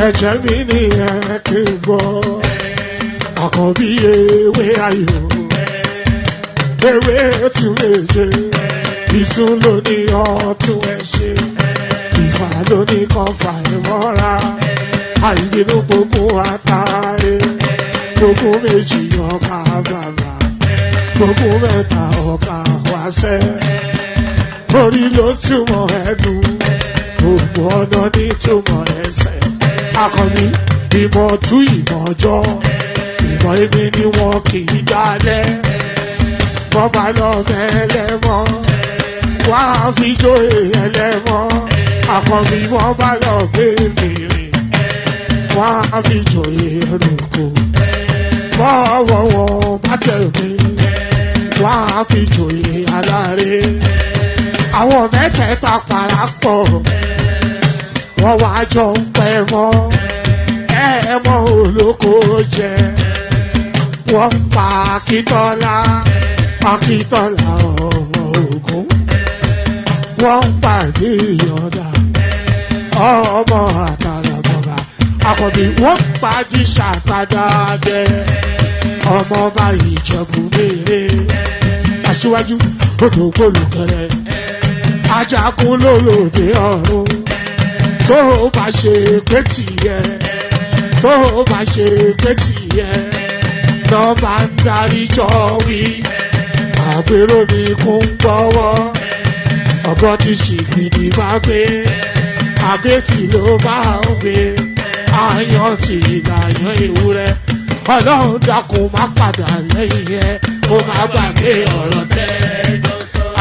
ẹ̀jẹ̀ mi ní ẹ̀kí gbọ́ àkọ́bí ewé ayò ewé tún méje ìtún ló ní ọ̀tún ẹ̀ ṣe ìfà ló ní kan fà ẹ̀ mọ́ra àìbínú gbogbo àtàrí gbogbo méjì ọkà bàbà gbogbo mẹ́ta ọkà wáṣẹ́ orí ló túmọ̀ ẹnu gbogbo ọ̀nà ní túmọ̀ ẹsẹ̀ akọni ìmọ̀ tú ìmọ̀ jọ ìmọ̀ èmi ni wọn kì í dálẹ̀ wọ́n bá lọ mẹ́lẹ́mọ́ wọ́n á fi jóye ẹlẹ́mọ́ akọni wọ́n bá lọ gbé fèrè wọ́n á fi jóye ẹrùkù bọ́ọ̀wọ̀ wọn bá tẹ̀lé wọ́n á fi jóye aláre àwọn mẹ́tẹ̀ẹ̀ta parapọ̀ wọ́n wá jọ ń pẹ́ mọ́ ẹ̀ẹ́mọ́ olóko jẹ wọ́n ń pa Akíntọ́lá ọmọ Ògún wọ́n ń pàdé Ìyọ̀dà ọmọ Àtàràbọ̀bà Àkànbí wọ́n ń pàdé Ṣàtàdàdẹ ọmọ ọba Ìjẹ̀bú Mèrè Aṣíwájú odò gbólùkẹrẹ ajagun lólòdì ọ̀run tó bá ṣe pé tìyẹ tó bá ṣe pé tìyẹ lọ bá ń darí jọ wí àgbèrò ní kún gbọ́wọ́ ọgọ́ ti ṣìgìdì bá gbé àgẹ́tì ló máa ń gbé àyàn ti ìlàyàn ewúrẹ́ Ọlọ́run dákun má padà lẹ́yìn ẹ̀ kó má gbàgbé ọ̀rọ̀ tẹ́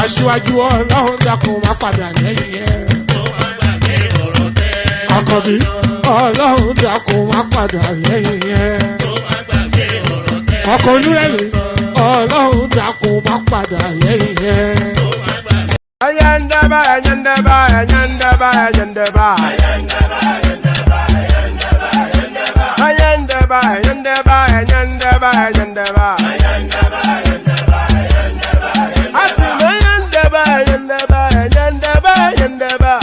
Aṣíwájú Ọlọ́run dákun má padà lẹ́yìn ẹ̀ Àkànbí Ọlọ́run dákun má padà lẹ́yìn ẹ̀ ọkọ̀ olúrẹ̀lẹ̀ Ọlọ́run dákun má padà lẹ́yìn ẹ̀. Ayandaba, ayandaba, ayandaba, ayandaba. Ayandaba, ayandaba, ayandaba, ayandaba. Asim ayandaba, ayandaba, ayandaba, ayandaba.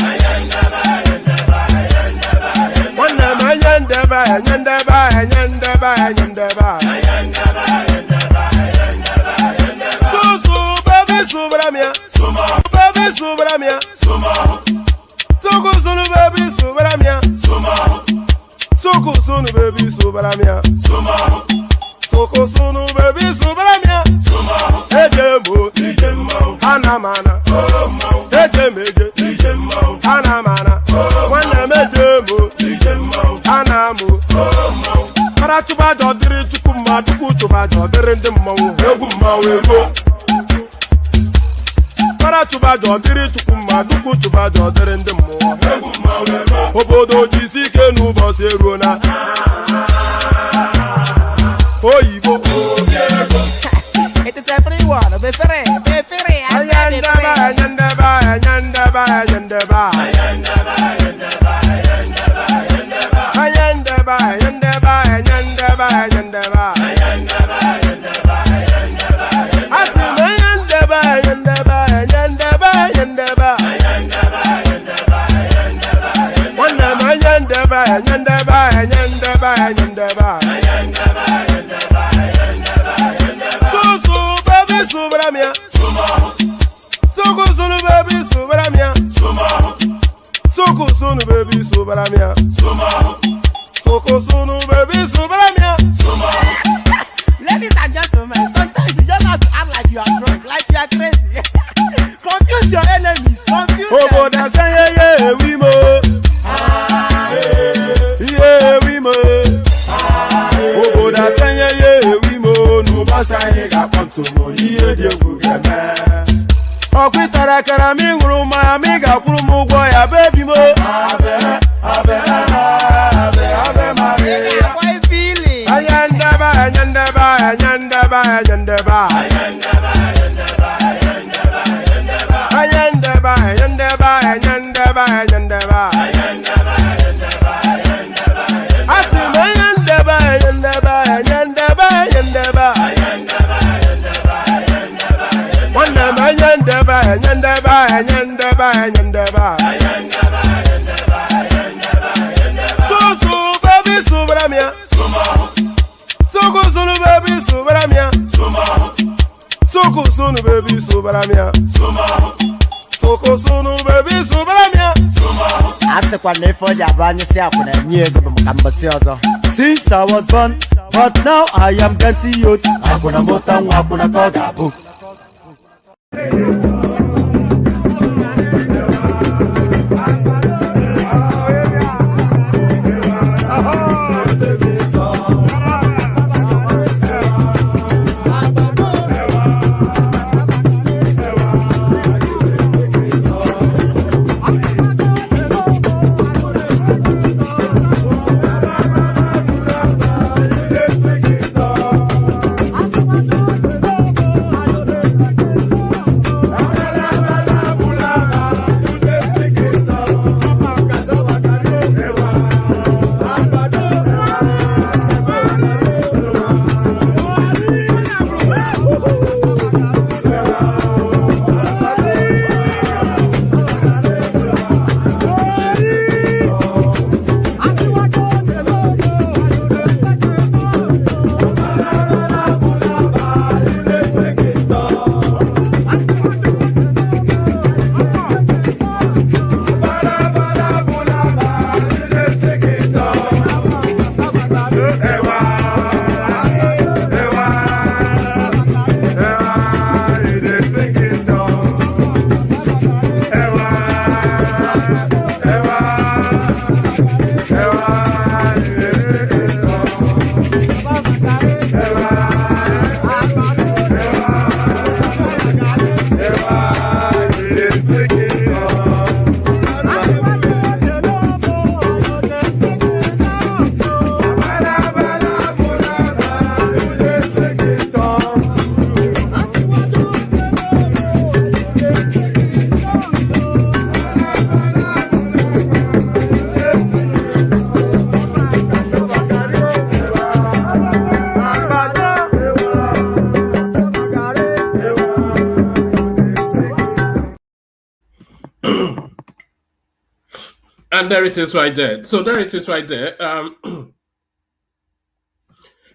Wanam ayandaba, ayandaba, ayandaba, ayandaba. Susu baby subramia. Baby subramia. Suku sunu baby subramia. Suku sunu baby subramia. Suku sunu baby subramia. Ejemo, anamana. Ejemeje, anamana. Wana mejemo, anamu. Para tuba jodiri tukuma tuku tuba jodiri ndimmawu egu mawego. Para tuba jodiri tukuma tuku tuba jodiri ndimmawu egu mawego. Obodo jisike n'ụbọchị eruona. Oyibo. It is everyone. Befere. Ayandaba, ayandaba, ayandaba, ayandaba. Ayandaba, ayandaba, ayandaba. Asim ayandaba, ayandaba, ayandaba, ayandaba. Wanam ayandaba, ayandaba, ayandaba, ayandaba. Susu baby subramia. Suku sunu baby subramia. Suku sunu baby subramia. Suku sunu baby subramia. Ladies and gentlemen, sometimes you just have to act like you are drunk, like you are crazy. Confuse your enemies. Confuse them. Obodo sanye ye we mo. Ye we mo. Obodo sanye ye we mo. Nuba sanye ga kontu mo. Iye die gugeme. Okwitara kara mi nguru ma mi ga kwuru mu gwo ya baby mo. Abe Maria. How are you feeling? Ayandaba, ayandaba, ayandaba, ayandaba. Ayandaba, ayandaba, ayandaba, ayandaba. Asim ayandaba, ayandaba, ayandaba, ayandaba. Wanam ayandaba, ayandaba, ayandaba, ayandaba. Susu subaramia. Soko sunu baby subaramia. Asekwa nefo jabanye si akuna nyego bamkambasi ozo. Since I was born, but now I am getting youth. Akuna mota nwa akuna koga bu. And there it is right there. So there it is right there.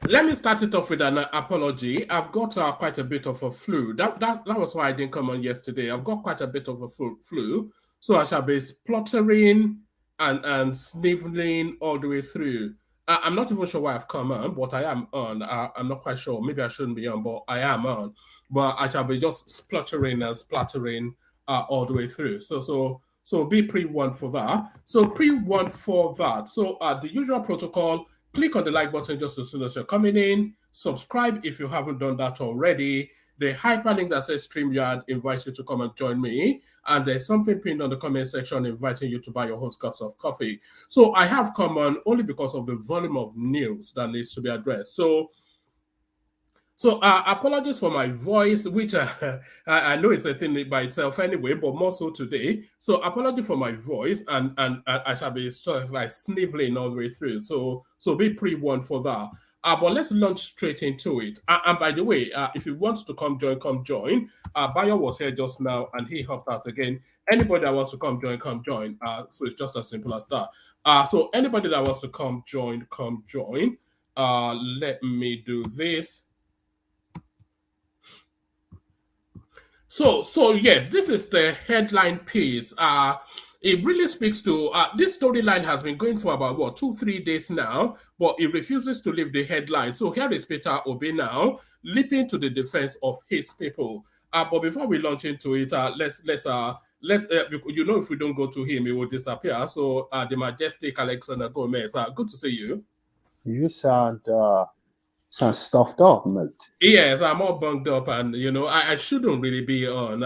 Let me start it off with an apology. I've got quite a bit of a flu. That was why I didn't come on yesterday. I've got quite a bit of a flu. So I shall be spluttering and sniveling all the way through. I'm not even sure why I've come on, but I am on. I'm not quite sure. Maybe I shouldn't be on, but I am on. But I shall be just spluttering and splattering all the way through. So be pre-warned for that. So pre-warned for that. So the usual protocol, click on the like button just as soon as you're coming in. Subscribe if you haven't done that already. The hyperlink that says StreamYard invites you to come and join me. And there's something pinned on the comment section inviting you to buy your whole cups of coffee. So I have come on only because of the volume of news that needs to be addressed. So apologies for my voice, which I know it's a thing by itself anyway, but more so today. So apology for my voice, and I shall be sort of like sniveling all the way through. So be pre-warned for that. But let's launch straight into it. And by the way, if you want to come join. Bayo was here just now, and he hopped out again. Anybody that wants to come join. So it's just as simple as that. So anybody that wants to come join. Let me do this. So yes, this is the headline piece. It really speaks to this storyline has been going for about 2-3 days now, but it refuses to leave the headline. So here is Peter Obi now leaping to the defense of his people. But before we launch into it, let's if we don't go to him, he will disappear. So the majestic Alexander Gomez, good to see you. You sound stuffed up, mate. Yes, I'm all bunged up, and I shouldn't really be on.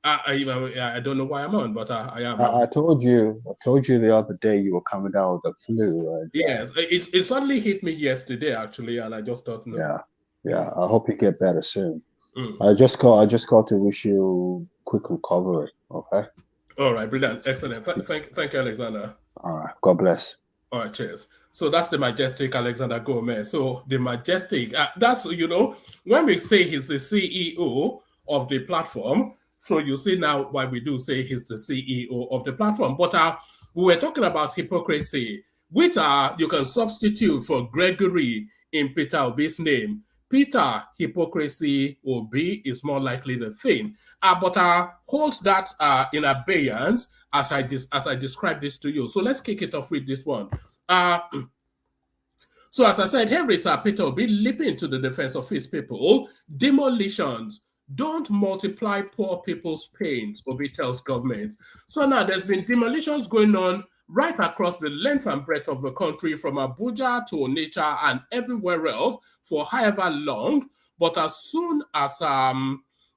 I don't know why I'm on, but I am. I told you the other day you were coming down with the flu. And, yes, it suddenly hit me yesterday actually, and I just thought, no. Yeah. I hope you get better soon. I just called to wish you quick recovery. Okay. All right, brilliant, excellent. Thank you, Alexander. All right, God bless. All right, cheers. So that's the majestic Alexander Gomez. So the majestic, that's, when we say he's the CEO of the platform, so you see now why we do say he's the CEO of the platform. But we were talking about hypocrisy, which you can substitute for Gregory in Peter Obi's name. Peter, hypocrisy or B is more likely the thing. But holds that in abeyance as I describe this to you. So let's kick it off with this one. So as I said, here is Peter Obi leaping to the defense of his people. Demolitions don't multiply poor people's pains, Obi tells government. So now there's been demolitions going on right across the length and breadth of the country, from Abuja to Onitsha and everywhere else for however long. But as soon as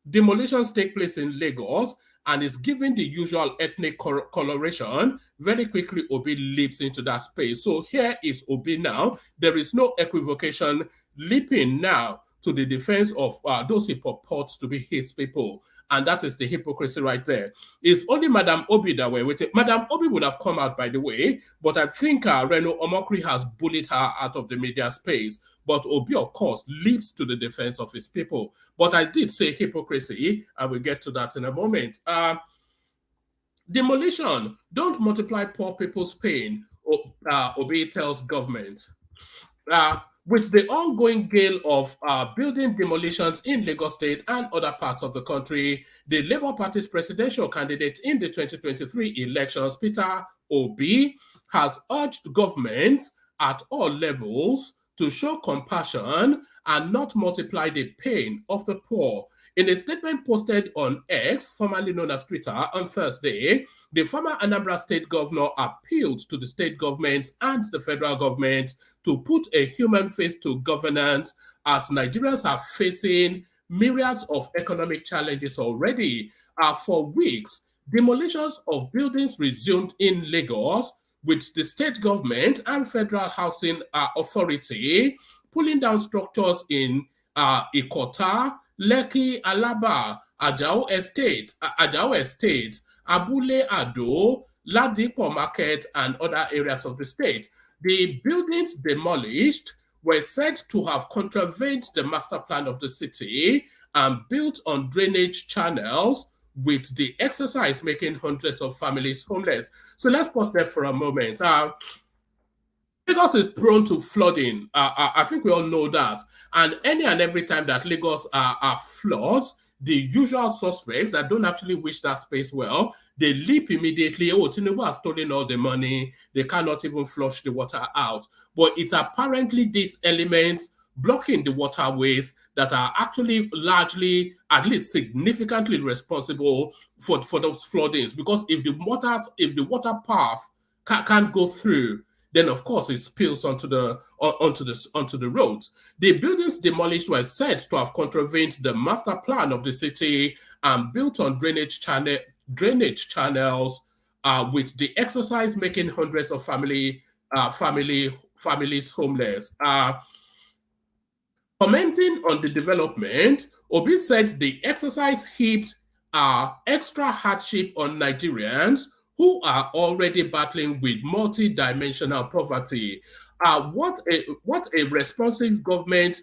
demolitions take place in Lagos and is given the usual ethnic coloration, very quickly Obi leaps into that space. So here is Obi now. There is no equivocation, leaping now to the defense of those he purports to be his people. And that is the hypocrisy right there. It's only Madam Obi that we're with it. Madam Obi would have come out, by the way, but I think Reno Omokri has bullied her out of the media space. But Obi, of course, leaps to the defense of his people. But I did say hypocrisy, and we'll get to that in a moment. Demolition, don't multiply poor people's pain, Obi tells government. With the ongoing gale of building demolitions in Lagos State and other parts of the country, the Labour Party's presidential candidate in the 2023 elections, Peter Obi, has urged governments at all levels to show compassion and not multiply the pain of the poor. In a statement posted on X, formerly known as Twitter, on Thursday, the former Anambra State governor appealed to the state government and the federal government to put a human face to governance, as Nigerians are facing myriads of economic challenges already. For weeks, demolitions of buildings resumed in Lagos, with the state government and federal housing authority pulling down structures in Ikota, Lekki, Alaba, Ajao Estate, Abule Ado, Ladipo Market, and other areas of the state. The buildings demolished were said to have contravened the master plan of the city and built on drainage channels, with the exercise making hundreds of families homeless. So let's pause there for a moment. Lagos is prone to flooding. I think we all know that. And any and every time that Lagos floods, the usual suspects that don't actually wish that space well, they leap immediately. Oh, TINUBU has stolen all the money. They cannot even flush the water out. But it's apparently these elements blocking the waterways that are actually largely, at least significantly responsible for those floodings. Because if the water path can't go through, then of course it spills onto the roads. The buildings demolished were said to have contravened the master plan of the city and built on drainage channels, with the exercise making hundreds of families homeless. Commenting on the development, Obi said the exercise heaped extra hardship on Nigerians who are already battling with multi-dimensional poverty. What a responsive government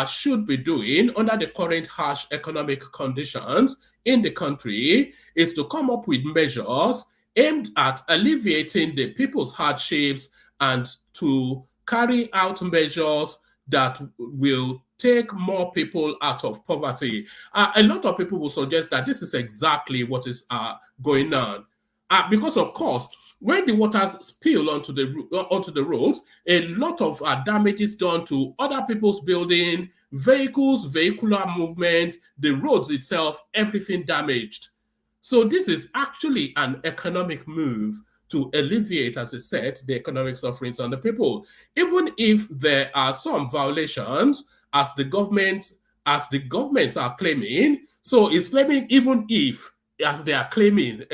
should be doing under the current harsh economic conditions in the country is to come up with measures aimed at alleviating the people's hardships and to carry out measures that will take more people out of poverty. A lot of people will suggest that this is exactly what is going on. Because, of course, when the waters spill onto the roads, a lot of damage is done to other people's building, vehicles, vehicular movement, the roads itself, everything damaged. So this is actually an economic move to alleviate, as I said, the economic sufferings on the people. Even if there are some violations, as the governments are claiming, so it's claiming even if, as they are claiming,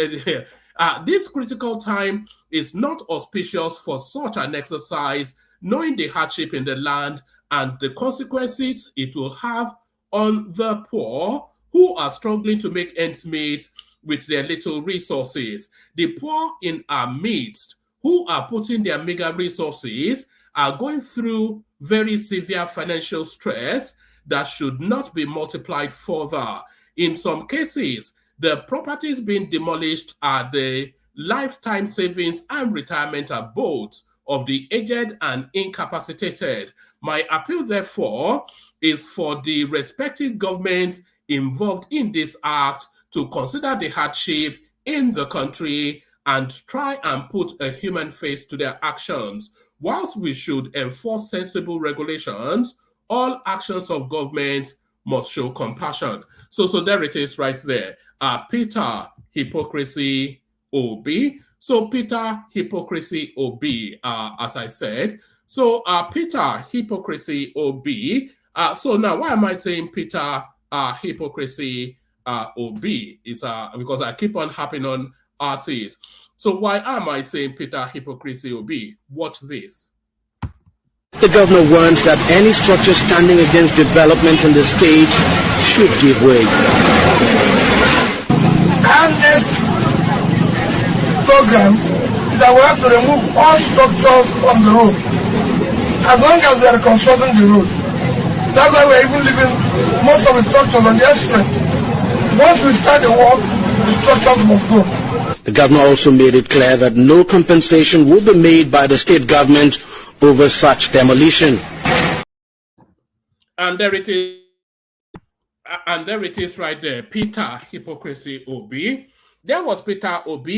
this critical time is not auspicious for such an exercise, knowing the hardship in the land and the consequences it will have on the poor who are struggling to make ends meet with their little resources. The poor in our midst who are putting their meager resources are going through very severe financial stress that should not be multiplied further. In some cases, the properties being demolished are the lifetime savings and retirement abodes of the aged and incapacitated. My appeal, therefore, is for the respective governments involved in this act to consider the hardship in the country and try and put a human face to their actions. Whilst we should enforce sensible regulations, all actions of government must show compassion. So there it is right there. Peter, hypocrisy, OB. So Peter, hypocrisy, OB, as I said. So Peter, hypocrisy, OB. So now, why am I saying Peter, hypocrisy, OB? Is because I keep on harping on it. So why am I saying Peter, hypocrisy, OB? Watch this. The governor warns that any structure standing against development in the state should give way. And this program is that we have to remove all structures from the road as long as we are reconstructing the road. That's why we're even leaving most of the structures on the express. Once we start the work, the structures must go. The governor also made it clear that no compensation will be made by the state government over such demolition. And there it is. And there it is right there. Peter, hypocrisy, OB. There was Peter OB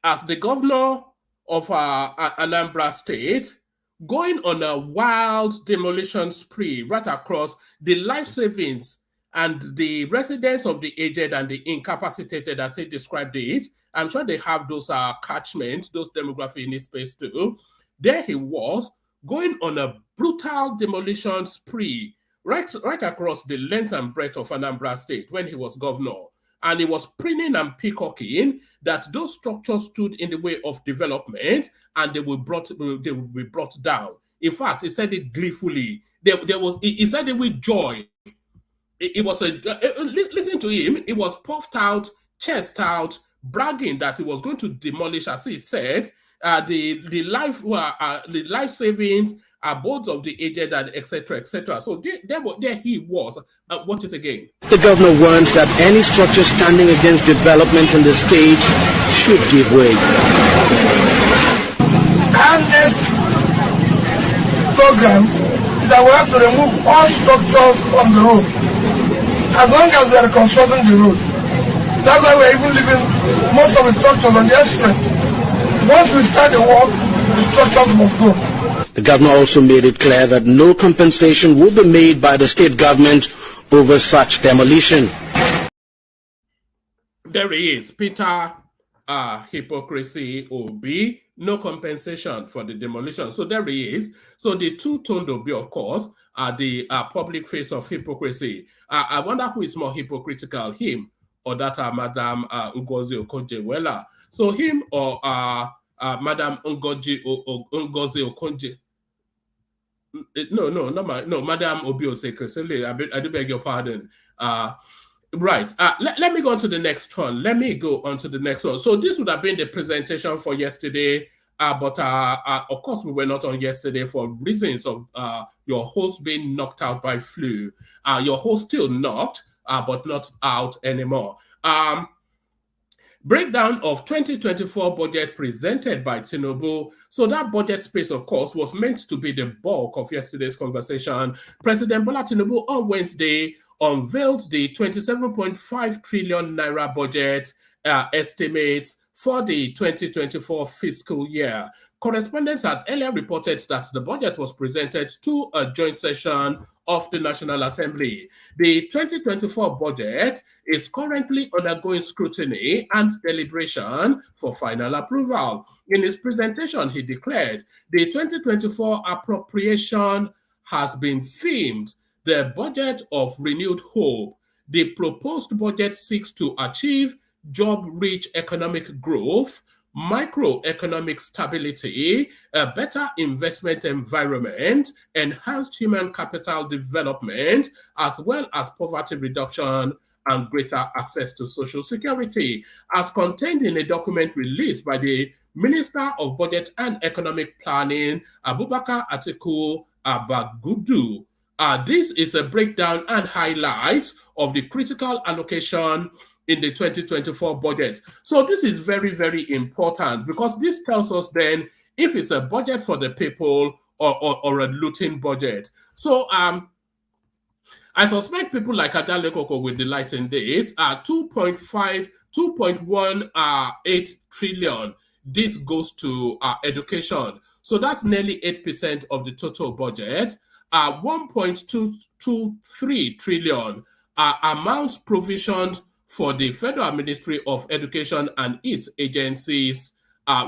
as the governor of Anambra State, going on a wild demolition spree right across the life savings and the residents of the aged and the incapacitated, as he described it. I'm sure they have those catchments, those demographics in his space too. There he was, going on a brutal demolition spree right across the length and breadth of Anambra State when he was governor. And he was preening and peacocking that those structures stood in the way of development and they will be brought down. In fact, he said it gleefully. He said it with joy. It was listen to him. It was puffed out, chest out, bragging that he was going to demolish, as he said, the life savings, abodes of the aged, and etc., etc. So there he was. Watch it again. The governor warns that any structure standing against development in the state should give way. And this program is that we have to remove all structures from the road as long as we are reconstructing the road. That's why we're even leaving most of the structures on the express. Once we start the work, the structures must go. The governor also made it clear that no compensation will be made by the state government over such demolition. There he is, Peter, hypocrisy, OB, no compensation for the demolition. So there he is. So the two-toned OB, of course, are the public face of hypocrisy. I wonder who is more hypocritical, him or that Madam Ngozi Okonjo-Iweala. So him or Madam Ngozi Okonjo. No, Madam Obiose. I do beg your pardon. Right. Let me go on to the next one. So this would have been the presentation for yesterday. But of course, we were not on yesterday for reasons of your host being knocked out by flu. Your host still knocked, but not out anymore. Breakdown of 2024 budget presented by TINUBU. So that budget space, of course, was meant to be the bulk of yesterday's conversation. President Bola Tinubu on Wednesday unveiled the 27.5 trillion naira budget estimates for the 2024 fiscal year. Correspondents had earlier reported that the budget was presented to a joint session of the National Assembly. The 2024 budget is currently undergoing scrutiny and deliberation for final approval. In his presentation, he declared the 2024 appropriation has been themed the budget of renewed hope. The proposed budget seeks to achieve job-rich economic growth, microeconomic stability, a better investment environment, enhanced human capital development, as well as poverty reduction and greater access to social security, as contained in a document released by the Minister of Budget and Economic Planning, Abubakar Atiku Abagudu. This is a breakdown and highlights of the critical allocation in the 2024 budget. So this is very, very important because this tells us then if it's a budget for the people or a looting budget. So I suspect people like Ajale Koko will delight in this. 2.18 trillion. This goes to education. So that's nearly 8% of the total budget. 1.223 trillion amounts provisioned for the Federal Ministry of Education and its agencies,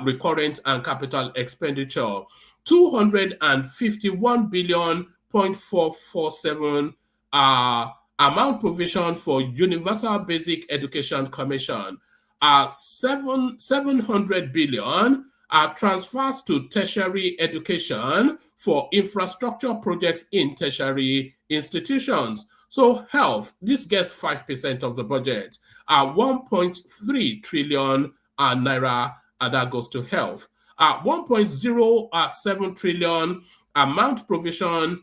recurrent and capital expenditure. 251 billion 0.447 amount provision for Universal Basic Education Commission. 700 billion transfers to tertiary education for infrastructure projects in tertiary institutions. So health, this gets 5% of the budget. 1.3 trillion naira, that goes to health. 1.07 trillion amount provision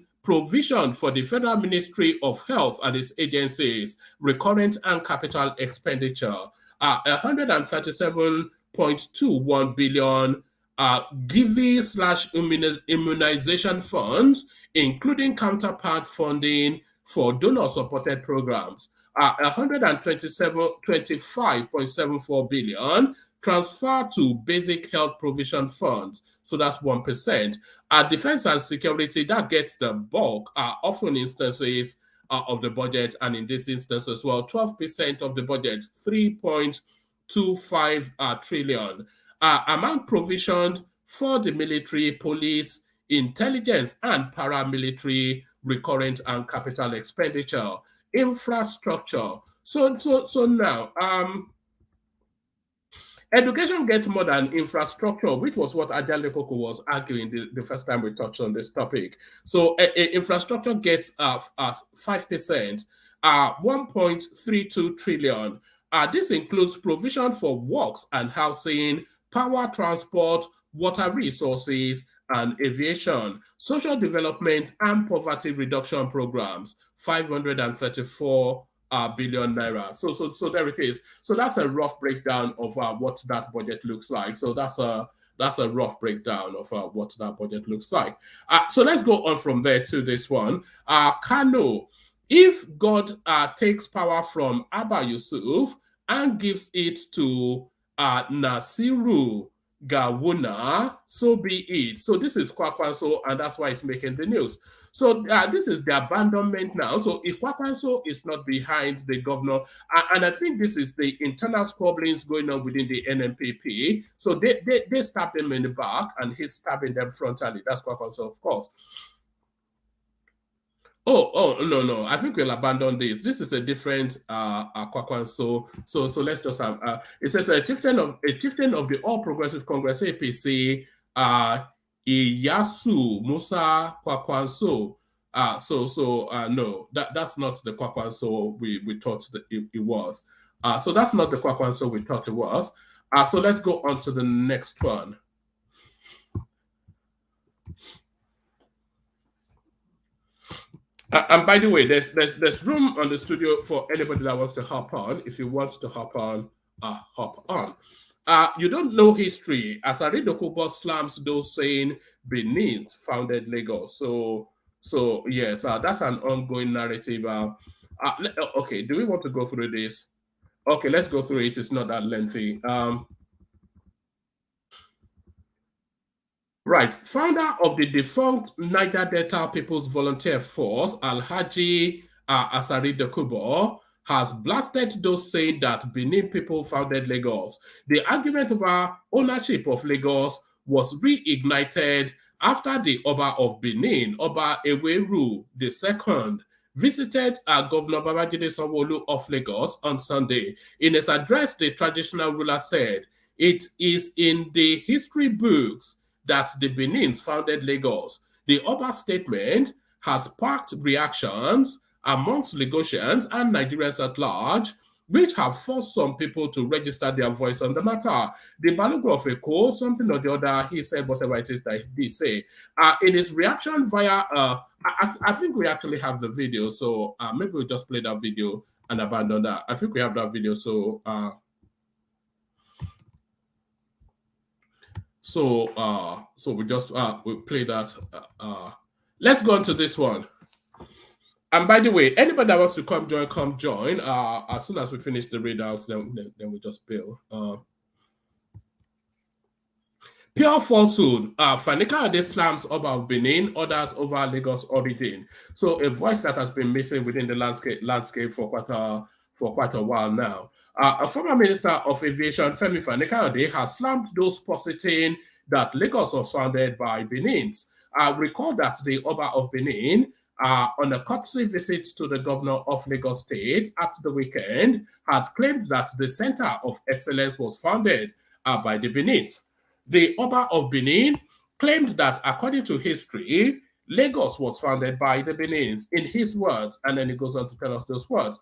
for the Federal Ministry of Health and its agencies, recurrent and capital expenditure. 137.21 billion Givi/immunization funds, including counterpart funding for donor-supported programs. 125.74 billion transfer to basic health provision funds. So that's 1%. Defense and security, that gets the bulk, often instances of the budget, and in this instance as well, 12% of the budget, 3.25 trillion. Amount provisioned for the military, police, intelligence, and paramilitary recurrent and capital expenditure. Infrastructure. So now, education gets more than infrastructure, which was what Ajale Koko was arguing the first time we touched on this topic. So infrastructure gets 5%, 1.32 trillion. This includes provision for works and housing, power transport, water resources, and aviation, social development and poverty reduction programs, 534 billion naira. So there it is. So that's a rough breakdown of what that budget looks like. So that's a rough breakdown of what that budget looks like. So let's go on from there to this one. Kano, if God takes power from Abba Yusuf and gives it to Nasiru Gawuna, so be it. So this is Kwakwanso, and that's why it's making the news. So this is the abandonment now. So if Kwakwanso is not behind the governor, and I think this is the internal squabblings going on within the NMPP. So they stab him in the back, and he's stabbing them frontally. That's Kwakwanso, of course. Oh, no. I think we'll abandon this. This is a different Kwakwanso. So let's just have, it says a chieftain of the All Progressive Congress, APC, Iyasu Musa Kwakwanso. No, that's not the Kwakwanso we thought that it was. So that's not the Kwakwanso we thought it was. So let's go on to the next one. And by the way, there's room on the studio for anybody that wants to hop on. If you want to hop on, hop on. You don't know history. Asari Dokubo slams those saying Benin founded Lagos. So yes, that's an ongoing narrative. Okay, do we want to go through this? Okay, let's go through it. It's not that lengthy. Right. Founder of the defunct Niger Delta People's Volunteer Force, Alhaji Asari Dokubo, has blasted those saying that Benin people founded Lagos. The argument over ownership of Lagos was reignited after the Oba of Benin, Oba Eweru II, visited Governor Babajide Sanwo Olu of Lagos on Sunday. In his address, the traditional ruler said, "It is in the history books that the Benins founded Lagos." The Oba statement has sparked reactions amongst Lagosians and Nigerians at large, which have forced some people to register their voice on the matter. The Balogun of Eko, something or the other, he said whatever it is that he did say. In his reaction via, I think we actually have the video, so maybe we'll just play that video and abandon that. I think we have that video, so So we just we play that. Let's go on to this one. And by the way, anybody that wants to come join. As soon as we finish the readouts, then we just bill. Pure falsehood. Fanika Ade slams Oba of Benin, others over Lagos origin. So a voice that has been missing within the landscape for quite a while now. A former Minister of Aviation, Femi Fanika Ade, has slammed those positing that Lagos was founded by Benins. Recall that the Oba of Benin, on a courtesy visit to the governor of Lagos State at the weekend, had claimed that the Center of Excellence was founded by the Benins. The Oba of Benin claimed that, according to history, Lagos was founded by the Benins, in his words, and then he goes on to tell us those words.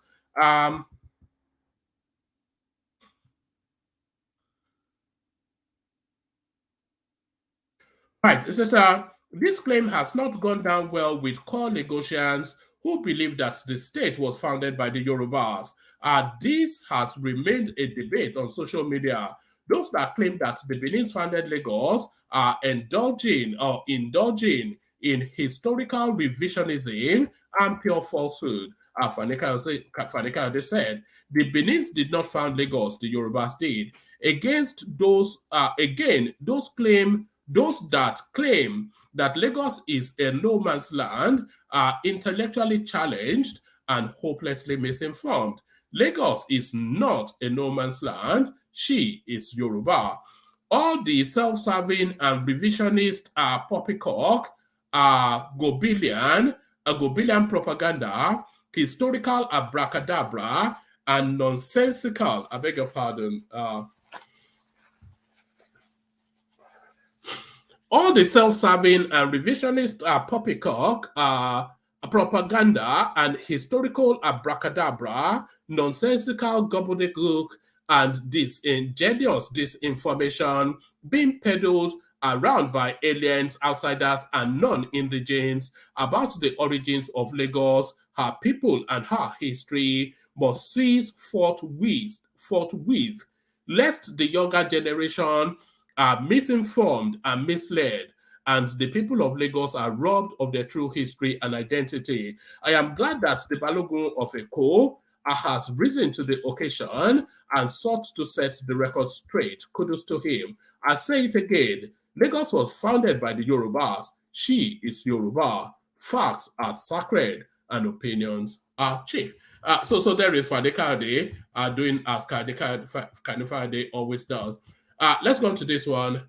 Right, this claim has not gone down well with core Lagosians who believe that the state was founded by the Yorubas. This has remained a debate on social media. Those that claim that the Benins founded Lagos are indulging in historical revisionism and pure falsehood. Fanika Ade said, the Benins did not found Lagos, the Yorubas did. Against those, those that claim that Lagos is a no man's land are intellectually challenged and hopelessly misinformed. Lagos is not a no man's land. She is Yoruba. All the self-serving and revisionist poppycock Gobelian propaganda, historical abracadabra, and nonsensical, I beg your pardon, all the self-serving and revisionist poppycock propaganda and historical abracadabra, nonsensical gobbledygook, and disingenuous disinformation being peddled around by aliens, outsiders, and non-indigenes about the origins of Lagos, her people, and her history must cease forthwith, lest the younger generation are misinformed and misled, and the people of Lagos are robbed of their true history and identity. I am glad that the Balogun of Eko has risen to the occasion and sought to set the record straight. Kudos to him. I say it again, Lagos was founded by the Yorubas. She is Yoruba. Facts are sacred and opinions are cheap. So there is Fanika Ade doing as Fanika Ade always does. Let's go on to this one.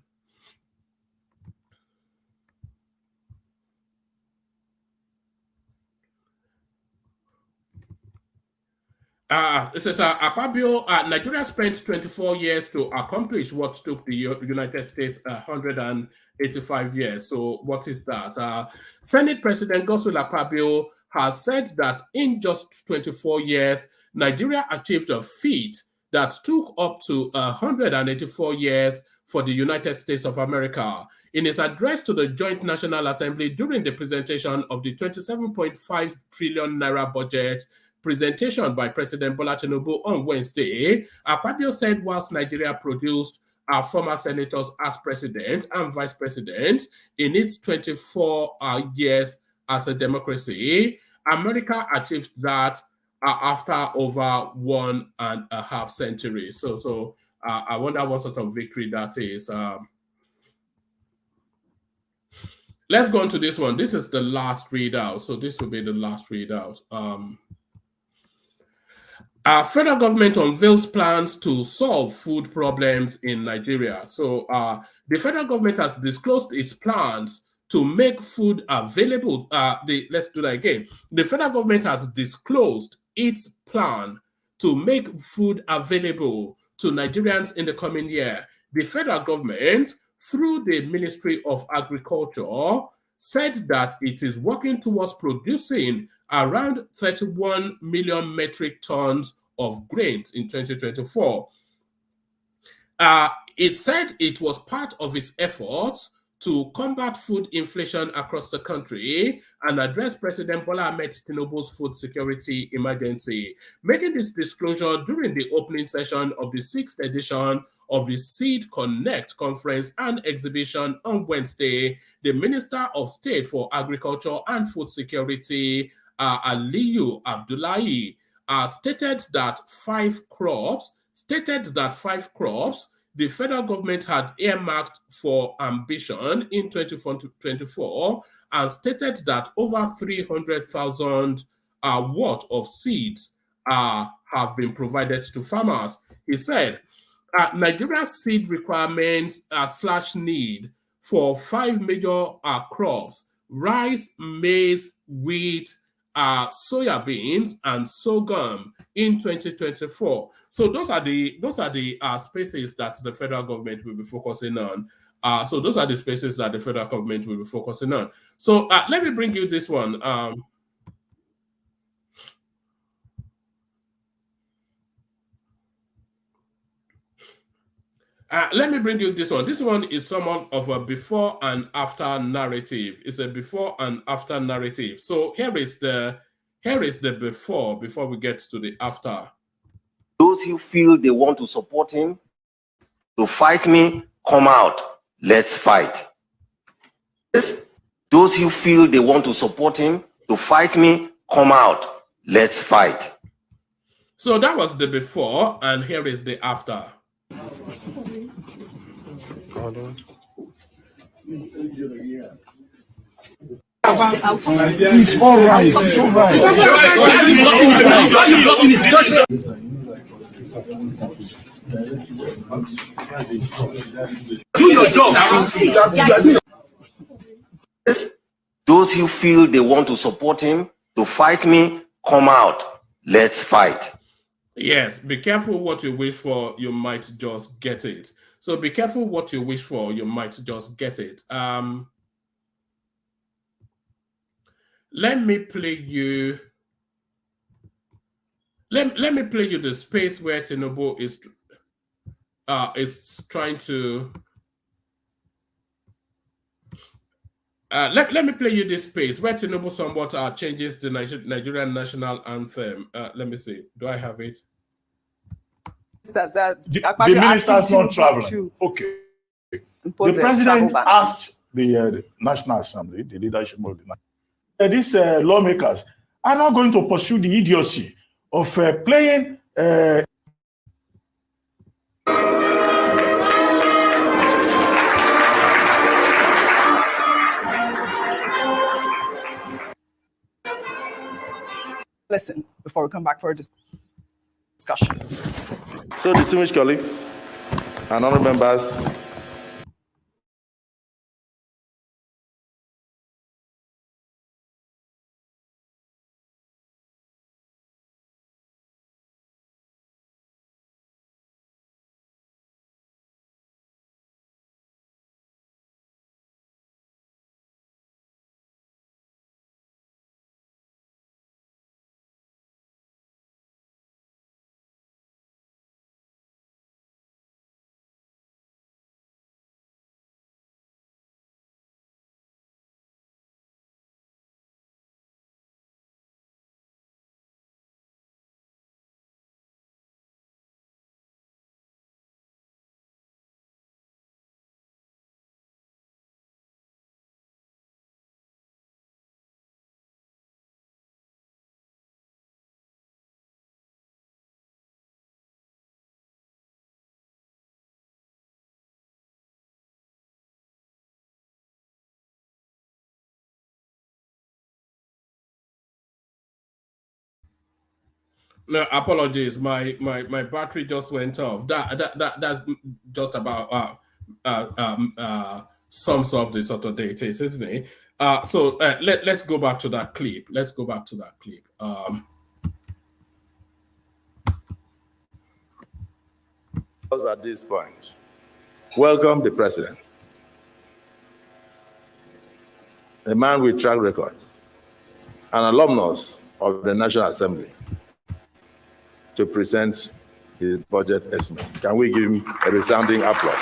It says, Akpabio, Nigeria spent 24 years to accomplish what took the United States 185 years. So what is that? Senate President Godswill Akpabio has said that in just 24 years, Nigeria achieved a feat that took up to 184 years for the United States of America. In his address to the Joint National Assembly during the presentation of the 27.5 trillion naira budget presentation by President Bola TINUBU on Wednesday, Akpabio said whilst Nigeria produced our former senators as president and vice president in its 24 years as a democracy, America achieved that after over 1.5 centuries. So I wonder what sort of victory that is. Let's go on to this one. This is the last readout. So this will be the last readout. Federal government unveils plans to solve food problems in Nigeria. So the federal government has disclosed its plans to make food available. Let's do that again. The federal government has disclosed its plan to make food available to Nigerians in the coming year. The federal government, through the Ministry of Agriculture, said that it is working towards producing around 31 million metric tons of grains in 2024. It said it was part of its efforts to combat food inflation across the country and address President Bola Ahmed Tinubu's food security emergency. Making this disclosure during the opening session of the 6th edition of the Seed Connect conference and exhibition on Wednesday, the Minister of State for Agriculture and Food Security, Aliyu Abdullahi, stated that five crops the federal government had earmarked for ambition in 2024 and stated that over 300,000 worth of seeds have been provided to farmers. He said, Nigeria's seed requirements / need for 5 major crops: rice, maize, wheat, soybeans, and sorghum in 2024. So those are the spaces that the federal government will be focusing on. So those are the spaces that the federal government will be focusing on. So let me bring you this one. Let me bring you this one. This one is somewhat of a before and after narrative. It's a before and after narrative. So here is the before we get to the after. Those who feel they want to support him, to fight me, come out. Let's fight. Those who feel they want to support him, to fight me, come out. Let's fight. So that was the before, and here is the after. It's all right. It's all right. Do your job. Those who feel they want to support him, to fight me, come out. Let's fight. Yes, be careful what you wish for, you might just get it. So be careful what you wish for, you might just get it. Let me play you. Let me play you the space where TINUBU is trying to. Let me play you this space where TINUBU somewhat changes the Nigerian national anthem. Let me see. Do I have it? The minister's not traveling. Okay. The president asked the National Assembly, the leadership of the these lawmakers are not going to pursue the idiocy of playing. Listen before we come back for a discussion. So, distinguished colleagues and honorable members, No, apologies. My battery just went off. That's just about sums up the sort of data, isn't it? So let's go back to that clip. Let's go back to that clip. At this point, welcome the president, a man with track record, an alumnus of the National Assembly, to present his budget estimates. Can we give him a resounding applause?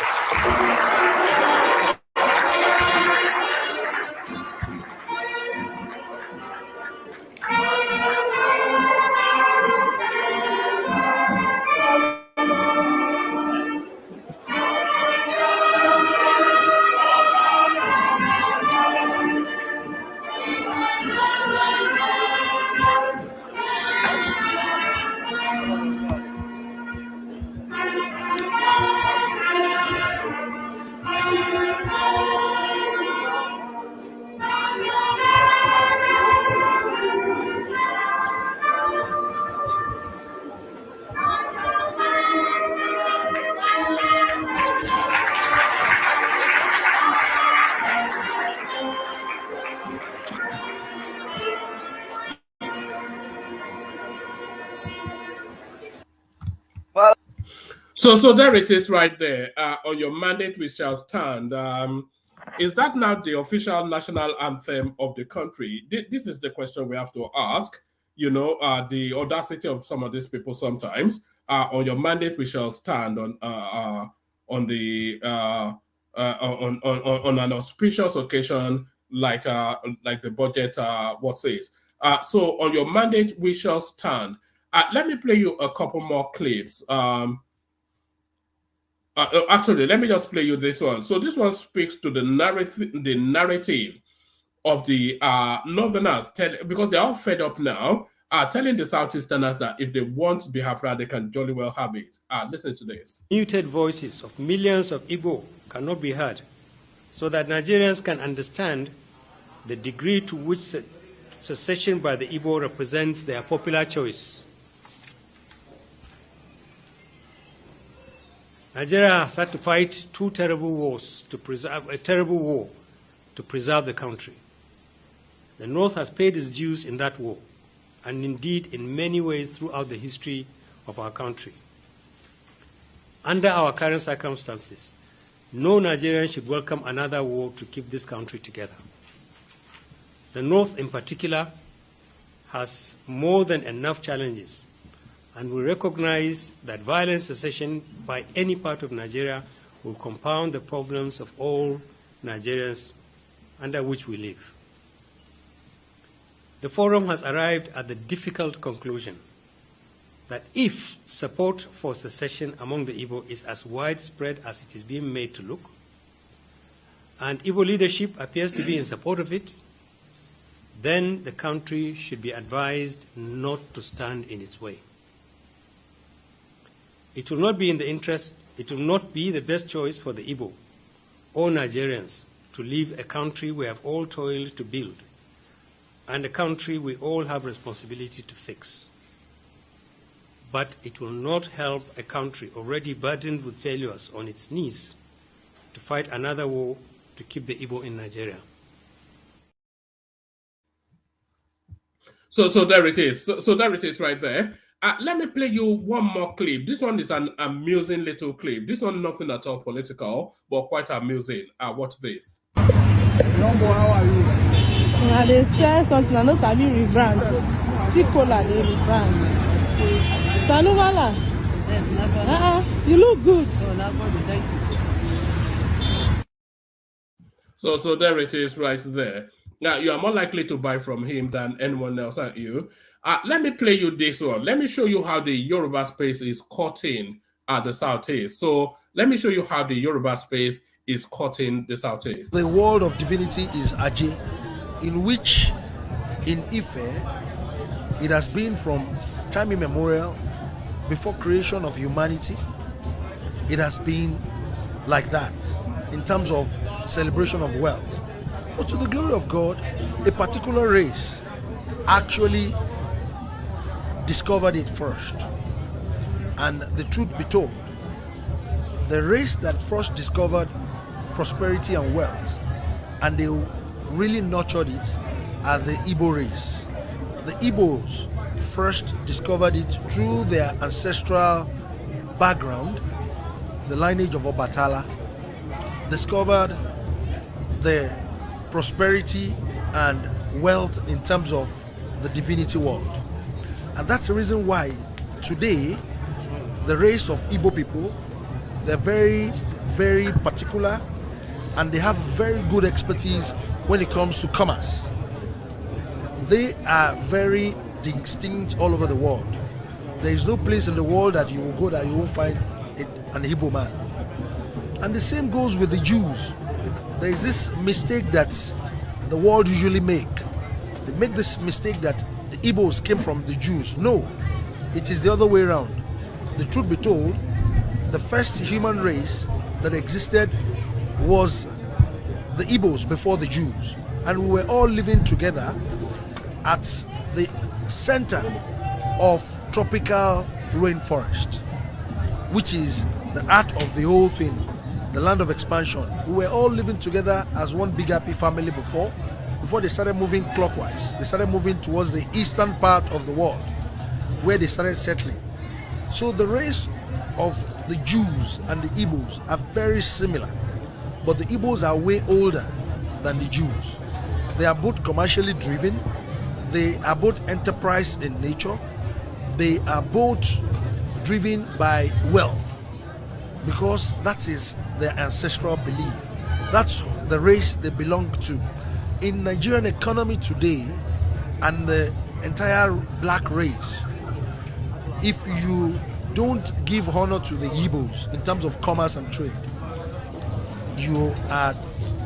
So there it is right there. On your mandate we shall stand. Is that now the official national anthem of the country? This is the question we have to ask. You know, the audacity of some of these people sometimes. On your mandate we shall stand on an auspicious occasion like the budget what says. So on your mandate we shall stand. Let me play you a couple more clips. Actually, let me just play you this one. So this one speaks to the narrative of the Northerners, because they're all fed up now, telling the Southeasterners that if they want Biafra, they can jolly well have it. Listen to this. Muted voices of millions of Igbo cannot be heard, so that Nigerians can understand the degree to which secession by the Igbo represents their popular choice. Nigeria has had to fight two terrible wars to preserve the country. The North has paid its dues in that war, and indeed in many ways throughout the history of our country. Under our current circumstances, no Nigerian should welcome another war to keep this country together. The North in particular has more than enough challenges, and we recognize that violent secession by any part of Nigeria will compound the problems of all Nigerians under which we live. The forum has arrived at the difficult conclusion that if support for secession among the Igbo is as widespread as it is being made to look, and Igbo leadership appears to be in support of it, then the country should be advised not to stand in its way. It will not be the best choice for the Igbo or Nigerians to leave a country we have all toiled to build, and a country we all have responsibility to fix. But it will not help a country already burdened with failures on its knees to fight another war to keep the Igbo in Nigeria. So there it is. So there it is right there. Let me play you one more clip. This one is an amusing little clip. This one nothing at all political, but quite amusing. Watch this. Number, how are you? They say something. I know Sabi rebrand. Chicola they rebrand. Sanuvala. Yes, you look good. So there it is right there. Now you are more likely to buy from him than anyone else, aren't you? Let me play you this one. Let me show you how the Yoruba space is cutting the Southeast. So let me show you how the Yoruba space is cutting the Southeast. The world of divinity is Aje, in which in Ife, it has been from time immemorial, before creation of humanity, it has been like that in terms of celebration of wealth. But to the glory of God, a particular race actually discovered it first. And the truth be told, the race that first discovered prosperity and wealth, and they really nurtured it, are the Igbo race. The Igbos first discovered it through their ancestral background, the lineage of Obatala, discovered the prosperity and wealth in terms of the divinity world. And that's the reason why today the race of Igbo people, they're very, very particular, and they have very good expertise when it comes to commerce. They are very distinct all over the world. There is no place in the world that you will go that you won't find an Igbo man. And the same goes with the Jews. There is this mistake that the world usually make. They make this mistake that the Igbos came from the Jews. No, it is the other way around. The truth be told, the first human race that existed was the Igbos before the Jews. And we were all living together at the center of tropical rainforest, which is the heart of the whole thing, the land of expansion. We were all living together as one big happy family before they started moving clockwise. They started moving towards the eastern part of the world, where they started settling. So the race of the Jews and the Igbos are very similar, but the Igbos are way older than the Jews. They are both commercially driven. They are both enterprise in nature. They are both driven by wealth because that is their ancestral belief. That's the race they belong to. In Nigerian economy today and the entire black race, if you don't give honor to the Igbos in terms of commerce and trade, you are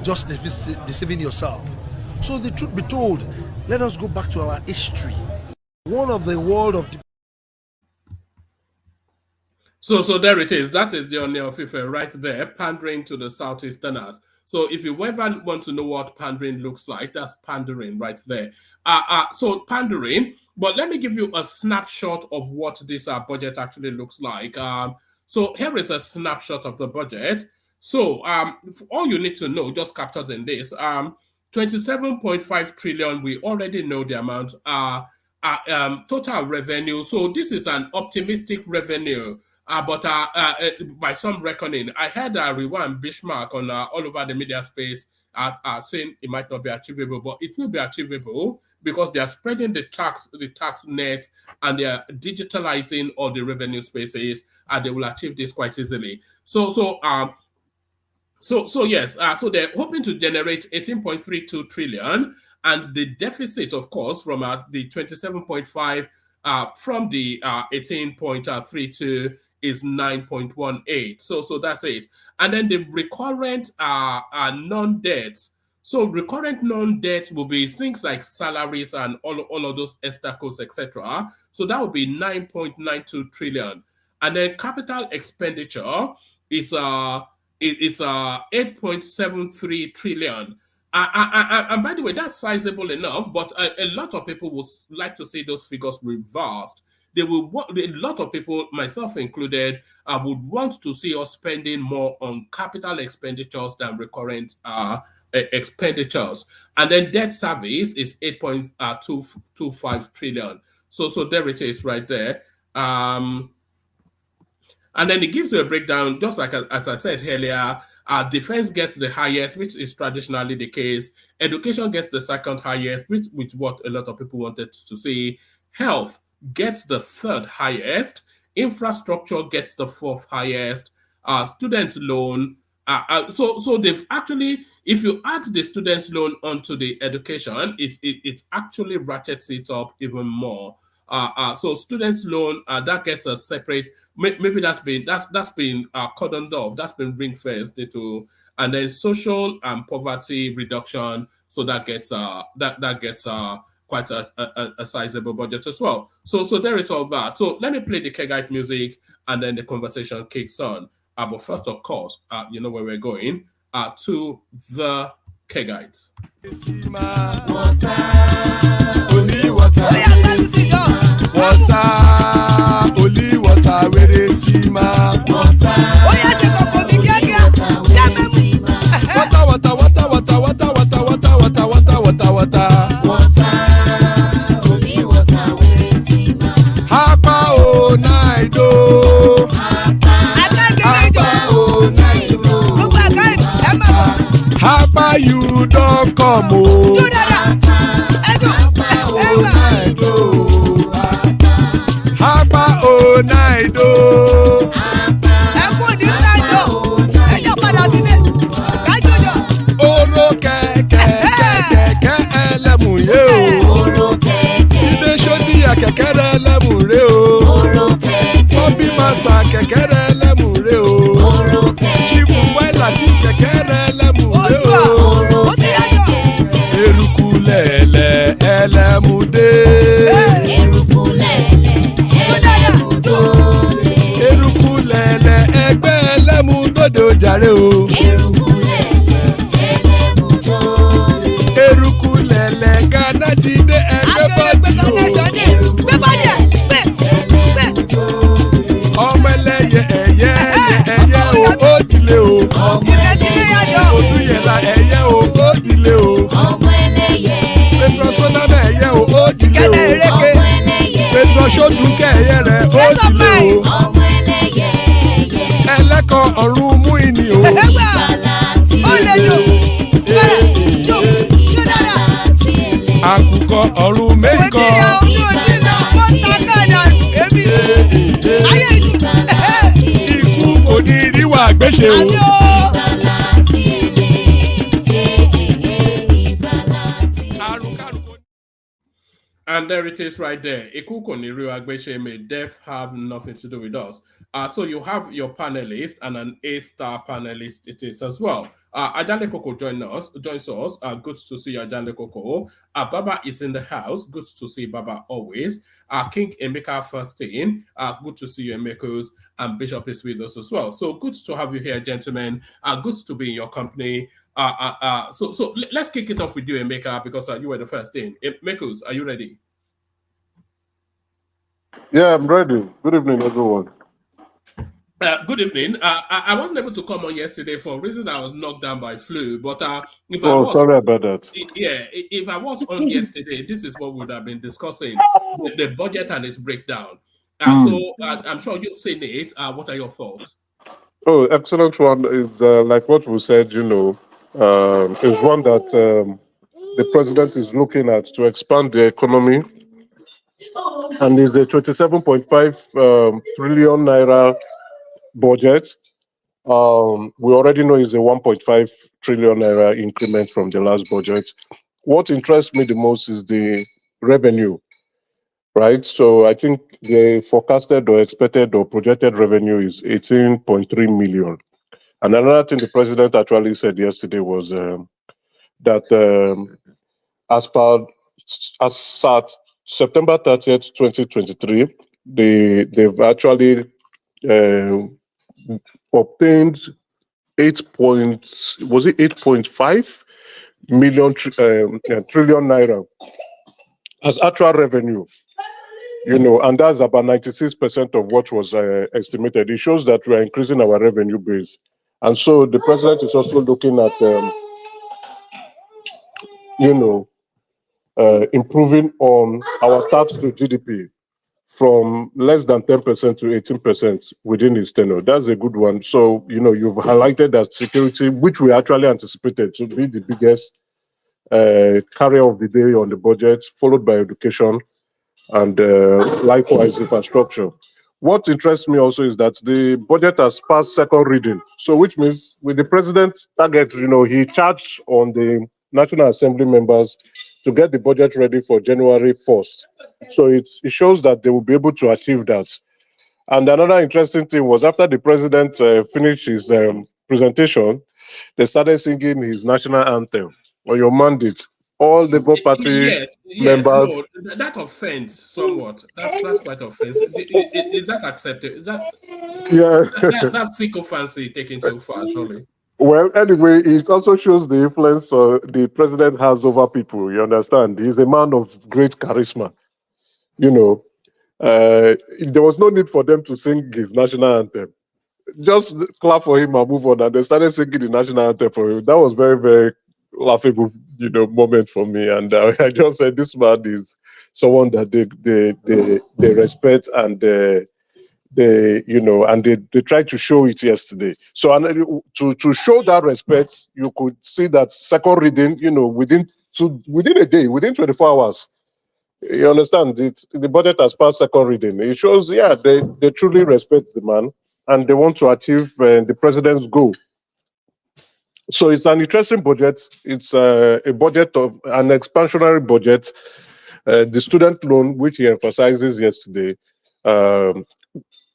just deceiving yourself. So the truth be told, let us go back to our history. One of the world of So there it is. That is the Oni of Ife right there, pandering to the Southeasterners. So if you ever want to know what pandering looks like, that's pandering right there. So pandering, but let me give you a snapshot of what this budget actually looks like. So here is a snapshot of the budget. So all you need to know, just captured in this, 27.5 trillion, we already know the amount, total revenue. So this is an optimistic revenue. But by some reckoning, I heard Rewan Bismarck on all over the media space saying it might not be achievable, but it will be achievable because they are spreading the tax net and they are digitalizing all the revenue spaces, and they will achieve this quite easily. So yes, so they're hoping to generate 18.32 trillion, and the deficit, of course, from the 27.5 from the 18.32 is 9.18. So that's it. And then the recurrent non-debts. So recurrent non-debts will be things like salaries and all of those estacos, etc. So that will be 9.92 trillion. And then capital expenditure is 8.73 trillion. And by the way, that's sizable enough, but a lot of people would like to see those figures reversed. A lot of people, myself included, would want to see us spending more on capital expenditures than recurrent expenditures. And then debt service is 8.225 trillion. So there it is right there. And then it gives you a breakdown, just like as I said earlier. Defense gets the highest, which is traditionally the case. Education gets the second highest, which what a lot of people wanted to see. Health gets the third highest. Infrastructure gets the fourth highest. Students' loan. So they've actually, if you add the students' loan onto the education, it actually ratchets it up even more. So students' loan that gets a separate. Maybe that's been cordoned off. That's been ring-fenced into, and then social and poverty reduction. So that gets quite a sizable budget as well. So there is all that. So let me play the Kegite music, and then the conversation kicks on. But first, of course, you know where we're going, to the Kegites. Water, only water, only water, where they see ma. Water, only water, where they see ma. Hapa o naido. Hapa you don't come o. Hapa o naido. Oro keke elemu ye o. Ide shodi ya keke elemu re o. Obi master keke elemu re o. Chief Latif keke elemu re o. Eruku lele elemude. Eruku lele And there it is right there. Death have nothing to do with us. So you have your panelist and an A-star panelist it is as well. Ajale Koko joins us. Good to see you, Ajale Koko. Baba is in the house. Good to see Baba always. King Emeka first in. Good to see you, Emekos. And Bishop is with us as well. So good to have you here, gentlemen. Good to be in your company. So let's kick it off with you, Emeka, because you were the first in. Emekos, are you ready? Yeah, I'm ready. Good evening, everyone. Good evening. I wasn't able to come on yesterday for reasons I was knocked down by flu. But if I was, sorry about that. Yeah, if I was on yesterday, this is what we would have been discussing: the budget and its breakdown. So I'm sure you've seen it. What are your thoughts? Oh, excellent one. Is like what we said. You know, is one that the president is looking at to expand the economy, and is a 27.5 trillion naira budget. We already know it's a 1.5 trillion naira increment from the last budget. What interests me the most is the revenue, right? So I think the forecasted or expected or projected revenue is 18.3 million. And another thing the president actually said yesterday was that as at September 30th, 2023, they've actually obtained 8.5 million trillion naira as actual revenue, you know, and that's about 96% of what was estimated. It shows that we are increasing our revenue base. And so the president is also looking at, you know, improving on our start to GDP from less than 10% to 18% within his tenure. That's a good one. So, you know, you've highlighted that security, which we actually anticipated to be the biggest carrier of the day on the budget, followed by education and likewise infrastructure. What interests me also is that the budget has passed second reading. So, which means with the president's target, you know, he charged on the National Assembly members to get the budget ready for January 1st. So it shows that they will be able to achieve that. And another interesting thing was after the president finished his presentation, they started singing his national anthem on your mandate. All the Labour Party members. No, that offends somewhat. That's quite offensive. Is that accepted? Is that that's sycophancy taken too far, surely? Well, anyway, it also shows the influence the president has over people. You understand? He's a man of great charisma. You know, there was no need for them to sing his national anthem. Just clap for him and move on. And they started singing the national anthem for him. That was very, very laughable, you know, moment for me. And I just said, this man is someone that they respect and they you know, and they tried to show it yesterday. So and to show that respect, you could see that second reading, you know, within a day, within 24 hours. You understand? The budget has passed second reading. It shows, yeah, they truly respect the man and they want to achieve the president's goal. So it's an interesting budget. It's a budget of an expansionary budget. The student loan, which he emphasizes yesterday,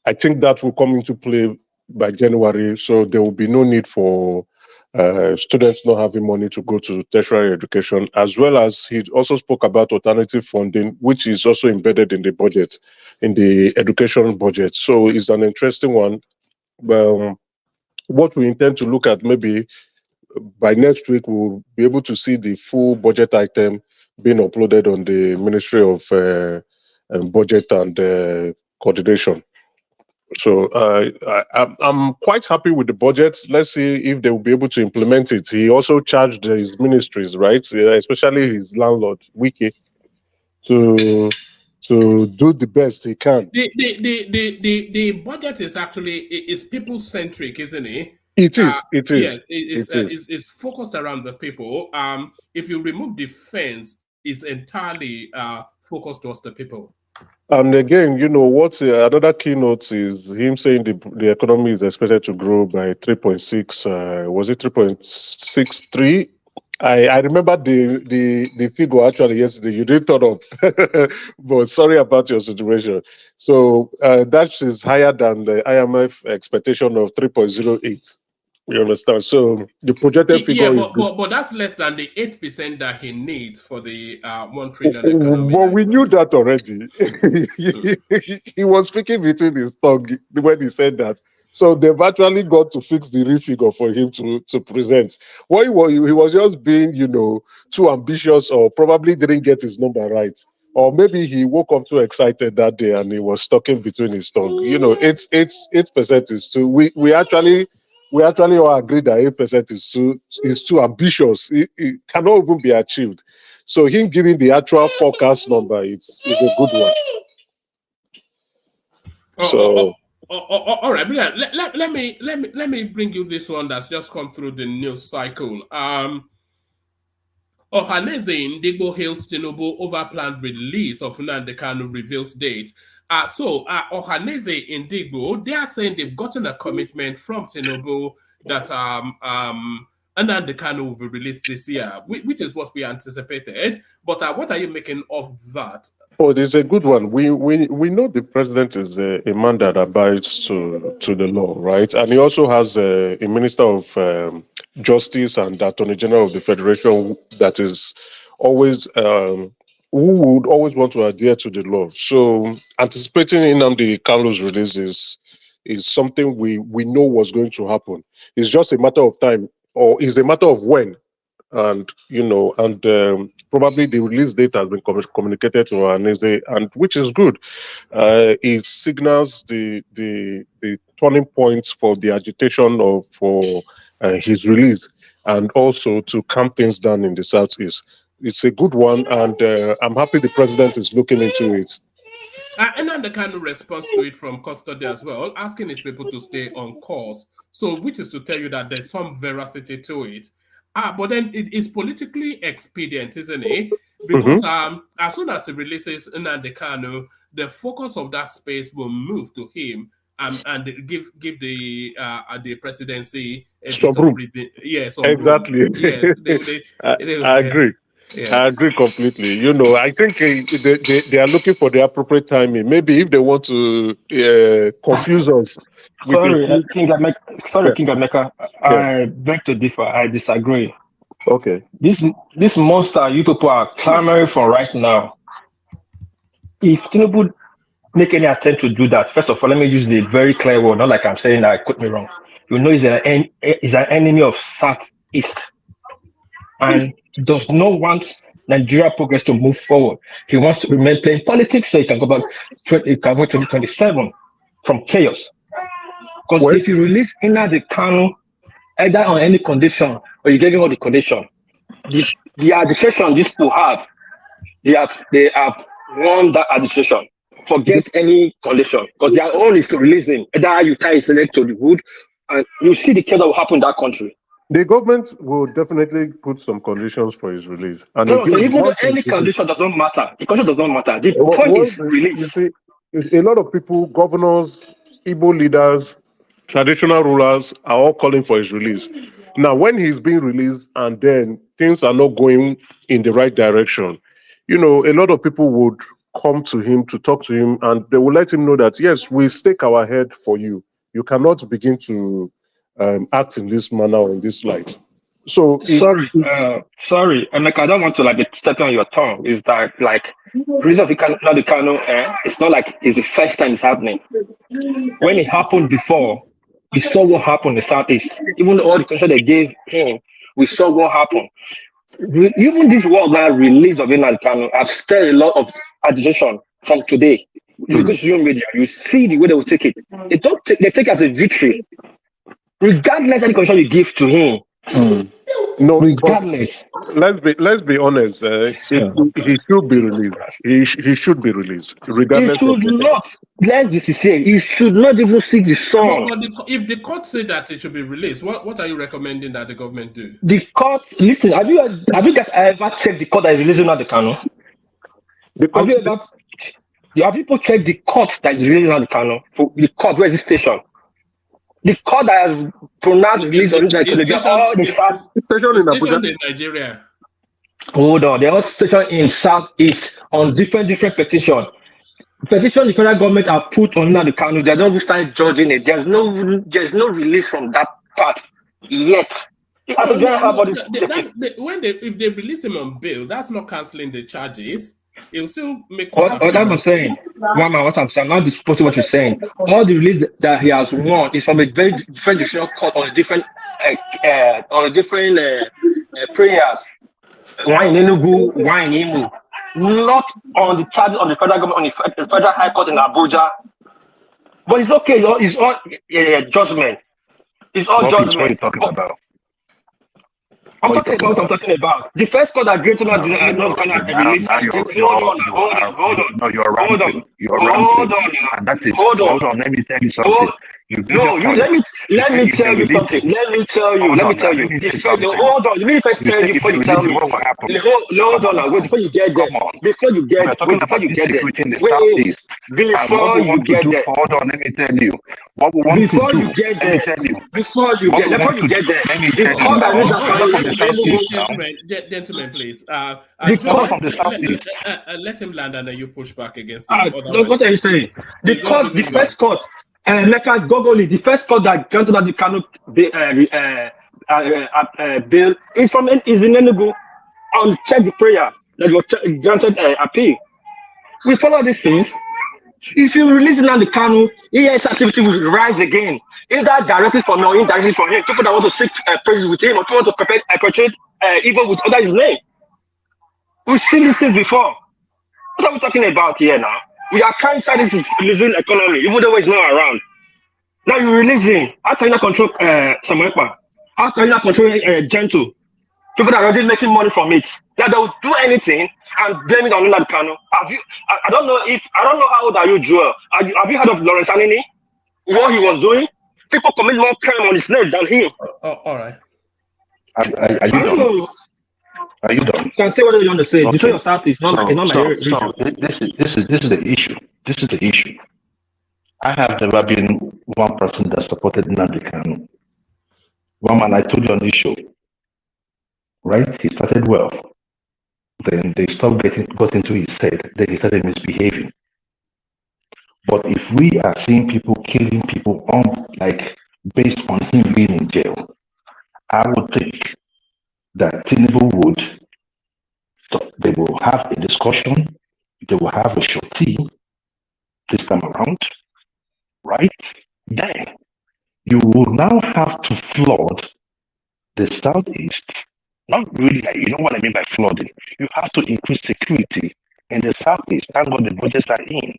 I think that will come into play by January. So there will be no need for students not having money to go to tertiary education, as well as he also spoke about alternative funding, which is also embedded in the budget, in the education budget. So it's an interesting one. What we intend to look at, maybe by next week, we'll be able to see the full budget item being uploaded on the Ministry of Budget and Coordination. So I'm quite happy with the budget. Let's see if they will be able to implement it. He also charged his ministries, right, especially his landlord, Wiki, to do the best he can. The budget is actually people-centric, isn't it? It is. It is. Yes, it's focused around the people. If you remove defense, it's entirely focused towards the people. And again, what's another keynote is him saying the economy is expected to grow by 3.6. Was it 3.63? I remember the figure actually yesterday. You didn't turn up, but sorry about your situation. So that is higher than the IMF expectation of 3.08. You understand? So the projected figure yeah, is but that's less than the 8% that he needs for the 1 trillion economy. But we knew that already. He was speaking between his tongue when he said that. So they've actually got to fix the real figure for him to present. What he was just being, too ambitious, or probably didn't get his number right. Or maybe he woke up too excited that day and he was talking between his tongue. 8% is too. We actually all agree that 8% is too ambitious. It cannot even be achieved. So him giving the actual forecast number, it's a good one. All right, brilliant. Let me bring you this one that's just come through the news cycle. Ohaneze in Igbo hails TINUBU over planned release of Nnamdi Kanu reveals date. Ohaneze in Igbo, they are saying they've gotten a commitment from TINUBU that Nnamdi Kanu will be released this year, which is what we anticipated. But what are you making of that? Oh, there's a good one. We know the president is a man that abides to the law, right? And he also has a minister of justice and attorney general of the federation that is always who would always want to adhere to the law. So anticipating Nnamdi Kanu's release is something we know was going to happen. It's just a matter of time, or is a matter of when. And probably the release date has been communicated to Ohaneze, and which is good. It signals the turning points for the agitation for his release, and also to calm things down in the southeast. It's a good one, and I'm happy the president is looking into it. And then the kind of response to it from custody as well, asking his people to stay on course. So, which is to tell you that there's some veracity to it. But then it is politically expedient, isn't it? Because as soon as he releases Nnamdi Kanu, the focus of that space will move to him and give the presidency a bit of breathing. Yes, exactly. I agree. Yes. I agree completely. I think they are looking for the appropriate timing. Maybe if they want to confuse us. King Emeka, I beg to differ. I disagree. Okay. This monster you people are clamoring for right now. If TINUBU make any attempt to do that, first of all, let me use the very clear word, not like I'm saying that, quote me wrong. He's an enemy of Southeast and does not want Nigeria progress to move forward. He wants to remain playing politics so he can go back 2027 from chaos. Because if you release Nnamdi Kanu, either on any condition or you're getting all the condition, the agitation these people have, they have won that agitation. Forget any condition, because their own is to release him. Either you tie his leg to the wood, and you see the chaos that will happen in that country. The government will definitely put some conditions for his release. And even any condition doesn't matter. The condition does not matter. The point is release. You see, a lot of people, governors, Igbo leaders, traditional rulers are all calling for his release. Now, when he's being released and then things are not going in the right direction, a lot of people would come to him to talk to him, and they will let him know that, yes, we stake our head for you. You cannot begin to act in this manner or in this light. So sorry, Emeka, I don't want to be stepping on your tongue. Is that reason of Nnamdi Kanu? It's not like it's the first time it's happening. When it happened before, we saw what happened in the Southeast. Even all the conditions they gave him, we saw what happened. Even this worldwide release of Nnamdi Kanu have stirred a lot of agitation from today. If you go to social media, you see the way they will take it. They take it as a victory, regardless of any condition you give to him. No, regardless. Let's be honest. He should be released. He should be released, regardless. He should not. Let's be sincere. He should not even seek the song. But if the court say that it should be released, what are you recommending that the government do? The court. Listen. Have you guys ever checked the court that is releasing Nnamdi Kanu? You have people check the court that is releasing on the Kano for the court registration. The court that has pronounced release on this, all the fact stationed in Nigeria. Hold on, they are stationed in Southeast on different petitions. Petition the federal government are put on the Kano. They don't start judging it. There's no release from that part yet. If they release him on bail, that's not cancelling the charges. It'll still make. What I'm saying, what I'm saying, I'm not disputing what you're saying. All the release that he has won is from a very different judicial court on different prayers. One in Enugu, one in Imo. Not on the charges on the federal government, on the federal high court in Abuja. But it's okay. It's all judgment. It's all judgment. What are you talking about? I'm talking about what I'm talking about. The first court that Great North release. Hold on. No, you're right. You're right. And that is, hold on. Let me tell you something. Let me tell you something. Hold on. Let me first tell you before you tell me. Hold on. Wait, before you get there. Before you get there. Hold on. Let me tell you. What we want before to do. You get there. Before you get there. Let me tell you. Gentlemen, please. Let him land and then you push back against him. What are you saying? The first court, the first court that granted the Kano bill is in Enugu. On check the prayer that was granted appeal. We follow these things. If you release the Kano, ES activity will rise again. Either directly for me or indirectly for him. People that want to seek praise with him or people want to perpetrate evil with other his name. We've seen these things before. What are we talking about here now? We are trying to this is releasing economy, even though he's not around. Now you're releasing. How can you not control Sanwo Olu? How can you not control Gentle? People that are already making money from it. Now they will do anything and blame it on Nnamdi Kanu. I don't know how old are you, Joel? Have you heard of Lawrence Anini? What he was doing? People commit more crime on his name than him. All right. Are you done? Are you done? You can say whatever you want to say. Okay. Your start is not my so this is the issue. This is the issue. I have never been one person that supported Nnamdi Kanu. One man I told you on this show. Right? He started well. Then they got into his head. Then he started misbehaving. But if we are seeing people killing people based on him being in jail, I would think that TINUBU would, they will have a discussion, they will have a shorty this time around, right? Then you will now have to flood the Southeast. Not really, you know what I mean by flooding. You have to increase security in the Southeast. Thank God the budgets are in.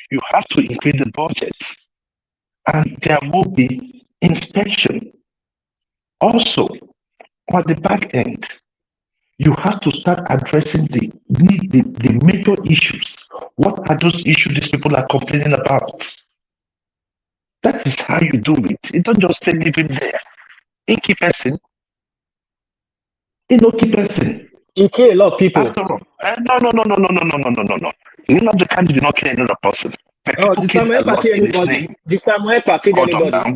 You have to increase the budget. And there will be inspection. Also, on the back end, you have to start addressing the major issues. What are those issues these people are complaining about? That is how you do it. You don't just stay living there. In keep person. You kill a lot of people. After all, no. Nnamdi Kanu did not kill another person. Oh, the Sanwo Olu kill anybody. The Sanwo Olu kill anybody.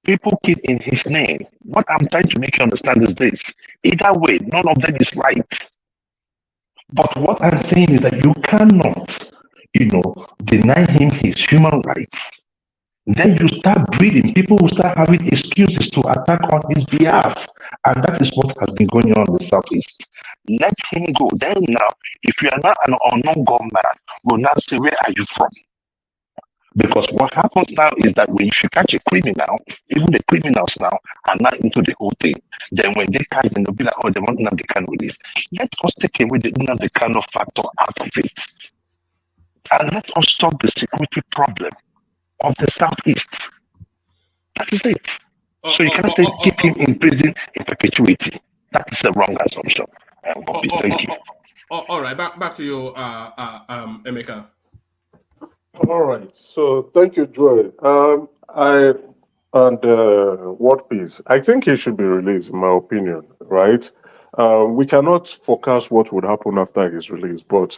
People kill in his name. What I'm trying to make you understand is this. Either way, none of them is right. But what I'm saying is that you cannot, deny him his human rights. Then you start breeding. People will start having excuses to attack on his behalf. And that is what has been going on in the Southeast. Let him go. Then now, if you are not an unknown gunman, we'll now say, where are you from? Because what happens now is that when you catch a criminal, even the criminals now are not into the whole thing. Then when they catch them, they'll be like, oh, they want Nnamdi Kanu release. Let us take away the Nnamdi Kanu factor out of it. And let us solve the security problem of the Southeast. That is it. So you cannot keep him in prison in perpetuity. That is a wrong assumption. Thank you. All right, back to you, Emeka. All right. So thank you, Joel. What piece? I think he should be released, in my opinion. Right? We cannot forecast what would happen after his release, but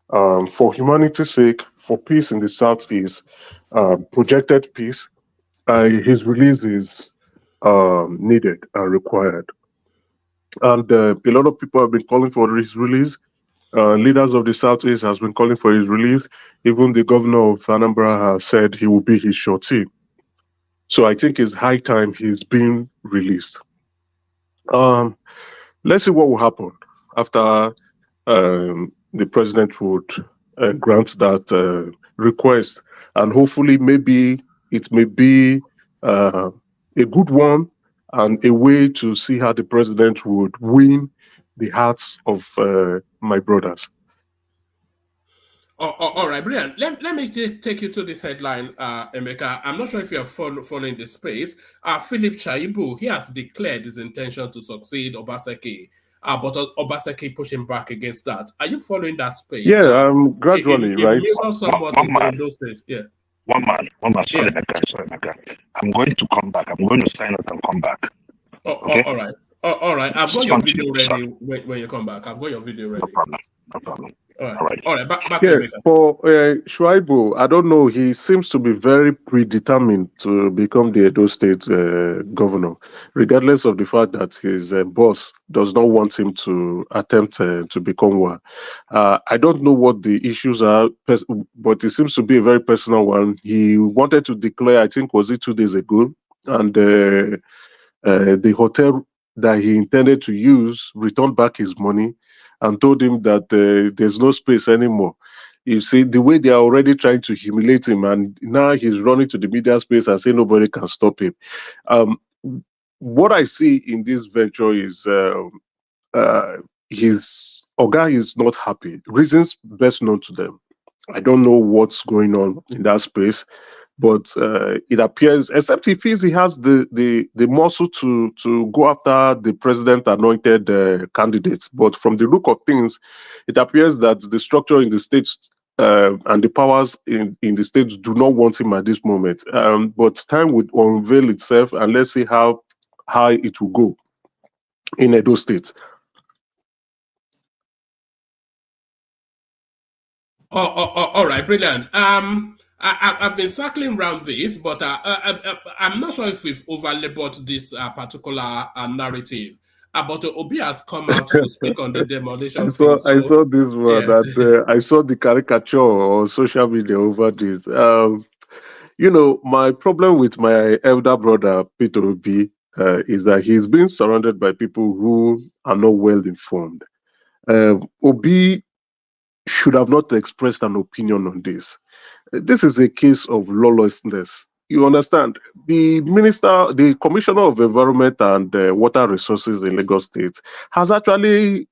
for humanity's sake, for peace in the Southeast, projected peace, his release is needed and required. And a lot of people have been calling for his release. Leaders of the Southeast has been calling for his release. Even the governor of Anambra has said he will be his shorty. So I think it's high time he's being released. Let's see what will happen after the president would grant that request. And hopefully maybe it may be a good one and a way to see how the president would win the hearts of my brothers. All right, brilliant. Let me take you to this headline, Emeka. I'm not sure if you are following the space. Philip Shaibu, he has declared his intention to succeed Obaseki, but Obaseki pushing back against that. Are you following that space? Yeah, gradually, right? Yeah. One man. Sorry, Emeka. I'm going to come back. I'm going to sign up and come back. Okay? All right. All right. I've got your video ready when you come back. I've got your video ready. No problem. All right. Back yeah, for Shuaibu, I don't know. He seems to be very predetermined to become the Edo State governor, regardless of the fact that his boss does not want him to attempt to become one. I don't know what the issues are, but it seems to be a very personal one. He wanted to declare, I think, was it 2 days ago, and the hotel that he intended to use returned back his money and told him that there's no space anymore. You see, the way they are already trying to humiliate him, and now he's running to the media space and saying nobody can stop him. What I see in this venture is his Oga is not happy. Reasons best known to them. I don't know what's going on in that space, but it appears, except he feels he has the muscle to go after the president anointed candidates. But from the look of things, it appears that the structure in the states and the powers in the states do not want him at this moment. But time would unveil itself, and let's see how high it will go in Edo State. All right, brilliant. I've been circling around this, but I'm not sure if we've overlabored this particular narrative. But Obi has come out to speak on the demolition. I saw this one. Yes. That I saw the caricature on social media over this. My problem with my elder brother Peter Obi is that he's been surrounded by people who are not well informed. Obi should have not expressed an opinion on this. This is a case of lawlessness. You understand? The Commissioner of Environment and Water Resources in Lagos State has actually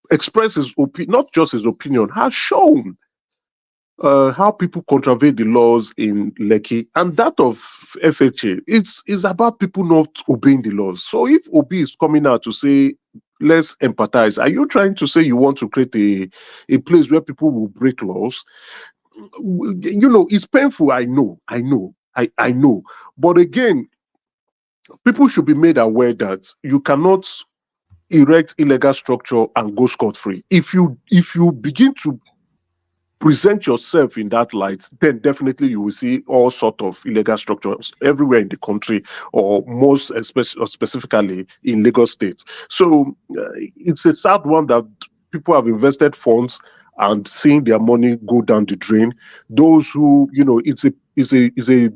expressed his opinion, not just his opinion, has shown how people contravene the laws in Lekki, and that of FHA. It's about people not obeying the laws. So if Obi is coming out to say, let's empathize, are you trying to say you want to create a place where people will break laws? It's painful. I know. But again, people should be made aware that you cannot erect illegal structure and go scot-free. If you begin to present yourself in that light, then definitely you will see all sorts of illegal structures everywhere in the country, or most specifically in Lagos State. So it's a sad one that people have invested funds and seeing their money go down the drain. Those who, it's a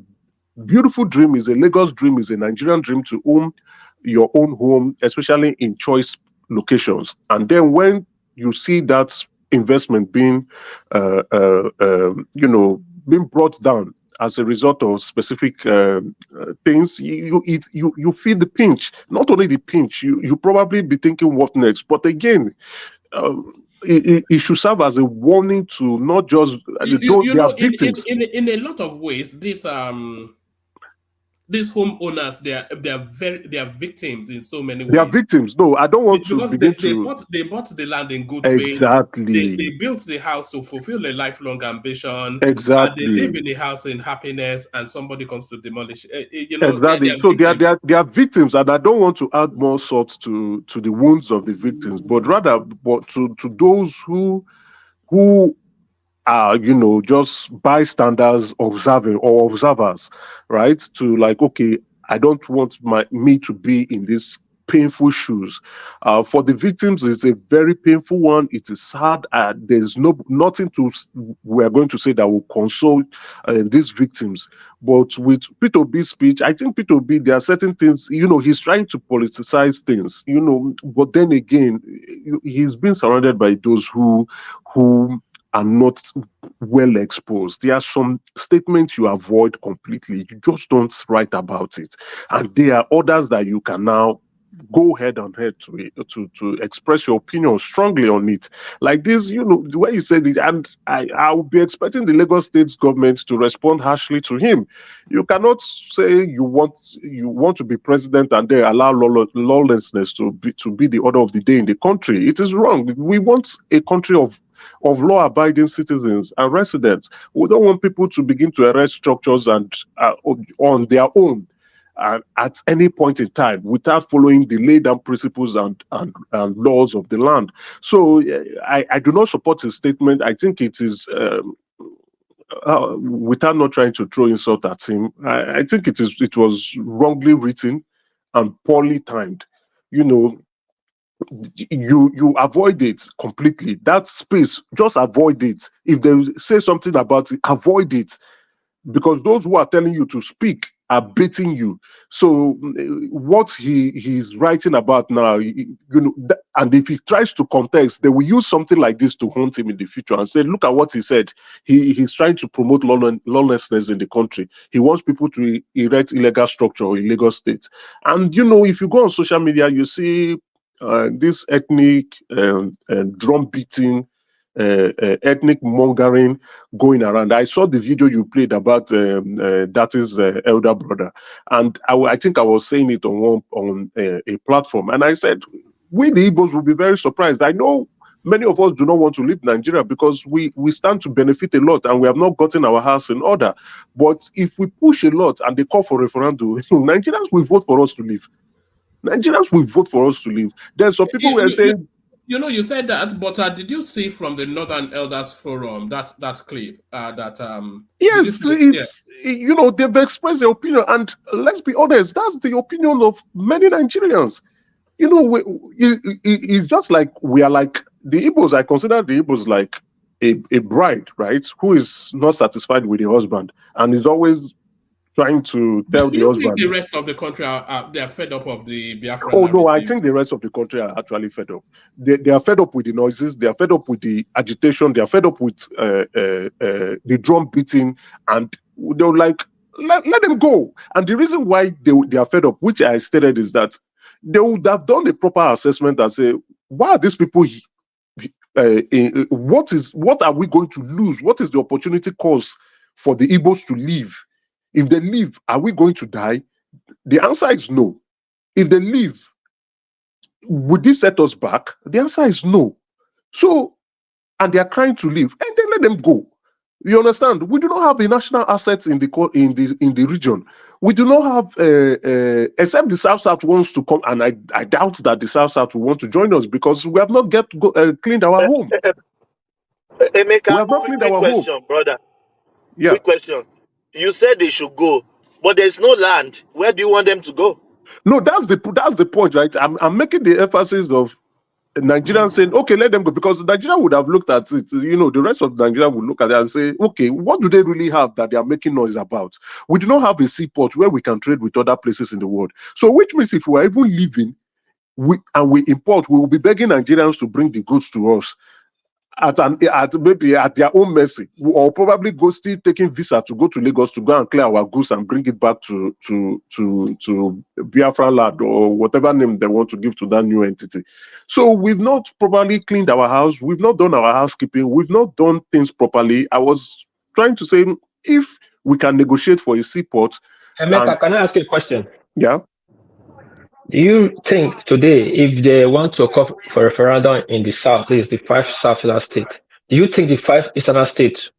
beautiful dream, is a Lagos dream, is a Nigerian dream to own your own home, especially in choice locations. And then when you see that investment being, being brought down as a result of specific things, you feel the pinch. Not only the pinch, you probably be thinking what next. But again, it should serve as a warning to not just victims. In a lot of ways, these homeowners, they are victims in so many ways. They are victims. No, I don't want to begin they bought the land in good exactly. faith. They built the house to fulfill a lifelong ambition. Exactly. And they live in the house in happiness, and somebody comes to demolish. Exactly. They are victims, and I don't want to add more salt to the wounds of the victims, but rather to those who are, just bystanders observing or observers, right? To like, okay, I don't want me to be in this painful shoes. For the victims, it's a very painful one. It is sad. There's nothing we're going to say that will console these victims. But with Peter Obi's speech, I think Peter Obi, there are certain things, he's trying to politicize things, but then again, he's been surrounded by those who are not well exposed. There are some statements you avoid completely. You just don't write about it. And there are others that you can now go head on head to express your opinion strongly on it. Like this, the way you said it, and I will be expecting the Lagos State government to respond harshly to him. You cannot say you want to be president and then allow lawlessness to be the order of the day in the country. It is wrong. We want a country of law-abiding citizens and residents. We don't want people to begin to arrest structures and on their own at any point in time without following the laid-down principles and laws of the land. So I do not support his statement. I think it is, without not trying to throw insult at him, I think it was wrongly written and poorly timed. You avoid it completely. That space, just avoid it. If they say something about it, avoid it. Because those who are telling you to speak are baiting you. So what he's writing about now, and if he tries to contest, they will use something like this to haunt him in the future and say, look at what he said. He's trying to promote lawlessness in the country. He wants people to erect illegal structure in Lagos State. And, if you go on social media, you see this ethnic drum beating, ethnic mongering going around. I saw the video you played about that is elder brother, and I think I was saying it on a platform, and I said we the Igbos will be very surprised. I know many of us do not want to leave Nigeria because we stand to benefit a lot and we have not gotten our house in order. But if we push a lot and they call for referendum, Nigerians will vote for us to leave. Nigerians will vote for us to leave. There's some people who are saying. You said that, but did you see from the Northern Elders Forum that clip? Yes, it's they've expressed their opinion, and let's be honest, that's the opinion of many Nigerians. It's just like we are like the Igbos. I consider the Igbos like a bride, right? Who is not satisfied with the husband and is always trying to tell the husband. Think the rest of the country they are fed up of the Biafran? Oh no, I think the rest of the country are actually fed up. They are fed up with the noises. They are fed up with the agitation. They are fed up with the drum beating, and they're like, let them go. And the reason why they are fed up, which I stated, is that they would have done a proper assessment and say, why are these people? What are we going to lose? What is the opportunity cost for the Igbos to leave? If they leave, are we going to die? The answer is no. If they leave, would this set us back? The answer is no. So, and they are trying to leave, and then let them go. You understand? We do not have a national assets in the region. We do not have, except the South wants to come, and I doubt that the South will want to join us because we have not cleaned our home. Emeka, we have not cleaned our question, home. Brother. Yeah. Quick question. You said they should go, but there's no land. Where do you want them to go? No, that's the point, right? I'm making the emphasis of Nigerians saying, okay, let them go, because Nigeria would have looked at it. The rest of Nigeria would look at it and say, okay, what do they really have that they are making noise about? We do not have a seaport where we can trade with other places in the world. So, which means if we are even leaving, we import, we will be begging Nigerians to bring the goods to us. Maybe at their own mercy, or probably go still taking visa to go to Lagos to go and clear our goods and bring it back to Biafra land or whatever name they want to give to that new entity. So we've not properly cleaned our house, we've not done our housekeeping, we've not done things properly. I was trying to say, if we can negotiate for a seaport. Emeka, can I ask you a question? Yeah. Do you think today, if they want to call for a referendum in the South, this is the 5 Southern states, do you think the 5 Eastern states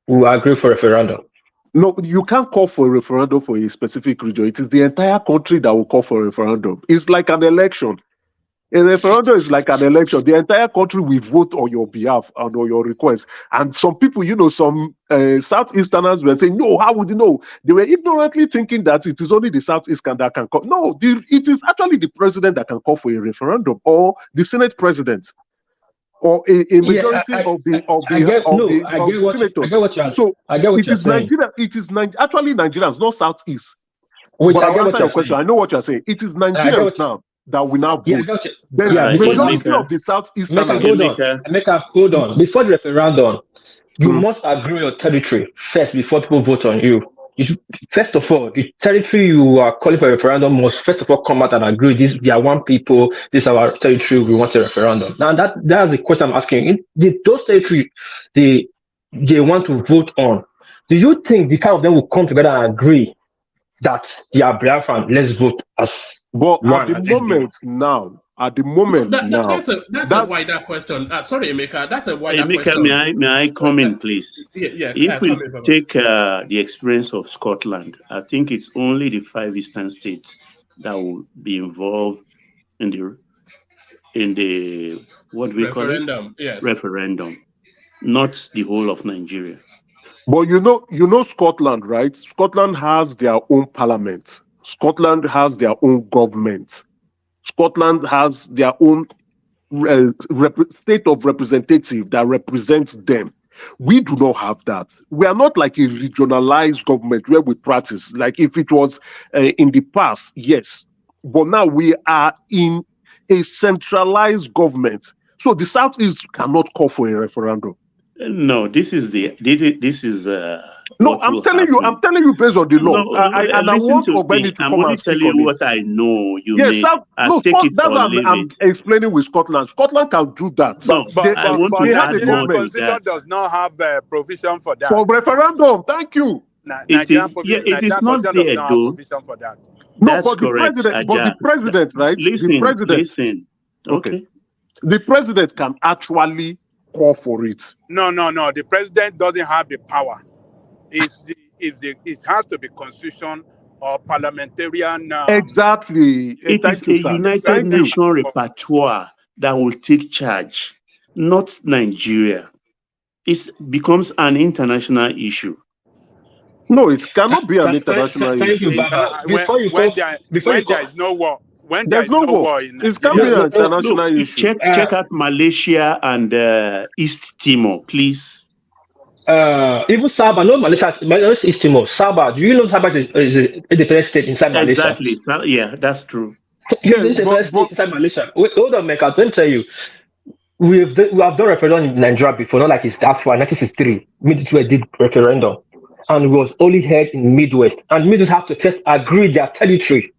will agree for a referendum? No, you can't call for a referendum for a specific region. It is the entire country that will call for a referendum. It's like an election. A referendum is like an election. The entire country will vote on your behalf and on your request. And some people, some Southeasterners were saying, no, how would you know? They were ignorantly thinking that it is only the Southeastern that can call. No, it is actually the president that can call for a referendum, or the Senate president, or a majority of senators. So it is Nigeria. It is actually Nigerians, not Southeast. Wait, but I'll answer your question. I know what you're saying. It is Nigerians now that will now vote. Then the majority of the Southeasterners. Hold on. Before the referendum, you must agree on your territory first before people vote on you. First of all, the territory you are calling for a referendum must first of all come out and agree. We are one people. This is our territory. We want a referendum. Now that's the question I'm asking. Those territory they want to vote on. Do you think the kind of them will come together and agree that they are Biafran? Let's vote as one. At the moment now, that's a wider question. Sorry, Emeka, that's a wider question. May I come in, please? If we take the experience of Scotland, I think it's only the 5 eastern states that will be involved in the what we referendum, call it? Referendum, not the whole of Nigeria. But you know Scotland, right? Scotland has their own parliament. Scotland has their own government. Scotland has their own state of representative that represents them. We do not have that. We are not like a regionalized government where we practice. Like if it was in the past, yes. But now we are in a centralized government. So the Southeast cannot call for a referendum. No, this is no, I'm telling you based on the law. I want Obeni to come and tell you what I know. That's what I'm explaining with Scotland. Scotland can do that. But Nigerian constitution does not have provision for that. For referendum, thank you. It is not there, though. For that. No, but the president, right? Listen. Okay. The president can actually call for it. No. The president doesn't have the power. It has to be constitution or parliamentarian. Exactly. It is a United Nations repertoire that will take charge, not Nigeria. It becomes an international issue. No, it cannot be an international issue. Thank you, Baba. When there is no war. When there's no war, it can be an international issue. Check out Malaysia and East Timor, please. Even Sabah, no, Malaysia East Timor. Sabah, do you know Sabah is a independent state inside Malaysia? Exactly. Yeah, that's true. It's a state inside Malaysia. Wait, hold on, Mecca. Let me tell you. We have done referendum in Nigeria before, not like it's that far. 1963, Midwest did referendum, and it was only held in Midwest. And Midwest have to first agree their territory.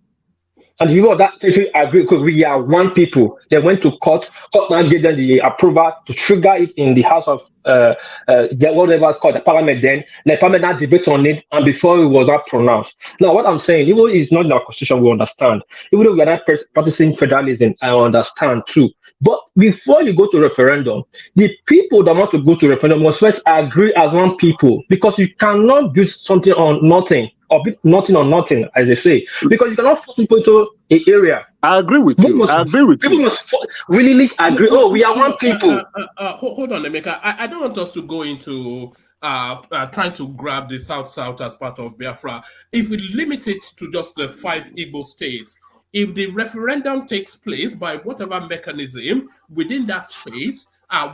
And you know that territory agree because we are one people. They went to court. Court now gave them the approval to trigger it in the House of whatever it's called, the Parliament. Then the Parliament now debate on it, and before it was not pronounced. Now, what I'm saying, even it's not in our constitution, we understand. Even though we are not practicing federalism, I understand too. But before you go to referendum, the people that want to go to referendum must first agree as one people, because you cannot build something on nothing. Or nothing on nothing, as they say, because you cannot force people into an area. I agree with you. People must really agree. Oh, we are one people. Hold on, Emeka. I don't want us to go into trying to grab the South as part of Biafra. If we limit it to just the 5 Igbo states, if the referendum takes place by whatever mechanism within that space,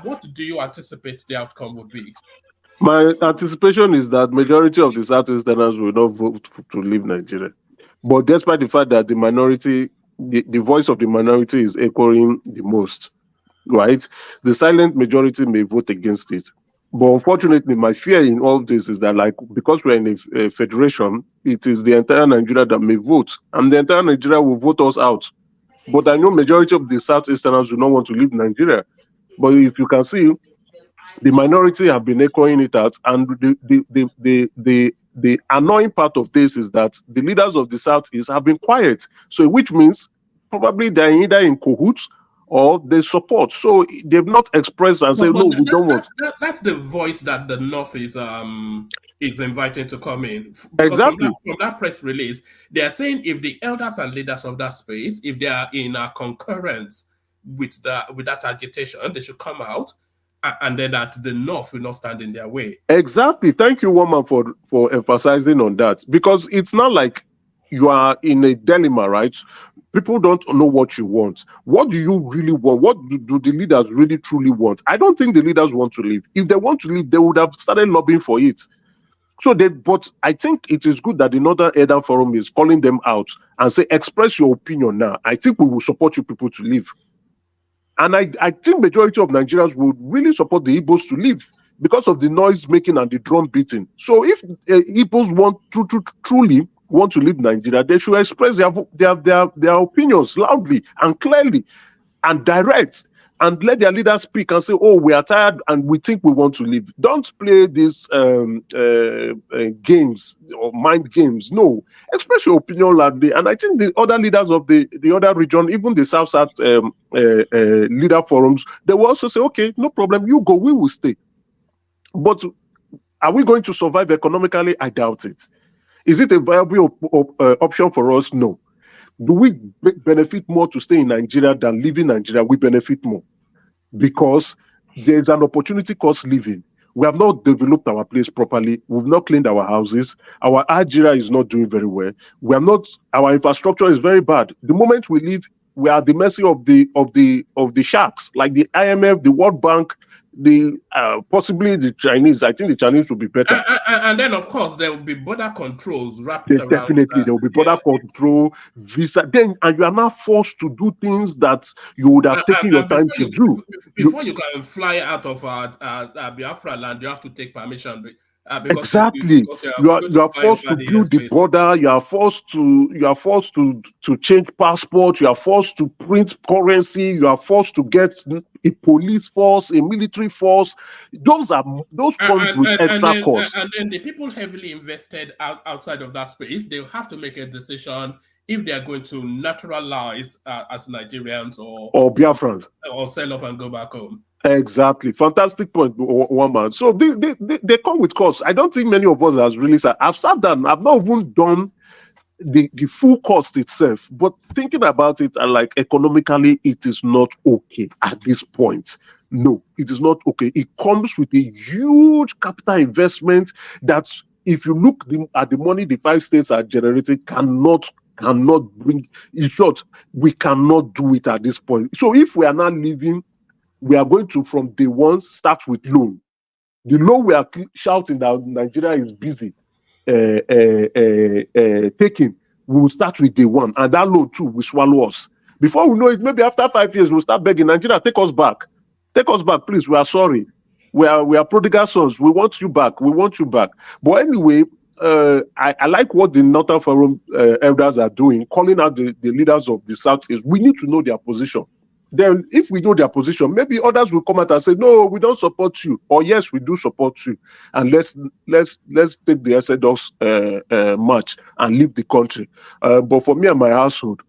what do you anticipate the outcome would be? My anticipation is that majority of the Southeasterners will not vote to leave Nigeria. But despite the fact that the minority, the voice of the minority is echoing the most, right? The silent majority may vote against it. But unfortunately, my fear in all this is that, like, because we're in a federation, it is the entire Nigeria that may vote. And the entire Nigeria will vote us out. But I know majority of the Southeasterners do not want to leave Nigeria. But if you can see, the minority have been echoing it out, and the annoying part of this is that the leaders of the Southeast have been quiet. So, which means probably they're either in cahoots or they support. So they've not expressed and said, no, we don't want. That's the voice that the North is inviting to come in. Exactly. From that press release, they are saying if the elders and leaders of that space, if they are in a concurrent with that agitation. They should come out, and then that the North will not stand in their way. Exactly. Thank you, woman, for emphasizing on that, because it's not like you are in a dilemma, right? People don't know what you want. What do you really want? What do the leaders really truly want? I don't think the leaders want to leave. If they want to leave, they would have started lobbying for it. But I think it is good that the Northern Elder Forum is calling them out and say, express your opinion now. I think we will support you people to leave. And I think majority of Nigerians would really support the Igbos to leave because of the noise making and the drum beating. So if Igbos want to truly want to leave Nigeria, they should express their opinions loudly and clearly and direct, and let their leaders speak and say, oh, we are tired and we think we want to leave. Don't play these games or mind games. No, express your opinion loudly. And I think the other leaders of the other region, even the South-South leader forums, they will also say, okay, no problem, you go, we will stay. But are we going to survive economically? I doubt it. Is it a viable option for us? No. Do we benefit more to stay in Nigeria than leaving Nigeria? We benefit more because there's an opportunity cost living. We have not developed our place properly. We've not cleaned our houses. Our Nigeria is not doing very well. Our infrastructure is very bad. The moment we leave, we are at the mercy of the sharks, like the IMF, the World Bank, possibly the Chinese. I think the Chinese will be better. And then, of course, there will be border controls wrapped around. Definitely, there will be border control, visa. Then, and you are now forced to do things that you would have taken your time to do. Before you can fly out of Biafra land, you have to take permission. Exactly, you are forced to build the border. You are forced to change passports. You are forced to print currency. You are forced to get a police force, a military force. Those comes with extra costs. And then the people heavily invested outside of that space, they have to make a decision if they are going to naturalize as Nigerians or Biafrans, or sell up and go back home. Exactly. Fantastic point, one man. So they come with costs. I don't think many of us has really said, I've sat down, I've not even done the full cost itself, but thinking about it, like economically, it is not okay at this point. No, it is not okay. It comes with a huge capital investment that, if you look at the money the 5 states are generating, cannot bring. In short, we cannot do it at this point. So if we are not leaving, we are going to, from day one, start with loan. The loan we are shouting that Nigeria is busy taking, we will start with day one. And that loan too will swallow us. Before we know it, maybe after 5 years, we'll start begging, Nigeria, take us back. Take us back, please. We are sorry. We are prodigal sons. We want you back. We want you back. But anyway, I like what the Northern Forum elders are doing, calling out the leaders of the South. Is we need to know their position. Then if we know their position, maybe others will come out and say, no, we don't support you, or yes, we do support you, and let's take the Exodus march and leave the country. But for me and my household,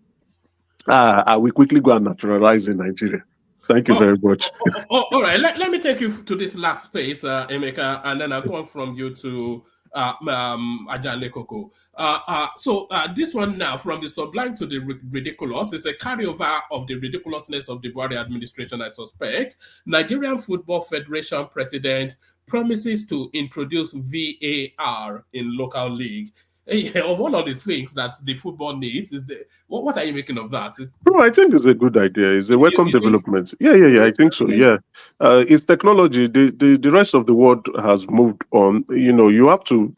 I will quickly go and naturalize in Nigeria. Thank you very much. All right, let me take you to this last space, Emeka, and then I'll go on from you to Ajale Koko. So this one now, from the sublime to the ridiculous, is a carryover of the ridiculousness of the Buhari administration, I suspect. Nigerian Football Federation president promises to introduce VAR in local league. Of all of the things that the football needs, what are you making of that? No, I think it's a good idea. It's a welcome development. Yeah, I think so. Yeah, it's technology. The rest of the world has moved on. You have to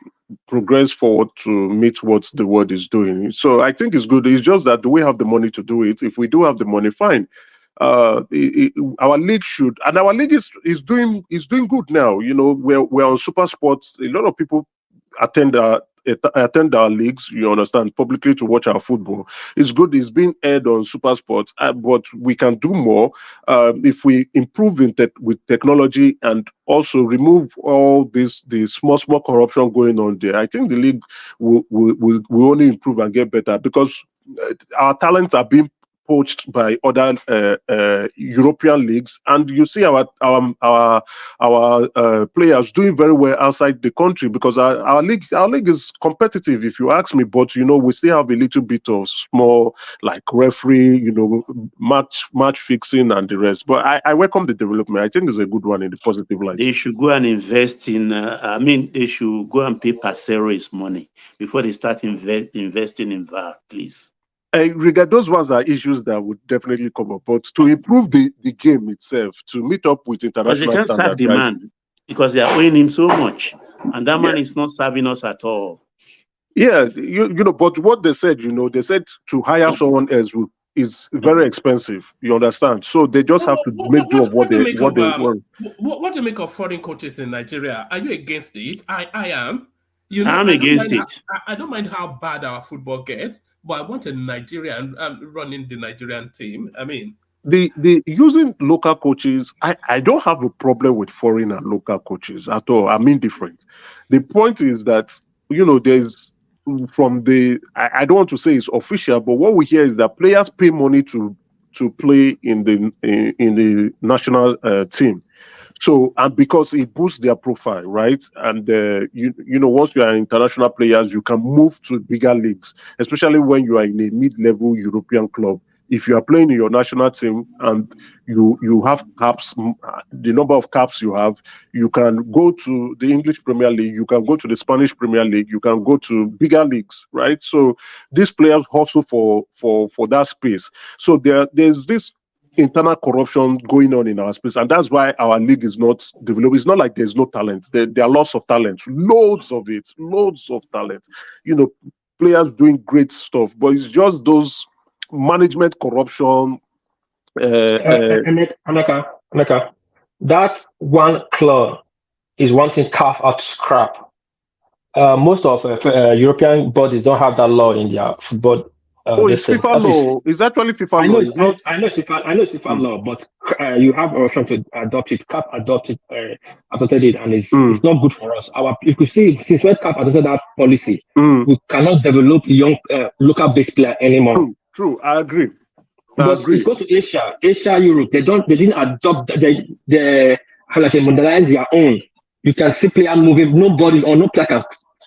progress forward to meet what the world is doing. So I think it's good. It's just that do we have the money to do it? If we do have the money, fine. Our league should, and our league is doing good now. We're on Super Sports. A lot of people attend our leagues, you understand, publicly to watch our football. It's good. It's being aired on Super Sports, but we can do more if we improve with technology and also remove all the small corruption going on there. I think the league will only improve and get better because our talents are being poached by other European leagues, and you see our players doing very well outside the country because our league is competitive, if you ask me. But we still have a little bit of small like referee, match fixing and the rest. But I welcome the development. I think it's a good one in the positive light. They should go and invest in. They should go and pay Pasero his money before they start investing in VAR, please. Those ones are issues that would definitely come up, but to improve the game itself, to meet up with international standards. But they can't serve the man because they are owing him so much, and that man is not serving us at all. Yeah, but what they said, they said to hire someone else is very expensive. You understand? So they just have to make do of what they want. What do you make of foreign coaches in Nigeria? Are you against it? I am. I'm against it. I don't mind how bad our football gets, but I want a Nigerian running the Nigerian team. I mean, the using local coaches, I don't have a problem with foreign and local coaches at all. I'm indifferent. The point is that there's from the I don't want to say it's official, but what we hear is that players pay money to play in the national team. So, and because it boosts their profile, right? And once you are international players, you can move to bigger leagues, especially when you are in a mid-level European club. If you are playing in your national team and you have caps, the number of caps you have, you can go to the English Premier League, you can go to the Spanish Premier League, you can go to bigger leagues, right? So these players hustle for that space. So there's this internal corruption going on in our space, and that's why our league is not developed. It's not like there's no talent. There are lots of talent, loads of talent. Players doing great stuff, but it's just those management corruption. Anaka, that one club is wanting CAF out to scrap. Most of European bodies don't have that law in their football. It's FIFA law. It's actually FIFA law. I know it's FIFA law, but you have an option to adopt it. CAF adopted it, and it's not good for us. You could see since when CAF adopted that policy, we cannot develop young local-based player anymore. True, I agree. It goes to Asia, Europe. They didn't adopt the how like modernize their own. You can see player moving. Nobody or no player can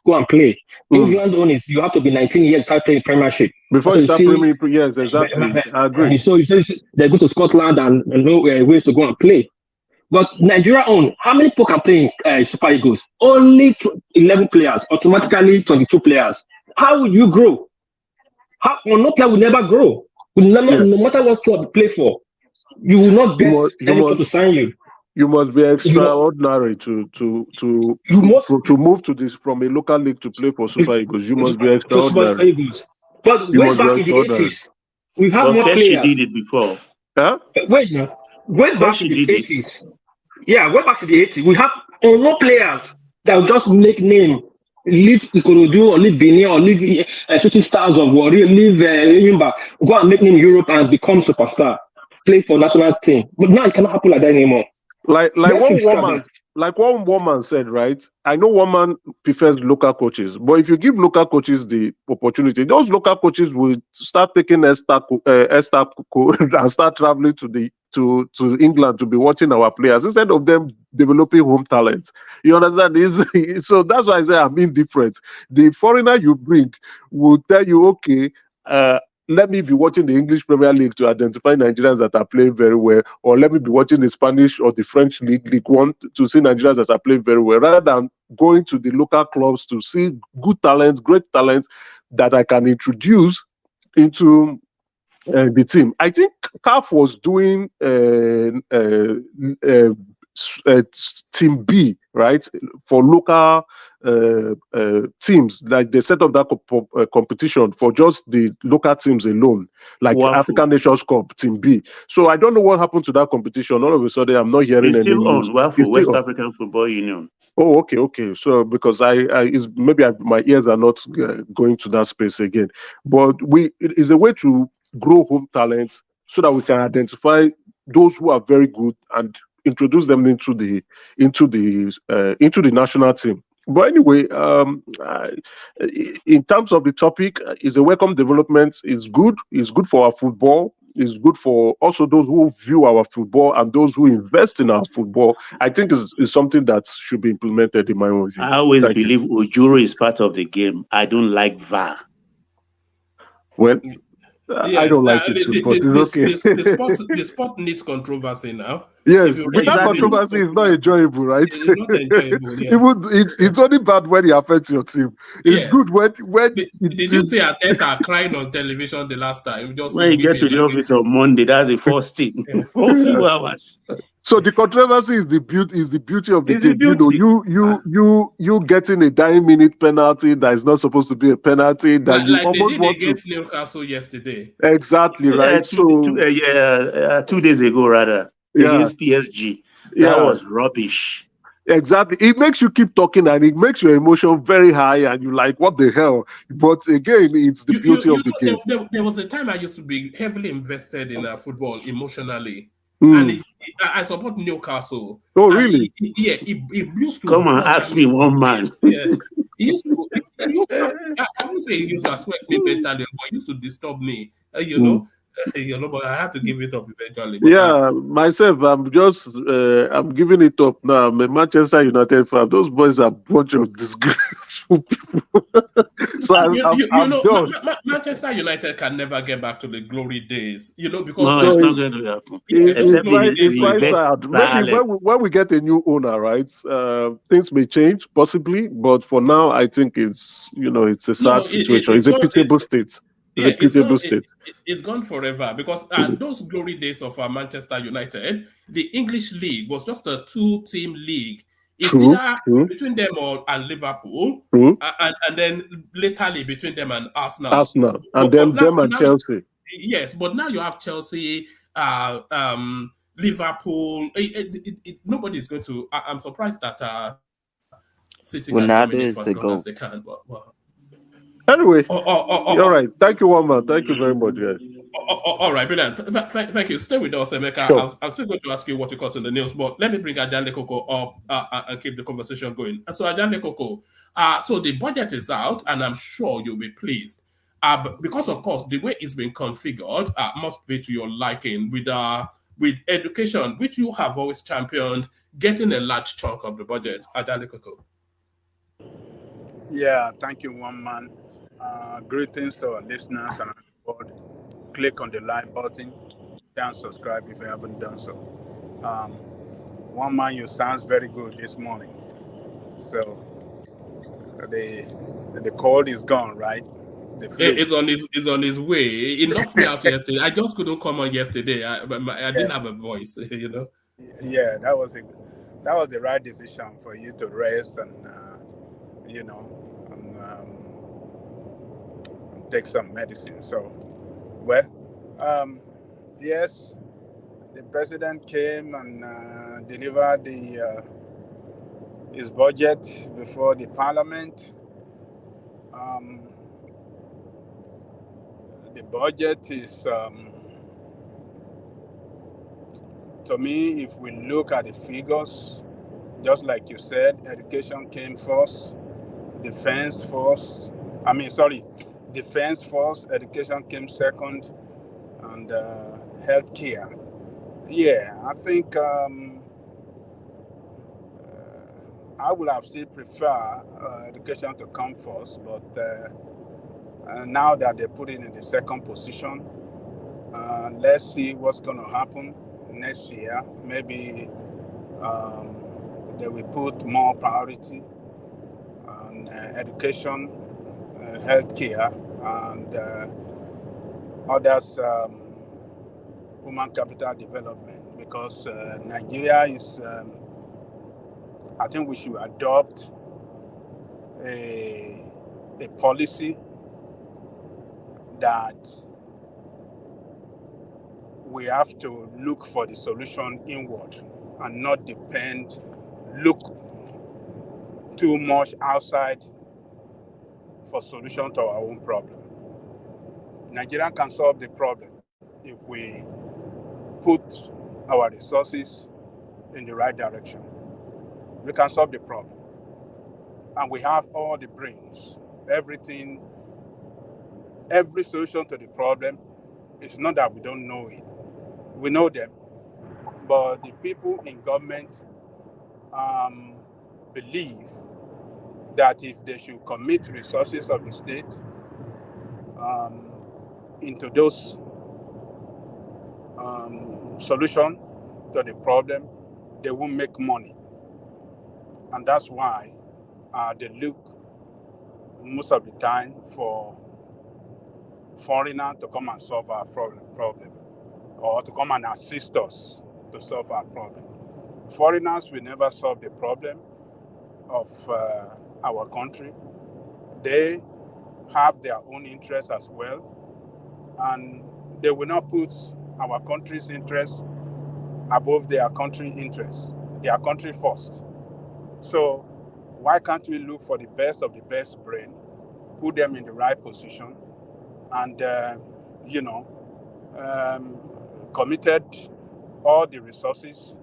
go and play. England own is you have to be 19 years to start playing Premiership. Before you start playing, yes, exactly. I agree. So they go to Scotland and know ways to go and play. But Nigeria own, how many people can play in Super Eagles? Only 11 players, automatically 22 players. How would you grow? No player will never grow. No matter what club you play for, you will not get anyone to sign you. You must be extraordinary to move to this from a local league to play for Super Eagles. You must be extraordinary. But way back in the 80s, we have more players. She did it before. Huh? Way back in the 80s. Yeah, way back in the 80s, we have more players that will just make name. Leave Ikorodu or leave Benin or leave Shooting Stars of Warrior, leave Yimba, go and make name Europe and become superstar. Play for national team. But now it cannot happen like that anymore. Like one woman said, right? I know one man prefers local coaches, but if you give local coaches the opportunity, those local coaches will start taking and start traveling to England to be watching our players instead of them developing home talent. You understand? So that's why I say I'm indifferent. The foreigner you bring will tell you, okay, let me be watching the English Premier League to identify Nigerians that are playing very well, or let me be watching the Spanish or the French League One to see Nigerians that are playing very well, rather than going to the local clubs to see good talents, great talents that I can introduce into the team. I think CAF was doing Team B, right, for local teams. Like they set up that competition for just the local teams alone, like African Nations Cup, Team B. So I don't know what happened to that competition. All of a sudden, I'm not hearing it's any still news. On WAFU, West African Football Union. Oh, okay. So because my ears are not going to that space again. But it is a way to grow home talents so that we can identify those who are very good and introduce them into the national team. But anyway, in terms of the topic, it's a welcome development. It's good for our football. It's good for also those who view our football and those who invest in our football. I think is something that should be implemented in my own view. I always believe Ojuro is part of the game. I don't like VAR. Well, yes, I don't like it too, but it's okay. The sport needs controversy now. Yes, without controversy, it's not enjoyable, right? It's not enjoyable. Yes. Even it's only bad when it affects your team. It's good when Did you see Ateta crying on television the last time? Just when you get to the office on Monday, that's the first thing. 4 hours. So the controversy is the beauty of the game. You getting a 9-minute penalty that is not supposed to be a penalty that you almost they did want against to. Newcastle yesterday. Exactly right. Yeah, 2 days ago rather against PSG. That was rubbish. Exactly. It makes you keep talking and it makes your emotion very high and you like, what the hell? But again, it's the beauty of the game. There was a time I used to be heavily invested in football emotionally. And I support Newcastle. Oh, really? He used to come and ask me one man. Yeah. He used to, I wouldn't say he used to sweat me mentally, but he used to disturb me. But I had to give it up eventually. But, myself, I'm giving it up now. I'm a Manchester United fan. Those boys are a bunch of disgraceful people. So I'm done. Manchester United can never get back to the glory days, because it's not going to happen. It's quite sad. Maybe when we get a new owner, right? Things may change, possibly, but for now, I think it's a sad situation. It's a pitiable state. It's gone forever because those glory days of Manchester United, the English league was just a 2-team league. It's either between them and Liverpool, and then latterly between them and Arsenal. And them and Chelsea. Yes, but now you have Chelsea, Liverpool. Nobody's going to. I'm surprised that City can dominate for as long as they can. But anyway, all right. Thank you, one man. Thank you very much, guys. All right, brilliant. Thank you. Stay with us, Emeka. Sure. I'm still going to ask you what you caught in the news, but let me bring Ajane Koko up and keep the conversation going. So, Ajane Koko, so the budget is out, and I'm sure you'll be pleased. Because, of course, the way it's been configured must be to your liking with education, which you have always championed, getting a large chunk of the budget. Ajane Koko. Yeah, thank you, one man. Greetings to our listeners and on board. Click on the like button and subscribe if you haven't done so. One man, you sounds very good this morning. So the cold is gone, right? The flu. It's on his way. It knocked me out yesterday. I just couldn't come on yesterday. I didn't have a voice, Yeah, that was the right decision for you to rest and take some medicine. So, yes, the president came and delivered his budget before the parliament. The budget is, to me, if we look at the figures, just like you said, education came first, defense first, education came second, and healthcare. Yeah, I think I would have still prefer education to come first, but now that they put it in the second position, let's see what's going to happen next year. Maybe they will put more priority on education, healthcare, and others, human capital development, because Nigeria is, I think we should adopt a policy that we have to look for the solution inward and not look too much outside for solution to our own problem. Nigeria can solve the problem if we put our resources in the right direction. We can solve the problem. And we have all the brains, every solution to the problem It's not that we don't know it. We know them. But the people in government believe that if they should commit resources of the state into those solution to the problem, they won't make money. And that's why they look most of the time for foreigners to come and solve our problem or to come and assist us to solve our problem. Foreigners will never solve the problem of our country. They have their own interests as well, and they will not put our country's interests above their country interests, their country first. So why can't we look for the best of the best brain, put them in the right position, and committed all the resources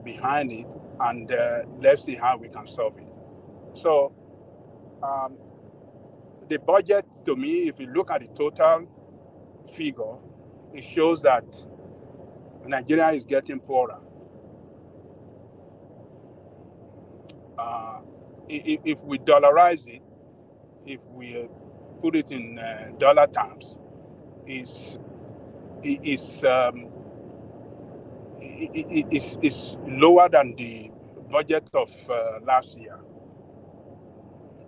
behind it, and let's see how we can solve it. So the budget, to me, if you look at the total figure, it shows that Nigeria is getting poorer. If we dollarize it, if we put it in dollar terms, is lower than the budget of last year.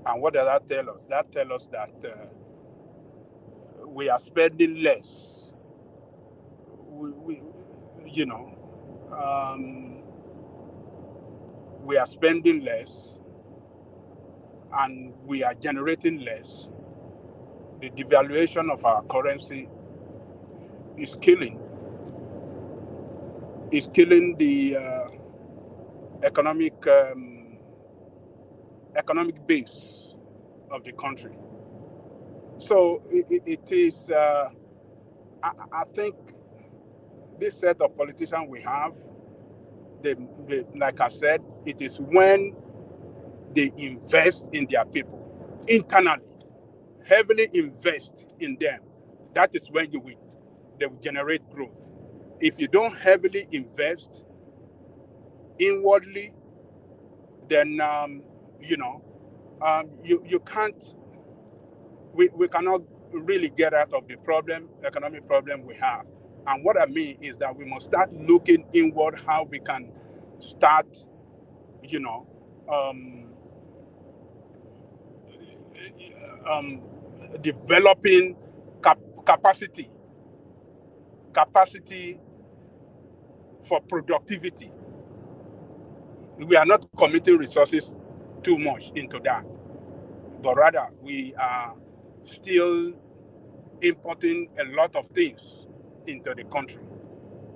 And what does that tell us? That tells us that we are spending less. We are spending less, and we are generating less. The devaluation of our currency is killing the economic base of the country. So it is. I think this set of politicians we have, they, like I said, it is when they invest in their people internally, heavily invest in them. That is when they will generate growth. If you don't heavily invest inwardly, then you can't. We cannot really get out of the economic problem we have. And what I mean is that we must start looking inward how we can start, developing capacity for productivity. We are not committing resources too much into that, but rather we are still importing a lot of things into the country.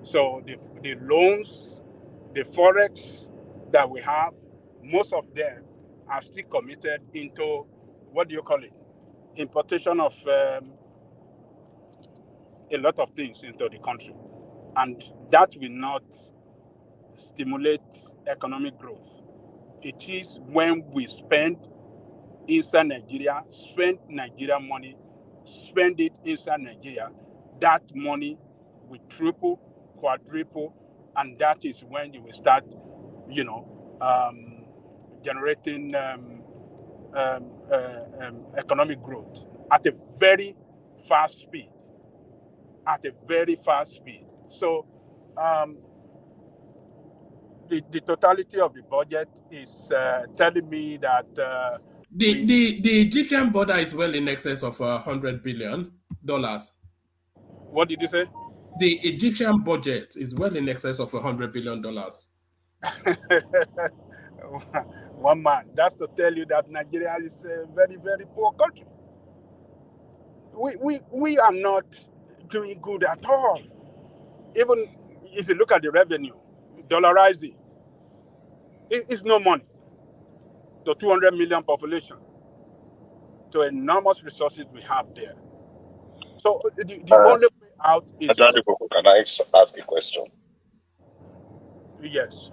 So the loans, the forex that we have, most of them are still committed into, what do you call it? Importation of a lot of things into the country. And that will not stimulate economic growth. It is when we spend inside Nigeria, spend Nigerian money, spend it inside Nigeria, that money will triple, quadruple, and that is when you will start, generating economic growth at a very fast speed. So the totality of the budget is telling me that the Egyptian border is well in excess of $100 billion. What did you say? The Egyptian budget is well in excess of $100 billion. One man. That's to tell you that Nigeria is a very, very poor country. We are not doing good at all. Even if you look at the revenue, dollarizing, it's no money to 200 million population, to enormous resources we have there. So the only way out is... Can I ask a question? Yes.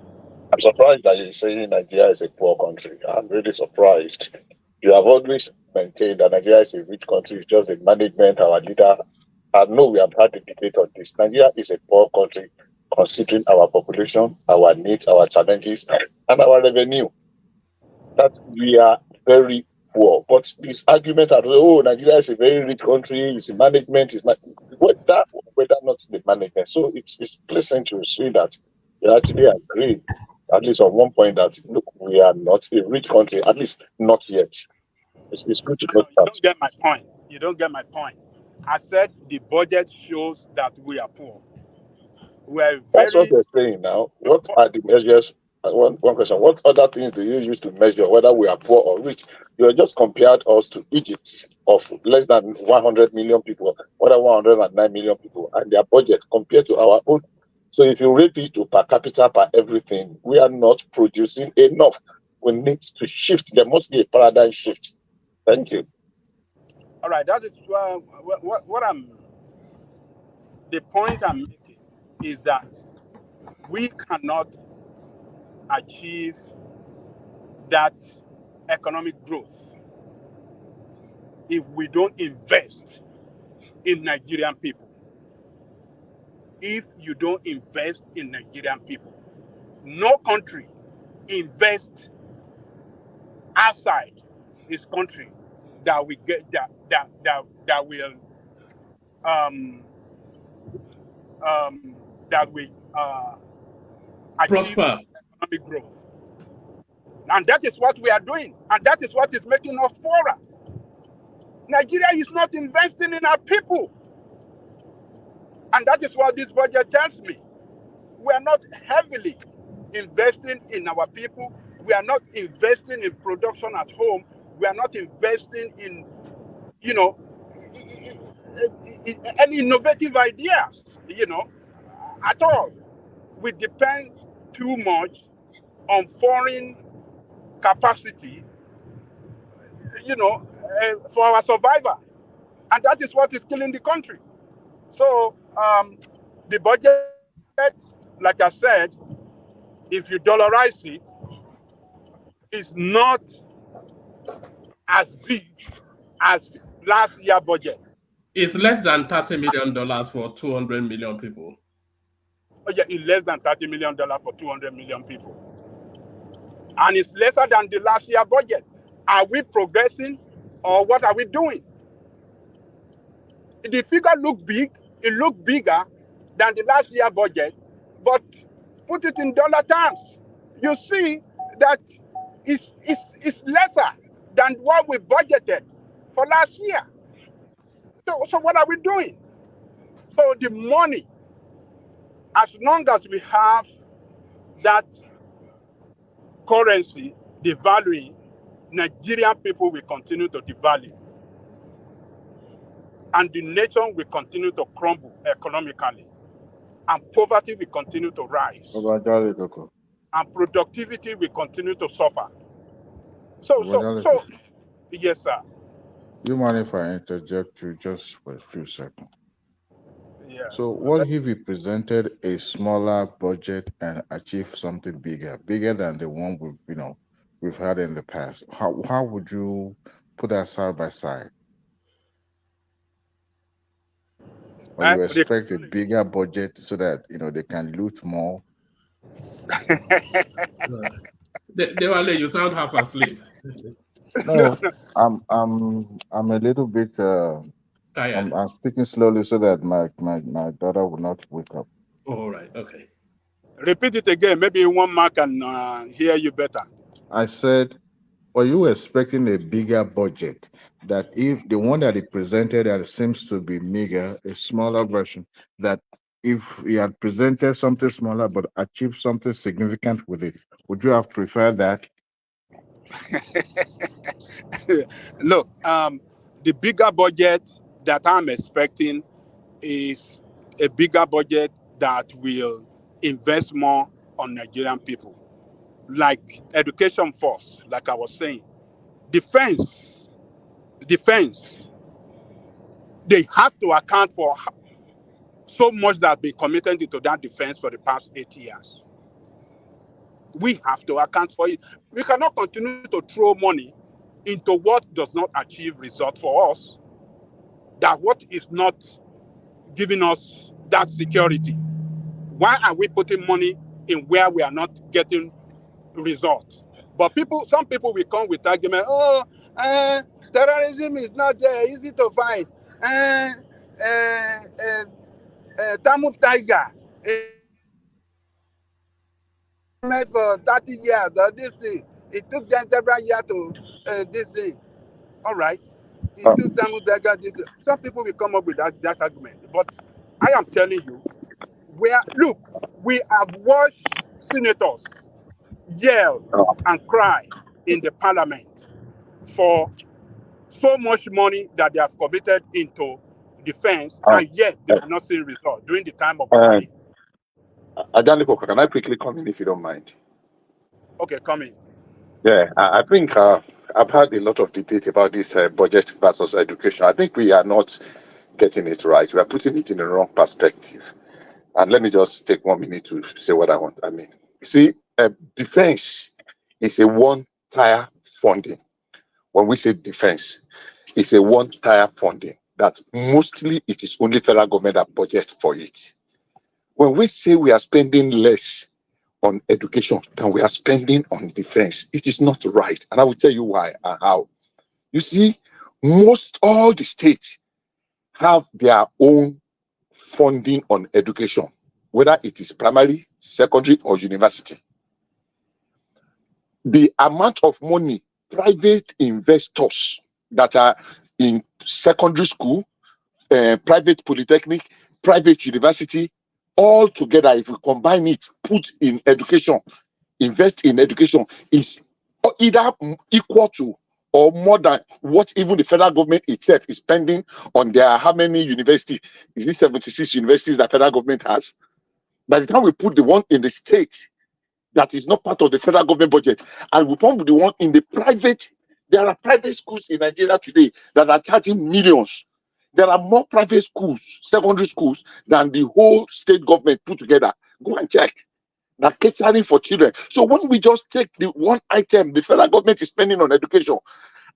I'm surprised that you're saying Nigeria is a poor country. I'm really surprised. You have always maintained that Nigeria is a rich country. It's just the management, our leader I know we have had a debate on this. Nigeria is a poor country considering our population, our needs, our challenges, and our revenue. That we are very poor. But this argument that, oh, Nigeria is a very rich country, it's a management, is not whether not the management. So it's pleasant to see that we actually agree, at least on one point, that look, we are not a rich country, at least not yet. It's good to No, note you that. don't get my point. You don't get my point. I said the budget shows that we are poor. That's what they're saying now. What are the measures? One question. What other things do you use to measure whether we are poor or rich? You have just compared us to Egypt of less than 100 million people, more than 109 million people, and their budget compared to our own. So if you rate it to per capita, per everything, we are not producing enough. We need to shift. There must be a paradigm shift. Thank you. All right, that is what I'm. The point I'm making is that we cannot achieve that economic growth if we don't invest in Nigerian people. If you don't invest in Nigerian people, no country invests outside this country that we get that will achieve prosper economic growth. And that is what we are doing. And that is what is making us poorer. Nigeria is not investing in our people. And that is what this budget tells me. We are not heavily investing in our people. We are not investing in production at home. We are not investing in, any innovative ideas, at all. We depend too much on foreign capacity, for our survival. And that is what is killing the country. So the budget, like I said, if you dollarize it, is not as big as last year's budget. It's less than $30 million for 200 million people. Oh, yeah, it's less than $30 million for 200 million people. And it's lesser than the last year budget. Are we progressing or what are we doing? The figure look big. It look bigger than the last year budget, but put it in dollar terms. You see that it's lesser than what we budgeted for last year. So what are we doing? So the money, as long as we have that currency devaluing, Nigerian people will continue to devalue. And the nation will continue to crumble economically. And poverty will continue to rise. And productivity will continue to suffer. So yes, sir. Do you mind if I interject you just for a few seconds? Yeah. So what if we presented a smaller budget and achieved something bigger than the one we've had in the past? How would you put that side by side? Or you expect a bigger budget so that they can loot more? Dewale, you sound half asleep. No, I'm a little bit tired. I'm speaking slowly so that my daughter will not wake up. All right, okay. Repeat it again. Maybe one man can hear you better. I said, were you expecting a bigger budget? That if the one that he presented that seems to be meager, a smaller version, that if he had presented something smaller but achieved something significant with it, would you have preferred that? Look, the bigger budget that I'm expecting is a bigger budget that will invest more on Nigerian people. Like education first, like I was saying. Defense. They have to account for so much that has been committed into that defense for the past 8 years. We have to account for it. We cannot continue to throw money into what does not achieve result for us. That what is not giving us that security? Why are we putting money in where we are not getting results? But some people will come with argument, terrorism is not there, easy to fight. Tamuf Tiger, made for 30 years, this thing. It took them several years to this thing. All right. It took Tamuf Tiger this. Some people will come up with that argument. But I am telling you, look, we have watched senators yell and cry in the parliament for so much money that they have committed into defense, and yet they are not seeing results during the time of Buhari. Ajaniko, can I quickly come in if you don't mind? Okay, come in. Yeah, I think I've had a lot of debate about this budget versus education. I think we are not getting it right. We are putting it in the wrong perspective. And let me just take 1 minute to say what I want. I mean, you see, defense is a one-tier funding. When we say defense, it's a one-tier funding that mostly it is only federal government that budgets for it. When we say we are spending less on education than we are spending on defense, it is not right. And I will tell you why and how. You see, all the states have their own funding on education, whether it is primary, secondary, or university. The amount of money private investors that are in secondary school, private polytechnic, private university, all together, if we combine it, put in education, invest in education, is either equal to or more than what even the federal government itself is spending on their how many universities? Is it 76 universities that federal government has? By the time we put the one in the state that is not part of the federal government budget, and we put the one in the private, there are private schools in Nigeria today that are charging millions. There are more private schools, secondary schools, than the whole state government put together. Go and check. They're catering for children. So when we just take the one item the federal government is spending on education,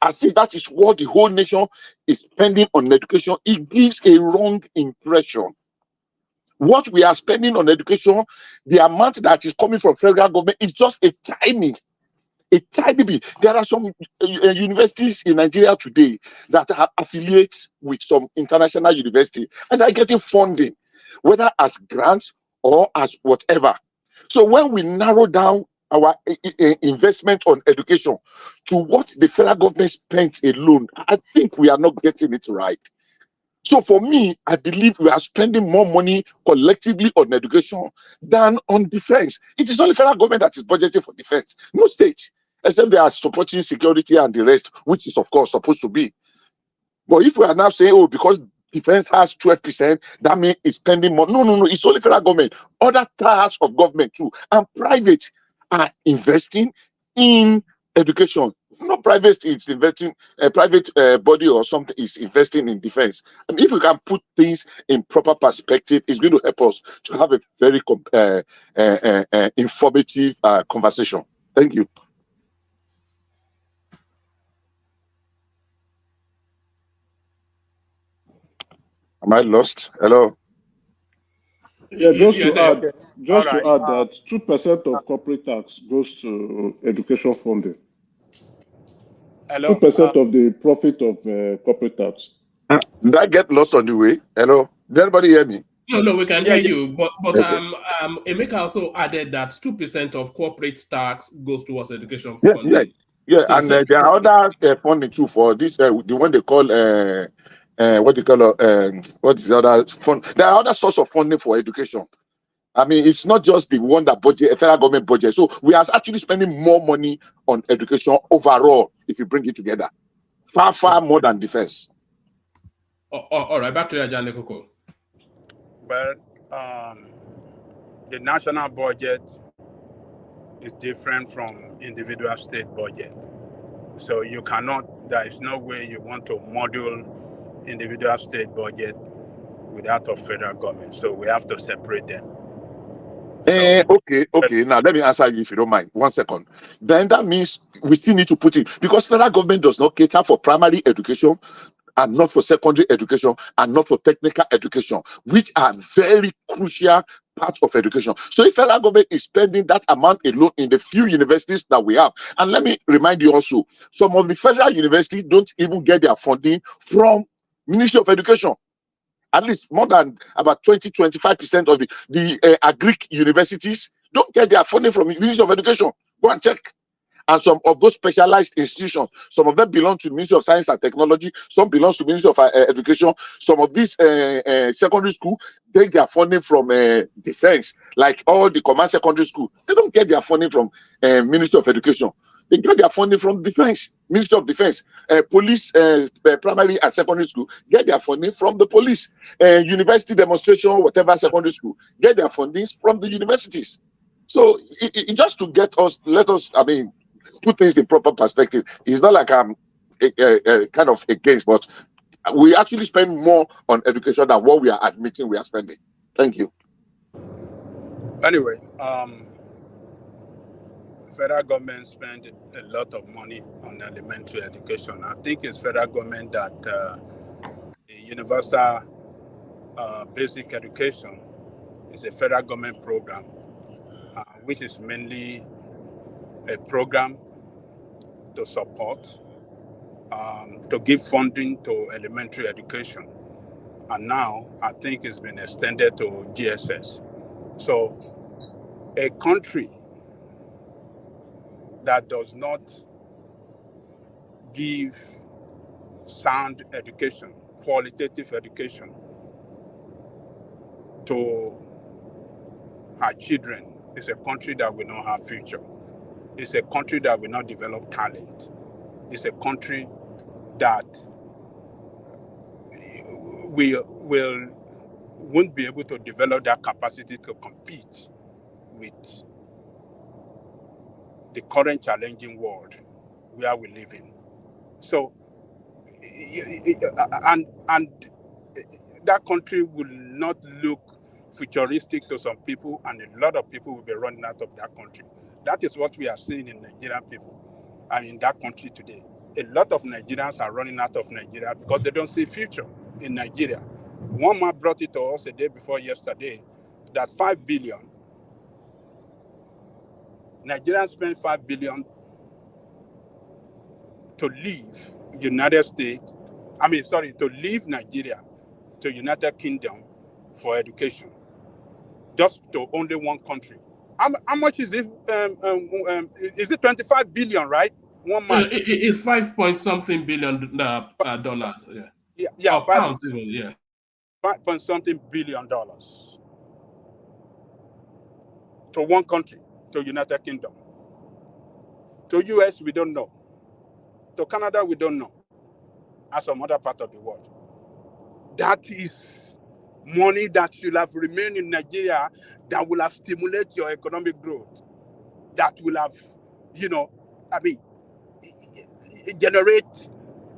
I see that is what the whole nation is spending on education, it gives a wrong impression. What we are spending on education, the amount that is coming from federal government is just a tiny bit. There are some universities in Nigeria today that are affiliates with some international university and are getting funding, whether as grants or as whatever. So when we narrow down our investment on education to what the federal government spent alone, I think we are not getting it right. So for me, I believe we are spending more money collectively on education than on defense. It is only federal government that is budgeting for defense, no state, except they are supporting security and the rest, which is of course supposed to be. But if we are now saying, oh, because defense has 12%, that means it's spending more. No, it's only federal government. Other tiers of government too, and private are investing in education. No private is investing, a private body or something is investing in defense. And if we can put things in proper perspective, it's going to help us to have a very informative conversation. Thank you. Am I lost? Hello? Yeah, just to add that 2% of corporate tax goes to education funding. 2% of the profit of corporate tax. Did I get lost on the way? Hello? Did anybody hear me? No, we can hear you. But Emeka also added that 2% of corporate tax goes towards education funding. Yeah, so, and there are other funding too for this. The one they call what they call what is the other fund? There are other sources of funding for education. I mean, it's not just the one that federal government budget. So we are actually spending more money on education overall if you bring it together, far more than defense. All right, back to you, Ajahn Lekoko. Well, the national budget is different from individual state budget. So you cannot, there is no way you want to module individual state budget without a federal government. So we have to separate them. Okay. Now let me answer you if you don't mind. 1 second. Then that means we still need to put it, because federal government does not cater for primary education, and not for secondary education and not for technical education, which are very crucial parts of education. So if federal government is spending that amount alone in the few universities that we have, and let me remind you also, some of the federal universities don't even get their funding from Ministry of Education. At least more than about 20-25% of the agric universities don't get their funding from the Ministry of Education. Go and check. And some of those specialized institutions, some of them belong to the Ministry of Science and Technology, some belongs to the Ministry of Education. Some of these secondary school, they get their funding from defense, like all the command secondary school. They don't get their funding from Ministry of Education. They get their funding from defense, Ministry of Defense. Police, primary and secondary school, get their funding from the police. University demonstration, whatever secondary school, get their fundings from the universities. So it just to get us, let us, I mean, put things in proper perspective. It's not like I'm kind of against, but we actually spend more on education than what we are admitting we are spending. Thank you. Anyway, federal government spend a lot of money on elementary education. I think it's federal government that the universal basic education is a federal government program, which is mainly a program to support, to give funding to elementary education. And now I think it's been extended to GSS. So a country that does not give sound education, qualitative education to her children is a country that will not have future. It's a country that will not develop talent. It's a country that won't be able to develop that capacity to compete with the current challenging world where we live in. So, and that country will not look futuristic to some people, and a lot of people will be running out of that country. That is what we are seeing in Nigerian people and in that country today. A lot of Nigerians are running out of Nigeria because they don't see future in Nigeria. One man brought it to us a day before yesterday that 5 billion, Nigerians spend 5 billion to leave United States, to leave Nigeria to United Kingdom for education, just to only one country. How much is it? Is it 25 billion, right? 1 month. It's 5-point-something billion dollars. Yeah. Yeah. Pounds even. Yeah. $5-point-something billion to one country, to United Kingdom. To US, we don't know. To Canada, we don't know. And some other part of the world. That is money that should have remained in Nigeria, that will have stimulated your economic growth, that will have, generate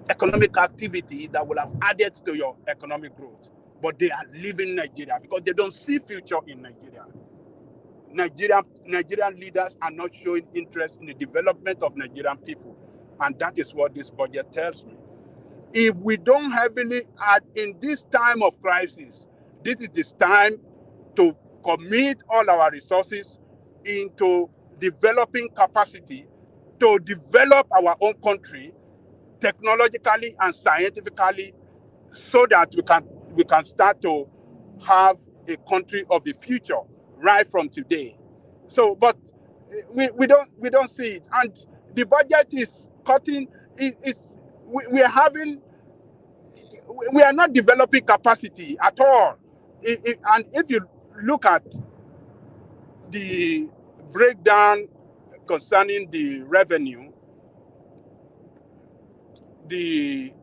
economic activity that will have added to your economic growth. But they are leaving Nigeria because they don't see future in Nigeria. Nigerian leaders are not showing interest in the development of Nigerian people. And that is what this budget tells me. If we don't heavily add in this time of crisis, this is the time to commit all our resources into developing capacity to develop our own country technologically and scientifically, so that we can start to have a country of the future right from today. So, but we don't see it, and the budget is cutting. We are not developing capacity at all. And if you look at the breakdown concerning the revenue, the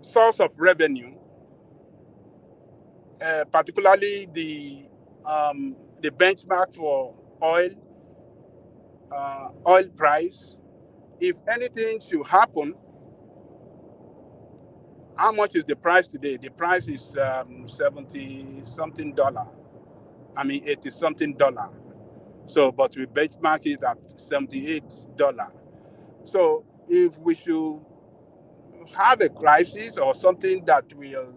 source of revenue, particularly the benchmark for oil price, if anything should happen, how much is the price today? The price is $70-something. 80-something dollar. So, but we benchmark it at $78. So, if we should have a crisis or something that will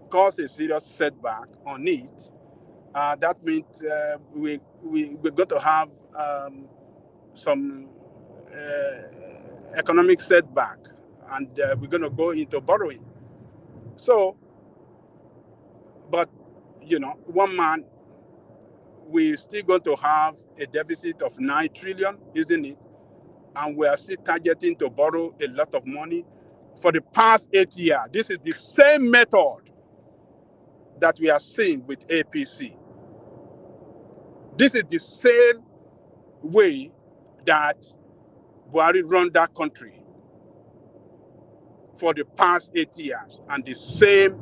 cause a serious setback on it, that means we're going to have some economic setback, and we're going to go into borrowing. So, but, one man, we're still going to have a deficit of 9 trillion, isn't it? And we are still targeting to borrow a lot of money for the past 8 years. This is the same method that we are seeing with APC. This is the same way that Buhari run that country for the past 8 years, and the same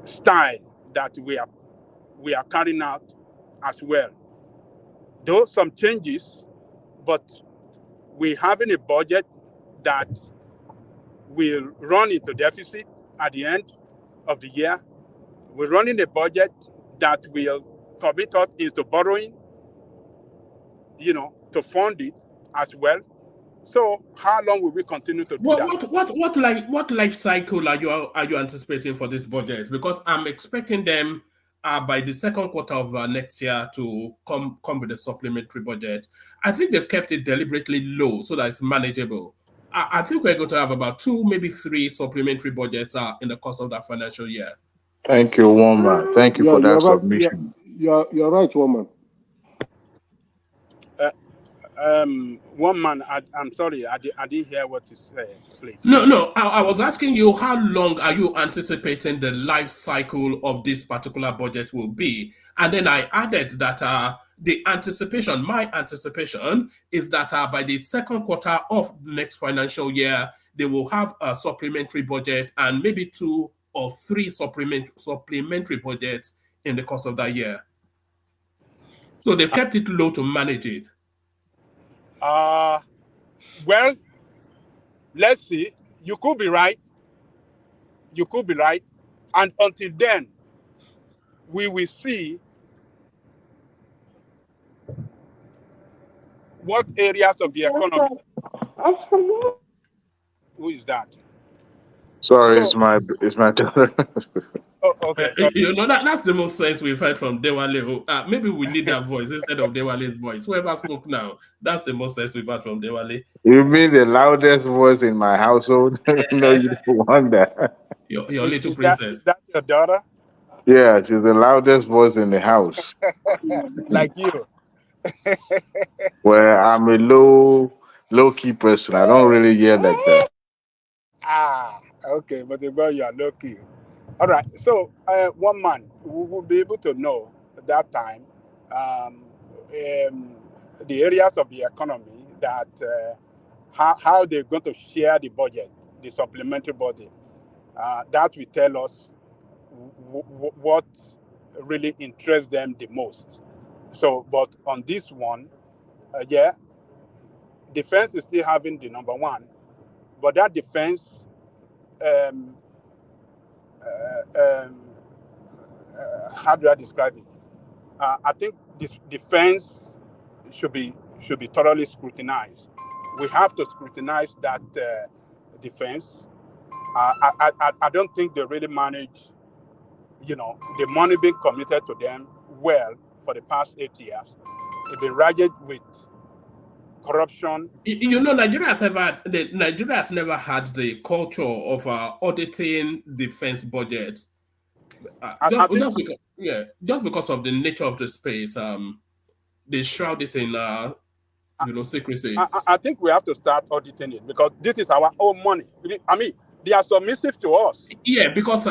style that we are carrying out as well. Though some changes, but we're having a budget that will run into deficit at the end of the year. We're running a budget that will commit us into borrowing, to fund it as well. So how long will we continue to do that? What life cycle are you anticipating for this budget? Because I'm expecting them by the second quarter of next year to come with a supplementary budget. I think they've kept it deliberately low so that it's manageable. I think we're going to have about 2, maybe 3 supplementary budgets in the course of that financial year. Thank you, Woman. Thank you for that submission. You're right, Woman. One man, I'm sorry, I didn't hear what you said, please. No, I was asking you, how long are you anticipating the life cycle of this particular budget will be? And then I added that my anticipation is that by the second quarter of the next financial year, they will have a supplementary budget and maybe 2 or 3 supplementary budgets in the course of that year. So they've kept it low to manage it. Well, let's see. You could be right. And until then, we will see what areas of the economy. Who is that? Sorry, it's my daughter. Oh, okay. That's the most sense we've heard from Dewale. Maybe we need that voice instead of Dewale's voice. Whoever spoke now, that's the most sense we've heard from Dewale. You mean the loudest voice in my household? No, you don't want that. Your little princess. Is that your daughter? Yeah, she's the loudest voice in the house. Like you. Well, I'm a low-key person. I don't really yell like that. Okay, but about you are lucky. All right, so one man we will be able to know at that time the areas of the economy that how they're going to share the budget, the supplementary budget. That will tell us what really interests them the most. So, but on this one, defense is still having the number one, but that defense, how do I describe it? I think this defense should be thoroughly scrutinized. We have to scrutinize that defense. I don't think they really manage, the money being committed to them well for the past 8 years. They've been ravaged with corruption. Nigeria has never had the culture of auditing defense budgets. Just because of the nature of the space, they shroud it in secrecy. I think we have to start auditing it because this is our own money. I mean, they are submissive to us. Yeah, because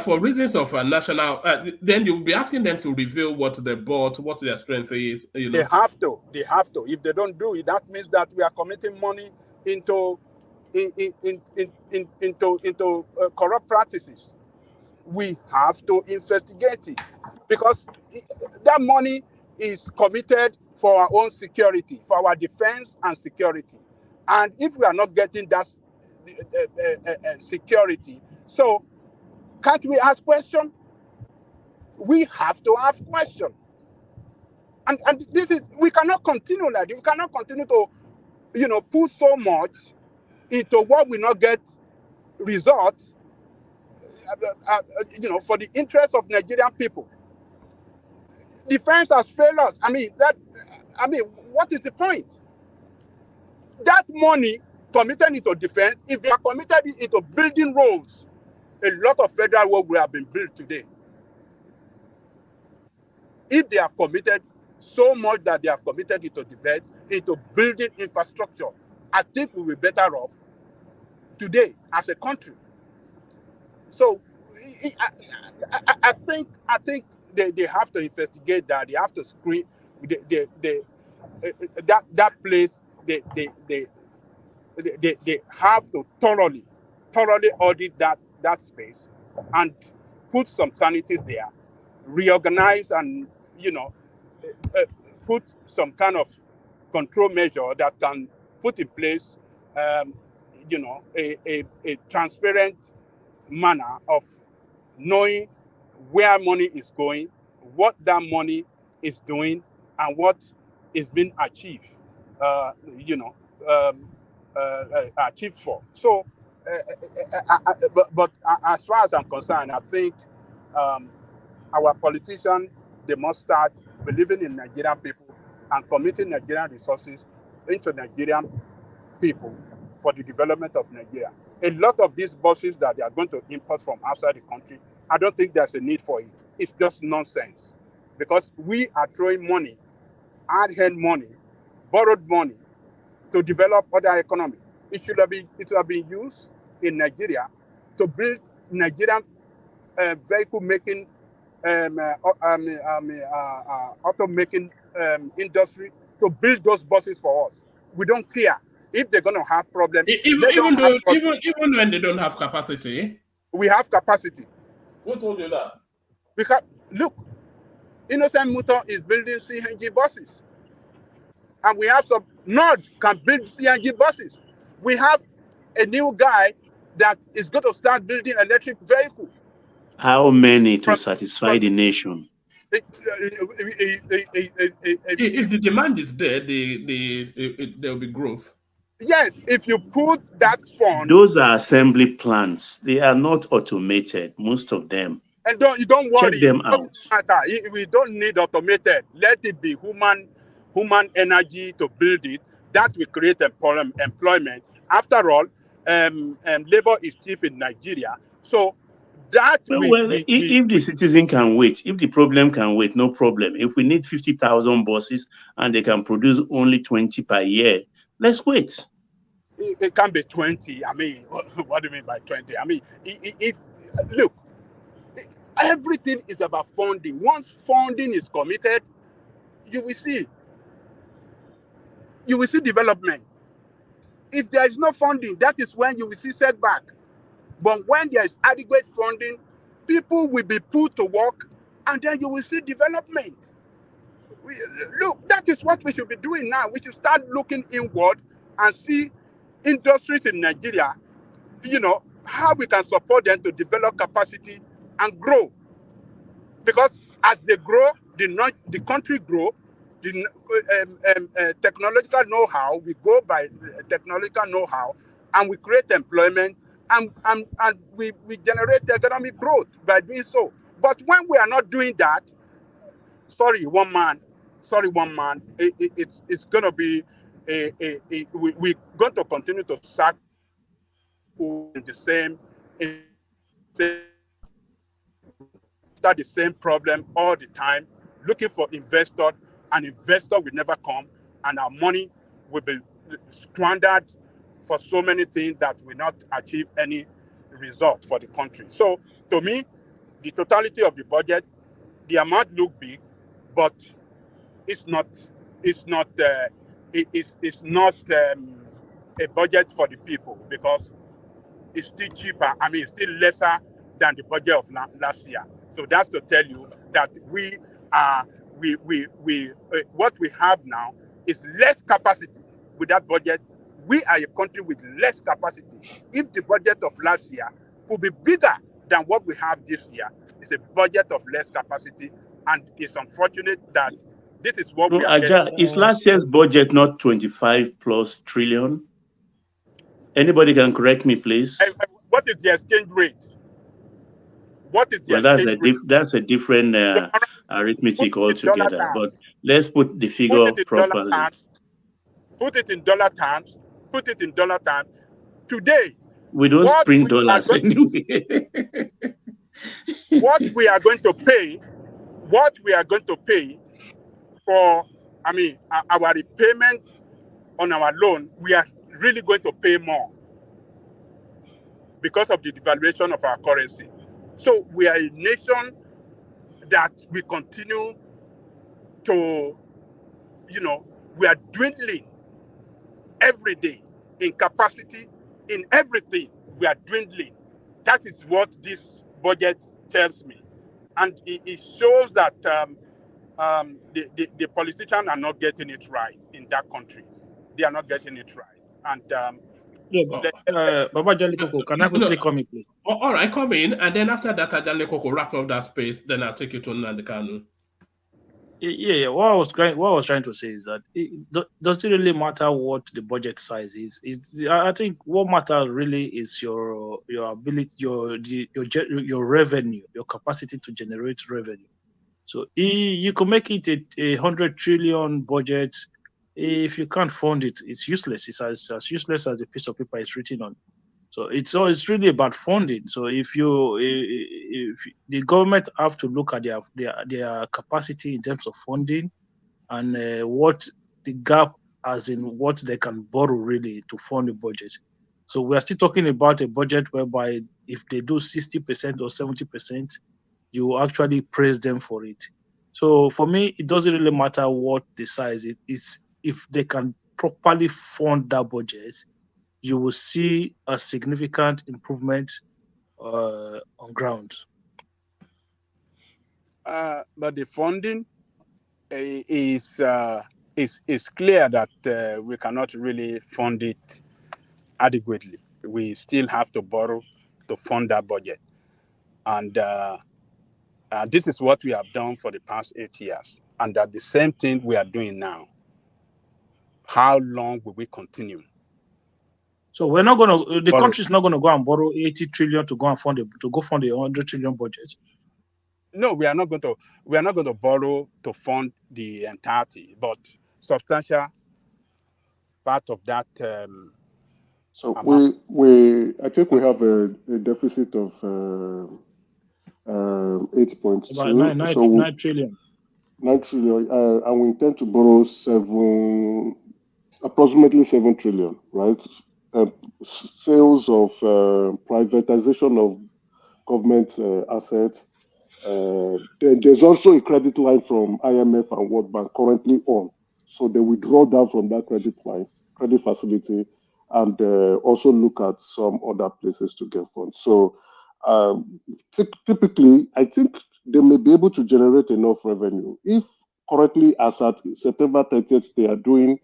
for reasons of national, then you'll be asking them to reveal what they bought, what their strength is. They have to. If they don't do it, that means that we are committing money into corrupt practices. We have to investigate it because that money is committed for our own security, for our defense and security. And if we are not getting that security, so can't we ask questions? We have to ask questions. And this is, we cannot continue like this. We cannot continue to put so much into what will not get results, for the interest of Nigerian people. Defense has failed us. What is the point? That money committed into defense, if they are committed into building roads, a lot of federal roads will have been built today. If they have committed so much that they have committed into defense, into building infrastructure, I think we will be better off today as a country. So I think they have to investigate that. They have to screen that place. They have to thoroughly audit that space and put some sanity there, reorganize and put some kind of control measure that can put in place a transparent manner of knowing where money is going, what that money is doing, and what is being achieved. Achieved for. So, but as far as I'm concerned, I think our politicians, they must start believing in Nigerian people and committing Nigerian resources into Nigerian people for the development of Nigeria. A lot of these buses that they are going to import from outside the country, I don't think there's a need for it. It's just nonsense. Because we are throwing money, hard-earned money, borrowed money, to develop other economy. It should have been used in Nigeria to build Nigerian vehicle making, auto making industry, to build those buses for us. We don't care if they're going to have problems. Even when they don't have capacity, we have capacity. Who told you that? Because look, Innocent Muton is building CNG buses. And we have some, Nord can build CNG buses. We have a new guy that is going to start building electric vehicles. How many to satisfy the nation? If the demand is there, there will be growth. Yes, if you put that fund. Those are assembly plants. They are not automated, most of them. And you don't worry. Check them out. We don't need automated. Let it be human energy to build it. That will create employment. After all, labor is cheap in Nigeria. So that if the citizen can wait, if the problem can wait, no problem. If we need 50,000 buses and they can produce only 20 per year, let's wait. It can be 20. I mean, what do you mean by 20? I mean, look, everything is about funding. Once funding is committed, you will see development. If there is no funding, that is when you will see setback. But when there is adequate funding, people will be put to work, and then you will see development. Look, that is what we should be doing now. We should start looking inward and see industries in Nigeria, how we can support them to develop capacity and grow. Because as they grow, the country grow, the technological know-how, we go by technological know-how, and we create employment, and we generate economic growth by doing so. But when we are not doing that, one man, it's going to be we're going to continue to sack in the same problem all the time, looking for investors, and investor will never come, and our money will be squandered for so many things that will not achieve any result for the country. So to me, the totality of the budget, the amount look big, but it's not a budget for the people, because it's still cheaper. I mean, it's still lesser than the budget of last year. So that's to tell you that what we have now is less capacity with that budget. We are a country with less capacity. If the budget of last year could be bigger than what we have this year, it's a budget of less capacity, and it's unfortunate that This is what Bro, we are Aja, getting. is last year's budget not 25+ trillion? Anybody can correct me, please. What is the exchange rate? What is the Well, exchange rate? that's a different arithmetic Put it in dollar altogether. But terms. let's put the Put figure it in dollar properly. terms. Put it in dollar terms. Put it in dollar terms. Today, We don't what print we are dollars going anyway. what we are going to pay for, our repayment on our loan, we are really going to pay more because of the devaluation of our currency. So we are a nation that we continue to, we are dwindling every day in capacity, in everything. We are dwindling. That is what this budget tells me. And it shows that the politicians are not getting it right in that country. They are not getting it right. And Baba Jolly Coco, can I quickly come in, please? All right, come in, and then after that, Jolly Coco wrap up that space. Then I'll take you to Nandekanu. Yeah. What I was trying to say is that does it really matter what the budget size is? I think what matters really is your ability, your revenue, your capacity to generate revenue. So you can make it a 100 trillion budget. If you can't fund it, it's useless. It's as useless as the piece of paper it's written on. So it's really about funding. So if the government have to look at their capacity in terms of funding and what the gap, as in what they can borrow really to fund the budget. So we are still talking about a budget whereby if they do 60% or 70%, you actually praise them for it. So for me, it doesn't really matter what the size it is. If they can properly fund that budget, you will see a significant improvement on ground. But the funding is clear that we cannot really fund it adequately. We still have to borrow to fund that budget. And this is what we have done for the past 8 years. And that the same thing we are doing now. How long will we continue? So we're not going to, the country is not going to go and borrow 80 trillion to go and fund a 100 trillion budget. No, we are not going to borrow to fund the entirety, but substantial part of that. So I think we have a deficit of 8.2. About 9 trillion. 9 trillion, and we intend to borrow approximately 7 trillion, right? Sales of privatization of government assets. There's also a credit line from IMF and World Bank currently on. So they withdraw that from that credit facility, and also look at some other places to get funds. So typically, I think they may be able to generate enough revenue. If currently, as at September 30th, they are doing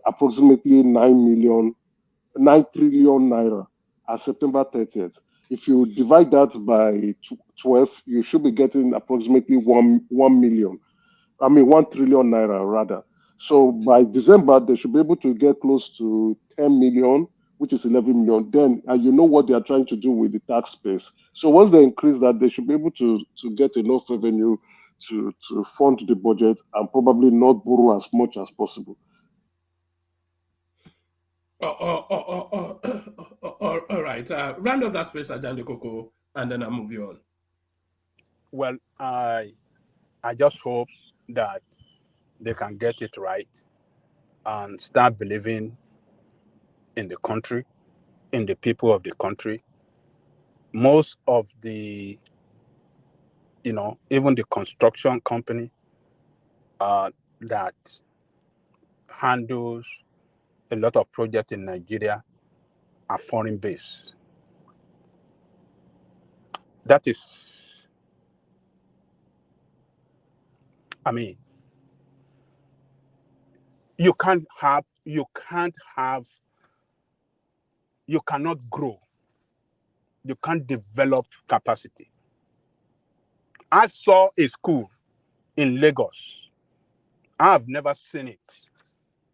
approximately 9 trillion naira at September 30th. If you divide that by 12, you should be getting approximately 1 trillion naira rather. So by December, they should be able to get close to 10 million, which is 11 million. Then you know what they are trying to do with the tax space. So once they increase that, they should be able to get enough revenue to fund the budget and probably not borrow as much as possible. All right. Round up that space, Ajande Coco, and then I'll move you on. Well, I just hope that they can get it right and start believing in the country, in the people of the country. Most of the, even the construction company that handles a lot of projects in Nigeria are foreign based. That is, you cannot grow. You can't develop capacity. I saw a school in Lagos I've never seen it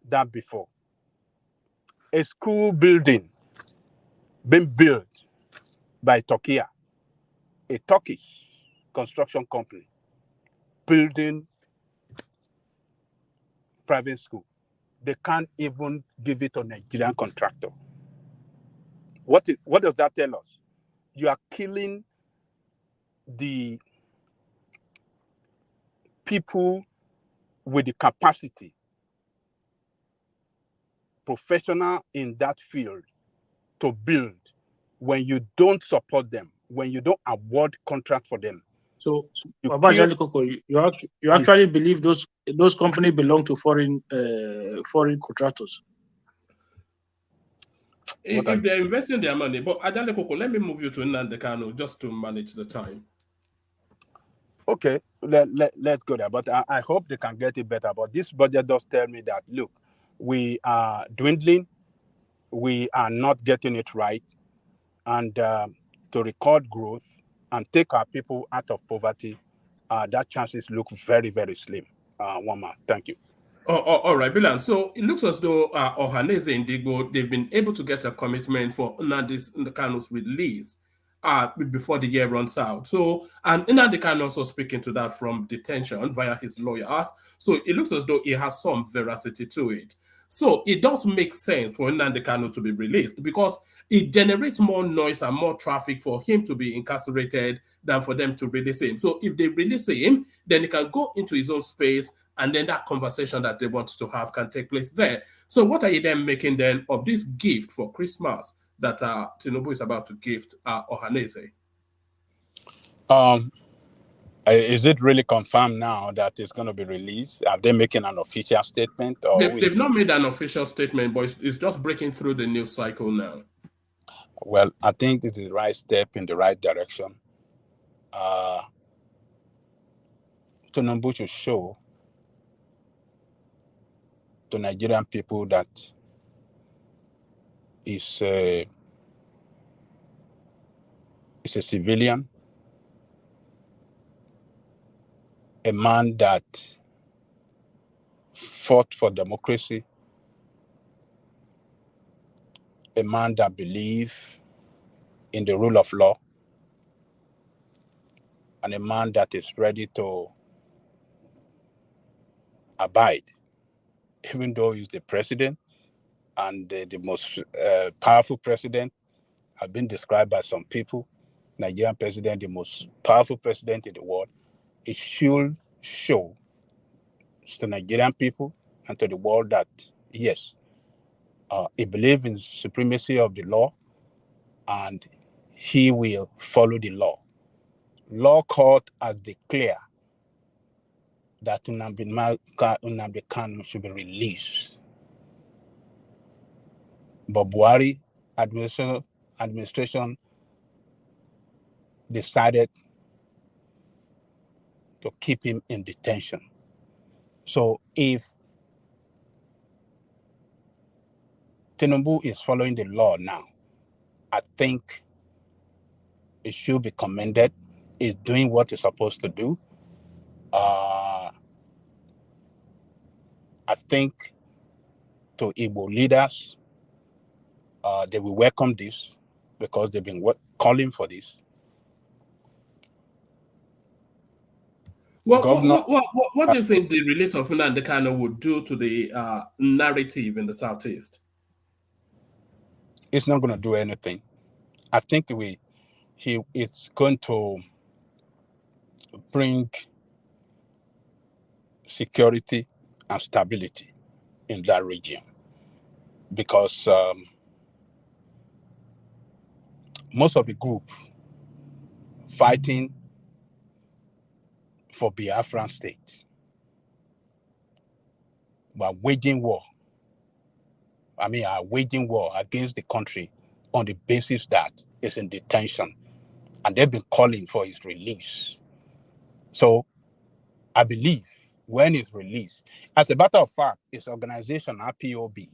that before. A school building being built by Turkey, a Turkish construction company, building private school. They can't even give it to a Nigerian contractor. What does that tell us? You are killing the people with the capacity, professional in that field, to build, when you don't support them, when you don't award contracts for them. So, you actually believe those companies belong to foreign contractors? If they're investing their money, but Adale Koko, let me move you to Nnamdi Kanu just to manage the time. Okay, let's go there. But I hope they can get it better. But this budget does tell me that, look, we are dwindling, we are not getting it right, and to record growth and take our people out of poverty, that chances look very, very slim. Wama, thank you. All right, Bilan. So it looks as though Ohaneze and Igbo, they've been able to get a commitment for Nnamdi Kanu's release before the year runs out. So, and Nnamdi Kanu also speaking to that from detention via his lawyers. So it looks as though it has some veracity to it. So it does make sense for Nnamdi Kanu to be released because it generates more noise and more traffic for him to be incarcerated than for them to release him. So if they release him, then he can go into his own space, and then that conversation that they want to have can take place there. So what are you then making then of this gift for Christmas that TINUBU is about to gift Ohaneze? Is it really confirmed now that it's going to be released? Are they making an official statement? Or they've not made an official statement, but it's just breaking through the news cycle now. Well, I think it's the right step in the right direction. TINUBU should show to Nigerian people that is a civilian, a man that fought for democracy, a man that believes in the rule of law, and a man that is ready to abide, even though he's the president and the most powerful president, have been described by some people, Nigerian president, the most powerful president in the world. It should show to Nigerian people and to the world that, yes, he believes in supremacy of the law and he will follow the law. Law court has declared that Nnamdi Kanu should be released. But Buhari administration decided to keep him in detention. So if TINUBU is following the law now, I think it should be commended. It's doing what it's supposed to do. I think to Igbo leaders, they will welcome this because they've been calling for this. What do you think the release of Nnamdi Kanu would do to the narrative in the Southeast? It's not going to do anything. I think it's going to bring security and stability in that region because most of the group fighting for Biafran state were waging war. Are waging war against the country on the basis that it's in detention, and they've been calling for his release. So I believe when it's released, as a matter of fact, its organization IPOB,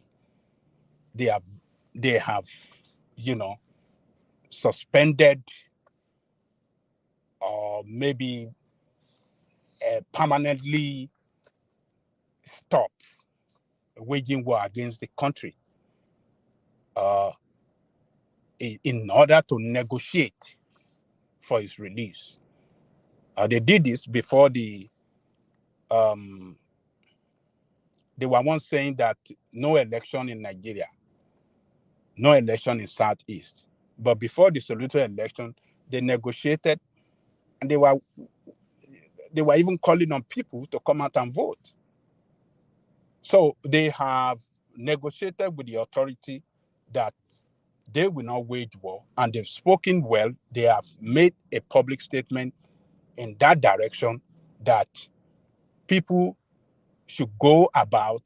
they have suspended or maybe permanently stop waging war against the country in order to negotiate for his release. They did this before they were once saying that no election in Nigeria, no election in Southeast. But before the Soweto election, they negotiated, and they were even calling on people to come out and vote. So they have negotiated with the authority that they will not wage war, and they've spoken well. They have made a public statement in that direction that people should go about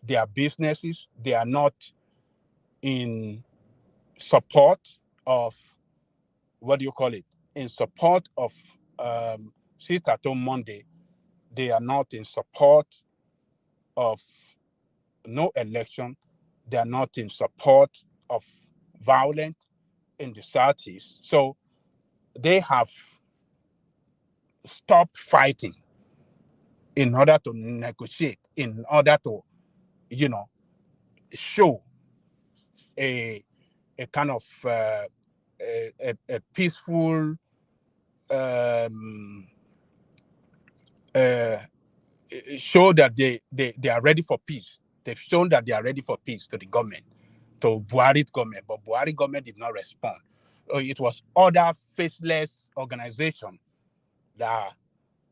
their businesses. They are not in support of, in support of Sit at Home Monday. They are not in support of no election. They are not in support of violence in the Southeast. So they have stopped fighting in order to negotiate, in order to, show a kind of a peaceful show that they are ready for peace. They've shown that they are ready for peace to the government, to Buhari's government, but Buhari government did not respond. It was other faceless organizations that,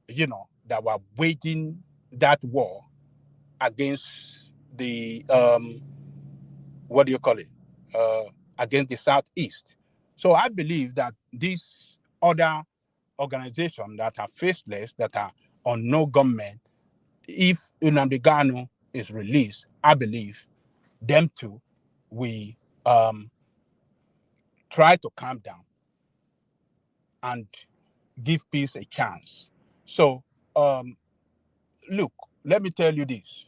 that were waging that war against the against the Southeast. So I believe that these other organizations that are faceless, that are on no government, if Nnamdi Kanu is released, I believe them too will try to calm down and give peace a chance. So look, let me tell you this.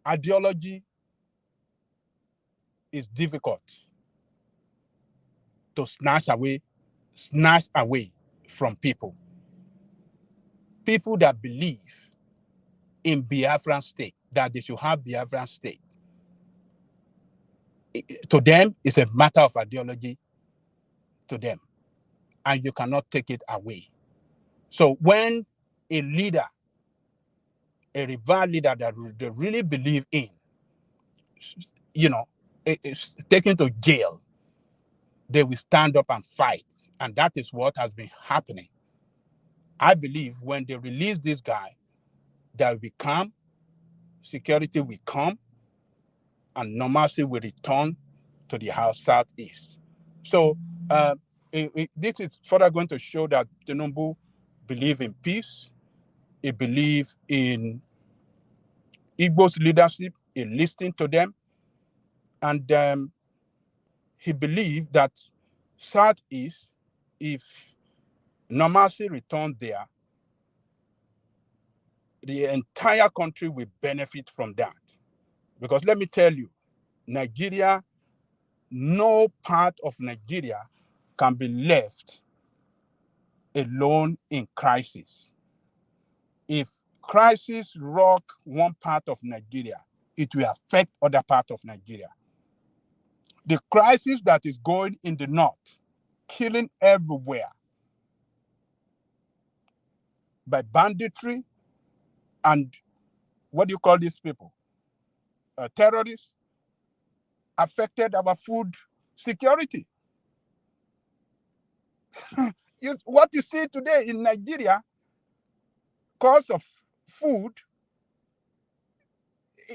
Ideology is difficult to snatch away from people. People that believe in Biafran state, that they should have Biafran state, to them, it's a matter of ideology to them, and you cannot take it away. So when a leader, a rival leader that they really believe in, is taken to jail, they will stand up and fight. And that is what has been happening. I believe when they release this guy, there will be calm, security will come, and normalcy will return to the house Southeast. So this is further going to show that TINUBU believe in peace. He believe in Igbo's leadership. He listened to them. And he believed that Southeast, if normalcy returned there, the entire country will benefit from that. Because let me tell you, Nigeria, no part of Nigeria can be left alone in crisis. If crisis rock one part of Nigeria, it will affect other parts of Nigeria. The crisis that is going in the north, killing everywhere by banditry and what do you call these people? Terrorists, affected our food security. What you see today in Nigeria, cost of food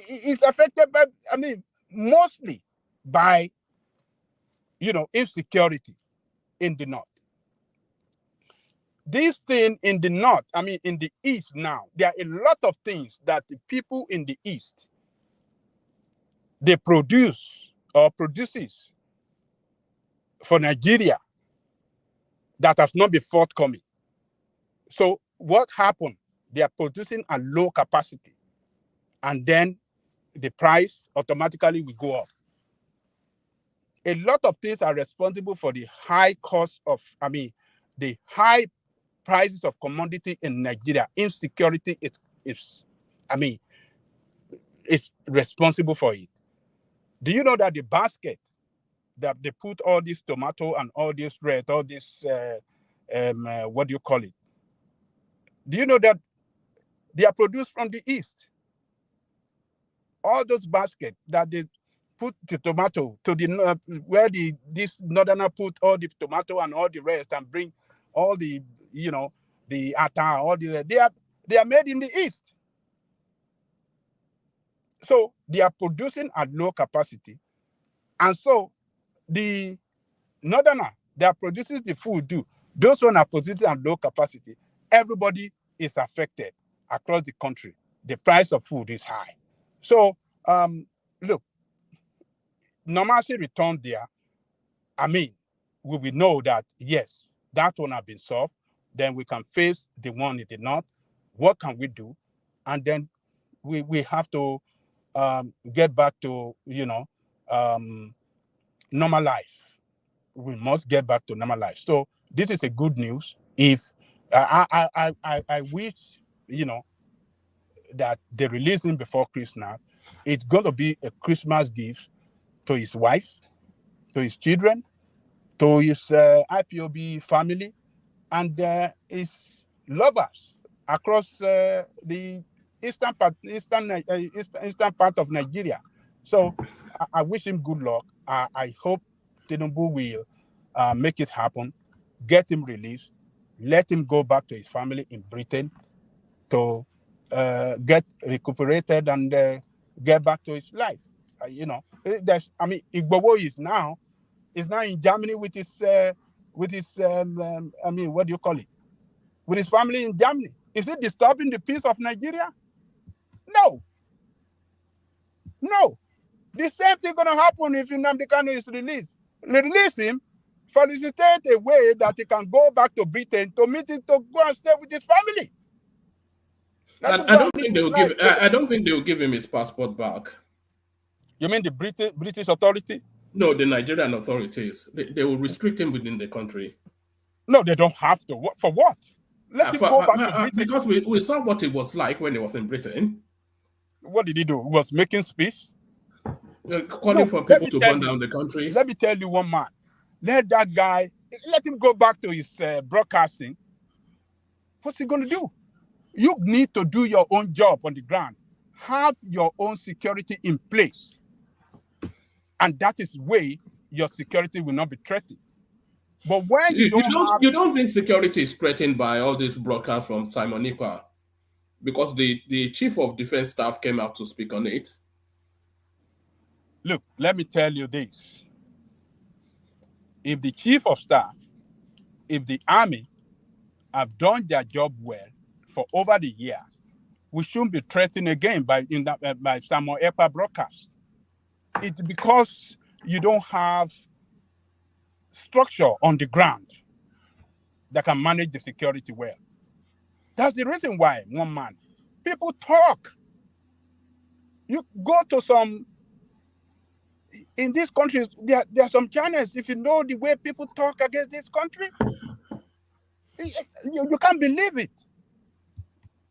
is affected by, mostly by, insecurity in the north. This thing in the north, in the east now, there are a lot of things that the people in the east, they produce or produces for Nigeria that has not been forthcoming. So what happened? They are producing at low capacity, and then the price automatically will go up. A lot of things are responsible for the high cost of, the high prices of commodity in Nigeria, insecurity is it's responsible for it. Do you know that the basket that they put all this tomato and all this red, all this, what do you call it? Do you know that they are produced from the East? All those baskets that they put the tomato to the where this northerner put all the tomato and all the rest and bring all the the atta, all the they are made in the East. So they are producing at low capacity, and so the northerner they are producing the food too. Those ones are producing at low capacity. Everybody is affected across the country. The price of food is high. So look, normalcy returned there. We will know that yes, that one has been solved. Then we can face the one in the north. What can we do? And then we have to get back to normal life. We must get back to normal life. So this is a good news. If I wish that they release him before Christmas, it's going to be a Christmas gift to his wife, to his children, to his IPOB family, and his lovers across the eastern part of Nigeria. So I wish him good luck. I hope TINUBU will make it happen, get him released, let him go back to his family in Britain to get recuperated and get back to his life. Igbo is now in Germany with his what do you call it? With his family in Germany. Is it disturbing the peace of Nigeria? No. The same thing gonna happen if Nnamdi Kanu is released. Release him, facilitate a way that he can go back to Britain to meet him, to go and stay with his family. I don't think they will give. I don't think they will give him his passport back. You mean the British authority? No, the Nigerian authorities. They will restrict him within the country. No, they don't have to. For what? Let him go back to Britain. Because we saw what it was like when he was in Britain. What did he do? He was making speech? Calling for people to burn down the country. Let me tell you one man. Let that guy, let him go back to his broadcasting. What's he going to do? You need to do your own job on the ground. Have your own security in place. And that is way your security will not be threatened. But when you don't think security is threatened by all this broadcast from Simon Ekpa? Because the chief of defense staff came out to speak on it. Look, let me tell you this. If the chief of staff, if the army have done their job well for over the years, we shouldn't be threatened again by Samuel Ekpa broadcast. It's because you don't have structure on the ground that can manage the security well. That's the reason why, one man, people talk. You go to some, in these countries, there are some channels, if you know the way people talk against this country, you can't believe it.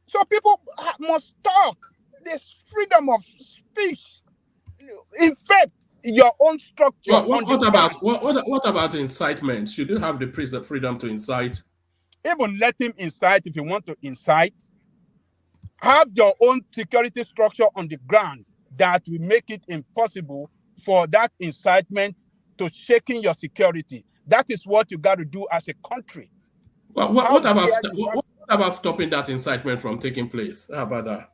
So people must talk. There's freedom of speech. In fact, your own structure. What about incitement? Should you have the freedom to incite? Even let him incite if you want to incite. Have your own security structure on the ground that will make it impossible for that incitement to shaking your security. That is what you got to do as a country. Well, what about stopping that incitement from taking place? How about that?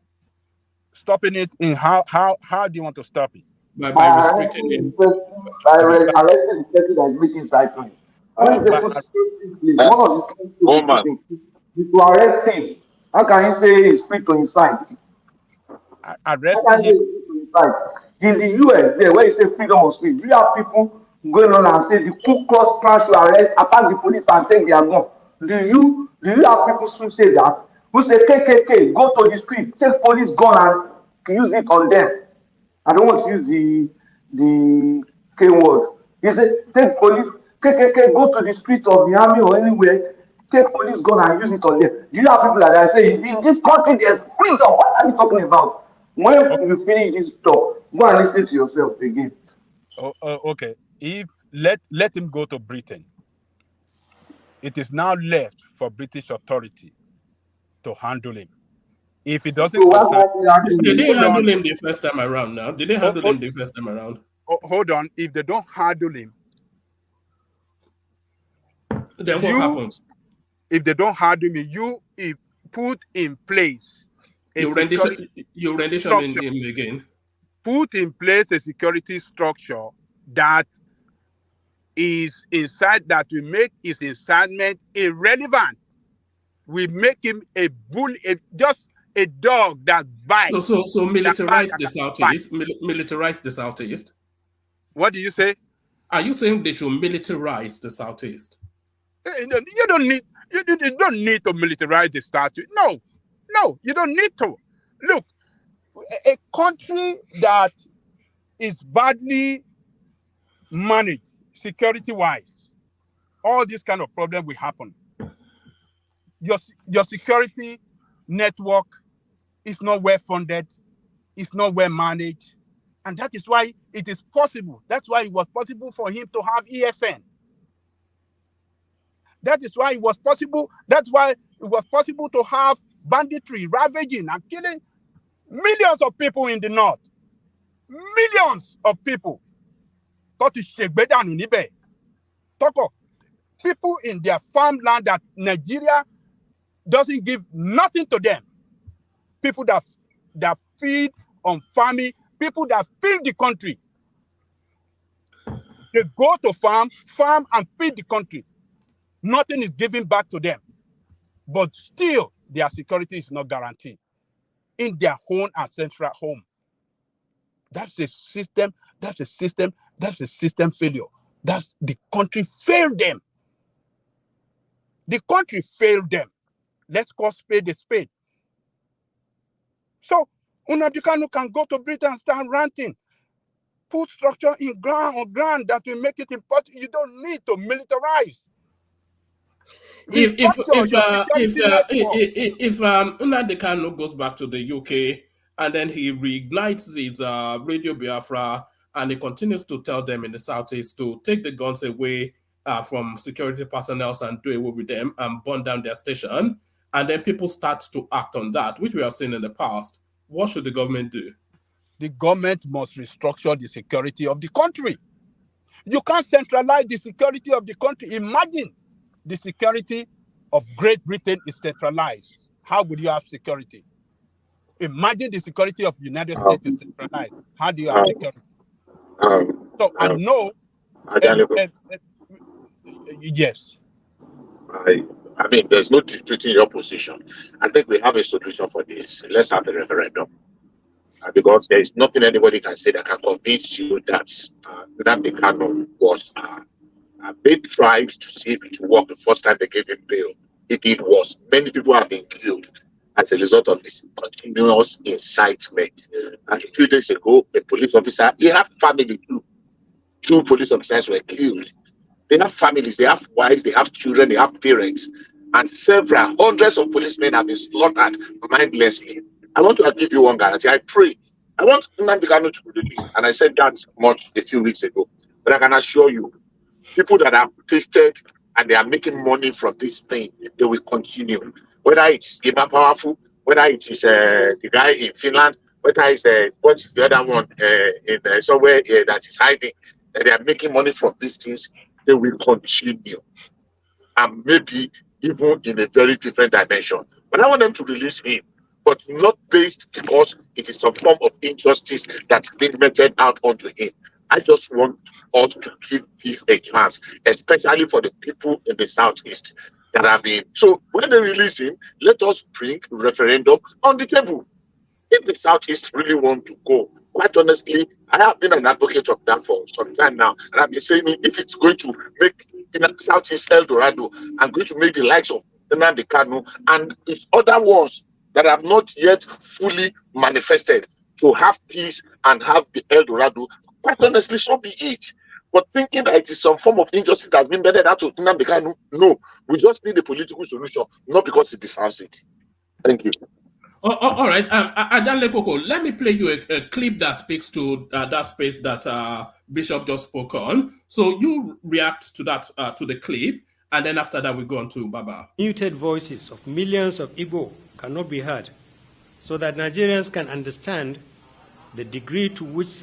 Stopping it in how do you want to stop it? By restricting it. By arresting the person that is making incitement. One of the things to arrest him. How can you say he's free to incite? Arresting him. In the US, there where you say freedom of speech, we have people going on and say the Ku Klux Klan should arrest, attack the police and take their gun. Do you have people who say that? Who say KKK, go to the street, take police gun and use it on them? I don't want to use the K word. You say take police, KKK, go to the street of the army or anywhere, take police gun and use it on them. Do you have people that are saying, in this country there's freedom? What are you talking about? When you finish this talk, go and listen to yourself again. Okay. If let him go to Britain. It is now left for British authority to handle him. If he doesn't did they handle him the first time around now? Did they handle him the first time around? Hold on. If they don't handle him, then what happens? If they don't handle him, you put in place you rendition him again. Put in place a security structure that is inside, that will make his incitement irrelevant. We make him a bully, just a dog that bites. So militarize the Southeast. Militarize the Southeast. What do you say? Are you saying they should militarize the Southeast? You don't need to militarize the Southeast. No, you don't need to. Look, a country that is badly managed security-wise, all this kind of problem will happen. Your security network is not well funded, it's not well managed, and that is why it is possible. That's why it was possible for him to have EFN. That is why it was possible. That's why it was possible to have banditry, ravaging, and killing millions of people in the north. Millions of people. People in their farmland that Nigeria doesn't give nothing to them. People that feed on farming, people that feed the country. They go to farm and feed the country. Nothing is given back to them. But still, their security is not guaranteed in their own ancestral home. That's the system. That's the system. That's the system failure. That's the country failed them. The country failed them. Let's call spade a spade. So, Nnamdi Kanu can go to Britain and start ranting. Put structure in ground that will make it important. You don't need to militarize. If Nnamdi Kanu goes back to the UK and then he reignites his Radio Biafra and he continues to tell them in the Southeast to take the guns away from security personnel and do away with them and burn down their station, and then people start to act on that, which we have seen in the past, what should the government do? The government must restructure the security of the country. You can't centralize the security of the country. Imagine the security of Great Britain is centralized. How would you have security? Imagine the security of the United States is centralized. How do you have security? So I know. Yes. I mean, there's no disputing your position. I think we have a solution for this. Let's have the referendum. Because there is nothing anybody can say that can convince you that Nnamdi Kanu was made tribes to see if it would work the first time they gave him bail. It did worse. Many people have been killed as a result of this continuous incitement. And a few days ago, a police officer, he had family too. 2 police officers were killed. They have families, they have wives, they have children, they have parents. And several hundreds of policemen have been slaughtered mindlessly. I want to give you one guarantee. I pray. I want Nnamdi Kanu to be released. And I said that much a few weeks ago. But I can assure you, people that are tasted and they are making money from this thing, they will continue. Whether it is Gima Powerful, whether it is the guy in Finland, whether it's what is the other one in somewhere that is hiding, that they are making money from these things, they will continue. And maybe even in a very different dimension. But I want them to release him, but not based because it is some form of injustice that's been meted out onto him. I just want us to give this a chance, especially for the people in the Southeast that have been. So when they release him, let us bring referendum on the table. If the Southeast really want to go, quite honestly, I have been an advocate of that for some time now. And I've been saying if it's going to make Southeast El Dorado and going to make the likes of Nnamdi Kanu and its other ones that have not yet fully manifested to have peace and have the El Dorado, quite honestly, so be it. But thinking that it is some form of injustice that has been meted out to Nnamdi Kanu, no, we just need a political solution, not because it deserves it. Thank you. All right, Adanle Koko, let me play you a clip that speaks to that space that Bishop just spoke on. So you react to that, to the clip, and then after that we go on to Baba. Muted voices of millions of Igbo cannot be heard, so that Nigerians can understand the degree to which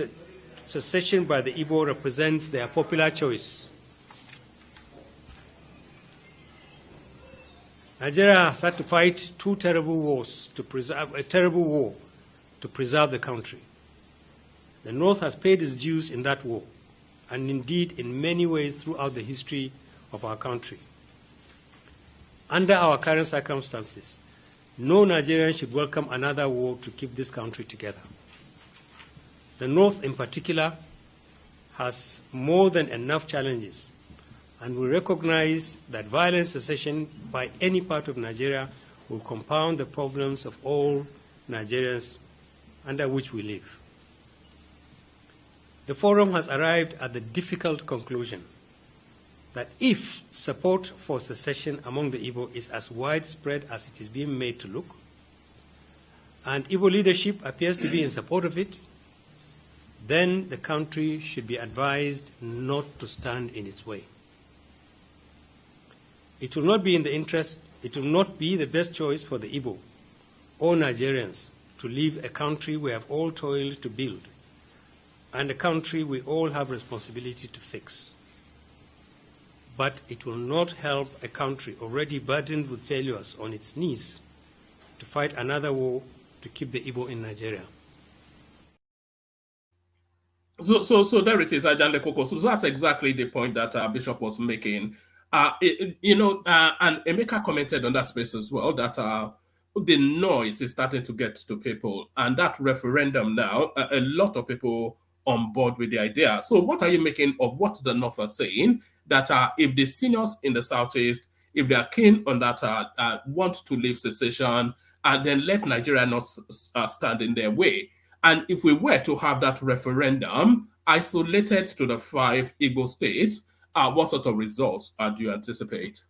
secession by the Igbo represents their popular choice. Nigeria has had to fight two terrible wars to preserve the country. The North has paid its dues in that war, and indeed in many ways throughout the history of our country. Under our current circumstances, no Nigerian should welcome another war to keep this country together. The North in particular has more than enough challenges, and we recognize that violent secession by any part of Nigeria will compound the problems of all Nigerians under which we live. The forum has arrived at the difficult conclusion that if support for secession among the Igbo is as widespread as it is being made to look, and Igbo leadership appears to be in support of it, then the country should be advised not to stand in its way. It will not be the best choice for the Igbo or Nigerians to leave a country we have all toiled to build, and a country we all have responsibility to fix. But it will not help a country already burdened with failures on its knees to fight another war to keep the Igbo in Nigeria. So there it is, Ajanle Koko. So that's exactly the point that Bishop was making. And Emeka commented on that space as well, that the noise is starting to get to people. And that referendum now, a lot of people on board with the idea. So what are you making of what the North are saying? That if the seniors in the Southeast, if they are keen on that, want to leave secession, and then let Nigeria not stand in their way. And if we were to have that referendum isolated to the 5 Igbo states, what sort of results do you anticipate?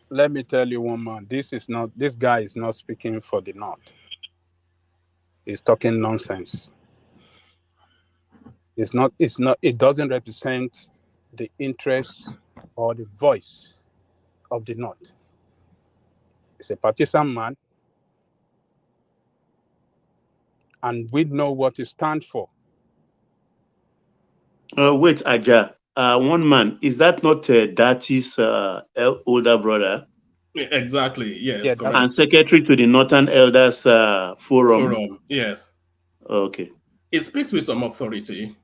Let me tell you one man, this guy is not speaking for the North. He's talking nonsense. It doesn't represent the interests or the voice of the North. It's a partisan man, and we know what it stands for. Wait, Aja. One man, is that not Dati's older brother? Exactly, yes. Yeah, and secretary to the Northern Elders Forum. Yes. Okay. It speaks with some authority.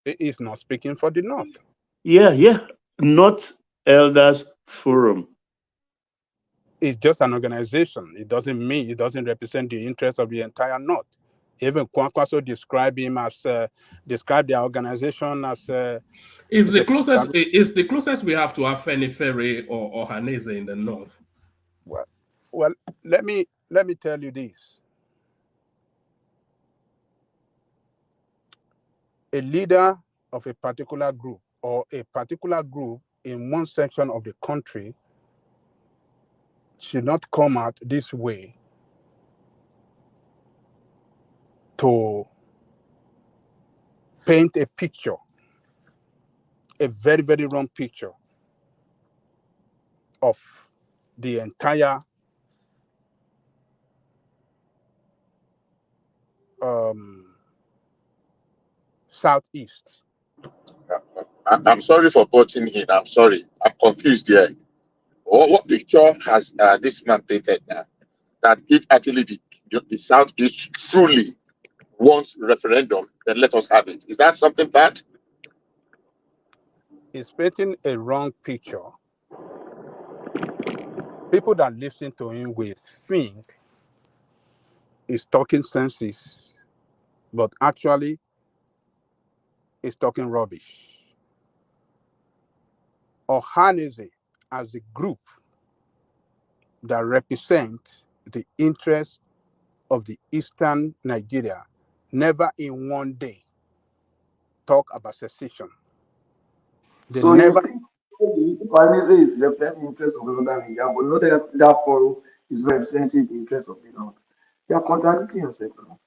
It is not speaking for the North. Yeah. North Elders Forum. It's just an organization. It doesn't represent the interests of the entire North. Even Kwankwaso described their organization as is the closest we have to Afenifere or Hanese in the North. Well, let me tell you this. A leader of a particular group or a particular group in one section of the country should not come out this way to paint a picture, a very, very wrong picture of the entire Southeast. I'm sorry for butting in. I'm sorry. I'm confused here. What picture has this man painted now? That if actually the Southeast truly wants referendum, then let us have it. Is that something bad? He's painting a wrong picture. People that listen to him will think he's talking senses, but actually he's talking rubbish. Ohanese as a group that represent the interests of the Eastern Nigeria never in one day talk about secession. They So never. if Aneze is representing the interest of the Northern Nigeria, but not that forum is representing the interest of the North. You are contradicting yourself now.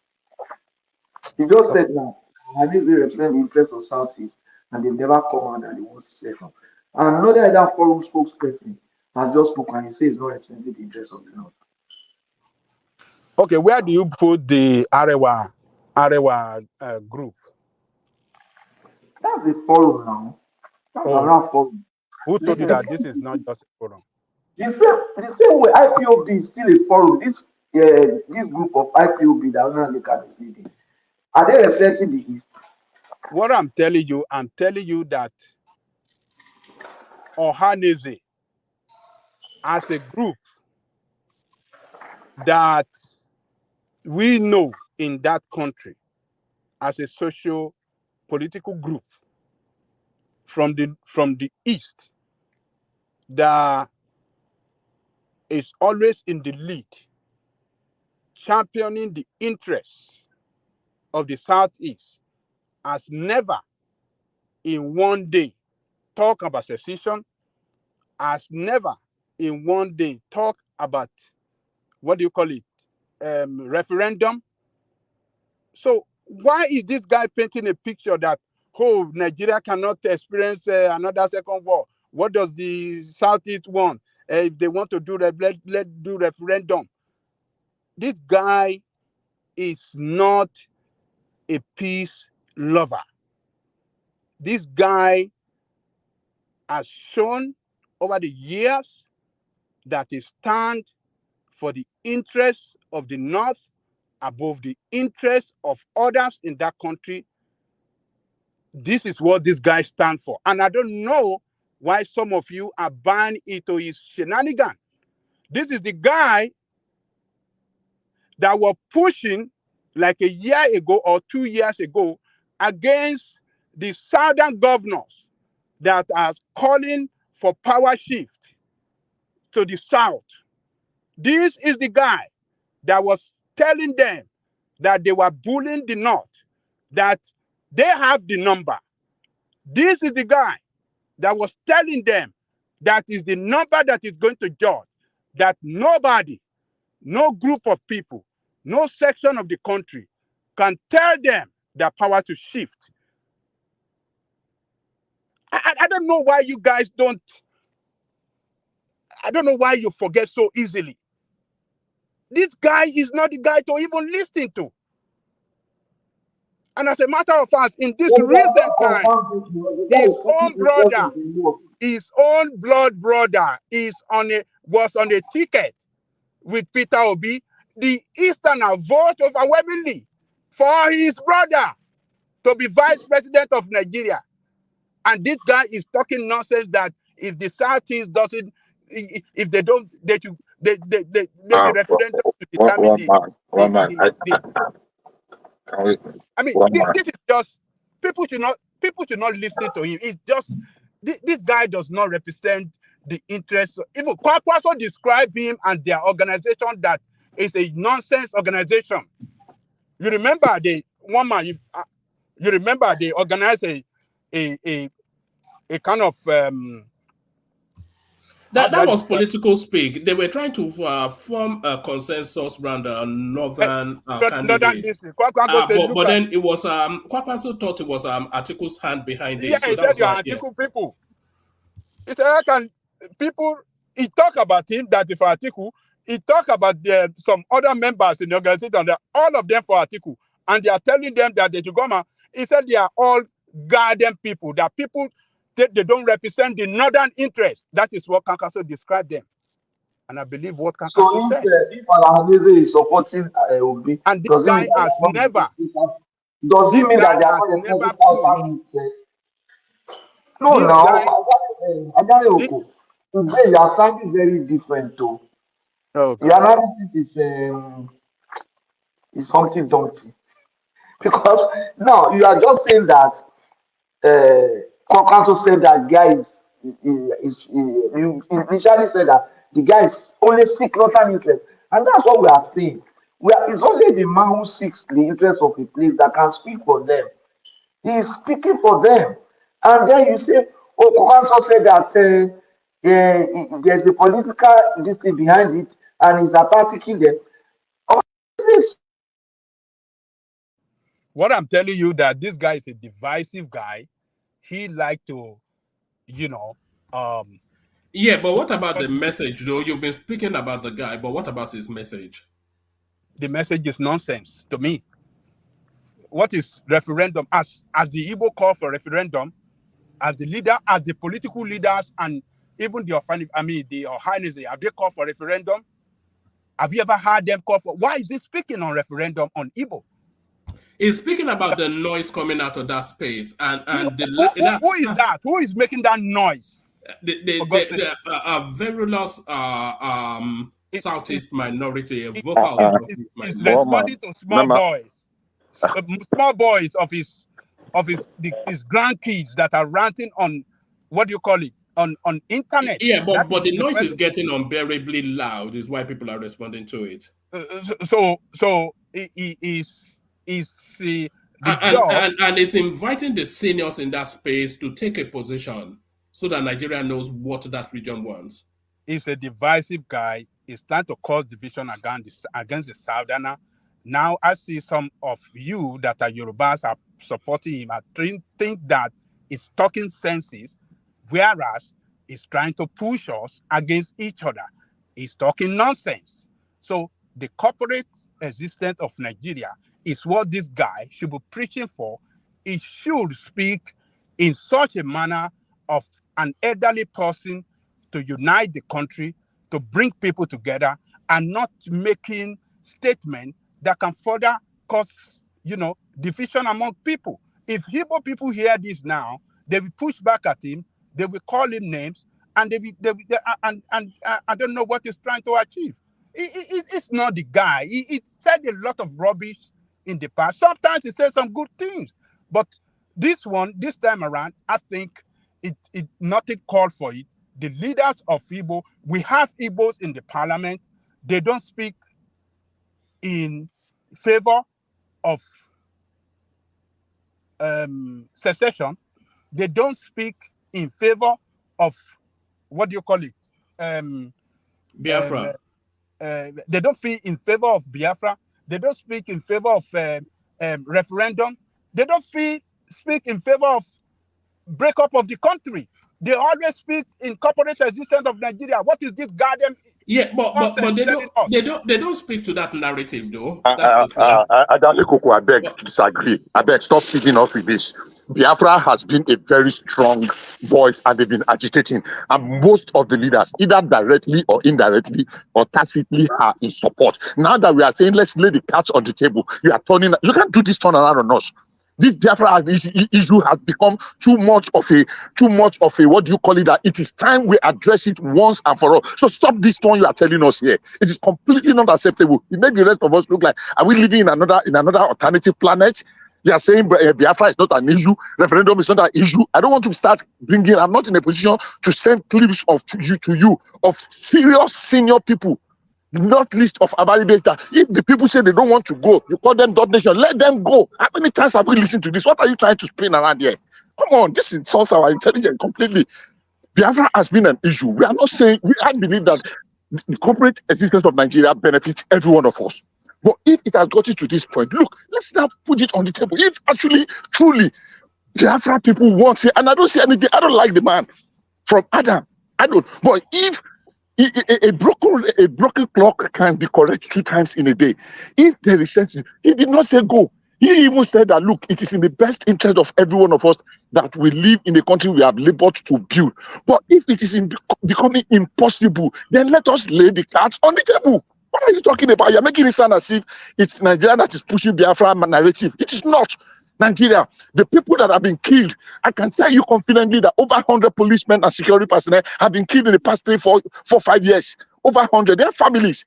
You just said that Aneze represents the interest of Southeast, and they never come out and they won't say from. And another other forum spokesperson has just spoken and he says it's not representing the interest of the North. Okay, where do you put the Arewa group? That's a forum now. That's another forum. Who told you that this is not just a forum? The same way IPOB is still a forum. This group of IPOB that Onaleka is leading, are they representing the East? What I'm telling you that Ohaneze, as a group that we know in that country, as a social political group from the East, that is always in the lead, championing the interests of the Southeast, has never in one day talk about secession, has never in one day talk about, what do you call it, referendum. So why is this guy painting a picture that, oh, Nigeria cannot experience another second war? What does the Southeast want? If they want to do that, let's do referendum. This guy is not a peace lover. This guy has shown over the years that he stands for the interests of the North above the interests of others in that country. This is what this guy stands for. And I don't know why some of you are buying into his shenanigans. This is the guy that were pushing like a year ago or 2 years ago against the southern governors that are calling for power shift to the south. This is the guy that was telling them that they were bullying the North, that they have the number. This is the guy that was telling them that is the number that is going to judge, that nobody, no group of people, no section of the country can tell them their power to shift. I don't know why you guys don't, I don't know why you forget so easily. This guy is not the guy to even listen to. And as a matter of fact, in this recent time, his own brother, his own blood brother was on a ticket with Peter Obi. The Easterners vote overwhelmingly for his brother to be vice president of Nigeria. And this guy is talking nonsense that if the Southeast doesn't, if they don't, they the referendum to determine I mean, this is just people should not listen to him. It's just this guy does not represent the interests. Even Kwakwaso described him and their organization that is a nonsense organization. You remember they organized a kind of that was political speak. They were trying to form a consensus around the northern candidate. But then it was Kwakwaso thought it was Atiku's hand behind it. Yeah, so he said you're Atiku people. He said he talked about him that for Atiku. He talked about some other members in the organization that all of them for Atiku, and they are telling them that they should come out. He said they are all garden people. That people they don't represent the northern interest. That is what Kankaso described them. And I believe what Kankaso said. If Alhanese is supporting Obi, and this guy has never. Does it mean that they are never pushed? No, now, today you are sounding very different too. Okay. Your analysis is something dumpty. Because now you are just saying that Kankaso said that guys you initially said that the guys only seek northern interest, and that's what we are saying. It's only the man who seeks the interest of a place that can speak for them. He is speaking for them. And then you say, oh, Komanso said that there's a political thing behind it, and he's attacking them. What I'm telling you that this guy is a divisive guy. He like to, you know, yeah, but what about the message though? You've been speaking about the guy, but what about his message? The message is nonsense to me. What is referendum? As the Igbo call for referendum, as the leader, as the political leaders, and even the Highness, have they called for referendum? Have you ever heard them call for? Why is he speaking on referendum on Igbo? He's speaking about the noise coming out of that space, and who is that? Who is making that noise? The various Southeast minority, vocal is responding to small boys, small boys of his grandkids that are ranting on what do you call it on internet. Yeah, but the noise is getting unbearably loud. Is why people are responding to it. So he is. And it's inviting the seniors in that space to take a position so that Nigeria knows what that region wants. He's a divisive guy. He's trying to cause division against the Southerner. Now I see some of you that are Yorubas are supporting him. I think that he's talking senses, whereas he's trying to push us against each other. He's talking nonsense. So the corporate existence of Nigeria is what this guy should be preaching for. He should speak in such a manner of an elderly person to unite the country, to bring people together, and not making statements that can further cause, division among people. If Igbo people hear this now, they will push back at him, they will call him names, and I don't know what he's trying to achieve. It's not the guy. He said a lot of rubbish in the past. Sometimes he says some good things, but this time around, I think it nothing called for it. The leaders of Igbo, we have Igbos in the parliament. They don't speak in favor of secession. They don't speak in favor of what do you call it? Biafra. They don't speak in favor of Biafra. They don't speak in favor of referendum. They don't speak in favor of breakup of the country. They always speak in corporate existence of Nigeria. What is this goddamn? Yeah, but they don't speak to that narrative though. That's I beg to disagree. I beg, stop feeding us with this. Biafra has been a very strong voice and they've been agitating. And most of the leaders, either directly or indirectly or tacitly, are in support. Now that we are saying, let's lay the cards on the table, you are turning, you can't do this turnaround on us. This Biafra issue has become too much of a, what do you call it, that it is time we address it once and for all. So stop this one you are telling us here. It is completely not acceptable. It makes the rest of us look like, are we living in another alternative planet? You are saying Biafra is not an issue, referendum is not an issue. I don't want to start bringing, I'm not in a position to send clips to you of serious senior people, not least of Abari Beta. If the people say they don't want to go, you call them .nation, let them go. How many times have we listened to this? What are you trying to spin around here? Come on, this insults our intelligence completely. Biafra has been an issue. We are not saying, I believe that the corporate existence of Nigeria benefits every one of us. But if it has gotten to this point, look, let's now put it on the table. If actually, truly, Biafra people want it, and I don't see anything, I don't like the man from Adam. I don't. But if a broken clock can be correct 2 times in a day, if there is sense, he did not say go. He even said that, look, it is in the best interest of every one of us that we live in the country we have labored to build. But if it is becoming impossible, then let us lay the cards on the table. What are you talking about? You're making it sound as if it's Nigeria that is pushing Biafra narrative. It is not Nigeria. The people that have been killed, I can tell you confidently that over 100 policemen and security personnel have been killed in the past 3, 4, 5 years. Over 100. Their families.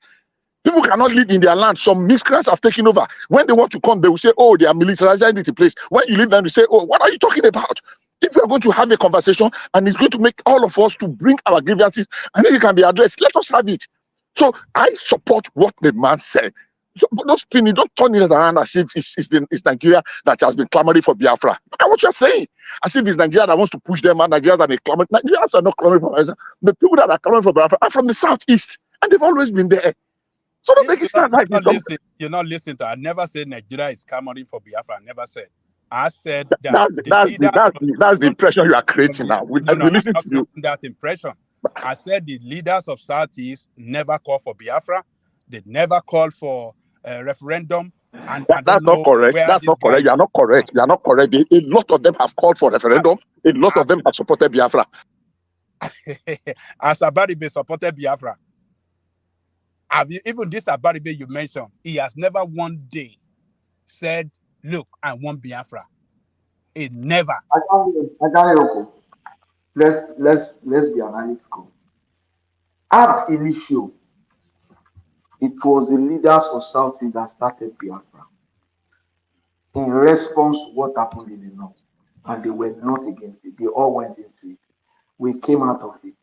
People cannot live in their land. Some miscreants have taken over. When they want to come, they will say, oh, they are militarizing the place. When you leave them, they say, oh, what are you talking about? If we are going to have a conversation and it's going to make all of us to bring our grievances and then it can be addressed, let us have it. So I support what the man said. don't spin it, don't turn it around as if it's Nigeria that has been clamoring for Biafra. Look at what you're saying. As if it's Nigeria that wants to push them, and Nigerians are clamoring. Nigerians are not clamoring for Biafra. The people that are clamoring for Biafra are from the southeast, and they've always been there. So don't make it sound like this. You're not listening to. I never said Nigeria is clamoring for Biafra. I never said. I said that that's the impression you are creating now. I'm not creating that impression. I said the leaders of Southeast never called for Biafra. They never called for a referendum. And that's not correct. That's not correct. You are not correct. You are not correct. A lot of them have called for referendum. A lot of them have supported Biafra. As Abaribe supported Biafra. Even this Abaribe you mentioned, he has never one day said, look, I want Biafra. It never. Let's be analytical. Ab initio, it was the leaders of Southeast that started Biafra in response to what happened in the north, and they were not against it. They all went into it. We came out of it.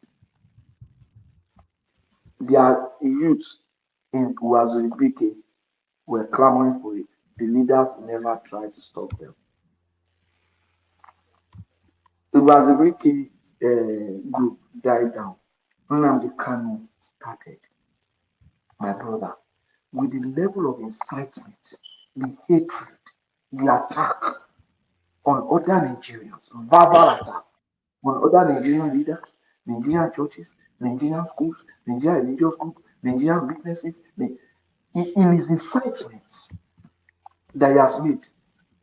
Their youths in Uwazuribike were clamoring for it. The leaders never tried to stop them. Uwazuribike group died down. Nnamdi Kanu started. My brother, with the level of incitement, the hatred, the attack on other Nigerians, verbal attack on other Nigerian leaders, Nigerian churches, Nigerian schools, Nigerian religious groups, Nigerian businesses, in his incitements that he has made,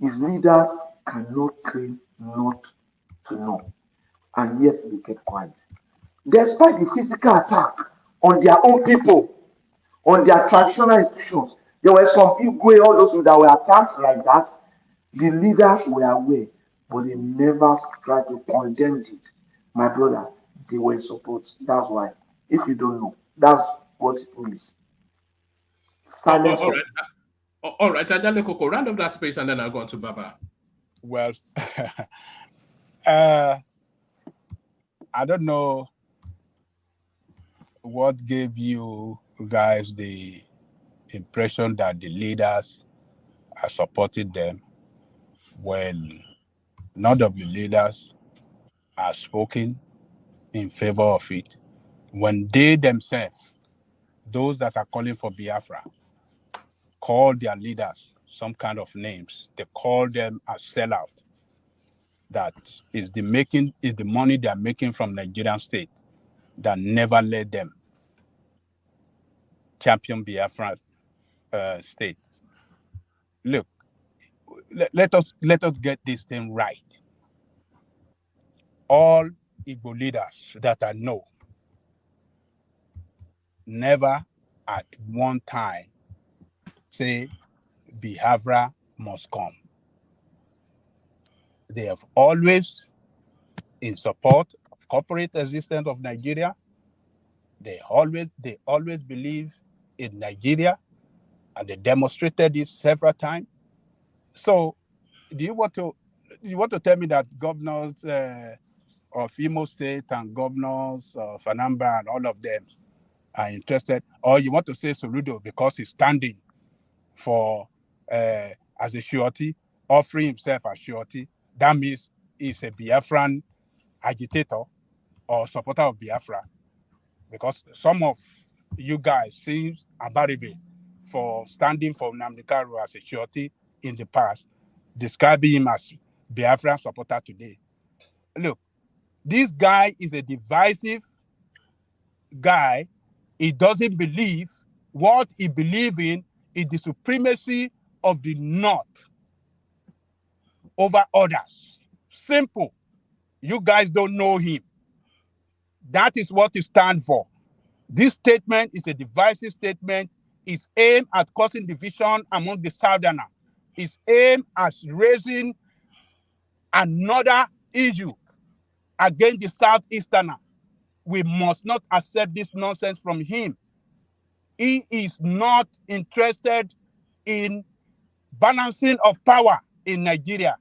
his leaders cannot claim not to know, and yet they kept quiet. Despite the physical attack on their own people, on their traditional institutions, there were some people, all those that were attacked like that. The leaders were aware, but they never tried to condemn it. My brother, they were in support. That's why. If you don't know, that's what it means. Silence. All right. Ajale Koko, round up that space and then I'll go on to Baba. Well, I don't know what gave you guys the impression that the leaders are supporting them when none of the leaders are spoken in favor of it, when they themselves, those that are calling for Biafra, call their leaders some kind of names. They call them a sellout. That is the money they are making from Nigerian state that never let them champion Biafra state. Look, let us get this thing right. All Igbo leaders that I know never at one time say Biafra must come. They have always in support of corporate existence of Nigeria. They always believe in Nigeria, and they demonstrated this several times. So, do you want to tell me that governors of Imo State and governors of Anambra and all of them are interested, or you want to say Soludo because he's standing for as a surety, offering himself as surety? That means he's a Biafran agitator or supporter of Biafra, because some of you guys seems Abaribe for standing for Nnamdi Kanu as a surety in the past, describing him as Biafran supporter today. Look, this guy is a divisive guy. He doesn't believe. What he believes in is the supremacy of the North over others. Simple. You guys don't know him. That is what he stands for. This statement is a divisive statement. It's aimed at causing division among the Southerners. It's aimed at raising another issue against the Southeasterner. We must not accept this nonsense from him. He is not interested in balancing of power in Nigeria.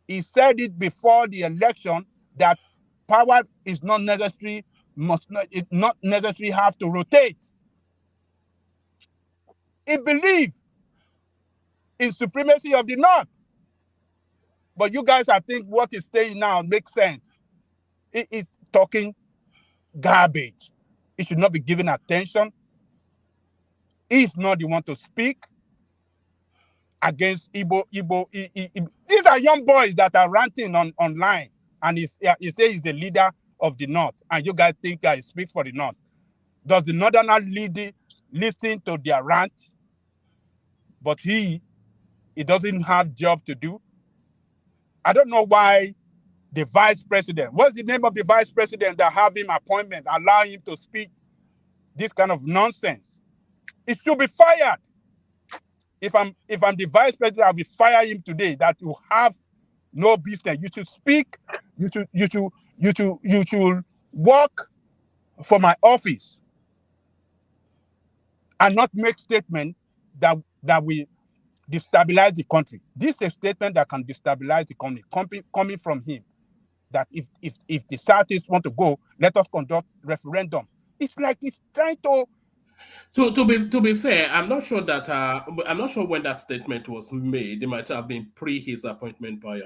He said it before the election that power is not necessary, not necessarily have to rotate. He believes in supremacy of the North. But you guys, I think what is saying now makes sense. It's talking garbage. It should not be given attention. He's not the one to speak against Igbo. These are young boys that are ranting online, and he says he's the leader of the North, and you guys think I speak for the North. Does the Northerner listen to their rant? But he doesn't have job to do. I don't know why the vice president, what's the name of the vice president that have him appointment, allow him to speak this kind of nonsense? It should be fired. If I'm the vice president, I will fire him today. That you have no business. You should speak. You should work for my office and not make statements that will destabilize the country. This is a statement that can destabilize the country coming from him. That if the Southeast want to go, let us conduct referendum. It's like he's trying to. To be fair, I'm not sure that I'm not sure when that statement was made. It might have been pre his appointment by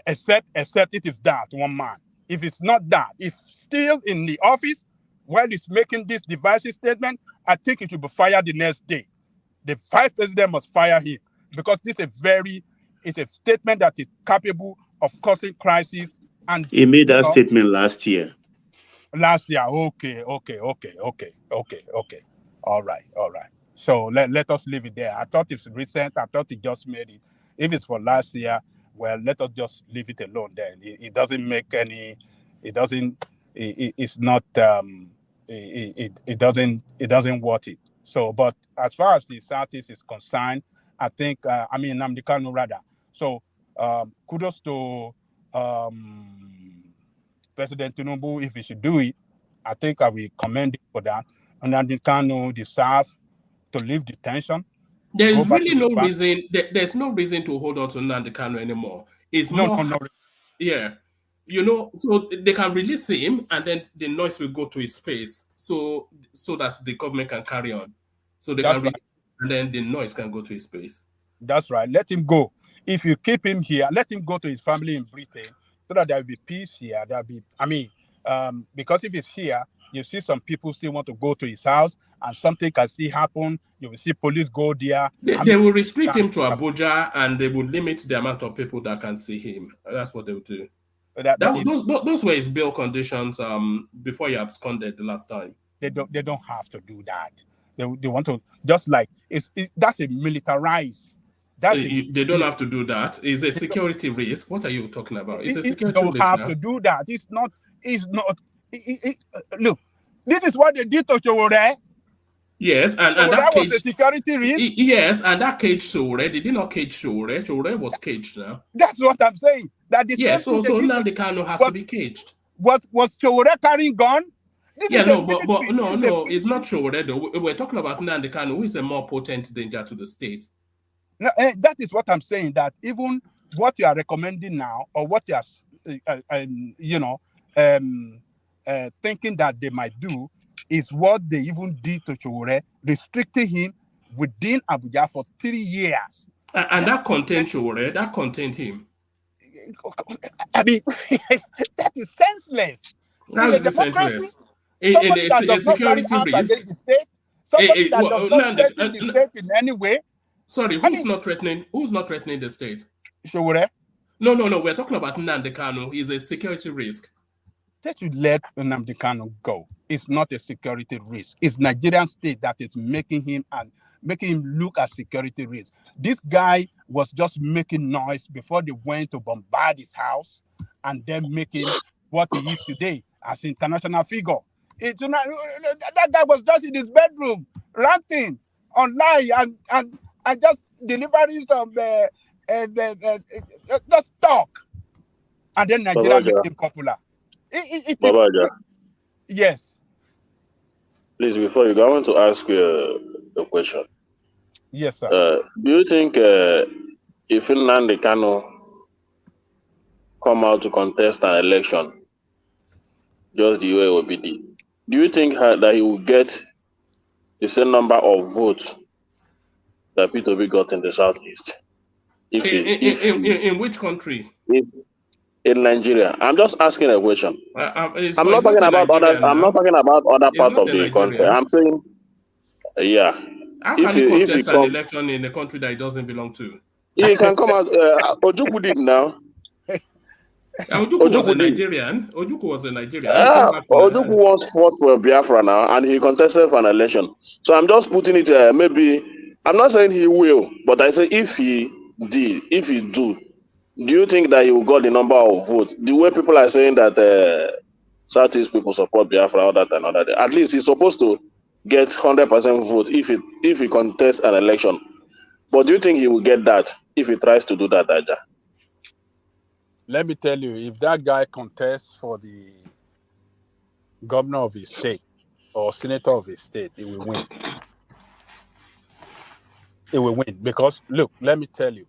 Except it is that one man. If it's not that, if still in the office while he's making this divisive statement, I think he should be fired the next day. The vice president must fire him because this is a statement that is capable of causing crisis. And he made that statement last year. Okay. All right. So let us leave it there. I thought it's recent. I thought he just made it. If it's for last year, well, let us just leave it alone then. It doesn't make any. It doesn't. It's not. It doesn't worth it. So, but as far as the Southeast is concerned, I think. Nnamdi Kanu rather. So, kudos to President TINUBU if he should do it. I think I will commend him for that. Nnamdi Kanu deserves to leave detention. There's really no reason. There's no reason to hold on to Nnamdi Kanu anymore. It's no. Yeah, so they can release him, and then the noise will go to his space, so that the government can carry on. So they can, and then the noise can go to his space. That's right. Let him go. If you keep him here, let him go to his family in Britain, so that there will be peace here. There'll be. Because if he's here, you see some people still want to go to his house, and something can still happen. You will see police go there. They will restrict him to Abuja, and they will limit the amount of people that can see him. That's what they will do. Those were his bail conditions before he absconded the last time. They don't have to do that. They want to just like that's a militarized. They don't have to do that. It's a security risk. What are you talking about? It's a security risk. They don't have to do that. It's not. Look, this is what they did to Sowore. Yes, and that was a security risk. Yes, and that caged Sowore. They did not cage Sowore. Sowore was caged now. That's what I'm saying. That so Nnamdi Kanu has to be caged. What was Sowore carrying gun? No, it's not Sowore though. We're talking about Nnamdi Kanu, who is a more potent danger to the state. No, that is what I'm saying. That even what you are recommending now, or what you are, thinking that they might do, is what they even did to Sowore, restricting him within Abuja for 3 years. And that contained Sowore. That contained him. That is senseless. That is senseless. A security risk. Somebody that does not threaten the state in any way. Sorry, who's not threatening the state? Sowore? No. We're talking about Nnamdi Kanu. He's a security risk. They should let Nnamdi Kanu go. It's not a security risk. It's Nigerian state that is making him look at security risk. This guy was just making noise before they went to bombard his house and then make him what he is today as an international figure. That guy was just in his bedroom ranting online and just delivering some just talk. And then Nigeria made him popular. Yes. Please, before you go, I want to ask you a question. Yes, sir. Do you think if Nnamdi Kanu come out to contest an election, just the way it will be did, do you think that he will get the same number of votes that P2B got in the Southeast. In which country? In Nigeria. I'm just asking a question. I'm not talking about other. I'm not talking about other parts of the country. I'm saying, yeah. How can he contest an election in a country that he doesn't belong to? He can come out. Ojukwu did now. Ojukwu was a Nigerian. Ojukwu was a Nigerian. Ojukwu once fought for Biafra now, and he contested for an election. So I'm just putting it. Maybe I'm not saying he will, but I say if he do, do you think that he will got the number of votes? The way people are saying that Southeast people support Biafra, all that and all that. At least he's supposed to get 100% vote if he contests an election. But do you think he will get that if he tries to do that, Aja? Let me tell you, if that guy contests for the governor of his state or senator of his state, he will win. He will win because, look, let me tell you,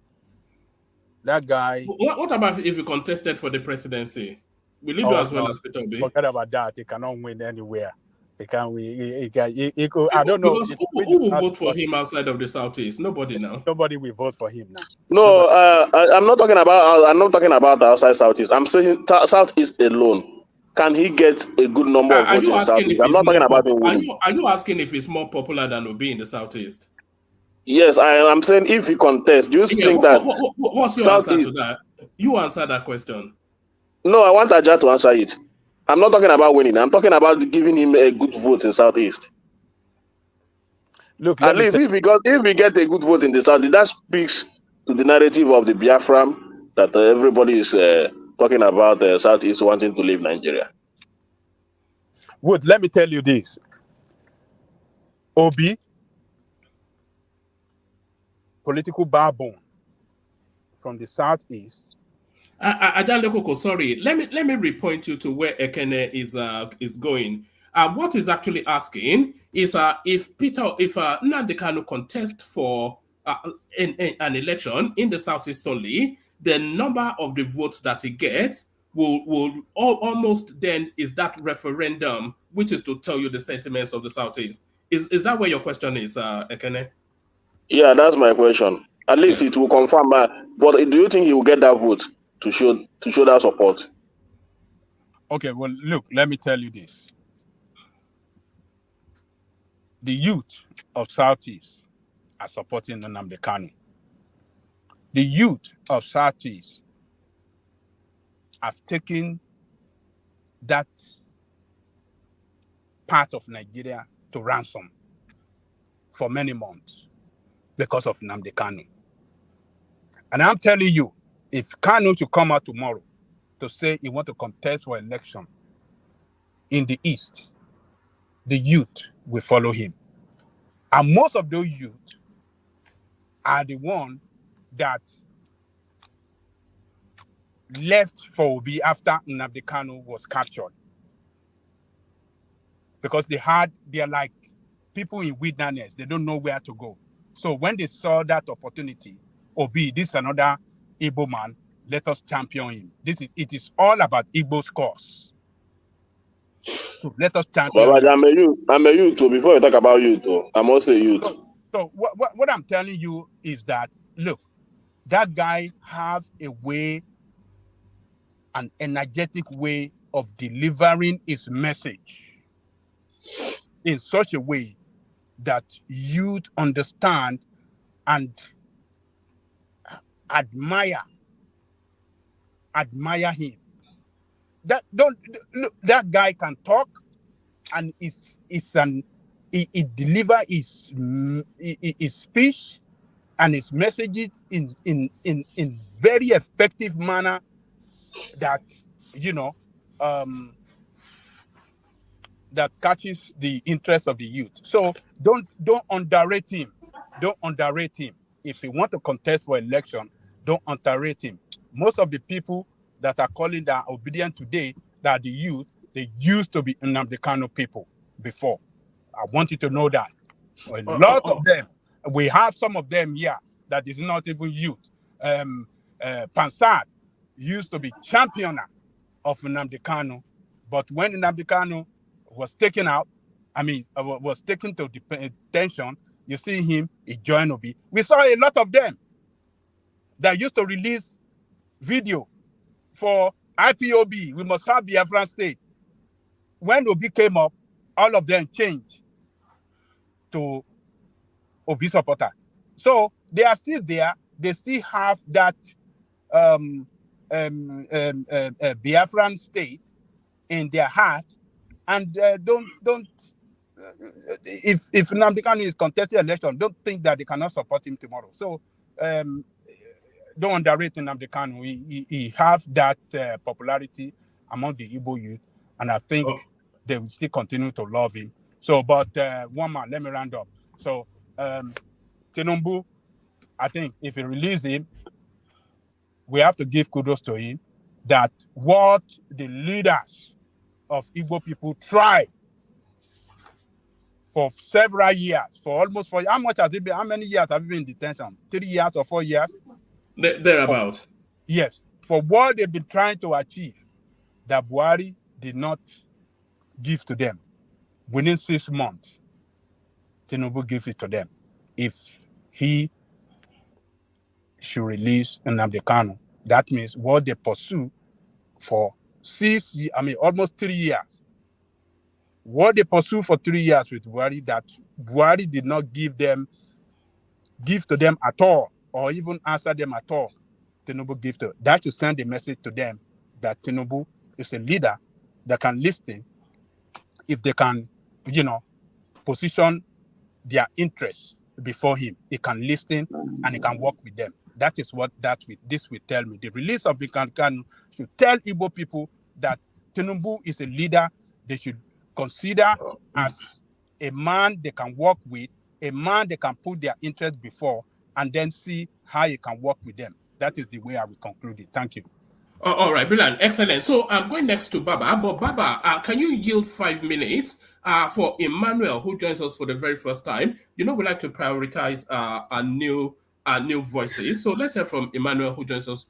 that guy... What about if he contested for the presidency? Will he do as well as Peter Obi? Forget about that. He cannot win anywhere. He can't win. He could, I don't know. Who will vote for him outside of the Southeast? Nobody now. Nobody will vote for him now. No, I'm not talking about the outside Southeast. I'm saying Southeast alone. Can he get a good number of votes in the Southeast? I'm not talking about him winning. Are you asking if he's more popular than Obi in the Southeast? Yes, I'm saying if he contests, do you think that... What's your answer to that? You answer that question. No, I want Aja to answer it. I'm not talking about winning. I'm talking about giving him a good vote in Southeast. Look, at least if he get a good vote in the Southeast, that speaks to the narrative of the Biafran that everybody is talking about the Southeast wanting to leave Nigeria. Wood, let me tell you this. Obi, political backbone from the Southeast. Ajalekoko, sorry. Let me repoint you to where Ekene is going. What he's actually asking is if Nnamdi Kanu contest for an election in the Southeast only, the number of the votes that he gets will almost then is that referendum, which is to tell you the sentiments of the Southeast. Is that where your question is, Ekene? Yeah, that's my question. At least it will confirm. But do you think he will get that vote to show that support? Okay, well, look, let me tell you this. The youth of Southeast are supporting Nnamdi Kanu. The youth of Southeast have taken that part of Nigeria to ransom for many months because of Nnamdi Kanu. And I'm telling you, if Kanu should come out tomorrow to say he wants to contest for election in the East, the youth will follow him. And most of those youth are the ones that left for Obi after Nnamdi Kanu was captured. Because they're like people in wilderness. They don't know where to go. So when they saw that opportunity, Obi, this is another Igbo man, let us champion him. It is all about Igbo's cause. So let us champion him. I'm a youth too. Before you talk about youth too, I'm also a youth. So what I'm telling you is that, look, that guy has a way, an energetic way of delivering his message in such a way that youth understand and admire him. That guy can talk, and he deliver his speech and his messages in very effective manner that that catches the interest of the youth. So don't underrate him. Don't underrate him. If you want to contest for election, don't underrate him. Most of the people that are calling that are obedient today, that the youth, they used to be Nnamdi Kanu people before. I want you to know that. A lot of them, we have some of them here that is not even youth. Pansad used to be championer of Nnamdi Kanu, but when Nnamdi Kanu was taken out, was taken to detention, You see him, he joined Obi. We saw a lot of them that used to release video for IPOB. We must have Biafran state. When Obi came up, all of them changed to Obi supporter. So they are still there. They still have that Biafran state in their heart, and if Nnamdi Kanu is contesting election, don't think that they cannot support him tomorrow. So don't underrate Nnamdi Kanu. He have that popularity among the Igbo youth, and I think they will still continue to love him. So, but one man, let me round up. So, TINUBU, I think if he release him, we have to give kudos to him that what the leaders of Igbo people tried for several years, for almost 4 years. How much has it been? How many years have you been in detention? 3 years or 4 years? Thereabout. Yes. For what they've been trying to achieve, that Buhari did not give to them. Within 6 months, TINUBU gives it to them. If he should release Nnamdi Kanu, that means what they pursue for almost 3 years. What they pursue for 3 years with Buhari, that Buhari did not give to them at all, or even answer them at all, TINUBU give to. That should send a message to them that TINUBU is a leader that can listen if they can, position their interests before him. He can listen and he can work with them. That is what this will tell me. The release of Nnamdi Kanu should tell Igbo people that TINUBU is a leader they should consider as a man they can work with, a man they can put their interests before, and then see how he can work with them. That is the way I will conclude it. Thank you. All right, brilliant, excellent. So I'm going next to Baba. But Baba, can you yield 5 minutes for Emmanuel, who joins us for the very first time? We like to prioritize our new voices. So let's hear from Emmanuel, who joins us,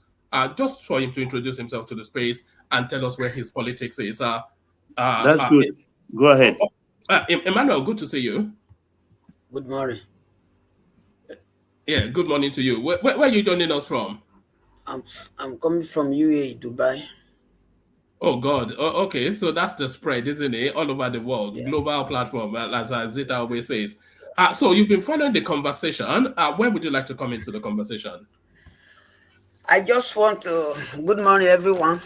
just for him to introduce himself to the space and tell us where his politics is. That's good. Go ahead. Emmanuel, good to see you. Good morning. Yeah, good morning to you. Where are you joining us from? I'm coming from UAE, Dubai. Oh God. Okay, so that's the spread, isn't it? All over the world, global platform, as Zita always says. So you've been following the conversation. Where would you like to come into the conversation? I just want to. Good morning, everyone.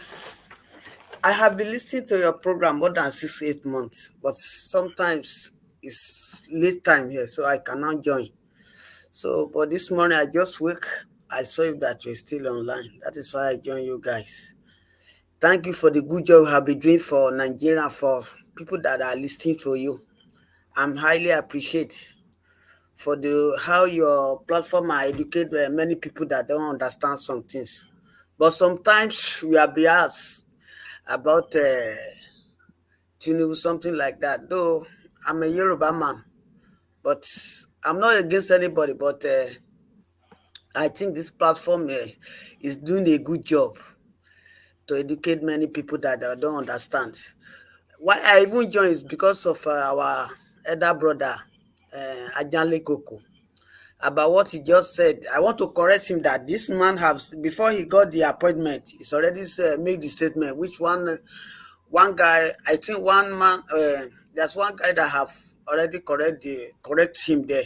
I have been listening to your program more than 6-8 months, but sometimes it's late time here, so I cannot join. So, but this morning I just wake. I saw that you're still online. That is why I joined you guys. Thank you for the good job you have been doing for Nigeria, for people that are listening to you. I'm highly appreciate for how your platform educate many people that don't understand some things. But sometimes we are biased about TINUBU, something like that. Though I'm a Yoruba man, but I'm not against anybody, but I think this platform is doing a good job to educate many people that don't understand. Why I even joined is because of our elder brother, Ajanle Koko, about what he just said. I want to correct him that this man before he got the appointment, he's already made the statement, which one guy, I think one man, there's one guy that have already correct him there.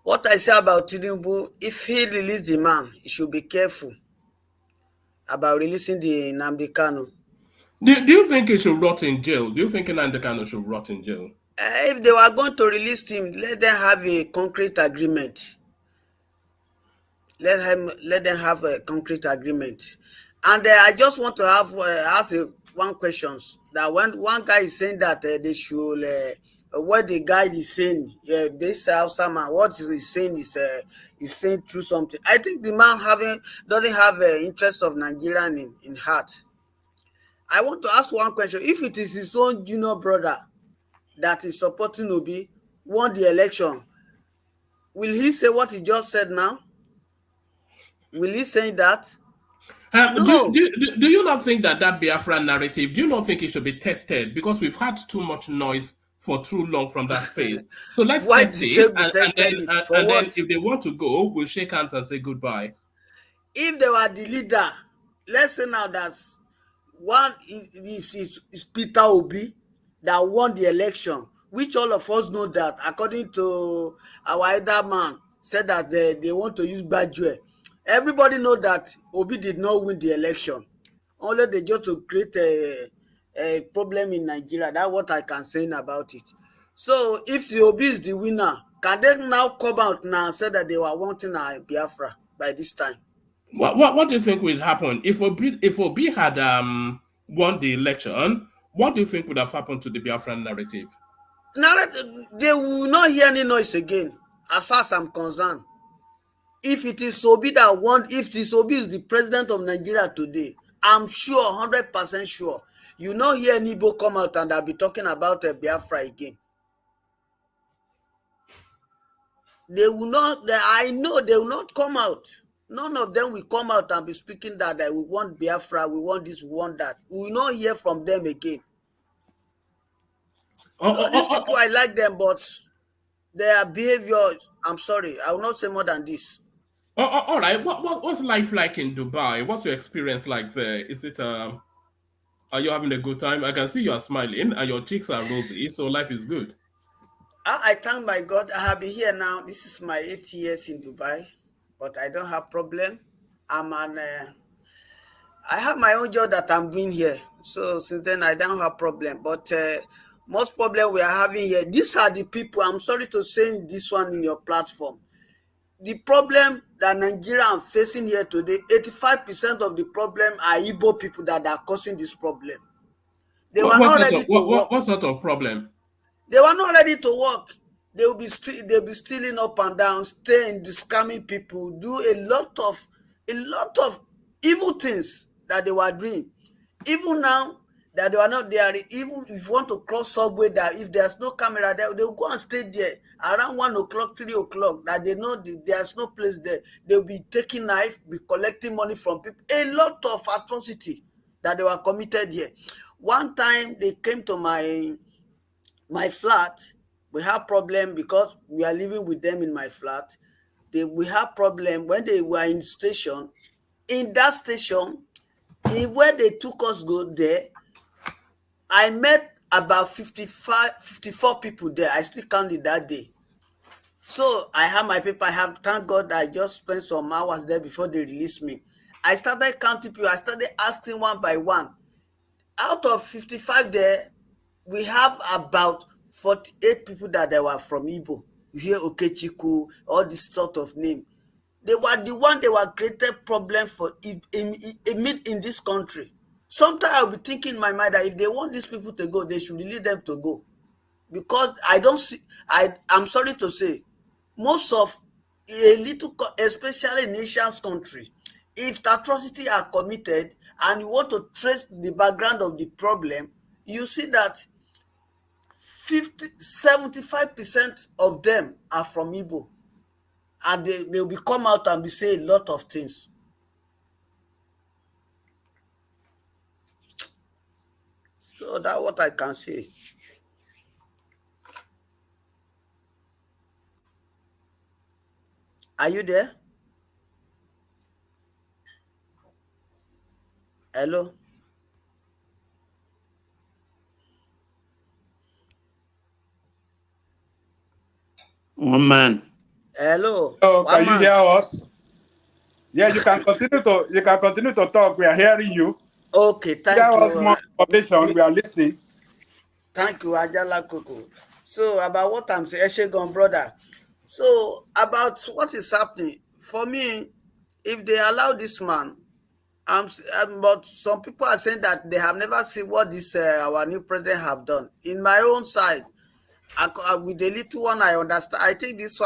What I say about TINUBU, if he release the man, he should be careful about releasing the Nnamdi Kanu. Do you think he should rot in jail? Do you think Nnamdi Kanu should rot in jail? If they were going to release him, let them have a concrete agreement. Let them have a concrete agreement. And I just want to ask one question. That when one guy is saying that they should, what the guy is saying, this Hausa man, what he's saying is saying through something. I think the man doesn't have interest of Nigerian in heart. I want to ask one question. If it is his own junior brother that is supporting Obi, won the election, will he say what he just said now? Will he say that? No. Do you not think that Biafra narrative, do you not think it should be tested? Because we've had too much noise for too long from that space. So let's Why test did it, Sheikh and tested then it? For and then what? if they want to go, we'll shake hands and say goodbye. If they were the leader, let's say now that one is Peter Obi that won the election, which all of us know that according to our elder man said that they want to use Bajwe. Everybody know that Obi did not win the election. Only they just to create a problem in Nigeria. That's what I can say about it. So if the Obi is the winner, can they now come out now and say that they were wanting a Biafra by this time? What do you think would happen if Obi had won the election? What do you think would have happened to the Biafran narrative? They will not hear any noise again, as far as I'm concerned. If it is Obi that won, if this Obi is the president of Nigeria today, I'm sure, 100% sure, you not hear any Igbo come out and I'll be talking about Biafra again. They will not, I know they will not come out. None of them will come out and be speaking that we want Biafra, we want this, we want that. We will not hear from them again. These people, I like them, but their behavior, I'm sorry, I will not say more than this. All right. What's life like in Dubai? What's your experience like there? Is it are you having a good time? I can see you are smiling and your cheeks are rosy, so life is good. I thank my God. I have been here now. This is my 8 years in Dubai, but I don't have problem. I have my own job that I'm doing here. So since then I don't have problem. But most problem we are having here, these are the people, I'm sorry to say this one in your platform. The problem that Nigeria are facing here today, 85% of the problem are Igbo people that are causing this problem. They were not ready to work. What sort of problem? They were not ready to work. They'll be stealing up and down, staying, scamming people, do a lot of evil things that they were doing. Even now that they are not there, even if you want to cross subway, that if there's no camera there, they'll go and stay there around 1 o'clock, 3 o'clock, that they know there's no place there. They'll be taking knife, be collecting money from people. A lot of atrocity that they were committed here. One time they came to my flat. We have problem because we are living with them in my flat. We have problem when they were in the station. In that station, where they took us go there, I met about 54 people there. I still counted that day. So I have my paper. Thank God I just spent some hours there before they released me. I started counting people. I started asking one by one. Out of 55 there, we have about 48 people that they were from Igbo. You hear Okechiku, all this sort of name. They were the one they were created problem for in this country. Sometimes I'll be thinking in my mind that if they want these people to go, they should release them to go. Because I don't see, I'm sorry to say, most of a little, especially in Asian country, if the atrocity are committed and you want to trace the background of the problem, you see that 75% of them are from Igbo. And they'll be come out and be saying a lot of things. So that's what I can say. Are you there? Hello? One man. Hello. Oh, can you hear us? Yeah, you can continue to talk. We are hearing you. Okay, thank you. Us more information. We are listening. Thank you, Ajala Koko. So about what I'm saying, Eshegon brother. So about what is happening for me, if they allow this man, but some people are saying that they have never seen what this our new president have done. In my own side, with the little one, I understand. I think this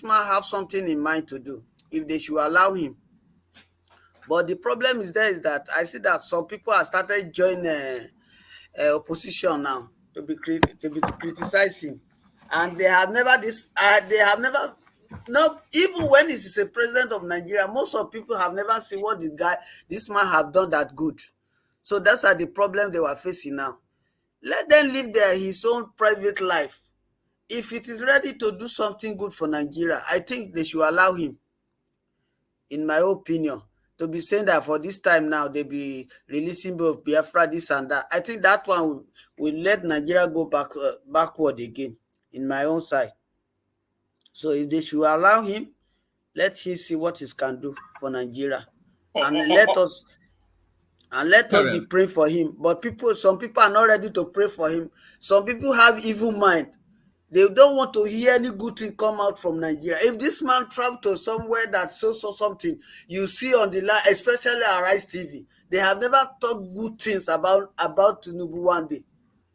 man have something in mind to do if they should allow him. But the problem is there is that I see that some people have started joining opposition now to be criticizing, and they have never no, even when this is a president of Nigeria, most of people have never seen what this man have done that good. So that's the problem they were facing now. Let them live his own private life. If it is ready to do something good for Nigeria, I think they should allow him, in my opinion. To be saying that for this time now, they be releasing both Biafra, this and that. I think that one will let Nigeria go backward again, in my own side. So if they should allow him, let him see what he can do for Nigeria. And let us be praying for him. But some people are not ready to pray for him. Some people have evil mind. They don't want to hear any good thing come out from Nigeria. If this man travel to somewhere that so something, you see on the line, especially Arise TV, they have never talked good things about TINUBU one day,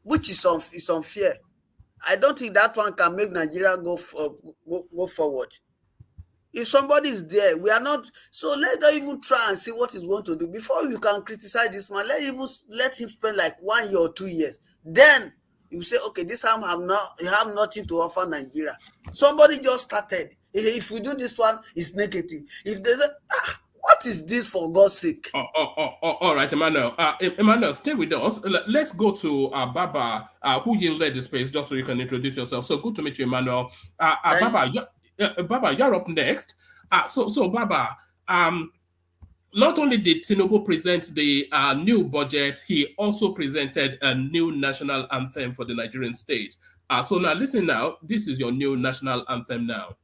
which is unfair. I don't think that one can make Nigeria go forward. If somebody is there, we are not. So let them even try and see what he's going to do before you can criticize this man. Let him spend like 1 year or 2 years. Then you say, okay, this time you have nothing to offer Nigeria. Somebody just started. If we do this one, it's negative. If there's what is this, for God's sake? All right, Emmanuel. Emmanuel, stay with us. Let's go to Baba, who yielded the space, just so you can introduce yourself. So good to meet you, Emmanuel. Baba, you're up next. So Baba, not only did TINUBU present the new budget, he also presented a new national anthem for the Nigerian state. So now listen now, this is your new national anthem now.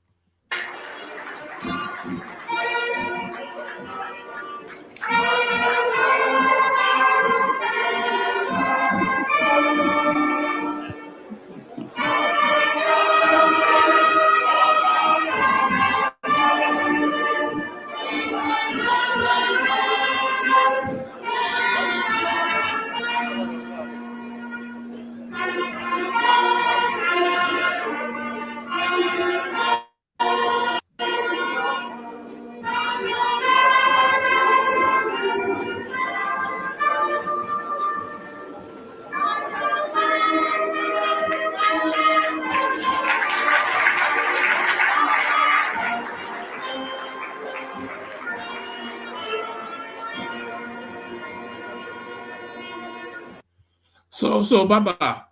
So Baba,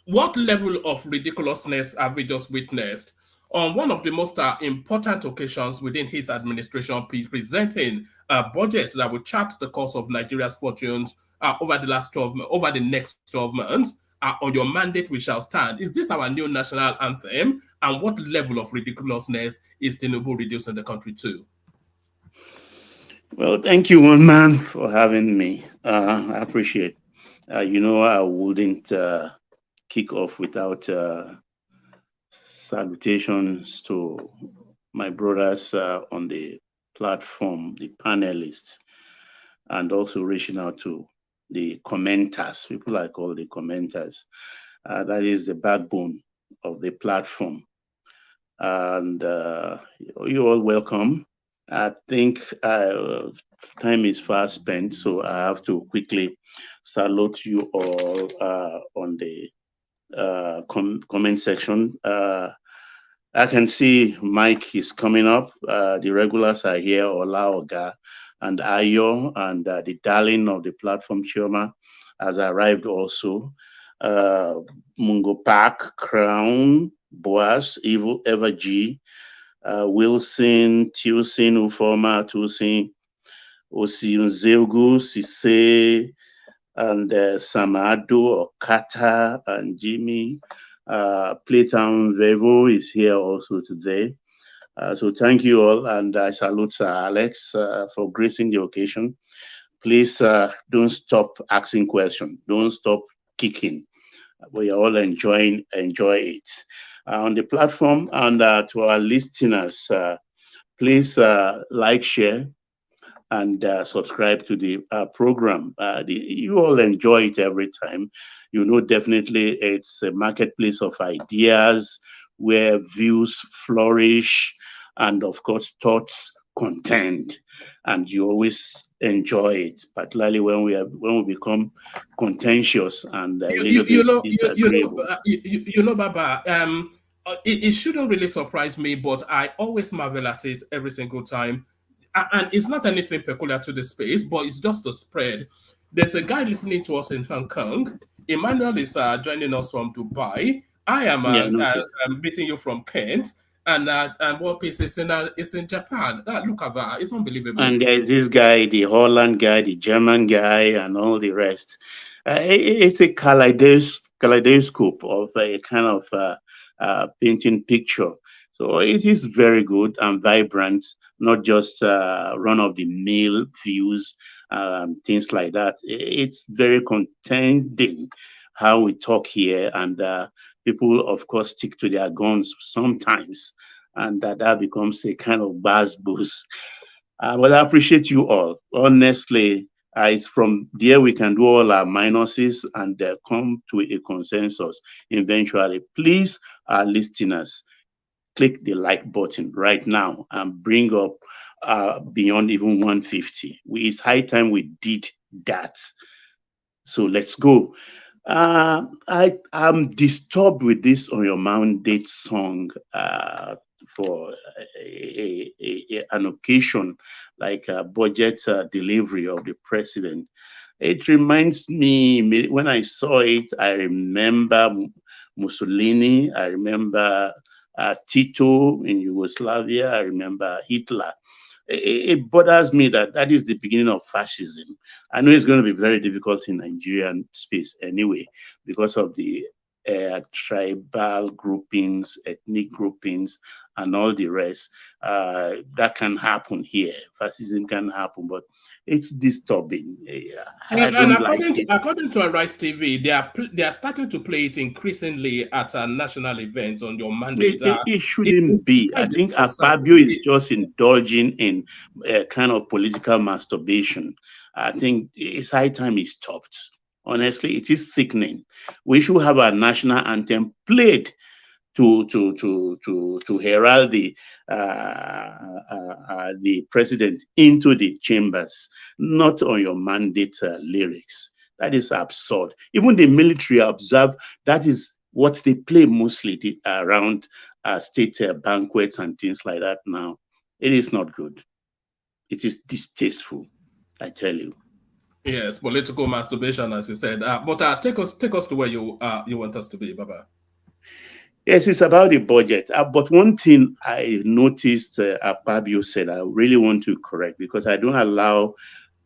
what level of ridiculousness have we just witnessed on one of the most important occasions within his administration, presenting a budget that will chart the course of Nigeria's fortunes over the next 12 months? On your mandate, we shall stand. Is this our new national anthem? And what level of ridiculousness is TINUBU reducing the country to? Well, thank you, one man, for having me. I appreciate it. I wouldn't kick off without salutations to my brothers on the platform, the panelists, and also reaching out to the commenters, people I call the commenters. That is the backbone of the platform. And you're all welcome. I think time is fast spent, so I have to quickly salute you all on the comment section. I can see Mike is coming up. The regulars are here, Ola Oga and Ayo, and the darling of the platform, Chioma, has arrived also. Mungo Park, Crown, Boas, Evil, Ever G, Wilson, Tusin, Ufoma, Tusin, Osin Zeugu, Sise, and Samado, Okata, and Jimmy. Playtown Vevo is here also today. So thank you all, and I salute Sir Alex for gracing the occasion. Please don't stop asking questions. Don't stop kicking. We are all enjoy it. On the platform, and to our listeners, please like, share, and subscribe to the program. You all enjoy it every time. You know, definitely it's a marketplace of ideas where views flourish and, of course, thoughts contend. And you always enjoy it, particularly when we become contentious and disagreeable. Baba, it shouldn't really surprise me, but I always marvel at it every single time. And it's not anything peculiar to the space, but it's just the spread. There's a guy listening to us in Hong Kong. Emmanuel is joining us from Dubai. I am I'm meeting you from Kent. And what piece is in Japan. Look at that. It's unbelievable. And there's this guy, the Holland guy, the German guy, and all the rest. It's a kaleidoscope of a kind of painting picture. So it is very good and vibrant, not just run-of-the-mill views, things like that. It's very contending how we talk here, and people, of course, stick to their guns sometimes, and that becomes a kind of buzz boost. But I appreciate you all. Honestly, it's from there we can do all our minuses and come to a consensus eventually. Please, our listeners, click the like button right now and bring up beyond even 150. It's high time we did that. So let's go. I'm disturbed with this On Your Mandate song for an occasion like a budget delivery of the president. It reminds me, when I saw it, I remember Mussolini, I remember Tito in Yugoslavia, I remember Hitler. It bothers me that is the beginning of fascism. I know it's going to be very difficult in Nigerian space anyway, because of the tribal groupings, ethnic groupings, and all the rest. That can happen here. Fascism can happen, but it's disturbing. And according to Arise TV, they are starting to play it increasingly at national events On Your Mandate. It shouldn't be. I think Fabio is just indulging in kind of political masturbation. I think it's high time it stopped. Honestly, it is sickening. We should have a national anthem played to herald the president into the chambers, not On Your Mandate lyrics. That is absurd. Even the military observe that is what they play mostly around state banquets and things like that now. It is not good. It is distasteful, I tell you. Yes, political masturbation, as you said. But take us to where you want us to be, Baba. Yes, it's about the budget. But one thing I noticed Fabio said, I really want to correct, because I don't allow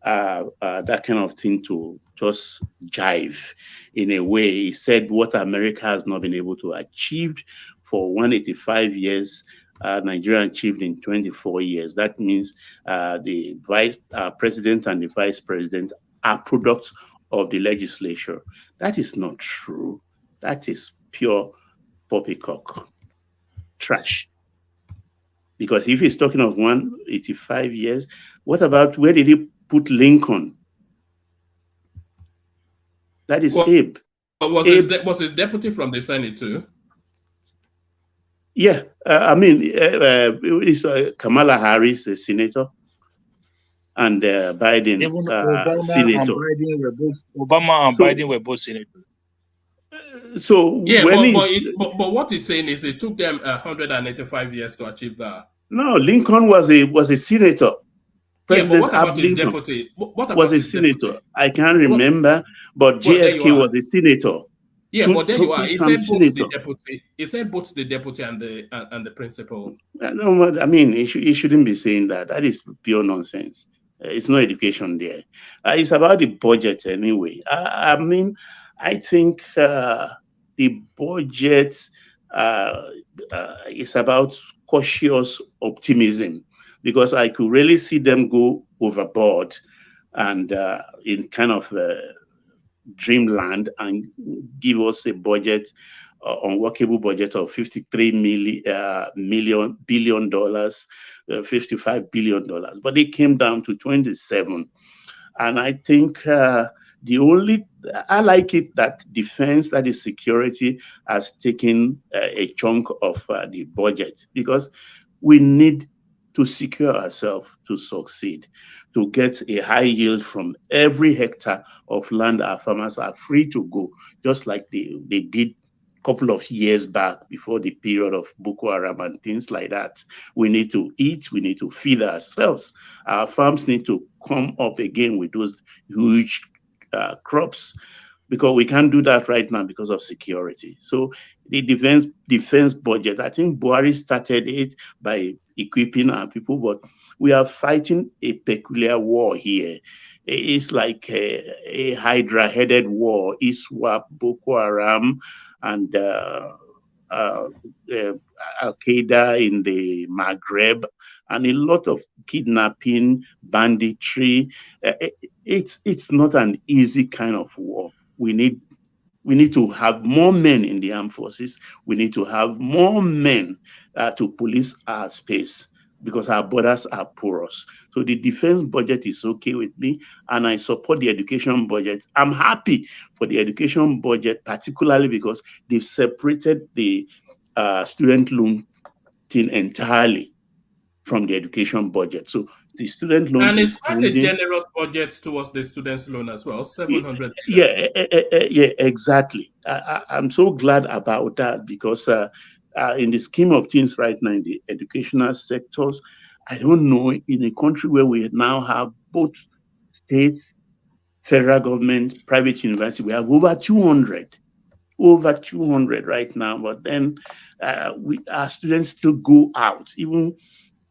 that kind of thing to just jive in a way. He said what America has not been able to achieve for 185 years, Nigeria achieved in 24 years. That means the vice president and the vice president are products of the legislature. That is not true. That is pure poppycock trash. Because if he's talking of 185 years, what about where did he put Lincoln? That is Abe. Was his deputy from the Senate too? Yeah, I mean, it's Kamala Harris, a senator, and Biden, senator. Obama and Biden were both senators. So yeah, but what he's saying is it took them 185 years to achieve that. No, Lincoln was a senator. President what about his deputy? What about was a senator? I can't remember, but JFK was a senator. Yeah, but there you are. He said both the deputy. He said both the deputy and the principal. No, I mean, he shouldn't be saying that. That is pure nonsense. It's no education there. It's about the budget anyway. I mean, I think the budget is about cautious optimism, because I could really see them go overboard and in kind of dreamland and give us a budget, unworkable budget of $53 billion, $55 billion. But they came down to 27. And I think I like it that defense, that is security, has taken a chunk of the budget, because we need to secure ourselves to succeed, to get a high yield from every hectare of land our farmers are free to go, just like they did a couple of years back before the period of Boko Haram and things like that. We need to eat, we need to feed ourselves. Our farms need to come up again with those huge crops, because we can't do that right now because of security. So the defense budget, I think Buhari started it by equipping our people, but we are fighting a peculiar war here. It's like a Hydra-headed war, ISWAP, Boko Haram, and Al-Qaeda in the Maghreb, and a lot of kidnapping, banditry. It's not an easy kind of war. We need to have more men in the armed forces. We need to have more men to police our space, because our borders are porous. So the defense budget is okay with me, and I support the education budget. I'm happy for the education budget, particularly because they've separated the student loan thing entirely from the education budget. So the student loan and it's is quite a holding. generous budget towards the students' loan as well, 700 Yeah, exactly. I'm so glad about that, because in the scheme of things right now in the educational sectors, I don't know, in a country where we now have both state, federal government, private university, we have over 200 right now. But then our students still go out, even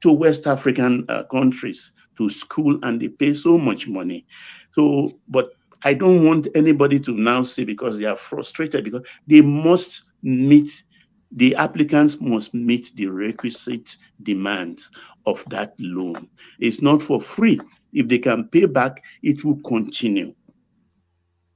to West African countries, to school, and they pay so much money. So, but I don't want anybody to now say, because they are frustrated, because they must meet, the applicants must meet the requisite demands of that loan. It's not for free. If they can pay back, it will continue.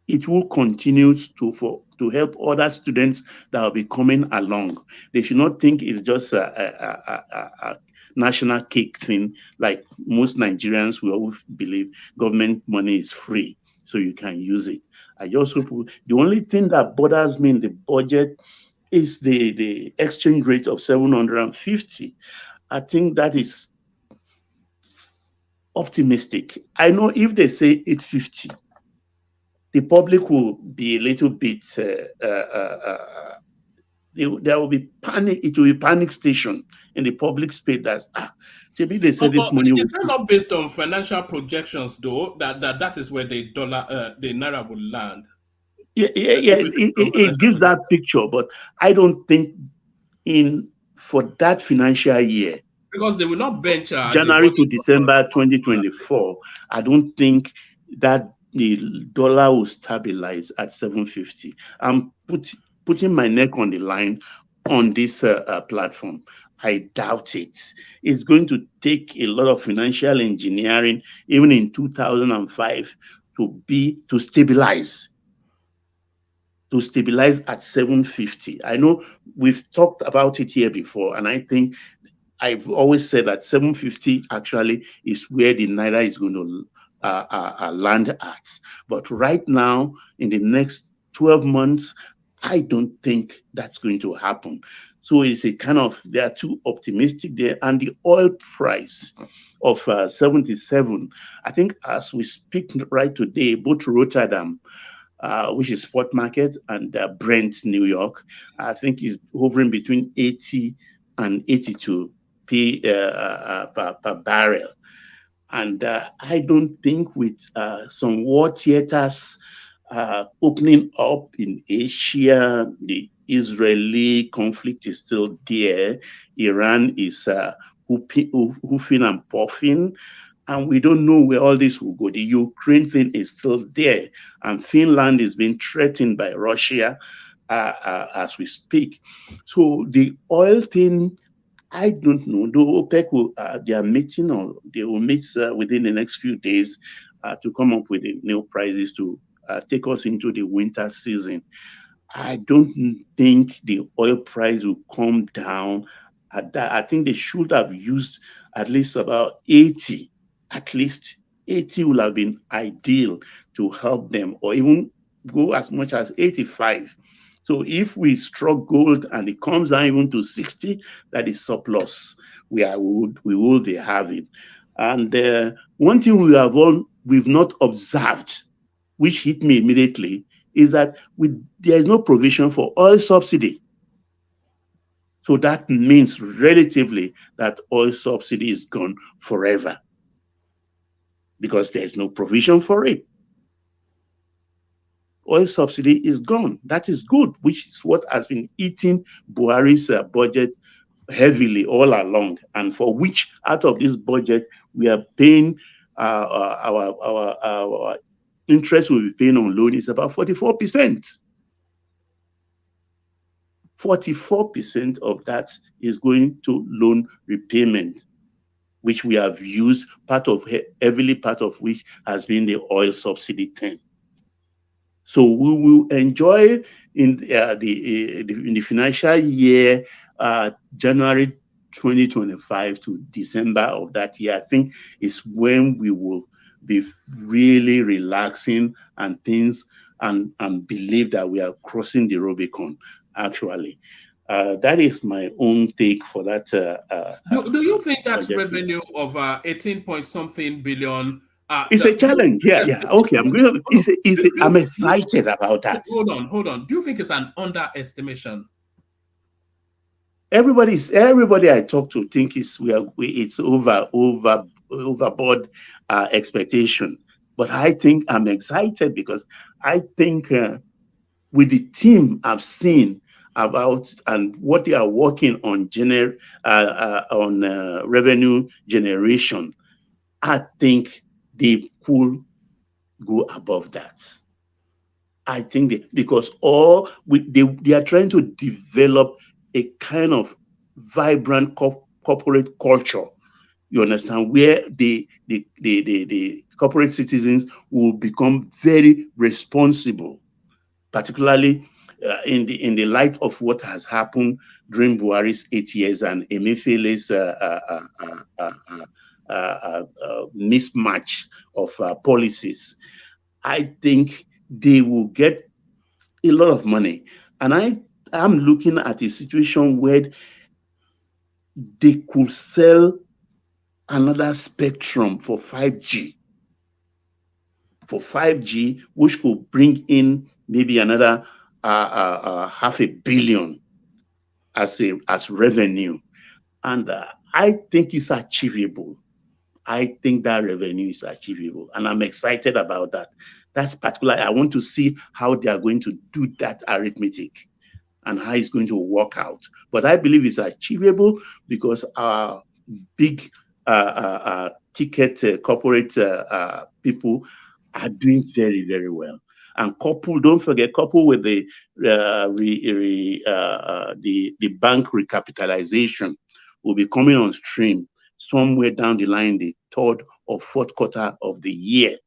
It will continue to help other students that will be coming along. They should not think it's just a national cake thing, like most Nigerians will always believe government money is free, so you can use it. I just hope the only thing that bothers me in the budget is the exchange rate of 750. I think that is optimistic. I know if they say 850, the public will be a little bit, there will be panic. It will be panic station in the public space. That's maybe they say this money. It's not based on financial projections, though. That is where the naira will land. Yeah. It gives that picture, but I don't think for that financial year, because they will not bench January to December 2024. I don't think that the dollar will stabilize at 750. I'm putting my neck on the line on this platform. I doubt it. It's going to take a lot of financial engineering, even in 2005, to stabilize. To stabilize at 750. I know we've talked about it here before, and I think I've always said that 750 actually is where the naira is going to land at. But right now, in the next 12 months, I don't think that's going to happen. So it's a kind of, they are too optimistic there. And the oil price of 77, I think as we speak right today, both Rotterdam, which is spot market, and Brent, New York, I think is hovering between 80 and 82 per barrel. And I don't think with some war theaters opening up in Asia, the Israeli conflict is still there. Iran is hoofing and puffing. And we don't know where all this will go. The Ukraine thing is still there. And Finland is being threatened by Russia as we speak. So the oil thing, I don't know. The OPEC they are meeting, or they will meet within the next few days to come up with the new prices to take us into the winter season. I don't think the oil price will come down at that. I think they should have used at least about 80. At least 80 will have been ideal to help them, or even go as much as 85. So if we struck gold and it comes down even to 60, that is surplus. We will be having. And one thing we've not observed, which hit me immediately, is that there is no provision for oil subsidy. So that means relatively that oil subsidy is gone forever, because there's no provision for it. oil subsidy is gone. That is good, which is what has been eating Buhari's budget heavily all along, and for which out of this budget we are paying our interest we'll be paying on loan is about 44%. 44% of that is going to loan repayment, which we have used heavily part of which has been the oil subsidy thing. So we will enjoy in the financial year January 2025 to December of that year. I think is when we will be really relaxing and things and believe that we are crossing the Rubicon. Actually, that is my own take for that. Do you think that revenue of 18 point something billion? It's a challenge. Yeah. Okay, I'm excited about that. Hold on. Do you think it's an underestimation? Everybody I talk to think it's overboard expectation. But I think I'm excited because I think with the team I've seen about and what they are working on revenue generation, I think they could go above that. I think because they are trying to develop a kind of vibrant corporate culture. You understand, where the corporate citizens will become very responsible, particularly in the light of what has happened during Buhari's 8 years and Emefiele's mismatch of policies. I think they will get a lot of money. And I am looking at a situation where they could sell another spectrum for 5G. Which could bring in maybe another $500 million as revenue. And I think it's achievable. I think that revenue is achievable, and I'm excited about that. That's particular. I want to see how they are going to do that arithmetic and how it's going to work out. But I believe it's achievable because our big ticket corporate people are doing very, very well. And don't forget, coupled with the bank recapitalization will be coming on stream somewhere down the line, the third or fourth quarter of the year.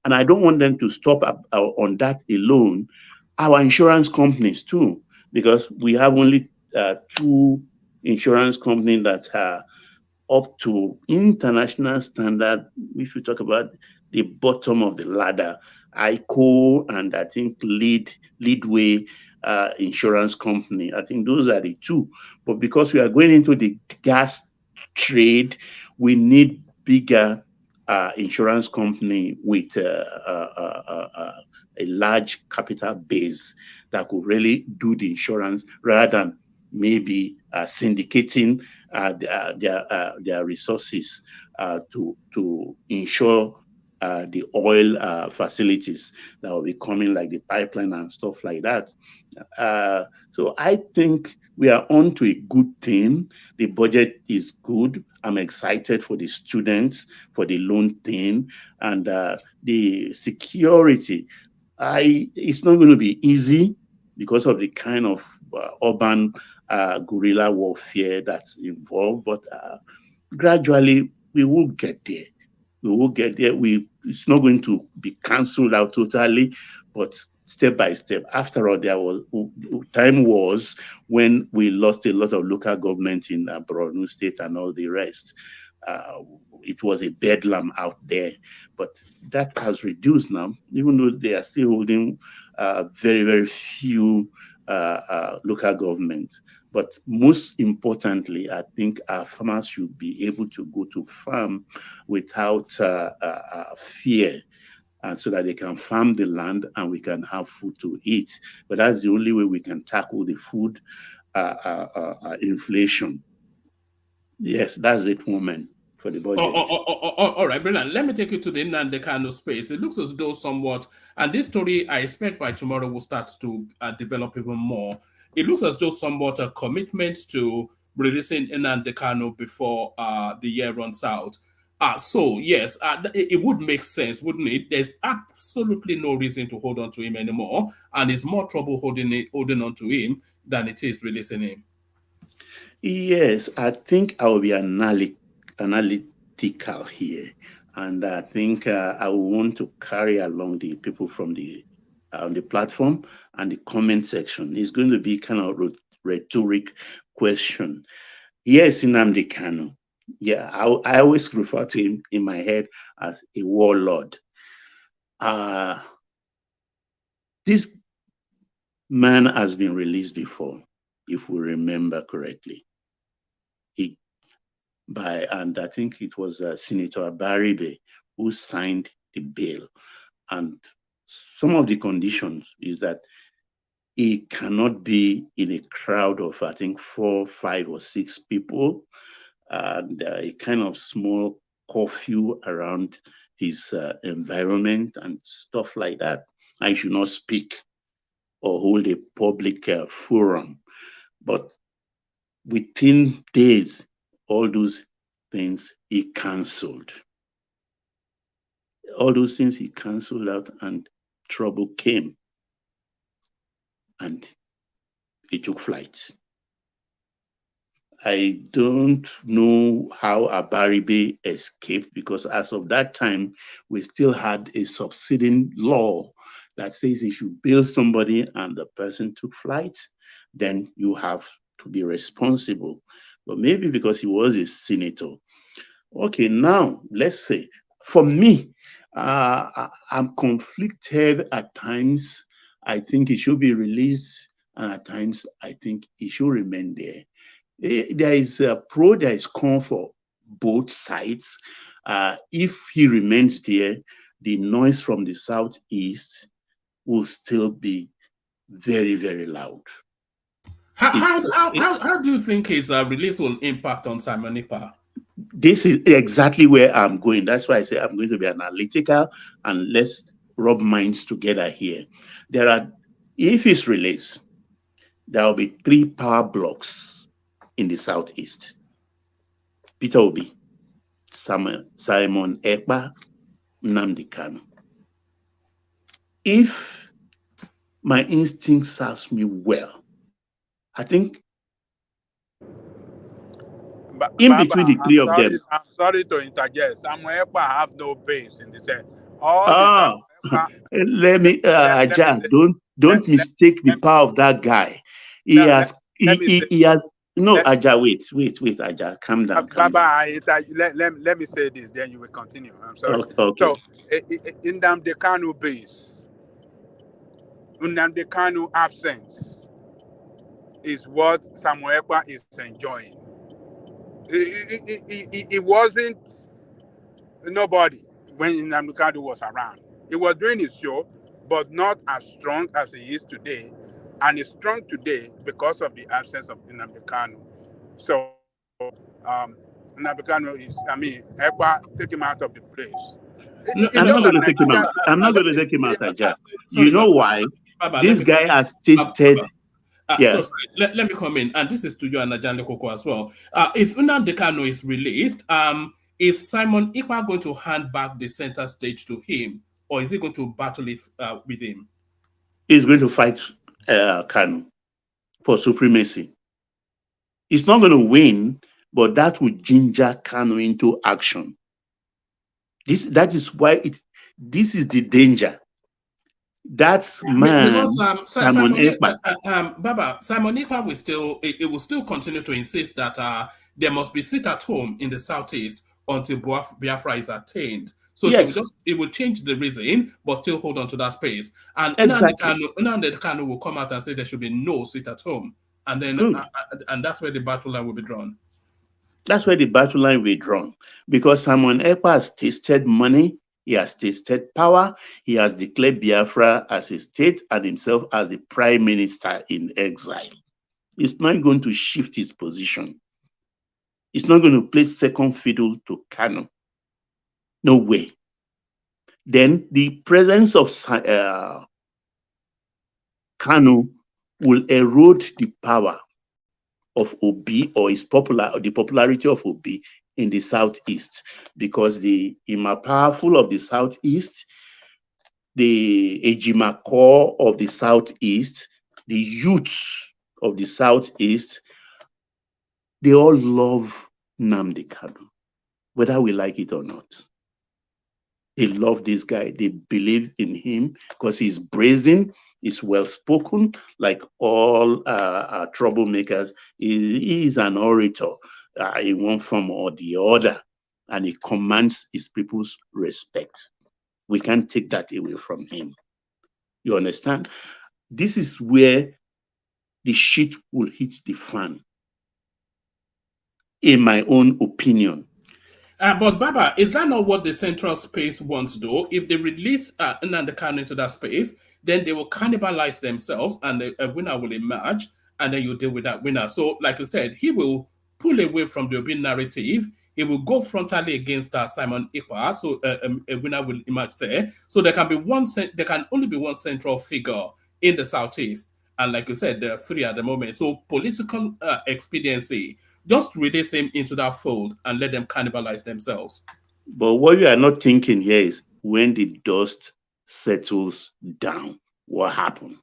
And I don't want them to stop on that alone. Our insurance companies too, because we have only 2 insurance companies that are up to international standard. If you talk about the bottom of the ladder, ICO and I think Leadway insurance company. I think those are the 2. But because we are going into the gas trade, we need bigger insurance company with a large capital base that could really do the insurance rather than maybe syndicating their resources to insure the oil facilities that will be coming, like the pipeline and stuff like that. So I think we are on to a good thing. The budget is good. I'm excited for the students, for the loan thing, and the security. It's not going to be easy because of the kind of urban guerrilla warfare that's involved, but gradually we will get there. We will get there. It's not going to be cancelled out totally, but step by step. After all, time was when we lost a lot of local government in Borno State and all the rest. It was a bedlam out there, but that has reduced now, even though they are still holding very, very few local governments. But most importantly, I think our farmers should be able to go to farm without fear, and so that they can farm the land and we can have food to eat. But that's the only way we can tackle the food inflation. Yes, that's it, woman. for the budget. All right, brilliant. Let me take you to the Nnamdi Kanu space. It looks as though somewhat, and this story I expect by tomorrow will start to develop even more. It looks as though somewhat a commitment to releasing Nnamdi Kanu before the year runs out. So yes, it would make sense, wouldn't it? There's absolutely no reason to hold on to him anymore, and it's more trouble holding on to him than it is releasing him. Yes, I think I will be analytical here, and I think I will want to carry along the people from the on the platform and the comment section. It's going to be kind of rhetoric question. Yes, Nnamdi Kanu. Yeah, I always refer to him in my head as a warlord. This man has been released before, if we remember correctly. And I think it was Senator Baribe who signed the bill. And some of the conditions is that he cannot be in a crowd of, I think, 4, 5, or 6 people, and a kind of small curfew around his environment and stuff like that. I should not speak or hold a public forum. But within days, all those things he cancelled. All those things he cancelled out, and trouble came. And he took flight. I don't know how Abaribe escaped, because as of that time, we still had a subsiding law that says if you bail somebody and the person took flight, then you have to be responsible. But maybe because he was a senator. Okay, now let's say, for me, I'm conflicted at times. I think he should be released, and at times I think he should remain there. There is a pro, there is con for both sides. If he remains there, the noise from the southeast will still be very, very loud. How do you think his release will impact on Simon Ekpa? This is exactly where I'm going. That's why I say I'm going to be analytical, and let's rub minds together here. If he's released, there will be 3 power blocks in the southeast. Peter Obi, Simon Ekpa, Nnamdi Kanu. If my instinct serves me well, I think in between the 3 of them. I'm sorry to interject. Samuel Ekpa have no base in the sense. Let me, Aja, don't mistake the power of that guy. He has. No, Aja, wait, Aja, calm down. Baba, let me say this, then you will continue. I'm sorry. Okay. So, in Nnamdi Kanu base, Nnamdi Kanu absence is what Samuel Ekpa is enjoying. It wasn't nobody when Nnamdi Kanu was around. He was doing his show, but not as strong as he is today. And he's strong today because of the absence of Nnamdi Kanu. So, Nnamdi Kanu is, Ekpa, take him out of the place. I'm not going to take him out. I'm not going to take him out, Aja. You know why? This guy has tasted. So let me come in, and this is to you and Ajan Lekoko as well. If Nnamdi Kanu is released, is Simon Ekpa going to hand back the center stage to him, or is he going to battle it with him? He's going to fight Kanu for supremacy. He's not going to win, but that would ginger Kanu into action. That is why this is the danger. That's man. Because Simon Ekpa, Baba, Simon Ekpa will still continue to insist that there must be sit at home in the southeast until Biafra is attained. So yes, it will change the reason, but still hold on to that space. And Nnamdi Kanu will come out and say there should be no sit at home, and then and that's where the battle line will be drawn. That's where the battle line will be drawn, because Simon Ekpa has tasted money. He has tasted power. He has declared Biafra as a state and himself as the prime minister in exile. He's not going to shift his position. It's not going to play second fiddle to Kanu. No way. Then the presence of Kanu will erode the power of Obi or the popularity of Obi in the Southeast, because the powerful of the Southeast, the Ejima core of the Southeast, the youths of the Southeast, they all love Nnamdi Kanu, whether we like it or not. They love this guy. They believe in him because he's brazen, he's well-spoken, like all troublemakers. He is an orator in one form or the other, and he commands his people's respect. We can't take that away from him. You understand? This is where the shit will hit the fan, in my own opinion. But Baba, is that not what the central space wants, though? If they release Nnamdi Kanu into that space, then they will cannibalize themselves and a winner will emerge, and then you deal with that winner. So, like you said, he will pull away from the Obi narrative. He will go frontally against Simon Ekpa, so a winner will emerge there. So there can only be one central figure in the Southeast. And like you said, there are three at the moment. So political expediency, just release him into that fold and let them cannibalize themselves. But what you are not thinking here is when the dust settles down, what happened?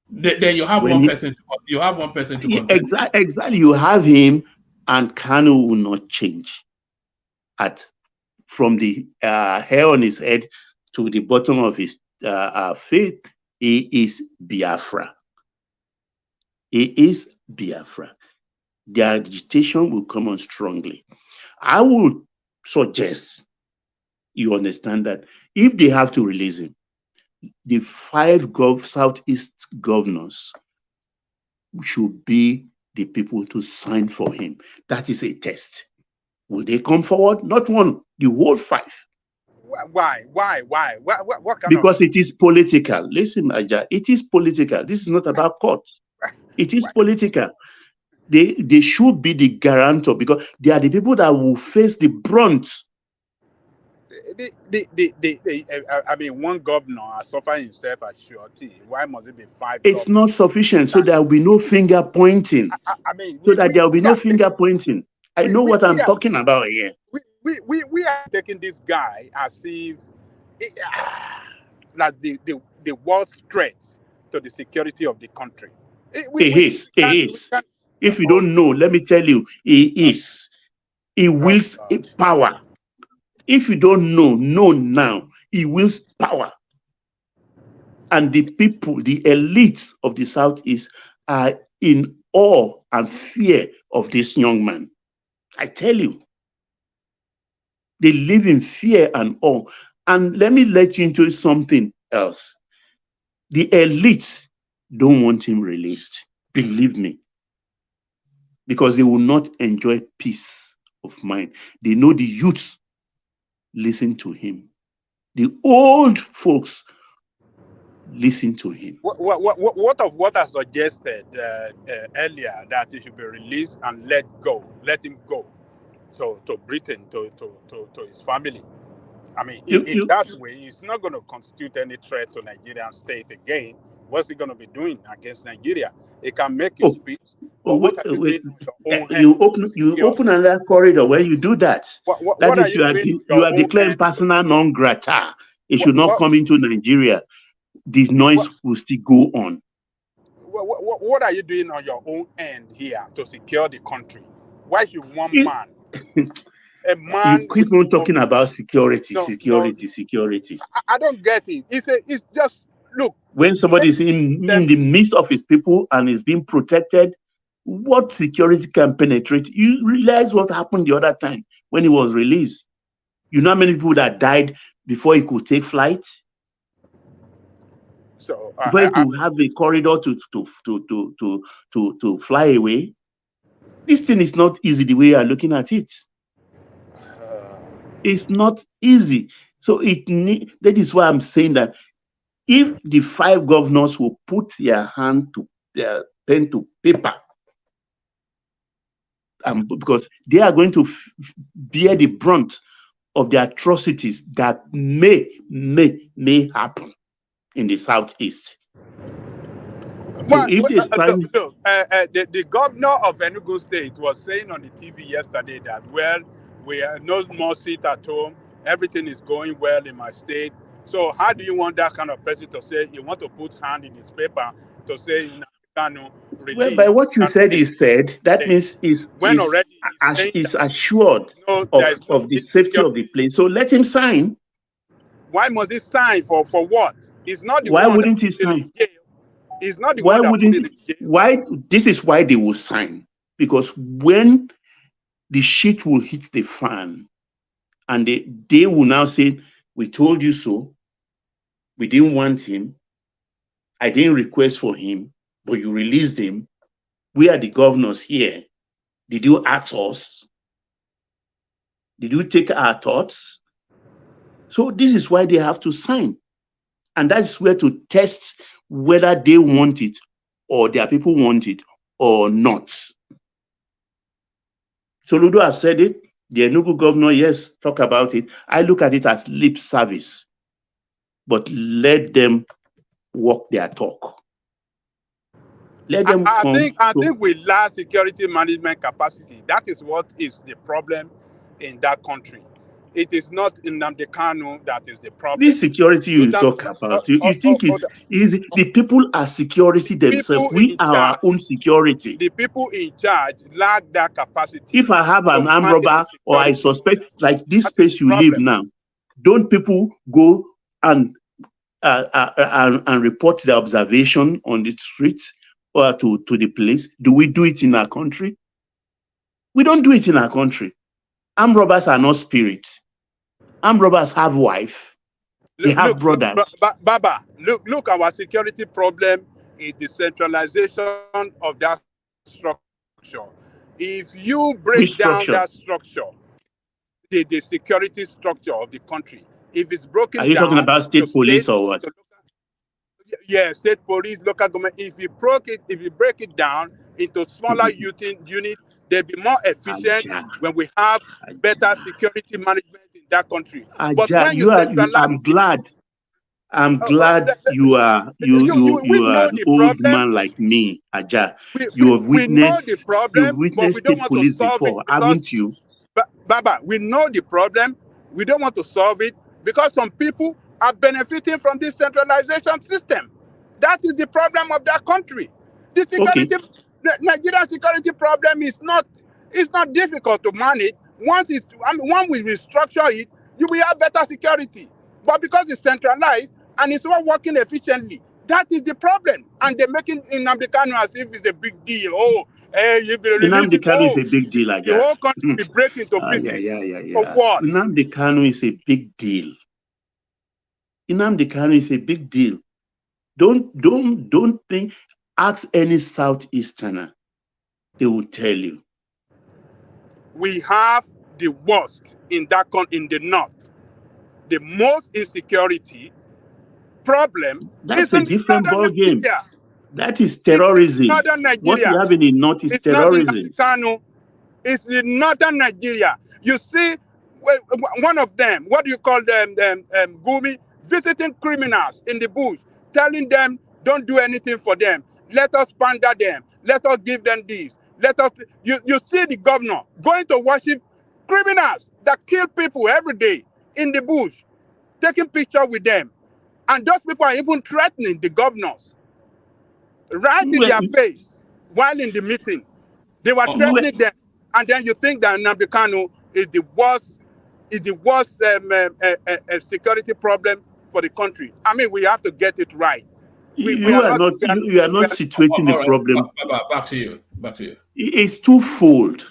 Then you have one person. You have one person to contend. Exactly. You have him, and Kanu will not change. From the hair on his head to the bottom of his feet, he is Biafra. He is Biafra. The agitation will come on strongly. I would suggest you understand that if they have to release him, the 5 Southeast governors should be the people to sign for him. That is a test. Will they come forward? Not one, the whole 5. Why? What because it is political. Listen, Aja, it is political. This is not about court. It is political. They should be the guarantor because they are the people that will face the brunt. I mean, one governor has suffered himself as surety. Why must it be 5? It's not sufficient, so there will be no finger pointing. I mean, there will be no finger pointing. I know what I'm talking about here. We are taking this guy as if like the worst threat to the security of the country. He is. If you don't know, let me tell you, he is. He wills power. If you don't know now, he wills power. And the people, the elites of the Southeast are in awe and fear of this young man. I tell you. They live in fear and awe. And let me let you into something else. The elites don't want him released. Believe me. Because they will not enjoy peace of mind. They know the youths listen to him. The old folks listen to him. What I suggested earlier, that he should be released and let him go to Britain, to his family. I mean, in that way, he's not going to constitute any threat to Nigerian state again. What's he going to be doing against Nigeria? He can make his speech. You open another corridor when you do that. You are declaring persona non grata. It should not come into Nigeria. This noise will still go on. What are you doing on your own end here to secure the country? Why should one man? A man. You keep on talking about security. I don't get it. It's just look. When somebody is in the midst of his people and is being protected, what security can penetrate? You realize what happened the other time when he was released. You know how many people that died before he could take flight? So before he could have a corridor to fly away. This thing is not easy the way you are looking at it. It's not easy. So that is why I'm saying that if the 5 governors will put their hand to their pen to paper because they are going to bear the brunt of the atrocities that may happen in the southeast. Well, So if they sign, the governor of Enugu State was saying on the TV yesterday that, well, we are no more sit at home, everything is going well in my state. So how do you want that kind of person to say, you want to put hand in his paper to say, well, by what you said is said, that means is assured of the safety of the place. So let him sign. Why must he sign for what? He's not the Why one wouldn't that he sign? in jail. He's not the Why one that wouldn't put it in jail. why this is why they will sign, because when the shit will hit the fan and they will now say, we told you so, we didn't want him, I didn't request for him, but you released him. We are the governors here. Did you ask us? Did you take our thoughts? So this is why they have to sign. And that's where to test whether they want it or their people want it or not. Soludo has said it. The Enugu governor, yes, talk about it. I look at it as lip service. But let them walk their talk. Let them come. I think we lack security management capacity. That is what is the problem in that country. It is not in Nnamdi Kanu that is the problem. This security you talk about, you think is easy. The people are security themselves. We are our own security. The people in charge lack that capacity. If I have an armed robber or I suspect, like this place you live now, don't people go and report the observation on the streets or to the police? Do we do it in our country? We don't do it in our country. Armed robbers are not spirits. Armed robbers have wife. They have brothers. Baba, look, our security problem is the centralization of that structure. If you break down that structure, the security structure of the country, if it's broken down, are you talking about state police or what? Yeah, state police, local government. If you break it down into smaller units, they'll be more efficient when we have better security management in that country. But when you centralize, I'm glad you are an old man like me, Aja. You have witnessed state police before, haven't you? Baba, we know the problem. We don't want to solve it because some people are benefiting from this centralization system. That is the problem of that country. The security, Nigerian security problem is not difficult to manage. Once we restructure it, you will have better security. But because it's centralized and it's not working efficiently, that is the problem. And they're making Nnamdi Kanu as if it's a big deal. Nnamdi Kanu is a big deal, the whole country will break into pieces. For what? Nnamdi Kanu is a big deal. Nnamdi Kanu is a big deal. Don't think. Ask any Southeasterner, they will tell you. We have the worst in the north. The most insecurity problem. That's a different ball game. That is terrorism. What we have in the north is terrorism. It's in northern Nigeria. You see, one of them, what do you call them, Gumi, visiting criminals in the bush, telling them, don't do anything for them. Let us pander them. Let us give them this. You see the governor going to worship criminals that kill people every day in the bush, taking pictures with them. And those people are even threatening the governors right in their face while in the meeting. They were threatening them. And then you think that Nnamdi Kanu is the worst security problem for the country. I mean, we have to get it right. You are not situating the problem. Back to you. It's twofold.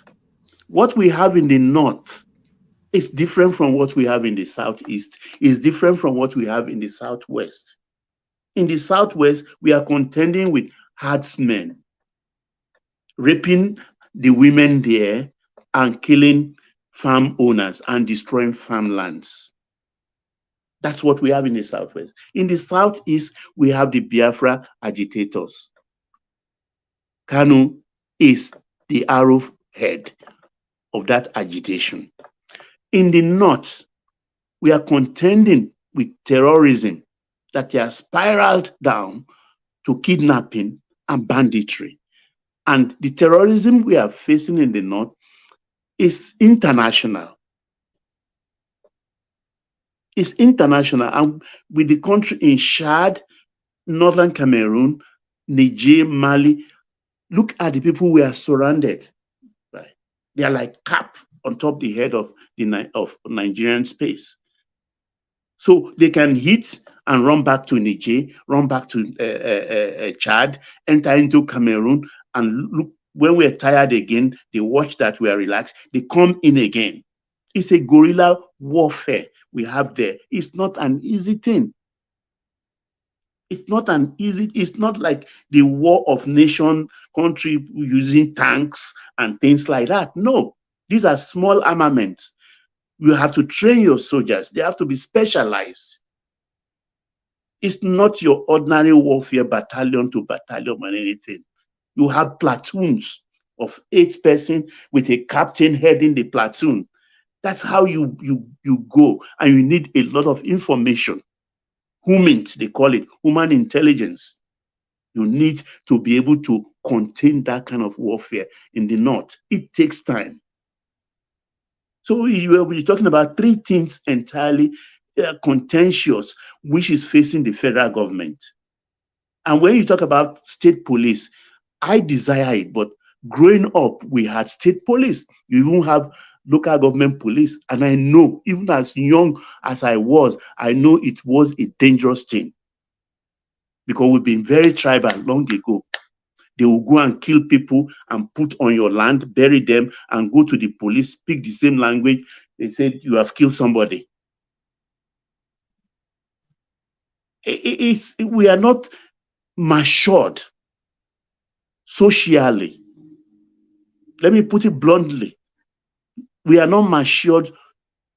What we have in the north is different from what we have in the southeast. It's different from what we have in the southwest. In the southwest, we are contending with herdsmen, raping the women there and killing farm owners and destroying farmlands. That's what we have in the southwest. In the southeast, we have the Biafra agitators. Kanu is the arrowhead of that agitation. In the north, we are contending with terrorism that has spiraled down to kidnapping and banditry. And the terrorism we are facing in the north is international. It's international. And with the country in Chad, northern Cameroon, Niger, Mali, look at the people we are surrounded by. They are like cap on top of the head of Nigerian space. So they can hit and run back to Niger, run back to Chad, enter into Cameroon, and look, when we're tired again, they watch that we are relaxed, they come in again. It's a guerrilla warfare we have there. It's not an easy thing. It's not like the war of nation country using tanks and things like that. No, these are small armaments. You have to train your soldiers. They have to be specialized. It's not your ordinary warfare battalion to battalion or anything. You have platoons of 8 persons with a captain heading the platoon. That's how you go, and you need a lot of information. Humans, they call it, human intelligence. You need to be able to contain that kind of warfare in the north. It takes time. So we're talking about 3 things entirely contentious, which is facing the federal government. And when you talk about state police, I desire it, but growing up, we had state police. You even have local government police. And I know, even as young as I was, I know it was a dangerous thing. Because we've been very tribal long ago. They will go and kill people and put on your land, bury them, and go to the police, speak the same language. They said you have killed somebody. We are not matured socially. Let me put it bluntly. We are not matured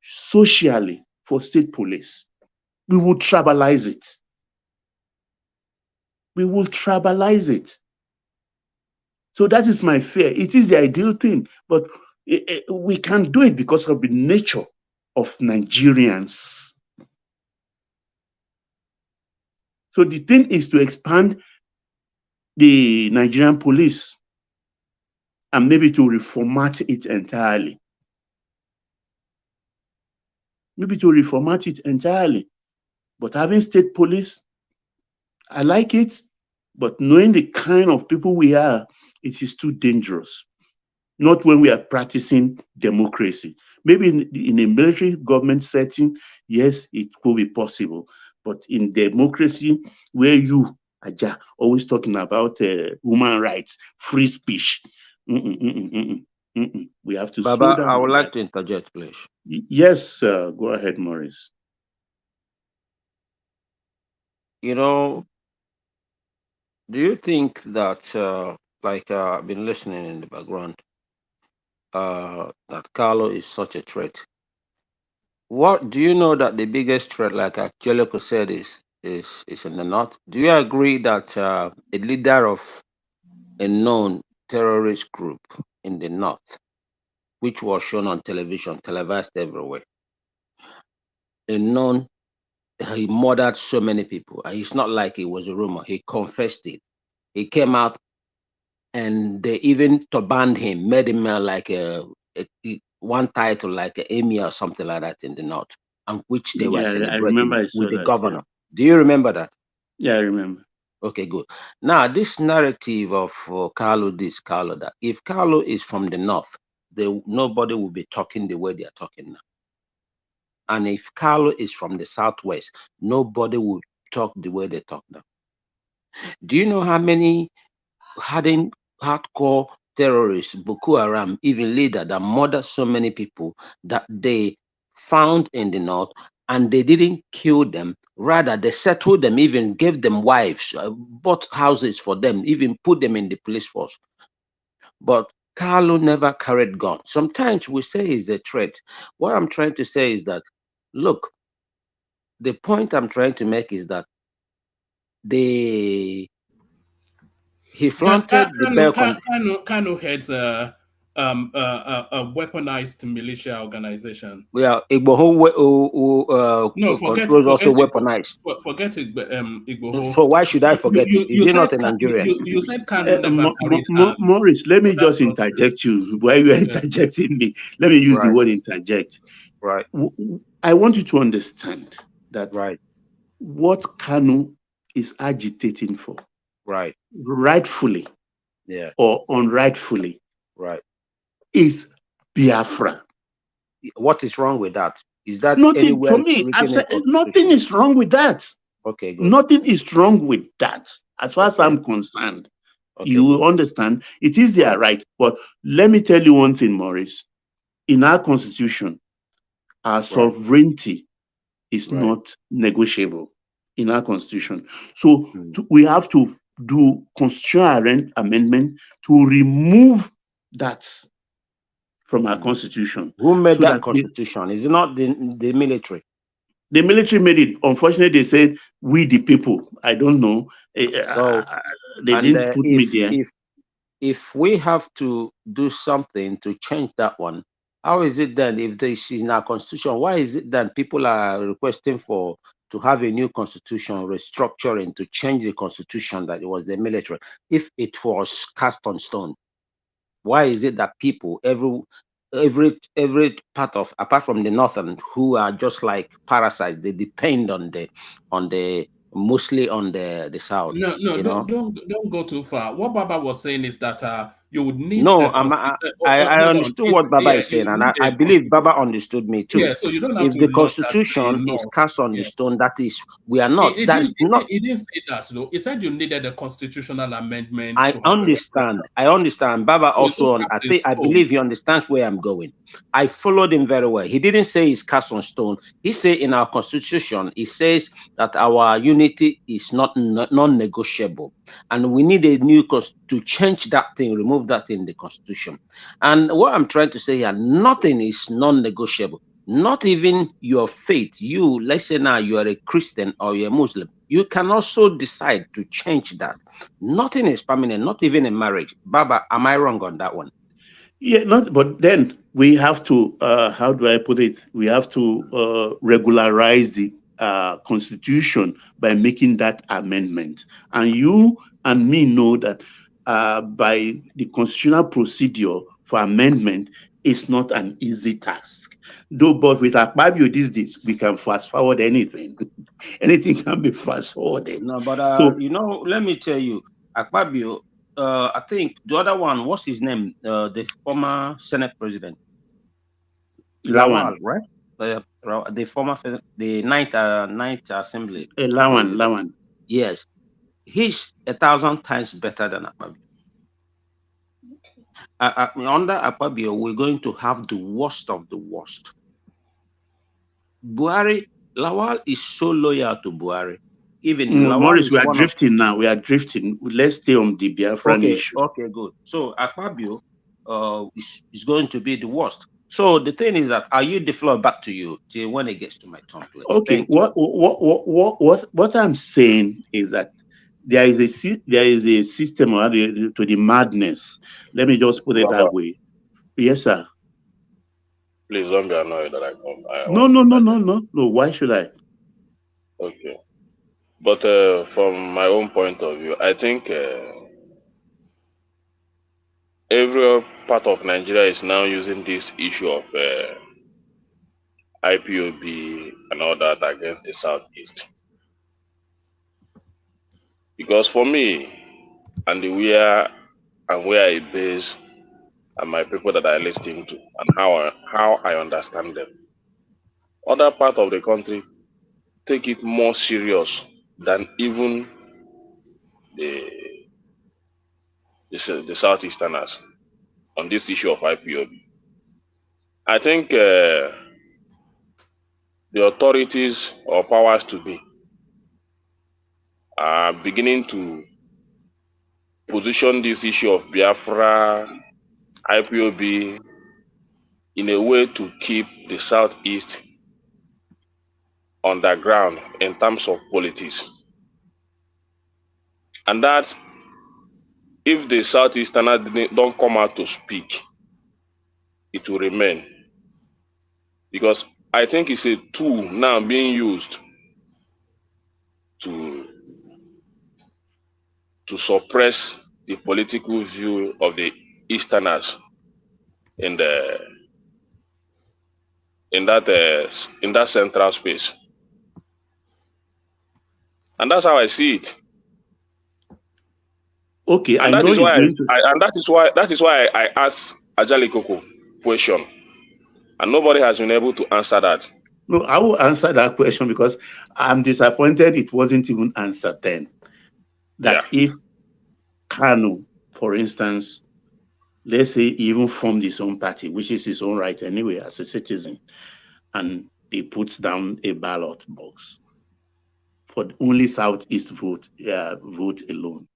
socially for state police. We will tribalize it. We will tribalize it. So that is my fear. It is the ideal thing, but we can't do it because of the nature of Nigerians. So the thing is to expand the Nigerian police and maybe to reformat it entirely. Maybe to reformat it entirely. But having state police, I like it, but knowing the kind of people we are, it is too dangerous. Not when we are practicing democracy. Maybe in a military government setting, yes, it could be possible. But in democracy, where you are always talking about human rights, free speech, we have to Baba, slow down. I would like to interject, please. Yes, go ahead, Maurice. You know, do you think that, like I've been listening in the background, that Carlo is such a threat? What do you know that the biggest threat, like Angelico said, is in the north? Do you agree that a leader of a known terrorist group in the north, which was shown on television, televised everywhere, he murdered so many people, and it's not like it was a rumor, he confessed it. He came out and they even banned him, made him like one title like an emir or something like that in the north, and which they were celebrating with the governor. Yeah. Do you remember that? Yeah, I remember. Okay, good. Now, this narrative of Carlo this, Carlo that, if Carlo is from the north, nobody will be talking the way they are talking now. And if Carlo is from the southwest, nobody will talk the way they talk now. Do you know how many hardcore terrorists, Boko Haram, even leader that murdered so many people that they found in the north, and they didn't kill them, rather they settled them, even gave them wives, bought houses for them, even put them in the police force. But Carlo never carried guns. Sometimes we say he's a threat. What I'm trying to say is that, look, the point I'm trying to make is that he flaunted the belt. Kano heads a weaponized militia organization. Yeah, Igbo No, controls also weaponized. Forget Igbo. So why should I forget it? Is it not in Nigeria? You said Kanu never carried arms. Maurice, let me just interject you. While you are interjecting me, let me use the word interject. Right. I want you to understand that what Kanu is agitating for, rightfully, or unrightfully, is Biafra. What is wrong with that? Is that nothing to me? I said nothing is wrong with that. Okay, good. Nothing is wrong with that, as far as I'm concerned. You understand? It is their right. But let me tell you one thing, Maurice. In our constitution, our sovereignty is not negotiable in our constitution. So we have to do constitutional amendment to remove that from our constitution. Who made that constitution? Is it not the military? The military made it. Unfortunately, they said we the people. I don't know. So, they didn't put me there. If we have to do something to change that one, how is it then? If this is in our constitution, why is it then people are requesting to have a new constitution, restructuring, to change the constitution that it was the military? If it was cast on stone, why is it that people, every part of, apart from the northern, who are just like parasites, they depend on the mostly on the south? No, don't go too far. What Baba was saying is that you would need. No, I understood what Baba is saying, and I believe Baba understood me too. Yeah, so you don't have if to the constitution is cast on the stone, that is, we are not. He didn't say that though. He said you needed a constitutional amendment. I understand. Baba also, I believe he understands where I'm going. I followed him very well. He didn't say it's cast on stone. He said in our constitution, it says that our unity is not non-negotiable, and we need a new to change that thing, remove that in the constitution. And what I'm trying to say here, nothing is non-negotiable. Not even your faith. You, let's say now you are a Christian or you're a Muslim, you can also decide to change that. Nothing is permanent, not even in marriage. Baba, am I wrong on that one? Yeah, but then we have to, how do I put it? We have to regularize the constitution by making that amendment. And you and me know that by the constitutional procedure for amendment, it's not an easy task. Though, but with Akpabio these days, we can fast forward anything. Anything can be fast forwarded. No, but so, let me tell you, Akpabio, I think the other one, what's his name? The former Senate president. Lawan, right? The former, the ninth assembly. Lawan. Yes. He's 1,000 times better than Akpabio. Under Akpabio, we're going to have the worst of the worst. Buhari, Lawal is so loyal to Buhari. Even Maurice, we are drifting now. We are drifting. Let's stay on the Biafran issue. Okay, good. So Akpabio is going to be the worst. So the thing is that I yield the floor back to you till when it gets to my turn. Okay. What I'm saying is that there is a system to the madness. Let me just put it that way. Yes, sir. Please don't be annoyed that I come. No. Why should I? Okay. But from my own point of view, I think every part of Nigeria is now using this issue of IPOB and all that against the Southeast. Because for me, and where I base and my people that I listen to and how I understand them, other part of the country take it more serious than even the Southeasterners on this issue of IPOB. I think the authorities or powers to be are beginning to position this issue of Biafra, IPOB in a way to keep the Southeast underground in terms of politics. And that if the Southeasterners don't come out to speak, it will remain. Because I think it's a tool now being used to suppress the political view of the Easterners in that central space, and that's how I see it. Okay, and that is why that is why I asked Ajali Koko question, and nobody has been able to answer that. No, I will answer that question because I'm disappointed it wasn't even answered then. That if Kanu, for instance, let's say he even formed his own party, which is his own right anyway as a citizen, and he puts down a ballot box for only Southeast vote alone.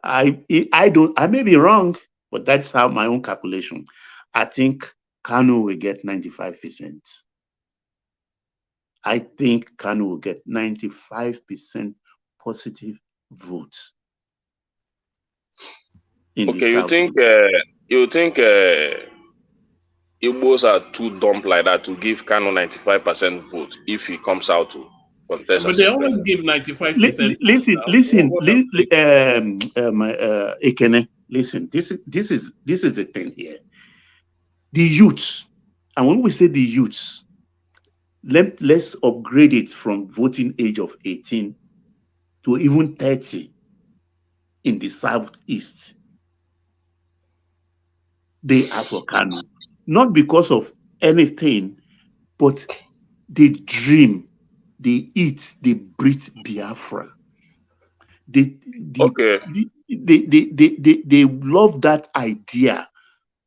I may be wrong, but that's how my own calculation. I think Kanu will get 95%. I think Kanu will get 95% positive votes. Okay, you think Igbos are too dumb like that to give Kanu 95% vote if he comes out to contest? But they always give 95%. Ekene, listen. This is the thing here. The youths, and when we say the youths, let's upgrade it from voting age of 18 to even 30 in the Southeast. They are for Kanu, not because of anything, but they dream, they eat, they breathe Biafra. They love that idea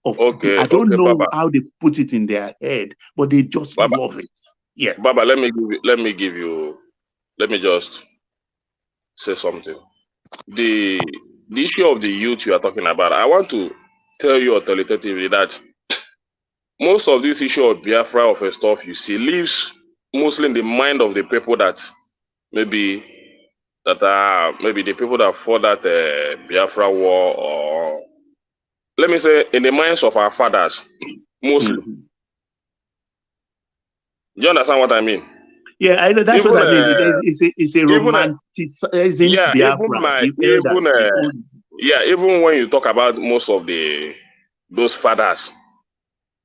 of. I don't know Baba, how they put it in their head, but they just love it. Yeah, Baba, let me just say something. The issue of the youth you are talking about, I want to tell you authoritatively that most of this issue of Biafra of stuff you see lives mostly in the mind of the people that maybe the people that fought that Biafra war, or let me say in the minds of our fathers mostly. Do you understand what I mean? Yeah, that's what I mean. It's a romanticizing Biafra. Even when you talk about most of those fathers,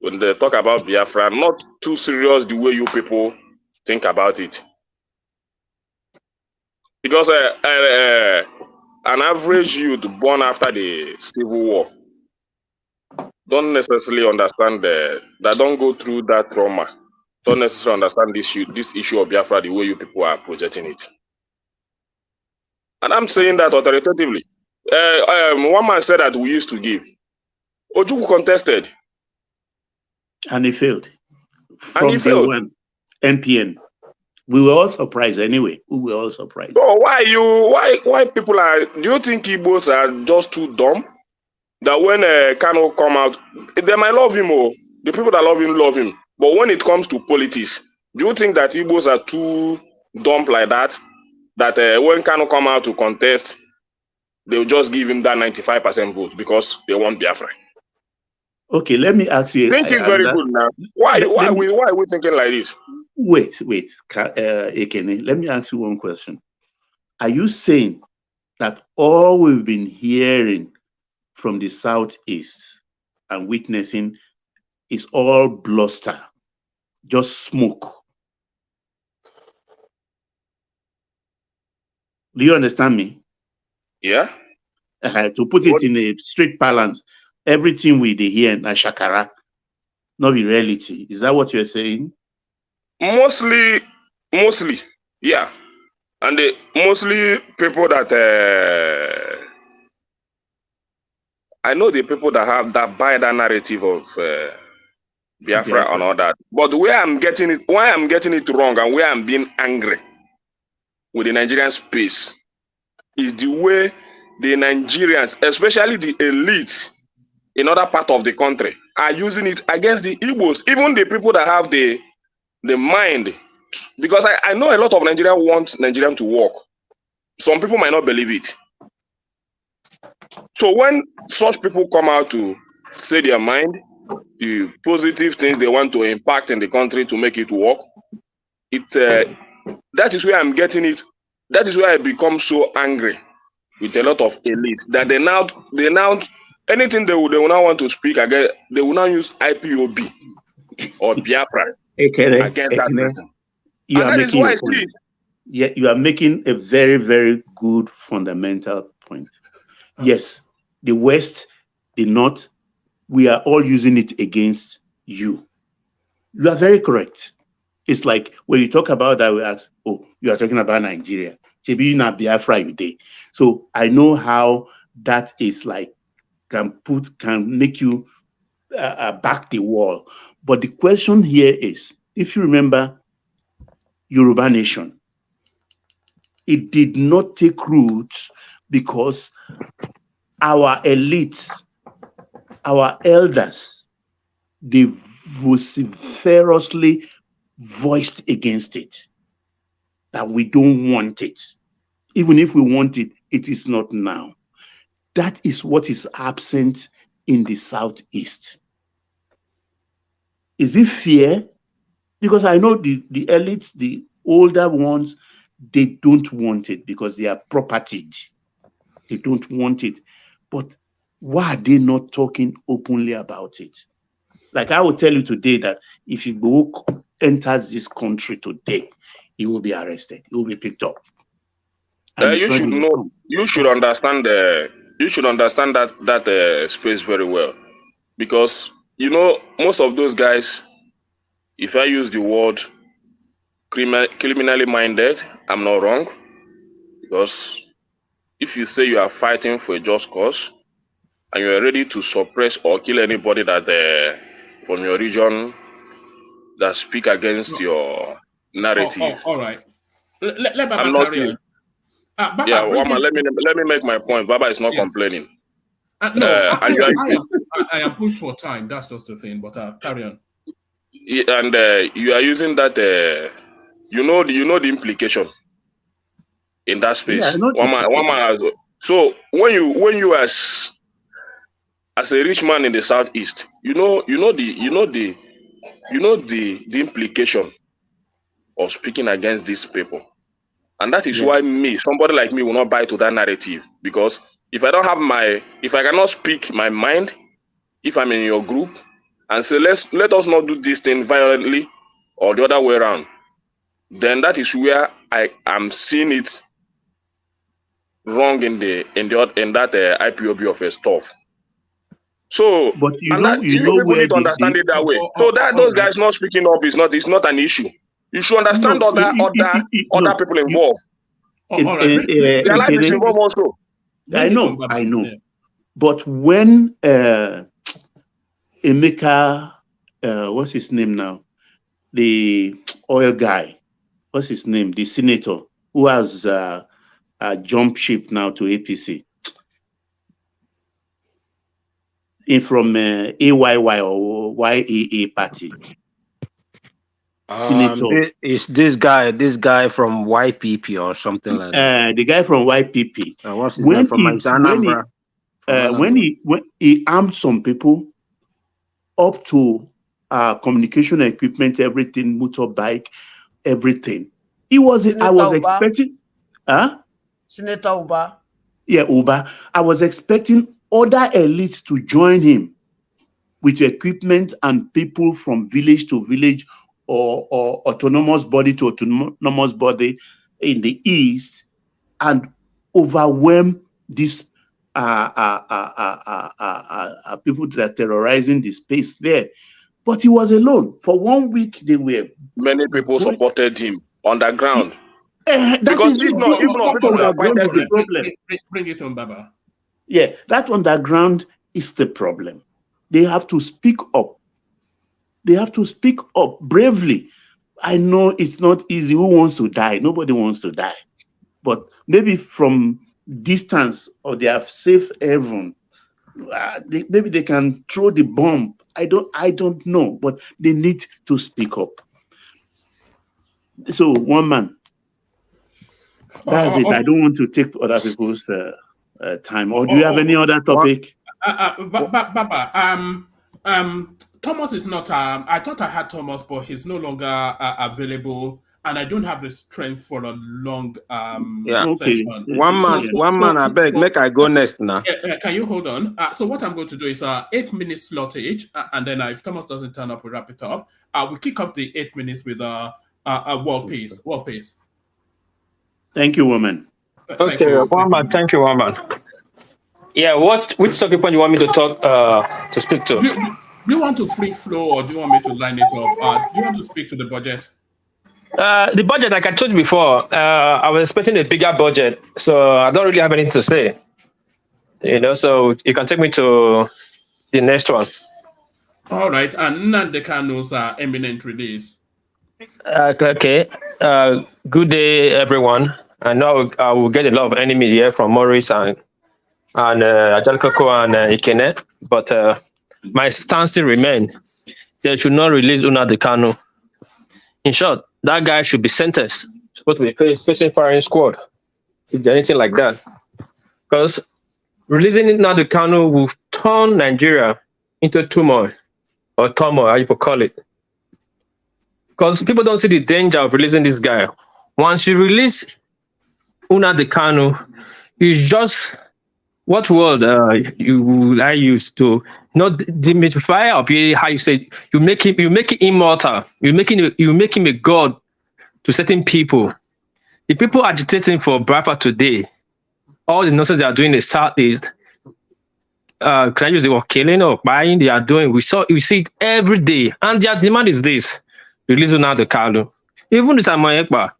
when they talk about Biafra, not too serious the way you people think about it. Because an average youth born after the Civil War don't necessarily understand that don't go through that trauma, don't necessarily understand this issue of Biafra the way you people are projecting it. And I'm saying that authoritatively. One man said that we used to give. Ojukwu contested. And he failed. From day one, NPN. We were all surprised anyway. We were all surprised. So why people are, do you think Igbos are just too dumb? That when Kanu come out, they might love him, or the people that love him. But when it comes to politics, do you think that Igbos are too dumb like that? That when Kanu come out to contest, they'll just give him that 95% vote because they want Biafra? Okay, let me ask you. Thinking very good now. Why are we thinking like this? Wait, Ekene, let me ask you one question. Are you saying that all we've been hearing from the Southeast and witnessing is all bluster, just smoke? Do you understand me? Yeah. To put it in a straight balance, everything we hear na shakara, not the reality. Is that what you're saying? Mostly, yeah. And mostly people that I know the people that buy that narrative of Biafra and all that. But why I'm getting it wrong, and where I'm being angry with the Nigerian space is the way the Nigerians, especially the elites in other part of the country, are using it against the Igbos, even the people that have the mind. Because I know a lot of Nigerians want Nigerian to work. Some people might not believe it. So when such people come out to say their mind, the positive things they want to impact in the country to make it work. That is where I'm getting it. That is where I become so angry with a lot of elite that they now anything they will now want to speak again, they will now use IPOB or Biafra against that person. You And are that is making why a point. Yeah, you are making a very, very good fundamental point. Yes, the West, the North, we are all using it against you. You are very correct. It's like when you talk about that, we ask, oh, you are talking about Nigeria. Maybe not Biafra you day. So I know how that is like, can make you back the wall. But the question here is, if you remember Yoruba Nation, it did not take root because our elites, our elders, they vociferously voiced against it, that we don't want it. Even if we want it, it is not now. That is what is absent in the Southeast. Is it fear? Because I know the elites, the older ones, they don't want it because they are propertied. They don't want it. But why are they not talking openly about it? Like I will tell you today that if Igbo enters this country today, he will be arrested. He will be picked up. You should know. You should understand. You should understand that space very well, because most of those guys, if I use the word criminally minded, I'm not wrong, because if you say you are fighting for a just cause and you are ready to suppress or kill anybody that from your region that speak against your narrative, all right. Let Baba I'm not carry on. Baba, yeah, Wama, let me make my point. Baba is not complaining. I am pushed for time. That's just the thing. But carry on. And you are using that. You know the implication in that space. Wama, so when you as a rich man in the Southeast, you know the implication of speaking against these people. And that is why somebody like me will not buy to that narrative, because if I cannot speak my mind, if I'm in your group and say let us not do this thing violently or the other way around, then that is where I am seeing it wrong in that IPOB of a stuff. So, but people need to understand it that way. So those guys not speaking up is not an issue. You should understand other people involved. Their life is involved also. I know. But when Emeka, what's his name now? The oil guy, what's his name? The senator who has jumped ship now to APC. From AYY or YAA party. Senator. Is this guy from YPP or something like that? The guy from YPP. What's his name? From Anambra. When he armed some people up to communication equipment, everything, motorbike, everything. I was expecting. Senator Uba. Yeah, Uba. I was expecting other elites to join him with equipment and people from village to village or autonomous body to autonomous body in the east and overwhelm these people that are terrorizing the space there. But he was alone. For 1 week, they were... Many people supported him on the ground. Because if not people would have fighted him. Bring it on, Baba. Yeah, that underground is the problem. They have to speak up. They have to speak up bravely. I know it's not easy. Who wants to die? Nobody wants to die. But maybe from distance or they have safe haven, maybe they can throw the bomb. I don't know, but they need to speak up. So one man. That's it. I don't want to take other people's time. Or do you have any other topic? Baba, Thomas is not. I thought I had Thomas, but he's no longer available, and I don't have the strength for a long session. One man. I beg, make I go next now. Can you hold on? So what I'm going to do is 8 minutes slot each, and then if Thomas doesn't turn up, we wrap it up. We kick up the 8 minutes with a world peace. World peace. Thank you, woman. Okay, Woman. Thank you, Woman. Yeah, which talking point you want me to talk to speak to? Do you want to free flow, or do you want me to line it up? Do you want to speak to the budget? The budget, like I told you before, I was expecting a bigger budget, so I don't really have anything to say. So you can take me to the next one. All right, and Nnamdi Kanu's imminent release. Okay. Good day, everyone. I know I will get a lot of enemy here from Maurice and Ajalkoko and Ikene, but my stance still remains. They should not release Nnamdi Kanu. In short, that guy should be sentenced. Supposed to be facing firing squad, if there's anything like that. Because releasing Nnamdi Kanu will turn Nigeria into turmoil, or turmoil, how you could call it. Because people don't see the danger of releasing this guy. Once you release Nnamdi Kanu, it's just what word I used to not demystify or be how you say you make him immortal. You make him a god to certain people. The people agitating for Biafra today, all the nonsense they are doing in the Southeast, can I use the word killing or buying? They are doing. We see it every day, and their demand is this: release Nnamdi Kanu. Even the Samuel Ekpa,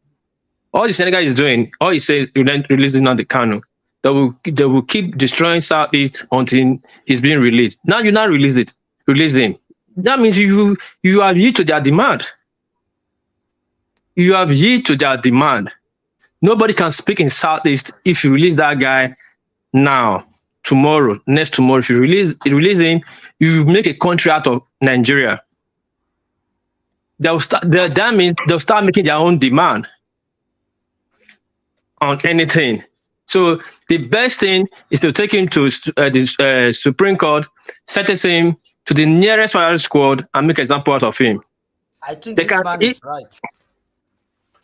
all the Senegal is doing, all he says release Nnamdi Kanu. They will keep destroying Southeast until he's being released. Now you not release him. That means you have yield to their demand. You have yield to their demand. Nobody can speak in Southeast if you release that guy now, tomorrow, next tomorrow. If you release him, you make a country out of Nigeria. That means they'll start making their own demand on anything. So the best thing is to take him to the Supreme Court, sentence him to the nearest firing squad, and make an example out of him. I think this man is right.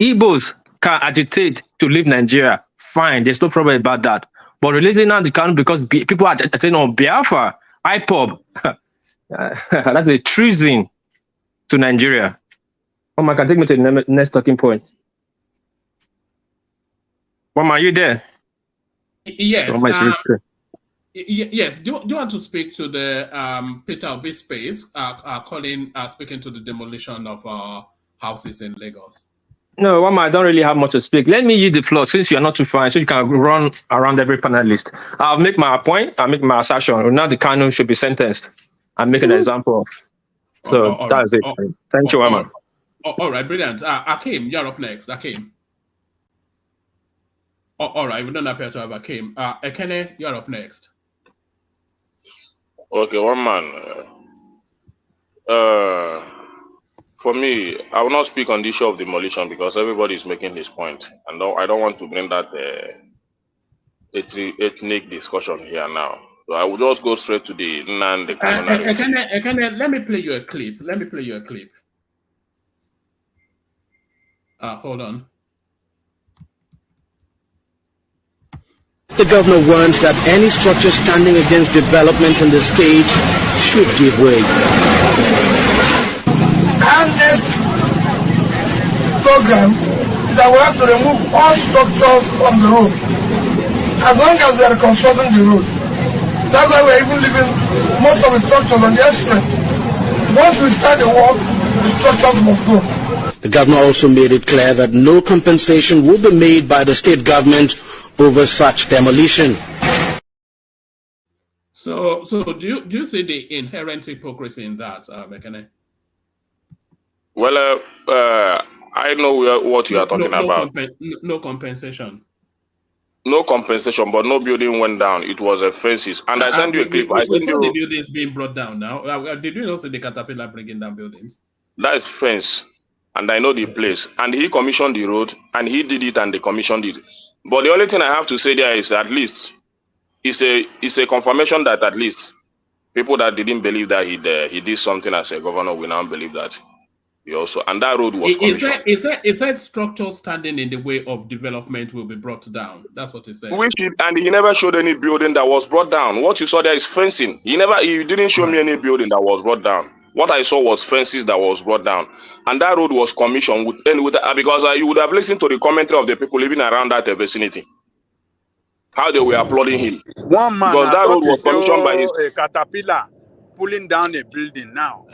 Igbos can agitate to leave Nigeria. Fine, there's no problem about that. But releasing Nnamdi Kanu because people are agitating on Biafra, IPOB, that's a treason to Nigeria. Mama, can take me to the next talking point. Mama, are you there? Yes. Yes. Do you want to speak to the Peter Obi space? Speaking to the demolition of houses in Lagos. No, Mama, I don't really have much to speak. Let me use the floor since you are not too far, so you can run around every panelist. I'll make my point. I'll make my assertion. Nnamdi Kanu should be sentenced. I'm making an example of. So that's it. Thank you, Mama. All right, brilliant. Akim, you're up next. Akim. All right, we don't appear to have Akim. Ekene, you're up next. Okay, one man. For me, I will not speak on the issue of demolition because everybody is making his point, and I don't want to bring that ethnic discussion here now. So I will just go straight to the Nnamdi Kanu. Ekene, let me play you a clip. Hold on. The governor warns that any structure standing against development in the state should give way. And this program is that we have to remove all structures from the road as long as we are constructing the road. That's why we're even leaving most of the structures on the express. Once we start the work, the structures must go. The governor also made it clear that no compensation will be made by the state government over such demolition. So do you see the inherent hypocrisy in that, Mekene? Well, I know what you are talking about. No compensation. No compensation, but no building went down. It was a fences. And I sent you a clip. I sent you the buildings being brought down now. Did you not see the caterpillar bringing down buildings? That is fence. And I know the place. And he commissioned the road, and he did it, and they commissioned it. But the only thing I have to say there is at least it's a confirmation that at least People that didn't believe that he did something as a governor will now believe that he also, and that road was commissioned. It said structure standing in the way of development will be brought down. That's what he said. And he never showed any building that was brought down. What you saw there is fencing. He didn't show me any building that was brought down. What I saw was fences that was brought down, and that road was commissioned because you would have listened to the commentary of the people living around that vicinity, how they were applauding him. One man, because that road was commissioned by his a caterpillar pulling down a building now.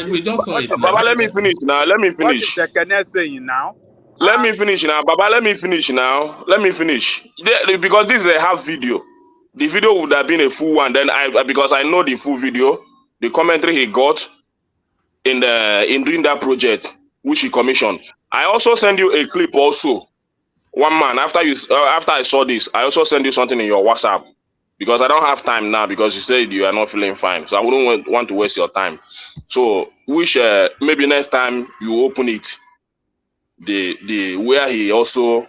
We just saw it. Baba, let me finish now. Let me finish. What is the Kenneth saying now? Let me finish now, Baba. Let me finish now. Let me finish. Because this is a half video. The video would have been a full one. Then because I know the full video, the commentary he got in doing that project which he commissioned. I also send you a clip also. One man after I saw this, I also send you something in your WhatsApp because I don't have time now because you said you are not feeling fine. So I wouldn't want to waste your time. So wish maybe next time you open it, the where he also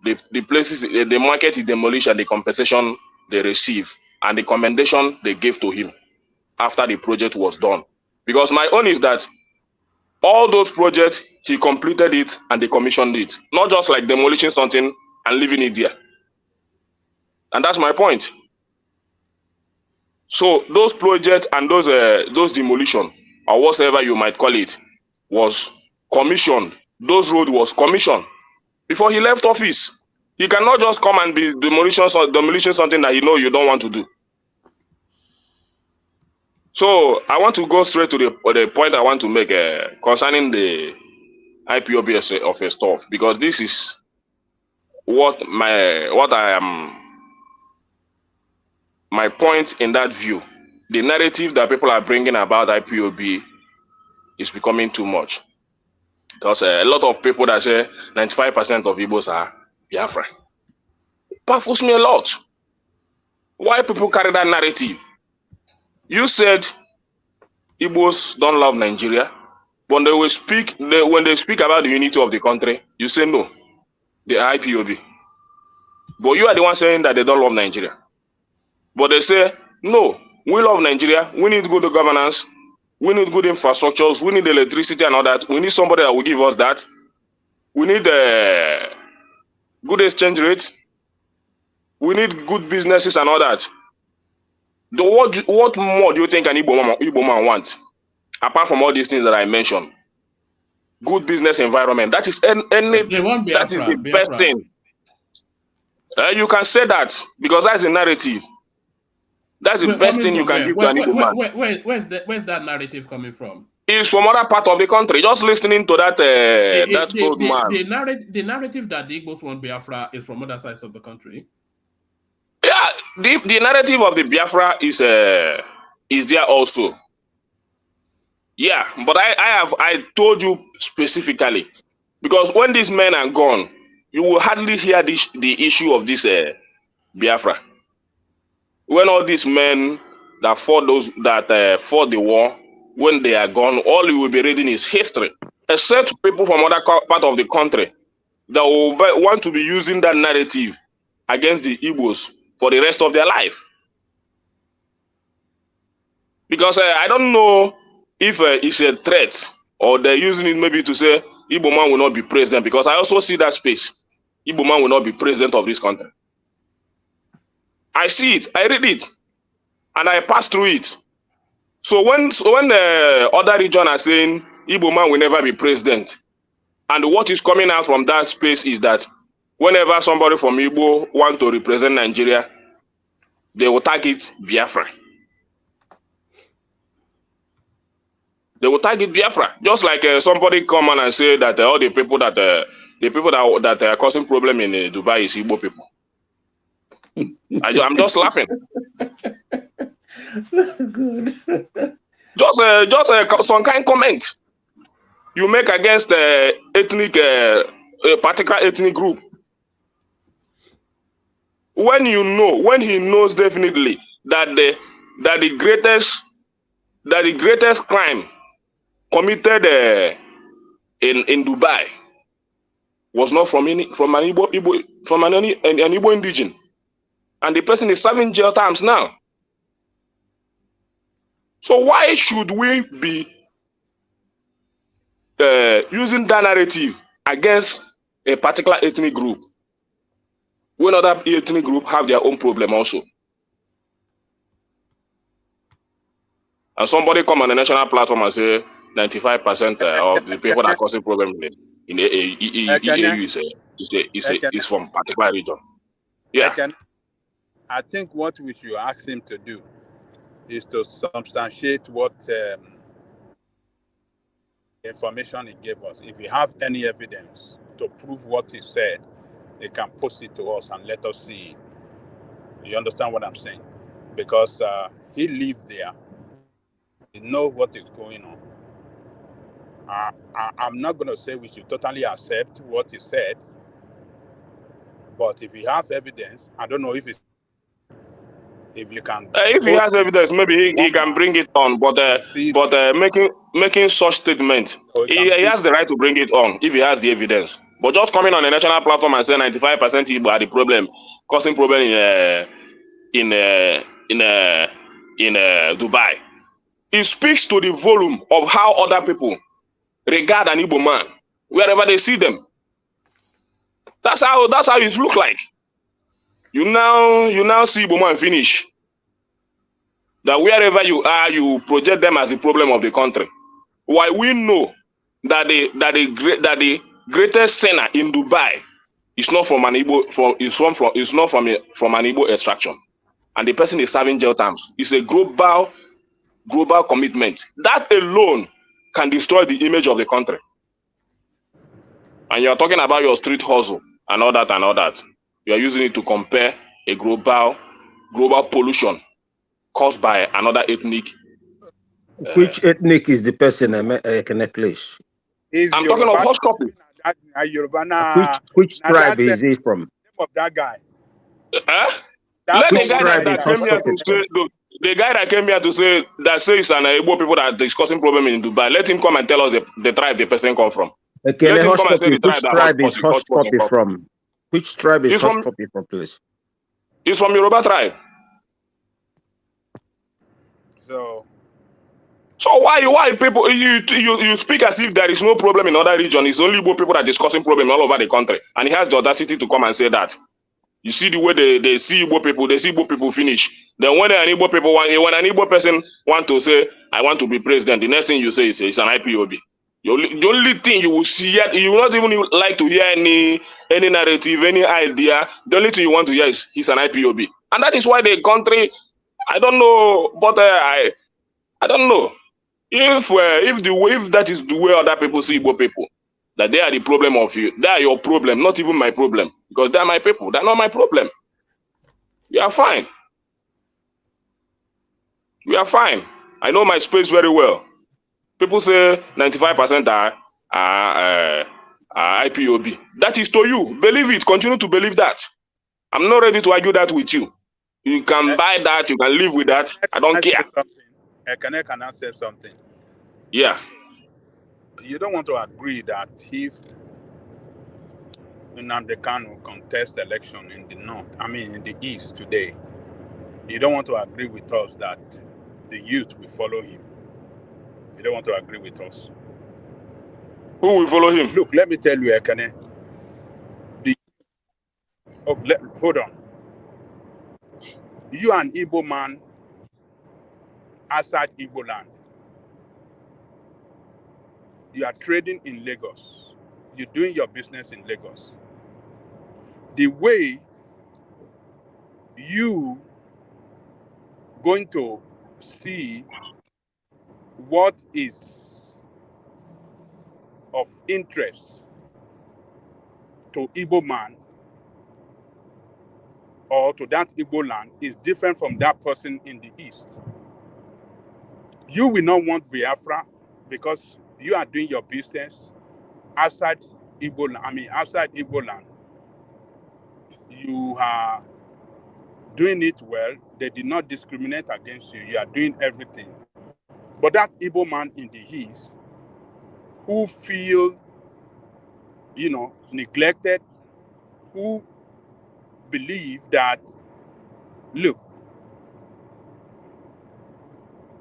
the places the market he demolished and the compensation they receive and the commendation they gave to him after the project was done. Because my own is that all those projects, he completed it and they commissioned it. Not just like demolishing something and leaving it there. And that's my point. So those projects and those demolition, or whatever you might call it, was commissioned. Those roads was commissioned before he left office. He cannot just come and be demolishing something that he know you don't want to do. So I want to go straight to the point I want to make concerning the IPOB of a stuff, because this is what I am my point in that view. The narrative that people are bringing about IPOB is becoming too much, because a lot of people that say 95% of Igbos are Biafra. It baffles me a lot. Why people carry that narrative? You said Igbos don't love Nigeria, but when they speak about the unity of the country, you say no, they are IPOB. But you are the one saying that they don't love Nigeria. But they say, no, we love Nigeria, we need good governance, we need good infrastructures, we need electricity and all that. We need somebody that will give us that. We need good exchange rates. We need good businesses and all that. What more do you think an Igbo man wants, apart from all these things that I mentioned? Good business environment. That is that is the best thing. You can say that because that's a narrative. That's the best thing you can give to an Igbo man. Where's that narrative coming from? It's from other part of the country. Just listening to that old man. The narrative that the Igbos want Biafra is from other sides of the country. Yeah, the narrative of the Biafra is there also. Yeah, but I told you specifically, because when these men are gone, you will hardly hear the issue of this Biafra. When all these men that fought fought the war, when they are gone, all you will be reading is history. Except people from other part of the country that will want to be using that narrative against the Igbos for the rest of their life. Because I don't know if it's a threat or they're using it maybe to say Igbo man will not be president, because I also see that space. Igbo man will not be president of this country. I see it, I read it, and I pass through it. So when the other region are saying Igbo man will never be president, and what is coming out from that space is that whenever somebody from Igbo want to represent Nigeria, they will target Biafra. They will target Biafra, just like somebody come on and say that all the people that are causing problem in Dubai is Igbo people. I'm just laughing. Just some kind of comment you make against a particular ethnic group. When he knows definitely that the greatest crime committed in Dubai was not from an Igbo indigene, and the person is serving jail terms now. So why should we be using that narrative against a particular ethnic group when other ethnic group have their own problem also? And somebody come on the national platform and say 95% of the people that are causing problem in EAU is from particular region. Yeah. I think what we should ask him to do is to substantiate what information he gave us. If he have any evidence to prove what he said, he can post it to us and let us see it. You understand what I'm saying? Because he lived there. He knows what is going on. I'm not going to say we should totally accept what he said, but if he has evidence, I don't know if you can. If he has evidence, maybe he can bring it on. But making such statement, he has the right to bring it on if he has the evidence. But just coming on a national platform and saying 95% Igbo are the problem, causing problem in Dubai, it speaks to the volume of how other people regard an Igbo man wherever they see them. That's how it looks like. You now see Igbo man finish. That wherever you are, you project them as the problem of the country. Why we know that the greatest sinner in Dubai is not from an Igbo from an Igbo extraction, and the person is serving jail terms. It's a global commitment. That alone can destroy the image of the country. And you are talking about your street hustle and all that. You are using it to compare a global pollution caused by another ethnic. Which ethnic is the person can I place? I'm talking of host copy. Which tribe is he from? Of that guy. Let the guy that came here to say the guy that came here to say it's an Igbo people that are discussing problem in Dubai. Let him come and tell us the tribe the person come from. Okay, let him come and say the tribe is host copy from? Which tribe is host copy from, please? He's from Yoruba tribe. So why people you speak as if there is no problem in other regions? It's only Igbo people that are discussing problem all over the country, and he has the audacity to come and say that. You see the way they see Igbo people finish. Then when an Igbo person want to say I want to be president, the next thing you say is it's an IPOB. The only thing you will see, you will not even like to hear any narrative, any idea. The only thing you want to hear is he's an IPOB, and that is why the country. I don't know, but I don't know if that is the way other people see Igbo people, that they are the problem of you. They are your problem, not even my problem, because they are my people. They are not my problem. We are fine. We are fine. I know my space very well. People say 95% are IPOB. That is to you. Believe it. Continue to believe that. I'm not ready to argue that with you. You can buy that. You can live with that. I don't care. Can I say something? Yeah. You don't want to agree that if Nnamdi Kanu contest election in the north, in the east today, you don't want to agree with us that the youth will follow him. You don't want to agree with us. Who will follow him? Look, let me tell you, Ekene. Hold on. You are an Igbo man outside Igbo land. You are trading in Lagos. You're doing your business in Lagos. The way you going to see what is of interest to Igbo man or to that Igbo land is different from that person in the east. You will not want Biafra because you are doing your business outside Igbo land. Outside Igbo land. You are doing it well. They did not discriminate against you. You are doing everything. But that Igbo man in the east who feel, neglected, who believe that, look,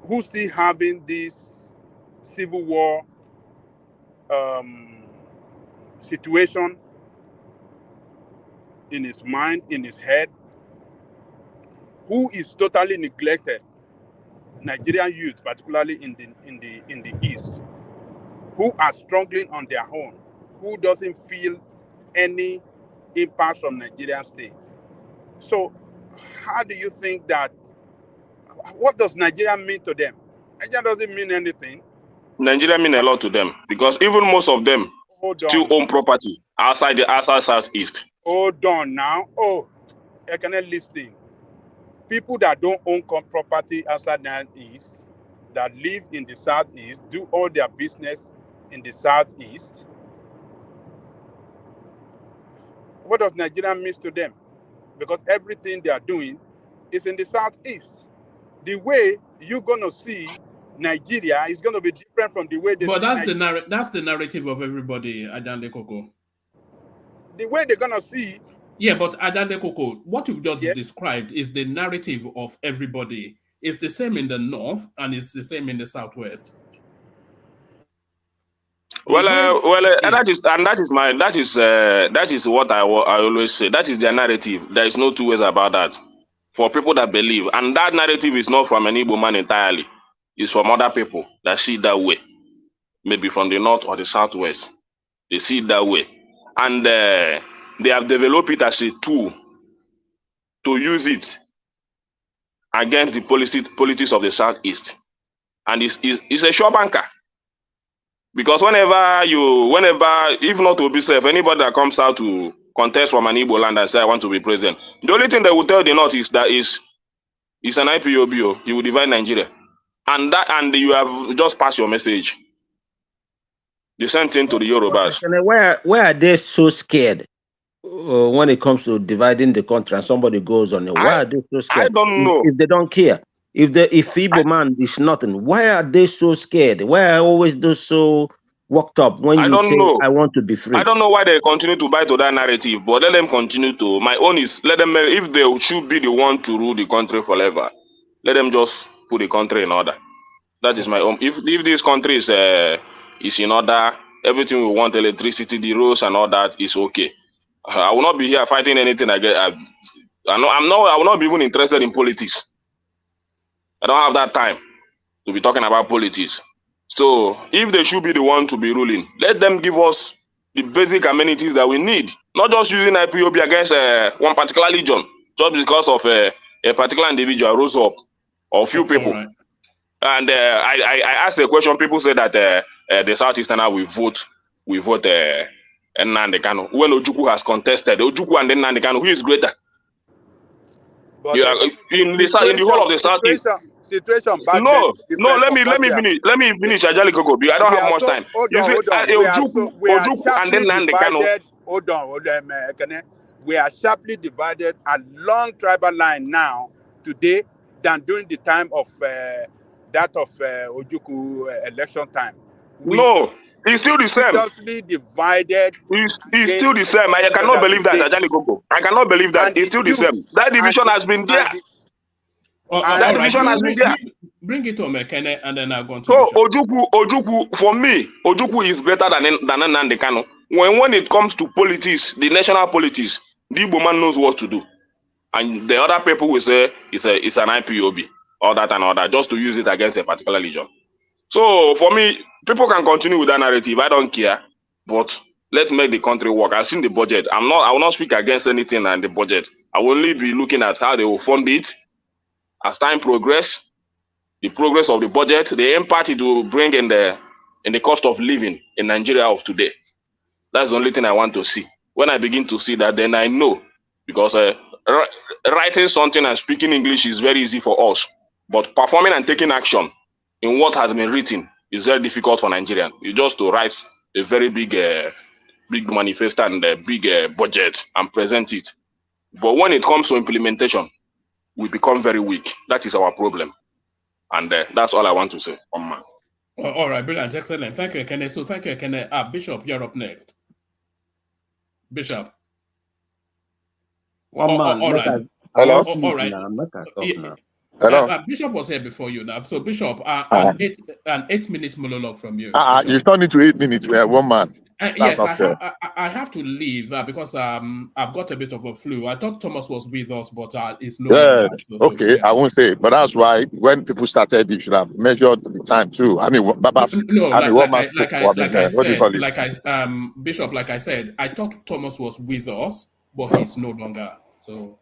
who still having this civil war situation in his mind, in his head, who is totally neglected Nigerian youth, particularly in the East, who are struggling on their own, who doesn't feel any impact from Nigerian state. So how do you think that, what does Nigeria mean to them? Nigeria doesn't mean anything. Nigeria mean a lot to them because even most of them still own property outside Southeast. Hold on now. Oh, I cannot listen. People that don't own property outside the East, that live in the Southeast, do all their business in the Southeast. What does Nigeria mean to them? Because everything they are doing is in the Southeast. The way you're gonna see Nigeria is gonna be different from the way they. But that's the narrative of everybody, Ajande Koko. The way they're gonna see. Yeah, but Ajande Koko, what you've just described is the narrative of everybody. It's the same in the North and it's the same in the Southwest. That is what I always say. That is their narrative. There is no two ways about that. For people that believe, and that narrative is not from an Igbo man entirely. It's from other people that see it that way. Maybe from the North or the Southwest, they see it that way, and they have developed it as a tool to use it against the politics of the Southeast, and it's a sure banker. Because whenever, if not to be safe, anybody that comes out to contest from an Igbo land and say, I want to be president, the only thing they will tell the North is that it's an IPOB, you will divide Nigeria. And you have just passed your message. The same thing to the Yorubas. Why are they so scared when it comes to dividing the country and somebody goes on it? Why are they so scared? I don't know. If they don't care. If Igbo man is nothing, why are they so scared? Why are always those so worked up when you say, I want to be free? I don't know why they continue to buy to that narrative, but let them continue to. My own is, let them, if they should be the one to rule the country forever, let them just put the country in order. That is my own. If this country is in order, everything we want, electricity, the roads and all that is okay. I will not be here fighting anything I get. I will not be even interested in politics. I don't have that time to be talking about politics. So if they should be the one to be ruling, let them give us the basic amenities that we need. Not just using IPOB against one particular region, just because of a particular individual rose up or few people. Right. And I asked a question. People say that the Southeastern will vote Nnamdi Kanu. When Ojukwu has contested, Ojukwu and Nnamdi Kanu, who is greater? In the whole of the Southeast. Situation back no, let me finish. Ajali Koko. I don't have much time. You see, Ojukwu and then Nnamdi Kanu. Hold on. We are sharply divided along tribal line now today than during the time of that of Ojukwu election time. No, it's still the same. Seriously divided. It's still the same. I cannot believe that, Ajali Koko. I cannot believe that. It's still the same. That division has been there. That division has been there. Bring it to Mekene and then I'll go on to so Ojukwu, for me, Ojukwu is better than Nnamdi Kanu. When it comes to politics, the national politics, the Igbo man knows what to do. And the other people will say it's an IPOB, all that and all that, just to use it against a particular region. So for me, people can continue with that narrative. I don't care. But let's make the country work. I've seen the budget. I will not speak against anything in the budget. I will only be looking at how they will fund it. As time progresses, the progress of the budget, the impact it will bring in the cost of living in Nigeria of today. That's the only thing I want to see. When I begin to see that, then I know. Because writing something and speaking English is very easy for us. But performing and taking action in what has been written is very difficult for Nigerians. You just to write a very big manifesto and a big budget and present it. But when it comes to implementation, we become very weak. That is our problem. And that's all I want to say. All right, brilliant, excellent. Thank you, Ekene. So thank you, Ekene. Bishop, you're up next. Bishop. One man. Hello? All right. Hello? Bishop was here before you now. So Bishop, an 8-minute monologue from you. You turned into 8 minutes. We are one man. Yes, I have to leave because I've got a bit of a flu. I thought Thomas was with us, but it's no longer. Okay, I won't say it, but that's why when people started, you should have measured the time too. I mean, Babas, no, I mean, Bishop, like I said, I thought Thomas was with us, but he's no longer. So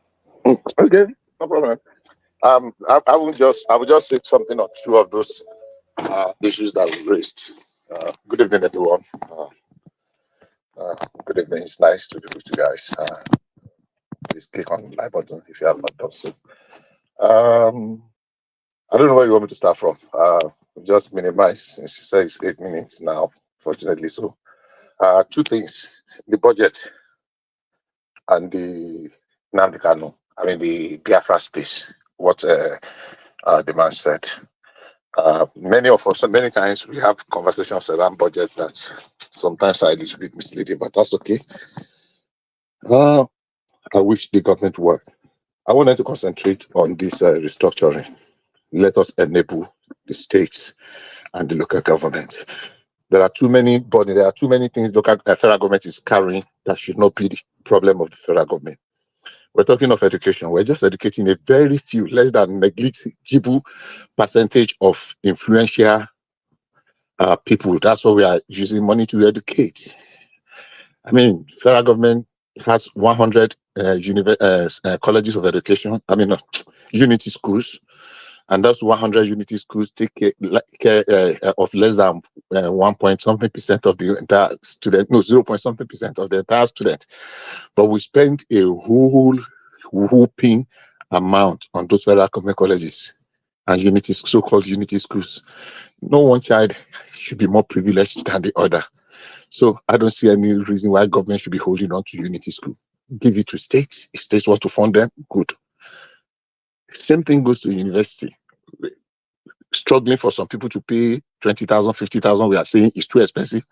okay, no problem. I will just say something on two of those issues that we raised. Good evening, everyone. Good evening. It's nice to be with you guys. Please click on the like button if you have not done so. I don't know where you want me to start from. Just minimize since you say it's 8 minutes now, fortunately. So, two things: the budget and the Nnamdi Kanu. I mean, the Biafra space. What the man said. Many of us, many times we have conversations around budget that sometimes are a little bit misleading, but that's okay. I wish the government worked. I wanted to concentrate on this restructuring. Let us enable the states and the local government. There are too many bodies, there are too many things local federal government is carrying that should not be the problem of the federal government. We're talking of education. We're just educating a very few, less than negligible percentage of influential people. That's what we are using money to educate. I mean, federal government has 100 colleges of education. I mean, unity schools. And those 100 unity schools take care of less than 1 point something percent of the entire student, no, 0 point something percent of the entire student. But we spend a whole whooping amount on those federal government colleges and unity, so-called unity schools. No one child should be more privileged than the other. So I don't see any reason why government should be holding on to unity school. Give it to states. If states want to fund them, good. Same thing goes to university. Struggling for some people to pay 20,000, 50,000, we are saying it's too expensive.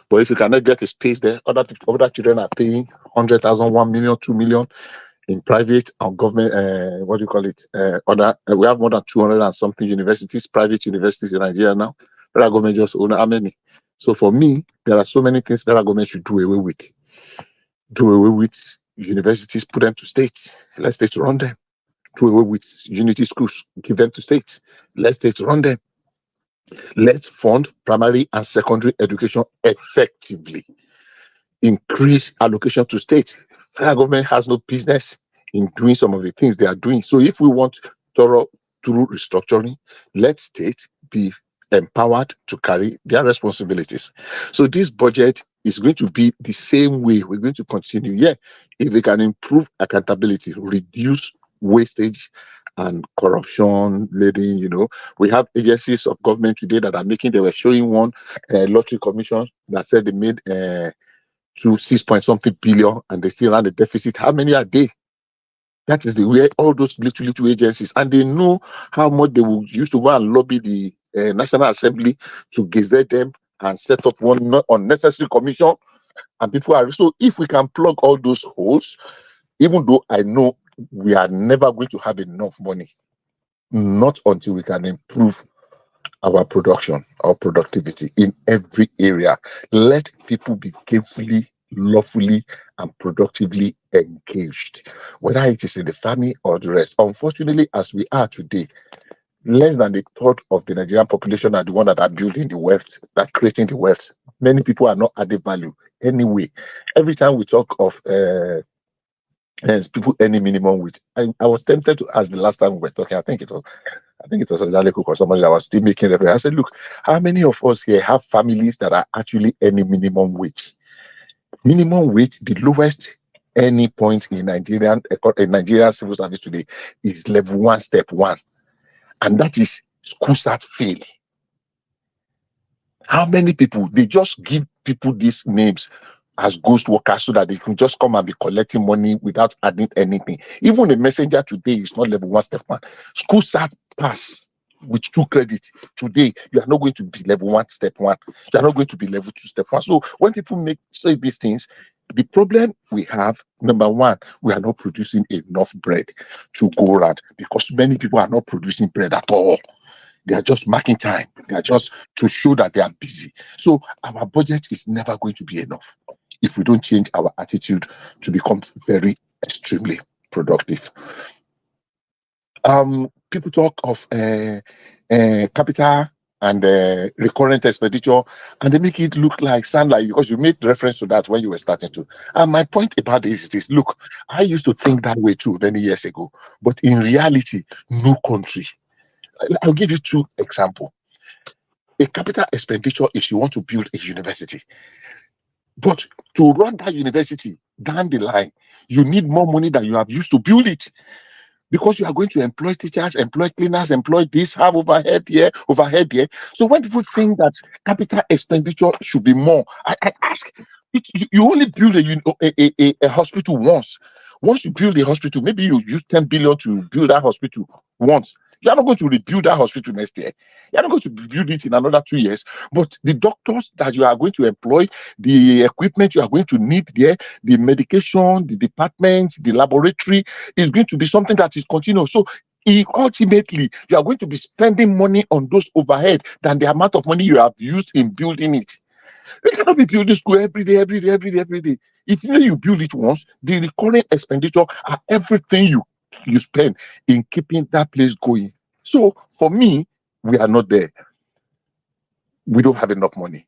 But if you cannot get a space there, other children are paying 100,000, 1 million, 2 million in private and government. What do you call it? We have more than 200 and something universities, private universities in Nigeria now. Federal government just own how many? So for me, there are so many things federal government should do away with. Do away with universities, put them to states. Let states run them. Do away with unity schools, give them to states. Let states run them. Let's fund primary and secondary education effectively. Increase allocation to states. Federal government has no business in doing some of the things they are doing. So if we want thorough restructuring, let states be empowered to carry their responsibilities. So this budget is going to be the same way. We're going to continue. Yeah, if they can improve accountability, reduce wastage and corruption leading, we have agencies of government today that are making, they were showing one lottery commission that said they made to 6 point something billion and they still ran a deficit. How many are they? That is the way all those little agencies, and they know how much they will use to go and lobby the National Assembly to gazette them and set up one not unnecessary commission. And people are, so if we can plug all those holes, even though I know we are never going to have enough money, not until we can improve our production, our productivity in every area. Let people be carefully, lawfully, and productively engaged, whether it is in the family or the rest. Unfortunately, as we are today, less than a third of the Nigerian population are the one that are building the wealth, that are creating the wealth. Many people are not adding value anyway. Every time we talk of people earning minimum wage, I was tempted to ask the last time we were talking, I think it was a Jaleko or somebody that was still making reference. I said, look, how many of us here have families that are actually earning minimum wage? Minimum wage, the lowest any point in Nigerian civil service today is level 1, step 1. And that is school start fail. How many people, they just give people these names as ghost workers so that they can just come and be collecting money without adding anything. Even a messenger today is not level 1, step 1. School start pass with 2 credits. Today, you are not going to be level 1, step 1. You are not going to be level 2, step 1. So when people say these things, The problem we have, number one, we are not producing enough bread to go around because many people are not producing bread at all. They are just marking time. They are just to show that they are busy. So our budget is never going to be enough if we don't change our attitude to become very extremely productive. People talk of capital and recurrent expenditure, and they make it sound like, because you made reference to that when you were starting to. And my point about this is this: look, I used to think that way too many years ago, but in reality, no country. I'll give you two examples. A capital expenditure is you want to build a university, but to run that university down the line, you need more money than you have used to build it. Because you are going to employ teachers, employ cleaners, employ this, have overhead here, overhead there. So when people think that capital expenditure should be more, I ask, you only build a hospital once. Once you build a hospital, maybe you use 10 billion to build that hospital once. You're not going to rebuild that hospital next year. You're not going to build it in another 2 years. But the doctors that you are going to employ, the equipment you are going to need there, the medication, the departments, the laboratory is going to be something that is continuous. So ultimately, you are going to be spending money on those overhead than the amount of money you have used in building it. You cannot be building school every day. If you build it once, the recurring expenditure are everything you spend in keeping that place going. So for me, we are not there. We don't have enough money.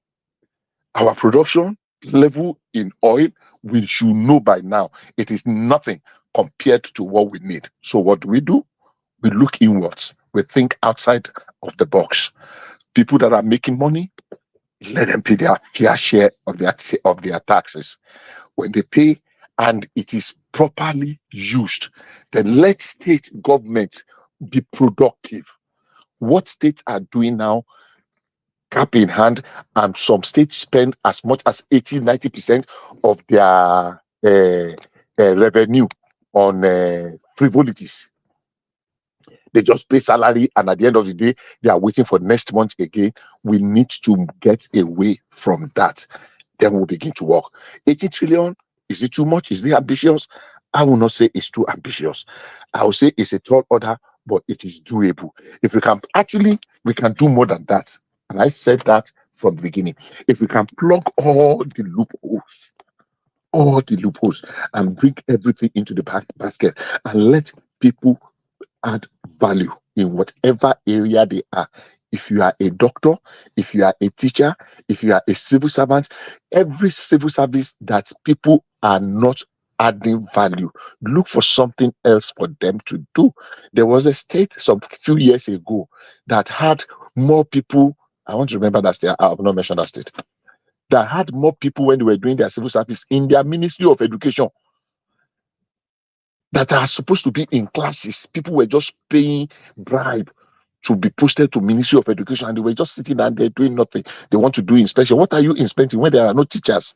Our production level in oil, we should know by now, it is nothing compared to what we need. So what do? We look inwards. We think outside of the box. People that are making money, let them pay their fair share of their taxes. When they pay and it is properly used, then let state government be productive. What states are doing now, cap in hand, and some states spend as much as 80-90% of their revenue on frivolities. They just pay salary, and at the end of the day, they are waiting for next month again. We need to get away from that. Then we'll begin to work. 80 trillion, is it too much? Is it ambitious? I will not say it's too ambitious. I will say it's a tall order, but it is doable. If we can we can do more than that. And I said that from the beginning. If we can plug all the loopholes, and bring everything into the basket and let people add value in whatever area they are. If you are a doctor, if you are a teacher, if you are a civil servant, every civil service that people are not adding value, look for something else for them to do. There was a state some few years ago that had more people. I want to remember that state. I have not mentioned that state. That had more people when they were doing their civil service in their Ministry of Education that are supposed to be in classes. People were just paying bribe to be posted to Ministry of Education, and they were just sitting down there doing nothing. They want to do inspection. What are you inspecting when there are no teachers?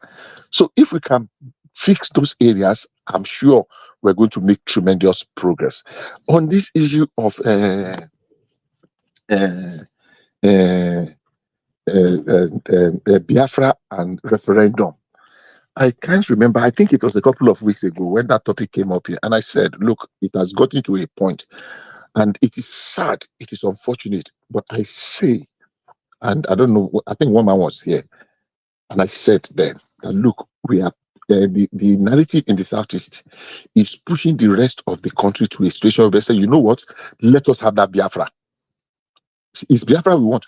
So if we can fix those areas, I'm sure we're going to make tremendous progress. On this issue of Biafra and referendum, I can't remember. I think it was a couple of weeks ago when that topic came up here, and I said, look, it has gotten to a point, and it is sad, it is unfortunate, but I say, and I don't know, I think one man was here, and I said then that, look, we are the narrative in the Southeast is pushing the rest of the country to a situation where they say, you know what, let us have that Biafra. It's Biafra we want.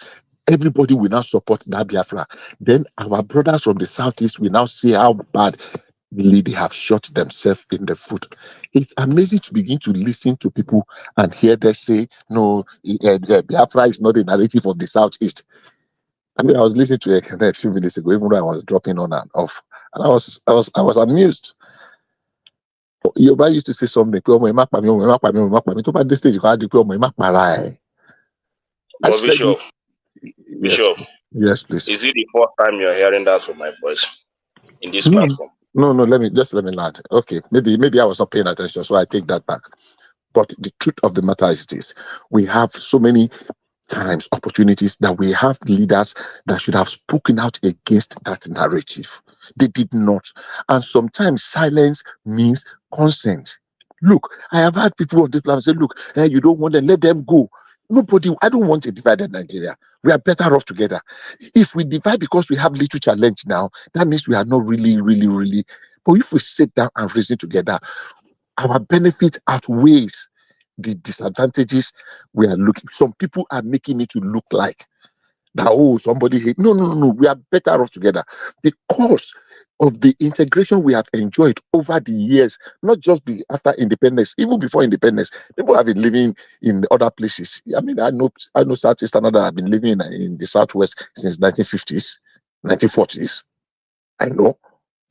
Everybody will now support that Biafra. Then our brothers from the Southeast will now see how bad they have shot themselves in the foot. It's amazing to begin to listen to people and hear them say, no, Biafra is not the narrative of the Southeast. I mean, I was listening to it a few minutes ago, even though I was dropping on and off, and I was amused. Yoruba used to say something. To this stage, Bishop, yes, please. Is it the first time you're hearing that from my voice in this platform? No, let me land. Okay, maybe I was not paying attention, so I take that back. But the truth of the matter is this: we have so many times opportunities that we have leaders that should have spoken out against that narrative. They did not. And sometimes silence means consent. Look, I have had people on this plan say, look, you don't want them, let them go. Nobody, I don't want a divided Nigeria. We are better off together. If we divide because we have little challenge now, that means we are not really. But if we sit down and reason together, our benefit outweighs the disadvantages we are looking. Some people are making it to look like that, oh, somebody hate. No. We are better off together because of the integration we have enjoyed over the years, not just after independence, even before independence. People have been living in other places. I mean, I know Southeastern that have been living in the Southwest since 1950s, 1940s. I know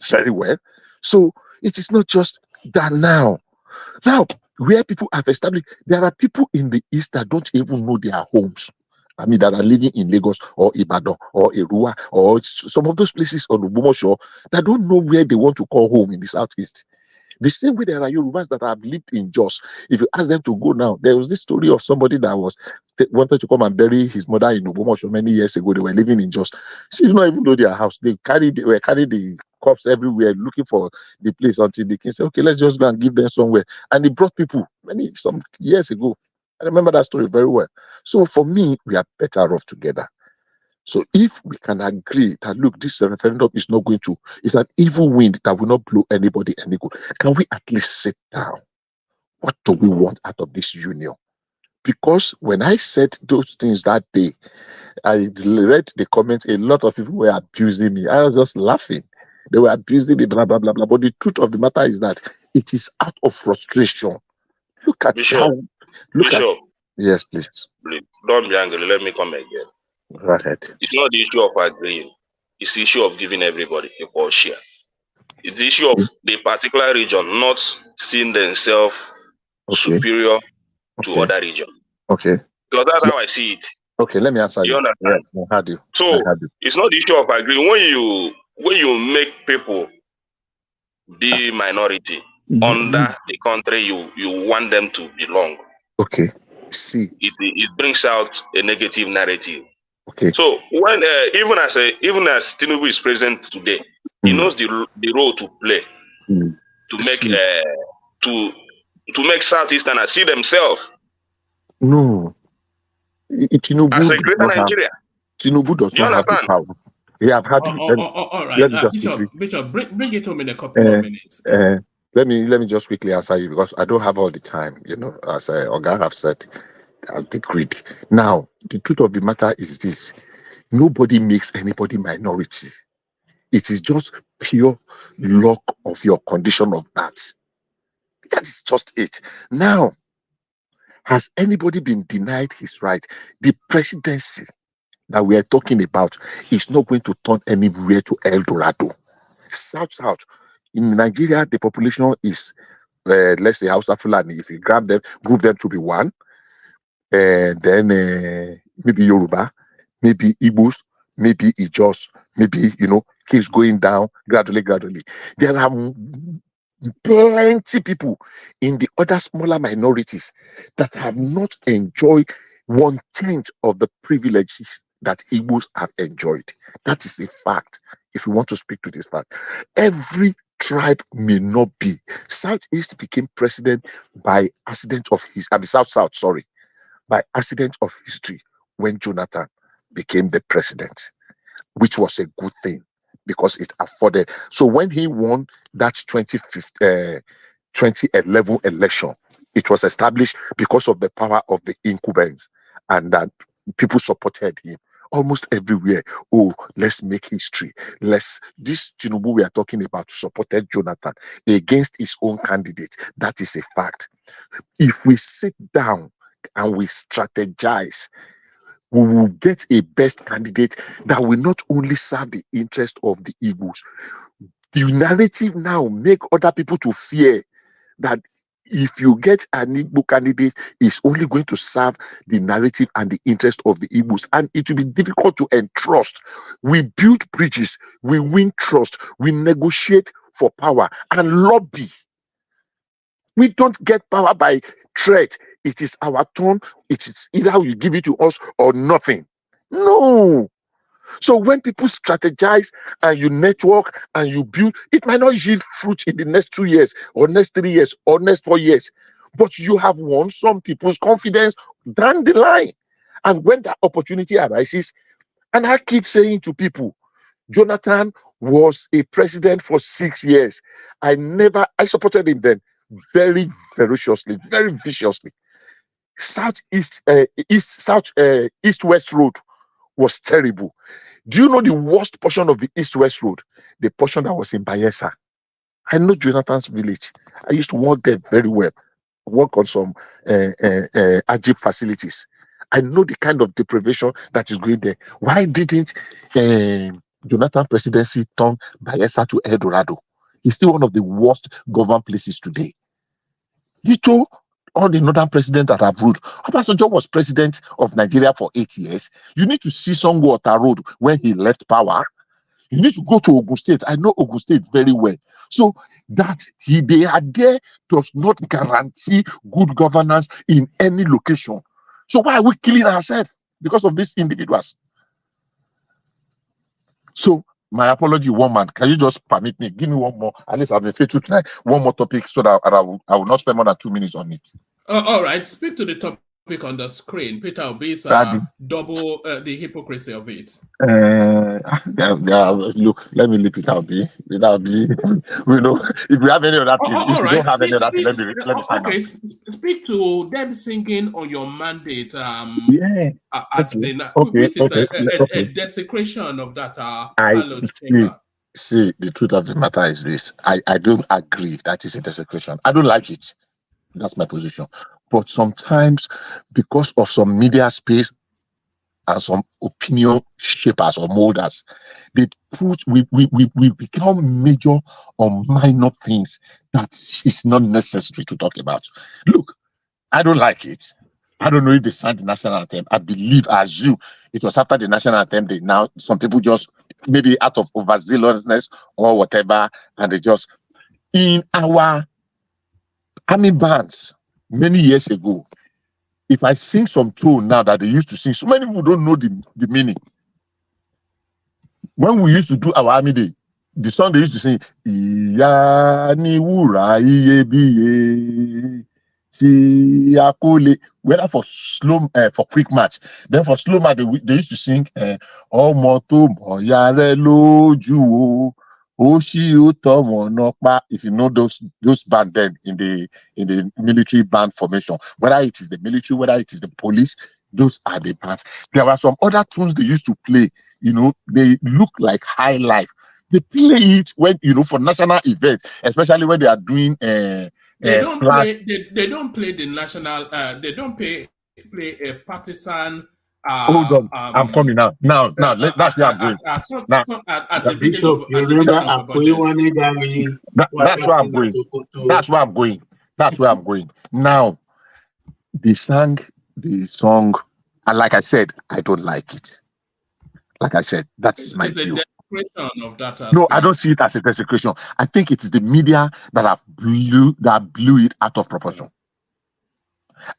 very well. So it is not just that now. Now, where people have established, there are people in the East that don't even know their homes. I mean, that are living in Lagos or Ibadan or Erua or some of those places on Ubumosho that don't know where they want to call home in the Southeast. The same way there are Yorubas that have lived in Jos. If you ask them to go now, there was this story of somebody that wanted to come and bury his mother in Ubumosho many years ago. They were living in Jos. She did not even know their house. They were carrying the corpse everywhere looking for the place until the king said, okay, let's just go and give them somewhere. And he brought people some years ago. I remember that story very well. So for me, we are better off together. So if we can agree that, look, this referendum is not going to, it's an evil wind that will not blow anybody any good. Can we at least sit down? What do we want out of this union? Because when I said those things that day, I read the comments, a lot of people were abusing me. I was just laughing. They were abusing me, blah, blah, blah, blah. But the truth of the matter is that it is out of frustration. Look at Bishop, yes, please. Don't be angry. Let me come again. Go ahead. It's not the issue of agreeing. It's the issue of giving everybody equal share. It's the issue of the particular region not seeing themselves superior to other region. Okay. Because that's how I see it. Okay, let me answer you. You understand? Yeah, I had you. So it's not the issue of agreeing. When you make people be minority under the country you want them to belong. Okay. See. It brings out a negative narrative. Okay. So when even as TINUBU is present today, he knows the role to play to make Southeasterners see themselves. No. TINUBU as a greater Nigeria. TINUBU does not have the power. Yeah, I've had all right. Bishop, bring it home in a couple of minutes. Let me just quickly answer you because I don't have all the time. As Oga have said, I'll take read. Now, the truth of the matter is this: nobody makes anybody minority. It is just pure luck of your condition of birth. That is just it. Now, has anybody been denied his right? The presidency that we are talking about is not going to turn anywhere to El Dorado. South. In Nigeria, the population is, let's say, Hausa Fulani. If you group them to be one, then maybe Yoruba, maybe Igbos, maybe Ijos, maybe, keeps going down gradually. There are plenty people in the other smaller minorities that have not enjoyed 1/10 of the privileges that Igbos have enjoyed. That is a fact. If you want to speak to this fact, every tribe may not be. Southeast became president by accident of by accident of history when Jonathan became the president, which was a good thing because it afforded. So when he won that 2011 election, it was established because of the power of the incumbents and that people supported him almost everywhere. Oh, let's make history. This TINUBU we are talking about supported Jonathan against his own candidate. That is a fact. If we sit down and we strategize, we will get a best candidate that will not only serve the interest of the Igbos. The narrative now make other people to fear that if you get an Igbo candidate, it's only going to serve the narrative and the interest of the Igbos, and it will be difficult to entrust. We build bridges, we win trust, we negotiate for power and lobby. We don't get power by threat. It is our turn. It is either you give it to us or nothing. No. So when people strategize and you network and you build, it might not yield fruit in the next 2 years or next 3 years or next 4 years, but you have won some people's confidence down the line. And when that opportunity arises, and I keep saying to people, Jonathan was a president for 6 years. I supported him then very ferociously, very viciously. East-West road was terrible. Do you know the worst portion of the East-West road? The portion that was in Bayelsa. I know Jonathan's village. I used to work there very well. Work on some Ajib facilities. I know the kind of deprivation that is going there. Why didn't Jonathan presidency turn Bayelsa to El Dorado? It's still one of the worst governed places today. Dito, all the northern presidents that have ruled. Obasanjo was president of Nigeria for 8 years. You need to see Sanwo Olu road when he left power. You need to go to Ogun State. I know Ogun State very well. So that they are there does not guarantee good governance in any location. So why are we killing ourselves because of these individuals? So my apology, one man. Can you just permit me? Give me one more. At least I've been faithful tonight. One more topic so that I will not spend more than 2 minutes on it. All right. Speak to the topic on the screen. Peter Obi's double the hypocrisy of it. Look, let me leave Peter Obi. Without me, we know if we have any other thing, if we don't have any other thing, let me sign okay, speak to them singing on your mandate. Which is a desecration of that hallowed chamber. See, the truth of the matter is this: I don't agree that is a desecration. I don't like it. That's my position. But sometimes, because of some media space and some opinion shapers or molders, we become major or minor things that is not necessary to talk about. Look, I don't like it. I don't know if they signed the national anthem. I assume it was after the national anthem. Some people just maybe out of overzealousness or whatever, and they just in our army bands. Many years ago, if I sing some tune now that they used to sing, so many people don't know the meaning. When we used to do our army day, the song they used to sing, Iya ni wura iyebíye tí a kò lè, whether for for quick match, then for slow match they used to sing ọmọ tó mọ̀ya rẹ̀ lójú o. If you know those band then in the military band formation, whether it is the military, whether it is the police, those are the bands. There were some other tunes they used to play. They look like high life. They play it when for national events, especially when they are doing. They don't play the national. They don't play a partisan. Hold on, I'm coming now. That's where I'm going. At the beginning That's where I'm going. That's where I'm going. Now, they sang the song, and like I said, I don't like it. Like I said, that is my view. Of that no, I don't see it as a desecration. I think it is the media that blew it out of proportion.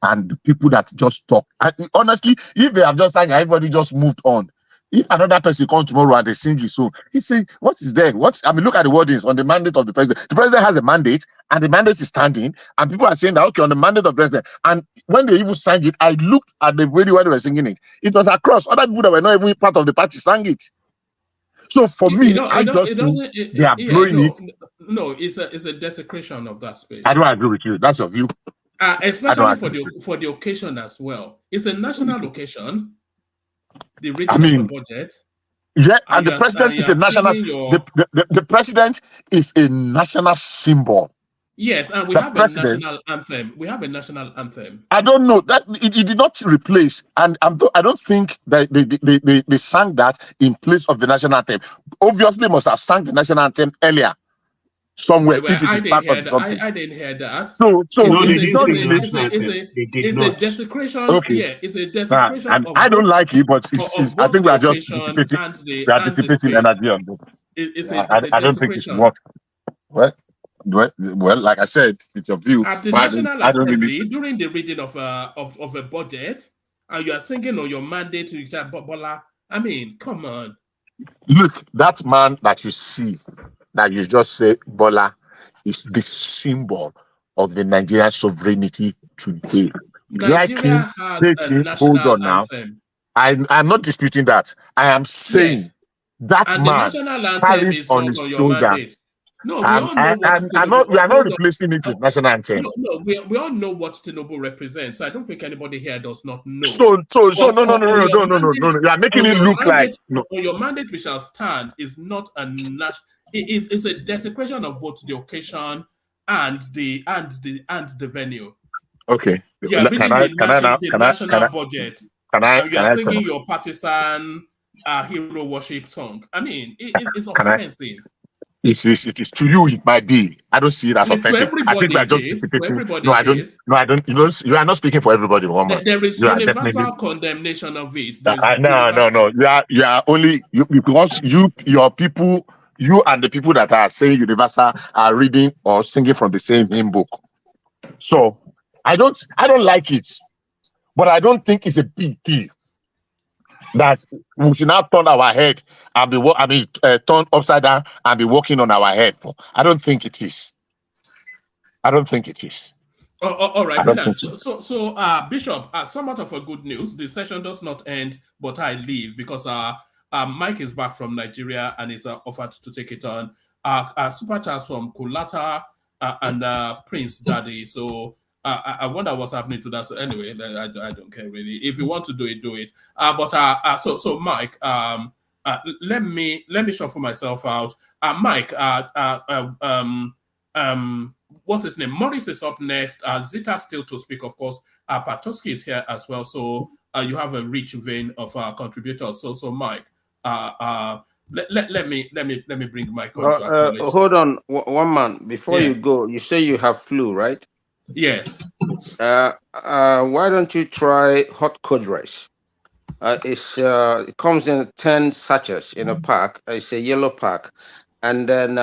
And the people that just talk. And honestly, if they have just sang, everybody just moved on. If another person comes tomorrow and they sing his song, he say, what is there? Look at the wordings on the mandate of the president. The president has a mandate, and the mandate is standing, and people are saying that, okay, on the mandate of the president. And when they even sang it, I looked at the video when they were singing it. It was across. Other people that were not even part of the party sang it. So for me, I just think they are blowing it. No, it's a desecration of that space. I don't agree with you. That's your view. Especially for the occasion as well. It's a national occasion. The reading of the budget. Yeah, and the president is a national. The president is a national symbol. Yes, and we have a national anthem. We have a national anthem. I don't know that it did not replace, and I don't think that they sang that in place of the national anthem. Obviously, must have sang the national anthem earlier. Somewhere, if it is part of something. I didn't hear that. So it's a desecration. Okay. Yeah, it's a desecration. And I don't like it, but I think we are just dissipating. We are dissipating energy on this. I don't think it's worth. Well, like I said, it's your view. At the National Assembly, during the reading of a budget, and you are singing on your mandate to Bola, I mean, come on. Look, that man that you see, that you just say, Bola, is the symbol of the Nigerian sovereignty today. Nigeria has a Hold national on now. anthem. I'm not disputing that. I am saying Yes. that And the man national anthem carries is on not his on your shoulder. mandate. No, we all know what We are not replacing it with national anthem. No, we all know what TINUBU represents. So I don't think anybody here does not know. So no. You are making it look like no. On your mandate, we shall stand is not a national. It's a desecration of both the occasion and the venue. Okay. Yeah, reading the national budget. You are singing your partisan hero worship song. I mean, it's offensive. It is to you. It might be. I don't see it as offensive. I think we are just anticipating. No, I don't. You are not speaking for everybody, woman. There is universal condemnation of it. No. You are only because your people, you and the people that are saying universal are reading or singing from the same hymn book. So I don't like it, but I don't think it's a big deal that we should now turn our head and be turn upside down and be walking on our head for. I don't think it is. All right, brilliant. So, Bishop, somewhat of a good news. The session does not end, but I leave because Mike is back from Nigeria and is offered to take it on. Super chats from Kulata and Prince Daddy. So I wonder what's happening to that. So anyway, I don't care really. If you want to do it, do it. So Mike, let me shuffle myself out. Mike, what's his name? Maurice is up next. Zita still to speak, of course. Patoski is here as well. So you have a rich vein of contributors. So Mike, let me bring Mike on to acknowledge. Hold on, one man. Before you go, you say you have flu, right? Yes. Why don't you try hot cold rice? It comes in 10 sachets in a pack. It's a yellow pack. And then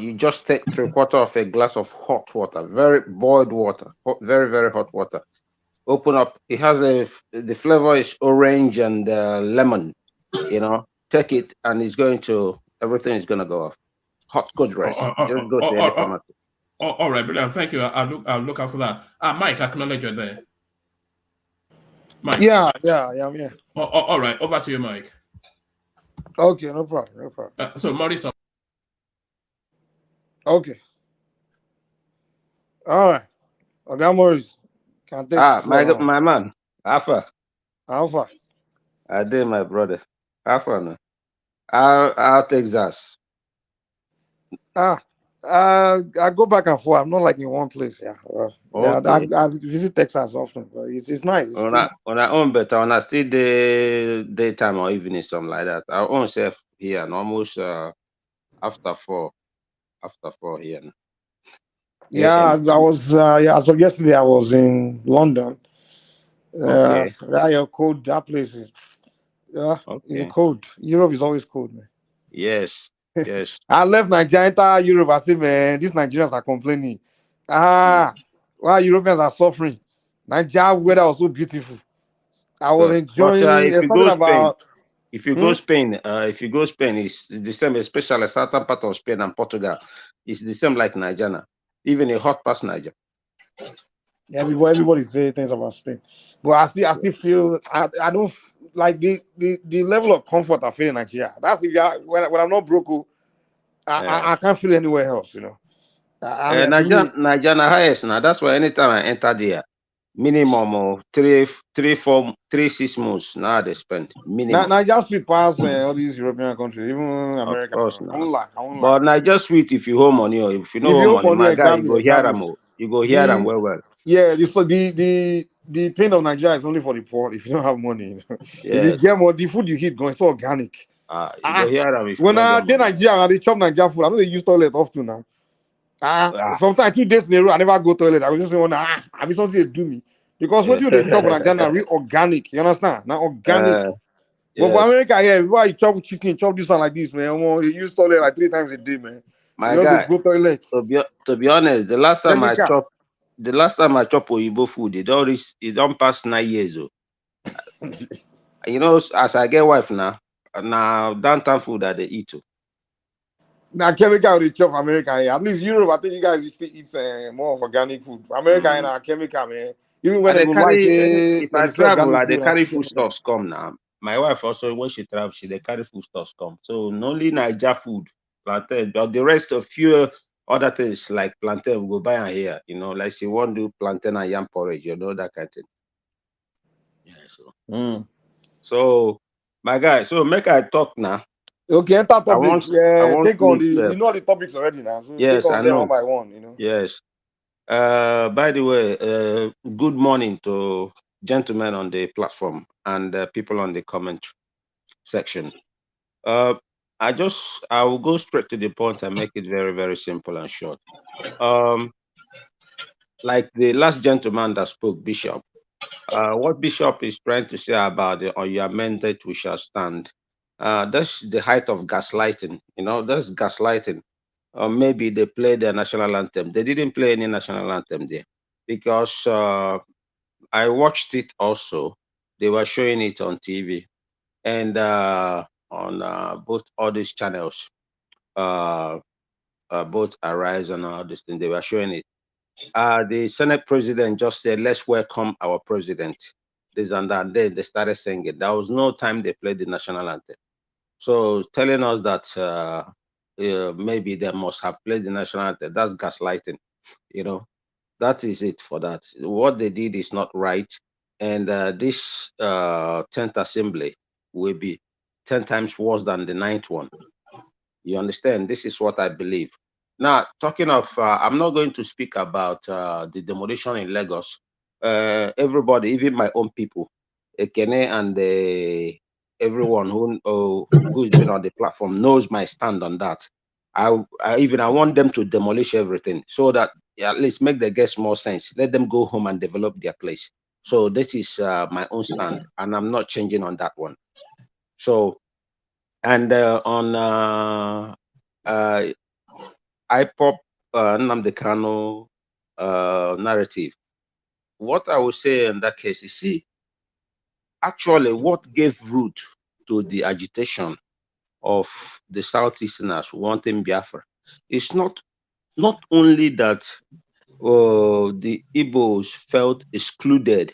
you just take 3/4 of a glass of hot water, very boiled water, very, very hot water. Open up. It has the flavor is orange and lemon, take it and everything is going to go off. Hot cold rice. Just go to any pharmacy. All right, brilliant. Thank you. I'll look out for that. Mike, acknowledge you're there. Mike. Yeah, I'm here. All right, over to you, Mike. Okay, no problem. So Maurice. Okay. All right. I got Maurice. Can take my man. Alpha. I did, my brother. Alpha no. I'll Texas. I go back and forth. I'm not like in one place. Yeah. Okay. I visit Texas often, but it's nice. On our own better, on a still daytime or evening, something like that. Our own self here and almost after 4 here. Yeah, I was as of yesterday I was in London. Okay. Cold, that place is it's cold. Europe is always cold, man. Yes. I left Nigeria, entire Europe. I said, man, these Nigerians are complaining. Why Europeans are suffering? Nigeria weather was so beautiful. I was enjoying if you go Spain, it's the same, especially certain part of Spain and Portugal. It's the same like Nigeria, even a hot past Nigeria. Everybody say things about Spain, but I still feel I don't like the level of comfort I feel in Nigeria. That's when I'm not broke, I can't feel anywhere else. Nigeria highest now. That's why anytime I enter there, minimum 6 months now they spend minimum. Nigeria sweet pass all these European countries, even America. I won't lie. But Nigeria sweet if you hold money, or if you know money, my guy, you go hear them. You go hear them well. Yeah, the pain of Nigeria is only for the poor. If you don't have money, if you get more, the food you eat going so organic. You go hear them. When I did Nigeria and they chop Nigeria food, I know they use toilet often now. Sometimes 2 days in a row, I never go toilet. I was just saying, I be something to do me. Because what you they chop for Nigeria real organic. You understand? Now organic. But for America, before you chop chicken, chop this one like this, man. You use toilet like 3 times a day, man. My guy, go toilet. To be honest, the last time I chop Oyibo food, it don't pass 9 years. As I get wife now, now downtown food that they eat too. Now, chemical they chop America. At least Europe, I think you guys used to eat more of organic food. America and our chemical, man. Even when I they dey go buy, carry say if then I they say travel, organic I dey food and carry still foodstuffs come now. My wife also, when she travel, she dey carry foodstuffs come. So not only Naija food, plantain, but the rest of few other things like plantain we go buy am here. You know, like she want do plantain and yam porridge, you know, that kind of thing. Yeah, so my guy, so make I talk now. Okay, enter topic. I want Take on sleep the. first. You know the topics already now, so take Yes, I on them one know. by one. You know. Yes. By the way, good morning to gentlemen on the platform and people on the comment section. I will go straight to the point and make it very, very simple and short. Like the last gentleman that spoke, Bishop, what Bishop is trying to say about the on your mandate we shall stand. That's the height of gaslighting. You know, that's gaslighting. Or maybe they played the national anthem. They didn't play any national anthem there because I watched it also. They were showing it on TV and on both all these channels, both Arise and all this thing. They were showing it. The Senate president just said, "Let's welcome our president." This and that. And then they started singing. There was no time they played the national anthem. So telling us that maybe they must have played the national anthem. That's gaslighting. You know, that is it for that. What they did is not right. And this 10th assembly will be 10 times worse than the 9th one. You understand? This is what I believe. Now, talking of, I'm not going to speak about the demolition in Lagos. Everybody, even my own people, Ekene and everyone who's been on the platform knows my stand on that. I want them to demolish everything so that at least make the guests more sense. Let them go home and develop their place. So this is my own stand, and I'm not changing on that one. So, and on IPOP Nnamdi Kanu narrative, what I would say in that case is, see, actually what gave root to the agitation of the Southeasterners wanting Biafra is not only that the Igbos felt excluded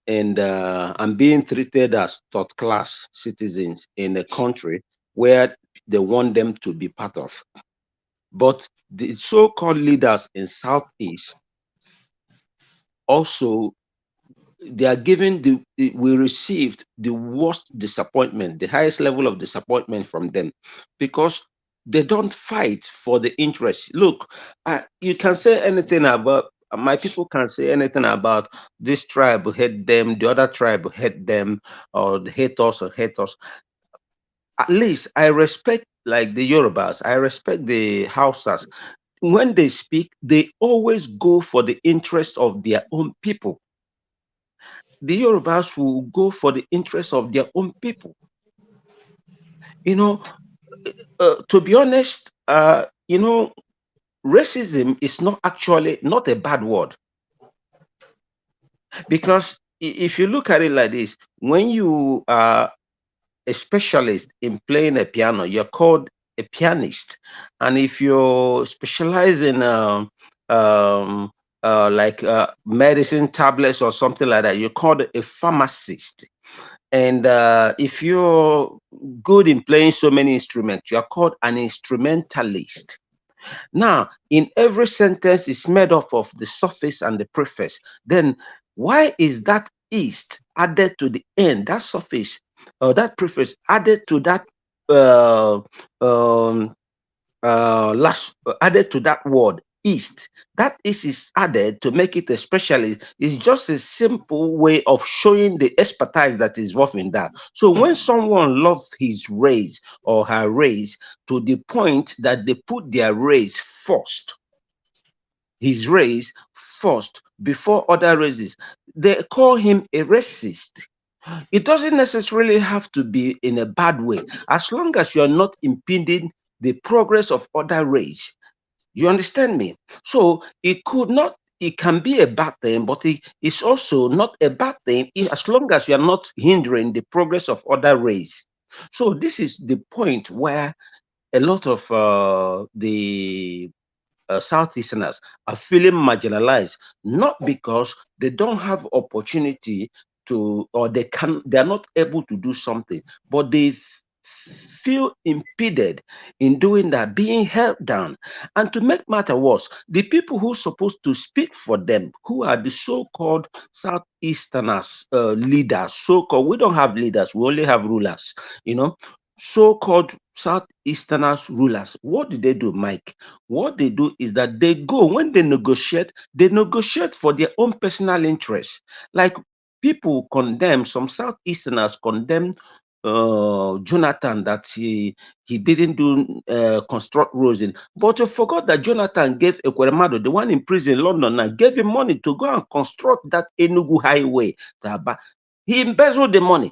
and being treated as third class citizens in a country where they want them to be part of, but the so-called leaders in Southeast also, they are given we received the worst disappointment, the highest level of disappointment from them, because they don't fight for the interest. Look, you can say anything about my people, can say anything about this tribe hate them, the other tribe hate them, or they hate us or hate us. At least I respect, like the Yorubas, I respect the Hausas. When they speak, they always go for the interest of their own people. The Yorubas will go for the interest of their own people. You know, to be honest, you know, racism is not actually not a bad word, because if you look at it like this, when you are a specialist in playing a piano, you're called a pianist, and if you specialize in medicine tablets or something like that, you're called a pharmacist. And if you're good in playing so many instruments, you are called an instrumentalist. Now, in every sentence is made up of the suffix and the prefix. Then why is that "ist" added to the end? That suffix or that prefix added to that added to that word "ist"? That is added to make it a specialist. It's just a simple way of showing the expertise that is involved in that. So when someone loves his race or her race to the point that they put their race first, his race first before other races, they call him a racist. It doesn't necessarily have to be in a bad way, as long as you're not impeding the progress of other race. You understand me? So it can be a bad thing, but it's also not a bad thing as long as you're not hindering the progress of other race. So this is the point where a lot of the Southeasterners are feeling marginalized, not because they don't have opportunity to, or they're not able to do something, but they feel impeded in doing that, being held down. And to make matter worse, the people who are supposed to speak for them, who are the so-called Southeasterners, leaders, so-called, we don't have leaders, we only have rulers, you know, so-called Southeasterners rulers. What do they do, Mike? What they do is that they go, when they negotiate for their own personal interests. Like people condemn, some Southeasterners condemn Jonathan that he didn't do construct roads in, but you forgot that Jonathan gave Ekweremadu, the one in prison in London, and gave him money to go and construct that Enugu highway to Aba. He embezzled the money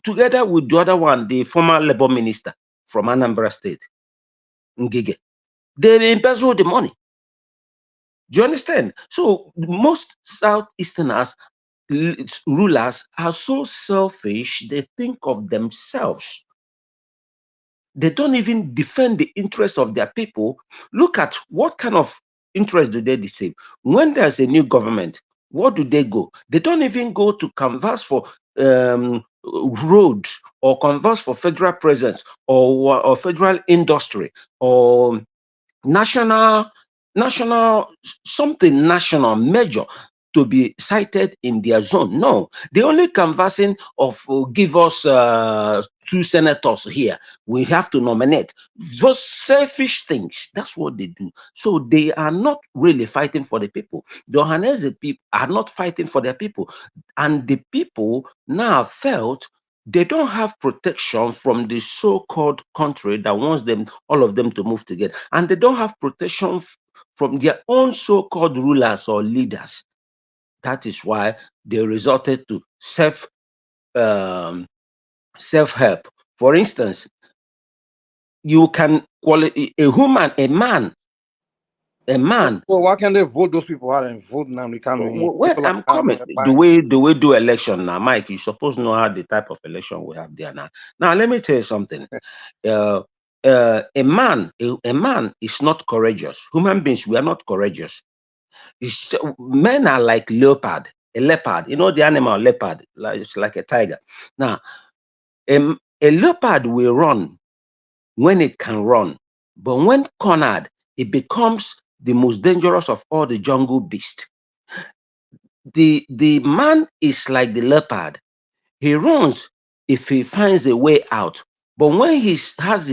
together with the other one, the former labor minister from Anambra State, Ngige. They embezzled the money. Do you understand? So most Southeasterners rulers are so selfish, they think of themselves. They don't even defend the interests of their people. Look at what kind of interest do they deceive. When there's a new government, what do they go? They don't even go to canvass for roads, or canvass for federal presence, or federal industry, or national something national major to be cited in their zone. No, they only canvassing of give us 2 senators here. We have to nominate. Just selfish things. That's what they do. So they are not really fighting for the people. The Ohanese people are not fighting for their people. And the people now felt they don't have protection from the so-called country that wants them, all of them, to move together. And they don't have protection from their own so-called rulers or leaders. That is why they resorted to self-help. For instance, you can call it a man. So why can't they vote those people out and vote now? Well, I'm coming. The way do election now, Mike, you supposed to know how the type of election we have there now. Now let me tell you something. A man is not courageous. Human beings, we are not courageous. Men are like leopard, a leopard. You know the animal leopard, it's like a tiger. Now, a leopard will run when it can run, but when cornered, it becomes the most dangerous of all the jungle beasts. The man is like the leopard. He runs if he finds a way out, but when he has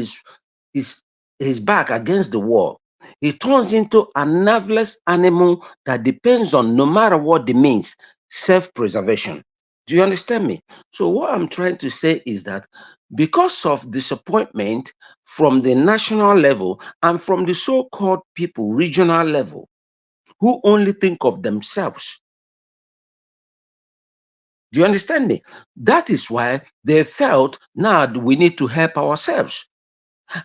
his back against the wall, he turns into a nerveless animal that depends on, no matter what the means, self-preservation. Do you understand me? So what I'm trying to say is that because of disappointment from the national level and from the so-called people regional level who only think of themselves, do you understand me? That is why they felt now we need to help ourselves.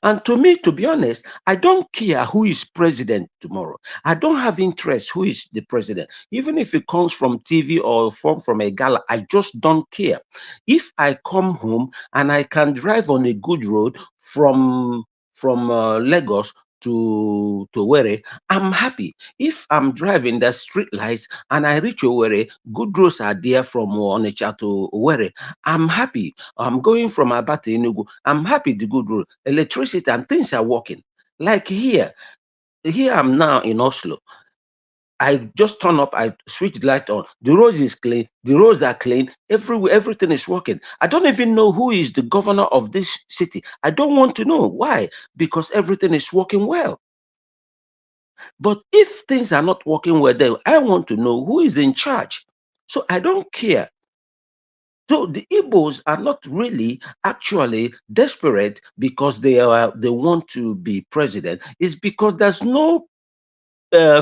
And to me, to be honest, I don't care who is president tomorrow. I don't have interest who is the president. Even if it comes from TV or from a gala, I just don't care. If I come home and I can drive on a good road from Lagos to Owerri, I'm happy. If I'm driving the street lights and I reach Owerri, good roads are there from Onitsha to Owerri, I'm happy. I'm going from Aba to Enugu, I'm happy the good road, electricity and things are working. Like here I'm now in Oslo. I just turn up, I switch the light on. The road is clean, the roads are clean, everywhere, everything is working. I don't even know who is the governor of this city. I don't want to know. Why? Because everything is working well. But if things are not working well, then I want to know who is in charge. So I don't care. So the Igbos are not really actually desperate because they want to be president. It's because there's no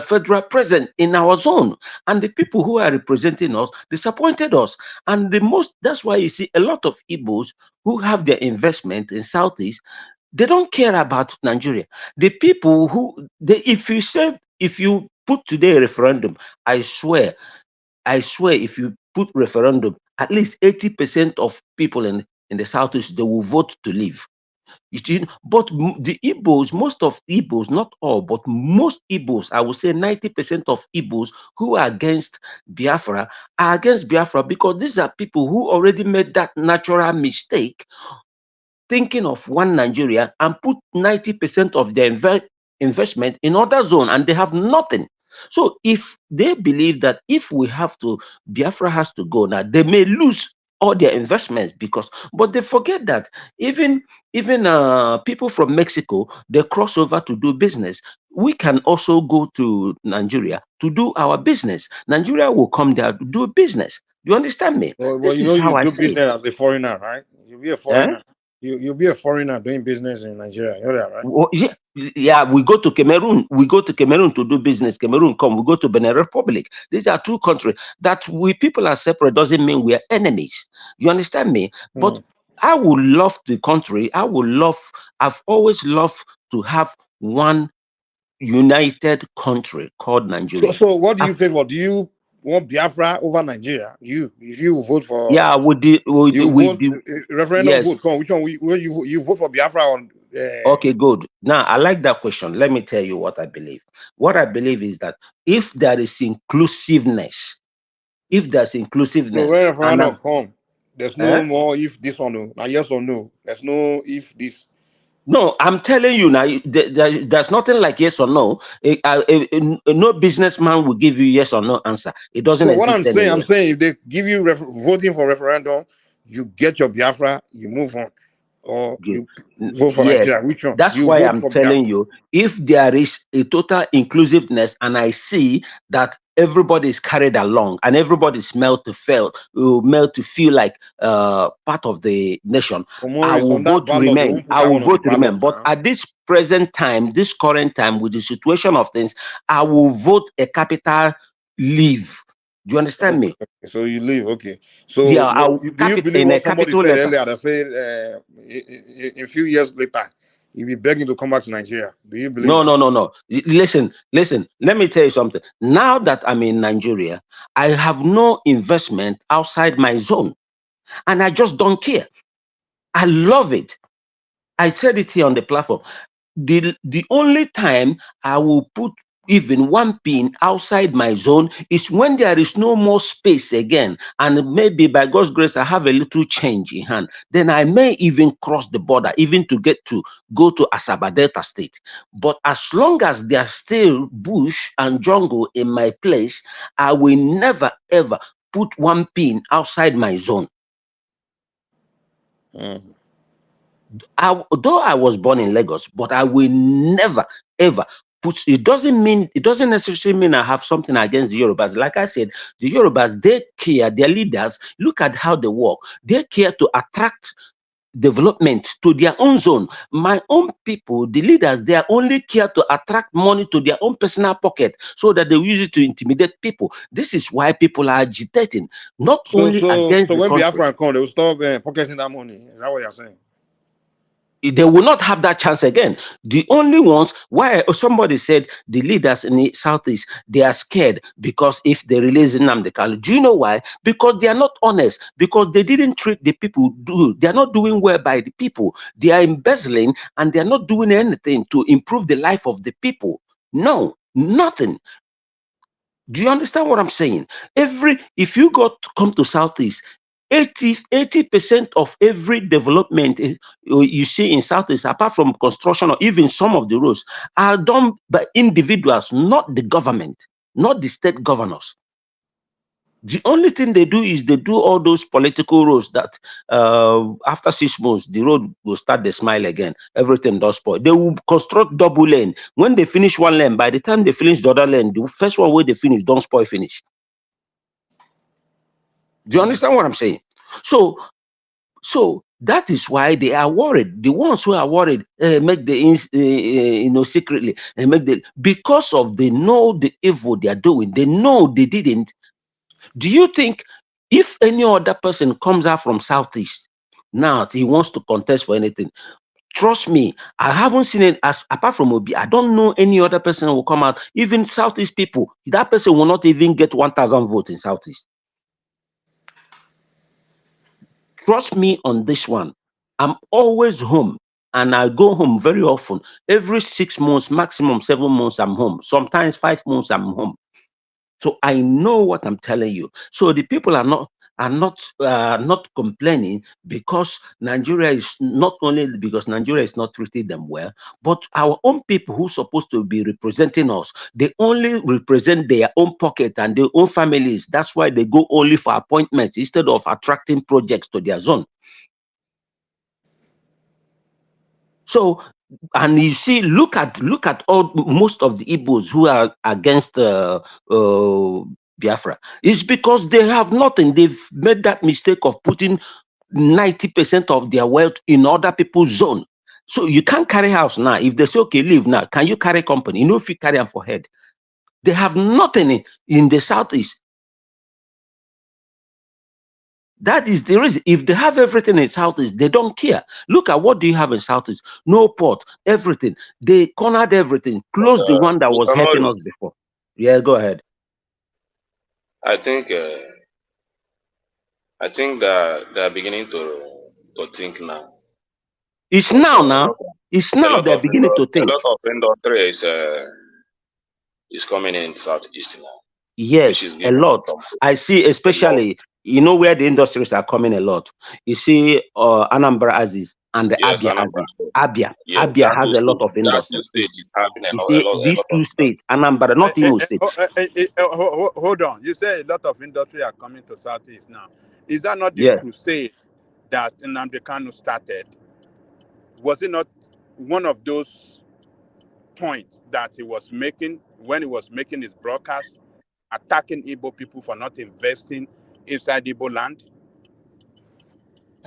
federal president in our zone, and the people who are representing us disappointed us. And that's why you see a lot of Igbos who have their investment in Southeast, they don't care about Nigeria. The people who if you put today a referendum, I swear, if you put referendum, at least 80% of people in in the Southeast, they will vote to leave. But the Igbos, most of Igbos, not all, but most Igbos, I would say 90% of Igbos who are against Biafra are against Biafra because these are people who already made that natural mistake thinking of one Nigeria and put 90% of their investment in other zone and they have nothing. So if they believe that if we have to, Biafra has to go now, they may lose all their investments but they forget that even people from Mexico, they cross over to do business. We can also go to Nigeria to do our business. Nigeria will come there to do business. You understand me? Well, This you is know, you how I do see it. business as a foreigner, right? You'll be a foreigner. You'll be a foreigner doing business in Nigeria. You know that, right? Well, yeah, we go to Cameroon. We go to Cameroon to do business. Cameroon come. We go to Benin Republic. These are two countries that we people are separate. Doesn't mean we are enemies. You understand me? But I would love the country. I've always loved to have one united country called Nigeria. So what do you favor? Do you want Biafra over Nigeria? If you vote for, Yeah, referendum yes. vote. Come, which one? You vote for Biafra on? Okay, good. Now, I like that question. Let me tell you what I believe. What I believe is that if there is inclusiveness, So when referendum come, there's no more if this or no. Now yes or no. There's no if this. No, I'm telling you now, there's nothing like yes or no. No businessman will give you yes or no answer. It doesn't So what exist I'm anywhere. saying, if they give you voting for referendum, you get your Biafra, you move on, or you vote for Yes, Nigeria. Which one? that's You why vote I'm for telling Biafra. you, if there is a total inclusiveness and I see that everybody is carried along and everybody is made to feel like part of the nation, I will vote to remain. I will vote to remain. But at this present time, this current time, with the situation of things, I will vote a capital leave. Do you understand me? So you leave, okay. So yeah, do you believe what somebody said earlier that said in a few years later, you'll be begging to come back to Nigeria? Do you believe that? No. Listen. Let me tell you something. Now that I'm in Nigeria, I have no investment outside my zone, and I just don't care. I love it. I said it here on the platform. The only time I will put even one pin outside my zone is when there is no more space again, and maybe by God's grace I have a little change in hand. Then I may even cross the border, even to go to Asaba Delta State. But as long as there's still bush and jungle in my place, I will never ever put one pin outside my zone. Though I was born in Lagos, but I will never ever put. It doesn't necessarily mean I have something against the Yorubas. Like I said, the Yorubas, they care. Their leaders, look at how they work. They care to attract development to their own zone. My own people, the leaders, they are only care to attract money to their own personal pocket so that they use it to intimidate people. This is why people are agitating, not only against the when country. Biafra come, they will stop pocketing that money. Is that what you're saying? They will not have that chance again. The only ones, why somebody said the leaders in the Southeast, they are scared because if they release Nnamdi Kanu. Do you know why? Because they are not honest, because they didn't treat the people. They are not doing well by the people. They are embezzling and they are not doing anything to improve the life of the people. No, nothing. Do you understand what I'm saying? If you come to Southeast, 80% of every development you see in Southeast, apart from construction or even some of the roads, are done by individuals, not the government, not the state governors. The only thing they do is they do all those political roads that after 6 months, the road will start to smile again. Everything does spoil. They will construct double lane. When they finish one lane, by the time they finish the other lane, the first one where they finish, don't spoil finish. Do you understand what I'm saying? So that is why they are worried. The ones who are worried make the secretly and because of they know the evil they are doing. They know they didn't. Do you think if any other person comes out from Southeast now he wants to contest for anything? Trust me, I haven't seen it apart from Obi. I don't know any other person who will come out. Even Southeast people, that person will not even get 1,000 votes in Southeast. Trust me on this one. I'm always home, and I go home very often. Every 6 months, maximum 7 months, I'm home. Sometimes 5 months, I'm home. So I know what I'm telling you. So the people are not complaining because Nigeria is not only because Nigeria is not treating them well, but our own people who are supposed to be representing us, they only represent their own pocket and their own families. That's why they go only for appointments instead of attracting projects to their zone. So, and you see, look at most of the Igbos who are against Biafra. It's because they have nothing. They've made that mistake of putting 90% of their wealth in other people's zone. So you can't carry house now. If they say, okay, leave now, can you carry company? You know, if you carry them for head, they have nothing in the southeast. That is the reason. If they have everything in Southeast, they don't care. Look at what do you have in Southeast? No port, everything. They cornered everything, closed the one that was Mr. helping Morris, us before. Yeah, go ahead. I think that they are beginning to think now. It's Because, now. It's now they're beginning to a think. lot of industry is coming in Southeast now, which is Yes, a giving lot. some I see, a lot. especially, you know where the industries are coming a lot. You see Anambra Aziz and the Yes, Abia Anambra Aziz. State. Abia. Yes, Abia has a lot of that two industries. state is having You see, a these lot of two states, Anambra, not Imo State. Hold on. You say a lot of industry are coming to Southeast now. Is that not the Yeah. crusade that Nnamdi Kanu started? Was it not one of those points that he was making when he was making his broadcast, attacking Igbo people for not investing inside Igbo land?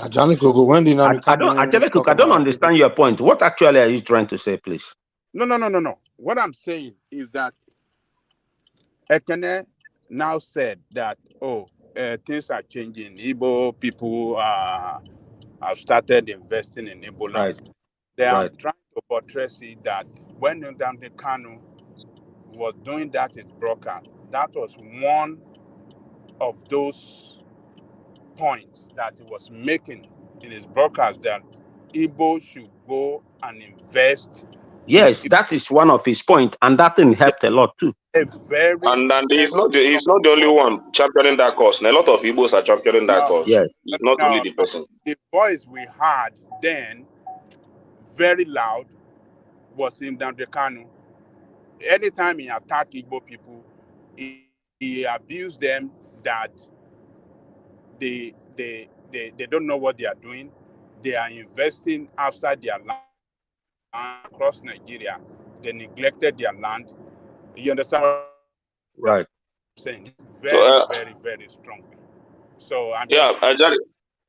Johnny Coco, when did I Nnamdi don't, Kanu talk I don't about it? understand your point. What actually are you trying to say, please? No. What I'm saying is that Ekene now said that, things are changing. Igbo people have started investing in Igbo land. Right. They are Right. trying to buttress it that when Nnamdi Kanu was doing that in broadcast, that was one of those points that he was making in his broadcast, that Igbo should go and invest in Yes, that is one of his points, and that thing helped a lot too. a very, And very he's not the only one championing that cause. And a lot of Igbos are championing that cause. Yes. It's not only the no. person. The voice we heard then, very loud, was Nnamdi Kanu. Anytime he attacked Igbo people, he abused them that they don't know what they are doing. They are investing outside their land across Nigeria. They neglected their land. You understand what Right. I'm saying? So Very, very, very strongly. So I'm just Ajali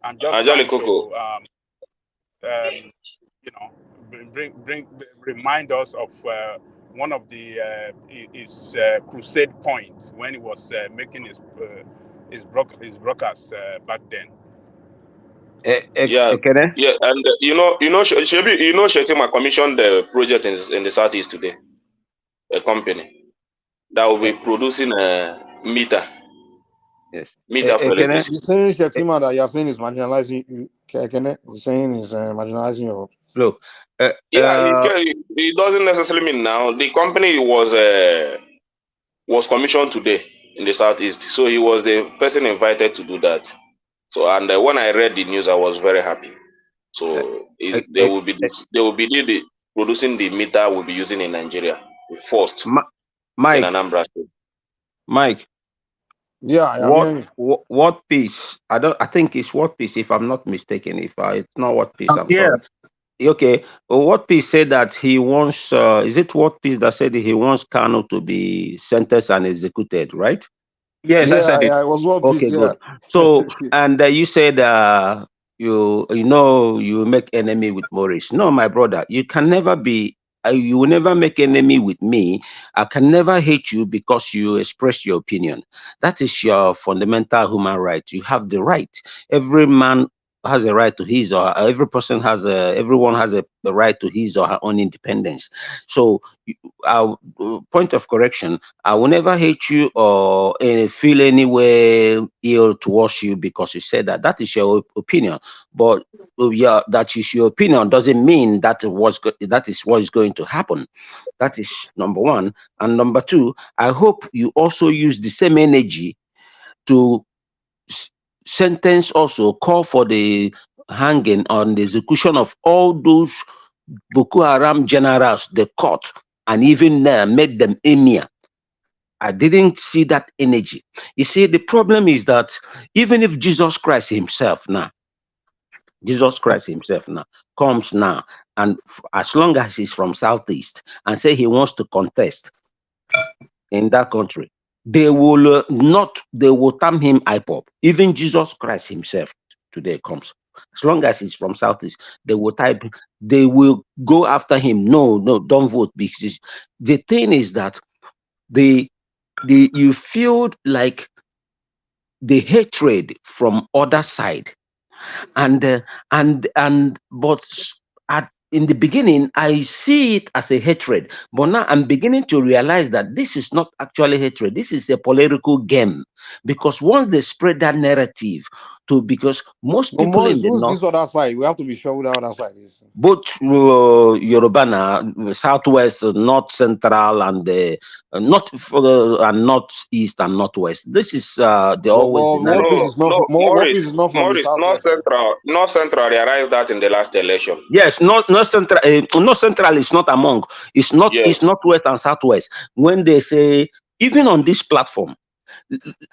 trying Coco. to remind us of one of the his crusade points when he was making his broadcast back then. Yeah, and Shetima commissioned the project in the Southeast today, a company that will be producing a meter. Yes. Meter for electricity. You're saying Shetima that you're saying is marginalizing you. You're saying is marginalizing your. Look. It doesn't necessarily mean now. The company was commissioned today in the Southeast, so he was the person invited to do that. So, and when I read the news, I was very happy. So they will be producing the meter we'll be using in Nigeria first. Mike. In Anambra State. Mike. Yeah, what piece? I think it's what piece, if I'm not mistaken. If it's not what piece, I'm sorry. Okay. What piece said that he wants? Is it what piece that said he wants Kanu to be sentenced and executed? Right? Yes, I said it. Yeah, it was what piece. Okay, good. So, and you said you make enemy with Maurice. No, my brother, you can never be. You will never make enemy with me. I can never hate you because you express your opinion. That is your fundamental human right. You have the right. Every man a right to his or her, every person has everyone has a right to his or her own independence. So, our point of correction, I will never hate you or feel any way ill towards you because you said that. That is your opinion. But yeah, that is your opinion doesn't mean that that is what is going to happen. That is number one. And number two, I hope you also use the same energy to sentence, also call for the hanging on the execution of all those Boko Haram generals they caught and even made them emir. I didn't see that energy. You see, the problem is that even if Jesus Christ himself now comes now, and as long as he's from Southeast and say he wants to contest in that country, they will they will term him IPOP. Even Jesus Christ himself today comes. As long as he's from Southeast, they will go after him. No, don't vote. Because the thing is that you feel like the hatred from other side, but in the beginning, I see it as a hatred, but now I'm beginning to realize that this is not actually hatred. This is a political game, because once they spread that narrative because most people Morris, in the who's north, this other side? We have to be sure who the other side is. both Yoruba, Southwest, North Central, and Northeast and Northwest. This is always the narrative. Maurice, North Central realized that in the last election. Yes, North Central. North Central is not among. It's not. Yes. It's Northwest and Southwest. When they say, even on this platform,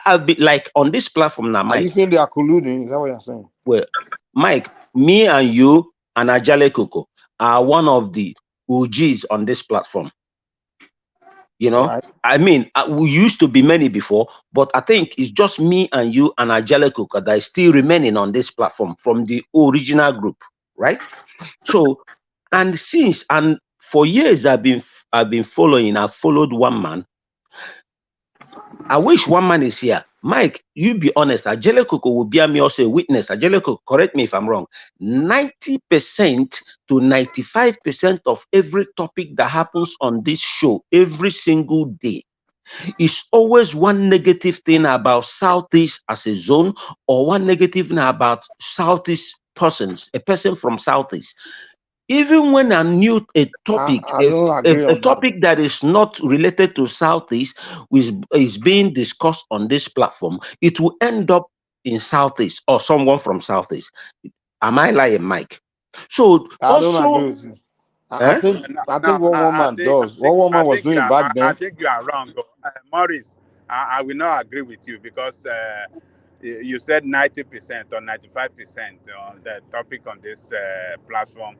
I'll be like on this platform now, Mike. Are you saying they are colluding? Is that what you're saying? Well, Mike, me and you and Ajale Koko are one of the OGs on this platform. You know, right. I mean, we used to be many before, but I think it's just me and you and Ajale Koko that is still remaining on this platform from the original group, right? So, and for years I've been following. I've followed one man. I wish one man is here. Mike, you be honest. Ajale Koko will be me also a witness. Ajale Koko, correct me if I'm wrong. 90% to 95% of every topic that happens on this show every single day is always one negative thing about Southeast as a zone, or one negative thing about Southeast persons, a person from Southeast. Even when I knew a topic, a topic that is not related to Southeast, which is being discussed on this platform, it will end up in Southeast or someone from Southeast. Am I lying, Mike? So I don't agree with you. I think what one man does, what one man was doing back then. I think you are wrong, Maurice. I will not agree with you, because you said 90% or 95% on the topic on this platform.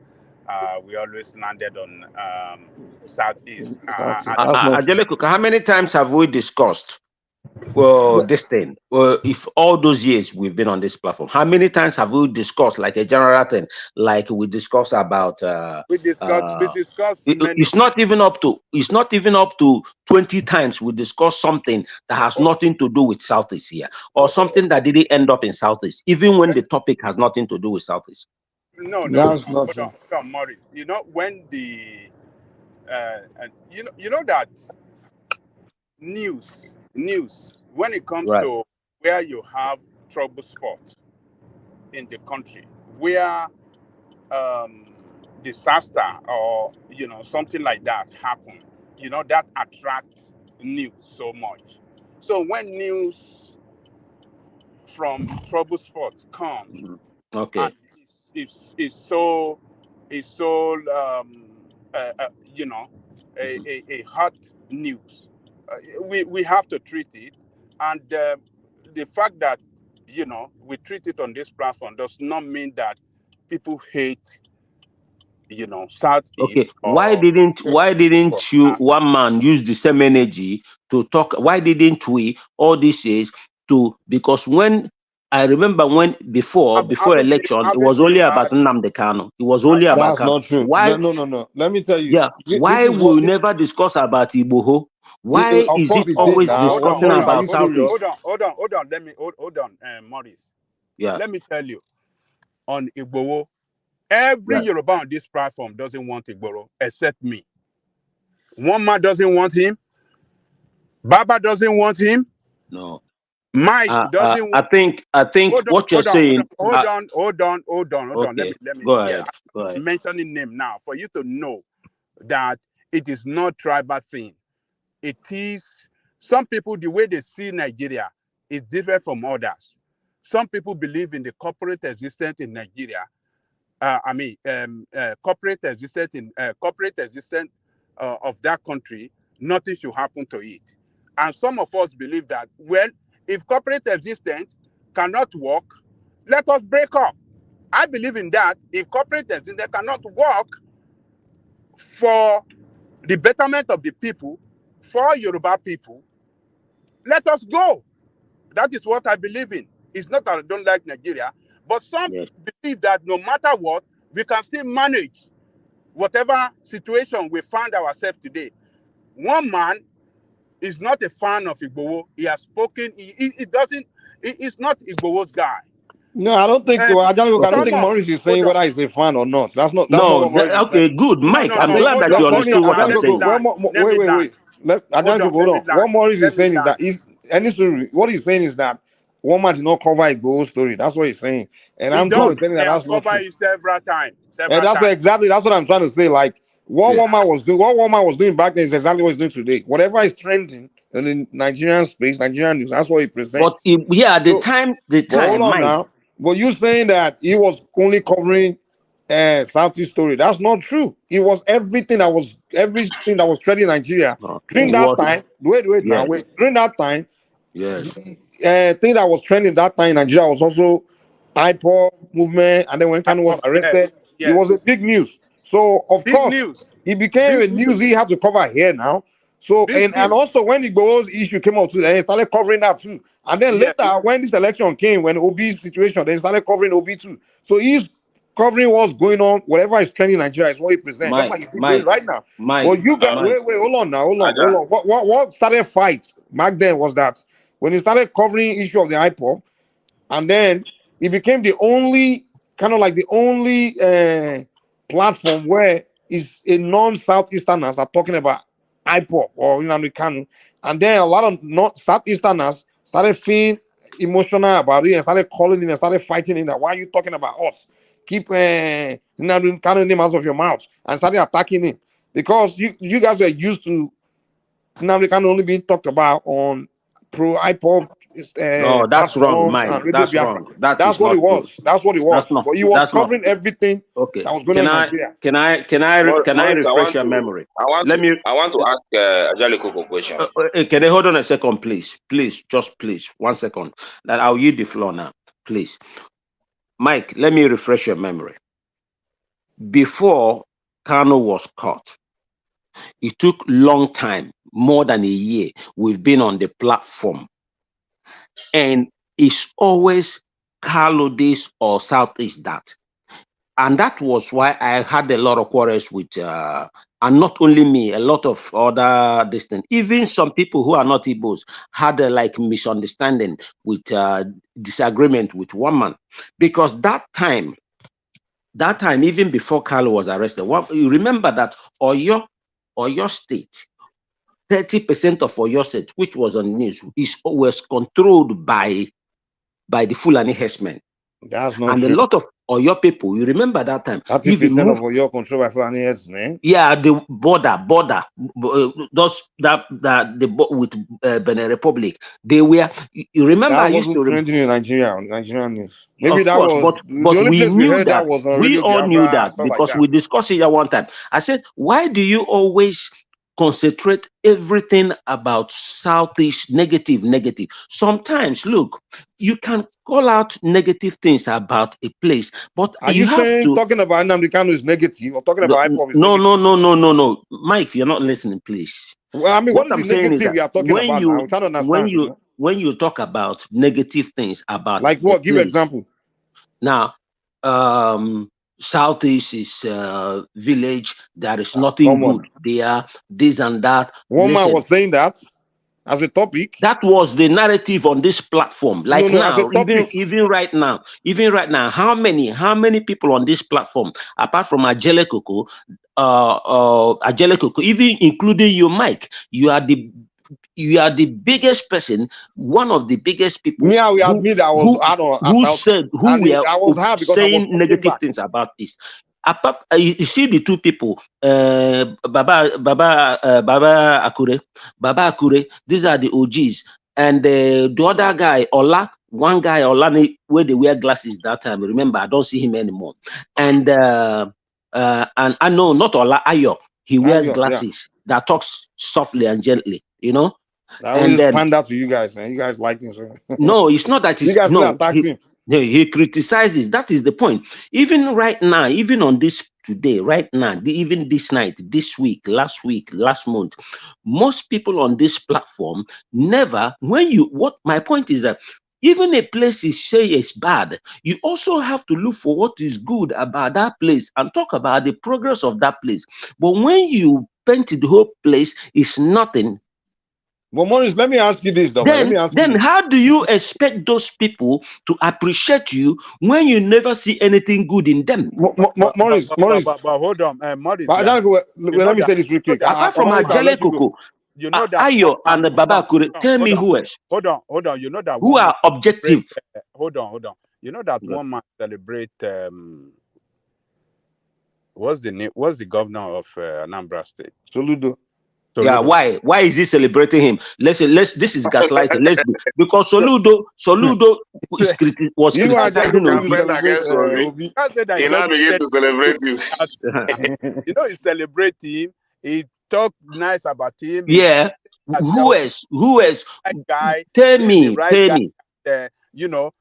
We always landed on Southeast. Ajale Koko, how many times have we discussed this thing? If all those years we've been on this platform, how many times have we discussed like a general thing, like we discuss about? We discussed many. It's not even up to 20 times we discuss something that has nothing to do with Southeast here, or something that didn't end up in Southeast, even when the topic has nothing to do with Southeast. No, hold on, Maury. You know, when the you know that news when it comes to where you have trouble spot in the country, where disaster or something like that happen, that attracts news so much. So when news from trouble spot comes, okay, it's so a hot news. We have to treat it, and the fact that we treat it on this platform does not mean that people hate Southeast. Okay, why didn't you, one man, use the same energy to talk? Why didn't we all these years because when I remember when before election, it was only about Nnamdi Kanu. It was only about Kanu. That's not true. Why? No. Let me tell you. Yeah. Why we never discuss about Igbo? Why is it always discussing about Southeast? Hold on. Hold on, Maurice. Yeah. Let me tell you. on Igbo. Every Right. Yoruba on this platform doesn't want Igbo except me. One man doesn't want him. Baba doesn't want him. No. Mike doesn't want. I think what you're saying. Hold on. Okay, Let me. go Yeah, ahead. Go ahead. I'm mentioning name now for you to know that it is not tribal thing. It is some people, the way they see Nigeria is different from others. Some people believe in the corporate existence in Nigeria. Corporate existence of that country. Nothing should happen to it. And some of us believe that, well, if corporate existence cannot work, let us break up. I believe in that. If corporate existence cannot work for the betterment of the people, for Yoruba people, let us go. That is what I believe in. It's not that I don't like Nigeria, but some believe that no matter what, we can still manage whatever situation we find ourselves today. One man is not a fan of Igbo. He has spoken. He doesn't. He's not Igbo's guy. No, I don't think. And I don't think Thomas, Maurice is saying whether he's a fan or not. That's not No, what Maurice is saying. okay, good, Mike. No, I'm no, glad hold that on, you hold understood what on. I'm Let me saying. land. Let me land. Hold on. Let What Maurice is me saying is land. that what he's saying is that one man did not cover Igbo's story. That's what he's saying, and He I'm trying to done. tell you He that has that's not covered true. it several times. And that's what I'm trying to say. Like what Yeah. woman was doing, back then is exactly what he's doing today. Whatever is trending in the Nigerian space, Nigerian news, that's what he presents. But at the time, But hold on Mike. now. But you saying that he was only covering Southeast story? That's not true. It was everything that was trending in Nigeria during that time. Wait now. During that time, yes, the thing that was trending that time in Nigeria was also IPOB movement, and then when Kanu was arrested, it was a big news. So of Big course, news. it became a news he had to cover here now. So and also when the Igbo's issue came out too, then he started covering that too. And then later, when this election came, when Obi's situation, they started covering Obi too. So he's covering what's going on, whatever is trending in Nigeria is what he presents. Just like he's still doing right now. But you guys, wait, hold on now, hold on. What started fight back then was that when he started covering issue of the IPOB, and then it became the only platform where is a non-Southeasterners are talking about IPOB or Kanu. And then a lot of not Southeasterners started feeling emotional about it and started calling in and started fighting in that. Why are you talking about us? Keep Kanu name out of your mouth and started attacking him. Because you guys were used to Nnamdi Kanu only being talked about on pro IPOB no, that's wrong, platforms Mike. and Radio That's Biafra. wrong. That's what it was. That's what it was. But he was covering Not everything okay. that was going on in Nigeria. Can I refresh your memory? I want to ask Ajali Koko a question. Can I hold on a second, please? Please, 1 second. That I'll yield the floor now, please. Mike, let me refresh your memory. Before Kano was caught, it took long time, more than a year. We've been on the platform, and it's always Carlo this or Southeast that. And that was why I had a lot of quarrels with, and not only me, a lot of other distant, even some people who are not Igbos had a misunderstanding with disagreement with one man, because that time, even before Carlo was arrested, you remember that Oyo State, 30% of Oyo State, which was on news, was controlled by the Fulani herdsmen. That's not and true. A lot of Oyo people, you remember that time, 30% of Oyo controlled by Fulani herdsmen. Yeah, the border, those with Benin Republic, they were. You remember, That I used wasn't to. trending in Nigeria on Nigerian news. Maybe Of that course, was but the only we place we knew heard that that. was on We Radio all Biafra knew and that stuff like because that. we discussed it at one time. I said, why do you always concentrate everything about Southeast negative? Sometimes, look, you can call out negative things about a place, but Are you you have saying to. talking about Nnamdi Kanu is negative or talking about IPOB is No, negative? Mike, you're not listening, please. Well, I mean, what is I'm the saying is negative that we are talking about now? I'm trying to understand. when you talk about negative things about like what? Give place, example. Now, Southeast is village. There is nothing good there. This and that. One man Listen, was saying that. As a topic? That was the narrative on this platform. Like No, as a now, topic. even right now, how many people on this platform, apart from Ajele Koko, even including you, Mike, you are the biggest person, one of the biggest people Me, I will admit that I was hard on I was hard because I was saying pushing negative back. things about this. Apart, you see the two people, Baba Akure, these are the OGs, and the other guy, one guy, where they wear glasses that time. Remember, I don't see him anymore. And I know not Ola, Ayo. He wears glasses that talks softly and gently, you know. I always pander to you guys, and you guys like him. So. No, it's not that you guys attacked him. He criticizes. That is the point. Even right now, even on this today, right now, even this night, this week, last month, most people on this platform never. My point is that even a place is say is bad, you also have to look for what is good about that place and talk about the progress of that place. But when you paint the whole place, it's nothing. Well, Maurice, let me ask you this, though. Then how do you expect those people to appreciate you when you never see anything good in them? Maurice. But hold on, Maurice. Let me say this real quick. Apart from Ajele Koko, you know that Ayo and the Baba Akure, tell me who else? Hold on. You know that who are objective? Hold on. You know that one man celebrate. What's the governor of Anambra State? Soludo. Yeah, why is he celebrating him? This is gaslighting. Because Soludo was criticizing Obi. He now begin to celebrate him. You know, he celebrate him. He talk nice about him. Yeah. Who else? That guy. Tell me. You know,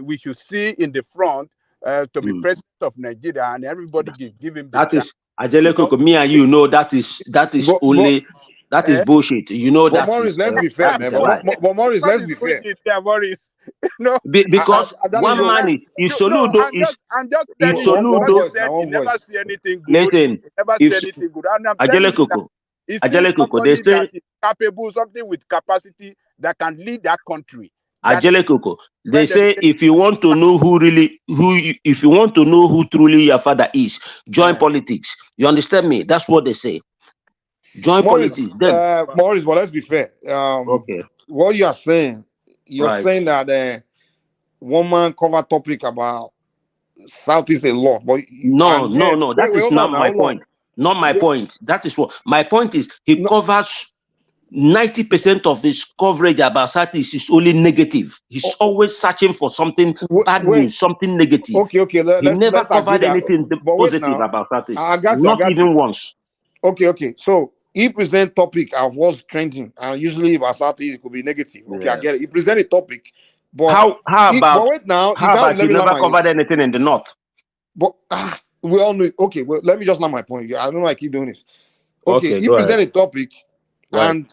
we should see in the front to be president of Nigeria, and everybody give him the chance. Ajele Koko, me and you know that is bullshit. You know that. Maurice, let's be fair, man. But Maurice, let's be fair. Maurice. No, because one man is Soludo. I'm just telling you, he never see anything good. Listen, never see anything good. And I'm Ajele Koko, they say capable, something with capacity that can lead that country. Ajele Koko, they say if you want to know if you want to know who truly your father is, join politics. You understand me? That's what they say. Join politics. Maurice, but let's be fair. Okay. What you are saying, saying that one man cover topic about Southeast a lot, but no. That is not my point. Not my point. That is what my point is. He covers 90% of his coverage about Southeast is only negative. He's always searching for something bad news, something negative. Okay. He never covered anything positive about Southeast. Not even once. Okay. So he present topic of what's trending, and usually about Southeast it could be negative. Okay, I get it. He present a topic, but how about he never covered anything in the North? But we all know. Okay, well, let me just land my point. I don't know why I keep doing this. Okay, he present a topic, and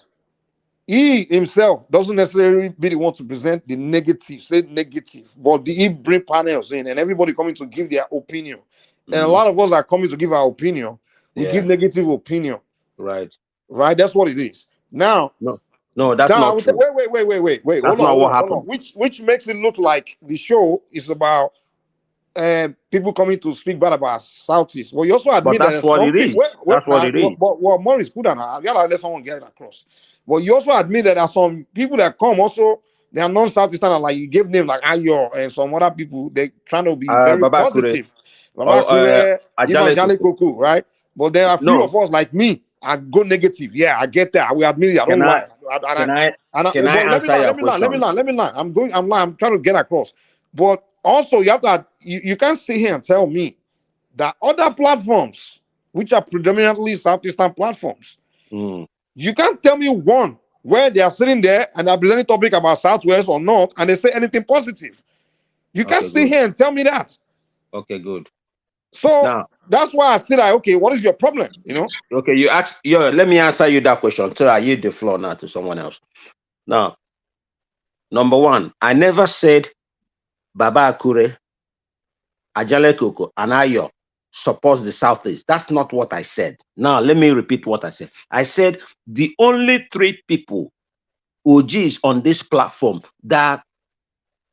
he himself doesn't necessarily be the one to present the negative, say negative, but he bring panels in and everybody coming to give their opinion. And a lot of us are coming to give our opinion. We give negative opinion. Right. That's what it is. Now, no, that's not true. Wait. That's not what happened. Which makes it look like the show is about people coming to speak bad about Southeast. Well, you also admit that's what it is. That's what it is. But Maurice, put on. I gotta let someone get it across. But you also admit that there are some people that come also, they are non-Southeastern, like you give names like Ayo and some other people, they trying to be very positive. Baba Ajele Koko, right? But there are a few of us like me, I go negative. Yeah, I get that. I will admit it. I don't lie. Let me learn. I'm trying to get across. But also you have to you can't sit here and tell me that other platforms, which are predominantly Southeastern platforms, you can't tell me one where they are sitting there and are presenting topic about Southwest or North and they say anything positive. You can't sit here and tell me that. Okay, good. So now, that's why I said, okay, what is your problem? You know? Okay, you ask. Let me answer you that question. So I yield the floor now to someone else. Now, number one, I never said Baba Akure, Ajele Koko, and Ayo supports the Southeast. That's not what I said. Now, let me repeat what I said. I said the only 3 people, OGs on this platform, that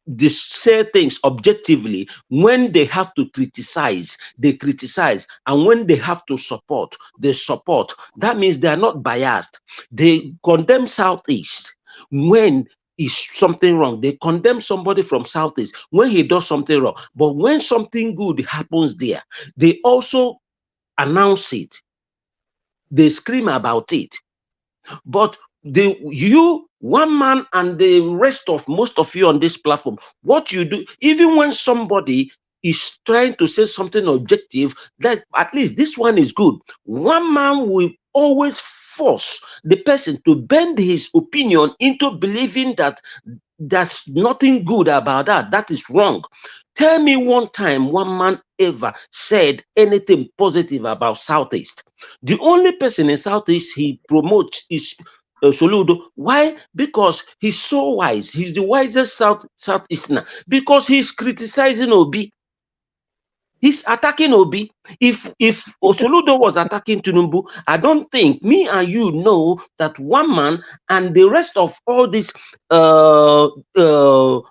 they say things objectively. When they have to criticize, they criticize, and when they have to support, they support. That means they are not biased. They condemn Southeast when is something wrong. They condemn somebody from Southeast when he does something wrong. But when something good happens there, they also announce it. They scream about it. But one man and the rest of most of you on this platform, what you do, even when somebody is trying to say something objective, that at least this one is good, one man will always force the person to bend his opinion into believing that there's nothing good about that. That is wrong. Tell me one time one man ever said anything positive about Southeast. The only person in Southeast he promotes is Soludo. Why? Because he's so wise. He's the wisest Southeasterner. Because he's criticizing Obi. He's attacking Obi. If Soludo was attacking TINUBU, I don't think me and you know that one man and the rest of all these psychophants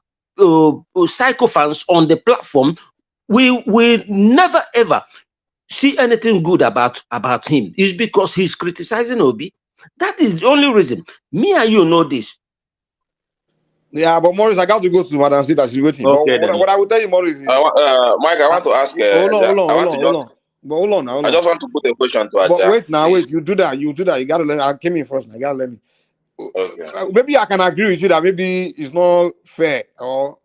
on the platform, we will never ever see anything good about him. It's because he's criticizing Obi. That is the only reason. Me and you know this. Yeah, but Maurice, I got to go to Madam State that she's waiting. Okay, but what I will tell you, Maurice, is Mike, I want to ask. hold on. But hold on. I just want to put a question to Aja. But wait now, please. wait. You do that. You gotta let me. I came in first. I gotta let me. Okay. Maybe I can agree with you that maybe it's not fair or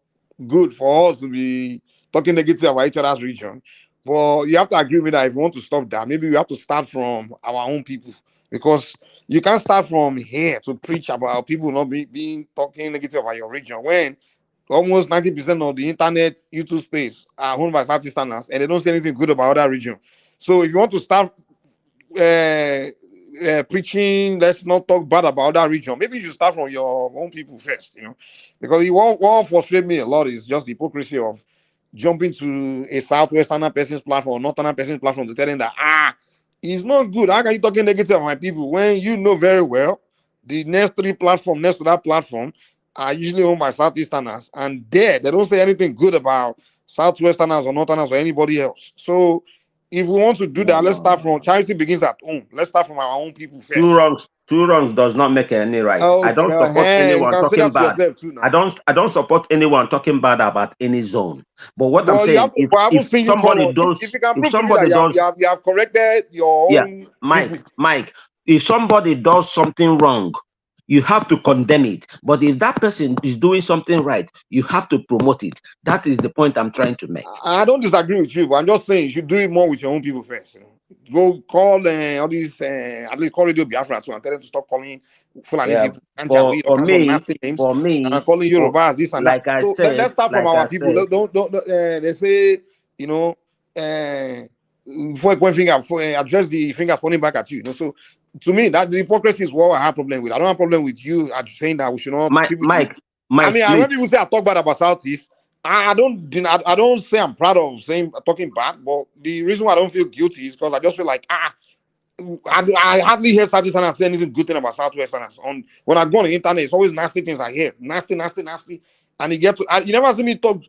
good for us to be talking negative about each other's region. But you have to agree with that if you want to stop that. Maybe we have to start from our own people, because you can't start from here to preach about people not being talking negative about your region when almost 90% of the internet YouTube space are owned by Southeasterners and they don't say anything good about other region. So if you want to start preaching, let's not talk bad about that region, maybe you should start from your own people first, because what frustrates me a lot is just the hypocrisy of jumping to a Southwesterner person's platform or Northerner person's platform to tell them that it's not good. How can you talking negative of my people when you know very well the next 3 platforms next to that platform are usually owned by Southeasterners, and they don't say anything good about Southwesterners or Northerners or anybody else. So if we want to do that, let's start from charity begins at home. Let's start from our own people first. Two wrongs does not make any right. Oh, I don't support anyone talking bad. Too, I don't support anyone talking bad about any zone. But what I'm saying, if somebody does, if you can prove to me that you have corrected your own Mike, if somebody does something wrong, you have to condemn it. But if that person is doing something right, you have to promote it. That is the point I'm trying to make. I don't disagree with you, but I'm just saying you should do it more with your own people first. Go call all these, at least call Radio Biafra too, and tell them to stop calling Fulani people and names. For me, and calling Yorubas this and like that. I said, let's start from our people. Don't they say, before point finger, address the fingers pointing back at you. So to me, that the hypocrisy is what I have problem with. I don't have problem with you saying that we should not. Mike, I mean, when people say I talk bad about Southeast, I don't say I'm proud of talking bad, but the reason why I don't feel guilty is because I just feel like I hardly hear Southeasterners say anything good thing about Southwesterners. When I go on the internet, it's always nasty things I hear, nasty, and you never see me talk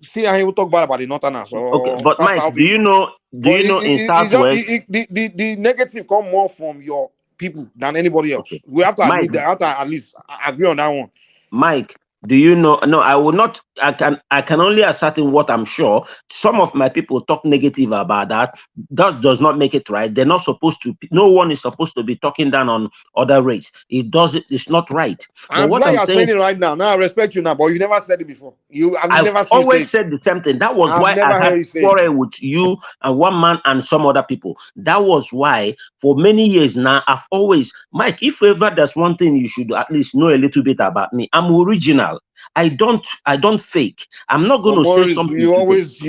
bad about the Northerners. Okay, but Mike, do you know in Southwest the negative come more from your people than anybody else. Okay. We have to admit that. I have to at least agree on that one. Mike, do you know? No, I will not. I can only ascertain what I'm sure. Some of my people talk negative about that. That does not make it right. They're not supposed to. No one is supposed to be talking down on other race. It does it. It's not right. I'm glad you're saying it right now. Now I respect you now, but you never said it before. I've always said the same thing. That was why I had quarrel with you and one man and some other people. That was why for many years now I've always, Mike, if ever there's one thing you should at least know a little bit about me, I'm original. I don't fake. I'm not going to say something. You always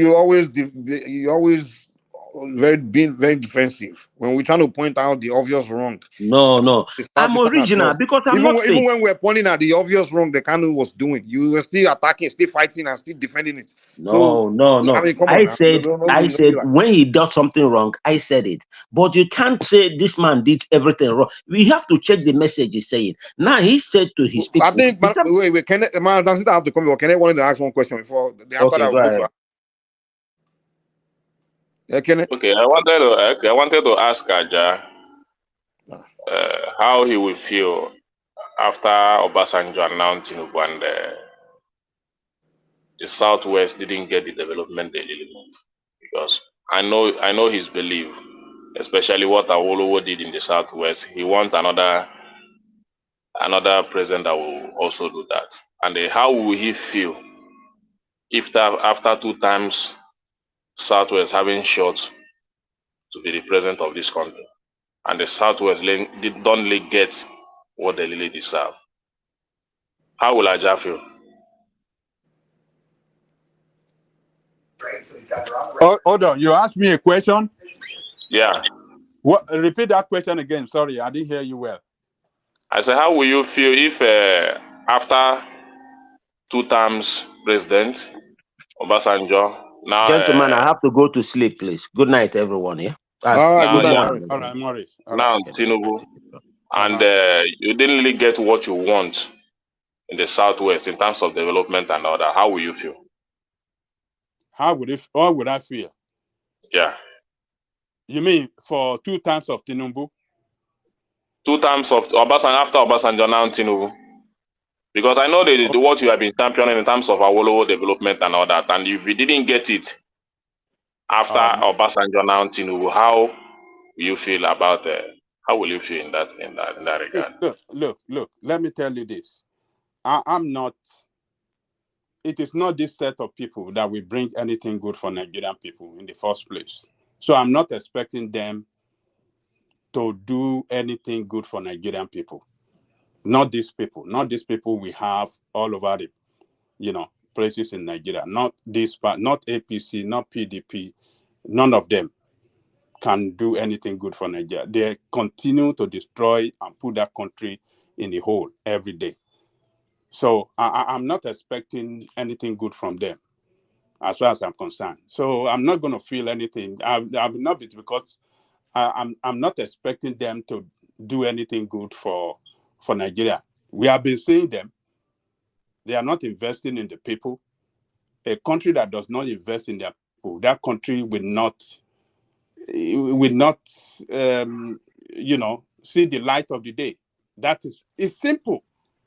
being very defensive when we're trying to point out the obvious wrong. No. I'm They start original applaud. because I'm not Even fake. when we're pointing at the obvious wrong the Kanu was doing, you were still attacking, still fighting, and still defending it. So No. I mean, come on I now. said Don't be like when he does something wrong, I said it. But you can't say this man did everything wrong. We have to check the message he's saying. Now he said to his people. I think, wait, can man, does it have to come? Or can I wanted to ask one question before after Okay, that go we'll go ahead. to? Yeah, can I? Okay, I wanted to ask Aja how he will feel after Obasanjo announced TINUBU and the Southwest didn't get the development they really want. Because I know his belief, especially what Awolowo did in the Southwest. He wants another president that will also do that. And how will he feel if after 2 times Southwest having shot to be the president of this country, and the Southwest don't really get what they really deserve? How will Aja feel? Oh, hold on. You asked me a question. Yeah. What? Repeat that question again. Sorry, I didn't hear you well. I said, how will you feel if after 2 times president Obasanjo now? Gentlemen, I have to go to sleep, please. Good night, everyone. Yeah. All right, good night, Morris. All right, Morris. All now right. TINUBU, and you didn't really get what you want in the Southwest in terms of development and all that. How will you feel? How would I feel? Yeah. You mean for 2 times of TINUBU? 2 times of Obasanjo after Obasanjo now TINUBU. Because I know the what you have been championing in terms of Awolowo development and all that, and if you didn't get it after Obasanjo now TINUBU, how will you feel about how will you feel in that regard? Look. Let me tell you this. I'm not. It is not this set of people that will bring anything good for Nigerian people in the first place. So I'm not expecting them to do anything good for Nigerian people. Not these people. Not these people we have all over the, places in Nigeria. Not this part. Not APC. Not PDP. None of them can do anything good for Nigeria. They continue to destroy and put that country in the hole every day. So I'm not expecting anything good from them, as far as I'm concerned. So I'm not going to feel anything. I'll not be, because I'm not expecting them to do anything good for Nigeria. We have been seeing them. They are not investing in the people. A country that does not invest in their people, that country will not see the light of the day. It's simple.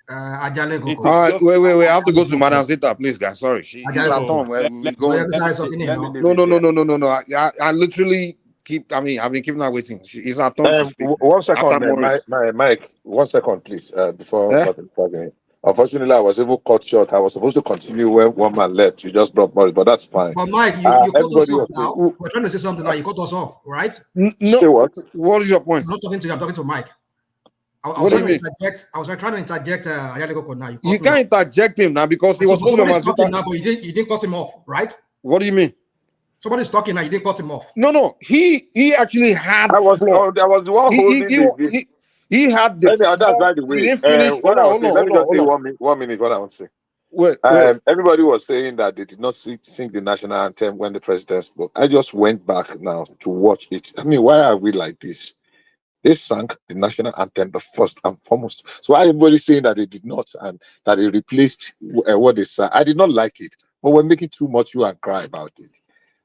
All right, wait. I have to go to Madam Zita, please, guys. Sorry, she's at home. We're going. No. I literally I've been keeping her waiting. She's at home to speak. 1 second, Mike. 1 second, please. Before talking. Unfortunately, I was even cut short. I was supposed to continue when one man left. You just brought Morris, but that's fine. But Mike, you cut us off now. We're trying to say something now. You cut us off, right? No. Say what? What is your point? I'm not talking to you. I'm talking to Mike. What do you mean? I was trying to interject. Now you can't interject him now because he was talking now, but you didn't cut him off, right? What do you mean? Somebody's talking now. You didn't cut him off. No. He actually had. I was the one holding he had the. That's by the way. He didn't finish. Let me just say 1 minute. What I want to say. Wait. Everybody was saying that they did not sing the national anthem when the president spoke. I just went back now to watch it. I mean, why are we like this? They sang the national anthem the first and foremost. So why everybody saying that they did not and that they replaced what they sang? I did not like it. But we're making too much you and cry about it.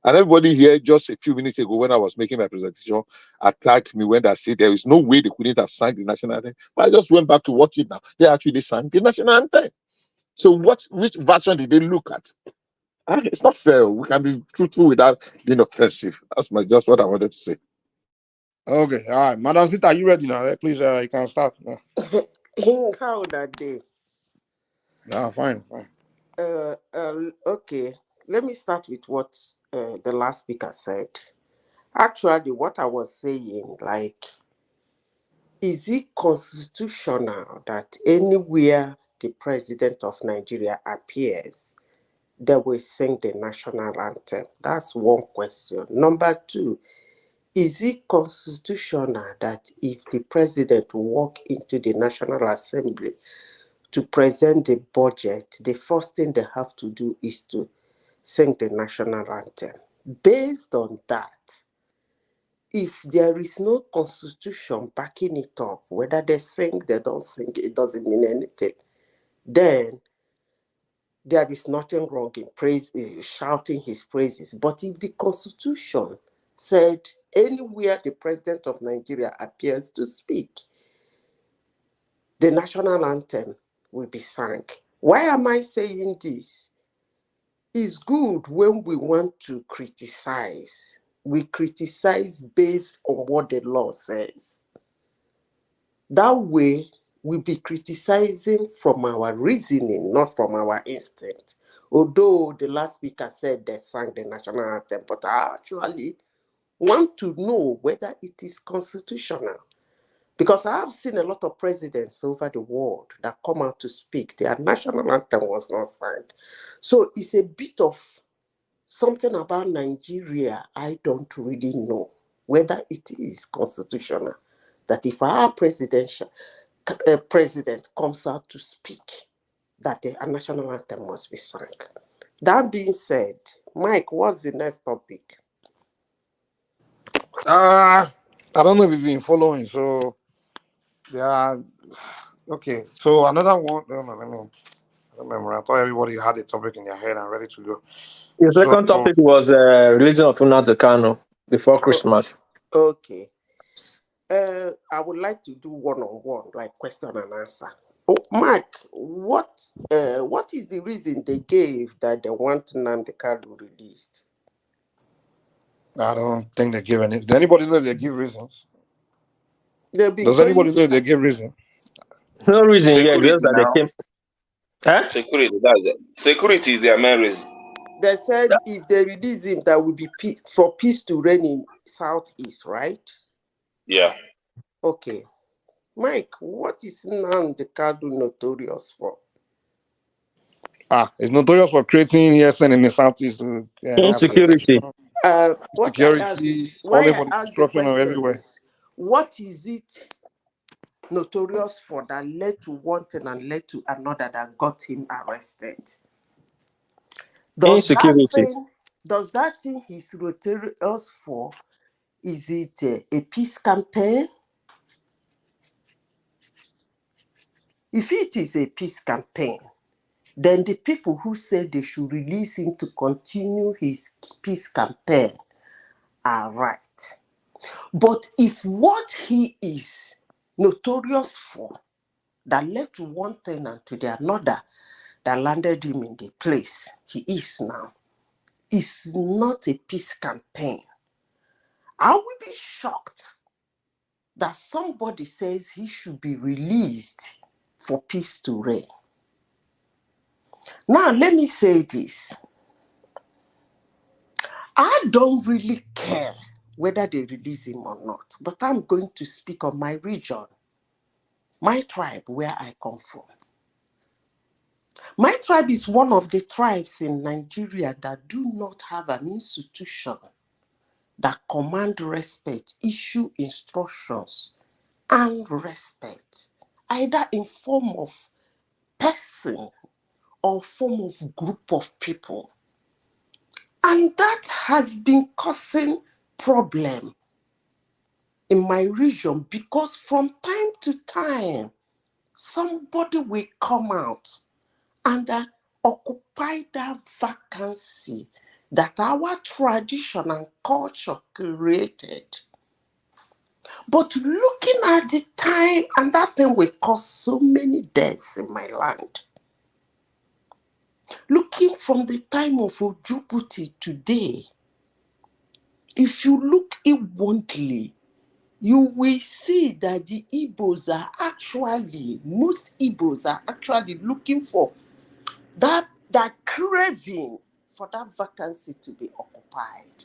And everybody here just a few minutes ago when I was making my presentation attacked me when I said there is no way they couldn't have sang the national anthem. But I just went back to watch it now. They actually sang the national anthem. So which version did they look at? It's not fair. We can be truthful without being offensive. That's just what I wanted to say. Okay, all right. Madam Zita, are you ready now? Please, you can start. How that day? Yeah, fine. Okay. Let me start with what the last speaker said. Actually, what I was saying, is it constitutional that anywhere the president of Nigeria appears, they will sing the national anthem? That's one question. Number two, is it constitutional that if the president walk into the National Assembly to present the budget, the first thing they have to do is to sing the national anthem? Based on that, if there is no constitution backing it up, whether they sing, they don't sing, it doesn't mean anything, then there is nothing wrong in shouting his praises. But if the constitution said anywhere the president of Nigeria appears to speak, the national anthem will be sung. Why am I saying this? It's good when we want to criticize. We criticize based on what the law says. That way, we'll be criticizing from our reasoning, not from our instinct. Although the last speaker said they sang the national anthem, but I actually want to know whether it is constitutional. Because I have seen a lot of presidents over the world that come out to speak. Their national anthem was not sung. So it's a bit of something about Nigeria I don't really know whether it is constitutional. That if our president comes out to speak, that the national anthem must be sung. That being said, Mike, what's the next topic? I don't know if you've been following. So, yeah. Okay. So another one. No, let me. I remember. I thought everybody had a topic in their head and ready to go. The second topic was releasing of Nnamdi Kanu before Christmas. Okay. I would like to do one-on-one, like question and answer. Oh, Mark, what is the reason they gave that they want Nnamdi Kanu released? I don't think they give any. Does anybody know if they give reasons? Does anybody know if they give reason? No reason yet, just that now. they came. Huh? Security, that's it. Security is their main reason. They said if they release him, that will be for peace to reign in Southeast, right? Yeah. Okay. Mike, what is Nnamdi Kanu notorious for? It's notorious for creating ESN in the Southeast. Insecurity. Security, calling for the destruction of everywhere. What is it notorious for that led to one thing and led to another that got him arrested? Insecurity. Does that thing he's notorious for, is it a peace campaign? If it is a peace campaign, then the people who said they should release him to continue his peace campaign are right. But if what he is notorious for, that led to one thing and to the another, that landed him in the place he is now, is not a peace campaign, I will be shocked that somebody says he should be released for peace to reign. Now, let me say this. I don't really care whether they release him or not, but I'm going to speak on my region, my tribe, where I come from. My tribe is one of the tribes in Nigeria that do not have an institution that command respect, issue instructions, and respect, either in form of person or form of group of people. And that has been causing problem in my region because from time to time, somebody will come out and occupy that vacancy that our tradition and culture created. But looking at the time, and that thing will cause so many deaths in my land. Looking from the time of Ojubuti today, if you look inwardly, you will see that the Igbos are actually, most Igbos are actually looking for that craving for that vacancy to be occupied.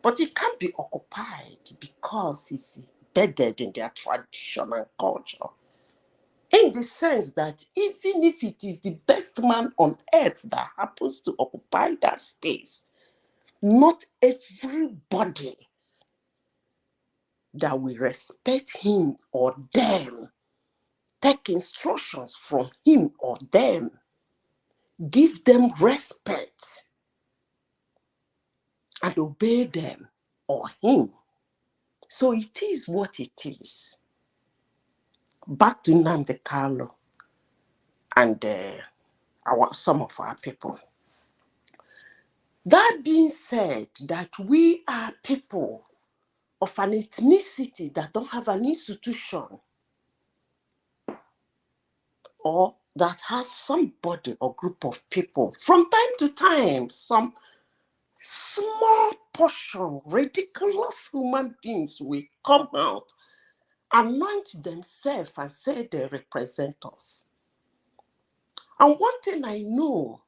But it can't be occupied because it's embedded in their tradition and culture. in the sense that even if it is the best man on earth that happens to occupy that space, not everybody that will respect him or them, take instructions from him or them, give them respect, and obey them or him. So it is what it is. Back to Nnamdi Kanu and some of our people. That being said, that we are people of an ethnicity that don't have an institution or that has somebody or group of people, from time to time, some small portion, ridiculous human beings will come out, anoint themselves and say they represent us. And one thing I know,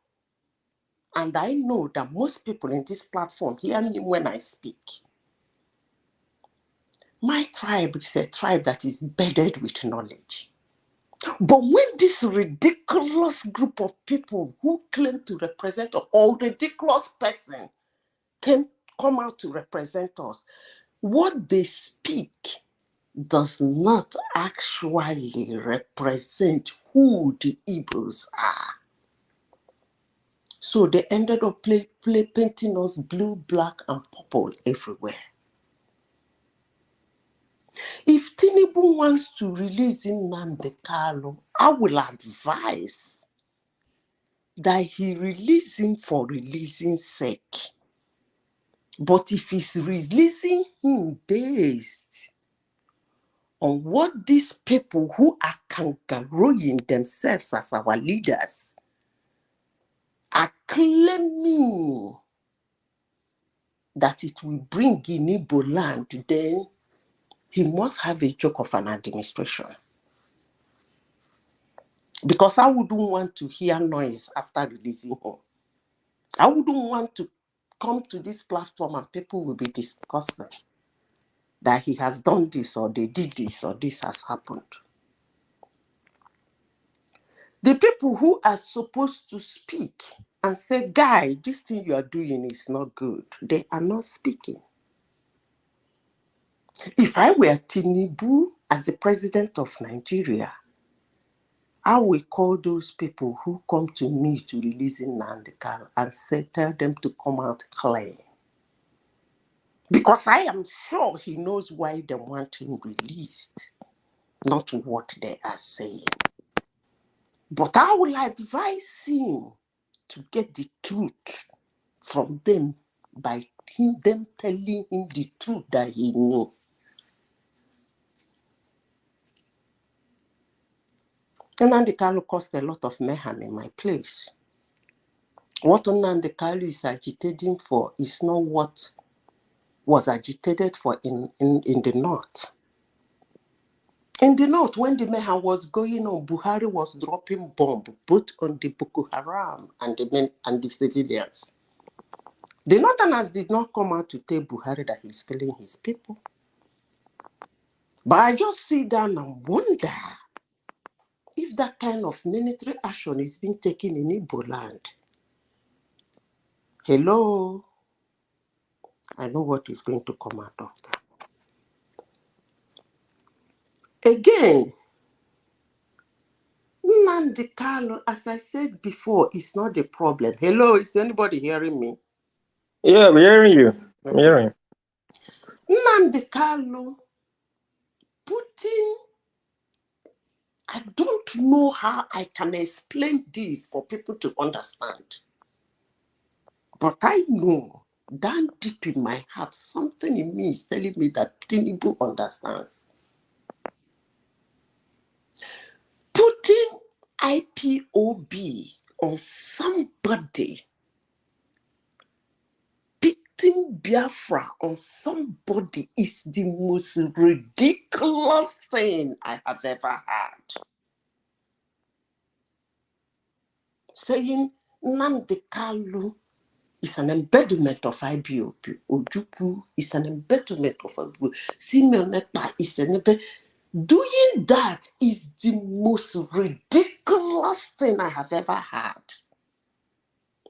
and I know that most people in this platform hear me when I speak, my tribe is a tribe that is bedded with knowledge. But when this ridiculous group of people who claim to represent us, or ridiculous person come out to represent us, what they speak does not actually represent who the Igbos are. So they ended up painting us blue, black, and purple everywhere. If TINUBU wants to release Nnamdi Kanu, I will advise that he release him for releasing sake. But if he's releasing him based on what these people who are kangarooing themselves as our leaders are claiming that it will bring in Igbo land, then he must have a joke of an administration. Because I wouldn't want to hear noise after releasing him. I wouldn't want to come to this platform and people will be discussing that he has done this or they did this or this has happened. The people who are supposed to speak and say, guy, this thing you are doing is not good, they are not speaking. If I were TINUBU as the president of Nigeria, I will call those people who come to me to release Nnamdi Kanu and tell them to come out clean. Because I am sure he knows why they want him released, not what they are saying. But I will advise him to get the truth from them by them telling him the truth that he knew. Nnamdi Kanu caused a lot of mayhem in my place. What Nnamdi Kanu is agitating for is not what was agitated for in the north. In the north, when the mayhem was going on, Buhari was dropping bombs both on the Boko Haram and the men and the civilians. The northerners did not come out to tell Buhari that he's killing his people. But I just sit down and wonder if that kind of military action is being taken in Igbo land. Hello? I know what is going to come out of that. Again, Nnamdi Kanu, as I said before, is not the problem. Hello, is anybody hearing me? Yeah, we're hearing you. I'm Okay. hearing. Nnamdi Kanu putting, I don't know how I can explain this for people to understand. But I know, down deep in my heart, something in me is telling me that TINUBU understands. Putting IPOB on somebody, putting Biafra on somebody is the most ridiculous thing I have ever heard. Saying Nnamdi Kanu is an embodiment of IPOB. Ojukwu is an embodiment of IPOB. Simeon Ekpa is an embodiment. Doing that is the most ridiculous thing I have ever heard.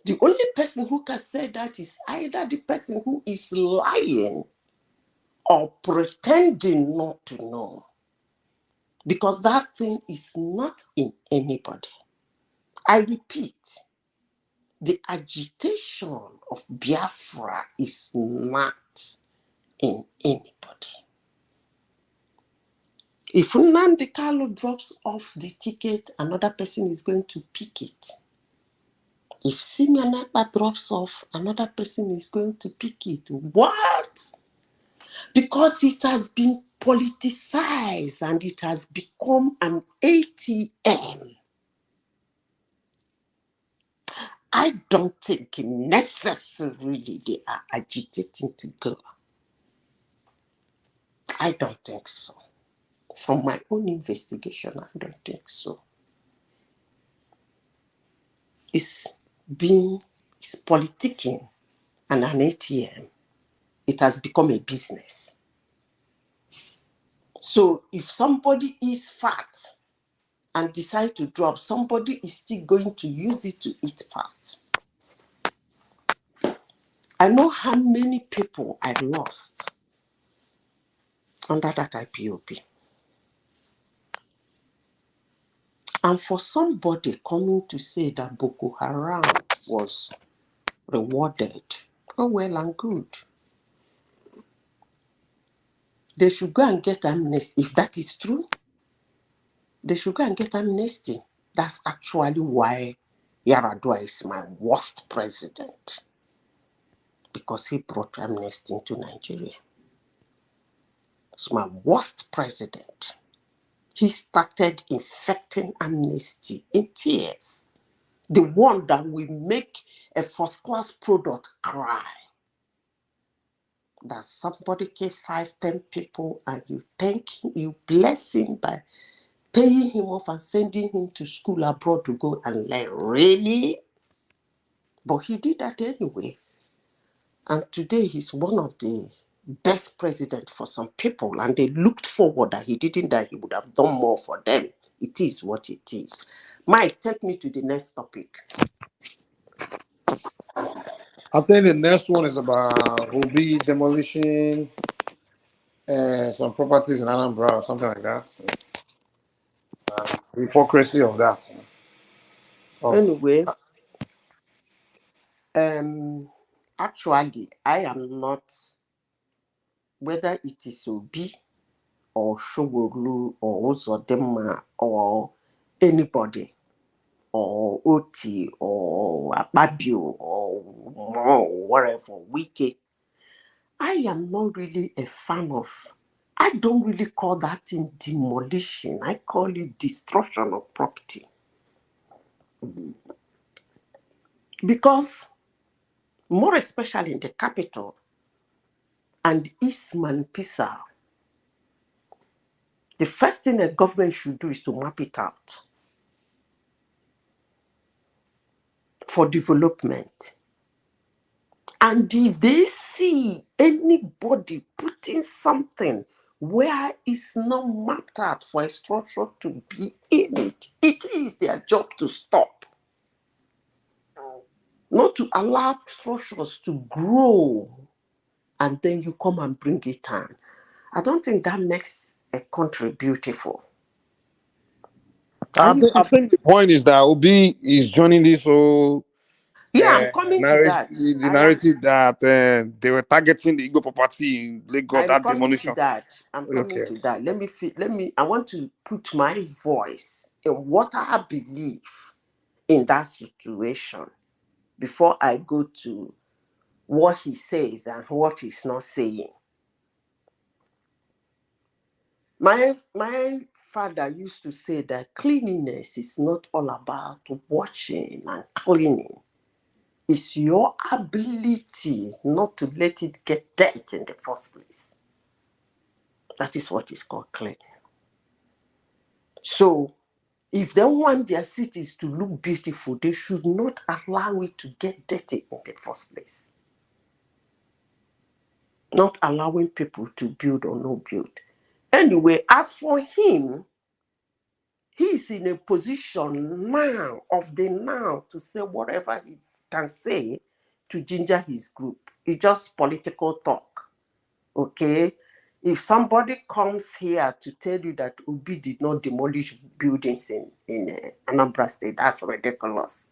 The only person who can say that is either the person who is lying or pretending not to know. Because that thing is not in anybody. I repeat, the agitation of Biafra is not in anybody. If Nnamdi Kanu drops off the ticket, another person is going to pick it. If Simeon Ekpa drops off, another person is going to pick it. What? Because it has been politicized and it has become an ATM. I don't think necessarily they are agitating to go. I don't think so. From my own investigation, I don't think so. It's politicking and an ATM. It has become a business. So if somebody is fat and decide to drop, somebody is still going to use it to eat fat. I know how many people I lost under that IPOB. And for somebody coming to say that Boko Haram was rewarded, oh well and good. They should go and get amnesty. If that is true, they should go and get amnesty. That's actually why Yar'Adua is my worst president. Because he brought amnesty into Nigeria. It's my worst president. He started infecting amnesty in tears. The one that will make a first-class product cry. That somebody gave 5-10 people and you thank him, you bless him by paying him off and sending him to school abroad to go and learn. Really? But he did that anyway. And today he's one of the best presidents for some people. And they looked forward that he didn't, that he would have done more for them. It is what it is. Mike, take me to the next topic. I think the next one is about will be demolishing some properties in Anambra or something like that. The hypocrisy of that. Anyway, actually, I am not, whether it is Obi or Shogolu or Uzodinma or anybody, or Oti or Akpabio or whatever, Wike, I am not really a fan of. I don't really call that thing demolition. I call it destruction of property. Because, more especially in the capital and Eastman Pisa, the first thing a government should do is to map it out for development. And if they see anybody putting something where it's not mapped out for a structure to be in it, it is their job to stop. Not to allow structures to grow and then you come and bring it down. I don't think that makes a country beautiful. I think the point is that Obi is joining this whole I'm coming to that. The narrative that they were targeting the Igbo property in Lagos, that demolition. I'm coming to that. I want to put my voice in what I believe in that situation before I go to what he says and what he's not saying. My father used to say that cleanliness is not all about washing and cleaning. It's your ability not to let it get dirt in the first place. That is what is called cleaning. So, if they want their cities to look beautiful, they should not allow it to get dirty in the first place. Not allowing people to build or no build. Anyway, as for him, is in a position now to say whatever he can say to ginger his group. It's just political talk. Okay? If somebody comes here to tell you that Obi did not demolish buildings in Anambra State, that's ridiculous.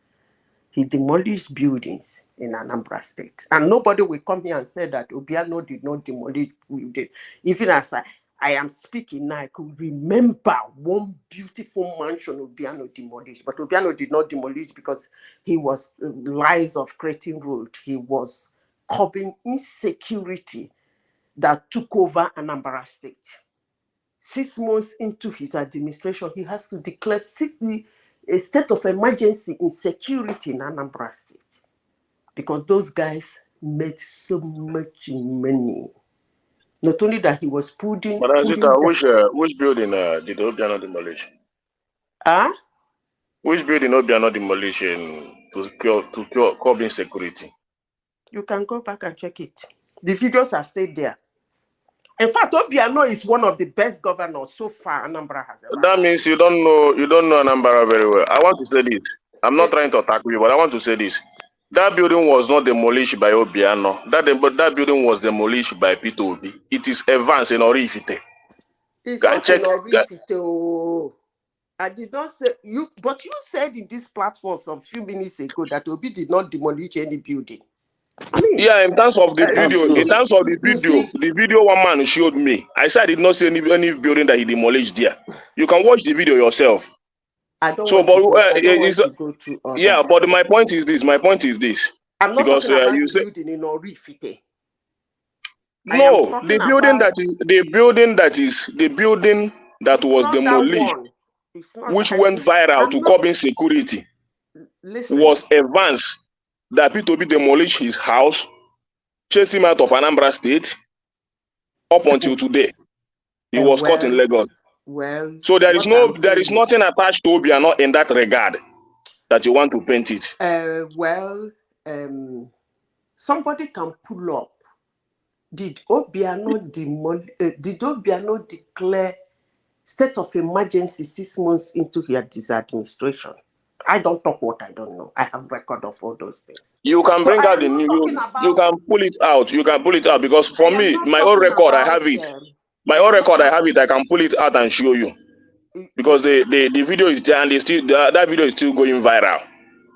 He demolished buildings in Anambra State. And nobody will come here and say that Obiano did not demolish buildings. Even as I am speaking now, I could remember one beautiful mansion Obiano demolished. But Obiano did not demolish because he was lies of creating road. He was curbing insecurity that took over Anambra State. 6 months into his administration, he has to declare a state of emergency in security in Anambra State because those guys made so much money. Not only that, he was putting. But which building did Obiano demolish? Which building Obiano demolish to curb insecurity? You can go back and check it. The videos are stayed there. In fact, Obiano is one of the best governors so far Anambra has ever. That means you don't know Anambra very well. I want to say this. I'm not trying to attack you, but I want to say this. That building was not demolished by Obiano. That building was demolished by Peter Obi. It is Evans in Orifite. It's not in Orifite. I did not say you, but you said in this platform some few minutes ago that Obi did not demolish any building. I mean, yeah, in terms of the video, the video one man showed me. I said I did not see any building that he demolished there. You can watch the video yourself. I don't want to go through all yeah, that. but my point is this. I'm not talking about the building in Orifite. No, the building that was demolished, which went viral to curb insecurity, was Evans. That P2B demolished his house, chased him out of Anambra State, up until today. He was caught in Lagos. So there is nothing attached to Obiano in that regard that you want to paint it. Somebody can pull up. Did Obiano declare state of emergency 6 months into his administration? I don't talk what I don't know. I have record of all those things. You can bring out the new. You can pull it out. You can pull it out because for me, my own record, I have it. My own record, I have it. I can pull it out and show you because the video is there and that video is still going viral.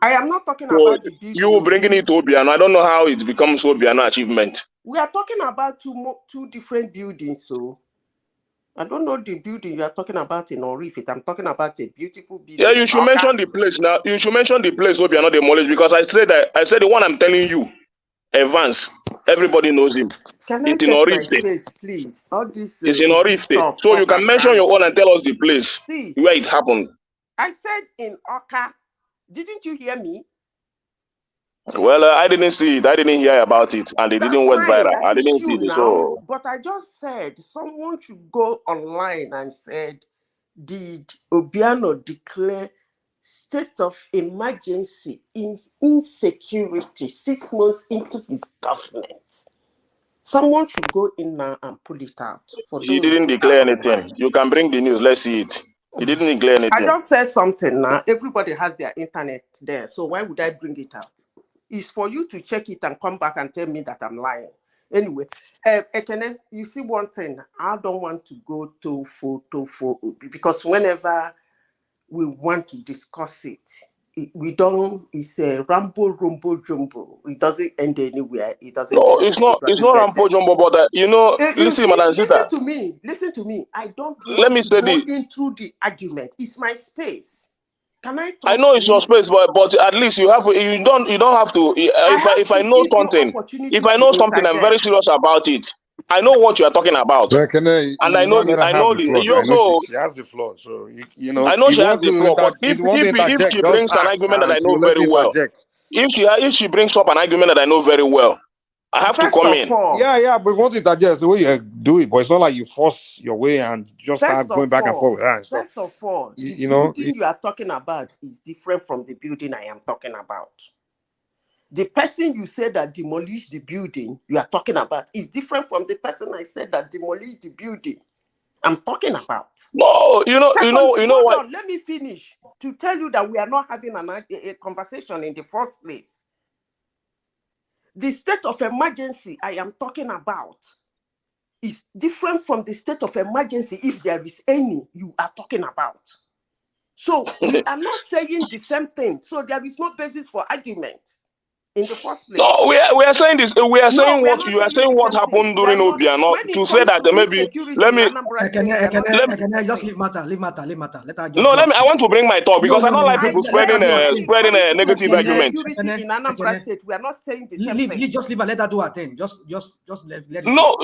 I am not talking about the video. You bringing it to Obiano. I don't know how it becomes Obiano achievement. We are talking about two different buildings, so. I don't know the building you are talking about in Orifite. I'm talking about a beautiful building. Yeah, you should mention the place now. You should mention the place Obiano demolished because I said the one I'm telling you, Evans. Everybody knows him. Can I get my space, please? All this it's in Orifite. So you can mention your own and tell us the place where it happened. I said in Oka. Didn't you hear me? Well, I didn't see it. I didn't hear about it, and it didn't went viral. I didn't see it. So, but I just said someone should go online and said, "Did Obiano declare state of emergency in insecurity 6 months into his government?" Someone should go in now and pull it out. He didn't declare anything. You can bring the news. Let's see it. He didn't declare anything. I just said something now. Everybody has their internet there, so why would I bring it out? It's for you to check it and come back and tell me that I'm lying. Anyway, Ekene, you see one thing. I don't want to go to because whenever we want to discuss it, it's a rambo, jumbo. It doesn't end anywhere. It doesn't. No, it's not rambo, jumbo, but listen, Madam Zita. Listen to me. I don't let me say this. Into the argument. It's my space. Can I talk? I know it's your space, but at least you don't have to. If I know something, I'm very serious about it. I know what you are talking about, and I know you also. She has the floor, so you know. I know she has the floor, but if she brings an argument that I know very well, if she brings up an argument that I know very well, I have to come in. Yeah, but want to interject the way you do it, but it's not like you force your way and just start going back and forth. First of all, the building you are talking about is different from the building I am talking about. The person you said that demolished the building you are talking about is different from the person I said that demolished the building. I'm talking about. No, Second, hold what? Let me finish to tell you that we are not having a conversation in the first place. The state of emergency I am talking about is different from the state of emergency, if there is any, you are talking about. So we are not saying the same thing. So there is no basis for argument in the first place. No, we are saying this. We are saying what you are saying. What happened during Obiano to say that maybe let me just leave matter. Let her just no. Let me. I want to bring my talk because I don't like people spreading a negative argument. Security in Anambra State, we are not saying the same thing. Just leave her. Let her do her thing. Just let it. No,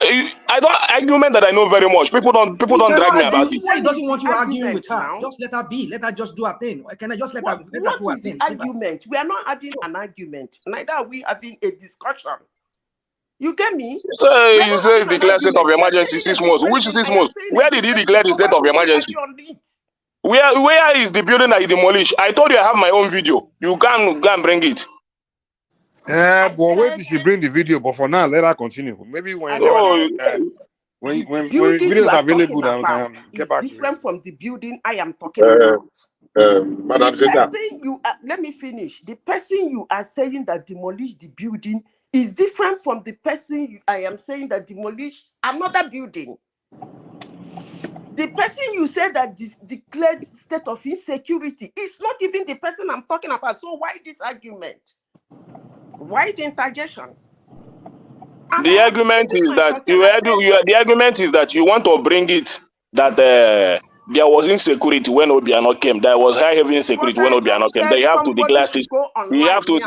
I don't argument that I know very much. People don't drag me about He it. said he doesn't want you arguing with her. Now? Just let her be. Let her just do her thing. Can I just let her do her thing? What is the argument? We are not having an argument. Neither are we having a discussion. You get me? So you say declare state of emergency 6 months. Which 6 months? Where did he declare the state of emergency? Where is the building that he demolished? I told you I have my own video. You can go and bring it. But wait till she bring the video. But for now, let her continue. Maybe when videos are available, then we can get back to different from the building I am talking about. Madam Zeta. Let me finish. The person you are saying that demolished the building is different from the person I am saying that demolished another building. The person you say that declared state of insecurity is not even the person I'm talking about. So why this argument? Why the interjection? The argument is that you want to bring it that there was insecurity when Obiano came. There was high heavy insecurity when Obiano came. Then you have to declare this. You have to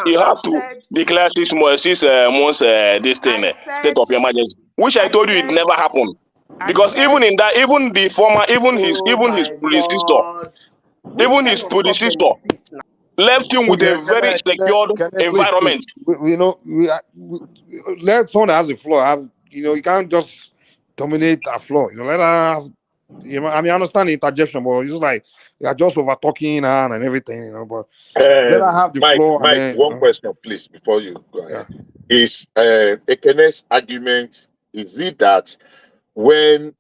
declare 6 months this thing state of emergency, which I told you it never happened. Because even in that, even his predecessor left him with a very secured environment. Let someone that has a flaw have. You can't just dominate a flaw. Let her have. I understand the interjection, but it's just like you're just over talking her and everything. But let her have the floor. Mike, one question, please, before you go ahead. Is Ekene's argument? Is it that when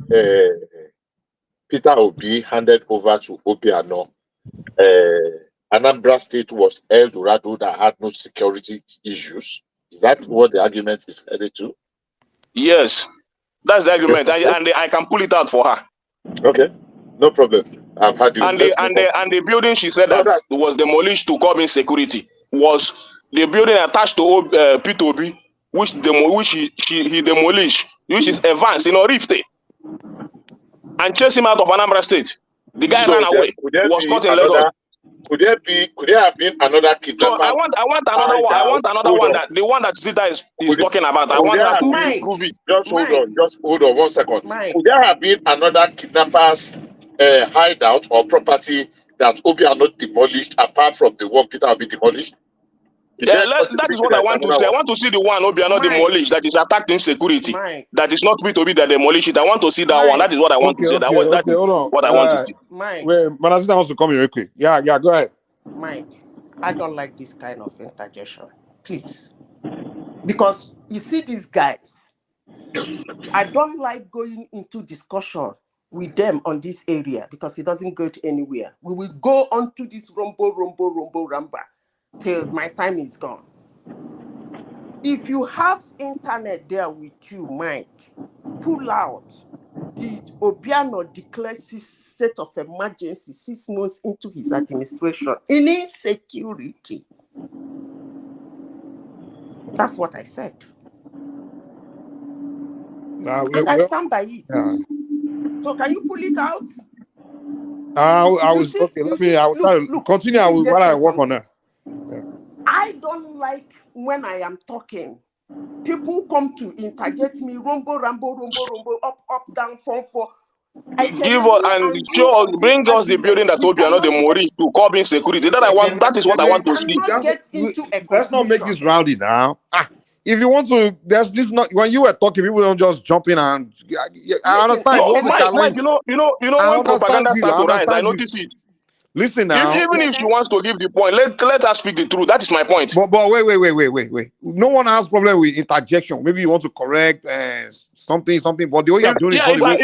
Peter Obi handed over to Obiano, Anambra State was El Dorado that had no security issues? Is that what the argument is headed to? Yes, that's the argument, and I can pull it out for her. Okay, no problem. I've had you. And the building she said that was demolished to come in security was the building attached to P2B, which he demolished, which is Evans in Orifte, and chased him out of Anambra State. The guy ran away. He was caught in Lagos. Could there have been another kidnapper? So I want another one. I want another one that the one that Zita is talking about. I want her to prove it. Just hold on 1 second. Could there have been another kidnapper's hideout or property that Obiano demolished apart from the one Peter Obi demolished? That is what I want to see. I want to see the one Obiano demolished that is attacked in security. That is not Peter Obi that demolished it. I want to see that one. That is what I want to see. That is what I want to see. Wait, Manasita wants to come here real quick. Yeah, go ahead. Mike, I don't like this kind of interjection. Please. Because you see these guys, I don't like going into discussion with them on this area because it doesn't go to anywhere. We will go on to this rumba till my time is gone. If you have internet there with you, Mike, pull out. Did Obiano declare state of emergency 6 months into his administration in insecurity? That's what I said. And I stand by it. Yeah. So can you pull it out? I will try to continue while I work on that. Yeah. I don't like when I am talking. People come to interject me, rumbo, up, down, 4. Give us and show us, bring us the building that Obiano demolished to curb insecurity. That is what I want to see. Let's not make this rowdy now. If you want to, there's this not when you were talking, people don't just jump in and I understand. Mike, you know when propaganda starts to rise, I noticed it. Listen now. Even if she wants to give the point, let her speak the truth. That is my point. But wait. No one has problem with interjection. Maybe you want to correct something. But the way you're doing it is Yeah, not the way.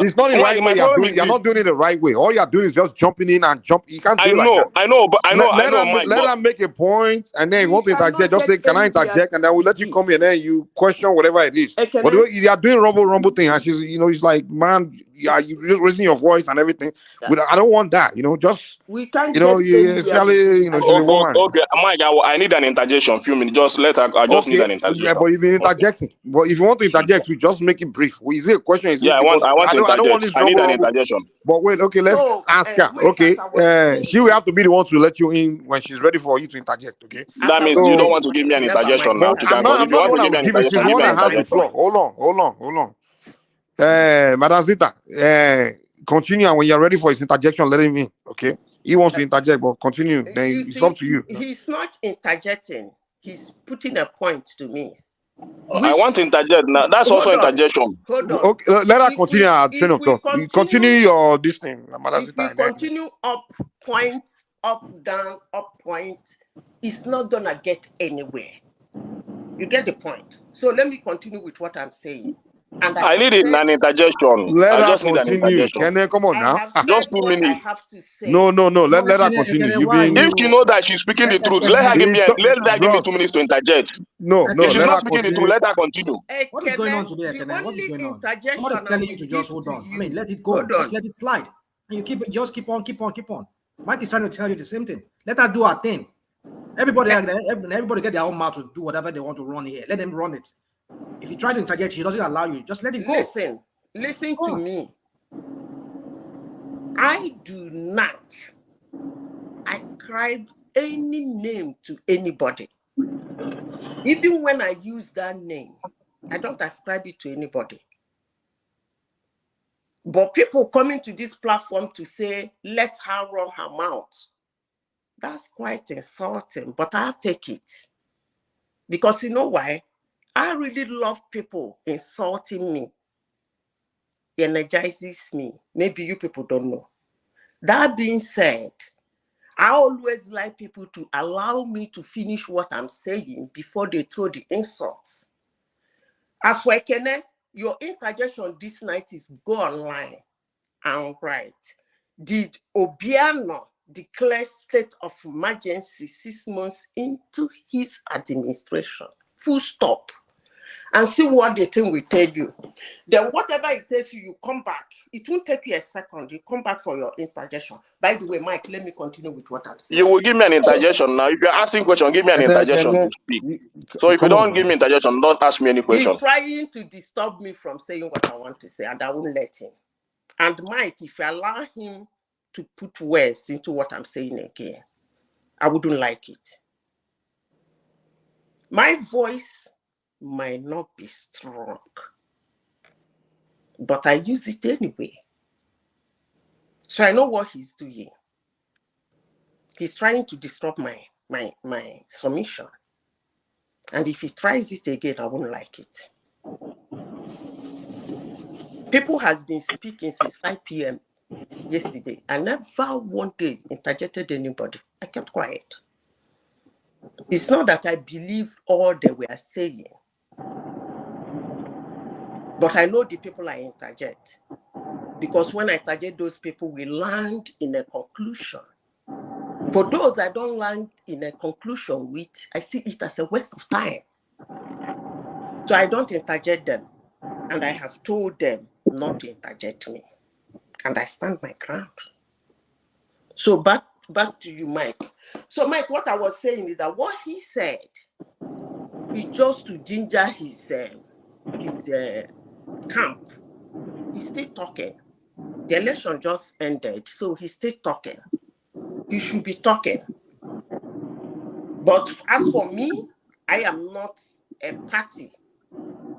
It's not the Mike, right my way. You're problem doing. is You're this. not doing it the right way. All you're doing is just jumping in and jump. You can't do I it like that. know, but I know, Mike. Let But her make a point, and then if you We want to interject, cannot just say, get "Can I anywhere interject?" And then we'll let you come here, and then you question whatever it is. But the Ekene, way you are doing rumble thing, and she's, it's like, man, you're just raising your voice and everything. I don't want that. Just, we can't get anywhere especially, with this she's a woman. okay, Mike, I need an interjection. Few minutes. Just let her. I just need Okay, an interjection. yeah, but you've been interjecting. But if you want to interject, we just make it brief. Is it a question? Is Yeah, it I because want to I don't want interject. this I need an rumble. interjection. But wait, okay, let's So, ask her. Mike, Okay, as I was saying, she will have to be the one to let you in when she's ready for you to interject. Okay, That means you don't want to give me an never interjection mind. now. but I'm If not you the want one to that give me will an give it. She's interjection, the give one me an that has the interjection. floor. Hold on. Madam Zita, continue, and when you're ready for his interjection, let him in. Okay, he wants to interject, but continue. Then You it's up see, to you. he's not interjecting. He's putting a point to me. I want to interject now. That's also interjection. Hold on. Okay, let her continue her train of thought. You continue your this thing, Madam If Zita. we and then- continue up point, up down, up point, it's not gonna get anywhere. You get the point. So let me continue with what I'm saying. And I need an interjection. Let I her just need an continue. interjection. Can come on I now? have said what I have to say. No. Let her continue. You've been. If you know that she's speaking the truth, let her give me 2 minutes to interject. No. If she's Let not her speaking the continue. truth, let her continue. What is going on today, Ekene? What is going on? Somebody's telling you to just hold on. I mean, let it go. Just let it slide. And you keep on. Mike is trying to tell you the same thing. Let her do her thing. Everybody get their own mouth to do whatever they want to run here. Let them run it. If you try to interject, she doesn't allow you. Just let it go. Listen to me. I do not ascribe any name to anybody. Even when I use that name, I don't ascribe it to anybody. But people coming to this platform to say, let her run her mouth, that's quite insulting, but I'll take it. Because you know why? I really love people insulting me. It energizes me. Maybe you people don't know. That being said, I always like people to allow me to finish what I'm saying before they throw the insults. As for Ekene, your interjection this night is go online and write, did Obiano declare state of emergency 6 months into his administration? Full stop. And see what the thing will tell you. Then whatever it tells you, you come back. It won't take you a second. You come back for your interjection. By the way, Mike, let me continue with what I'm saying. You will give me an interjection now. If you're asking question, give me an interjection to speak. So if you don't give me interjection, don't ask me any question. He's trying to disturb me from saying what I want to say, and I won't let him. And Mike, if you allow him to put words into what I'm saying again, I wouldn't like it. My voice might not be strong, but I use it anyway. So I know what he's doing. He's trying to disrupt my submission. And if he tries it again, I won't like it. People has been speaking since 5 p.m. yesterday. I never one day interjected anybody. I kept quiet. It's not that I believe all they were saying, but I know the people I interject. Because when I interject, those people will land in a conclusion. For those I don't land in a conclusion with, I see it as a waste of time. So I don't interject them. And I have told them not to interject me. And I stand my ground. So back to you, Mike. So Mike, what I was saying is that what he said is just to ginger his camp. He's still talking. The election just ended, so he's still talking. He should be talking. But as for me, I am not a party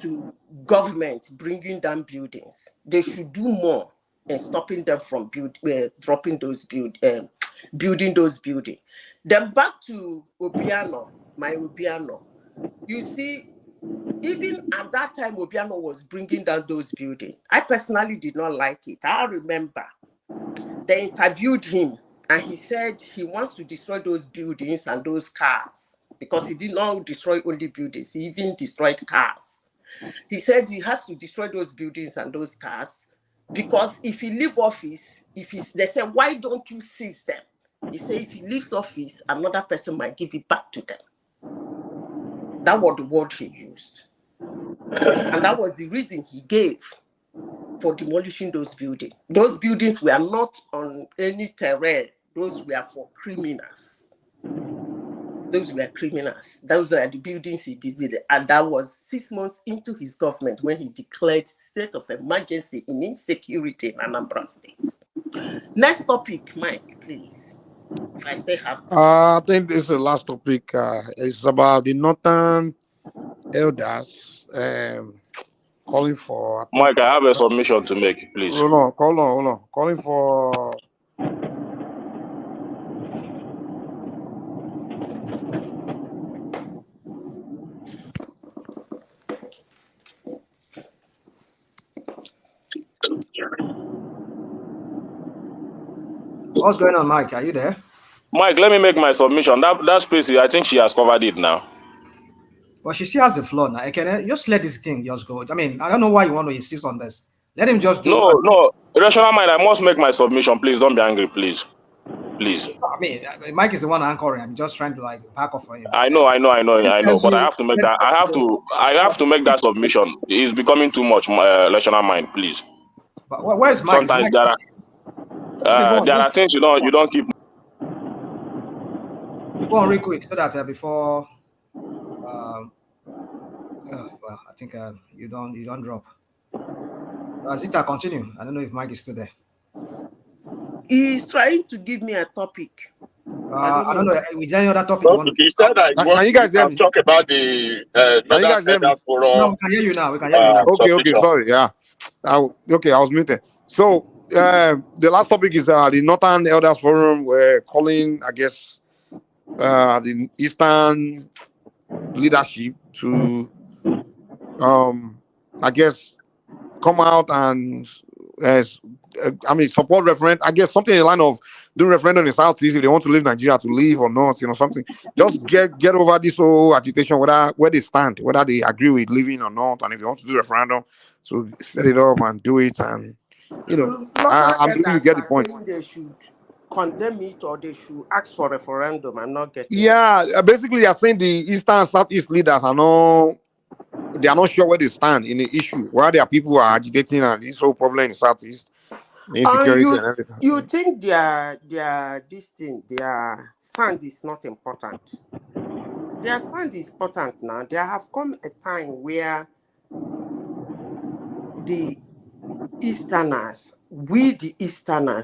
to government bringing down buildings. They should do more in stopping them from building those buildings. Then back to Obiano, my Obiano. You see, even at that time, Obiano was bringing down those buildings. I personally did not like it. I remember they interviewed him and he said he wants to destroy those buildings and those cars because he did not destroy only buildings, he even destroyed cars. He said he has to destroy those buildings and those cars because if he leave office, they say, why don't you seize them? He said if he leaves office, another person might give it back to them. That was the word he used. And that was the reason he gave for demolishing those buildings. Those buildings were not on any terrain. Those were for criminals. Those were criminals. Those are the buildings he did. And that was 6 months into his government when he declared state of emergency in insecurity in Anambra State. Next topic, Mike, please. If I still have to. I think this is the last topic. It's about the Northern elders calling for. Mike, I have a submission to make, please. Hold on. Calling for. What's going on, Mike? Are you there? Mike, let me make my submission. That space, I think she has covered it now. Well, she still has the floor now. Can I just let this thing just go? I mean, I don't know why you want to insist on this. Let him just do it. No. Rational mind, I must make my submission. Please don't be angry, please. Please. I mean, Mike is the one anchoring. I'm just trying to back off for him. I know. But I have to make that. I have to make that submission. It's becoming too much. Rational mind, please. But where's Mike? Sometimes there are things you don't keep. Go on real quick so that before. Well, I think you don't drop. Zita, continue. I don't know if Mike is still there. He's trying to give me a topic. I don't know. Is there any other topic? He said that you guys talk about the. Can you guys hear me? No, we can hear you now. Okay, sorry. Yeah. I was muted. So the last topic is the Northern Elders Forum. We're calling, I guess, the Eastern leadership to, I guess, come out and support referendum. I guess something in the line of doing referendum in Southeast if they want to leave Nigeria to leave or not, something. Just get over this whole agitation, where they stand, whether they agree with leaving or not, and if they want to do referendum, so set it up and do it, and I believe you get the point. They should condemn it or they should ask for referendum. I'm not getting. Yeah, basically, I think the Eastern and Southeast leaders are not sure where they stand in the issue. Why there are people who are agitating and this whole problem in the Southeast, the insecurity and everything. You think their stand is not important? Their stand is important now. There have come a time where the Easterners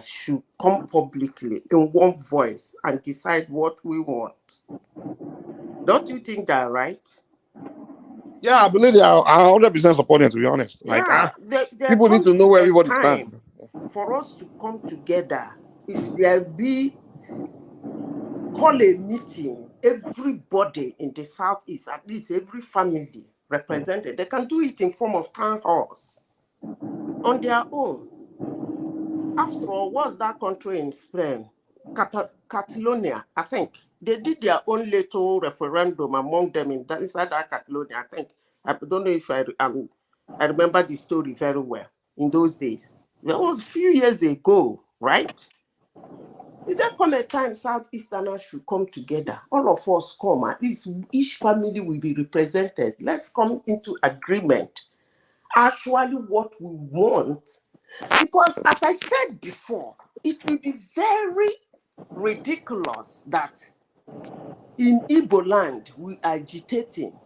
should come publicly in one voice and decide what we want. Don't you think that's right? Yeah, I believe they are 100% supporting, to be honest. People need to know where everybody stands. For us to come together, if there be, call a meeting, everybody in the Southeast, at least every family represented, they can do it in form of town halls on their own. After all, what's that country in Spain? Catalonia, I think. They did their own little referendum among them inside that Catalonia, I think. I don't know if I remember the story very well in those days. That was a few years ago, right? Is there come a time Southeasterners should come together? All of us come, at least each family will be represented. Let's come into agreement. Actually, what we want, because as I said before, it will be very ridiculous that in Igbo land we are agitating.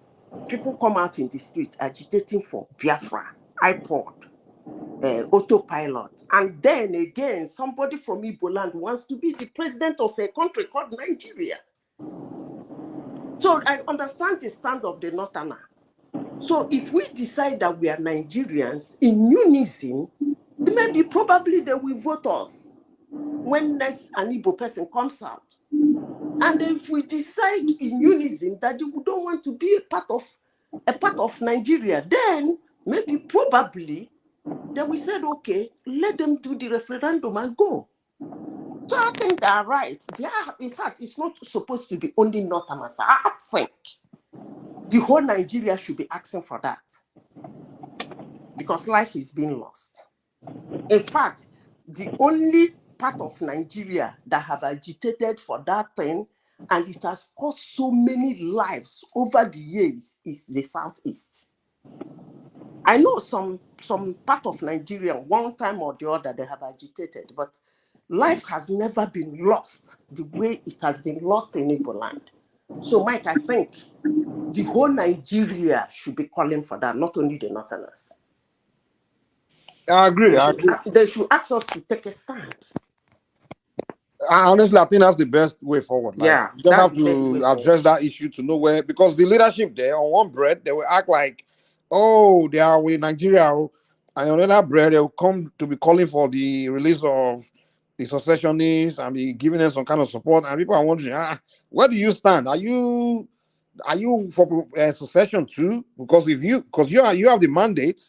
People come out in the street agitating for Biafra, iPod, autopilot, and then again somebody from Igbo land wants to be the president of a country called Nigeria. So I understand the stand of the Northerner. So if we decide that we are Nigerians in unison, maybe probably they will vote us when next an Igbo person comes out. And if we decide in unison that we don't want to be a part of Nigeria, then maybe probably they will say, okay, let them do the referendum and go. So I think they are right. In fact, it's not supposed to be only Northerners. I think the whole Nigeria should be asking for that. because life is being lost. In fact, the only part of Nigeria that have agitated for that thing, and it has cost so many lives over the years, is the Southeast. I know some part of Nigeria, one time or the other, they have agitated, but life has never been lost the way it has been lost in Igbo land. So, Mike, I think the whole Nigeria should be calling for that, not only the Northerners. I agree. They should ask us to take a stand. Honestly, I think that's the best way forward. Like, Yeah, you just have to address that issue to know where, because the leadership there on one bread, they will act like, oh, they are with Nigeria, and on another bread, they will come to be calling for the release of the secessionists and be giving them some kind of support. And people are wondering, where do you stand? Are you for secession too? Because you have the mandate,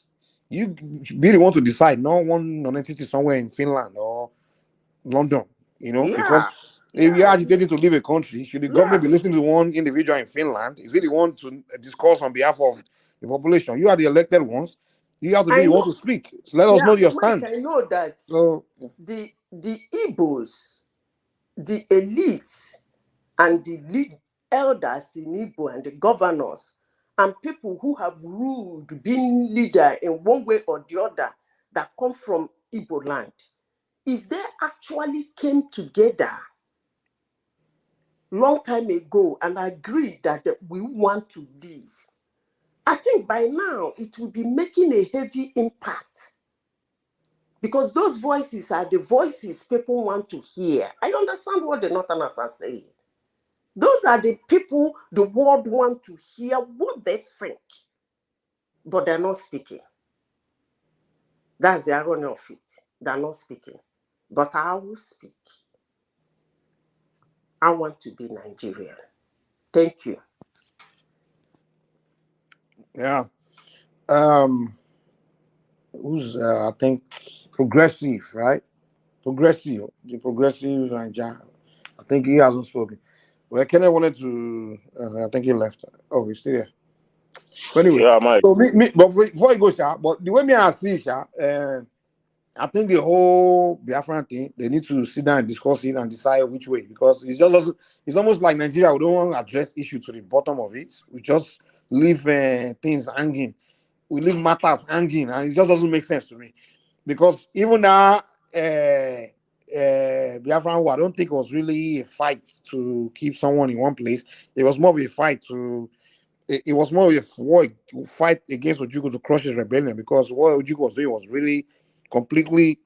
you really want to decide, not one non-entity somewhere in Finland or London. Because if you're agitating to leave a country, should the government be listening to one individual in Finland? Is it the one to discuss on behalf of the population? You are the elected ones. You have to be the one to speak. So let us know your stand. Mike, I know that the Igbos, the elites, and the lead elders in Igbo and the governors and people who have ruled, been leader in one way or the other that come from Igbo land, if they actually came together long time ago and agreed that we want to live, I think by now it will be making a heavy impact, because those voices are the voices people want to hear. I understand what the Northerners are saying. Those are the people the world want to hear what they think, but they're not speaking. That's the irony of it. They're not speaking. But I will speak. I want to be Nigerian. Thank you. Yeah. Who's I think progressive, right? The progressive Nigeria. I think he hasn't spoken. Well, Kenneth wanted to. I think he left. Oh, he's still there. But anyway, yeah, Mike. So but before he goes, but the way me I see, I think the whole Biafran thing, they need to sit down and discuss it and decide which way, because it's almost like Nigeria. We don't want to address issue to the bottom of it. We just leave things hanging. We leave matters hanging, and it just doesn't make sense to me. Because even now, Biafran War, I don't think it was really a fight to keep someone in one place. It was more of a fight to. It was more of a war, fight against Ojukwu to crush his rebellion, because what Ojukwu was doing was really completely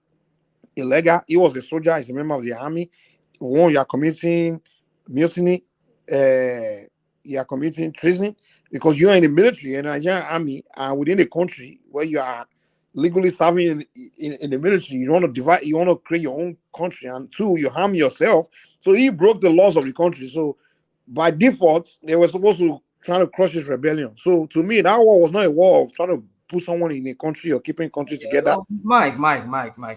illegal. He was a soldier, he's a member of the army. One, you are committing mutiny, you are committing treason, because you are in the military, in the Nigerian army, and within the country where you are legally serving in the military. You want to divide, you want to create your own country, and two, you harm yourself. So he broke the laws of the country. So by default, they were supposed to try to crush his rebellion. So to me, that war was not a war of trying to put someone in a country or keeping countries together. Mike,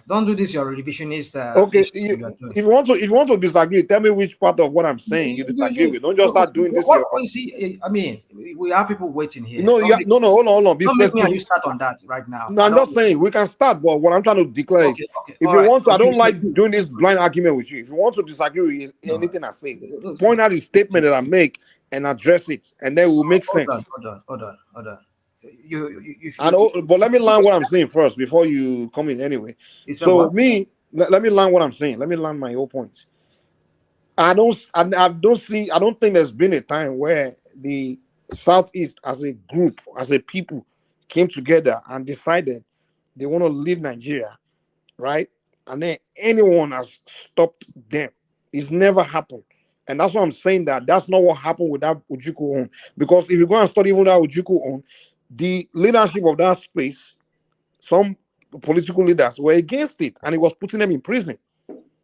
don't do this. You're a revisionist. Okay, if you want to disagree, tell me which part of what I'm saying you disagree with. Don't just start doing this. You see, I mean, we have people waiting here. No, hold on. Don't make me and you start on that right now. No, I'm not saying we can start, but what I'm trying to declare is, if you want to, I don't like doing this blind argument with you. If you want to disagree with anything I say, point out the statement that I make and address it, and then it will make sense. Hold on. But let me learn what I'm saying first before you come in anyway. So let me learn what I'm saying. Let me learn my whole points. I don't think there's been a time where the Southeast as a group, as a people, came together and decided they want to leave Nigeria, right? And then anyone has stopped them. It's never happened. And that's why I'm saying that's not what happened with that Ojukwu own. Because if you go and study even that Ojukwu own, the leadership of that space, some political leaders were against it, and it was putting them in prison.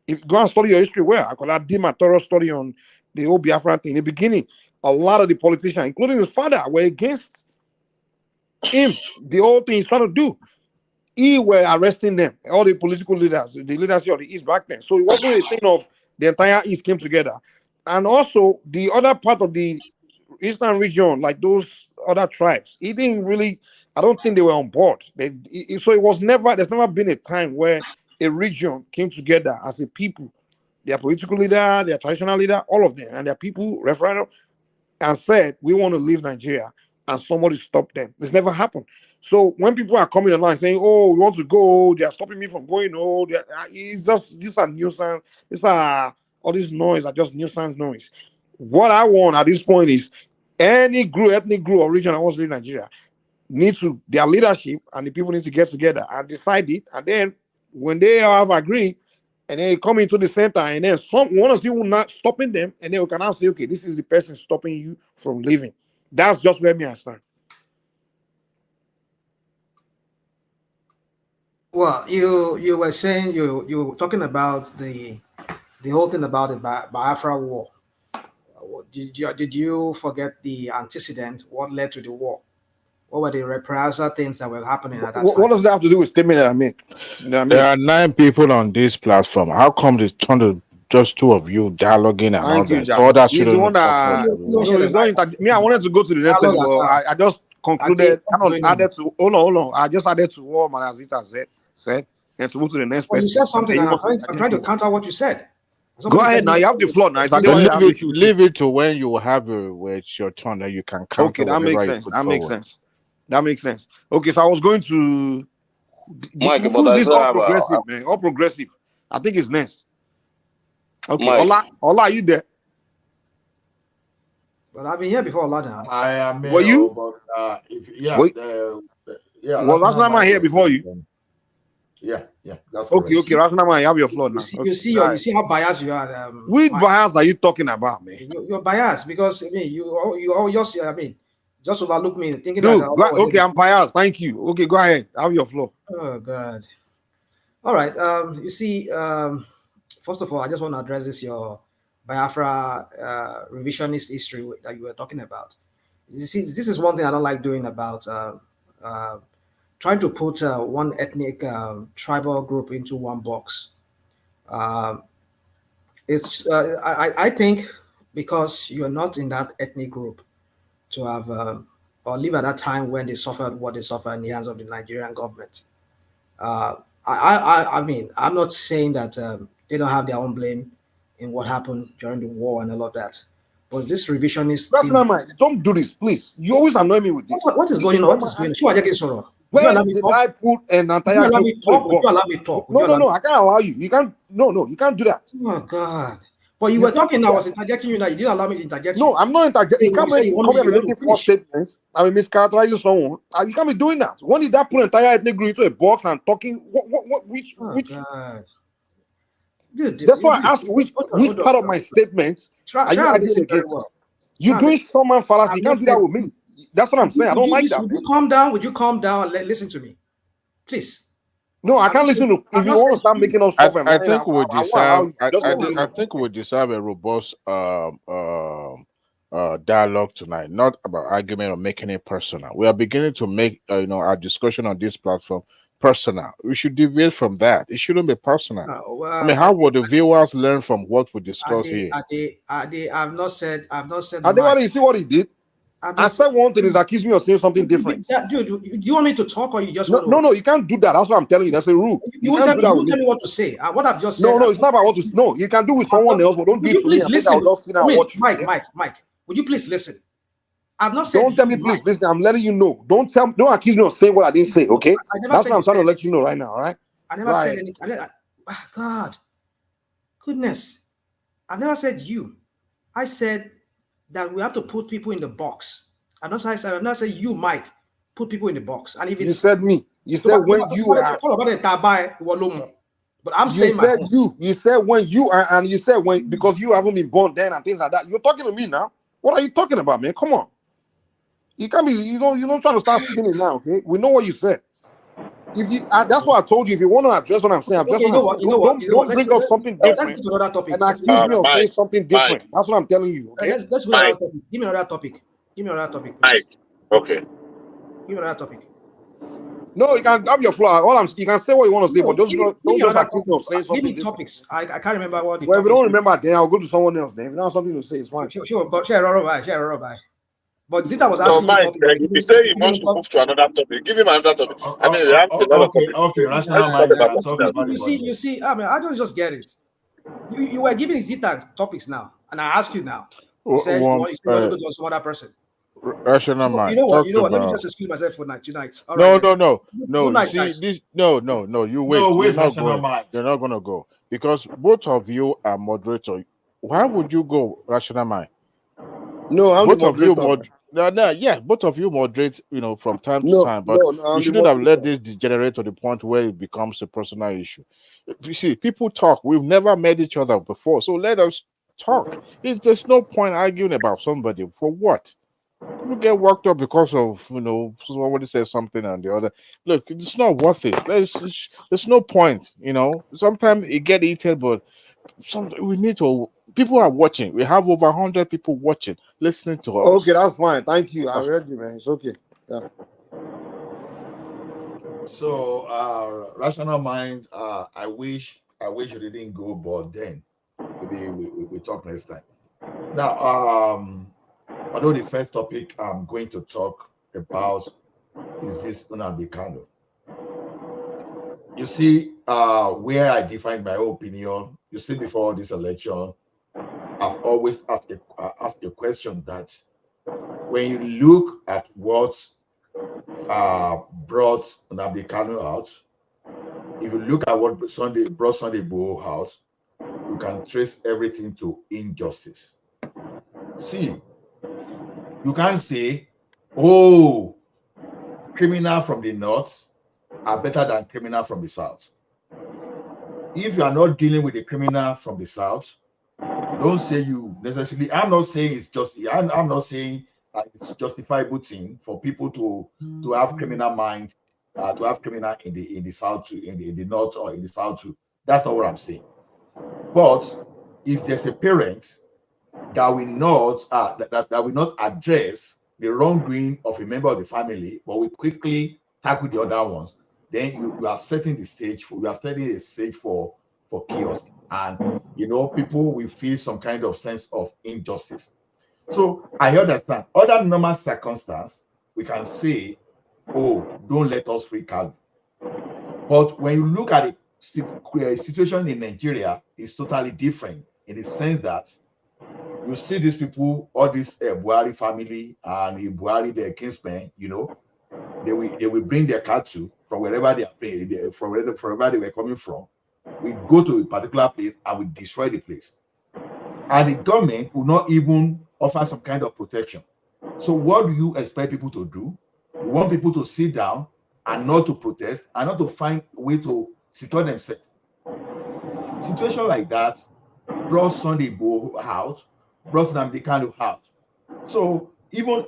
If you go and study your history, I did my thorough study on the whole Biafra thing. In the beginning, a lot of the politicians, including his father, were against him. The whole thing he's trying to do. He were arresting them, all the political leaders, the leadership of the East back then. So it wasn't a thing of the entire East came together. And also, the other part of the Eastern region, like those other tribes, he didn't really. I don't think they were on board. So it was never. There's never been a time where a region came together as a people, their political leader, their traditional leader, all of them, and their people referendum and said, we want to leave Nigeria, and somebody stopped them. It's never happened. So when people are coming online saying, oh, we want to go, they are stopping me from going, oh, it's just, these are nuisance, all this noise are just nuisance noise. What I want at this point is any group, ethnic group or region that wants to leave Nigeria need to, their leadership and the people need to get together and decide it. And then when they have agreed, and then come into the center, and then one of you will not stopping them, and then we can now say, okay, this is the person stopping you from leaving. That's just where me I stand. Well, you were saying you were talking about the whole thing about the Biafra War. Did you forget the antecedent? What led to the war? What were the reprisal things that were happening at that time? What does that have to do with statement that I make? There are 9 people on this platform. How come it's turned to just 2 of you dialoguing and all that? All that he's the one that I wanted to go to the next place, but I just concluded. Added to hold on. I just added to what Manazita said, and to move to the next person. You said something, and I'm trying to counter what you said. Go ahead now. You have the floor now. Leave it to when you have it's your turn that you can counter. Okay, that makes sense. That makes sense. Okay, so I was going to. Who's this all progressive, man? All progressive. I think it's next. Okay, Ola, are you there? Well, I've been here before Ola now. I am here. Were you? But, yeah. Was Rasnama here before you? Yeah. That's okay. Rasnama, you have your floor now. You see how biased you are. Which bias are you talking about, man? You're biased because you just just overlook me thinking okay, I'm biased. Thank you. Okay, go ahead. Have your floor. Oh God. All right. You see, first of all, I just want to address your Biafra revisionist history that you were talking about. This is one thing I don't like doing about trying to put one ethnic tribal group into one box. I think because you're not in that ethnic group to have or live at that time when they suffered what they suffered in the hands of the Nigerian government. I mean, I'm not saying that they don't have their own blame in what happened during the war and all of that. But this revisionist That's not mine. Don't do this, please. You always annoy me with this. What is going on? What is going on? When did I put an entire group to a box? Allow me talk. No, I can't allow you. You can't. No, you can't do that. Oh God. But you were talking. I was interjecting you. Now you didn't allow me to interject. No, I'm not interjecting. You can't be making false statements. I mean, mischaracterizing someone. You can't be doing that. When did I put an entire ethnic group into a box and talking? Which? God. Dude, that's why I asked which part of my statement are you arguing against? You're doing Sherman fallacy. You can't do that with me. That's what I'm saying. I don't like that. Would you calm down? Would you calm down and listen to me, please? No, I can't listen to. If you want to start making us stop, I think we deserve a robust dialogue tonight, not about argument or making it personal. We are beginning to make our discussion on this platform personal. We should deviate from that. It shouldn't be personal. I mean, how would the viewers learn from what we discuss here? I've not said. You see what he did? I said one thing is accusing me of saying something different. Dude, do you want me to talk or you just no, you can't do that. That's what I'm telling you. That's a rule. You can't tell me what to say. What I've just said. No, it's not about what to. No, you can do with someone else, but don't do it to me. Listen. Mike, would you please listen? I've not said. Don't tell me, please listen. I'm letting you know. Don't accuse me of saying what I didn't say. Okay, that's what I'm trying to let you know right now. All right. I never said anything. God, goodness, I've never said you. I said that we have to put people in the box. I've not said you, Mike, put people in the box. And if it's, you said me, you said when you are. But I'm saying you said when you are, and you said when because you haven't been born then and things like that. You're talking to me now. What are you talking about, man? Come on. You can't be. You don't try to start spinning now. Okay, we know what you said. If you, that's what I told you. If you want to address what I'm saying, don't bring up something different and accuse me of saying something different. That's what I'm telling you. Okay? Let's go to another topic. Give me another topic. Please. Okay. Give me another topic. No, you can have your floor. You can say what you want to say, but don't just accuse me of saying something. Give me topics. I can't remember what. Well, if you don't remember, then I'll go to someone else. Then if you don't have something to say, it's fine. Sure, but share a bye. But Zita was No, asking you Mike, topic. he said he wants to move to another topic. Give him another topic. I mean, we have a lot of topics. Okay, Let's rational talk mind. about Talk something about the else. You see, I mean, I don't just get it. You were giving Zita topics now, and I ask you now. You said you want to go to some other person. Rational mind. You know what? About... Let me just excuse myself for tonight. All no, right, no. Good night, You see, guys. this no. You wait. No, wait, You're not rational going. mind. You're not gonna go because both of you are moderator. Why would you go, rational mind? No, I'm both the moderator. Both of you moderate, from time to time. But you I'm shouldn't have let this degenerate to the point where it becomes a personal issue. You see, people talk. We've never met each other before, so let us talk. There's no point arguing about somebody for what. People get worked up because of somebody says something and the other. Look, it's not worth it. There's no point. Sometimes it get heated, but we need to. People are watching. We have over 100 people watching, listening to us. Okay, that's fine. Thank you. I read you, man. It's okay. Yeah. So, rational mind. I wish you didn't go, but then maybe we talk next time. Now, although the first topic I'm going to talk about is this Nnamdi Kanu. You see, where I define my opinion. You see, before this election, I've always asked a question that when you look at what brought Nnamdi Kanu out, if you look at what brought Sunday Igboho out, you can trace everything to injustice. See, you can't say, oh, criminal from the north are better than criminal from the south. If you are not dealing with a criminal from the south, don't say you necessarily. I'm not saying it's just. I'm not saying it's a justifiable thing for people to have criminal mind, to have criminal in the south too, in the north or in the south too. That's not what I'm saying. But if there's a parent that will not that will not address the wrongdoing of a member of the family, but will quickly tackle the other ones, then you are setting the stage for chaos, and people will feel some kind of sense of injustice. So I understand. Other normal circumstances, we can say, oh, don't let us freak out. But when you look at the situation in Nigeria, it's totally different in the sense that you see these people, all this Buhari family and the Buhari, their kinsmen, they will bring their cattle from wherever they are from wherever they were coming from. We go to a particular place and we destroy the place. And the government will not even offer some kind of protection. So what do you expect people to do? You want people to sit down and not to protest and not to find a way to secure themselves. Situation like that brought Sunday Igboho out, brought Nnamdi Kanu out. So even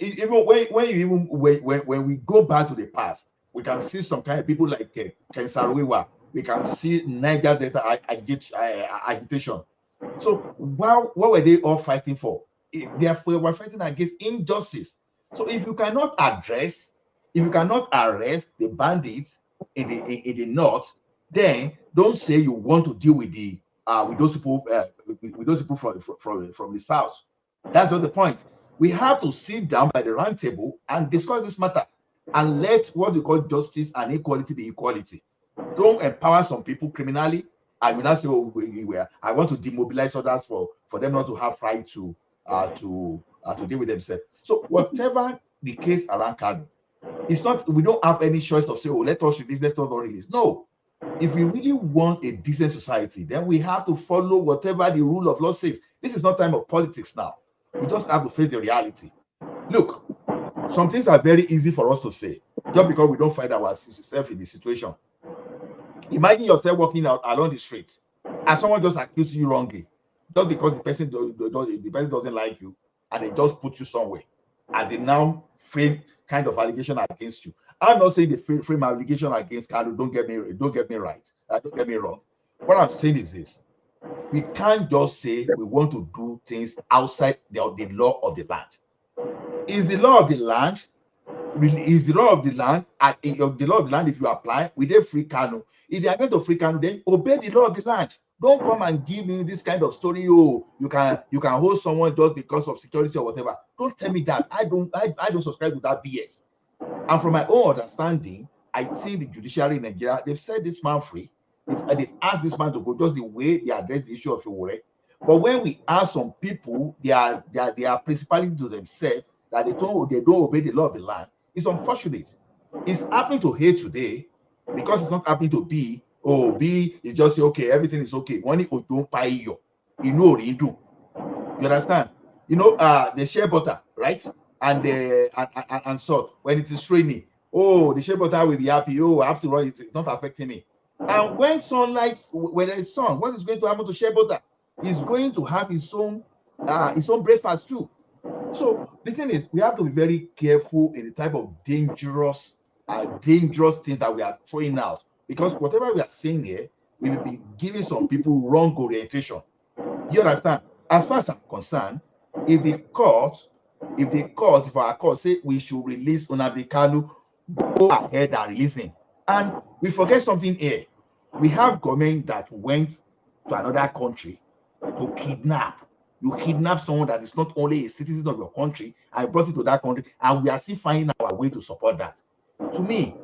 when we go back to the past, we can see some kind of people like Ken Saro-Wiwa. We can see Niger Delta agitation. So what were they all fighting for? They were fighting against injustice. So if you cannot arrest the bandits in the north, then don't say you want to deal with those people from the south. That's not the point. We have to sit down by the round table and discuss this matter and let what we call justice and equality be equality. Don't empower some people criminally and you not say, oh, I want to demobilize others for them not to have right to deal with themselves. So whatever the case around Kanu, it's not, we don't have any choice of saying, oh, let us release, let's not release. No. If we really want a decent society, then we have to follow whatever the rule of law says. This is not time of politics now. We just have to face the reality. Look, some things are very easy for us to say, just because we don't find ourselves in the situation. Imagine yourself walking out along the street and someone just accused you wrongly, just because the person doesn't like you, and they just put you somewhere, and they now frame kind of allegation against you. I'm not saying they frame allegation against Kanu. Don't get me right. Don't get me wrong. What I'm saying is this: we can't just say we want to do things outside the law of the land. Is the law of the land? Is the law of the land? The law of the land, if you apply, with a free Kanu, if they are going to free Kanu, then obey the law of the land. Don't come and give me this kind of story. Oh, you can hold someone just because of security or whatever. Don't tell me that. I don't subscribe to that BS. And from my own understanding, I think the judiciary in Nigeria, they've set this man free. They've asked this man to go just the way they address the issue of Iwore. But when we ask some people, they are principally to themselves that they don't obey the law of the land. It's unfortunate. It's happening to A today because it's not happening to B. Oh, B is just say, okay, everything is okay. When it don't pay you, know you do. You understand? You know, the shea butter, right? And salt. When it is raining, oh, the shea butter will be happy. Oh, after all, it's not affecting me. And when sunlight, when there is sun, what is going to happen to shea butter? He's going to have his own breakfast too. So the thing is, we have to be very careful in the type of dangerous things that we are throwing out, because whatever we are saying here, we will be giving some people wrong orientation. You understand? As far as I'm concerned, if our court say we should release Nnamdi Kanu, go ahead and release him. And we forget something here. We have government that went to another country to kidnap. You kidnap someone that is not only a citizen of your country and brought it to that country, and we are still finding our way to support that. To me,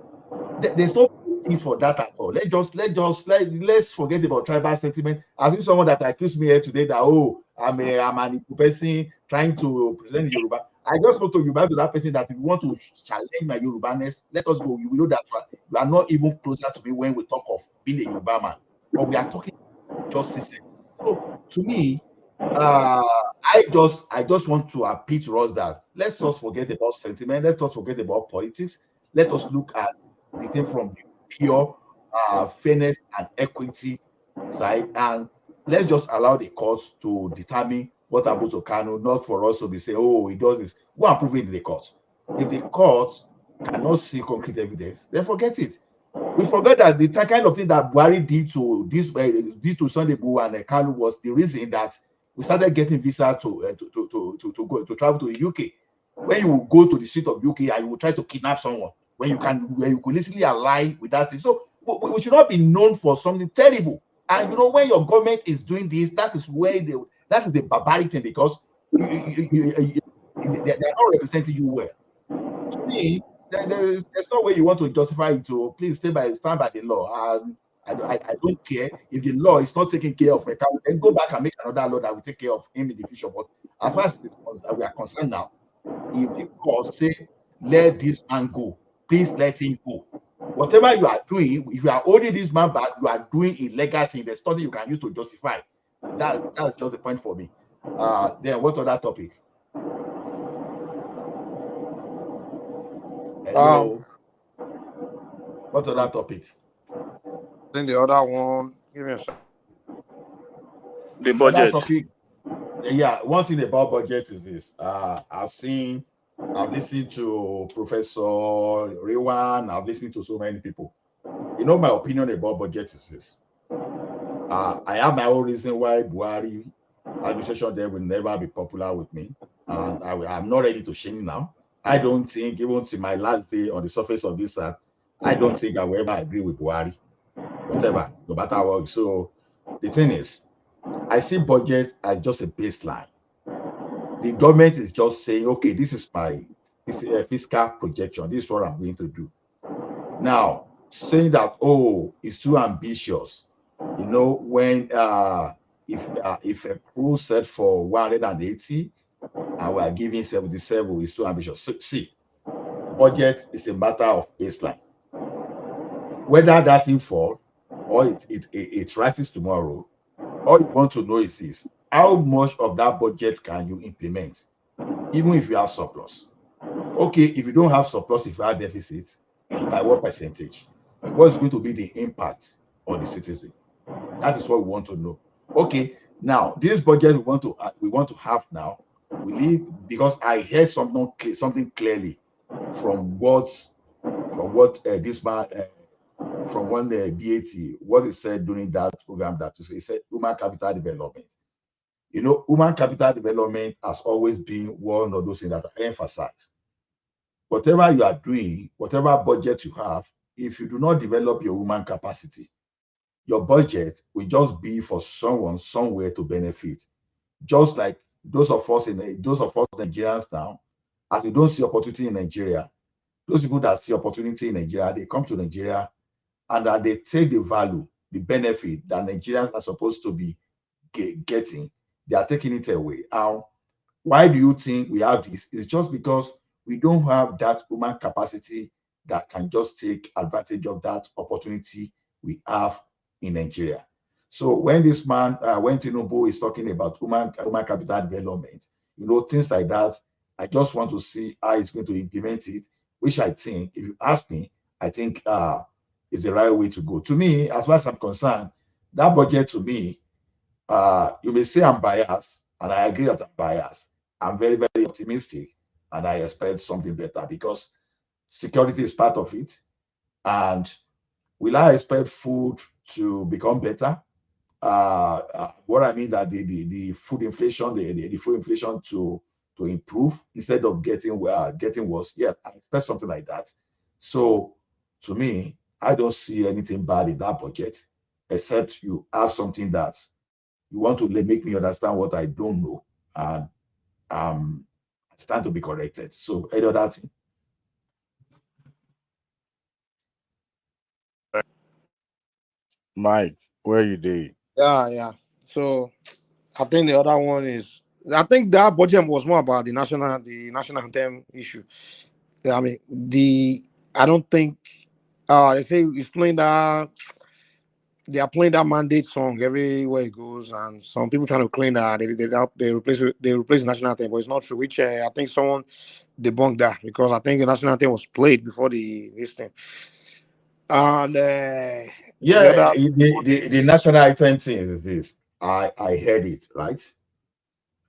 there's no basis for that at all. Let's forget about tribal sentiment. As if someone that accused me here today that, oh, I'm an Igbo person trying to present Yoruba. I just spoke to Yoruba to that person that if you want to challenge my Yorubaness, let us go. You will know that you are not even closer to me when we talk of being a Yoruba man, but we are talking justice. So to me, I just want to appeal to us that let's just forget about sentiment. Let us forget about politics. Let us look at the thing from the pure fairness and equity side, and let's just allow the courts to determine what happens to Kanu, not for us to be saying, oh, he does this. Go and prove it in the court. If the court cannot see concrete evidence, then forget it. We forget that the kind of thing that Buhari did to Sunday Igboho and Kanu was the reason that we started getting visa to go to travel to the UK. When you will go to the street of UK and you will try to kidnap someone, when you could easily ally with that thing. So we should not be known for something terrible. And you know, when your government is doing this, that is the barbaric thing, because they are not representing you well. To me, there's no way you want to justify it. So please stand by the law. I don't care if the law is not taking care of it. Then go back and make another law that will take care of him in the future. But as far as we are concerned now, if the court say let this man go, please let him go. Whatever you are doing, if you are holding this man back, you are doing illegal thing. There's nothing you can use to justify. That's just the point for me. Then what other topic? Hello. What other topic? Then the other one, give me a second. The budget. Topic, yeah, one thing about budget is this. I've listened to Professor Rewan, I've listened to so many people. You know, my opinion about budget is this. I have my own reason why Buhari administration there will never be popular with me, and I'm not ready to change now. I don't think, even to my last day on the surface of this earth, I don't think I will ever agree with Buhari, whatever, no matter what. So the thing is, I see budget as just a baseline. The government is just saying, okay, this is my fiscal projection. This is what I'm going to do. Now, saying that, oh, it's too ambitious. You know, when if a crew set for 180 and we are giving 77, is too ambitious. So, see, budget is a matter of baseline. Whether that thing fall or it rises tomorrow, all you want to know is this: how much of that budget can you implement, even if you have surplus? Okay, if you don't have surplus, if you have deficit, by what percentage? What's going to be the impact on the citizen? That is what we want to know. Okay, now this budget we want to have now. We need, because I heard something clearly from this man. From one BAT, what he said during that program, that he said human capital development. You know, human capital development has always been one of those things that I emphasize. Whatever you are doing, whatever budget you have, if you do not develop your human capacity, your budget will just be for someone somewhere to benefit. Just like those of us Nigerians now, as we don't see opportunity in Nigeria, those people that see opportunity in Nigeria, they come to Nigeria and that they take the value, the benefit that Nigerians are supposed to be getting, they are taking it away. Why do you think we have this? It's just because we don't have that human capacity that can just take advantage of that opportunity we have in Nigeria. So when this man, when TINUBU is talking about human capital development, things like that, I just want to see how he's going to implement it, which I think, if you ask me, I think is the right way to go. To me, as far as I'm concerned, that budget to me, you may say I'm biased, and I agree that I'm biased. I'm very, very optimistic, and I expect something better because security is part of it. And will I expect food to become better? What I mean that the food inflation, the food inflation to improve instead of getting worse. Yeah, I expect something like that. So to me, I don't see anything bad in that budget, except you have something that you want to make me understand what I don't know, and it's time to be corrected. So any other thing? Mike, where you did? Yeah. So I think the other one is, I think that budget was more about the national anthem issue. I mean, I don't think they say he's playing that. They are playing that mandate song everywhere it goes, and some people trying to claim that they replace the national anthem, but it's not true. Which I think someone debunked that, because I think the national anthem was played before this thing. And the national anthem thing is this. I heard it, right?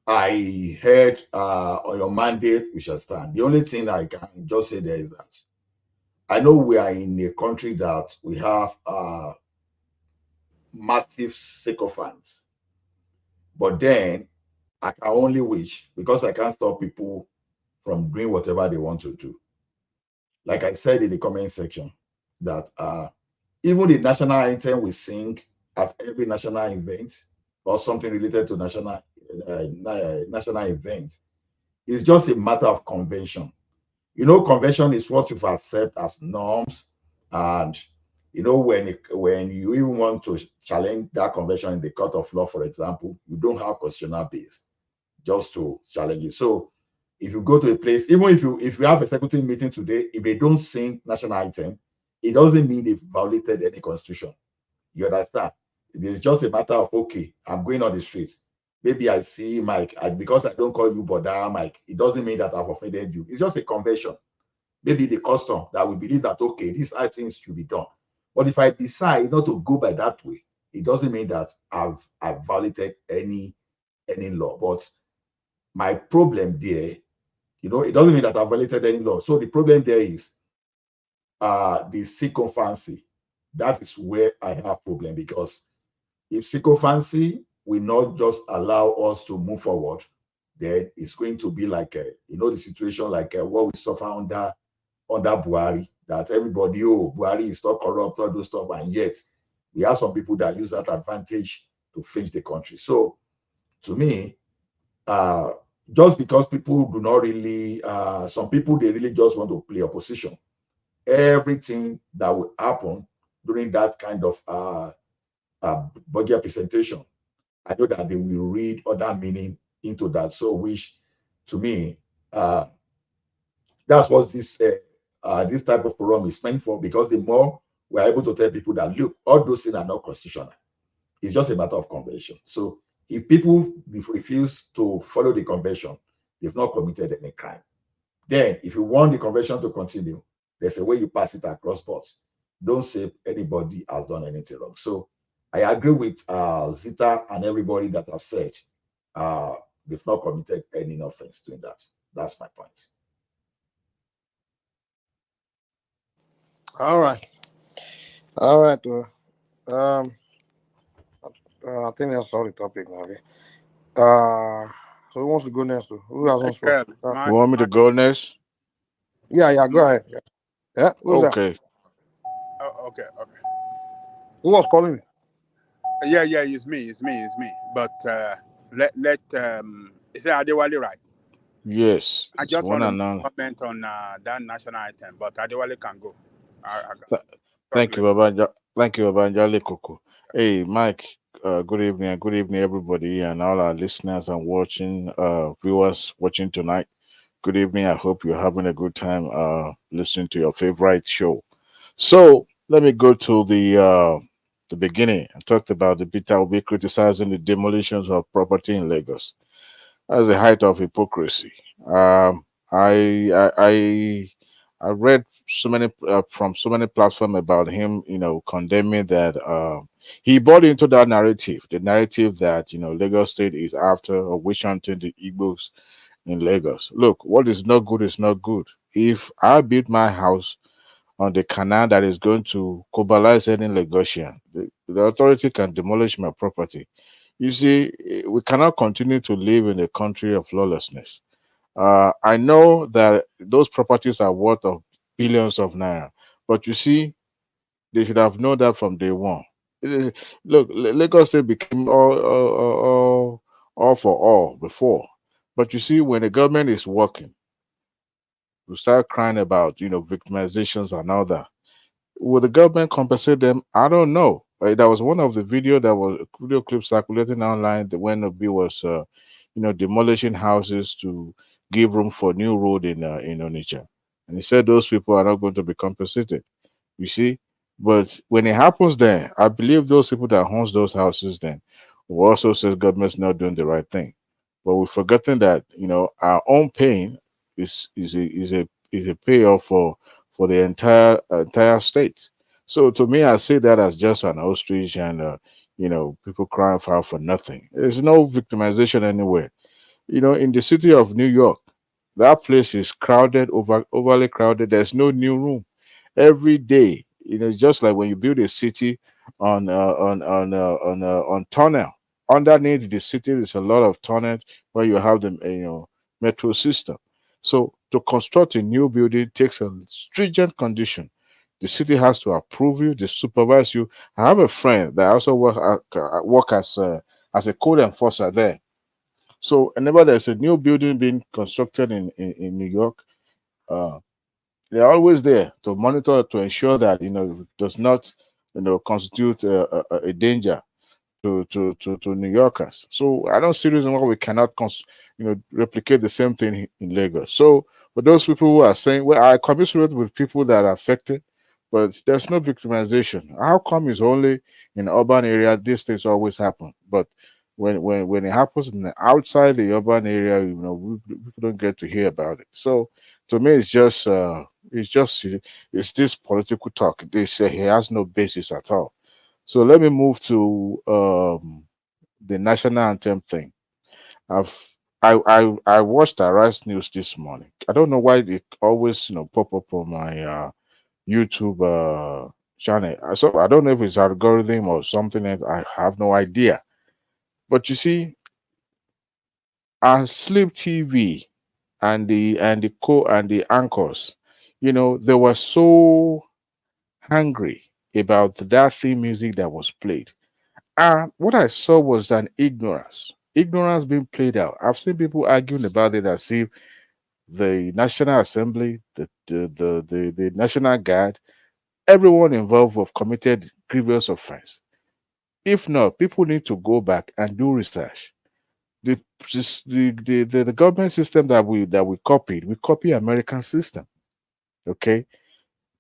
I heard on your mandate we shall stand. The only thing I can just say there is that I know we are in a country that we have massive sycophants, but then I can only wish, because I can't stop people from doing whatever they want to do. Like I said in the comment section, that even the national anthem we sing at every national event or something related to national event is just a matter of convention. Convention is what you accept as norms, and when you even want to challenge that convention in the court of law, for example, you don't have constitutional base just to challenge it. So if you go to a place, even if you have a executive meeting today, if they don't sing national anthem, it doesn't mean they've violated any constitution. You understand? It is just a matter of, okay, I'm going on the streets. Maybe I see Mike, because I don't call you Boda Mike, it doesn't mean that I've offended you. It's just a convention. Maybe the custom that we believe that, okay, these things should be done. But if I decide not to go by that way, it doesn't mean that I've violated any law. But my problem there, it doesn't mean that I've violated any law. So the problem there is the sycophancy. That is where I have problem, because if sycophancy will not just allow us to move forward, then it's going to be like the situation like what we suffer under Buhari, that everybody, Buhari is not corrupt, all those stuff, and yet we have some people that use that advantage to flinch the country. So to me, just because people do not really, some people, they really just want to play opposition. Everything that will happen during that kind of budget presentation, I know that they will read other meaning into that. So which, to me, that's what this type of program is meant for, because the more we're able to tell people that, look, all those things are not constitutional. It's just a matter of convention. So if people refuse to follow the convention, they've not committed any crime. Then if you want the convention to continue, there's a way you pass it across boards. Don't say anybody has done anything wrong. So I agree with Zita and everybody that have said they've not committed any offense doing that. That's my point. All right. I think that's all the topic, maybe. So who wants to go next? Who has one spot? You want me to go next? Yeah, go ahead. Yeah. Who's that? Okay. Okay. Who was calling me? Yeah, it's me. But let is that Adewale right? Yes, I it's just one want to and only. comment on that national item, but Adewale can go. Thank you, Babanja. Thank you, Babanja Koko. Hey, Mike. Good evening, and good evening, everybody, and all our listeners and watching viewers watching tonight. Good evening. I hope you're having a good time listening to your favorite show. So let me go to the beginning. I talked about the Peter will be criticizing the demolitions of property in Lagos as the height of hypocrisy. I read so many from so many platforms about him, condemning that he bought into that narrative, the narrative that Lagos State is after or witch hunting the Igbos in Lagos. Look, what is not good is not good. If I build my house on the canal that is going to cobalize any Lagosian, the authority can demolish my property. You see, we cannot continue to live in a country of lawlessness. I know that those properties are worth of billions of naira, but you see, they should have known that from day one. Look, Lagos State became all for all before, but you see, when the government is working, we start crying about victimizations and all that. Will the government compensate them? I don't know. That was one of the video clips circulating online when Obi was demolishing houses to give room for new road in Onitsha, and he said those people are not going to be compensated. You see, but when it happens, then I believe those people that owns those houses then will also say government's not doing the right thing. But we've forgotten that our own pain is a payoff for the entire state. So to me, I see that as just an ostrich and people crying for nothing. There's no victimization anywhere. In the city of New York, that place is crowded, overly crowded. There's no new room every day. It's just like when you build a city on tunnel. Underneath the city, there's a lot of tunnels where you have the metro system. So to construct a new building takes a stringent condition. The city has to approve you, they supervise you. I have a friend that also work as a code enforcer there. So whenever there's a new building being constructed in New York, uh, they're always there to monitor to ensure that it does not constitute a danger to New Yorkers. So I don't see reason why we cannot replicate the same thing in Lagos. So for those people who are saying, well, I commiserate with people that are affected, but there's no victimization. How come it's only in urban area these things always happen, but when it happens outside the urban area, people don't get to hear about it. So to me, it's this political talk. They say he has no basis at all. So let me move to the national anthem thing. I watched Arise News this morning. I don't know why it always pop up on my YouTube channel. So I don't know if it's algorithm or something else. I have no idea. But you see, our Sleep TV and the anchors, they were so angry about that theme music that was played. And what I saw was an ignorance being played out. I've seen people arguing about it as if the National Assembly, the National Guard, everyone involved have committed grievous offense. If not, people need to go back and do research. The government system that we copied, we copy American system. Okay,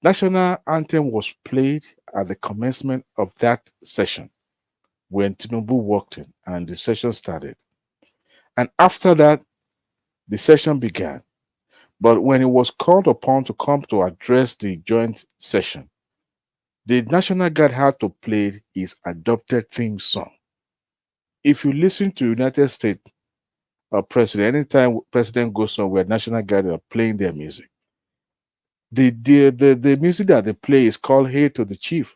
national anthem was played at the commencement of that session when TINUBU walked in and the session started. And after that, the session began. But when it was called upon to come to address the joint session, the National Guard had to play his adopted theme song. If you listen to United States president, anytime president goes somewhere, National Guard are playing their music. The music that they play is called Hail to the Chief.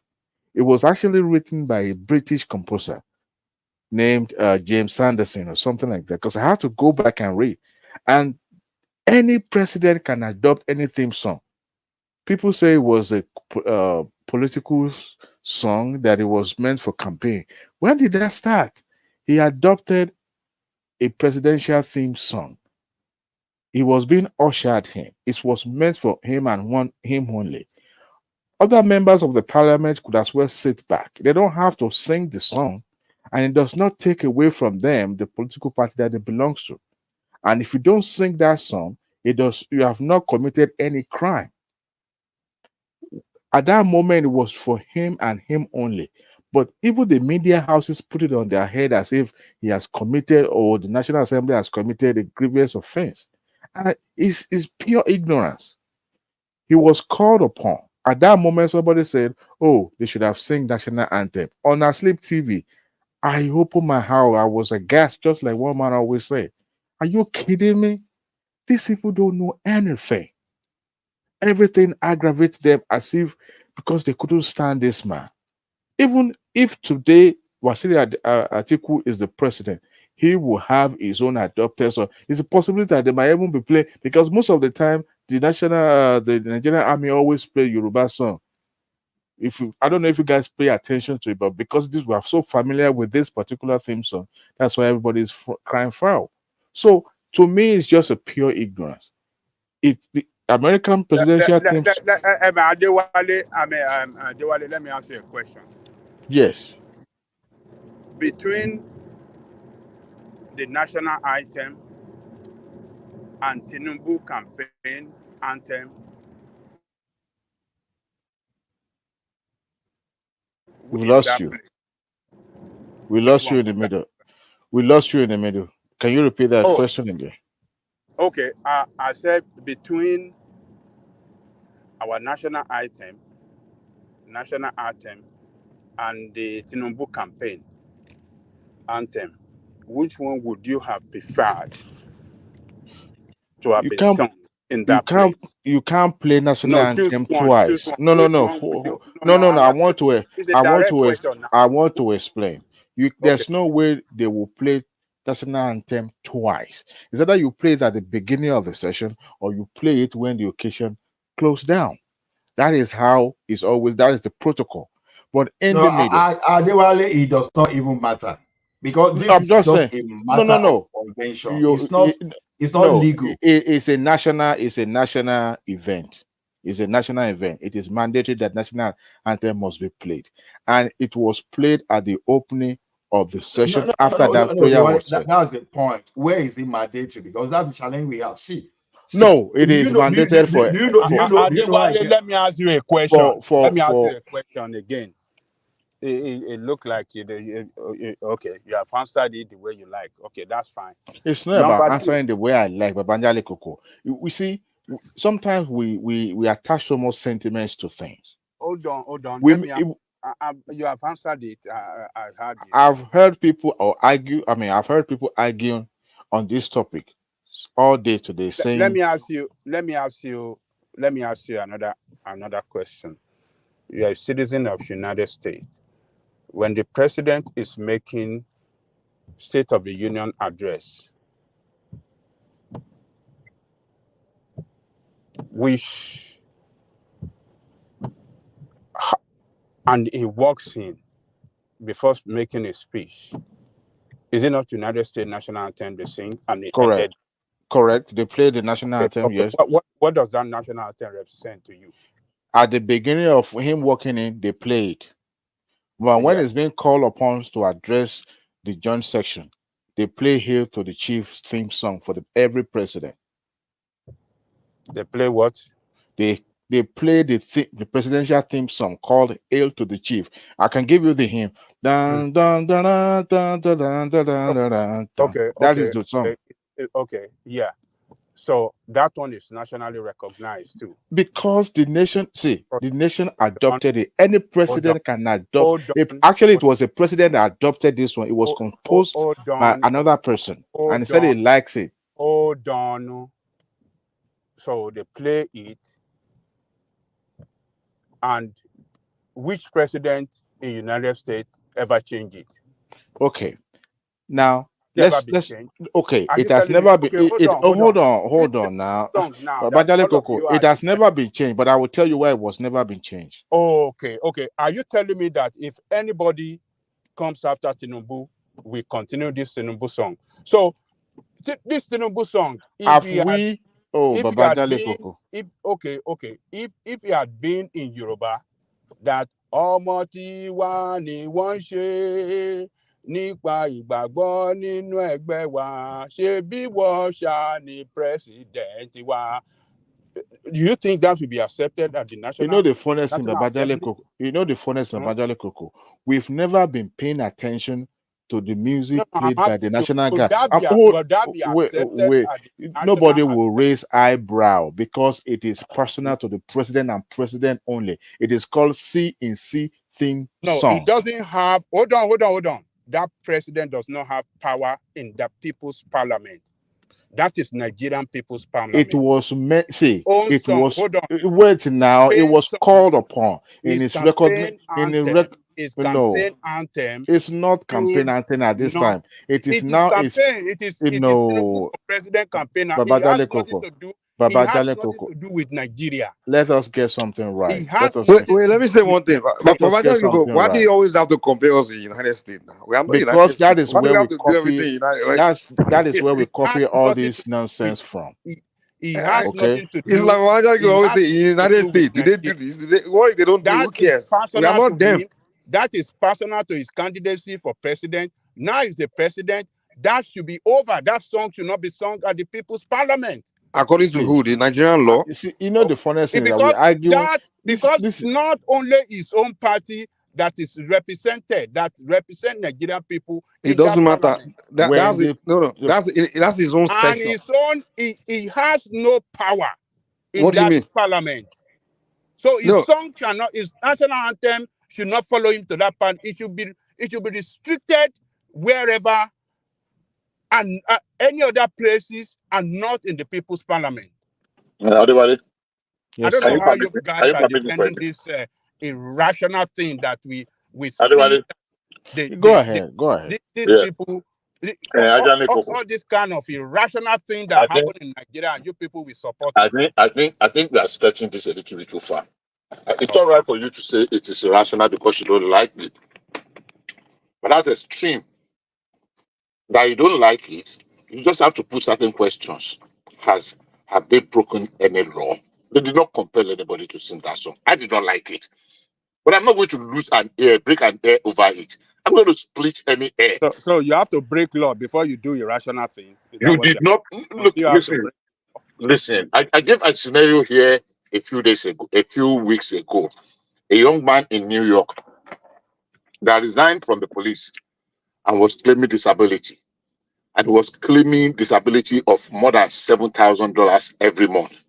It was actually written by a British composer named James Sanderson or something like that, because I had to go back and read. And any president can adopt any theme song. People say it was a political song, that it was meant for campaign. When did that start? He adopted a presidential theme song. It was being ushered in. It was meant for him and him only. Other members of the parliament could as well sit back. They don't have to sing the song, and it does not take away from them the political party that they belong to. And if you don't sing that song, you have not committed any crime. At that moment, it was for him and him only. But even the media houses put it on their head as if he has committed or the National Assembly has committed a grievous offense. And it's pure ignorance. He was called upon. At that moment, somebody said, oh, they should have sung national anthem. On Asleep TV, I opened my house. I was aghast, just like one man always said. Are you kidding me? These people don't know anything. Everything aggravates them as if because they couldn't stand this man. Even if today Wasiri Atiku is the president, he will have his own adopters. So it's a possibility that they might even be playing, because most of the time the Nigerian army always play Yoruba song. I don't know if you guys pay attention to it, but because we are so familiar with this particular theme song, that's why everybody is crying foul. So to me, it's just a pure ignorance. The American presidential theme song. Adewale, let me ask you a question. Yes. Between the national anthem and TINUBU campaign anthem, we lost you. We lost you in the middle. We lost you in the middle. Can you repeat that question again? Okay, I said between our national anthem and the TINUBU campaign anthem, which one would you have preferred to have been sung in that place? You can't play national anthem twice. No. I want to explain. There's no way they will play national anthem twice. It's either you play it at the beginning of the session or you play it when the occasion closed down. That is how it's always. That is the protocol. But in the middle, Adewale, it does not even matter, because this is just a matter of convention. It's not legal. It's a national event. It's a national event. It is mandated that national anthem must be played, and it was played at the opening of the session after that prayer was said. That's the point. Where is it mandatory? Because that's the challenge we have. No, it is mandated for. Let me ask you a question. Let me ask you a question again. It looked like okay, you have answered it the way you like. Okay, that's fine. It's not about answering the way I like, but Banjale Koko. We see sometimes we attach so much sentiments to things. Hold on. You have answered it. I heard you. I've heard people argue. I've heard people arguing on this topic all day today, saying. Let me ask you another question. You are a citizen of the United States. When the president is making State of the Union address, and he walks in before making a speech, is it not United States national anthem they sing? Correct. They play the national anthem. Yes. What does that national anthem represent to you? At the beginning of him walking in, they play it. But when it's being called upon to address the joint section, they play Hail to the Chief's theme song for every president. They play what? They play the presidential theme song called Hail to the Chief. I can give you the hymn. Dun, dun, dun, dun, dun, dun, dun, dun, dun, dun. That is the song. Okay, yeah. So that one is nationally recognized too. Because the nation adopted it. Any president can adopt. Actually, it was a president that adopted this one. It was composed by another person, and he said he likes it. Hold on. So they play it, and which president in the United States ever changed it? Okay, now. It has never been. Hold on now. It has never been changed, but I will tell you why it was never been changed. Okay. Are you telling me that if anybody comes after TINUBU will continue this TINUBU song. So this TINUBU song, if he had been in Yoruba, that ọmọ tí wá ni wọ́n ṣe nípa ìgbàgbọ́ nínú ẹgbẹ́ wa ṣe bí wọ́n ṣá ni president wa. Do you think that will be accepted at the national? You know the funniest thing about Bajale Koko? You know the funniest thing about Bajale Koko? We've never been paying attention to the music played by the national guard. Nobody will raise eyebrow because it is personal to the president and president only. It is called C&C theme song. No, it doesn't have. Hold on. That president does not have power in the people's parliament. That is Nigerian people's parliament. It was it was called upon in his record. It's campaign anthem. It's not campaign anthem at this time. It is now. It is president campaign. It has nothing to do with Nigeria. Let us get something right. Wait, let me say one thing. Why do you always have to compare us to the United States now? We are not because United that is States. where we copy. That is where we copy all this nonsense from. It has nothing to do. It's like why do you always say United States? Do they do this? What if they don't do? Who cares? We are not them. That is personal to his candidacy for president. Now he's the president. That should be over. That song should not be sung at the people's parliament. According to who? The Nigerian law? You know the funniest thing that we argue. Because this not only his own party that is represented, that represent Nigerian people. It doesn't matter. That's his own section. And he has no power in that parliament. So his song cannot, his national anthem should not follow him to that part. It should be restricted wherever and any other places and not in the people's parliament. Everybody? Yes. I don't know how you guys are defending this irrational thing that we see. Go ahead. These people, all this kind of irrational thing that happen in Nigeria, and you people will support. I think we are stretching this a little bit too far. It's all right for you to say it is irrational because you don't like it, but that's extreme. That you don't like it, you just have to put certain questions. Have they broken any law? They did not compel anybody to sing that song. I did not like it, but I'm not going to lose an ear, break an ear over it. I'm going to split any ear. So you have to break law before you do irrational thing. You did not look. Listen. I gave a scenario here a few weeks ago. A young man in New York that resigned from the police and was claiming disability, and was claiming disability of more than $7,000 every month.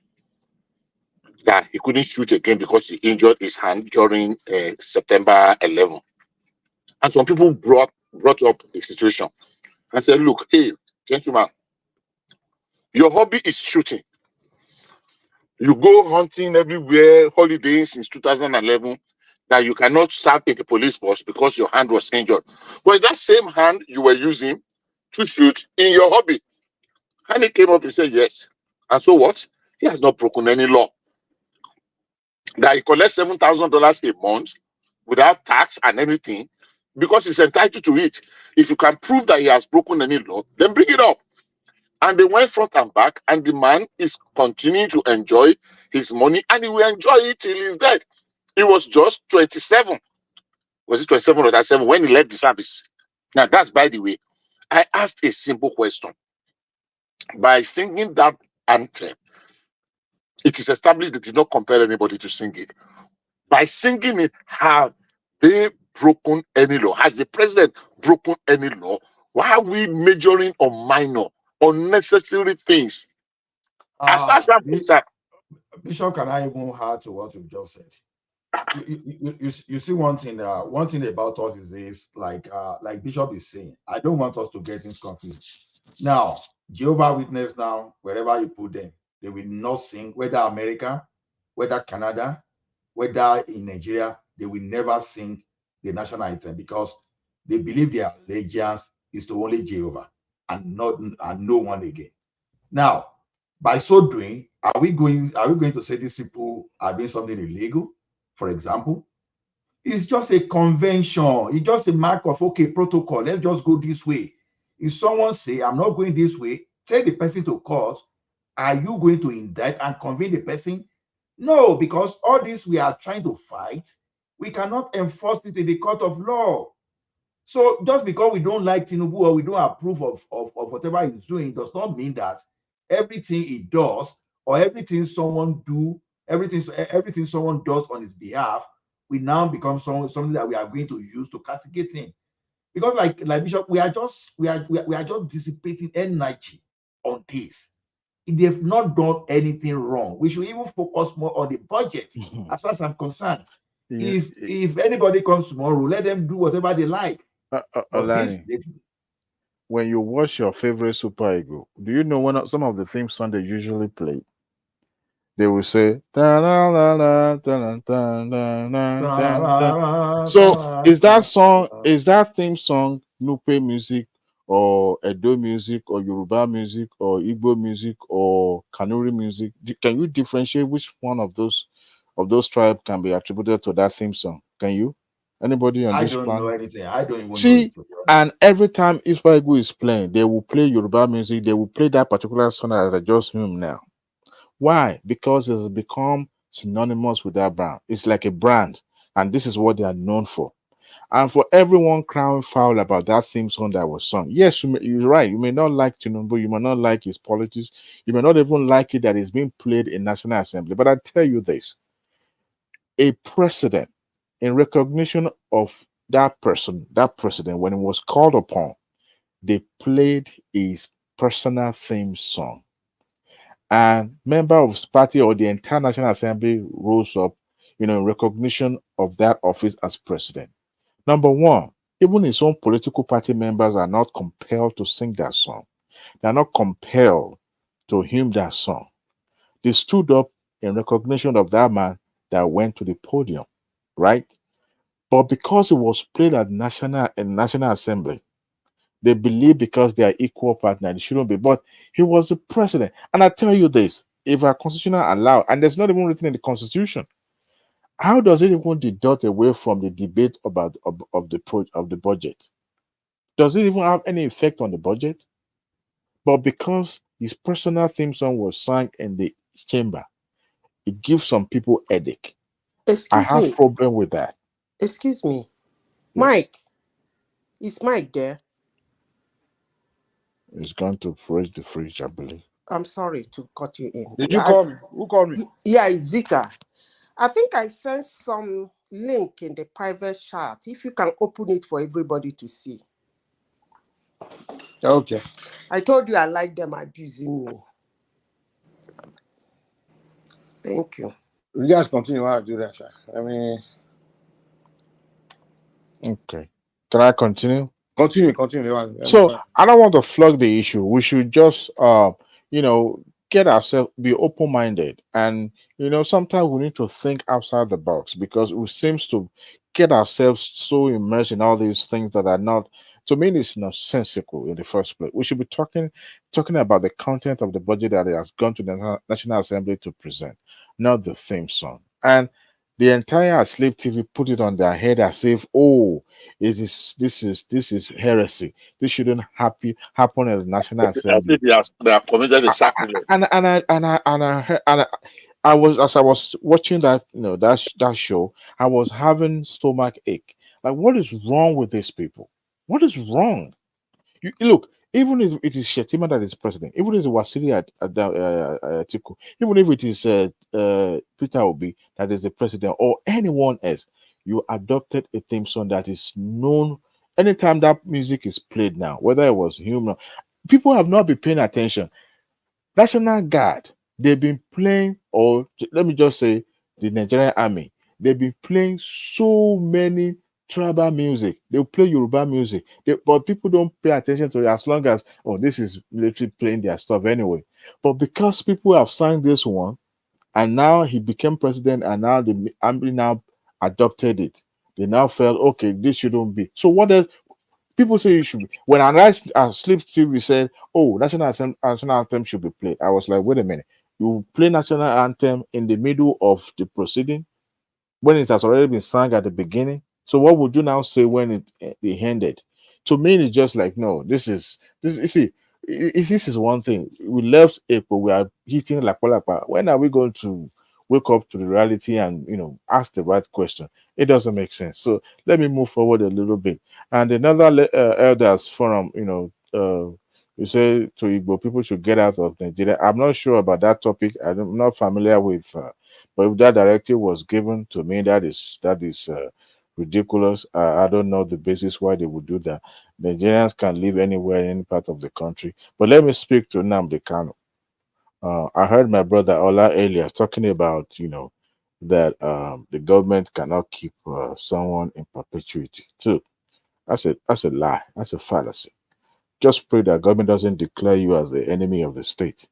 That he couldn't shoot again because he injured his hand during September 11. And some people brought up the situation and said, look, hey, gentleman, your hobby is shooting. You go hunting everywhere, holidays since 2011, that you cannot serve in the police force because your hand was injured. But that same hand you were using to shoot in your hobby. And he came up and said, yes. And so what? He has not broken any law. That he collects $7,000 a month without tax and anything because he's entitled to it. If you can prove that he has broken any law, then bring it up. And they went front and back, and the man is continuing to enjoy his money, and he will enjoy it till he's dead. He was just 27. Was it 27 or 37 when he left the service? Now, that's by the way. I asked a simple question. By singing that anthem, it is established that did not compel anybody to sing it. By singing it, have they broken any law? Has the president broken any law? Why are we majoring on minor, unnecessary things? As far as I'm concerned, Bishop, can I even add to what you've just said? You see one thing about us is this, like Bishop is saying, I don't want us to get things confused. Now, Jehovah Witness now, wherever you put them, they will not sing, whether America, whether Canada, whether in Nigeria, they will never sing the national anthem because they believe their allegiance is to only Jehovah and no one again. Now, by so doing, are we going to say these people are doing something illegal? For example, It's just a convention. It's just a mark of, okay, protocol. Let's just go this way. If someone say, I'm not going this way, take the person to court. Are you going to indict and convict the person? No, because all this we are trying to fight, we cannot enforce it in the court of law. So just because we don't like TINUBU or we don't approve of whatever he's doing does not mean that everything he does or everything someone someone does on his behalf will now become something that we are going to use to castigate him. Because like Bishop, we are just dissipating energy on this. They've not done anything wrong. We should even focus more on the budget, as far as I'm concerned. Yeah. If anybody comes tomorrow, let them do whatever they like. When you watch your favorite Super Eagle, do you know some of the theme songs they usually play? They will say, da, da, da, da, da, da, da, da. So is that theme song Nupe music or Edo music or Yoruba music or Igbo music or Kanuri music? Can you differentiate which one of those tribes can be attributed to that theme song? Can you? Anybody on this planet? I don't know anything. I don't even see. And every time Igbo is playing, they will play Yoruba music. They will play that particular song that I just heard now. Why? Because it has become synonymous with that brand. It's like a brand, and this is what they are known for. And for everyone crying foul about that theme song that was sung, yes, you're right. You may not like TINUBU, you may not like his politics, you may not even like it that it's being played in National Assembly. But I tell you this: a president, in recognition of that president, when it was called upon, they played his personal theme song. And member of his party or the entire National Assembly rose up, in recognition of that office as president. Number one, even his own political party members are not compelled to sing that song. They are not compelled to hymn that song. They stood up in recognition of that man that went to the podium, right? But because it was played at National Assembly, they believe because they are equal partners, it shouldn't be. But he was the president. And I tell you this, if our constitution allow, and there's not even written in the constitution, how does it even deduct away from the debate about of the budget? Does it even have any effect on the budget? But because his personal theme song was sung in the chamber, it gives some people headache. I have problem with that. Excuse me. Yes. Mike. Is Mike there? It's going to freeze the fridge, I believe. I'm sorry to cut you in. Did you call me? Who called me? Yeah, it's Zita. I think I sent some link in the private chat. If you can open it for everybody to see. Okay. I told you I like them abusing me. Thank you. You guys continue how to do that, sir. I mean... Okay. Can I continue? Continue. So I don't want to flog the issue. We should just get ourselves, be open-minded, and sometimes we need to think outside the box, because we seems to get ourselves so immersed in all these things that are not, to me, it's nonsensical in the first place. We should be talking about the content of the budget that has gone to the National Assembly to present, not the theme song. And the entire Slave TV put it on their head as if, this is heresy. This shouldn't happen at the National Assembly. As if they are committed a sacrilege. And I was watching that that show, I was having stomach ache. Like, what is wrong with these people? What is wrong? Look, even if it is Shetima that is president, even if it was Wasili Atiku, even if it is Peter Obi that is the president, or anyone else, you adopted a theme song that is known. Anytime that music is played now, whether it was human, people have not been paying attention. National Guard, they've been playing, or let me just say, the Nigerian Army, they've been playing so many tribal music. They'll play Yoruba music, but people don't pay attention to it as long as, this is literally playing their stuff anyway. But because people have signed this one, and now he became president, and now the army now adopted it, they now felt, okay, this shouldn't be. So what else? People say you should be. When I Sleep TV said, national anthem should be played, I was like, wait a minute, you play national anthem in the middle of the proceeding? when it has already been sung at the beginning? So what would you now say when it ended? To me, it's just like, no, this. You see, this is one thing. We left April. We are hitting like when are we going to wake up to the reality and ask the right question? It doesn't make sense. So let me move forward a little bit. And another elders forum, you say to Igbo people should get out of Nigeria. I'm not sure about that topic. I'm not familiar with, but if that directive was given to me, that is ridiculous. I don't know the basis why they would do that. Nigerians can live anywhere in any part of the country. But let me speak to Nnamdi Kanu. I heard my brother Ola earlier talking about, that the government cannot keep someone in perpetuity. So that's a lie. That's a fallacy. Just pray that government doesn't declare you as the enemy of the state.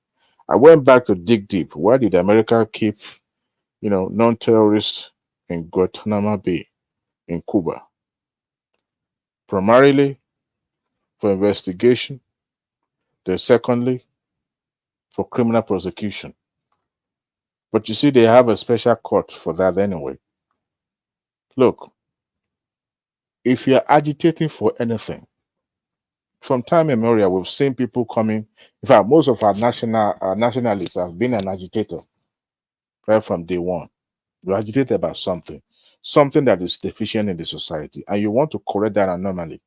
I went back to dig deep. Why did America keep, non-terrorists in Guantanamo Bay in Cuba? Primarily for investigation, then secondly for criminal prosecution. But you see, they have a special court for that anyway. Look, if you're agitating for anything, from time immemorial, we've seen people coming. In fact, most of our nationalists have been an agitator right from day one. You agitate about something that is deficient in the society, and you want to correct that anomaly,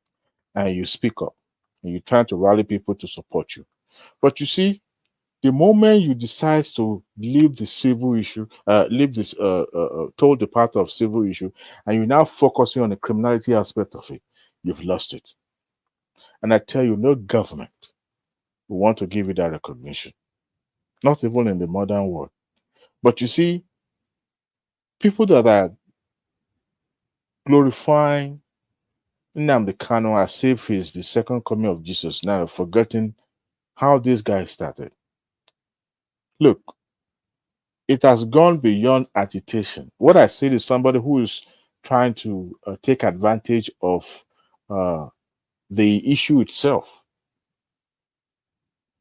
and you speak up, and you try to rally people to support you. But you see, the moment you decide to leave the civil issue, leave this told the part of civil issue, and you're now focusing on the criminality aspect of it, you've lost it. And I tell you, no government will want to give you that recognition, not even in the modern world. But you see, people that are glorifying Nnamdi Kanu as if he's the second coming of Jesus, now forgetting how this guy started. Look, it has gone beyond agitation. What I said is somebody who is trying to take advantage of the issue itself.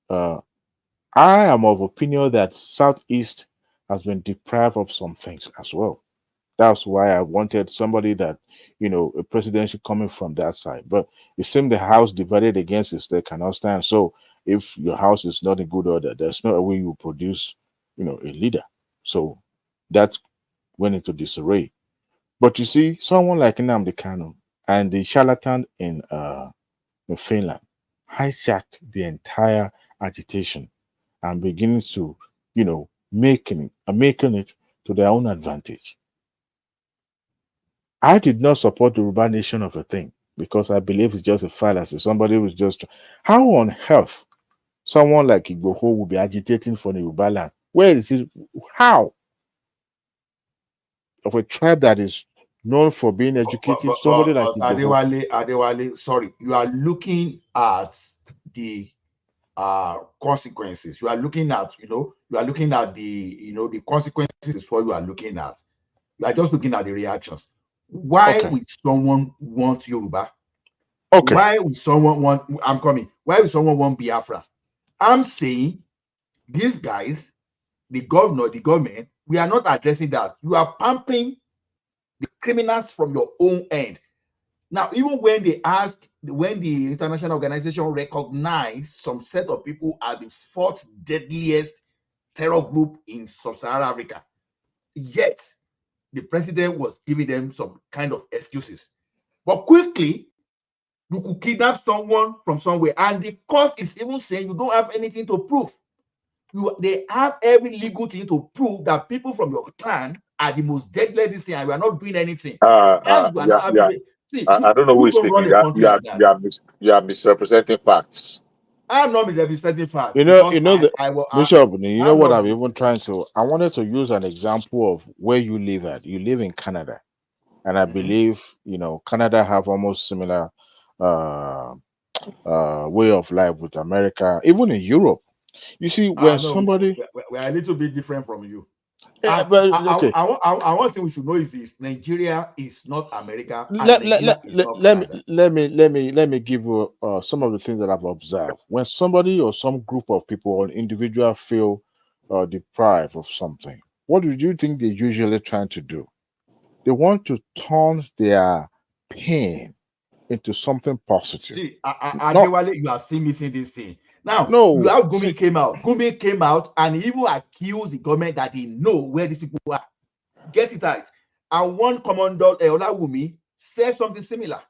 I am of opinion that Southeast has been deprived of some things as well. That's why I wanted somebody that, a presidential coming from that side. But it seemed the house divided against it, they cannot stand. So if your house is not in good order, there's no way you produce, a leader. So that went into disarray. But you see, someone like Nnamdi Kanu and the charlatan in Finland hijacked the entire agitation and beginning to, making it to their own advantage. I did not support the Yoruba nation of a thing because I believe it's just a fallacy. Somebody was just, how on earth someone like Igbo will be agitating for the Yoruba land? Where is it? How? Of a tribe that is known for being educated, somebody like Igbo. Adewale, sorry, you are looking at the consequences. You are looking at, the, the consequences is what you are looking at. You are just looking at the reactions. Why would someone want Yoruba? Okay. Why would someone want, why would someone want Biafra? I'm saying these guys, the government, we are not addressing that. You are pampering the criminals from your own end. Now, even when they ask, when the international organization recognized some set of people as the fourth deadliest terror group in sub-Saharan Africa, yet the president was giving them some kind of excuses. But quickly, you could kidnap someone from somewhere, and the court is even saying you don't have anything to prove. They have every legal thing to prove that people from your clan are the most deadly thing, and we are not doing anything. I don't know who is speaking. You are misrepresenting facts. I'm not misrepresenting facts. Bishop, you know what I'm even trying to. I wanted to use an example of where you live at. You live in Canada, and I believe Canada have almost similar way of life with America, even in Europe. You see, when somebody we're a little bit different from you. I one thing we should know is this: Nigeria is not America. Let me give you some of the things that I've observed. When somebody or some group of people or individual feel deprived of something, what do you think they're usually trying to do? They want to turn their pain into something positive. See, Adewale, you are still missing this thing. Now, no, you have Gumi came out. Gumi came out and he even accused the government that he know where these people are. Get it right. And one Commodore Olawumi said something similar.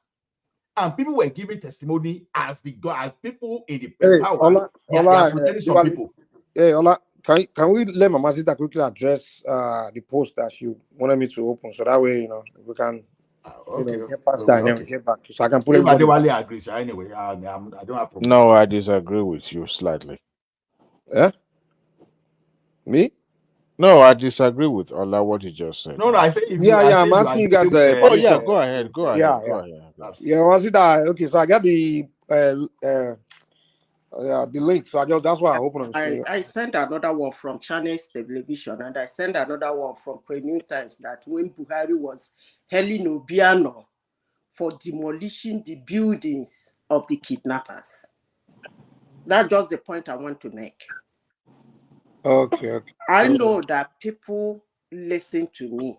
And people were giving testimony as people in the power. They are protecting some people. Hey, Ola, can we let Mama Sita quickly address the post that she wanted me to open, so that way, we can get past that and then we get back. So I can put everybody. Adewale agrees anyway. I don't have problem. No, I disagree with you slightly. Eh? Me? No, I disagree with Ola what you just said. No, I say if I'm asking you guys. Oh yeah, go ahead. Yeah, Mama Sita. Okay, so I got the link. So that's why I open on the screen. I sent another one from Channels Television, and I sent another one from Premium Times that when Buhari was hailing Obiano for demolishing the buildings of the kidnappers. That's just the point I want to make. Okay. I know that people listen to me.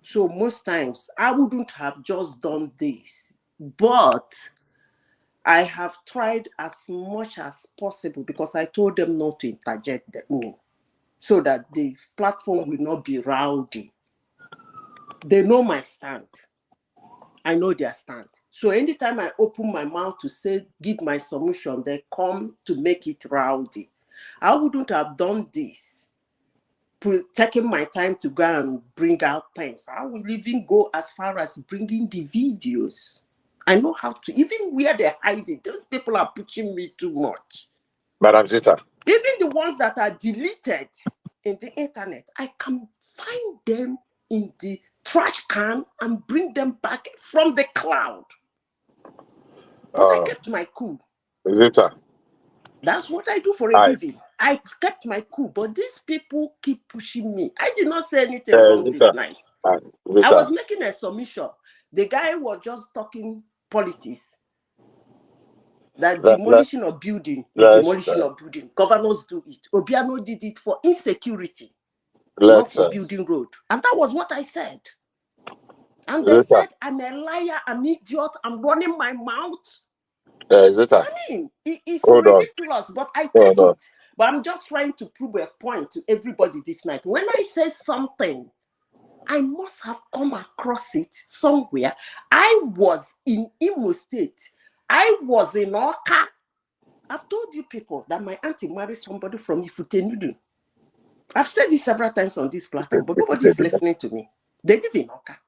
So most times I wouldn't have just done this, but I have tried as much as possible because I told them not to interject me so that the platform will not be rowdy. They know my stand. I know their stand. So anytime I open my mouth to say, give my submission, they come to make it rowdy. I wouldn't have done this, taking my time to go and bring out things. I will even go as far as bringing the videos. I know how to, even where they're hiding, those people are pushing me too much. Madam Zita. Even the ones that are deleted in the internet, I can find them in the trash can and bring them back from the cloud. But I kept my cool. Zita. That's what I do for a living. I kept my cool, but these people keep pushing me. I did not say anything wrong this night. I was making a submission. The guy was just talking politics. That demolishing of building is demolishing of building. Governors do it. Obiano did it for insecurity, not for building road. And that was what I said. And they said, I'm a liar, I'm an idiot, I'm running my mouth. I mean, it's ridiculous, but I take it. But I'm just trying to prove a point to everybody this night. When I say something, I must have come across it somewhere. I was in Imo State. I was in Oka. I've told you people that my auntie married somebody from TINUBU. I've said this several times on this platform, but nobody's listening to me. They live in Oka.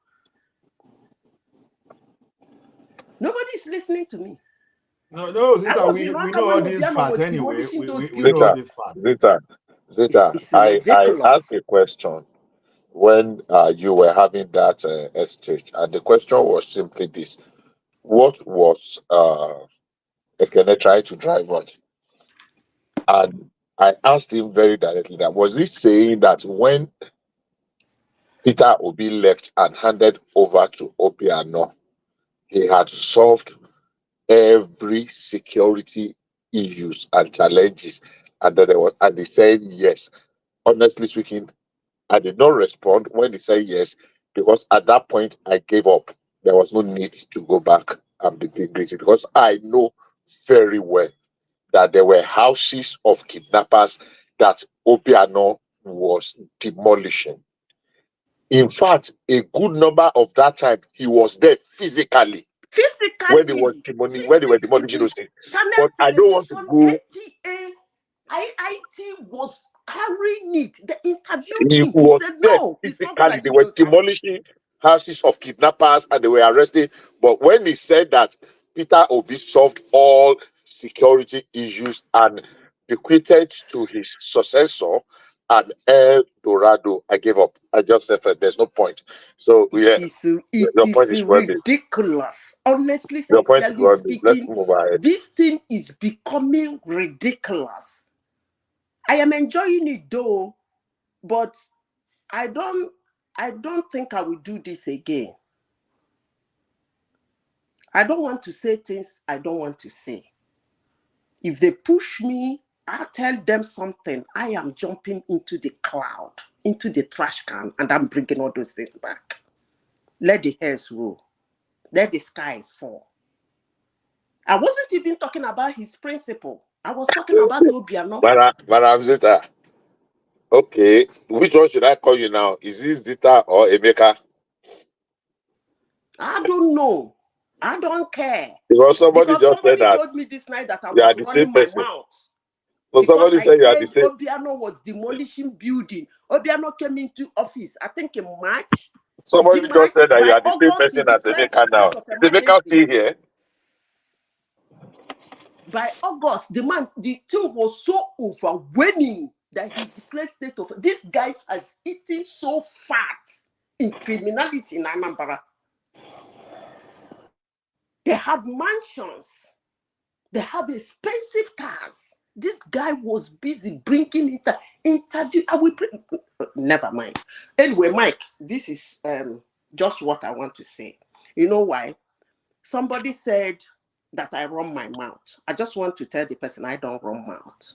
Nobody's listening to me. No, Zita, we know all these facts anyway. We know all these facts. Zita, I asked a question when you were having that exchange, and the question was simply this: what was Ekene trying to drive on? And I asked him very directly that was he saying that when Peter Obi left and handed over to Obiano, he had solved every security issues and challenges, and then and he said yes. Honestly speaking, I did not respond when he said yes, because at that point I gave up. There was no need to go back and be greedy, because I know very well that there were houses of kidnappers that Obiano was demolishing. In fact, a good number of that time he was there physically. When they were demolishing those things. But I don't want to go. IIT was carrying it. They interviewed He him. He was said, there no, physically. They were demolishing houses of kidnappers and they were arrested. But when he said that Peter Obi solved all security issues and bequeathed to his successor and El Dorado, I gave up. I just said there's no point. So it is ridiculous. Honestly, sincerely speaking, this thing is becoming ridiculous. I am enjoying it though, but I don't think I will do this again. I don't want to say things I don't want to say. If they push me, I'll tell them something. I am jumping into the cloud, into the trash can, and I'm bringing all those things back. let the hairs roll, let the skies fall. I wasn't even talking about his principle. I was talking about Obiano. Madam Zita, okay, which one should I call you now? Is this Zita or Emeka? I don't know. I don't care. Because somebody just said that told me this night that I you are was the same running my person. mouth. So Because somebody said you are the same. Obiano was demolishing building. Obiano came into office, I think in March. Somebody just said that you are the same person as Emeka now. Is Emeka still here? By August, the thing was so overwhelming that he declared state of. These guys has eaten so fat in criminality in Anambra. They have mansions. They have expensive cars. This guy was busy bringing interview. Never mind. Anyway, Mike, this is just what I want to say. You know why? Somebody said that I run my mouth. I just want to tell the person I don't run mouth.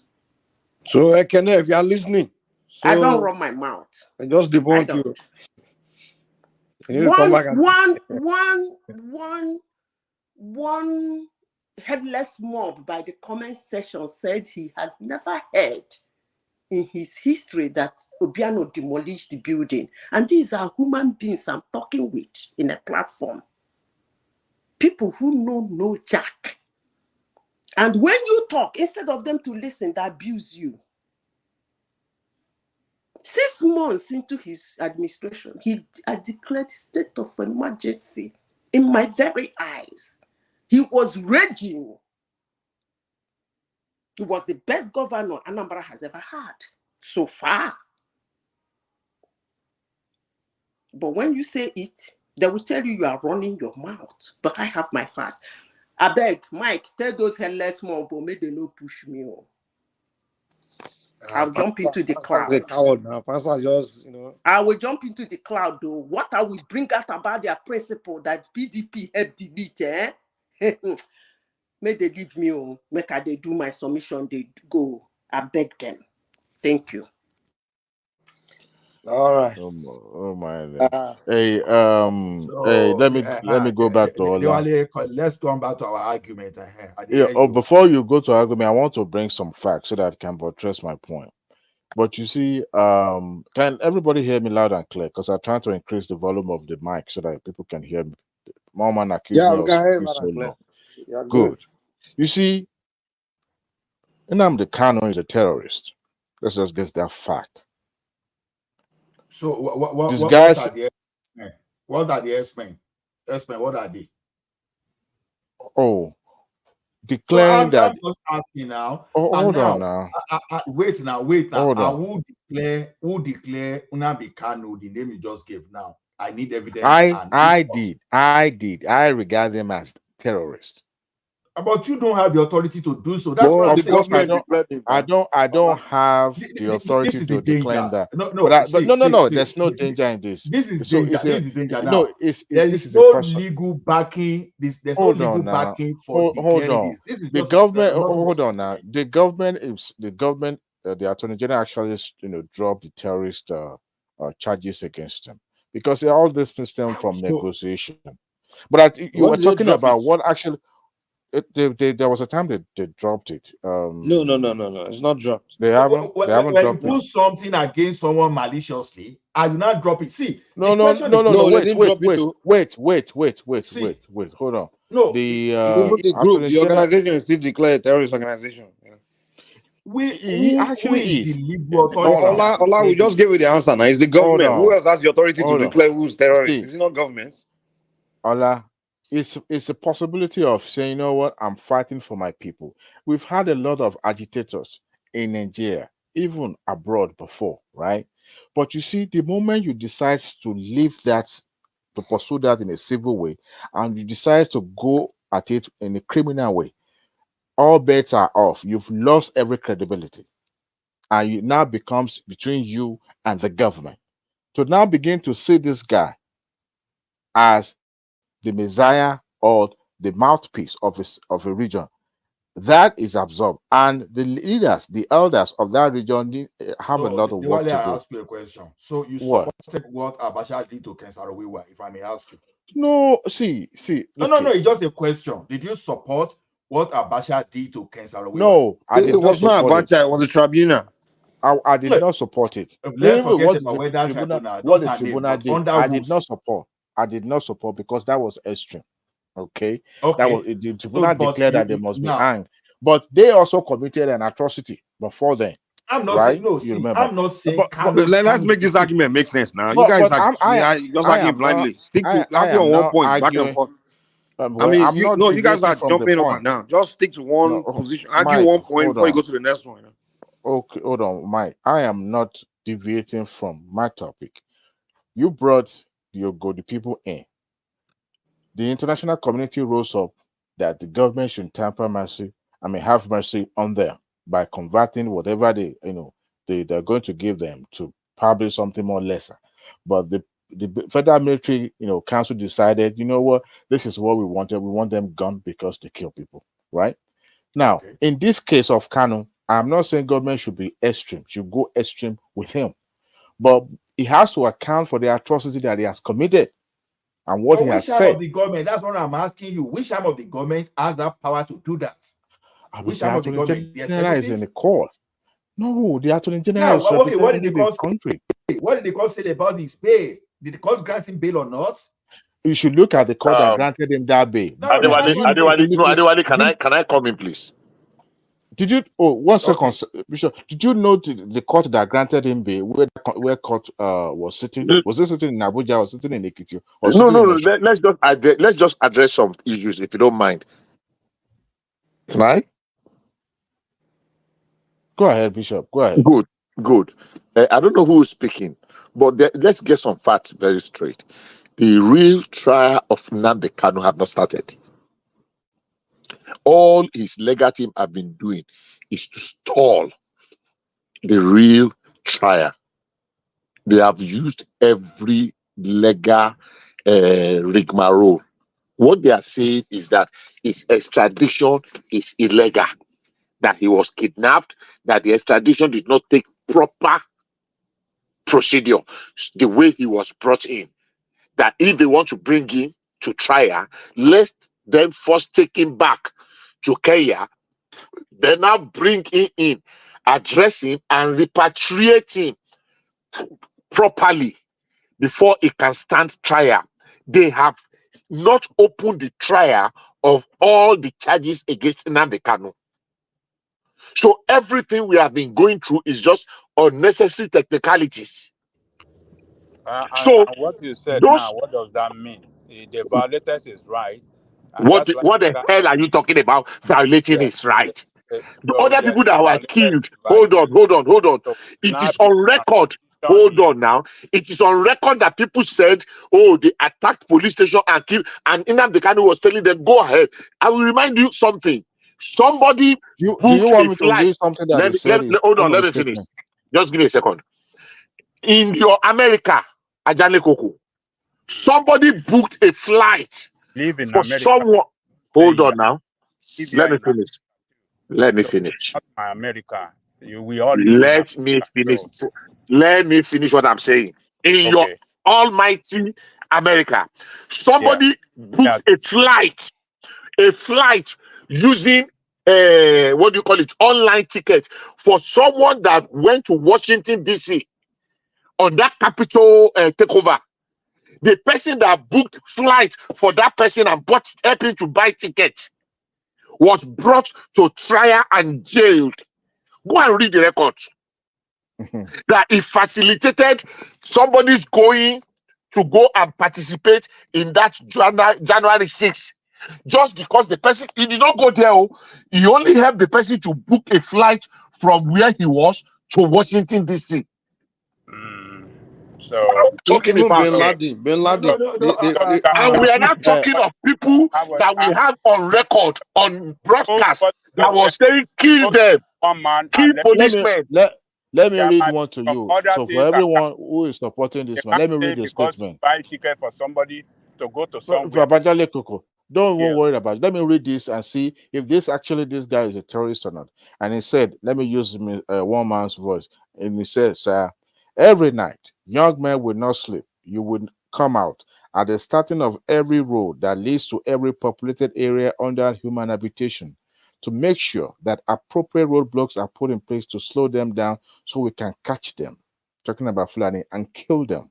So, Ekene, if you are listening, I don't run my mouth. I just debunk you. You need to come back and one headless mob by the comment section said he has never heard in his history that Obiano demolished the building. And these are human beings I'm talking with in a platform. People who know no jack. And when you talk, instead of them to listen, they abuse you. 6 months into his administration, he had declared state of emergency in my very eyes. He was raging. He was the best governor Anambra has ever had so far. But when you say it, they will tell you are running your mouth. But I have my fast. I beg, Mike, tell those headless mob, but make they no push me on. I'll jump into the cloud. A coward now. Pastor just, I will jump into the cloud though. What I will bring out about their principle that PDP helped delete, May they leave me on. Make they do my submission, they go. I beg them. Thank you. All right. Oh my. Hey, let me go back to Ola. Let's go back to our argument. Before you go to argument, I want to bring some facts so that I can buttress my point. But you see, can everybody hear me loud and clear? Because I'm trying to increase the volume of the mic so that people can hear me. Mama accused me of so low. Good. You see, Nnamdi Kanu is a terrorist. Let's just get that fact. So what are the X-Men? What are the X-Men? X-Men, what are they? Oh, declaring that. I'm just asking now. Hold on now. Wait now. Who declare Nnamdi Kanu, the name you just gave now? I need evidence. I did. I regard them as terrorists. But you don't have the authority to do so. That's what I don't have the authority to declare that. No. There's no danger in this. This is danger. This is danger now. No, there is no legal backing. There's no legal backing for declaring this. This is the government. Hold on now. The government, the Attorney General actually, dropped the terrorist charges against them because all this stem from negotiation. But you were talking about what actually. There was a time they dropped it. No. It's not dropped. They haven't dropped it. Do something against someone maliciously, I will not drop it. See, no. Wait. Hold on. No, the group, the organization is still declared a terrorist organization. He actually is. Allah, we just gave you the answer now. It's the government. Who else has the authority to declare who's terrorist? Is it not government? Allah. It's a possibility of saying, you know what, I'm fighting for my people. We've had a lot of agitators in Nigeria, even abroad before, right? But you see, the moment you decide to leave that, to pursue that in a civil way, and you decide to go at it in a criminal way, all bets are off. You've lost every credibility. And it now becomes between you and the government. To now begin to see this guy as the messiah or the mouthpiece of a region That is absorbed, and the leaders, the elders of that region have a lot of work to do. I ask you a question. So you What? supported what Abacha did to Ken Saro-Wiwa, if I may ask you? No, see. No, it's just a question. Did you support what Abacha did to Ken Saro-Wiwa? No, I did it was not Abacha, it was the tribunal. I did not support it. Let's forget about whether tribunal. What the tribunal did, I did not support. I did not support because that was extreme. Okay. That was the tribunal declared that they must be hanged, but they also committed an atrocity before then. I'm not right? saying no. See, I'm not saying. But let's make this argument make sense now. You guys are just arguing blindly. Stick to on one point, back and forth. I mean, you guys are jumping up and down. Just stick to one position. Argue one point before you go to the next one. Okay, hold on, Mike. I am not deviating from my topic. You brought the people in. The international community rose up that the government should have mercy on them by converting whatever they're going to give them to probably something more lesser. But the federal military, council decided, you know what, this is what we wanted. We want them gone because they kill people, right? Now, in this case of Kanu, I'm not saying government should be extreme, should go extreme with him, but he has to account for the atrocity that he has committed and what he has said. Which arm of the government? That's what I'm asking you. Which arm of the government has that power to do that? Which arm of the government? The General is in the court. No, the Attorney General is representing the country. What did the court say about his bail? Did the court grant him bail or not? You should look at the court that granted him that bail. Adewale, can I come in, please? Did you? Oh, 1 second, Bishop. Did you know the court that granted him bail, where court was sitting? Was it sitting in Abuja or sitting in Ekiti? No. Let's just address some issues, if you don't mind. Can I? Go ahead, Bishop. Go ahead. Good. I don't know who is speaking, but let's get some facts very straight. The real trial of Nnamdi Kanu have not started. All his legal team have been doing is to stall the real trial. They have used every legal rigmarole. What they are saying is that his extradition is illegal, that he was kidnapped, that the extradition did not take proper procedure, the way he was brought in, that if they want to bring him to trial, let them first take him back to Kenya, then now bring him in, address him, and repatriate him properly before he can stand trial. They have not opened the trial of all the charges against Nnamdi Kanu. So everything we have been going through is just unnecessary technicalities. So what you said now, what does that mean? The violator is right. What the hell are you talking about? Violating his right. The other people that were killed. Hold on. It is on record. Hold on now. It is on record that people said, oh, they attacked police station and killed, and Nnamdi Kanu was telling them, go ahead. I will remind you something. Somebody do you want me to read something that hold on, let me finish. Just give me a second. In your America, Ajane Koko, somebody booked a flight for someone. Hold on now. Let me finish. America. We all let me finish. Let me finish what I'm saying. In your almighty America, somebody booked a flight using online ticket for someone that went to Washington DC on that Capitol takeover. The person that booked flight for that person and helped him to buy tickets was brought to trial and jailed. Go and read the records. That he facilitated somebody's going to go and participate in that January 6th. Just because the person, he did not go there, he only helped the person to book a flight from where he was to Washington, D.C. So, talking about Bin Laden. And we are not talking of people that we have on record, on broadcast, that was saying, kill them, kill policemen. Let me read one to you. So for everyone who is supporting this one, let me read the statement. Buy ticket for somebody to go to somewhere. Don't even worry about it. Let me read this and see if this guy is a terrorist or not. And he said, let me use one man's voice. And he says, every night, young men will not sleep. You will come out at the starting of every road that leads to every populated area under human habitation to make sure that appropriate roadblocks are put in place to slow them down so we can catch them. Talking about Fulani, and kill them.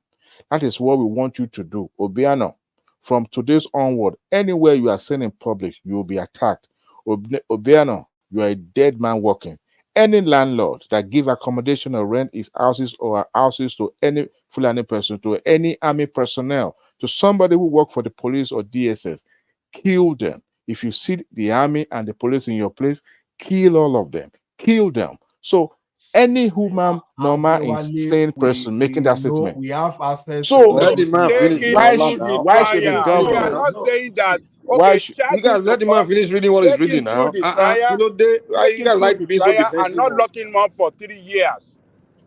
That is what we want you to do. Obiano, from today's onward, anywhere you are seen in public, you will be attacked. Obiano, you are a dead man walking. Any landlord that give accommodation or rent his houses or houses to any Fulani person, to any army personnel, to somebody who work for the police or DSS, kill them. If you see the army and the police in your place, kill all of them. Kill them. So any human, normal, insane person making that statement. We have access. So let the man finish. Why should the government? We are not saying that. Why Okay, you guys let the man finish reading what he's reading now? You guys like to be so defensive. And not locking him up for 3 years.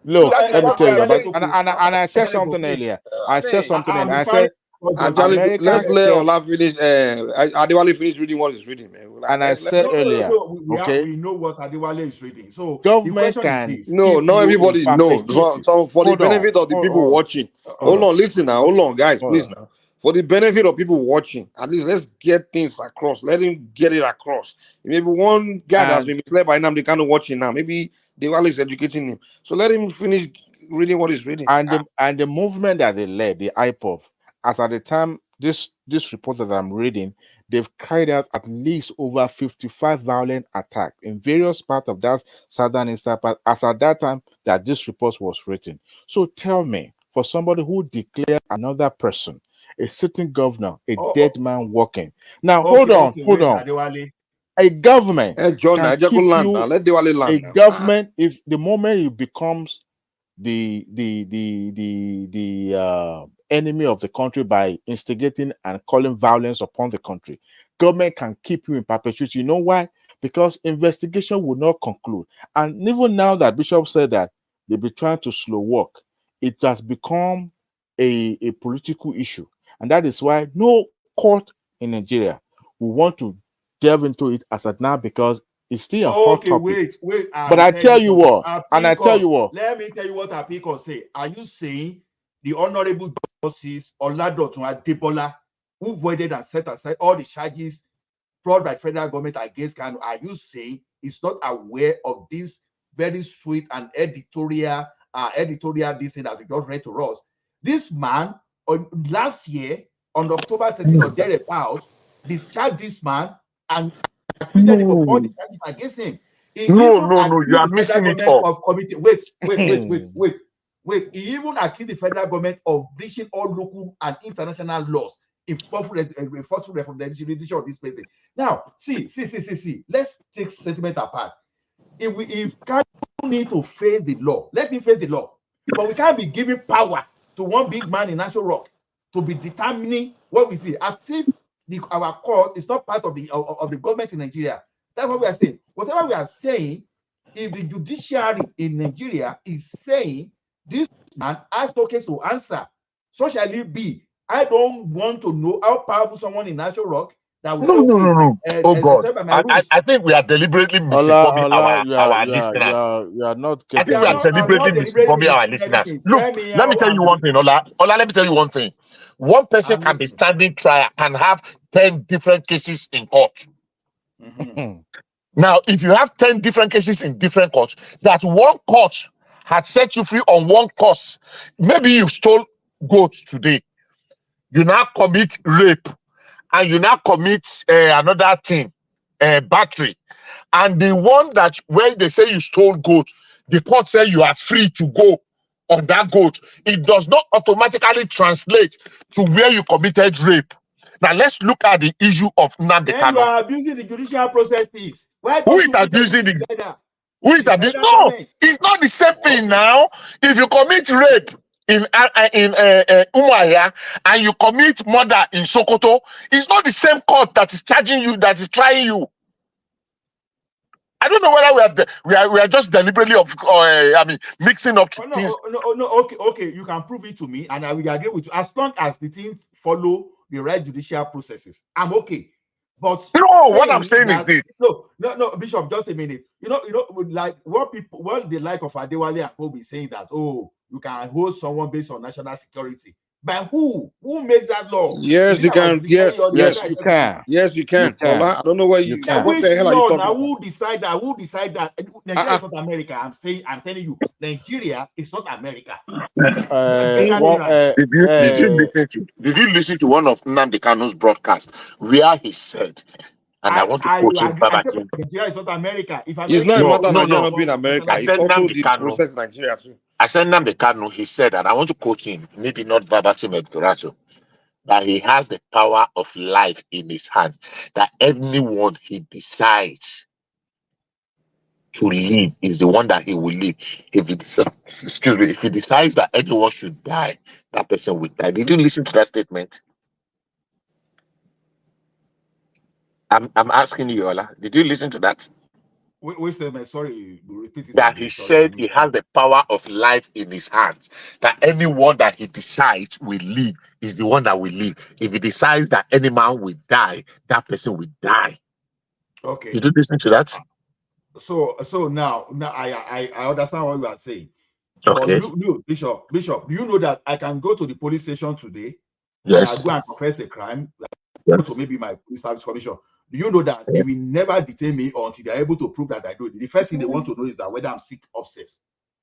Look, let me tell you, and I said something earlier. I said something and I said, Actually, let's let Ola finish. Adewale finish reading what he's reading, man. And I said earlier, we know what Adewale is reading. So government can. No, not everybody knows. So for the benefit of the people watching, hold on, listen now, hold on, guys, please now. For the benefit of people watching, at least let's get things across. Let him get it across. Maybe one guy that's been misled by now, they can't watch it now. Maybe Adewale is educating him. So let him finish reading what he's reading. And the movement that they led, the IPOV, as at the time this report that I'm reading, they've carried out at least over 55 violent attacks in various parts of that southern eastern part as at that time that this report was written. So tell me, for somebody who declared another person, a sitting governor, a dead man walking. Now hold on. A government can keep you, let Adewale land a government, if the moment it becomes the enemy of the country by instigating and calling violence upon the country, government can keep you in perpetuity. You know why? Because investigation will not conclude. And even now that Bishop said that they'll be trying to slow walk, it has become a political issue. And that is why no court in Nigeria will want to delve into it as of now, because it's still a hot topic. Wait. But I tell you what, let me tell you what Apiko say. Are you saying the Honorable Justice Oladotun Adebola, who voided and set aside all the charges brought by federal government against Kanu, are you saying is not aware of this very sweet and editorial this thing that we just read to us? This man, last year, on October 13 or thereabout, discharged this man and acquitted him of all the charges against him. No, you are missing it up. Wait, he even accused the federal government of breaching all local and international laws in forceful representation of this person. Now, see. Let's take sentiment apart. If Kanu need to face the law, let him face the law. But we can't be giving power to one big man in National Rock to be determining what we see, as if our court is not part of the government in Nigeria. That's what we are saying. Whatever we are saying, if the judiciary in Nigeria is saying this man has tokens to answer, so shall it be. I don't want to know how powerful someone in National Rock that will No. Oh God, I think we are deliberately misinforming our listeners. You are not I think we are deliberately misinforming our listeners. Look, let me tell you one thing, Ola, let me tell you one thing. One person can be standing trial and have 10 different cases in court. Now, if you have 10 different cases in different courts, that one court had set you free on one cause. Maybe you stole goats today. You now commit rape, and you now commit another thing, battery. And the one that when they say you stole goat, the court say you are free to go on that goat. It does not automatically translate to where you committed rape. Now let's look at the issue of Nnamdi Kanu. You are abusing the judicial processes. Who is abusing the? Who is abusing? No, it's not the same thing now. If you commit rape in Umuahia and you commit murder in Sokoto, it's not the same court that is charging you, that is trying you. I don't know whether we are just deliberately mixing up things. No. Okay. You can prove it to me, and I will agree with you. As long as the thing follow the right judicial processes, I'm okay. But no, what I'm saying is this. No, Bishop, just a minute. Like what they like of Adewale and Kobe saying that, oh, you can hold someone based on national security. By who? Who makes that law? Yes, you can. Yes, you can. Yes, you can. Ola, I don't know what what the hell are you talking now, about? who decide that? Who decide that? Nigeria is not America. I'm telling you, Nigeria is not America. Did you listen to one of Nnamdi Kanu's broadcast where he said, and I want to quote him verbatim. Nigeria is not America. If It's not a matter of Nigeria not being America. It's also the process in Nigeria too. I said Nnamdi Kanu, he said, and I want to quote him, maybe not verbatim editorial, that he has the power of life in his hand, that anyone he decides to live is the one that he will live. If he if he decides that anyone should die, that person will die. Did you listen to that statement? I'm asking you, Ola. Did you listen to that? Wait a minute, sorry, repeat it. That he said he has the power of life in his hands. That anyone that he decides will live is the one that will live. If he decides that any man will die, that person will die. Okay. Did you listen to that? So now I understand what you are saying. Okay. But you, Bishop, do you know that I can go to the police station today? Yes. I go and confess a crime. Yes. Go to maybe my police service commission. Do you know that they will never detain me until they are able to prove that I do it? The first thing they want to know is that whether I'm sick, obsessed.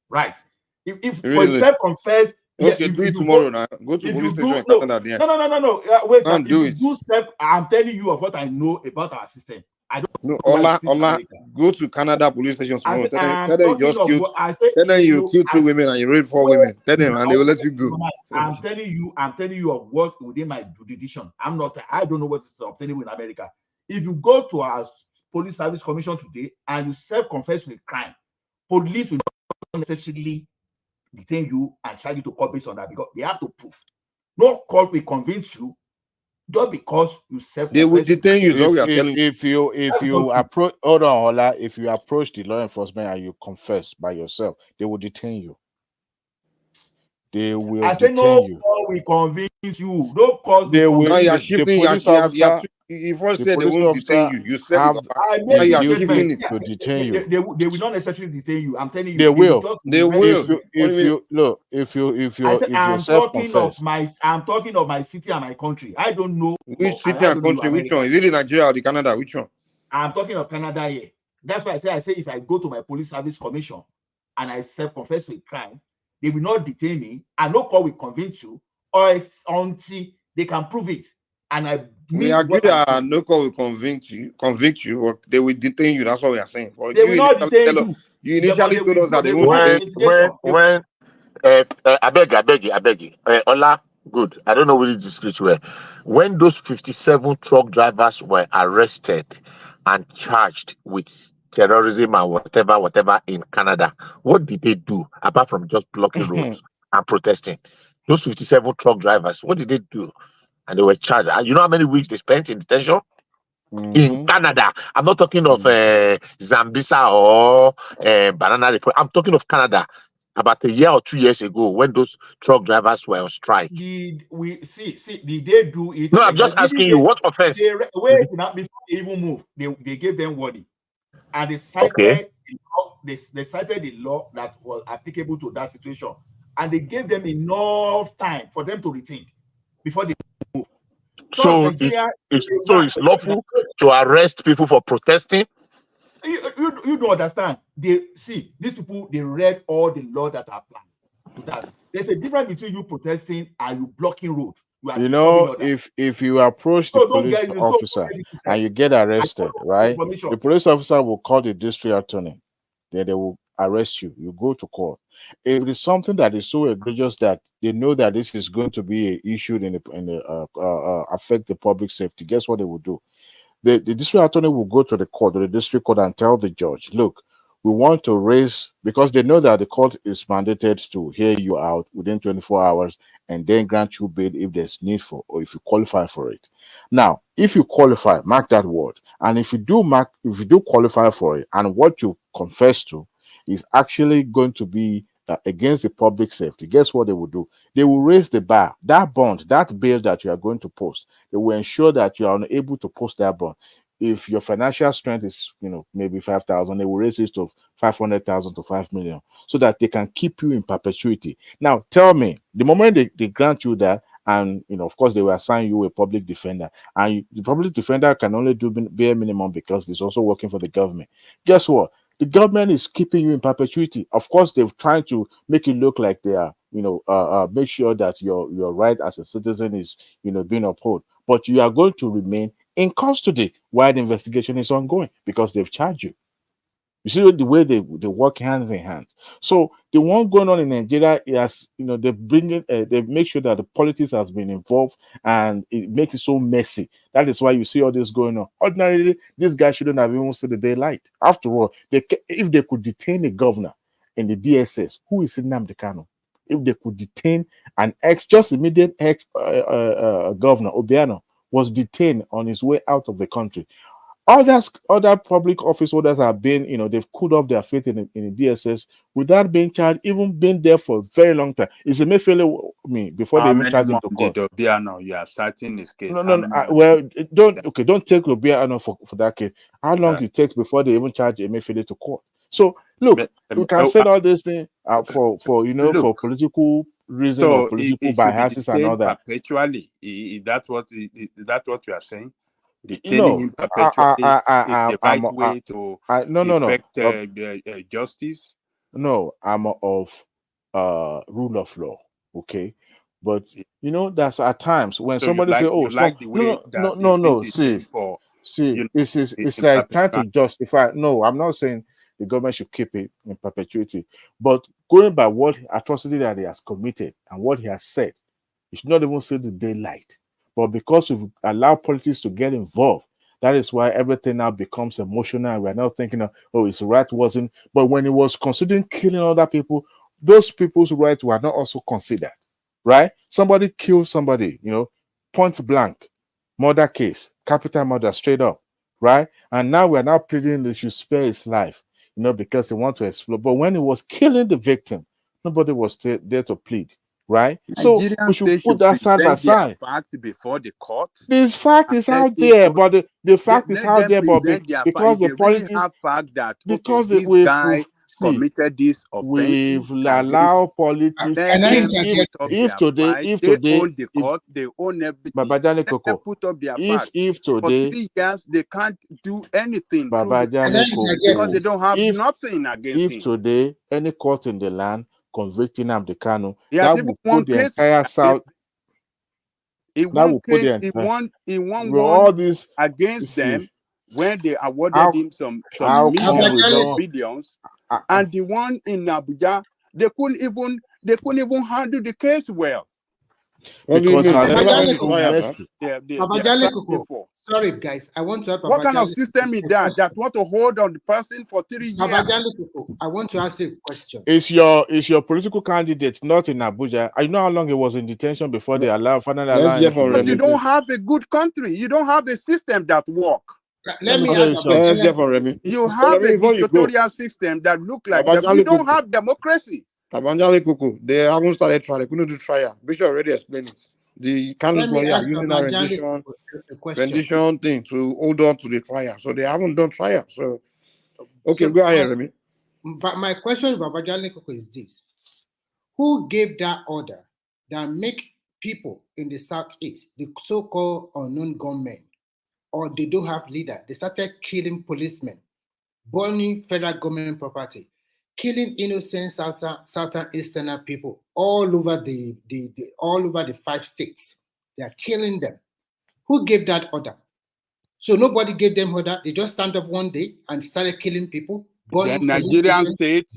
Right? If Really? for self-confess, okay, do it tomorrow now. Go to police station and Canada there. No. Wait, Can't do it. I'm telling you of what I know about our system. I don't know. Ola, go to Canada police station tomorrow. Tell them you just killed. Tell them you killed 2 women and you raped 4 women. Tell them and they will let you go. I'm telling you of what within my jurisdiction. I don't know what is obtainable in America. If you go to our police service commission today and you self-confess with crime, police will not necessarily detain you and charge you to court based on that because they have to prove. No court will convince you just because you self. They will detain you. If you approach, hold on, Ola. If you approach the law enforcement and you confess by yourself, they will detain you. They will detain you. We convince you. No cause. They will. Now you are shifting. You first said they won't detain you. You said to detain you. They will not necessarily detain you. I'm telling you. They will. They will. If you self-confess. I'm talking of my city and my country. I don't know which city and country. Which one is it? In Nigeria or the Canada? Which one? I'm talking of Canada here. That's why I say if I go to my police service commission and I self-confess with crime, they will not detain me, and no court will convince you, or until they can prove it. And we agree that no court will convict you, or they will detain you. That's what we are saying. But they will not detain you. You initially told us that they won't detain you. I beg you. Ola, good. I don't know which district were. When those 57 truck drivers were arrested and charged with terrorism and whatever in Canada, what did they do apart from just blocking roads and protesting? Those 57 truck drivers, what did they do? And they were charged. And you know how many weeks they spent in detention? In Canada. I'm not talking of Zambisa or Banana Republic. I'm talking of Canada. About a year or 2 years ago, when those truck drivers were on strike. Did they do it? No, I'm just asking you, what offense? Wait, before they even move, they gave them warning. And they cited, they cited the law that was applicable to that situation. And they gave them enough time for them to rethink before they move. So it's lawful to arrest people for protesting? You don't understand. These people, they read all the law that are planned to that. There's a difference between you protesting and you blocking road. If you approach the police officer and you get arrested, right? The police officer will call the district attorney. Then they will arrest you. You go to court. If it is something that is so egregious that they know that this is going to be an issue affect the public safety, guess what they will do? The district attorney will go to the court or the district court and tell the judge, look, we want to raise, because they know that the court is mandated to hear you out within 24 hours and then grant you bail if there's need for, or if you qualify for it. Now, if you qualify, mark that word. And if you do qualify for it, and what you confess to is actually going to be against the public safety, guess what they will do? They will raise the bar. That bond, that bail that you are going to post, they will ensure that you are unable to post that bond. If your financial strength is, maybe 5,000, they will raise it to 500,000 to 5 million, so that they can keep you in perpetuity. Now, tell me, the moment they grant you that, and of course, they will assign you a public defender, and the public defender can only do bare minimum because he's also working for the government. Guess what? The government is keeping you in perpetuity. Of course, they've tried to make it look like they are, make sure that your right as a citizen is, being upheld. But you are going to remain in custody while the investigation is ongoing because they've charged you. You see the way they work hands in hands. So the one going on in Nigeria is, they bring in, they make sure that the politics has been involved, and it makes it so messy. That is why you see all this going on. Ordinarily, this guy shouldn't have even seen the daylight. After all, if they could detain a governor in the DSS, who is Nnamdi Kanu? If they could detain an immediate governor, Obiano, was detained on his way out of the country. Other public office holders have been, they've cooled off their faith in the DSS without being charged, even been there for a very long time. It's Emefiele, before they even charged him to court. Obiano, you are citing his case. No. Don't take Obiano for that case. How long it takes before they even charge Emefiele to court? So look, we can say all these things for political reasons or political biases and all that. Perpetually, that's what you are saying. Detaining him perpetually is the right way to effect justice. No, I'm of rule of law, okay? But that's at times when somebody say, "Oh, no." See, it's like trying to justify. No, I'm not saying the government should keep it in perpetuity, but going by what atrocity that he has committed and what he has said, you should not even see the daylight. But because we've allowed politics to get involved, that is why everything now becomes emotional. And we're now thinking of, his right wasn't. But when he was considering killing other people, those people's rights were not also considered, right? Somebody killed somebody, point blank, murder case, capital murder, straight up, right? And now we're now pleading they should spare his life, because they want to explode. But when he was killing the victim, nobody was there to plead. Right, so we should put that side by side. Fact before the court. This fact is out there, but the fact is out there, but because the politics have fact that because this guy committed this offense, we've allowed politics. If today, they own the court, they own everything. Put up their fact. If today, for 3 years they can't do anything because they don't have nothing against him. If today any court in the land convicting Nnamdi Kanu, that would put the entire South. He won all this against them when they awarded him some billions, and the one in Abuja, they couldn't even handle the case well. Sorry, guys. I want to help. What kind of system is that want to hold on the person for 3 years? I want to ask you a question. Is your political candidate not in Abuja? I know how long he was in detention before they finally allow him. But you don't have a good country. You don't have a system that works. Let me you have a dictatorial system that look like that. You don't have democracy. They haven't started trial. They couldn't do trial. Bishop already explained it. The Kanu's lawyer using that rendition thing to hold on to the trial. So they haven't done trial. So, okay, go ahead, Remy. But my question to Babajale Koko is this. Who gave that order that make people in the Southeast, the so-called unknown gunmen, or they don't have leader, they started killing policemen, burning federal government property, killing innocent southern eastern people all over the 5 states. They are killing them. Who gave that order? So nobody gave them order. They just stand up one day and started killing people. The Nigerian state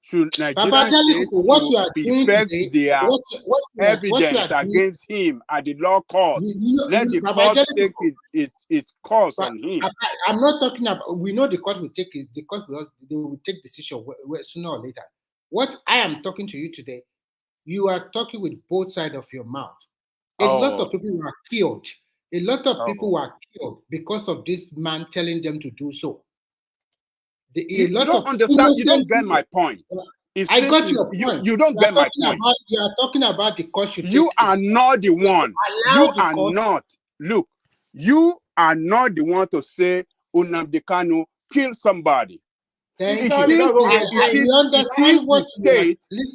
should what you are doing today, their evidence against him at the law court. Let the court take its course on him. I'm not talking about. We know the court will take it. The court they will take decision sooner or later. What I am talking to you today, you are talking with both sides of your mouth. A lot of people were killed. A lot of people were killed because of this man telling them to do so. You don't understand. You don't get my point. It's I got simply, your point. you don't get my point. You are talking about the cost You are not the one. You are not. Look, you are not the one to say Nnamdi Kanu kill somebody. It is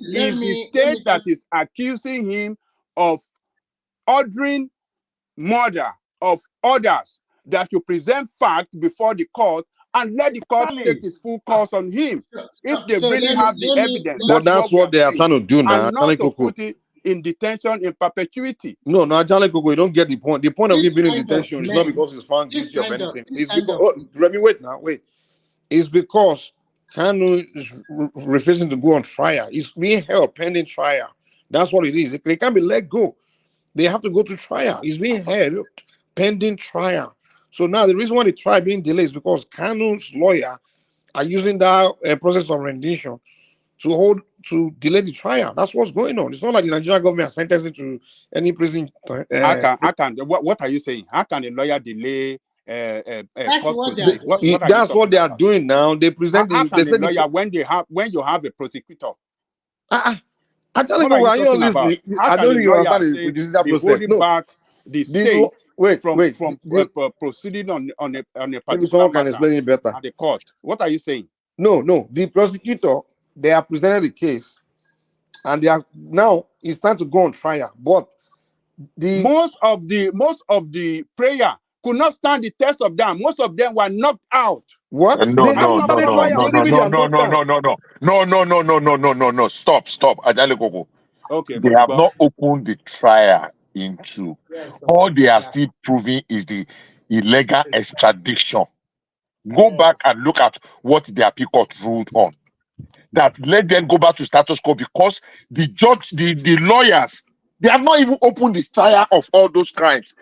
the state that is accusing him of ordering murder of others, that you present facts before the court and let the court take its full course on him. If they really have the evidence, but that's what they are trying to do now. And not to put it in detention in perpetuity. No, Ajale Koko, you don't get the point. The point of him being in detention is not because he's found guilty of anything. It's because, let me wait. It's because Kanu is refusing to go on trial. He's being held pending trial. That's what it is. They can't be let go. They have to go to trial. He's being held pending trial. So now the reason why the trial being delayed is because Kanu's lawyer are using that process of rendition to delay the trial. That's what's going on. It's not like the Nigerian government sentenced him to any prison. What are you saying? How can a lawyer delay? That's what what they are doing now. They present the lawyer when you have a prosecutor. I don't know. I don't think you understand the judicial process. No, back the state from proceeding on a maybe particular someone can matter explain it better. at the court. What are you saying? No. The prosecutor, they have presented the case, and they are now it's time to go on trial. But most of the prayer could not stand the test of them. Most of them were knocked out. What? No. Stop, Ajale Koko. Okay, they have not opened the trial into. All they are still proving is the illegal extradition. Go back and look at what the appeal court ruled on. That let them go back to status quo because the judge, the lawyers, they have not even opened the trial of all those crimes.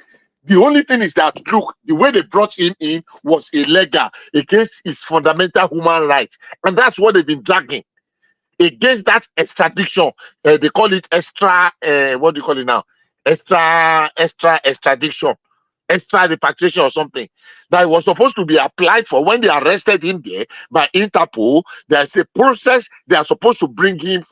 The only thing is that, look, the way they brought him in was illegal against his fundamental human rights. And that's what they've been dragging. Against that extradition, they call it extra, what do you call it now? Extra extradition, extra repatriation or something. That was supposed to be applied for when they arrested him there by Interpol. There's a process they are supposed to bring him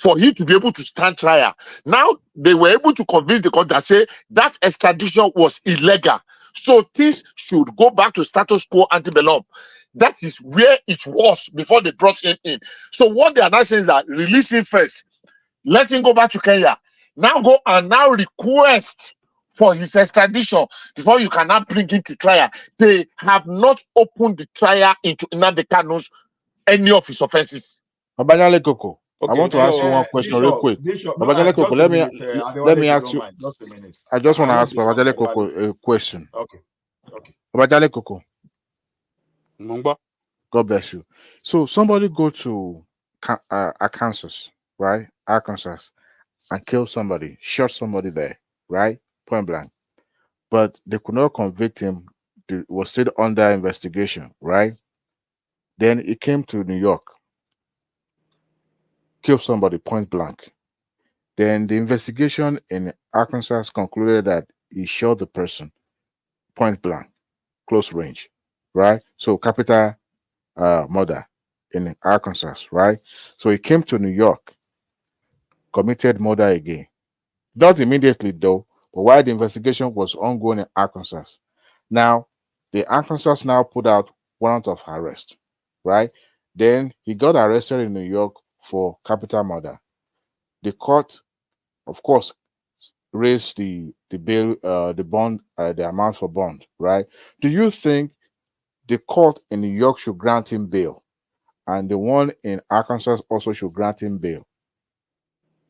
for him to be able to stand trial. Now they were able to convince the court that say that extradition was illegal. So things should go back to status quo ante bellum. That is where it was before they brought him in. So what they are now saying is that release him first, let him go back to Kenya. Now go and now request for his extradition before you can now bring him to trial. They have not opened the trial into Nnamdi Kanu's any of his offenses. Babajale Koko. Okay, I want to ask you one question real quick. Babajale Koko, let me ask you. I just want to ask Babajale Koko a question. Okay. Babajale Koko. Mumba. God bless you. So somebody go to Arkansas, right? Arkansas, and kill somebody, shot somebody there, right? Point blank. But they could not convict him. It was still under investigation, right? Then he came to New York, killed somebody point blank. Then the investigation in Arkansas concluded that he shot the person point blank, close range, right? So capital murder in Arkansas, right? So he came to New York, committed murder again. Not immediately though, but while the investigation was ongoing in Arkansas. Now, the Arkansas now put out warrant of arrest, right? Then he got arrested in New York for capital murder. The court, of course, raised the bail, the bond, the amount for bond, right? Do you think the court in New York should grant him bail, and the one in Arkansas also should grant him bail?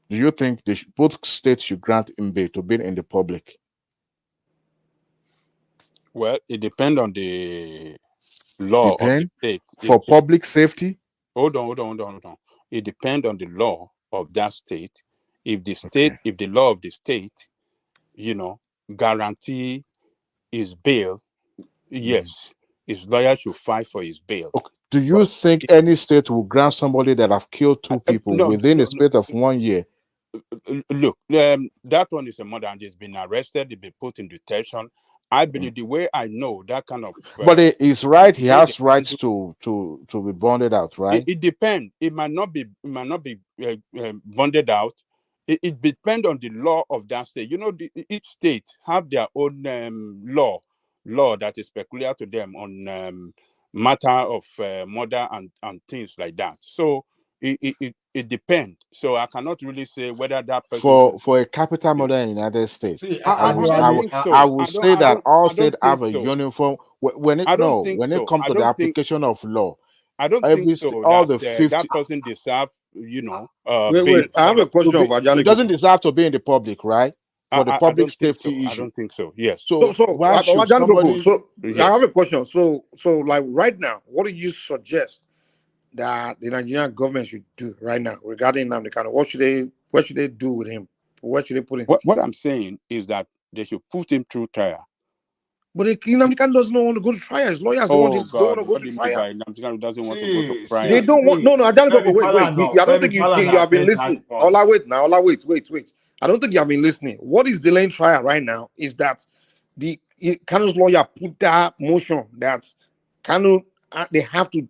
Do you think both states should grant him bail to be in the public? Well, it depends on the law of the state. For public safety? Hold on. It depends on the law of that state. If the state, if the law of the state, guarantee his bail, yes, his lawyer should fight for his bail. Okay. Do you think any state will grant somebody that have killed two people within a space of 1 year? Look, that one is a murder and he's been arrested, he's been put in detention, I believe the way I know that kind of. But he's right. He has rights to be bonded out, right? It depends. It might not be bonded out. It depends on the law of that state. You know, each state have their own law that is peculiar to them on matter of murder and things like that. So it depends. So I cannot really say whether that person for a capital murder in the United States. See, I would say that all states have a uniform when it comes to the application of law. I don't think so. All that, the 50 that person deserve, you know. Wait. I have a question of Ajani. It doesn't deserve to be in the public, right? For the public safety issue. I don't think so. Yes. So why should somebody? I have a question. So like right now, what do you suggest that the Nigerian government should do right now regarding Nnamdi Kanu? What should they do with him? What should they put in? What I'm saying is that they should put him through trial. But Nnamdi Kanu doesn't want to go to trial. His lawyers don't want to go to trial. Nnamdi Kanu doesn't want to go to trial. They don't want. No. I don't go. Wait. I don't think you have been listening. Wait. I don't think you have been listening. What is delaying trial right now is that the Kanu's lawyer put that motion that Kanu they have to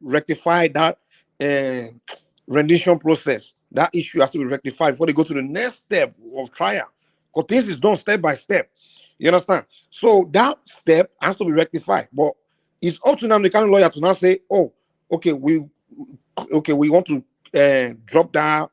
rectify that rendition process. That issue has to be rectified before they go to the next step of trial. Because things is done step by step. You understand? So that step has to be rectified. But it's up to Nnamdi Kanu lawyer to now say, oh, okay, we want to drop that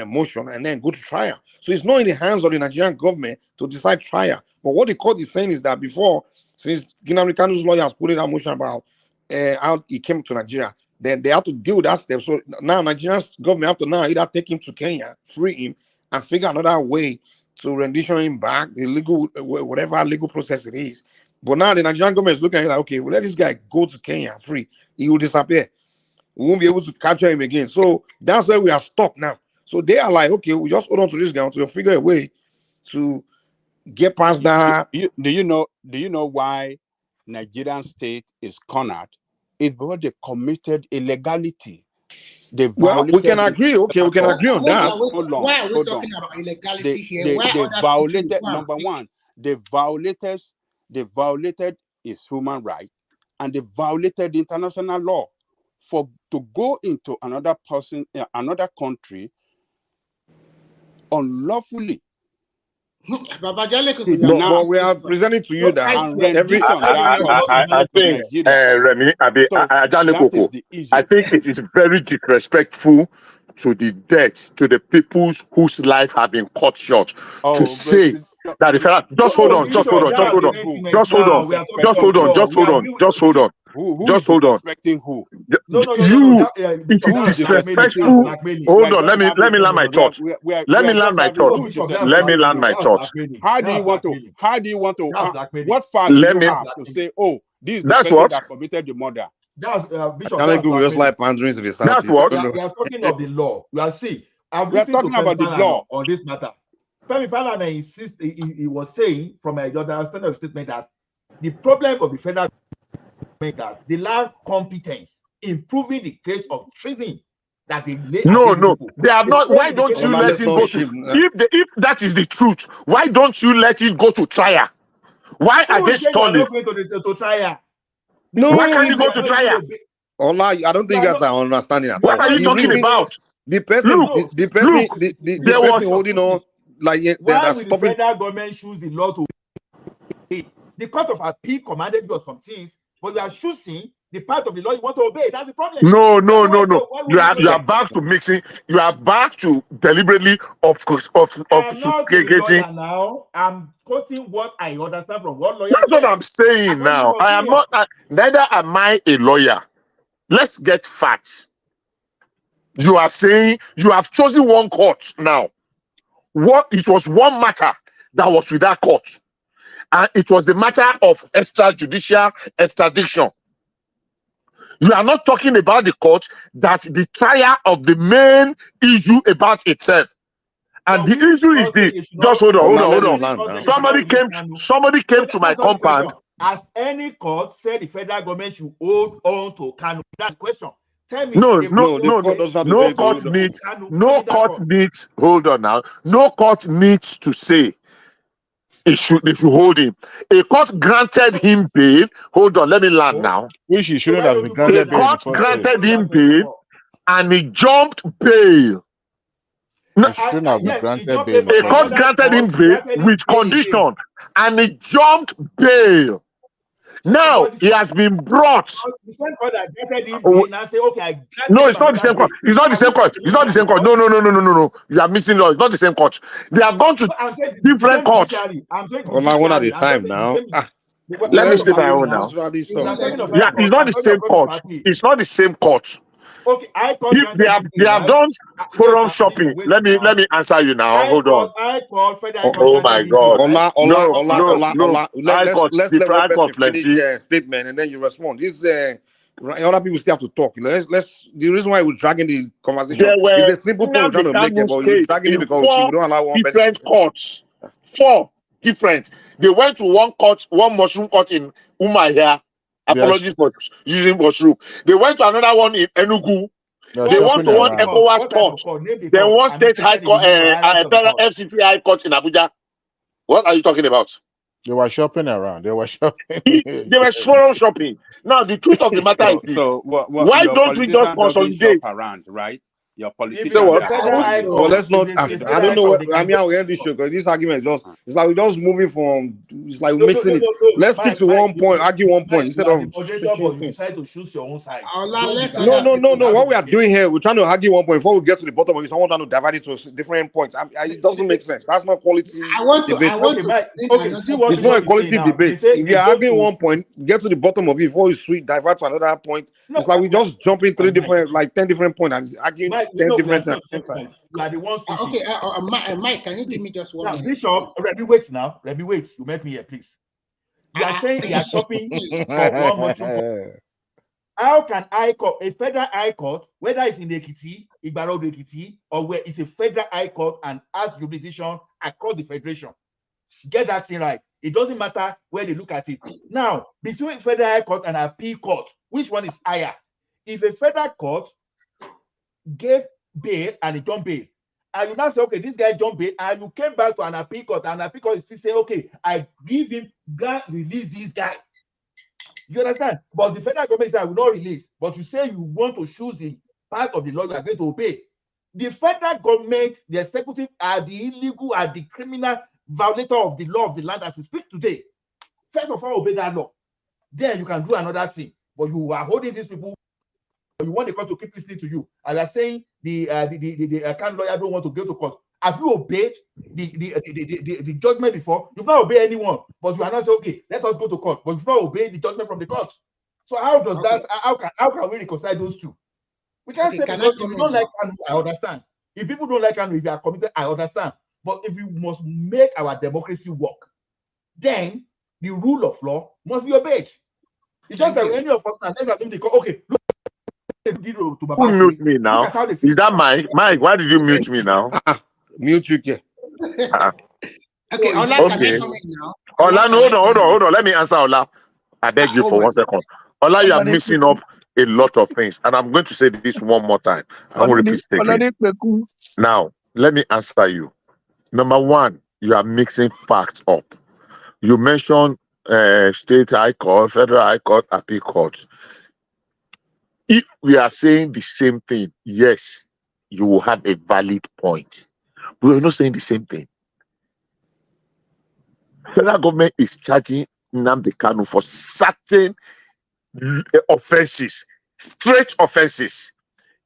motion and then go to trial. So it's not in the hands of the Nigerian government to decide trial. But what the court is saying is that before, since Nnamdi Kanu's lawyer has put in that motion about how he came to Nigeria, then they have to deal with that step. So now Nigerian government have to now either take him to Kenya, free him, and figure another way to rendition him back, the legal, whatever legal process it is. But now the Nigerian government is looking at it like, okay, we'll let this guy go to Kenya free. He will disappear. We won't be able to capture him again. So that's where we are stuck now. So they are like, okay, we just hold on to this guy until we figure a way to get past that. Do you know why Nigerian state is cornered? It's because they committed illegality. We can agree. Okay, we can agree on that. Why are we talking about illegality here? They violated number one. They violated his human right, and they violated the international law. To go into another country unlawfully. But we are presenting to you that I think Remy, I think it is very disrespectful to the death, to the people whose life have been cut short, to say that the fella, just hold on. It is disrespectful. Hold on, let me land my thought. How do you want to? What fact do you have to say? Oh, this is the person that committed the murder. That's Bishop. Just like pandering to the That's what we are talking of the law. We are talking about the law on this matter. Femi Falana insists. He was saying from a understanding of statement that the problem of the federal government that they lack competence in proving the case of treason. That they they are not. Why don't you let it go to? If that is the truth, why don't you let it go to trial? Why are they stalling? To trial. No, why can't you go to trial? I don't think that's an understanding. What are you talking about? The person, the person holding on, like why will the federal government choose the law to? The Court of Appeal commanded you of some things, but you are choosing the part of the law you want to obey. That's the problem. No. You are back to mixing. You are back to deliberately getting. Now I'm quoting what I understand from what lawyer. That's what I'm saying now. I am not. Neither am I a lawyer. Let's get facts. You are saying you have chosen one court now. It was one matter that was with that court, and it was the matter of extrajudicial extradition. You are not talking about the court that the trial of the main issue about itself. And the issue is this. Just hold on. Somebody came to my compound. Has any court said the federal government should hold on to Kanu? That's the question. Tell me. No court needs. Hold on now. No court needs to say they should hold him. A court granted him bail. Hold on, let me land now. Which he shouldn't have been granted A bail in the court first granted place. him bail, and he jumped bail. No, He shouldn't have been granted bail in the a first court place. granted him bail with condition, and he jumped bail. Now he has been brought. The same court that granted him bail now say, okay, I granted No, him it's not the another same court. bail. It's not the same court. It's not the same court. No. You are missing law. It's not the same court. They have gone to different courts. I'm saying One at a time now. Let me say my own now. now. Yeah, it's not the same court. It's not the same court. Okay, If they have done forum shopping, let me answer you now. Hold on. Oh my God. No. Let's let one person finish statement and then you respond. This other people still have to talk. The reason why we're dragging the conversation is a simple point we're trying to make it, but we're dragging it because we don't allow one person. Different courts. 4 different. They went to one court, one mushroom court in Umahia. Apologies for using mushroom. They went to another one in Enugu. They went to one ECOWAS court. Then one state high court, FCT high court in Abuja. What are you talking about? They were shopping around. They were shopping. They were forum shopping. Now the truth of the matter is this. Why don't we just consolidate around, right? Your politicians. Well, let's not. I don't know what I mean. How we end this show because this argument is just. It's like we're just moving from. It's like we're mixing it. Let's stick to one point. Argue one point instead of. You decide to choose your own side. No. What we are doing here, we're trying to argue one point before we get to the bottom of it. Someone trying to divide it to different points. It doesn't make sense. That's not quality debate. It's not a quality debate. If you're arguing one point, get to the bottom of it before you divide to another point. It's like we just jump in 10 different points and arguing 10 different times. You are the ones. Okay, Mike, can you give me just one? Now, Bishop, let me wait now. Let me wait. You make me here, please. You are saying you are shopping for one mushroom. How can I court, a federal high court, whether it's in Ekiti, Igbaro Ekiti, or where it's a federal high court and has jurisdiction across the federation? Get that thing right. It doesn't matter where they look at it. Now, between federal high court and appeal court, which one is higher? If a federal court gave bail and he jumped bail, and you now say, okay, this guy jumped bail, and you came back to an appeal court, and appeal court is still saying, okay, I give him, release this guy. You understand? But the federal government says, I will not release. But you say you want to choose the part of the law you are going to obey. The federal government, the executive, are the illegal, are the criminal violator of the law of the land as we speak today. First of all, obey that law. Then you can do another thing. But you are holding these people. You want the court to keep listening to you. And you are saying the account lawyer don't want to go to court. Have you obeyed the judgment before? You've not obeyed anyone, but you are not saying, okay, let us go to court. But you've not obeyed the judgment from the court. So how does that? How can we reconcile those two? We can't say because if you don't like Kanu, I understand. If people don't like Kanu, if you are committed, I understand. But if we must make our democracy work, then the rule of law must be obeyed. It's just that any of us now, let's assume the court. Okay, look. Who mute me now? Is that Mike? Mike, why did you mute me now? Mute you, yeah. Okay, Ola, can I come in now? Ola, no, hold on. Let me answer Ola. I beg you for 1 second. Ola, you are missing up a lot of things. And I'm going to say this one more time. I will repeat it. Now, let me answer you. Number one, you are mixing facts up. You mentioned state high court, federal high court, appeal court. If we are saying the same thing, yes, you will have a valid point. But we're not saying the same thing. Federal government is charging Nnamdi Kanu for certain offenses, straight offenses,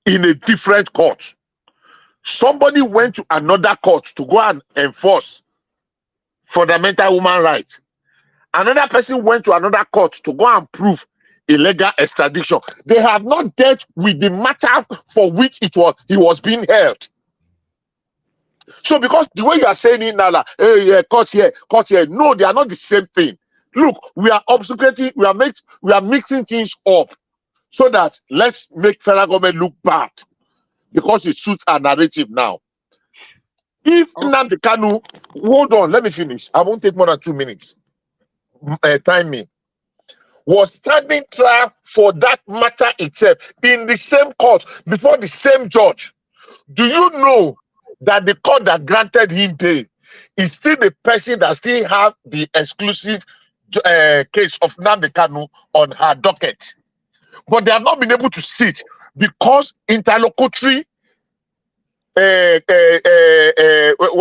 in a different court. Somebody went to another court to go and enforce fundamental human rights. Another person went to another court to go and prove illegal extradition. They have not dealt with the matter for which he was being held. So because the way you are saying it now, hey, yeah, court here, no, they are not the same thing. Look, we are obfuscating, we are mixing things up so that let's make federal government look bad because it suits our narrative now. If Nnamdi Kanu, hold on, let me finish. I won't take more than 2 minutes. Time me. Was standing trial for that matter itself in the same court before the same judge. Do you know that the court that granted him bail is still the person that still have the exclusive case of Nnamdi Kanu on her docket. But they have not been able to sit because interlocutory what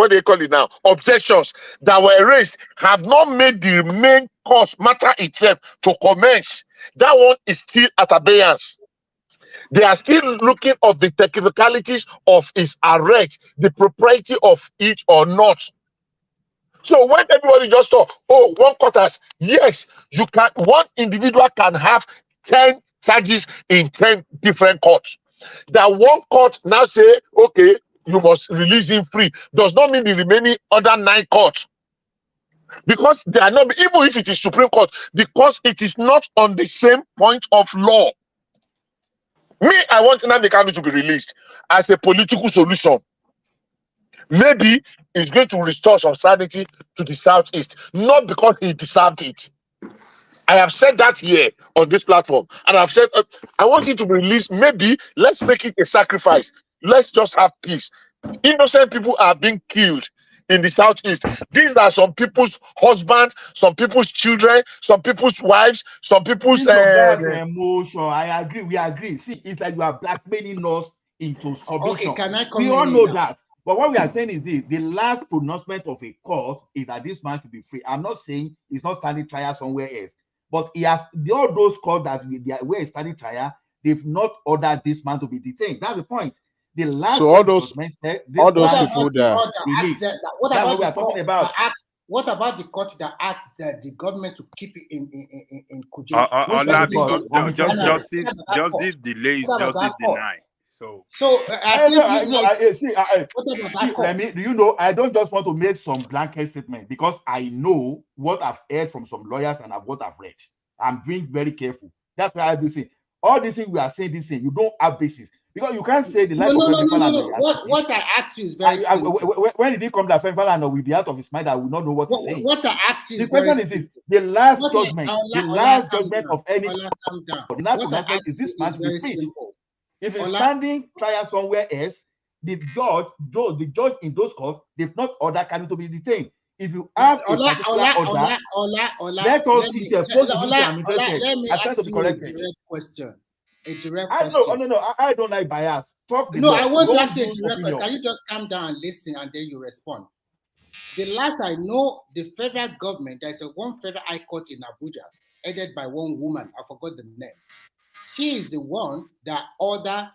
do they call it now? Objections that were raised have not made the main cause matter itself to commence. That one is still at abeyance. They are still looking at the technicalities of his arrest, the propriety of it or not. So when everybody just thought, oh, one quarters, yes, you can. One individual can have 10 charges in 10 different courts. That one court now say, okay, you must release him free, does not mean the remaining other 9 courts. Because they are not, even if it is Supreme Court, because it is not on the same point of law. Me, I want Nnamdi Kanu to be released as a political solution. Maybe it's going to restore some sanity to the Southeast, not because he deserved it. I have said that here on this platform, and I've said I want it to be released. Maybe let's make it a sacrifice. Let's just have peace. Innocent people are being killed in the Southeast. These are some people's husbands, some people's children, some people's wives, some people's emotion. I agree. We agree. See, it's like you are blackmailing us into submission. Okay, can I come We all in know now? that. But what we are saying is this: the last pronouncement of a court is that this man should be free. I'm not saying he's not standing trial somewhere else, but he has all those courts that where he's standing trial, they've not ordered this man to be detained. That's the point. The last so all those people there. What about the court that asked the government to keep it in Kuje? Justice delays, justice deny. So Remy, do you know, I don't just want to make some blanket statement because I know what I've heard from some lawyers and what I've read. I'm being very careful. That's why I do say all these things we are saying, this thing, you don't have basis. Because you can't say the life of What I asked you is very simple. When did he come that Felano will be out of his mind, I will not know what he's saying. What I asked you the is question is this: the last judgment, of any is this man to be free. If he's standing trial somewhere else, the judge in those courts, they've not ordered Kanu to be detained. If you have a particular order, let us see the post let me ask you a direct question. I don't like bias. I want to ask you a direct question. Can you just calm down and listen and then you respond? The last I know, the federal government, there's one federal high court in Abuja, headed by one woman, I forgot the name. She is the one that ordered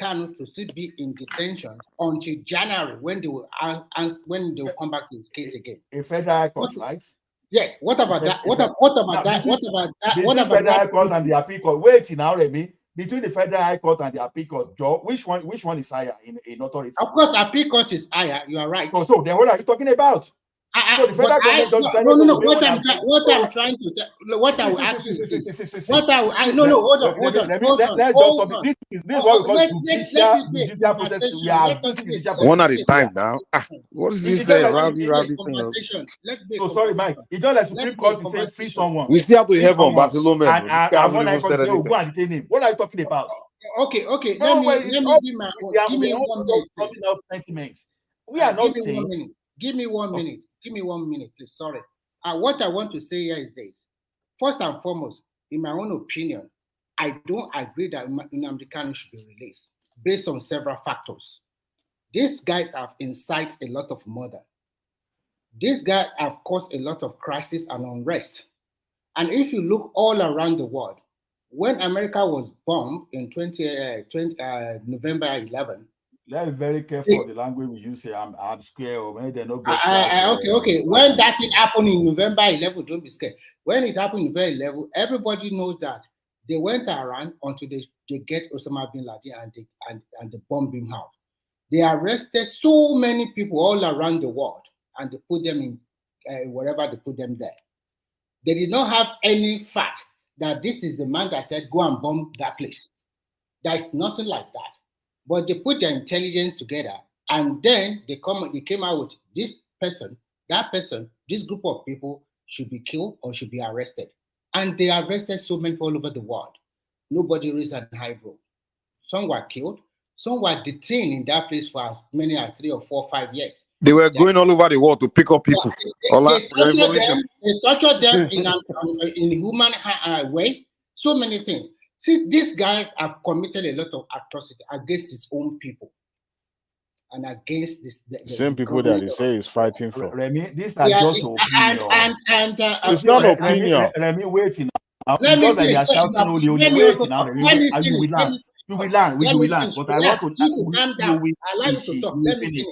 Kanu to still be in detention until January when they will come back to his case again. A federal high court, right? Yes. What about that? What about that? What about federal high court and the appeal court? Wait now, Remy. Between the federal high court and the appeal court, Joe, which one is higher in authority? Of course, appeal court is higher. You are right. So then, what are you talking about? So the federal government no. What I'm trying to tell, what I will ask you is this. What I will, hold on. This is what we call one at a time now. What is this rowdy thing? So sorry, Mike. It's just like Supreme Court to say free someone. We still have to have on Barcelona. What are you talking about? Okay. Let me give me 1 minute. We are not saying. Give me 1 minute. Give me 1 minute, please. Sorry. What I want to say here is this. First and foremost, in my own opinion, I don't agree that Nnamdi Kanu should be released based on several factors. These guys have incited a lot of murder. These guys have caused a lot of crisis and unrest. And if you look all around the world, when America was bombed in November 11, let's be very careful of the language we use here. I'm scared. When they don't get okay. When that thing happened in November 11, don't be scared. When it happened in November 11, everybody knows that they went around until they get Osama bin Laden and they bomb him out. They arrested so many people all around the world and they put them in wherever they put them there. They did not have any fact that this is the man that said, go and bomb that place. There is nothing like that. But they put their intelligence together and then they came out with this person, that person, this group of people should be killed or should be arrested. And they arrested so many people all over the world. Nobody raised an eyebrow. Some were killed, Some were detained in that place for as many as 3 or 4 or 5 years. They were going all over the world to pick up people. They tortured them in human way. So many things. See, these guys have committed a lot of atrocity against his own people and against the same people that they say is fighting for. Remy, these are just opinion. It's not opinion. Remy, wait now. Because they are shouting only wait now. Remy, you will learn. You will learn. We will learn. But I want to calm down. Allow you to talk. Let me finish.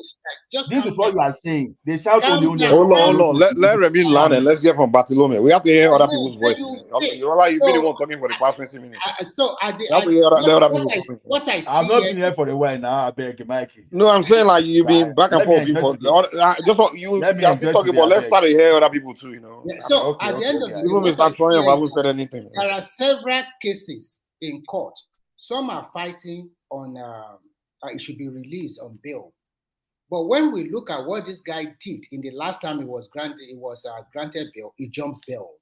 This is what you are saying. They shout only. Hold on. Let Remy learn and let's get from Bartolome. We have to hear other people's voice. You've been the one talking for the past 20 minutes. So what I see. I've not been here for a while now. I beg Mikey. No, I'm saying like you've been back and forth before. Just what you are still talking about. Let's start to hear other people too. You know. So at the end of the day, even Mr. Troy haven't said anything. There are several cases in court. Some are fighting on it should be released on bail. But when we look at what this guy did in the last time he was granted bail, he jumped bail.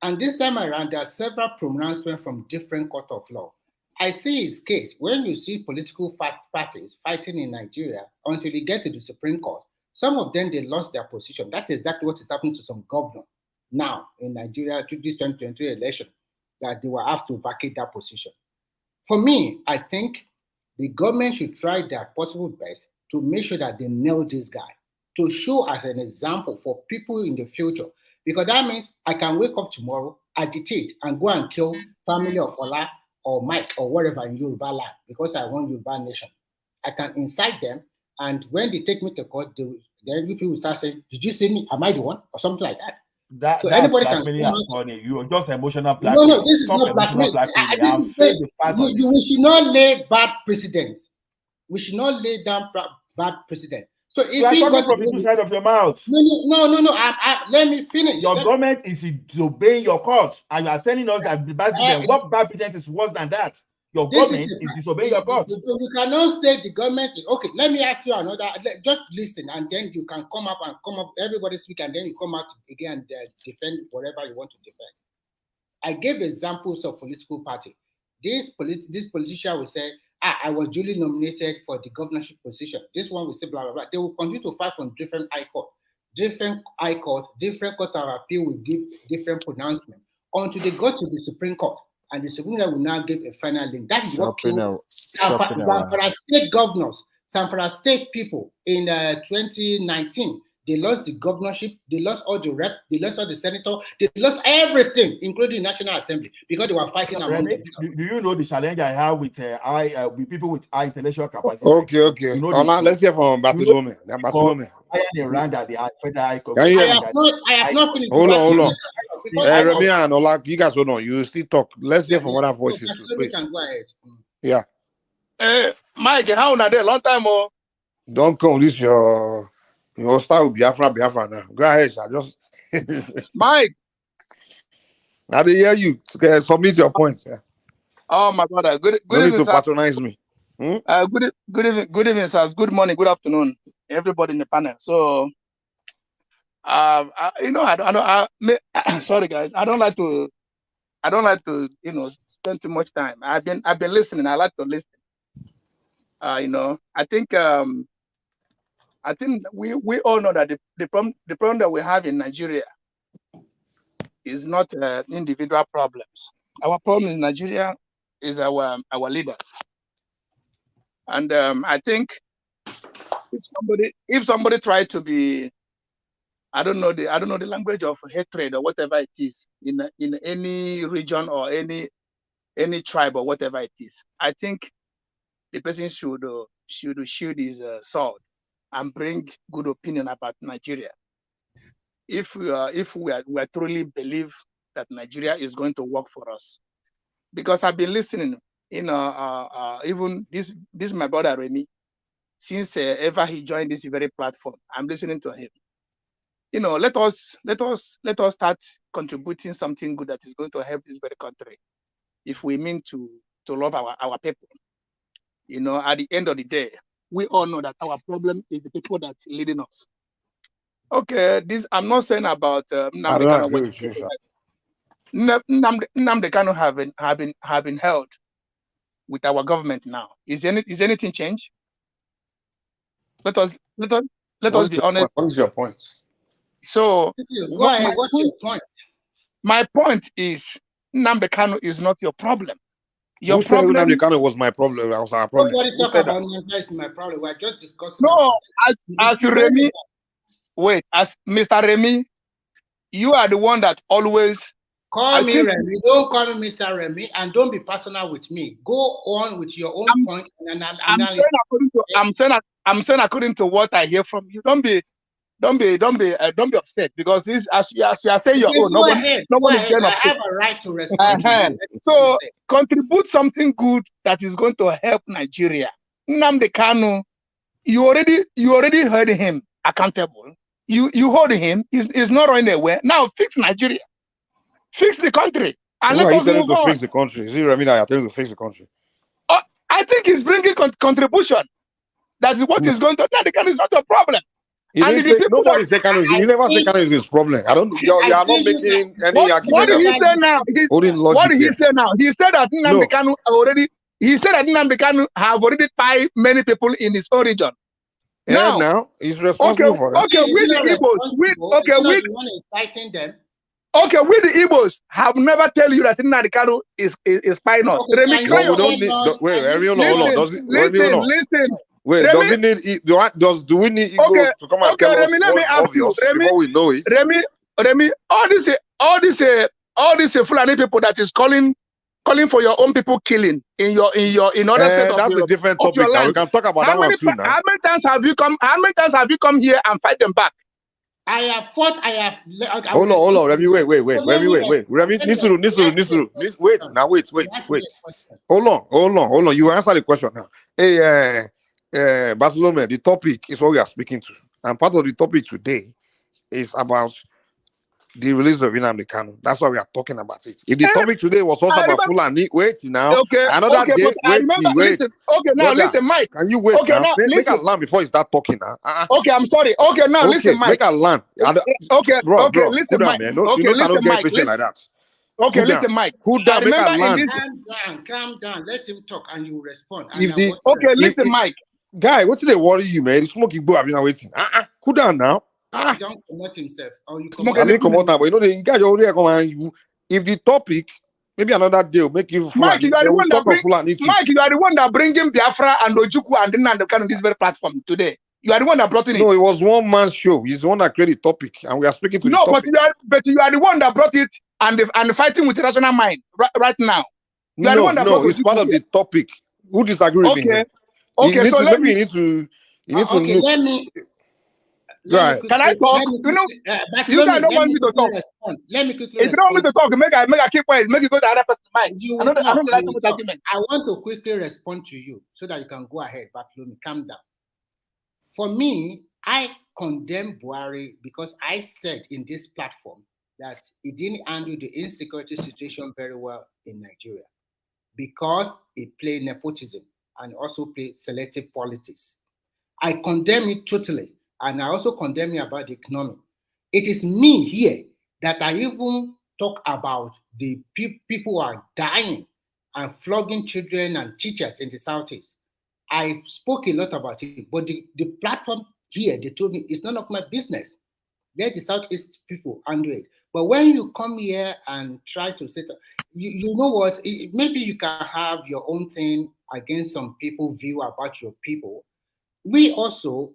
And this time around, there are several pronouncements from different court of law. I see his case. When you see political parties fighting in Nigeria until you get to the Supreme Court, some of them, they lost their position. That's exactly what is happening to some governor now in Nigeria to this 2023 election, that they will have to vacate that position. For me, I think the government should try their possible best to make sure that they nail this guy, to show as an example for people in the future. Because that means I can wake up tomorrow, agitate, and go and kill family of Ola or Mike or whatever in Yoruba land because I want Yoruba nation. I can incite them, and when they take me to court, then people will start saying, "Did you see me? Am I the one?" or something like that. So anybody can funny. You are just emotional blackmail. No, this is not blackmail. We should not lay bad precedents. We should not lay down bad precedent. So if you are talking from the side of your mouth. No. Let me finish. Your government is disobeying your court, and you are telling us that the bad precedent. What bad precedent is worse than that? Your government is disobeying your court. You cannot say the government. Okay, let me ask you another. Just listen, and then you can come up. Everybody speak, and then you come out again and defend whatever you want to defend. I gave examples of political party. This politician will say, I was duly nominated for the governorship position. This one will say blah blah blah. They will continue to fight from different high court. Different court of appeal will give different pronouncement until they go to the Supreme Court. And the Supreme Court will now give a final link. That is what killed Sanfora State governors, Sanfora State people in 2019. They lost the governorship, they lost all the rep, they lost all the senator, they lost everything, including the National Assembly, because they were fighting among themselves. Do you know the challenge I have with people with high intellectual capacity? Okay. You know let's hear from Bartolome. I have not finished. Hold on. Remy and Ola, you guys hold on. You still talk. Let's hear from other voices too, please. Yeah. Mike, how are they? Long time more. Don't come this your start with Biafra now. Go ahead, sir. Just Mike. I didn't hear you. Submit your points. Yeah. Oh my brother. Good evening, to patronize me. Good evening, sirs. Good morning, good afternoon, everybody in the panel. So sorry guys, I don't like to spend too much time. I've been listening. I like to listen. I think we all know that the problem that we have in Nigeria is not individual problems. Our problem in Nigeria is our leaders. And I think if somebody tried to be, I don't know the language of hatred or whatever it is in any region or any tribe or whatever it is, I think the person should shield his sword and bring good opinion about Nigeria. If we truly believe that Nigeria is going to work for us, because I've been listening, even this my brother Remy, since ever he joined this very platform, I'm listening to him. Let us start contributing something good that is going to help this very country, if we mean to love our people. At the end of the day, we all know that our problem is the people that's leading us. Okay, this I'm not saying about Nnamdi Kanu have been held. with our government now. Is anything changed? Let us be honest. What is your point? So go ahead. What's your point? My point is Nnamdi Kanu is not your problem. Your Who problem. said Nnamdi Kanu was my problem? That was our problem. Nobody talk about Nnamdi my problem. We're just discussing. No, as Remy. Wait, as Mr. Remy, you are the one that always call me Remy. Don't call me Mr. Remy, and don't be personal with me. Go on with your own point and analysis. I'm saying according to what I hear from you. Don't be upset, because this, as you are saying your own. Nobody is getting upset. I have a right to respond. So contribute something good that is going to help Nigeria. Nnamdi Kanu, you already heard him accountable. You hold him. He's not running away. Now fix Nigeria, fix the country, and let us move on. Fix the country. Is it Remy that you're telling to fix the country? I think he's bringing contribution. That is what is going to. Nnamdi Kanu is not a problem. Nobody said Kanu. You never say Kanu is his problem. I don't. You are not making any argument. What did he say now? What did he say now? He said that Nnamdi Kanu already. He said that Nnamdi Kanu have already tied many people in his own region. Now he's responsible for that. Okay, we the Igbos. We the Igbos have never tell you that Nnamdi Kanu is spying us. Listen. Wait, do we need Igbo to come and tell us what's obvious before we know it? Remy, all these Fulani people that is calling for your own people killing in other states. That's a different topic. Now we can talk about that one too now. How many times have you come here and fight them back? I have fought. Hold on, Remy. Wait. Remy, Nisuru. Wait. Hold on. You answer the question now. Hey, Barcelona, the topic is what we are speaking to, and part of the topic today is about the release of Nnamdi Kanu. That's why we are talking about it. If the topic today was also about Fulani, wait now. Another day, wait. Okay, now listen, Mike. Can you wait now? Make a land before you start talking now. Okay, I'm sorry. Okay, now listen, Mike. Make a land. Bro, listen, Mike. Listen, Mike. Like that. Okay, listen, Mike. Cool down, make a land. Calm down. Let him talk and you will respond. Listen, Mike. Guy, what's they worry you, man? Smoke Igbo, I've been waiting. Cool down now. Don't promote himself. Or you come out, but you know the guy already come and if the topic, maybe another day will make you Mike, you are the one that bringing Biafra and Ojukwu and Nnamdi Kanu on this very platform today. You are the one that brought it in. No, it was one man's show. He's the one that created the topic, and we are speaking to the topic. but you are the one that brought it and fighting with rational mind right now. You are the one that brought it's part of the topic. Who disagree with me? Okay, so maybe you need to look. Can I talk? You guys don't want me to talk. Let me quickly. If you don't want me to talk, make I keep quiet. Make you go to other person's mind. I want to quickly respond to you so that you can go ahead. Bartholomew, calm down. For me, I condemn Buhari because I said in this platform that he didn't handle the insecurity situation very well in Nigeria because he played nepotism and also played selective politics. I condemn it totally. And I also condemn you about the economy. It is me here that I even talk about the people who are dying and flogging children and teachers in the Southeast. I spoke a lot about it, but the platform here, they told me it's none of my business. Let the Southeast people handle it. But when you come here and try to set up, you know what, maybe you can have your own thing against some people view about your people. We also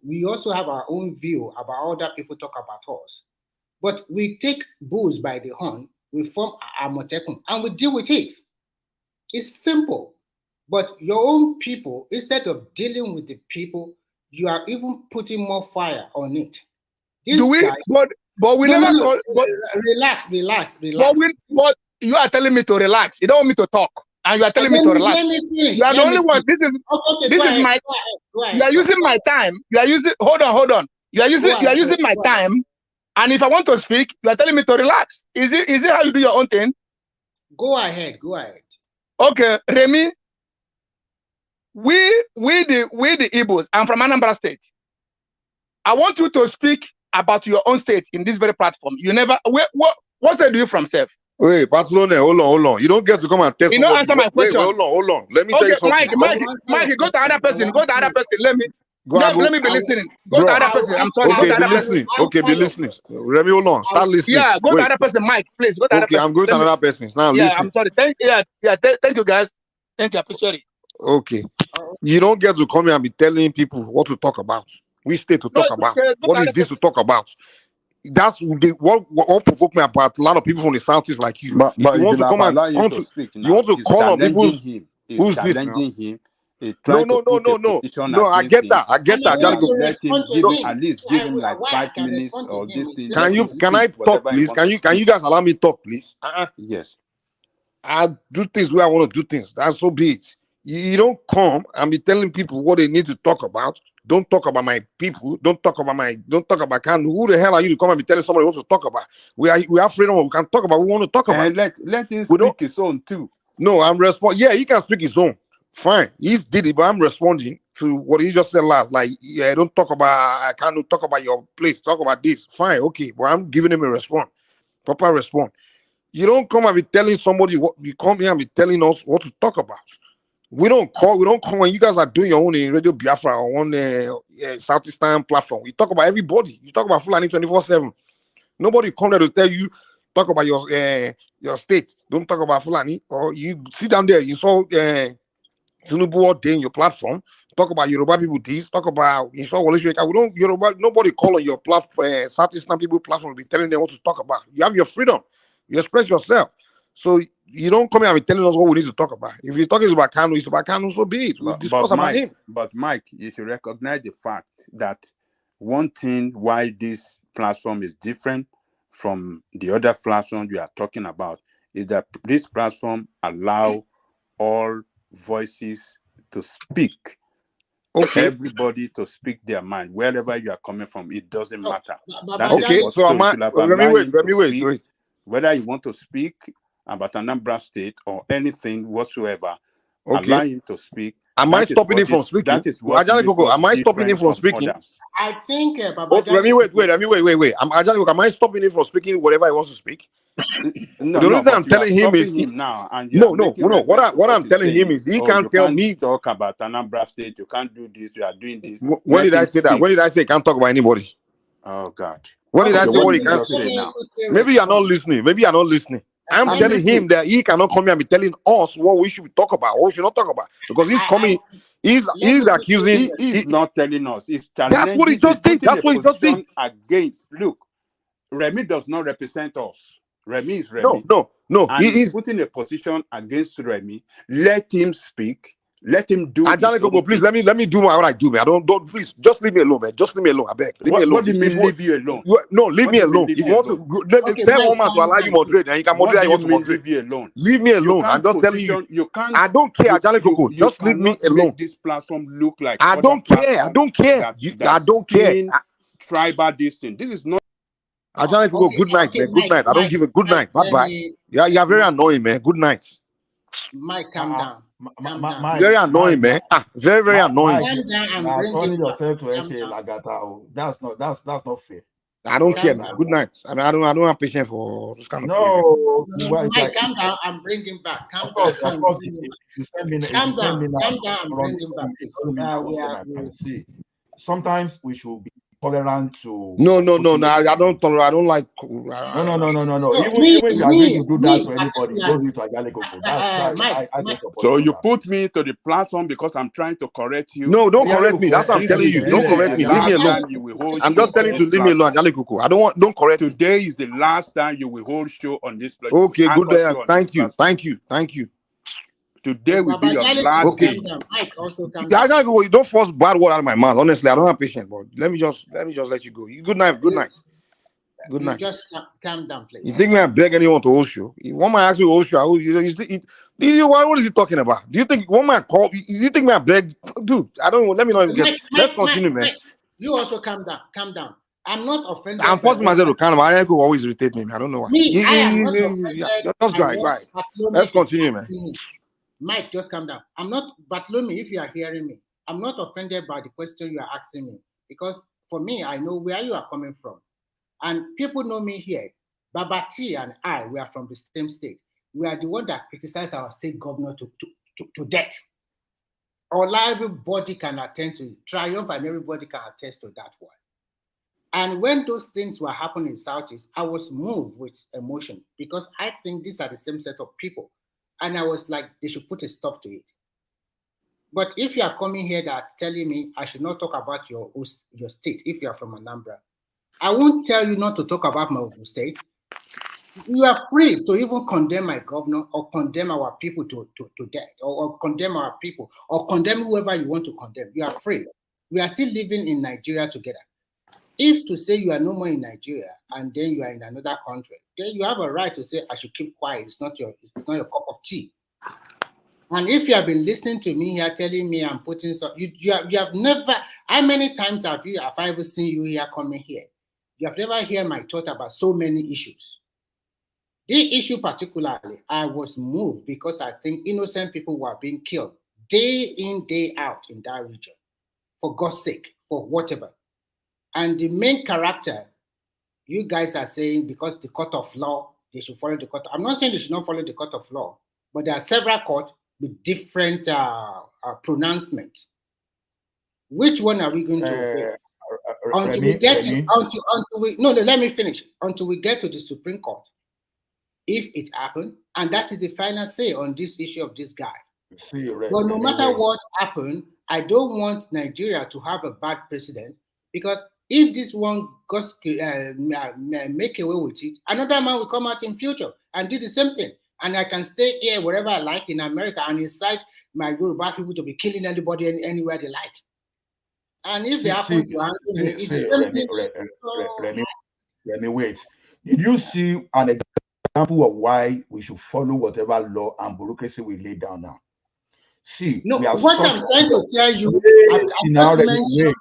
have our own view about other people talk about us. But we take bulls by the horn, we form a Amotekun, and we deal with it. It's simple. But your own people, instead of dealing with the people, you are even putting more fire on it. But we never call. Relax. But you are telling me to relax. You don't want me to talk. And you are telling me to relax. You are the only one. This is my. You are using my time. You are using. Hold on. You are using my time. And if I want to speak, you are telling me to relax. Is it how you do your own thing? Go ahead. Okay, Remy. We the Igbos. I'm from Anambra State. I want you to speak about your own state in this very platform. You never. What state do you from, Seth? Wait, Barcelona, hold on. You don't get to come and test You don't somebody. answer my Wait, question. hold on. Let me tell Okay, you something. Mike, go to other person. Go to other person. Let me be listening. Go Bro. to other person. I'm sorry. Okay, Go to be other person. listening. Okay, be listening. Remy, hold on. Start listening. Yeah, go to Wait. other person. Mike, please go to other Okay, person. I'm going to another person. Now Yeah, listen. I'm sorry. Thank you guys. Thank you. I appreciate it. Okay. You don't get to come here and be telling people what to talk about. We stay to talk about. What is this to talk about? That's what provoked me about a lot of people from the Southeast like you. But If you want to come and allow him come to to, speak now. you want to He's call on people's. him. Who's this now? Him. He's trying to put a petition No, I against get that. I get that. Let him give him at least give him like 5 minutes or this thing. Can I talk, please? Can you guys allow me to talk, please? Yes. I do things where I want to do things. That's so big. You don't come and be telling people what they need to talk about. Don't talk about my people. Don't talk about Kanu. Who the hell are you to come and be telling somebody what to talk about? We have freedom. We can talk about what we want to talk about. And let him speak his own too. No, I'm responding. Yeah, he can speak his own. Fine. He did it, but I'm responding to what he just said last. Like, yeah, don't talk about, I can't talk about your place. Talk about this. Fine, okay. But I'm giving him a response. Proper response. You don't come and be telling somebody what you come here and be telling us what to talk about. We don't come when you guys are doing your own Radio Biafra or on Southeastern platform. We talk about everybody. You talk about Fulani 24/7. Nobody come there to tell you talk about your state. Don't talk about Fulani. Or you sit down there. You saw TINUBU all day in your platform. Talk about Yoruba people this. Talk about you saw Wole Soyinka. We don't Yoruba. Nobody call on your platform. Southeastern people platform. Be telling them what to talk about. You have your freedom. You express yourself. So you don't come here and be telling us what we need to talk about. If you're talking about Kanu, it's about Kanu, so be it. We'll discuss about him. But Mike, you should recognize the fact that one thing why this platform is different from the other platforms we are talking about is that this platform allow all voices to speak. Okay. Everybody to speak their mind wherever you are coming from. It doesn't matter. Okay. So am I? Let me wait. Whether you want to speak about Anambra State or anything whatsoever, okay. Allow him to speak. Am I stopping him from speaking? That is what am I stopping him from speaking? Others. I think wait. Am I stopping him from speaking whatever he wants to speak? No, the only thing I'm telling him is now, and no. What I'm telling him is he can't tell me talk about Anambra State. You can't do this. You are doing this. When did I say that? When did I say he can't talk about anybody? Oh God. When did I say what he can't say now? Maybe you're not listening. I'm telling him that he cannot come here and be telling us what we should talk about, what we should not talk about. Because he's coming, he's accusing. He's not telling us. He's that's what he just did. That's what he just did. Against. Look, Remy does not represent us. Remy is Remy. No. And he's putting a position against Remy. Let him speak. Let him do. Please let me do what I do, man. Don't please just leave me alone, man. Just leave me alone. I beg. Leave me alone. What do you mean leave you alone? No, leave me alone. If you want to tell one man to allow you moderate, and you can moderate, you want to moderate. Leave you alone. Leave me alone. I'm just telling you. You can't. I don't care, just leave me alone. Make this platform look like. I don't care. I don't care. I don't care. Tribal this thing. This is not. Good night, man. Good night. I don't give a good night. Bye bye. Yeah, you're very annoying, man. Good night. Mike, calm down. Very annoying, man. Very annoying. Turning yourself to SA Lagata. That's not fair. I don't care, man. Good night. I mean, I don't have patience for this kind of Mike, calm down. I'm bringing back. Calm down. Calm down. I'm bringing back. Sometimes we should be tolerant to. No. I don't tolerate. I don't like. No. Even if you are going to do that to anybody, don't do it to Ajale Koko. I don't support. So you put me to the platform because I'm trying to correct you. No, don't correct me. That's what I'm telling you. Don't correct me. Leave me alone. I'm just telling you to leave me alone, Ajale Koko. I don't correct. Today is the last time you will hold show on this platform. Okay, good day. Thank you. Today will be your last. Okay. Mike also calm down. You don't force bad word out of my mouth. Honestly, I don't have patience. But let me just let you go. Good night. Just calm down, please. You think me I beg anyone to host you? If one man asks you to host you, what is he talking about? Do you think one man call? You think me I beg? Dude, I don't know. Let me not even get. Let's continue, man. You also calm down. I'm not offended. I'm forcing myself to calm down. I could always irritate me. I don't know why. Just go right. Let's continue, man. Mike, just calm down. I'm not, Bartholomew, if you are hearing me, I'm not offended by the question you are asking me, because for me, I know where you are coming from. And people know me here. Babati and I, we are from the same state. We are the one that criticized our state governor to death. Everybody can attend to it. Triumph and everybody can attest to that one. And when those things were happening in Southeast, I was moved with emotion because I think these are the same set of people. And I was like, they should put a stop to it. But if you are coming here that telling me I should not talk about your state, if you are from Anambra, I won't tell you not to talk about my own state. You are free to even condemn my governor or condemn our people to death or condemn our people or condemn whoever you want to condemn. You are free. We are still living in Nigeria together. If to say you are no more in Nigeria and then you are in another country, then you have a right to say I should keep quiet. It's not your cup of tea. And if you have been listening to me here telling me I'm putting some, you have never, how many times have I ever seen you here coming here? You have never heard my thought about so many issues. The issue particularly, I was moved because I think innocent people were being killed day in, day out in that region, for God's sake, for whatever. And the main character, you guys are saying because the court of law, they should follow the court. I'm not saying they should not follow the court of law, but there are several courts with different pronouncements. Which one are we going to obey? Until we get let me finish. Until we get to the Supreme Court, if it happened, and that is the final say on this issue of this guy. But no matter what happened, I don't want Nigeria to have a bad precedent, because if this one goes make away with it, another man will come out in future and do the same thing. And I can stay here wherever I like in America and incite my Yoruba people to be killing anybody anywhere they like. And if they happen to answer me, it's the same thing. Let me wait. Did you see an example of why we should follow whatever law and bureaucracy we lay down now? See, no, what I'm trying to tell you, I just mentioned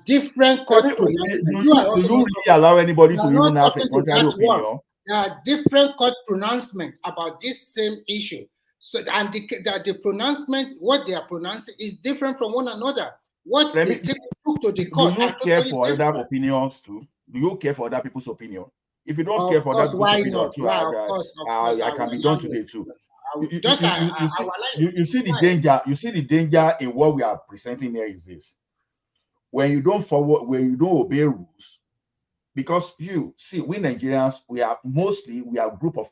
different court pronouncements. Do you really allow anybody to even have a contrary opinion? There are different court pronouncements about this same issue. So, and the pronouncement, what they are pronouncing, is different from one another. What they took to the court. Do you care for other opinions too? Do you care for other people's opinion? If you don't care for other people's opinion too, I can be done today too. You see the danger. You see the danger in what we are presenting here is this: when you don't obey rules, because you see, we Nigerians, we are a group of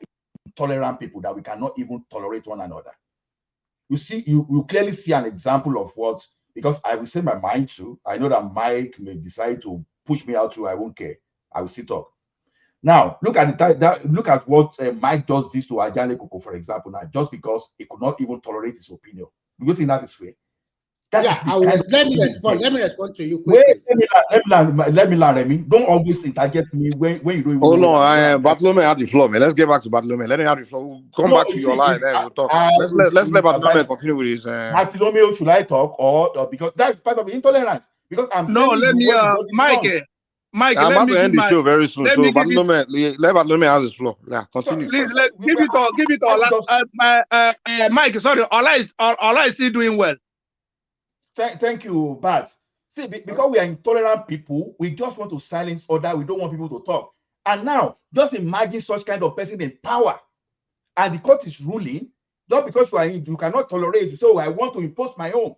intolerant people that we cannot even tolerate one another. You see, you clearly see an example of what. Because I will say my mind too. I know that Mike may decide to push me out too. I won't care. I will still talk. Now, look at what Mike does this to Ajane Koko, for example, now, just because he could not even tolerate his opinion. Do you think that is fair? Let me respond to you quickly. Let me learn, Remy. Don't always interject me when you don't even. Oh no, Bartolome had the floor, man. Let's get back to Bartolome. Let him have the floor. We'll come back to your line, then we'll talk. Let's let Bartolome continue with his. Bartolome, should I talk or because that's part of intolerance? Because I'm let me Mike. Mike, I'm about to end the show very soon. So Bartolome, let Bartolome have his floor. Yeah, continue. Please give it all. Mike, sorry, Ola is still doing well. Thank you, Bart. See, because we are intolerant people, we just want to silence others. We don't want people to talk. And now, just imagine such kind of person in power, and the court is ruling. Just because you cannot tolerate, so I want to impose my own.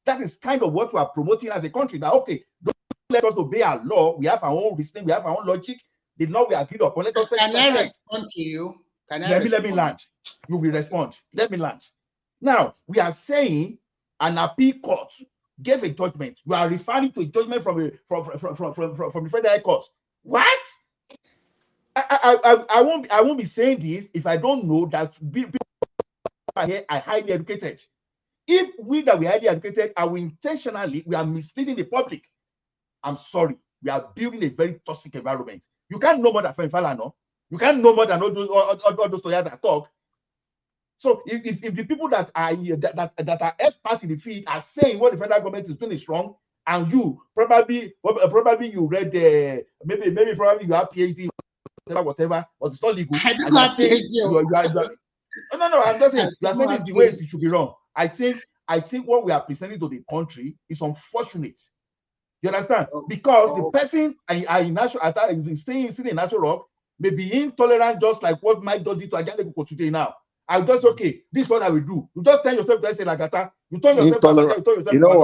That is kind of what we are promoting as a country. That don't let us obey our law. We have our own reasoning. We have our own logic. The law we agreed upon. Let us. Can I respond to you? Let me launch. You will respond. Let me launch. Now we are saying an appeal court gave a judgment. You are referring to a judgment from the federal court. What? I won't be saying this if I don't know that people here are highly educated. If we that we are highly educated are we are misleading the public. I'm sorry. We are building a very toxic environment. You can't know more than Fenfala, no? You can't know more than all those lawyers that talk. So if the people that are experts in the field are saying what the federal government is doing is wrong, and you probably you read maybe probably you have PhD, whatever, but it's not legal. I don't have PhD. No, I'm just saying you are saying this the way it should be wrong. I think what we are presenting to the country is unfortunate. You understand? Because the person in Natural Rock, may be intolerant, just like what Mike does it to Ajanleko today now. I'll just, okay, this is what I will do. You just turn yourself to say Lagata. You turn yourself intolerant. to yourself. You know,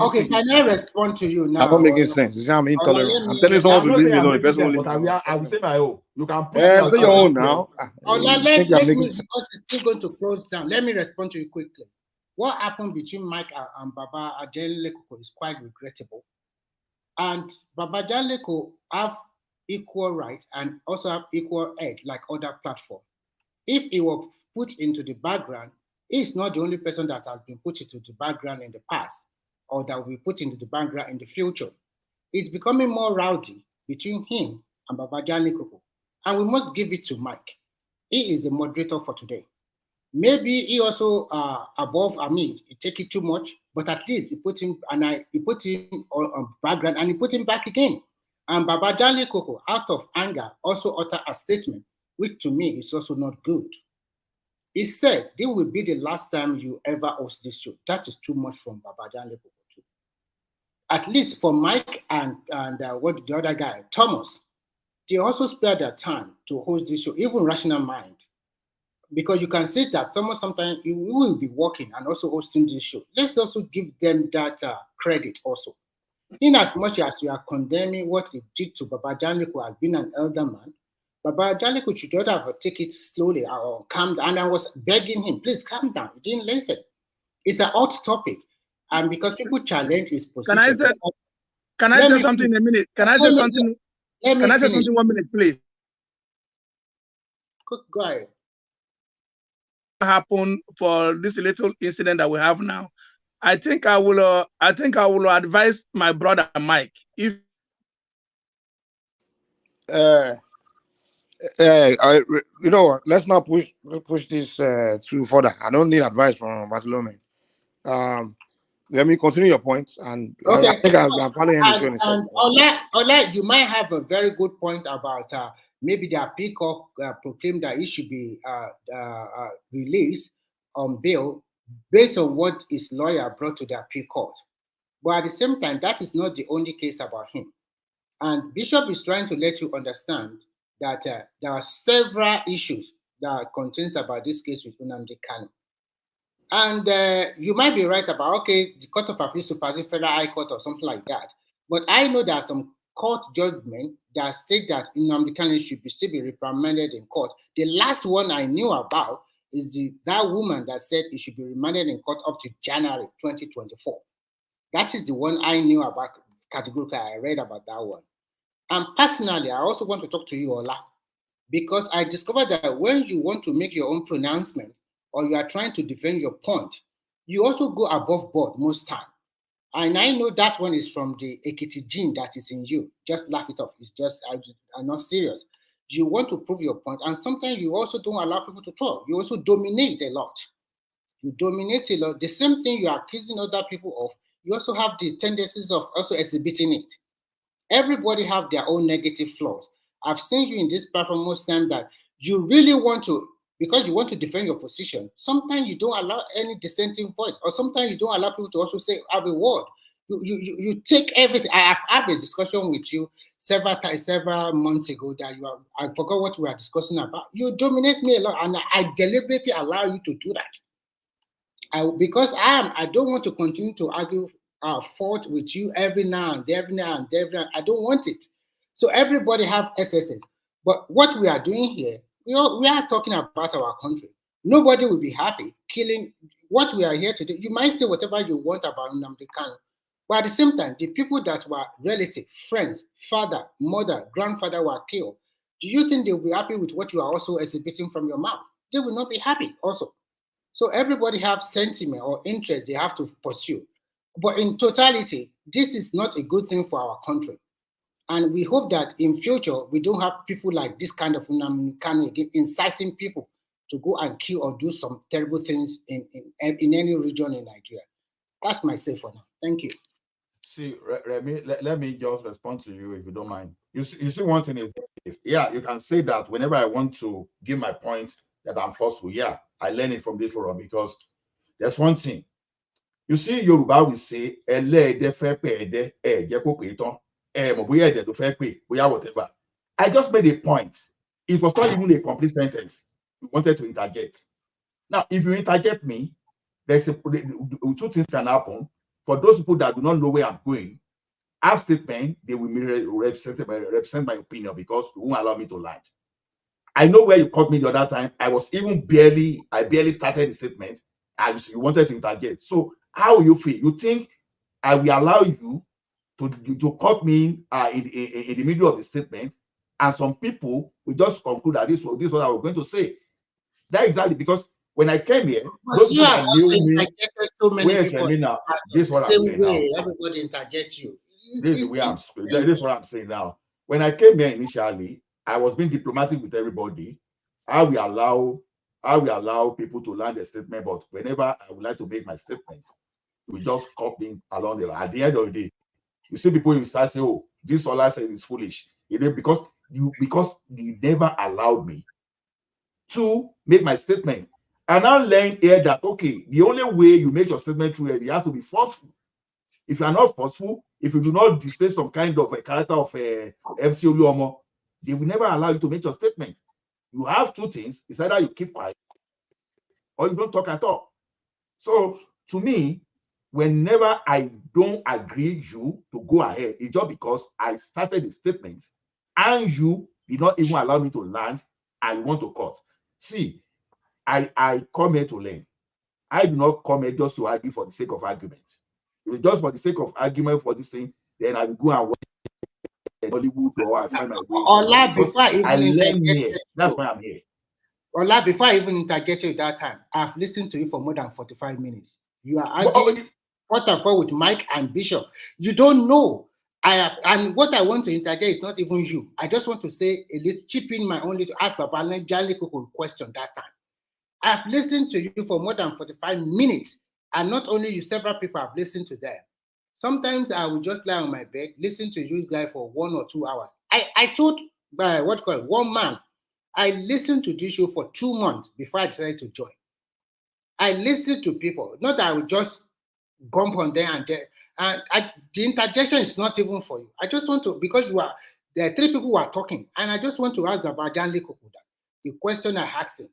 okay, can I respond to you now? I'm not making sense. I'm intolerant. I'm telling someone to leave me alone. The person will leave me alone. I will say my own. You can put say your own now. Let me, because it's still going to close down. Let me respond to you quickly. What happened between Mike and Baba Ajanleko is quite regrettable. And Baba Ajanleko have equal right and also have equal edge like other platforms. If he were put into the background, he's not the only person that has been put into the background in the past or that will be put into the background in the future. It's becoming more rowdy between him and Baba Ajanleko. And we must give it to Mike. He is the moderator for today. Maybe he also above Amid, he take it too much, but at least he put him on background and he put him back again. And Baba Ajanleko, out of anger, also uttered a statement, which to me is also not good. He said, "This will be the last time you ever host this show." That is too much from Baba Ajanleko too. At least for Mike and what the other guy, Thomas, they also spared their time to host this show, even Rational Mind. Because you can see that Thomas sometimes he will be working and also hosting this show. Let's also give them that credit also. In as much as you are condemning what he did to Baba Ajanleko as being an elder man, Baba Ajanleko should not have take it slowly or calm down. And I was begging him, please calm down. He didn't listen. It's an hot topic. And because people challenge his position. Can I say something in a minute? Can I say something? Can I say something 1 minute, please? Go ahead. Happen for this little incident that we have now. I think I will advise my brother Mike if you know, let's not push this through further. I don't need advice from Bartolome. Let me continue your point, and okay. I think I'm finally understanding this. And Ola, you might have a very good point about maybe the Peacock proclaimed that it should be released on bail based on what his lawyer brought to the appeal court. But at the same time, that is not the only case about him. And Bishop is trying to let you understand that there are several issues that contains about this case with Nnamdi Kanu. And you might be right about, okay, the Court of Appeal supersedes Federal High Court or something like that. But I know there are some court judgment that state that Nnamdi Kanu should still be reprimanded in court. The last one I knew about is that woman that said he should be remanded in court up to January 2024. That is the one I knew about categorically. I read about that one. And personally, I also want to talk to you, Ola, because I discovered that when you want to make your own pronouncement or you are trying to defend your point, you also go above board most time. And I know that one is from the Ekiti gene that is in you. Just laugh it off. It's just, I'm not serious. You want to prove your point, and sometimes you also don't allow people to talk. You also dominate a lot. You dominate a lot. The same thing you are accusing other people of, you also have the tendencies of also exhibiting it. Everybody have their own negative flaws. I've seen you in this platform most time that you really want to, because you want to defend your position, sometimes you don't allow any dissenting voice, or sometimes you don't allow people to also say, have a word. You take everything. I have had a discussion with you several months ago that I forgot what we were discussing about. You dominate me a lot, and I deliberately allow you to do that. Because I don't want to continue to argue fault with you every now and then. I don't want it. So everybody have SSS. But what we are doing here, we are talking about our country. Nobody will be happy killing what we are here to do. You might say whatever you want about Nnamdi Kanu, but at the same time, the people that were relatives, friends, father, mother, grandfather were killed. Do you think they will be happy with what you are also exhibiting from your mouth? They will not be happy also. So everybody have sentiment or interest they have to pursue. But in totality, this is not a good thing for our country. And we hope that in future, we don't have people like this kind of Nnamdi Kanu inciting people to go and kill or do some terrible things in any region in Nigeria. That's my say for now. Thank you. See, Remy, let me just respond to you if you don't mind. You see one thing is, yeah, you can say that whenever I want to give my point that I'm forceful, yeah, I learn it from this forum, because there's one thing. You see, Yoruba will say, whatever. I just made a point. It was not even a complete sentence. You wanted to interject. Now, if you interject me, there's two things can happen. For those people that do not know where I'm going, I've statement, they will represent my opinion because you won't allow me to land. I know where you caught me the other time. I barely started the statement. You wanted to interject. So how will you feel? You think I will allow you to cut me in the middle of the statement, and some people will just conclude that this is what I was going to say. That's exactly because when I came here, those people that knew me, so many people now, this is what I'm saying now. Everybody interjects you. This is what I'm saying now. When I came here initially, I was being diplomatic with everybody. I will allow people to land a statement, but whenever I would like to make my statement, we just cut me along the line. At the end of the day, you see people, you start saying, "Oh, this all I said is foolish," because you never allowed me to make my statement. And I learned here that okay, the only way you make your statement true, you have to be forceful. If you are not forceful, if you do not display some kind of a character of MC Oluomo, they will never allow you to make your statement. You have two things: it's either you keep quiet or you don't talk at all. So to me, whenever I don't agree you to go ahead, it's just because I started the statement and you did not even allow me to land. I want to cut. See, I come here to learn. I do not come here just to argue for the sake of argument. If it's just for the sake of argument for this thing, then I will go and watch Hollywood or I find my way. Ola, before I learn here. That's why I'm here. Ola, before I even interject you that time, I've listened to you for more than 45 minutes. You are arguing what and for with Mike and Bishop. You don't know. And what I want to interject is not even you. I just want to say a little chip in my only to ask Baba Jaliko question that time. I've listened to you for more than 45 minutes, and not only you, several people have listened to them. Sometimes I will just lie on my bed, listen to you guys for 1 or 2 hours. I told one man, I listened to this show for 2 months before I decided to join. I listened to people, not that I would just bump on there and there. And the interjection is not even for you. I just want to, because there are 3 people who are talking, and I just want to ask about Janli Kokuda. The question I asked him: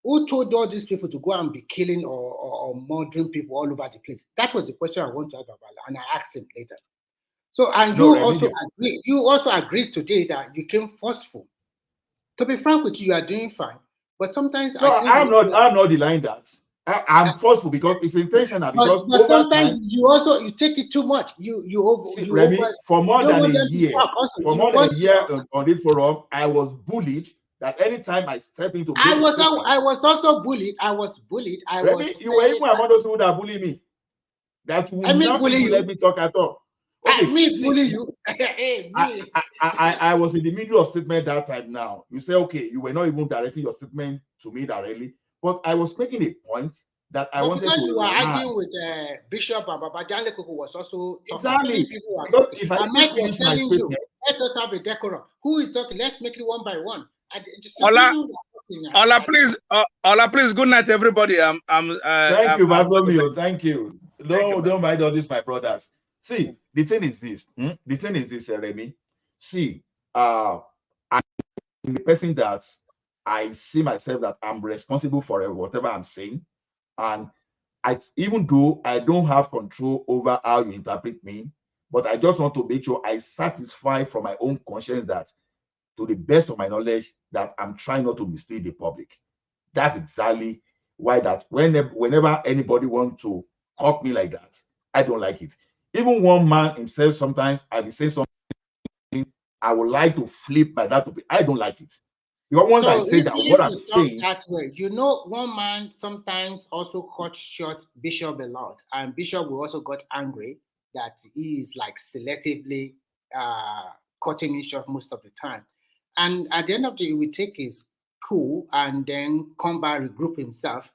who told all these people to go and be killing or murdering people all over the place? That was the question I want to ask about, and I asked him later. So, and you also agreed today that you came forceful. To be frank with you are doing fine, but sometimes I'm not denying that. I'm forceful because it's intentional. Because but sometimes time, you take it too much. For more than a year on this forum, I was bullied. That anytime I step into, I was also bullied. I was bullied. You were even among those who that bully me. That will not let me talk at all. Okay, me bully you. I was in the middle of statement that time. Now you say, okay, you were not even directing your statement to me directly, but I was making a point that I wanted to. You were arguing with Bishop Baba Janle Koko was also exactly. Because if I was telling you, let us have a decorum. Who is talking? Let's make it one by one. Ola, please. Good night, everybody. Thank you, Bartholomew. Thank you. Don't mind all this, my brothers. See, the thing is this. Remy. See, I'm the person that I see myself that I'm responsible for whatever I'm saying, and even though I don't have control over how you interpret me, but I just want to make sure I satisfy from my own conscience that, to the best of my knowledge, that I'm trying not to mislead the public. That's exactly why that whenever anybody wants to cut me like that, I don't like it. Even one man himself, sometimes I will say something, I would like to flip by that. I don't like it. Because once I say that, what I'm saying. That way, one man sometimes also cut short Bishop a lot, and Bishop will also got angry that he is like selectively cutting me short most of the time. And at the end of the day, he will take his cool and then come back, regroup himself.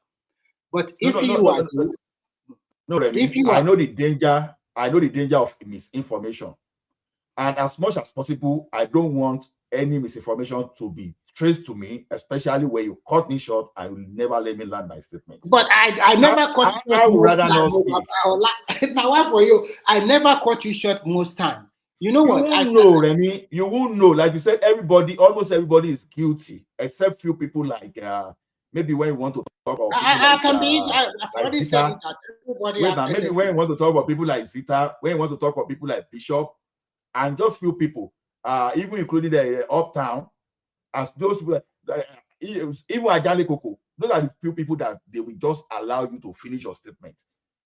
But if I know the danger. I know the danger of misinformation, and as much as possible, I don't want any misinformation to be traced to me, especially when you cut me short and you never let me land my statement. But I never cut you short. I would rather not speak. Now, what for you? I never cut you short most time. You know what? You won't know, Remy. You won't know. Like you said, everybody, almost everybody is guilty, except few people like maybe when you want to talk about people I've already said it that everybody. Wait now, maybe when you want to talk about people like Zita, when you want to talk about people like Bishop, and just few people, even including the Uptown, as those people, even Ajale Koko, those are the few people that they will just allow you to finish your statement.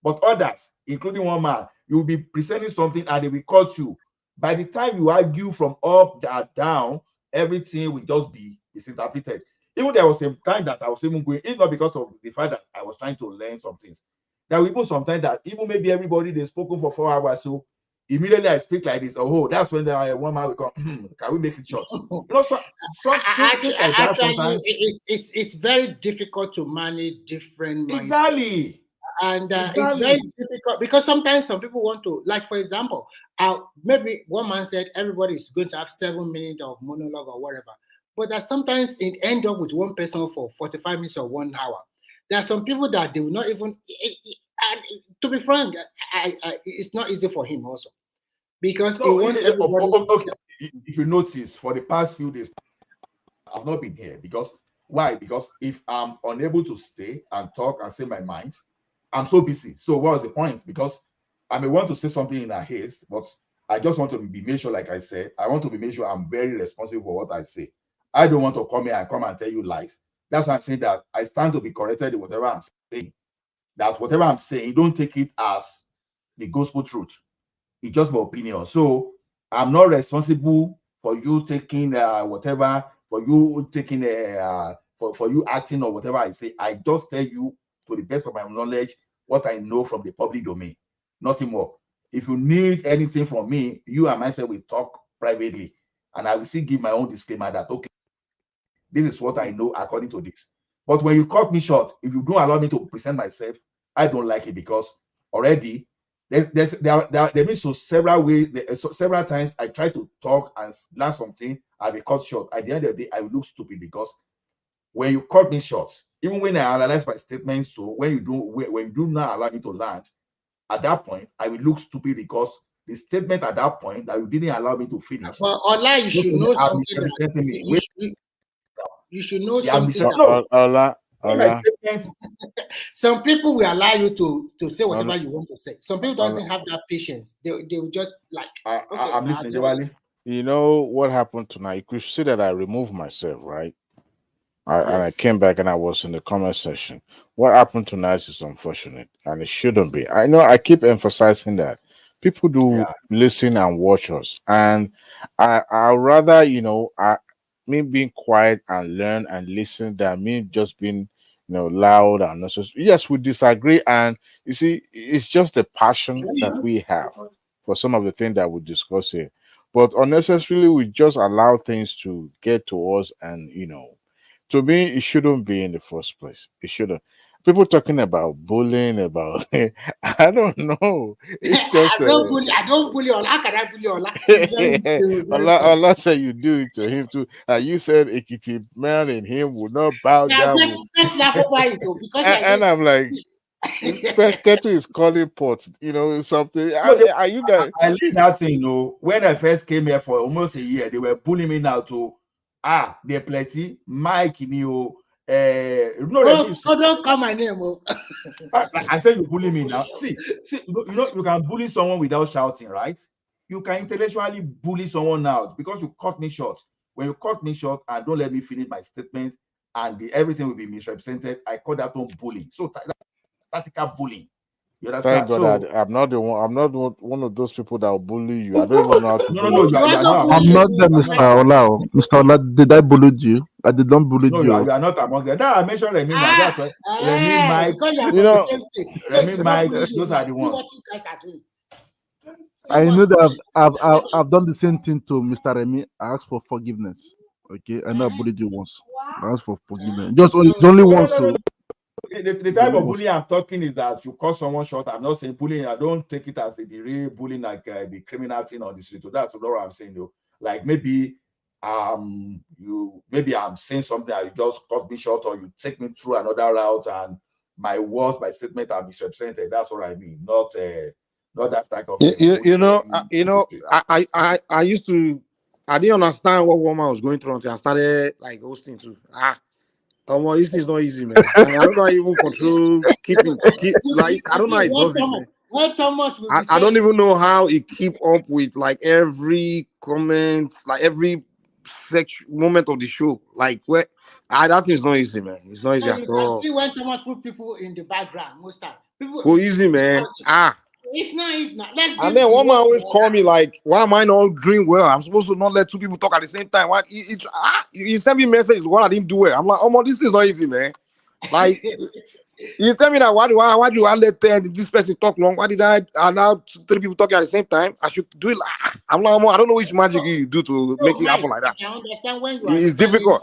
But others, including one man, you will be presenting something and they will cut you. By the time you argue from up down, everything will just be misinterpreted. Even there was a time that I was even going, it's not because of the fact that I was trying to learn some things. There will be sometimes that even maybe everybody they've spoken for 4 hours, so immediately I speak like this. Oh, that's when the one man will come. Can we make it short? You know, it's very difficult to manage different mindsets. Exactly. And it's very difficult because sometimes some people want to, like for example, maybe one man said everybody is going to have 7 minutes of monologue or whatever, but that sometimes it end up with one person for 45 minutes or 1 hour. There are some people that they will not even. And to be frank, it's not easy for him also because he wants everybody. Okay. If you notice, for the past few days, I've not been here because why? Because if I'm unable to stay and talk and say my mind, I'm so busy. So what was the point? Because I may want to say something in a haste, but I just want to be made sure, like I said, I want to be made sure I'm very responsible for what I say. I don't want to come here and come and tell you lies. That's why I'm saying that I stand to be corrected in whatever I'm saying. That whatever I'm saying, don't take it as the gospel truth. It's just my opinion. So I'm not responsible for you taking whatever, for you taking for you acting or whatever I say. I just tell you to the best of my knowledge what I know from the public domain, nothing more. If you need anything from me, you and myself will talk privately, and I will still give my own disclaimer that okay, this is what I know according to this. But when you cut me short, if you don't allow me to present myself, I don't like it because already there been so several ways, several times I try to talk and learn something, I'll be cut short. At the end of the day, I will look stupid because when you cut me short, even when I analyze my statements, so when you do not allow me to land, at that point, I will look stupid because the statement at that point that you didn't allow me to finish. But Ola, you should know something. You should know something. Ola. Some people will allow you to say whatever you want to say. Some people doesn't have that patience. They will just like. I'm listening, Diwali. You know what happened tonight? You could see that I removed myself, right? And I came back and I was in the comment section. What happened tonight is unfortunate and it shouldn't be. I know I keep emphasizing that. People do listen and watch us. And I'd rather, me being quiet and learn and listen than me just being, loud and necessary. Yes, we disagree. And you see, it's just the passion that we have for some of the things that we discuss here. But unnecessarily, we just allow things to get to us and, to me, it shouldn't be in the first place. It shouldn't. People talking about bullying, about I don't know. It's just I don't bully Ola. How can I bully Ola? Allah said you do it to him too. You said Ekiti man and him would not bow down. And I'm like, Ketu is calling pot, something. Are you guys? I learned that thing, when I first came here for almost a year, they were bullying me now to they're plenty. Mike, don't call my name. I said you bully me now. See, you can bully someone without shouting, right? You can intellectually bully someone now because you cut me short. When you cut me short and don't let me finish my statement and everything will be misrepresented, I call that one bullying. So that's tactical bullying. You understand? Thank God I'm not the one. I'm not one of those people that will bully you. I don't even know how to bully you. I'm not the Mr. Ola. Mr. Ola, did I bully you? I did not bully you. No, you are not among them. That I mentioned Remy. That's right. Remy, Mike. Remy, Mike. Those are the ones. I know that I've done the same thing to Mr. Remy. I asked for forgiveness. Okay, I know I bullied you once. I asked for forgiveness. It's only once. So. The type of bullying I'm talking is that you cut someone short. I'm not saying bullying. I don't take it as the real bullying, like the criminal thing on the street. So that's not what I'm saying, though. Like maybe I'm saying something and you just cut me short, or you take me through another route and my words, my statement are misrepresented. That's what I mean. Not not that type of I used to, I didn't understand what woman was going through until I started like hosting too. This is not easy, man. I don't know how you even control keep like I don't know how it does it, man. When Thomas will I don't even know how he keep up with like every comment, like every moment of the show. Like that thing is not easy, man. It's not easy so at you can all. see when Thomas put people in the background most time. People Go easy, man. It's not easy now. Let's give And then the one man world always to call me like, why am I not doing well? I'm supposed to not let two people talk at the same time. Why he sent me a message what I didn't do well. I'm like, oh, this is not easy, man. Like you tell me that why do I let this person talk long? Why did I allow three people talking at the same time? I should do it. I'm like, I don't know which magic you do to make it happen like that. I understand when you are It's difficult.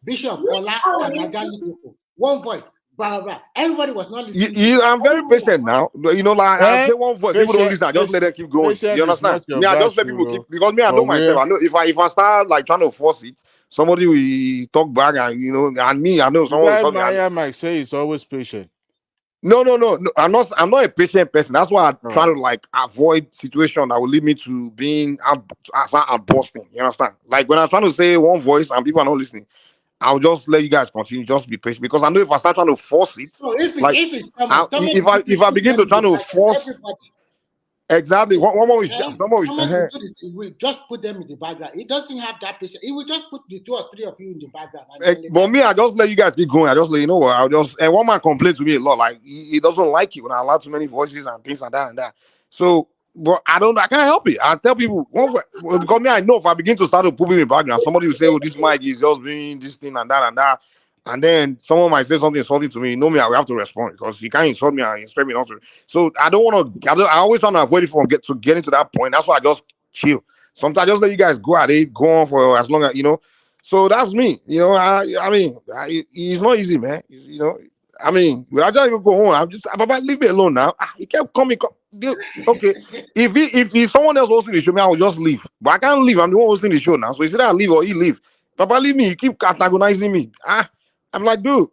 Bishop Ola and Ajali Koko. One voice, blah, blah, blah. Everybody was not listening. I'm very patient now. You know, like I say one voice, people don't listen. I just let them keep going. You understand? Me, I just let people keep because me, I know myself. I know if I start like trying to force it, somebody will talk back, and you know, and me, I know someone will talk. Maya might say he's always patient. No. I'm not a patient person. That's why I try to like avoid situation that will lead me to being outbursting. You understand? Like when I'm trying to say one voice and people are not listening, I'll just let you guys continue. Just be patient because I know if I start trying to force it, so if I begin to try to force everybody. Exactly. One more is we just put them in the background. It doesn't have that pressure. It will just put the 2 or 3 of you in the background. But me, I just let you guys keep going. I just let you know what. And one man complained to me a lot. Like he doesn't like it when I allow too many voices and things like that and that. So, but I can't help it. I tell people because me, I know if I begin to start to put me in the background, somebody will say, "Oh, this mic is just doing this thing and that and that." And then someone might say something insulting to me. You know me, I will have to respond because you can't insult me and expect me not to. So I don't want to. I always try to avoid it from getting to that point. That's why I just chill. Sometimes I just let you guys go at it, go on for as long as you know. So that's me. You know, I mean, it's not easy, man. You know, I mean, I just go on. I'm just, Baba, leave me alone now. He kept coming. Okay, if he's someone else hosting the show, me, I will just leave. But I can't leave. I'm the one hosting the show now. So it's either I leave or he leave. Papa, leave me. He keep antagonizing me. I'm like, dude.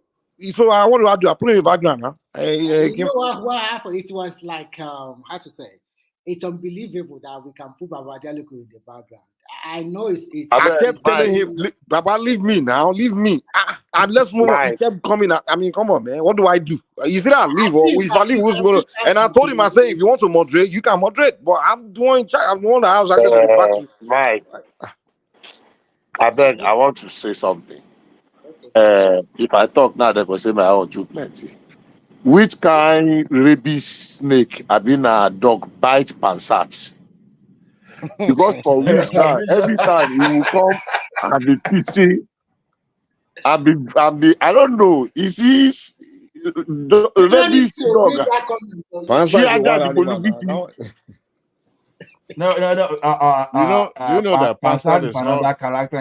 So what do I do? I put him in the background now. You know what happened? It was like how to say. It's unbelievable that we can put Baba Jaliko in the background. I know it's. I kept telling him, Baba, leave me now, leave me. And let's move on. He kept coming out. I mean, come on, man. What do I do? Is it I leave or if I leave, who's going to? And I told him, I said, if you want to moderate, you can moderate. But I'm doing. I'm the one that has access to the back. Mike, I want to say something. If I talk now, they will say my own too plenty. Which kind rabies snake I been a dog bite pansat? Because for weeks now, every time he will come and be pissing, I don't know. Is this rabies dog? No. Do you know that Pansat is another character?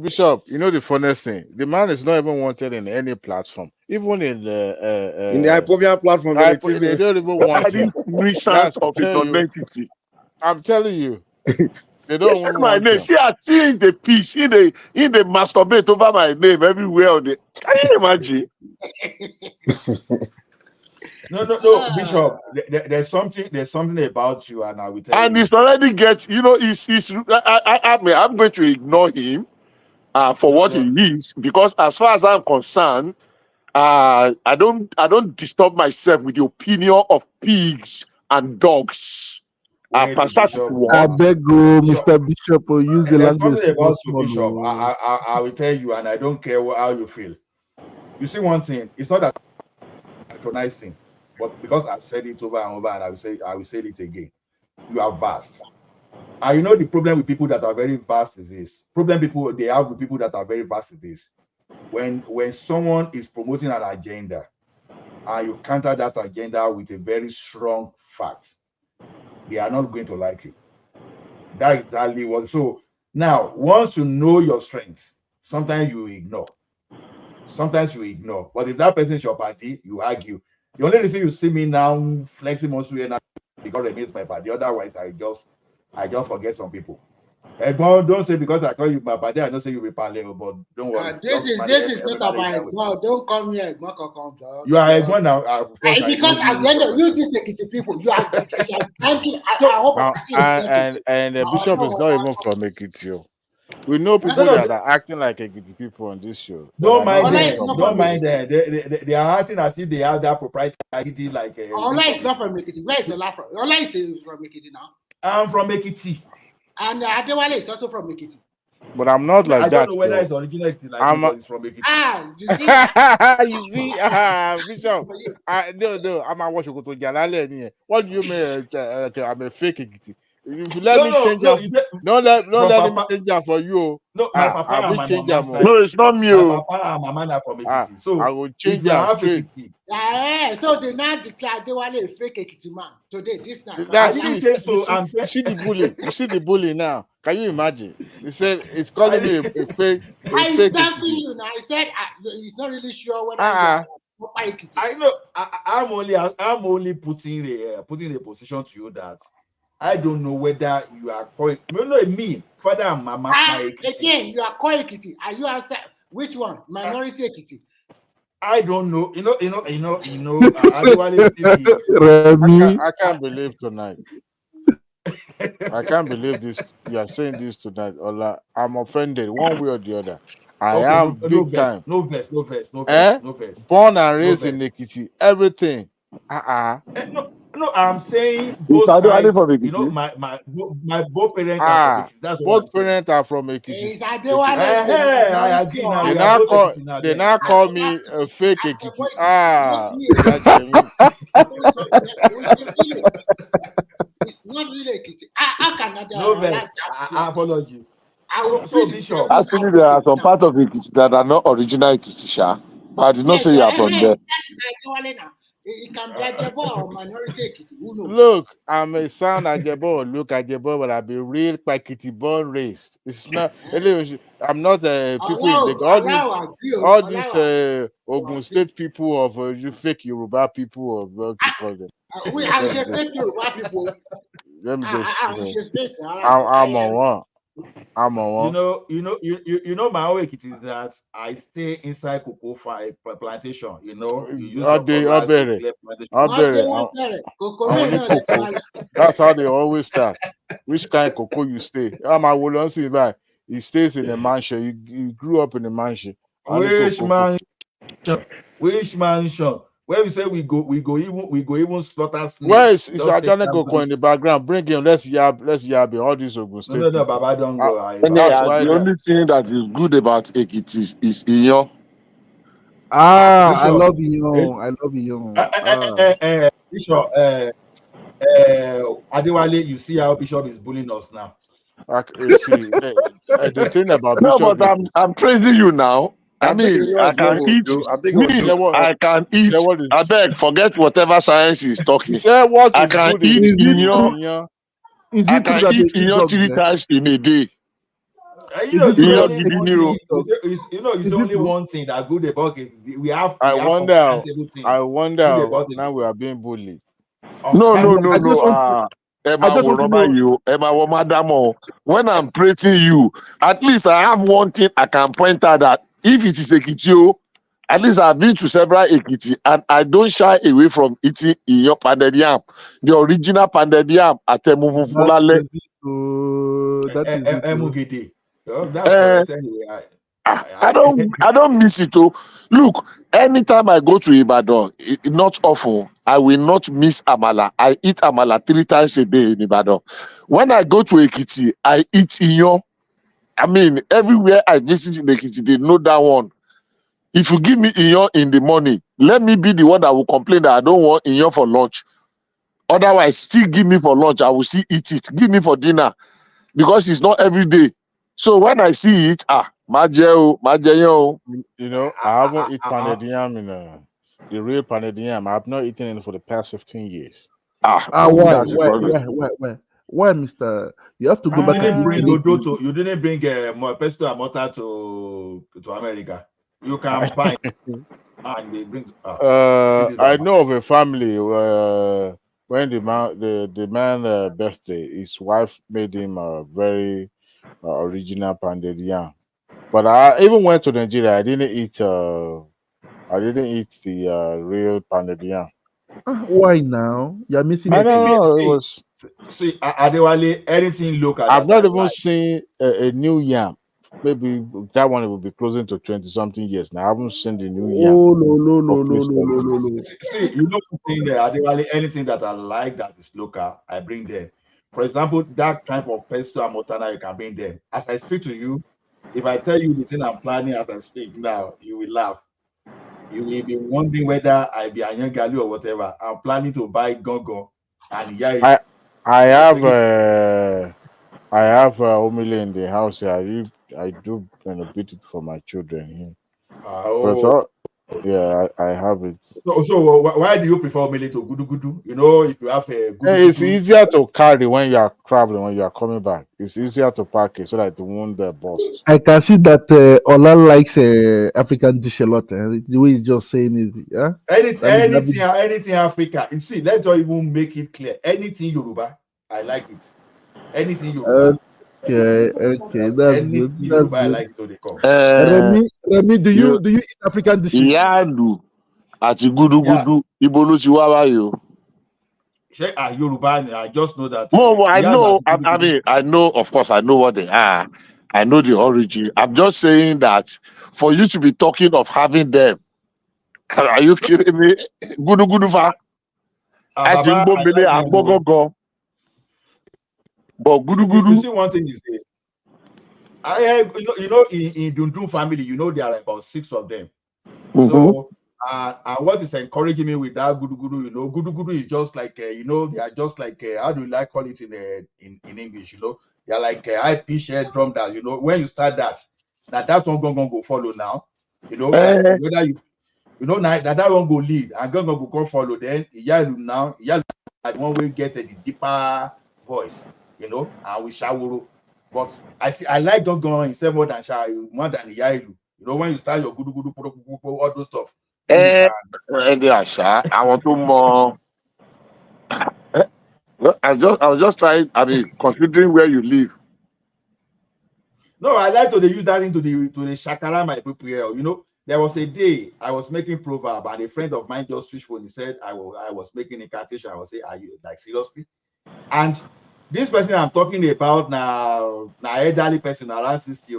Bishop, you know the funniest thing? The man is not even wanted in any platform, even in the in the Hypobian platform. They don't even want him. Of identity. I'm telling you, they don't say my name. See, I see in the piece, in the masturbate over my name everywhere. Can you imagine? No, Bishop. There's something about you, and I will tell you. And it's already I'm going to ignore him for what he is, because as far as I'm concerned, I don't disturb myself with the opinion of pigs and dogs. I beg you, Mr. Bishop, use the language. Something about you, Bishop. I will tell you, and I don't care how you feel. You see, one thing, it's not that patronizing, but because I've said it over and over, and I will say it again. You are vast. And you know the problem with people that are very vast is this. They have with people that are very vast is this. When someone is promoting an agenda, and you counter that agenda with a very strong fact, they are not going to like you. That is exactly what. So now, once you know your strength, sometimes you ignore. But if that person is your party, you argue. The only reason you see me now flexing muscle and because it means my party. Otherwise, I just forget some people. Don't say because I call you Baba, I don't say you be Paleo, but don't worry. This is not about Egbo. Don't come here, Egbo. You are Egbo now, of course. Because at the end of use these Ekiti people, you are thanking. I hope and the bishop is not even from Ekiti. We know people that are acting like Ekiti people on this show. Don't mind them. Don't mind them. They are acting as if they have that proprietary like. Ola is not from Ekiti. Where is the laugh from? Ola is from Ekiti now. I'm from Ekiti. And Adewale is also from Ekiti. But I'm not like that. I don't know whether it's original Ekiti like me, but it's from Ekiti. You see? You see, Bishop. No, I'm a watch you go to Jalale. What do you mean? I'm a fake Ekiti. If you let me change that, don't let me change that for you. No, my papa and my mama. No, it's not me. My papa and my mama are from Ekiti. So I will change that straight. So they now declare Adewale a fake Ekiti man today. This night. You see the bully. You see the bully now. Can you imagine? He said it's calling me a fake. I thanking you now. I said he's not really sure whether. I know. I'm only putting a position to you that I don't know whether you are correct. Me, father and mama. Again, you are Ekiti. Are you answer which one? Minority Ekiti. I don't know. You know. I can't believe tonight. I can't believe this. You are saying this tonight, Ola. I'm offended one way or the other. I am big time. No verse. Born and raised in Ekiti. Everything. No, I'm saying both sides, my both parents are from Ekiti. That's both parents are from Ekiti. I agree now. They now call me a fake Ekiti. It's not really Ekiti. How can I? No verse. Apologies. Actually, there are some parts of Ekiti that are not original Ekiti, but I did not say you are from there. It can be Ajebo or minority Ekiti. Who knows? Look, I'm a son Ajebo. Look Ajebo, but I'll be real Ekiti born raised. It's not. I'm not people. All these Ogun State people of you fake Yoruba people of what you call them. We are fake Yoruba people. Let me just. I'm on one. I'm on one. You know my own Ekiti is that I stay inside cocoa plantation. You use That's how they always start. Which kind of cocoa you stay? He stays in a mansion. You grew up in a mansion. Which mansion? Where we say we go even slaughter snakes. Where is Ajane Koko in the background? Bring him. Let's yab all these Ogun State. No, Baba, don't go. The only thing that is good about Ekiti is Iyo. I love Iyo. Bishop, Adewale, you see how Bishop is bullying us now. The thing about no, Bishop, but I'm praising you now. I mean, I can eat. I can eat. I beg, forget whatever science is talking. I can eat Iyo. I can eat Iyo 3 times in a day. It's only one thing that good about it. We have. I wonder. Now we are being bullied. No. Emma will rubber you. Emma will madam. When I'm praising you, at least I have one thing I can point out that if it is Ekiti, at least I've been to several Ekiti and I don't shy away from eating Iyo pounded yam, the original pounded yam at Temuvufulale. I don't miss it. Look, anytime I go to Ibadan, not often, I will not miss amala. I eat amala 3 times a day in Ibadan. When I go to Ekiti, I eat Iyo. I mean, everywhere I visit in Ekiti, they know that one. If you give me Iyo in the morning, let me be the one that will complain that I don't want Iyo for lunch. Otherwise, still give me for lunch. I will still eat it. Give me for dinner because it's not every day. So when I see it, Majeyo. I haven't eaten pounded yam in the real pounded yam. I've not eaten it for the past 15 years. Why, Mr. You have to go back and you didn't bring more pesto and mortar to America. You can find and they bring. I know of a family when the man birthday, his wife made him a very original pounded yam. But I even went to Nigeria. I didn't eat the real pounded yam. Why now? You're missing I it. don't know. It was. See, Adewale, anything local I've that not I even like. seen a new yam. Maybe that one will be closing to 20-something years now. I haven't seen the new yam. Oh no. See, you know one thing there, Adewale, anything that I like that is local, I bring them. For example, that type of pesto and motana, you can bring them. As I speak to you, if I tell you the thing I'm planning as I speak now, you will laugh. You will be wondering whether I be a Anyangali or whatever. I'm planning to buy gongo and yai. I have omele in the house here. I do beat it for my children here. But I have it. So why do you prefer omele to gudu gudu? You know, if you have a gudu It's gudu, easier to carry when you are traveling, when you are coming back. It's easier to pack it so that it won't burst. I can see that Ola likes African dish a lot. The way he's just saying it, yeah. anything Africa. You see, let's just even make it clear. Anything Yoruba, I like it. Anything Yoruba. Okay, that's good. That's Yoruba, I good. like to call. Remy, do you eat African dishes? Yalu àti gudugudu ibo ló ti wá báyìí o. Yoruba, I just know that. Well, I know. I mean, I know. Of course, I know what they are. I know the origin. I'm just saying that for you to be talking of having them, are you kidding me? Gudu gudu fa. As in Bombele and Bogogo. But gudu gudu. You see, one thing is this. You know, in Dundun family, you know, there are about 6 of them. So, and what is encouraging me with that gudu gudu, you know, gudu gudu is just like, you know, they are just like, how do you like call it in English, you know? They are like high pitch drum that, you know, when you start that one gonna go follow now, you know, like whether you know, that one go lead and gonna go come follow, then Iyalu now, like one way get the deeper voice, you know, and we shawuru. But I like Gongon instead more than Iyalu. You know, when you start your gudu gudu, all those stuff. I want to more. I was just trying. I mean, considering where you live. No, I like to use that into the shakara my people here. You know, there was a day I was making proverb, and a friend of mine just switched phone. He said I was making incantation. I was saying, "Are you like seriously?" And this person I'm talking about now elderly person around 60.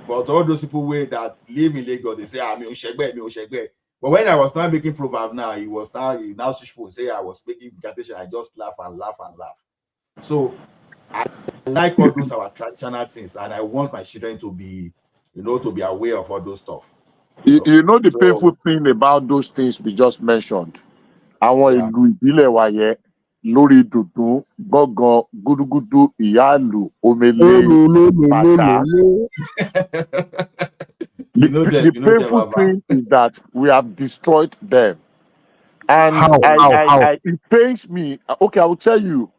But all those people that live in Lagos, they say, "I'm Oshegbe." But when I was not making proverb now, he now switched phone. Say I was making incantation. I just laugh and laugh and laugh. So I like all those our traditional things, and I want my children to be, you know, to be aware of all those stuff. You know the painful thing about those things we just mentioned. Àwọn ìlú ìbílẹ̀ wa yẹn lórí dùndún, gángan, gúdúgúdú, ìyáàlú, omele, bàtà. The painful thing is that we have destroyed them. And how? It pains me. Okay, I will tell you.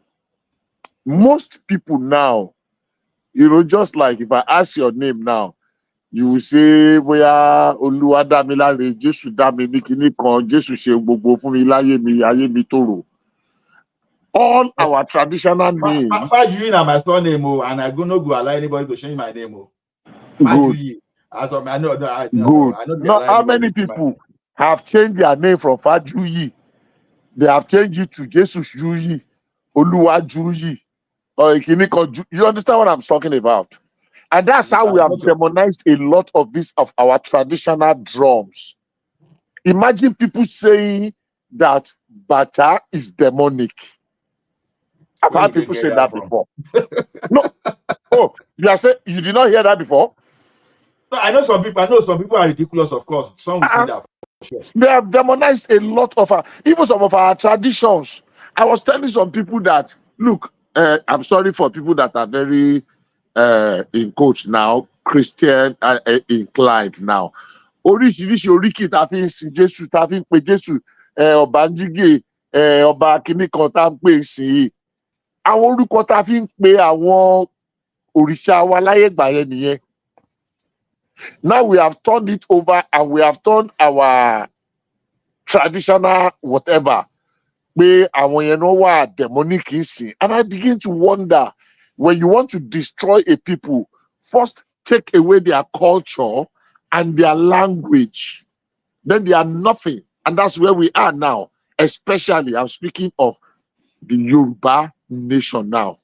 Most people now, you know, just like if I ask your name now, you will say, "Boya Oluwadamilare, Jesu dami ni kini kan, Jesu ṣe gbogbo fún mi láyé mi, ayé mi toro." All our traditional names. Fajuyi na my surname, and I no go allow anybody to change my name. Fajuyi. I know. Now, how many people have changed their name from Fajuyi? They have changed it to Jesus Juyi, Oluwajuyi, or Ikiniko. You understand what I'm talking about? And that's how we have demonized a lot of our traditional drums. Imagine people saying that bata is demonic. I've heard people say that before. No. Oh, you did not hear that before? No, I know some people are ridiculous, of course. Some will say that for sure. They have demonized a lot of even some of our traditions. I was telling some people that, look, I'm sorry for people that are very in coach now, Christian inclined now. Oríṣiríṣi oríkì tá fi ń sin Jésù, tá fi ń pe Jésù, ọba Njige, ọba kìíní kan tá ń pè sí i. Àwọn orúkọ tá fi ń pe àwọn òrìṣà wa láyé ìgbà yẹn nìyẹn. Now we have turned it over and we have turned our traditional whatever pé àwọn yẹn náà wà demonic ń sìn. And I begin to wonder, when you want to destroy a people, first take away their culture and their language. Then they are nothing. And that's where we are now. Especially, I'm speaking of the Yoruba nation now.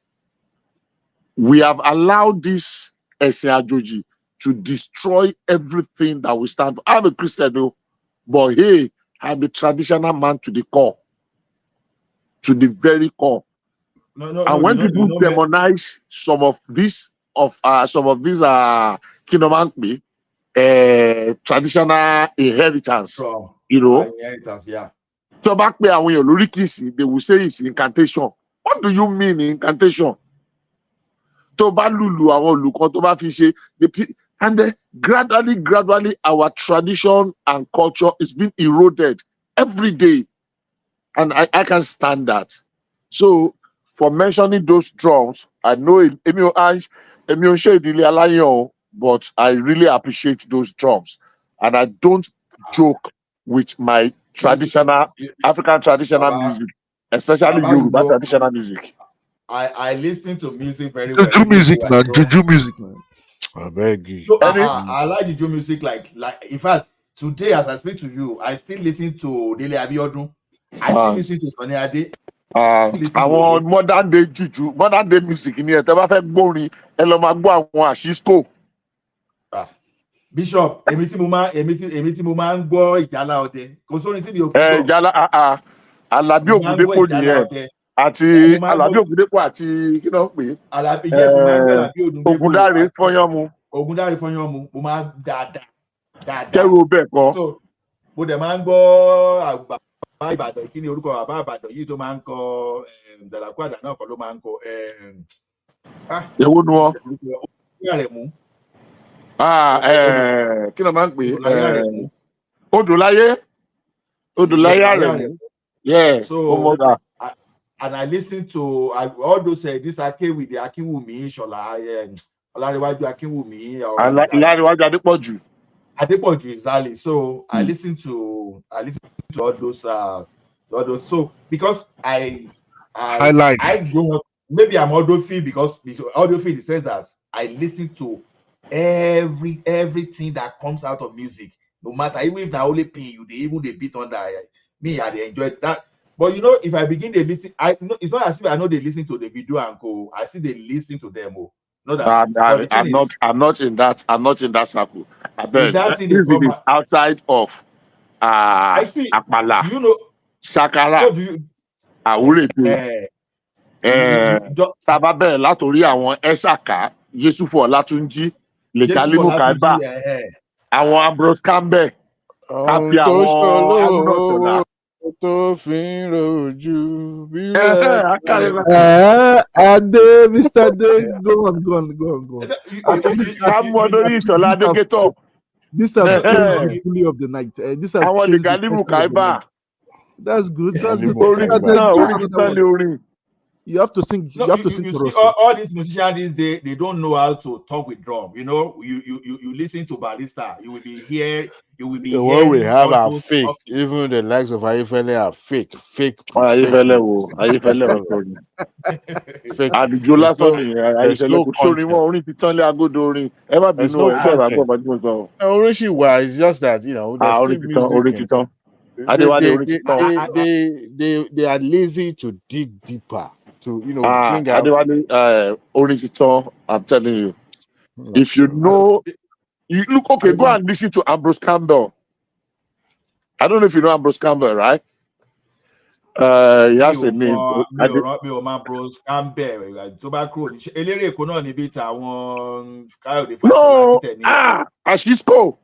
We have allowed this Eseajoji to destroy everything that we stand for. I'm a Christian, though, but hey, I'm a traditional man to the core, to the very core. And when people demonize some of these Kinomanpe, traditional inheritance, you know, inheritance, yeah. So back there when you're lurikisi, they will say it's incantation. What do you mean incantation? And then gradually, our tradition and culture is being eroded every day. And I can't stand that. So, for mentioning those drums, I know but I really appreciate those drums. And I don't joke with my traditional, African traditional music, especially Yoruba traditional music. I listen to music very well. Juju music, man. Juju music, man. I beg you. So, I like Juju music. Like in fact, today as I speak to you, I still listen to Dele Abiodun. I still listen to Sonny Ade. Àwọn modern day Juju, modern day music ni ẹ tẹ́ bá fẹ́ gbórin ẹ lọ máa gbọ́ àwọn àṣìṣkò. Bishop, èmi tí mo máa ń gbọ́ ìjálá ọdẹ. Kò sórin tí mi ò kí gbọ́. Ìjálá Àlàbí Ògúndépò nìyẹn àti Àlàbí Ògúndépò àti kí ló ń pè é? Ògúndáre Fọyánmu. Ògúndáre Fọyánmu, mo máa ń dáadáa. Kẹ́rù bẹ́ẹ̀ kọ́. Mo dẹ̀ máa ń gbọ́ àgbà Ìbàdàn, kí ni orúkọ bàbá Ìbàdàn yìí tó máa ń kọ Dàlàkúàdà náà kọ́ ló máa ń kọ. Èwo nu wọn? Àrẹ̀mú. Kí ló máa ń pè é? Odòláyé Àrẹ̀mú. Yeah. So, and I listen to all those this Ake with the Akinwumi, Shola, Olariwaju Akinwumi, Olariwaju Adepoju, exactly. So I listen to all those. So because I grow up, maybe I'm audiophile because audiophile in the sense that I listen to everything that comes out of music, no matter even if they only pay you, even the beat on that. Me, I enjoy that. But you know, if I begin to listen, it's not as if I know they listen to the video and go. I see they listen to them. I'm not in that. I'm not in that circle. I bet that is outside of I see. Akmala. You know, Sakara. Awurepe. Sababe latori àwọn Esaka, Yesufu Olatunji, Lekalimu Kaiba, àwọn Ambrose Campbell, Happy àwọn tó fi ń rojú bí Ade, Mr. Day, go on. This is the bully of the night. This is That's good. You have to sing. You have to sing for us. All these musicians, they don't know how to talk with drum. You know, you listen to Barista, you will be here. You will be. What we have are fake. Even the likes of Ayefele are fake. Ayefele. It's just that, you know, they are lazy to dig deeper, to, you know, bring out. I'm telling you, if you know, you look okay. Go and listen to Ambrose Campbell. I don't know if you know Ambrose Campbell, right? He has a name. Ambrose Campbell. No, Ashisco.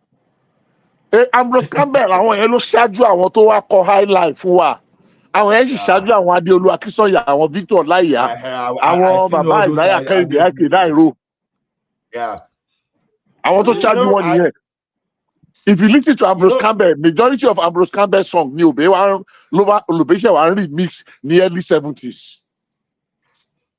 Ambrose Campbell, àwọn yẹn ló ṣáájú àwọn tó wá kọ high life fún wa. Àwọn yẹn sì ṣáájú àwọn Adéolú Akínsọ̀yà, àwọn Victor Láyà, àwọn bàbá Ìbáyà Kẹ́hìndé àti Dáìró. Àwọn tó ṣáájú wọn nìyẹn. If you listen to Ambrose Campbell, majority of Ambrose Campbell's song ni Olùbẹ́ṣẹ̀ wa remix ní early 70s.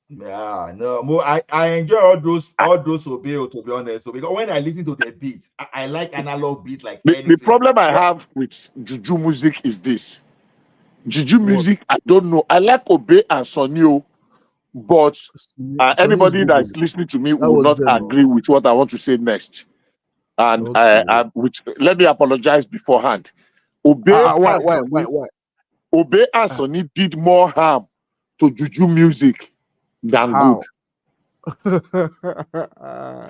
Yeah, no, I enjoy all those Obeo, to be honest. So because when I listen to the beats, I like analog beats like the problem I have with Juju music is this. Juju music, I don't know. I like Obe and Sonio, but anybody that is video. listening to me That will was not demo. agree with what I want to say next. And let me apologize beforehand. Obey Why? Obey and Sonny did more harm to Juju music than How? good.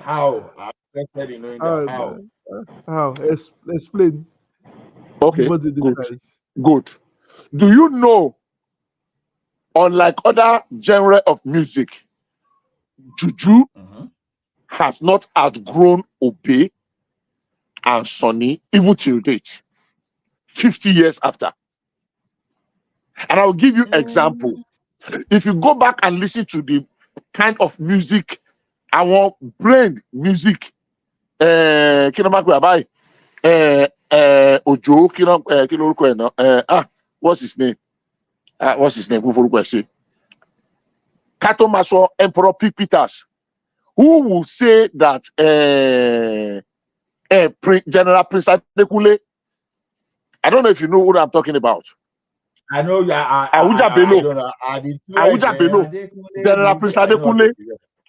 How? I'm interested in knowing that. How? How? Explain. Okay, Give us the good. details. Good. Do you know, unlike other genre of music, Juju has not outgrown Obey and Sonny even till date, 50 years after. And I'll give you example. If you go back and listen to the kind of music, our brain music, Ojo, what's his name? What's his name? Kato Maso, Emperor Peters, who will say that General Prince Adekule, I don't know if you know what I'm talking about. I know. Awuja Bello. Awuja Bello. General Prince Adekule.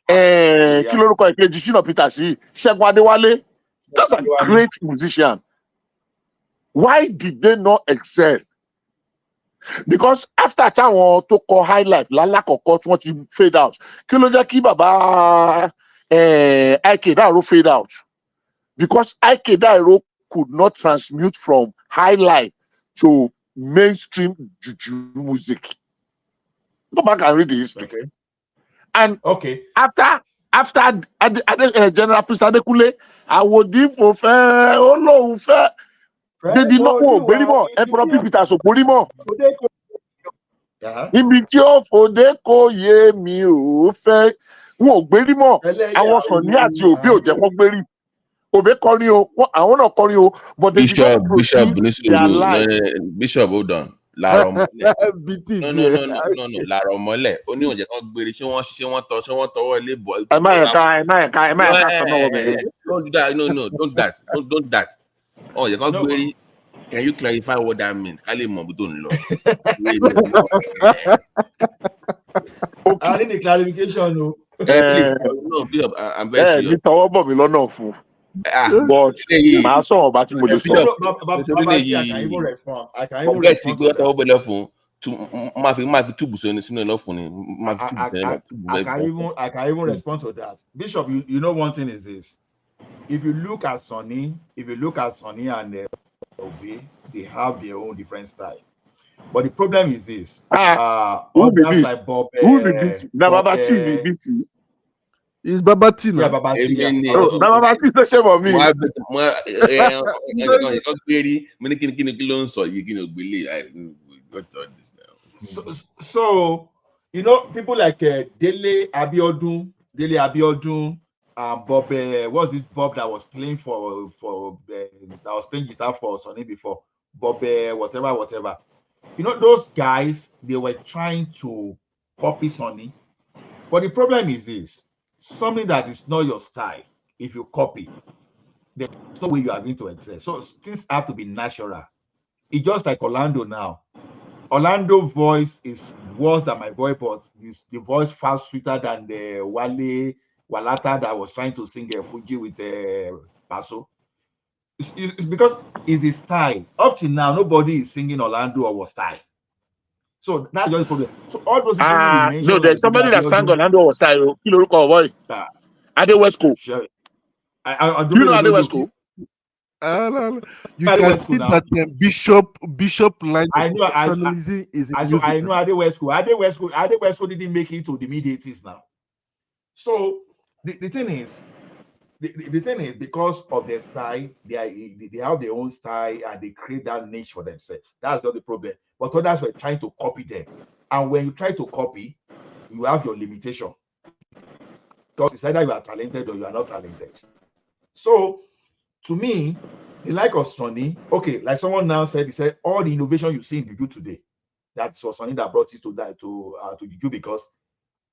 Kilorúkọ ìkejì Shina Peters, Ṣẹ́gun Adéwálé. Just a great musician. Why did they not excel? Because after táwọn tó kọ high life lálákọ̀ọ́kọ́ tí wọ́n ti fade out, kí ló jẹ́ kí bàbá IK Dairo fade out? Because IK Dairo could not transmute from high life to mainstream Juju music. Go back and read the history. Okay. And after General Prince Adekule, Awodipo fẹ́ Olóhùn fẹ́. They did not go anymore. Emperor Peters Ogbonimo. Ibi tí ó fòdé kò yé mi ò fẹ́. Wọn ò gbérí mọ́. Àwọn Sunny àti Obey ò jẹ́ kó gbérí. Obey kọrin o, àwọn náà kọrin o, but they did not proceed their lives. Bishop, hold on. No. Lára ọmọlẹ̀. Ó ní òjẹ́ kan gbére. Ṣé wọ́n tọwọ́ ilé bọ̀? Ẹ má ẹ̀ka kan náà wọ̀ bẹ̀rẹ̀. Don't that. Oh, you can't query. Can you clarify what that means? I need the clarification. No, I'm very sure. But my son, but I can even respond. I can even respond to that. I can even respond to that. Bishop, you know one thing is this. If you look at Sonny and Obey, they have their own different style. But the problem is this. Who be this? Who be this? Babati be this. It's Babati now. Yeah, Babati. Babati is the same of me. What's all this now? So you know, people like Dele Abiodun, Bob, what's this Bob that was playing that was playing guitar for Sonny before? Bob, whatever. You know, those guys, they were trying to copy Sonny. But the problem is this: something that is not your style, if you copy, there's no way you are going to excel. So things have to be natural. It's just like Orlando now. Orlando voice is worse than my voice, but the voice far sweeter than the Wale Walata that was trying to sing a Fuji with Paso. It's because it's the style. Up to now, nobody is singing Orlando or was style. So that's just the problem. So all those people you mentioned, no, there's somebody that sang Orlando or style. Kilo Ruko boy. Ade Wesco. Sure. Do you know Ade Wesco? You can see that Bishop line is I know Ade Wesco. Ade Wesco didn't make it to the mid-80s now. So the thing is, the thing is, because of their style, they have their own style and they create that niche for themselves. That's not the problem. But others were trying to copy them. And when you try to copy, you have your limitation. Because it's either you are talented or you are not talented. So to me, the like of Sonny, okay, like someone now said, he said all the innovation you see in Juju today, that's what Sonny that brought it to Juju, because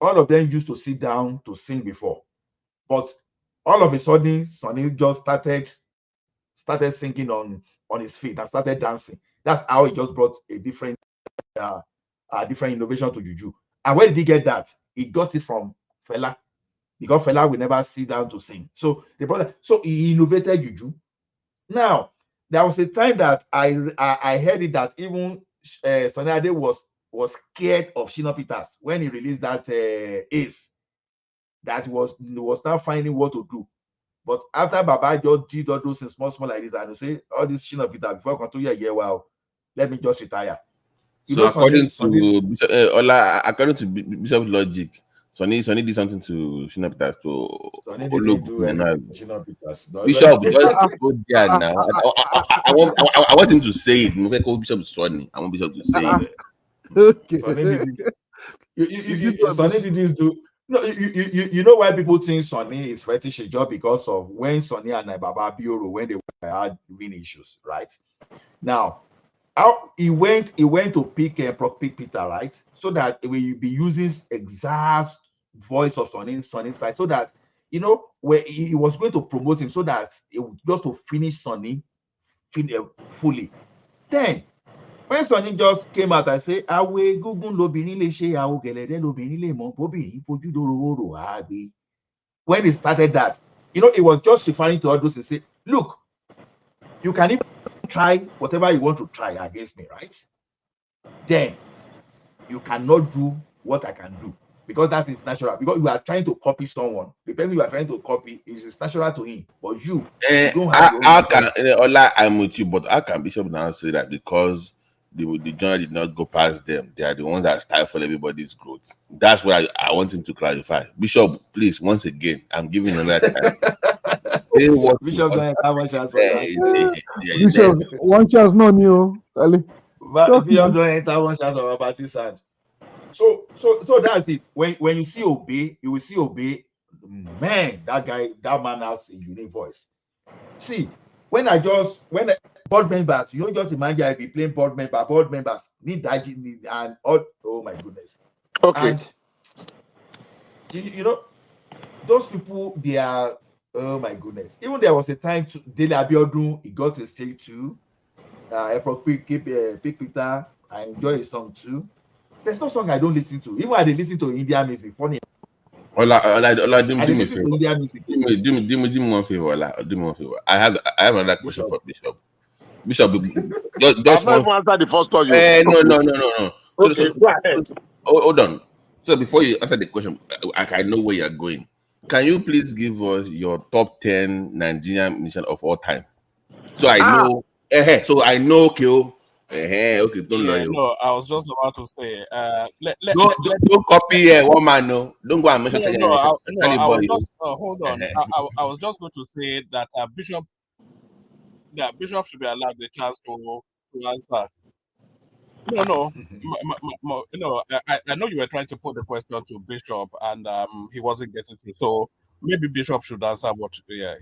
all of them used to sit down to sing before. But all of a sudden, Sonny just started singing on his feet and started dancing. That's how he just brought a different innovation to Juju. And where did he get that? he got it from Fela, because Fela will never sit down to sing. So the brother, so he innovated juju. Now, there was a time that I heard it that even Sunny Ade was scared of Shina Peters when he released that Ace. That was now finding what to do. But after Baba just did all those things small like this, and say all this Shina Peters before I continue, yeah, well, let me just retire. So according to Bishop Ola, according to Bishop Logic, Sonny did something to Shina Peters to Olu. Bishop, just go there now. I want him to say it. I Bishop Sonny. I want Bishop to say it. Okay. Sonny did this do. No, you know why people think Sonny is fetish just because of when Sonny and Baba Bioro when they had win issues, right? Now, how he went to pick Peter, right? So that we will be using exact voice of Sonny's side, so that where he was going to promote him, so that it was just to finish Sonny fully. Then when Sonny just came out and said, when he started that, it was just referring to all those and say, look, you can even try whatever you want to try against me, right? Then you cannot do what I can do, because that is natural. Because you are trying to copy someone. The person you are trying to copy is natural to him, but you don't have. I'm with you, but how can Bishop now say that because the journal did not go past them? They are the ones that stifle everybody's growth. That's what I want him to clarify. Bishop, please, once again, I'm giving another time. Say what Bishop don't have one chance for that. Bishop, one chance, no new. But Bishop don't enter one chance of about his hand. So that's it. When you see Obey, you will see Obey. Man, that man has a unique voice. See, when board members, you don't just imagine I be playing board members need that and all. Oh my goodness. Okay. And those people, they are. Oh my goodness. Even there was a time to Dele Abiodun, he got to stage too. Pick Peter, I enjoy his song too. There's no song I don't listen to. Even I listen to Indian music. Funny. Ola, do me a favor. Do me one favor, Ola. Do me one favor. I have another question for Bishop. Bishop, just I'm not answer the first one. No. Okay, go ahead. Hold on. So before you answer the question, I know where you're going. Can you please give us your top 10 Nigerian musicians of all time? So I know. So I know, Kyo. Okay, don't lie. No, I was just about to say. Don't copy one man. No, don't go and mention. I was just hold on. I was just going to say that Bishop should be allowed the chance to answer. No. I know you were trying to put the question to Bishop, and he wasn't getting through. So maybe Bishop should answer what. Yeah.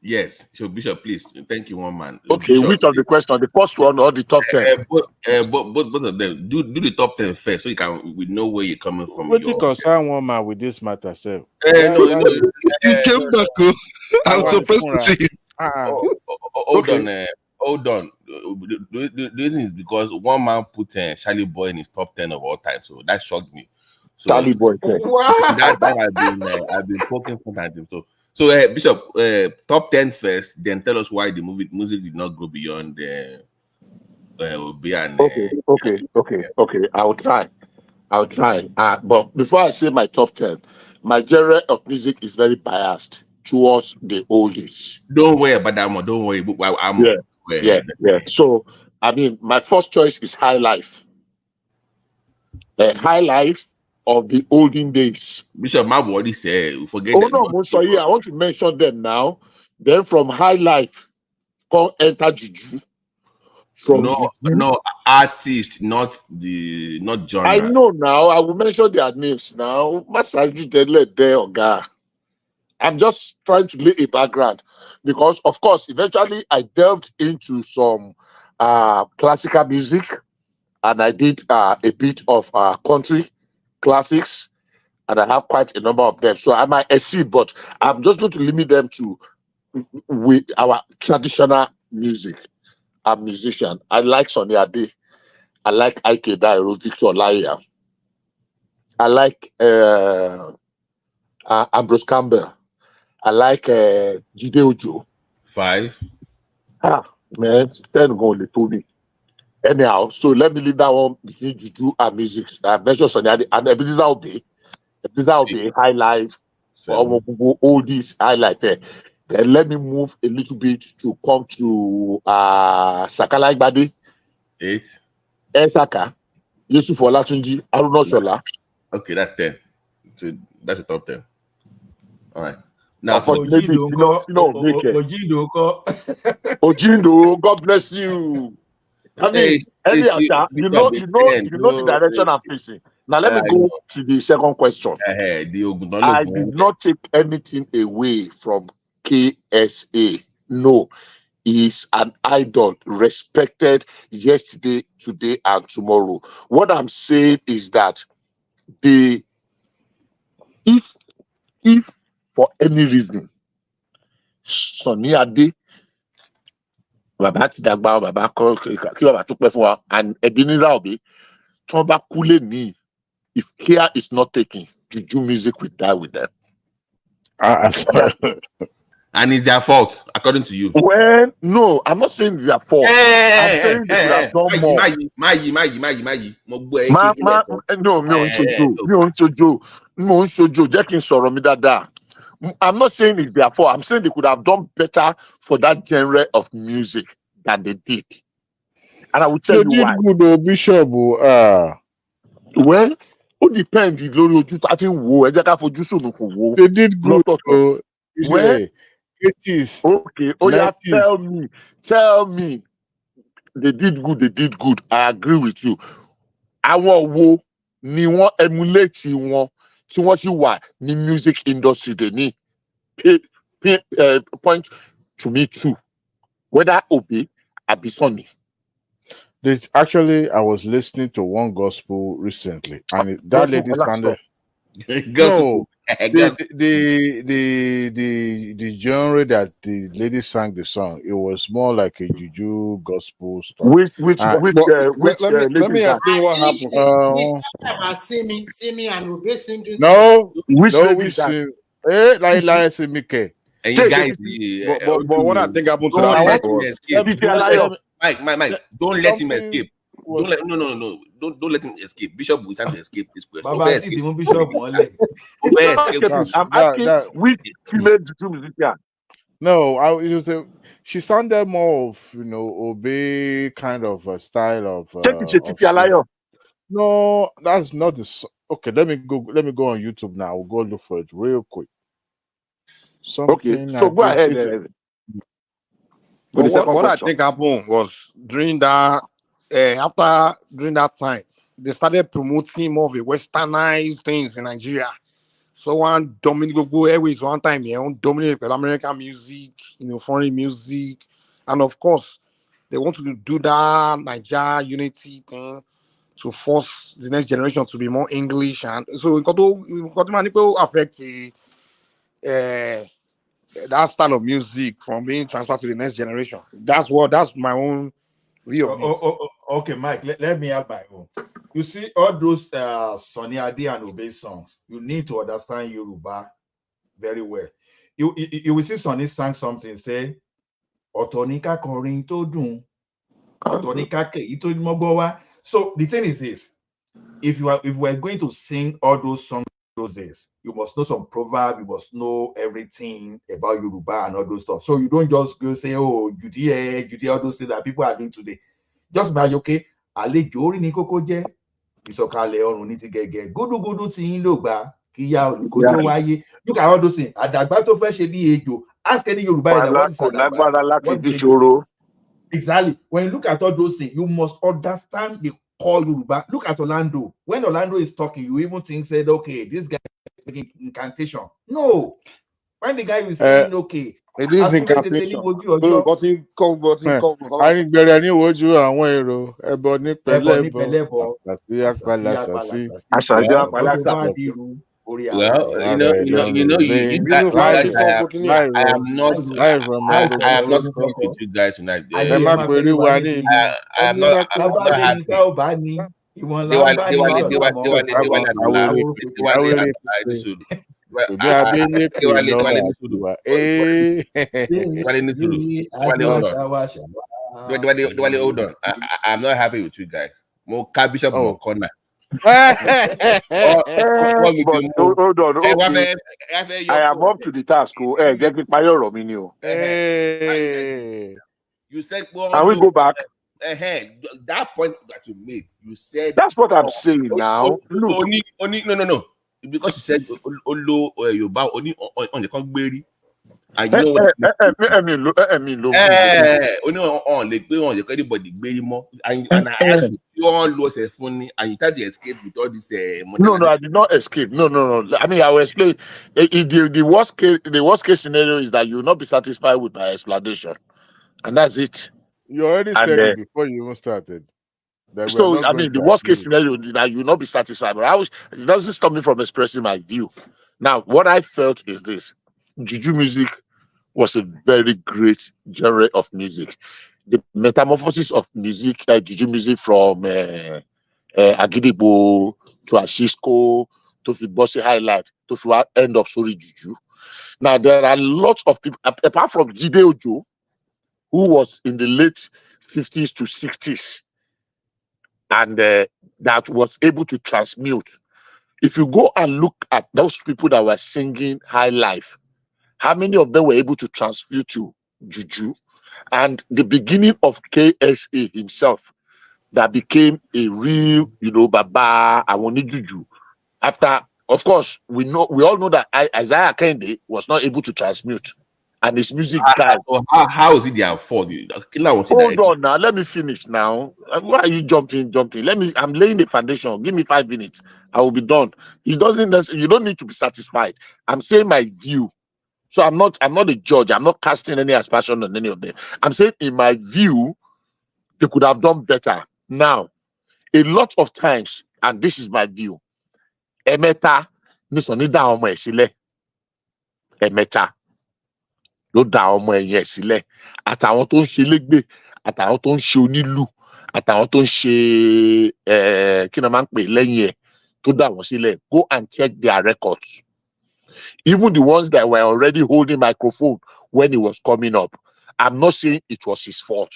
Yes, so Bishop, please. Thank you, one man. Okay, Bishop, which of the question? The first one or the top 10? Both of them. Do the top 10 first, so we know where you're coming from. What you concern one man with this matter, sir? No. He came back. I'm supposed to see him. Hold on. The reason is because one man put Charlie Boy in his top 10 of all time, so that shocked me. So Charlie Boy. that I've been poking fun at him. So Bishop, top 10 first, then tell us why the music did not go beyond Okay. I'll try. But before I say my top 10, my genre of music is very biased towards the oldies. Don't worry about that one. Don't worry. Yeah. So I mean, my first choice is High Life. High Life of the olden days. Bishop, my body said, forget. I want to mention them now. Then from High Life, come enter Juju. No artist, not genre. I know now. I will mention their names now. I'm just trying to lay a background because, of course, eventually I delved into some classical music, and I did a bit of country classics, and I have quite a number of them. So I might exceed, but I'm just going to limit them to our traditional music. I'm a musician. I like Sonny Ade. I like Ike Dairo, Victor Laya. I like Ambrose Campbell. I like Jide Ojo. 5. Man, 10 go only to me. Anyhow, so let me leave that one between Juju and music. I mentioned Sonny and Ebenezer Obey. Ebenezer Obey, High Life, all these highlight there. Then let me move a little bit to come to Sakala Igbade. 8. Esaka, Yusuf Olatunji, Aruna Shola. Okay, that's 10. So that's the top 10. All right. Now, unfortunately, Ojindo, God bless you. I mean, you know the direction I'm facing. Now let me go to the second question. I did not take anything away from KSA. No, he's an idol, respected yesterday, today, and tomorrow. What I'm saying is that if for any reason Sonny Ade, Baba ti dagba, Baba kí Baba tó pẹ́ fún wa, and Ebenezer Obey, tí wọ́n bá kú lẹ́nìí, if care is not taken, Juju music will die with them. And it's their fault, according to you. Well, no, I'm not saying it's their fault. I'm saying they could have done more. No, mi ò ń ṣojo. Jẹ́ kí n sọ̀rọ̀ mi dáadáa. I'm not saying it's their fault. I'm saying they could have done better for that genre of music than they did. And I will tell you why. They did good, Bishop. Well, it depends. Lórí ojú tá ti ń wò, ẹ jẹ́ ká fojú sùnùkùn wò. They did good. Well, 80s. Okay. Oh yeah, tell me. They did good. I agree with you. Àwọn wo ni wọ́n emulate wọn tí wọ́n sì wà ní music industry they need. Point to me too. Whether Obi or Sonny. Actually, I was listening to one gospel recently, and that lady standing. No, the genre that the lady sang the song, it was more like a juju gospel stuff. Let me explain what happened. See me and Obi singing. No, which we sing. Like Mike. And you guys, but what I think happened to that Mike, don't let him escape. Don't let him escape. Bishop will try to escape this question. I'm asking which female musician. No, she sounded more of Obi kind of a style of. No, that's not the. Okay, let me go on YouTube now. We'll go look for it real quick. Okay, so go ahead. What I think happened was during that time, they started promoting more of a westernized things in Nigeria. So one Dominic go Airways one time here, dominate American music, foreign music, and of course they want to do that Nigeria unity thing to force the next generation to be more English, and so we got to affect that style of music from being transferred to the next generation. That's my own view of this. Okay, Mike, let me have my own. You see, all those Sonny Ade and Obey songs, you need to understand Yoruba very well. You will see Sonny sang something, say, Otonika korin to dun, Otonika ke ito mogowa. So the thing is this: if we're going to sing all those songs those days, you must know some proverb, you must know everything about Yoruba and all those stuff. So you don't just go say, oh, Judy, all those things that people are doing today. Just by okay, àlejò orí ni kókó jẹ́, ìsọ̀kalẹ̀ ọ̀run ní ti gẹ́gẹ́, gúdúgúdú tí yín ló gbà, kíyá olùkó tó wáyé. Look at all those things. Àdàgbà tó fẹ́ ṣe bí ejò. Ask any Yoruba in what is àdàgbà. Exactly. When you look at all those things, you must understand the core Yoruba. Look at Orlando. When Orlando is talking, you even said, okay, this guy is making incantation. No. When the guy is saying, okay, it is incantation. I ní wojú àwọn èrò ẹbọ ní pẹ̀lẹ́bọ àṣàjọ àpàlàṣà. Well, you guys, I am not with you guys tonight. I am not Hold on. I'm not happy with you guys. More Bishop Mokona. But hold on, okay. I am up to the task. You said, can we go back? That point that you made, you said that's what I'm saying now. Look, no. Because you said Olo or Yoba only on the Congberi. And you know what? Anybody more. And I asked you all lose a funny and you tried to escape with all this no, I did not escape. No. I mean, I will explain. The worst case scenario is that you will not be satisfied with my explanation, and that's it. You already said it before you even started. So I mean, the worst case scenario is that you will not be satisfied. But it doesn't stop me from expressing my view. Now, what I felt is this: Juju music was a very great genre of music. The metamorphosis of music, Juju music from Agidigbo to Ashisko to Fibossi Highlight to end up Sorry Juju. Now, there are lots of people, apart from Jide Ojo, who was in the late 50s to 60s, and that was able to transmute. If you go and look at those people that were singing High Life, how many of them were able to transmute to Juju? And the beginning of KSA himself, that became a real, Baba Awoni Juju. After, of course, we all know that Isaiah Kende was not able to transmute, and his music died. How is it their fault? Hold on now, let me finish now. Why are you jumping? I'm laying the foundation. Give me 5 minutes. I will be done. You don't need to be satisfied. I'm saying my view. So I'm not a judge. I'm not casting any aspersion on any of them. I'm saying in my view, they could have done better. Now, a lot of times, and this is my view, Emeta nisoni da ọmọ ẹ̀ sílẹ̀. Emeta ló da ọmọ ẹ̀ yẹn sílẹ̀. Àtàwọn tó ń ṣe légbè, àtàwọn tó ń ṣe onílù, àtàwọn tó ń ṣe kí ni wọ́n máa ń pè lẹ́yìn ẹ̀ tó dà wọ́n sílẹ̀. Go and check their records. Even the ones that were already holding microphone when he was coming up. I'm not saying it was his fault.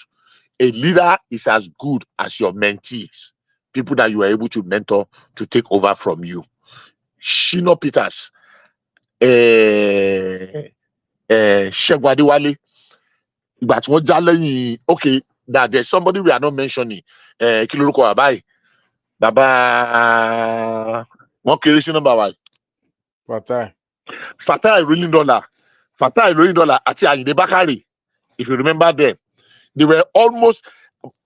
A leader is as good as your mentees, people that you are able to mentor to take over from you. Shino Peters, Shegwadiwale, but what okay, that there's somebody we are not mentioning. Kiloluko Abai, Baba, what creation number one? Fatai Rolling Dollar, Ati Ayinde Bakari. If you remember them, they were almost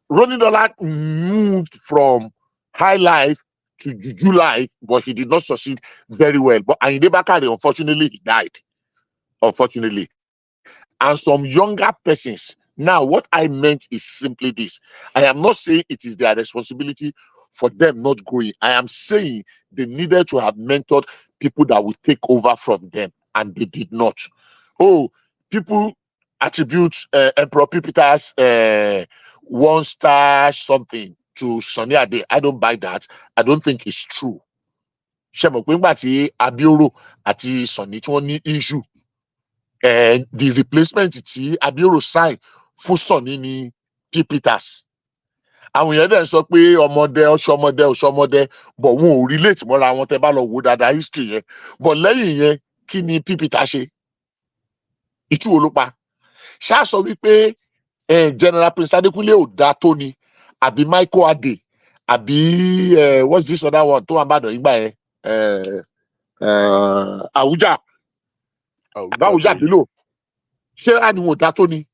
Rolling Dollar moved from High Life to Juju Life, but he did not succeed very well. But Ayinde Bakari, unfortunately, he died. Unfortunately. And some younger persons. Now, what I meant is simply this. I am not saying it is their responsibility for them not growing. I am saying they needed to have mentored people that would take over from them, and they did not. Oh, people attribute Emperor Pipita's 1-star something to Sunny Ade. I don't buy that. I don't think it's true. Abioro ati Sunny tí wọ́n ní issue. And the replacement tí Abioro sign fún Sunny ní Pipitas. Àwọn èèyàn dẹ̀ sọ pé ọmọdé, but wọn ò relate mọ́ra wọn tẹ́ bá lọ wo dáadáa history yẹn. But lẹ́yìn yẹn, kí ni Pipita ṣe? Ìtú wo ló pa? Ṣá sọ wípé General Prince Adekunle ò dá tó ni, àbí Michael Ade, àbí what's this other one tó wà bàdàn ìgbà yẹn? Àwùjá. Àwùjá Bello. Ṣé àníwò dá tó ni?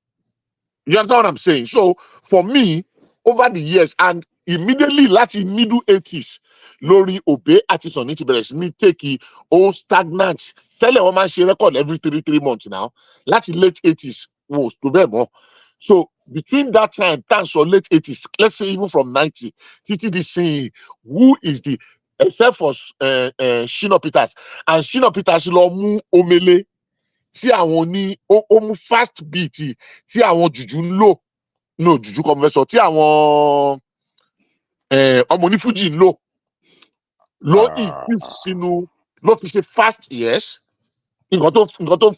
You understand what I'm saying? So for me, over the years and immediately láti middle 80s, lórí Obe àti Sunny ti bẹ̀rẹ̀ sí ní take all stagnant. Tẹ́lẹ̀ wọ́n máa ń ṣe record every 3 months now. Láti late 80s, wọ́n tó bẹ́ẹ̀ mọ́. So between that time, thanks or late 80s, let's say even from 90, títí di sin, who is the, except for Shino Peters, and Shino Peters lọ mú Omele tí àwọn ní ó mú fast beat tí àwọn Juju ń lò. No, Juju converso tí àwọn ọmọ ní Fuji ń ló increase sínú ló fi ṣe fast yes nǹkan tó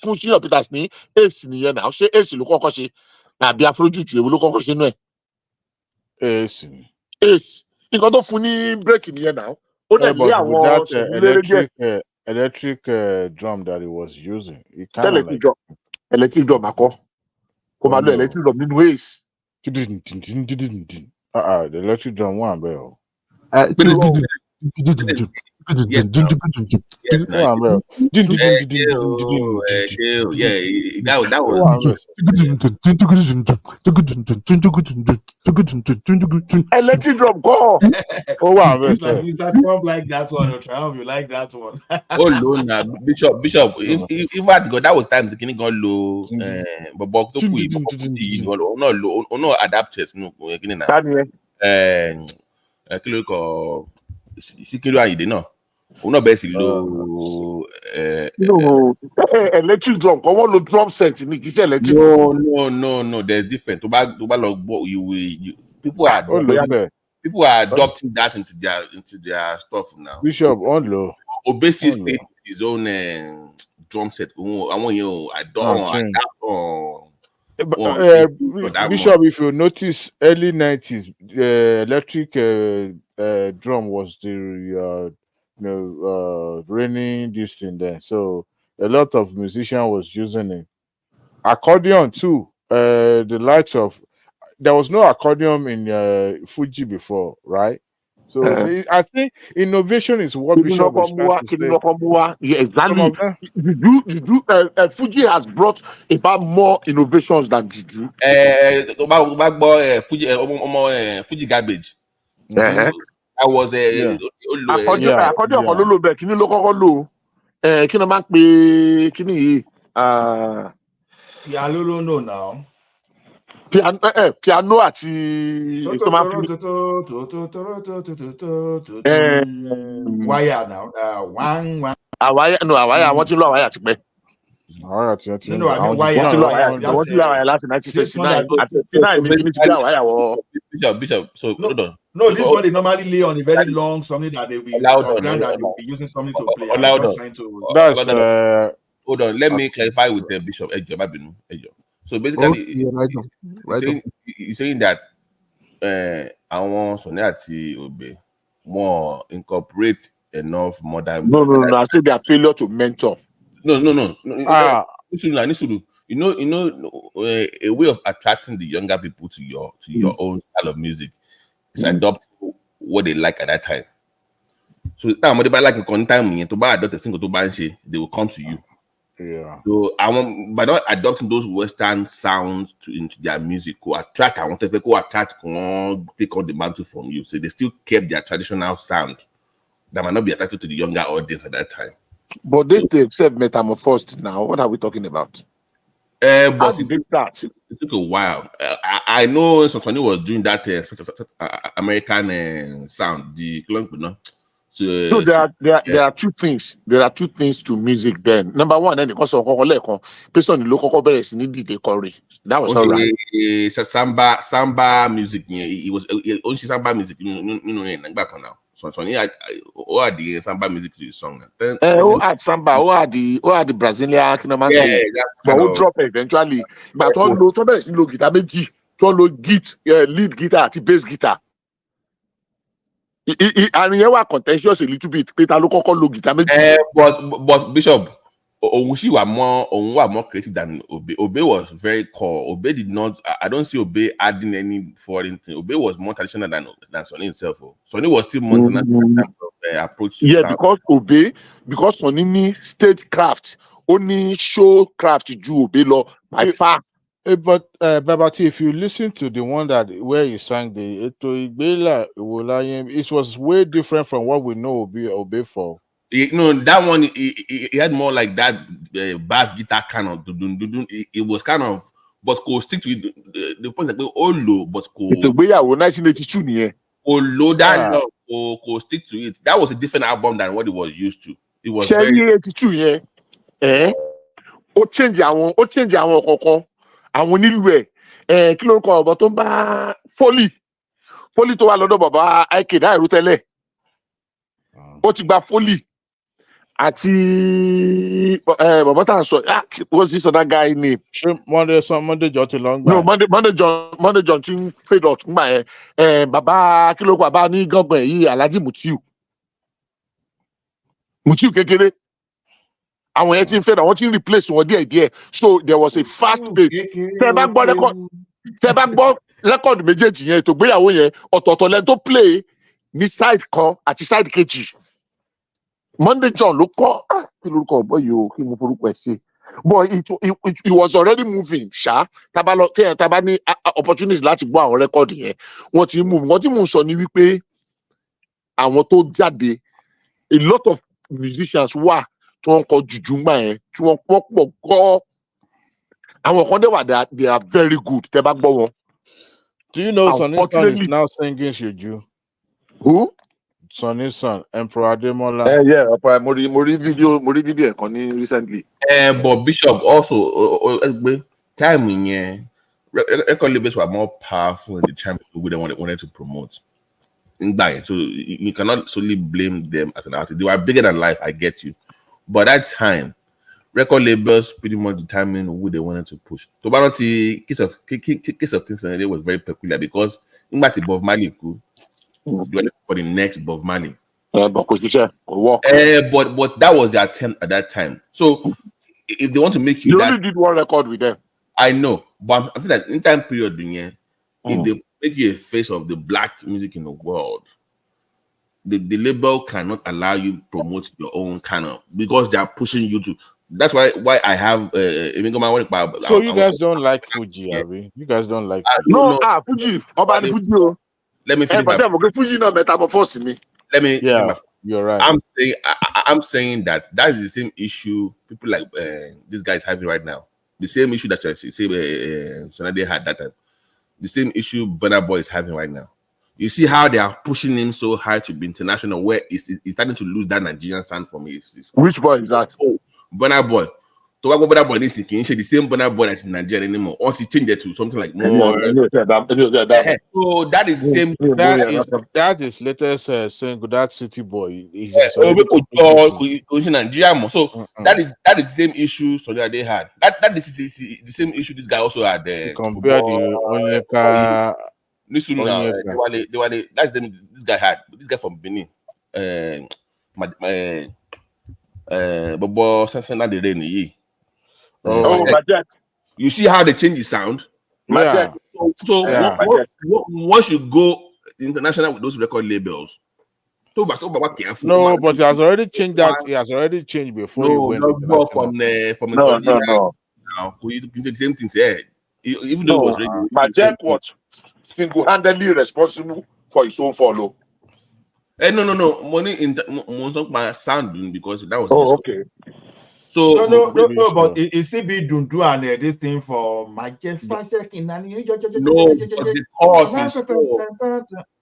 fún Shina Peters ní ace nìyẹn náà ṣé ace ló kọ́kọ́ ṣe àbí afrojuju èwo ló kọ́kọ́ ṣe nú ẹ̀. ace nǹkan tó fún ní break nìyẹn náà ó dẹ̀ lé àwọn electric drum that he was using. Electric drum akọ kò máa lo electric drum nínú ace. The electric drum wà bẹ́ẹ̀ o. Electric drum go. Oh wow, Mr. Trump like that one, or Trump you like that one. Oh no, Bishop. If I go, that was time the king got low. But no adapters no. Kilo ko sikilo ayide náà òun náà bẹ́ẹ̀ sì lo electric drum kò wọ́n lo drum set ní kì í ṣe electric. No there's different tó bá lọ gbọ́ people are adopting that into their stuff now. Bishop on lo Obe still stay his own drum set àwọn yẹn adapt Bishop, if you notice, early 90s, electric drum was the reigning this thing there. So a lot of musicians was using it. Accordion too. The likes of there was no accordion in Fuji before, right? So I think innovation is what Bishop is trying to say. Yeah, exactly. Fuji has brought about more innovations than Juju. Fuji garbage. I was accordion kan ló lò bẹ́ẹ̀ kíní ló kọ́kọ́ lò kí ni máa ń pè kíní yìí. Yeah, no now. Piano àti wire now. One. Àwáyà wọ́n ti lọ àwáyà ti pẹ́. Wọ́n ti lọ àwáyà láti 1969 àti 69 ní kíní ti gbé àwáyà wọ. Bishop. So hold on. No, this one they normally lay on a very long something that they will be using something to play. Hold on. Let me clarify with the Bishop Ejo. So basically, he's saying that I want Sonny àti Obe more incorporate enough modern. No. I say they are failure to mentor. No. You know, a way of attracting the younger people to your own style of music is adopt what they like at that time. So now, when they like a time, to buy adopt a single to buy, they will come to you. Yeah. So by not adopting those Western sounds into their music, take on the mantle from you. So they still kept their traditional sound that might not be attracted to the younger audience at that time. But they themselves metamorphosed now. What are we talking about? But it took a while. I know Sonny was doing that American sound, the clunk, So there are two things. There are two things to music then. Number one, then because of person in local that was all right. Samba music. It was only samba music. Back now. So I had the samba music to the song. Who had samba? Who had the Brazilian kinaman? Yeah, but who drop eventually? But all low guitar, lead guitar, bass guitar. And you were contentious a little bit. Peter look guitar. But Bishop, Owushi were more creative than Obe. Obe was very core. Obe did not. I don't see Obe adding any foreign thing. Obe was more traditional than Sonny himself. Sonny was still more approach. Yeah, sound. because Sonny need stage craft, only show craft do Obe law by far. But Babati, if you listen to the one where he sang the it was way different from what we know Obe for. That one he had more like that bass guitar kind of. It was kind of, but could stick to it. The point like Olu, but could 1982 yeah. Olu that could stick to it. That was a different album than what it was used to. It was very 82 yeah. O change àwọn kọ̀ọ̀kan àwọn nílùú ẹ̀ kí lórúkọ ọ̀bọ tó ń bá Foley Foley tó wà lọ́dọ̀ bàbá Ike Dairu tẹ́lẹ̀. Ó ti gba Foley àti bàbá tá à ń sọ, what's this other guy name? Monday John ti long No, Monday John ti ń fade out nígbà yẹn. Bàbá kí ló kọ bàbá ní gángan yìí Alhaji Mutiu kékeré. Àwọn yẹn ti ń fade out, wọ́n ti ń replace wọn díẹ̀. So there was a fast pace. Tẹ́ bá gbọ́ rẹ́kọ̀dù méjèèjì yẹn ètò ìgbéyàwó yẹn ọ̀tọ̀ọ̀tọ̀ lẹ́ni tó play ní side kan àti side kejì. Monday John ló kọ́ kí lórúkọ ọ̀bọ yìí o kí mo forúkọ ẹ̀ ṣe. But it was already moving ṣá tábà ní opportunity láti gbọ́ àwọn rẹ́kọ̀dù yẹn wọ́n ti move. Wọ́n ti mú sọ ní wípé àwọn tó jáde a lot of musicians wà tí wọ́n kọ jùjú gbà yẹn tí wọ́n pọ̀ gan. Àwọn kan dé wà they are very good tẹ́ bá gbọ́ wọn. Do you know Sonny Son is now singing Juju? Who? Sonny Son, Emperor Ademola. Yeah, mo rí video ẹ̀ kan ní recently. But Bishop also time yẹn record labels were more powerful in the time people they wanted to promote. So you cannot solely blame them as an artist. They were bigger than life, I get you. But that time, record labels pretty much determined who they wanted to push. To Banati, case of Kingston was very peculiar because in Bob Marley you were for the next Bob Marley. But that was their attempt at that time. So if they want to make you only did one record with them. I know, but I'm saying that in time period, if they make you a face of the black music in the world, the label cannot allow you to promote your own kind of because they are pushing you to. That's why I have so you guys don't like Fuji, Ari? You guys don't like Fuji. Fuji. Let me finish. Fuji no metamorphose me. Let me. Yeah, you're right. I'm saying that is the same issue people like these guys having right now. The same issue that Sonade had that time. The same issue Burna Boy is having right now. You see how they are pushing him so high to be international, where he's starting to lose that Nigerian sound for me. Which boy is that? Burna Boy. To what Burna Boy is thinking, the same Burna Boy that's in Nigeria anymore. Once he changed it to something like more. So that is the same. That is latest single. That City Boy. So that is the same issue. So that they had. That is the same issue. This guy also had. Compare the Onyeka. Listen now. That's the this guy had. This guy from Benin. Bobo Sansana the Rain. You see how they change the sound? Yeah. So once you go international with those record labels, no, but he has already changed that. He has already changed before you went. From no. Now, you can say the same thing. Even though it was ready. Majek was single-handedly responsible for his own follow. No. Money in my sound because that was. Okay. So no, but it's CB Dundu and this thing for Majek.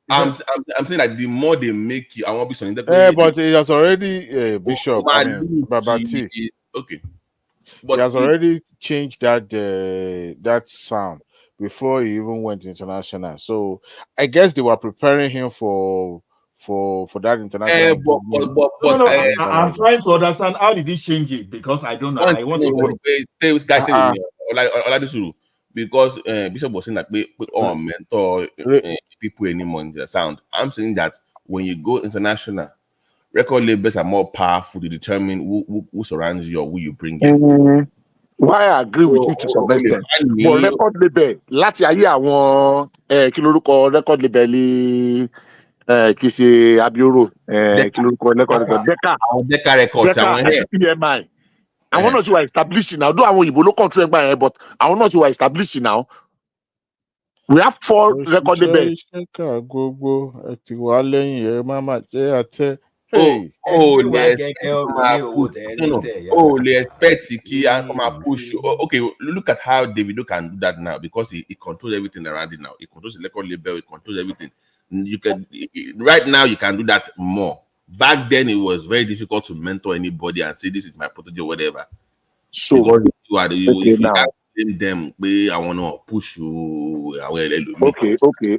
I'm saying that the more they make you, I won't be saying that. But it has already Bishop. Babati. Okay. But he has already changed that sound before he even went international. So I guess they were preparing him for that international. I'm trying to understand how did he change it because I don't know. I want to stay with guys. Because Bishop was saying that we don't mentor people anymore in their sound. I'm saying that when you go international, record labels are more powerful to determine who surrounds you or who you bring in. Why I agree with you to some extent. But record label, láti ayé àwọn kí lorúkọ record label kì í ṣe Abioro kí lorúkọ record Decca Records àwọn PMI. Àwọn náà ti wà established now. Though àwọn òyìnbó ló control ẹgbẹ́ yẹn, but àwọn náà ti wà established now. We have 4 record labels. Hey. They expect to come and push you. Okay, look at how Davido can do that now because he controls everything around it now. He controls the record label, he controls everything. You can right now you can do that more. Back then it was very difficult to mentor anybody and say this is my protege or whatever. So them. I want to push you.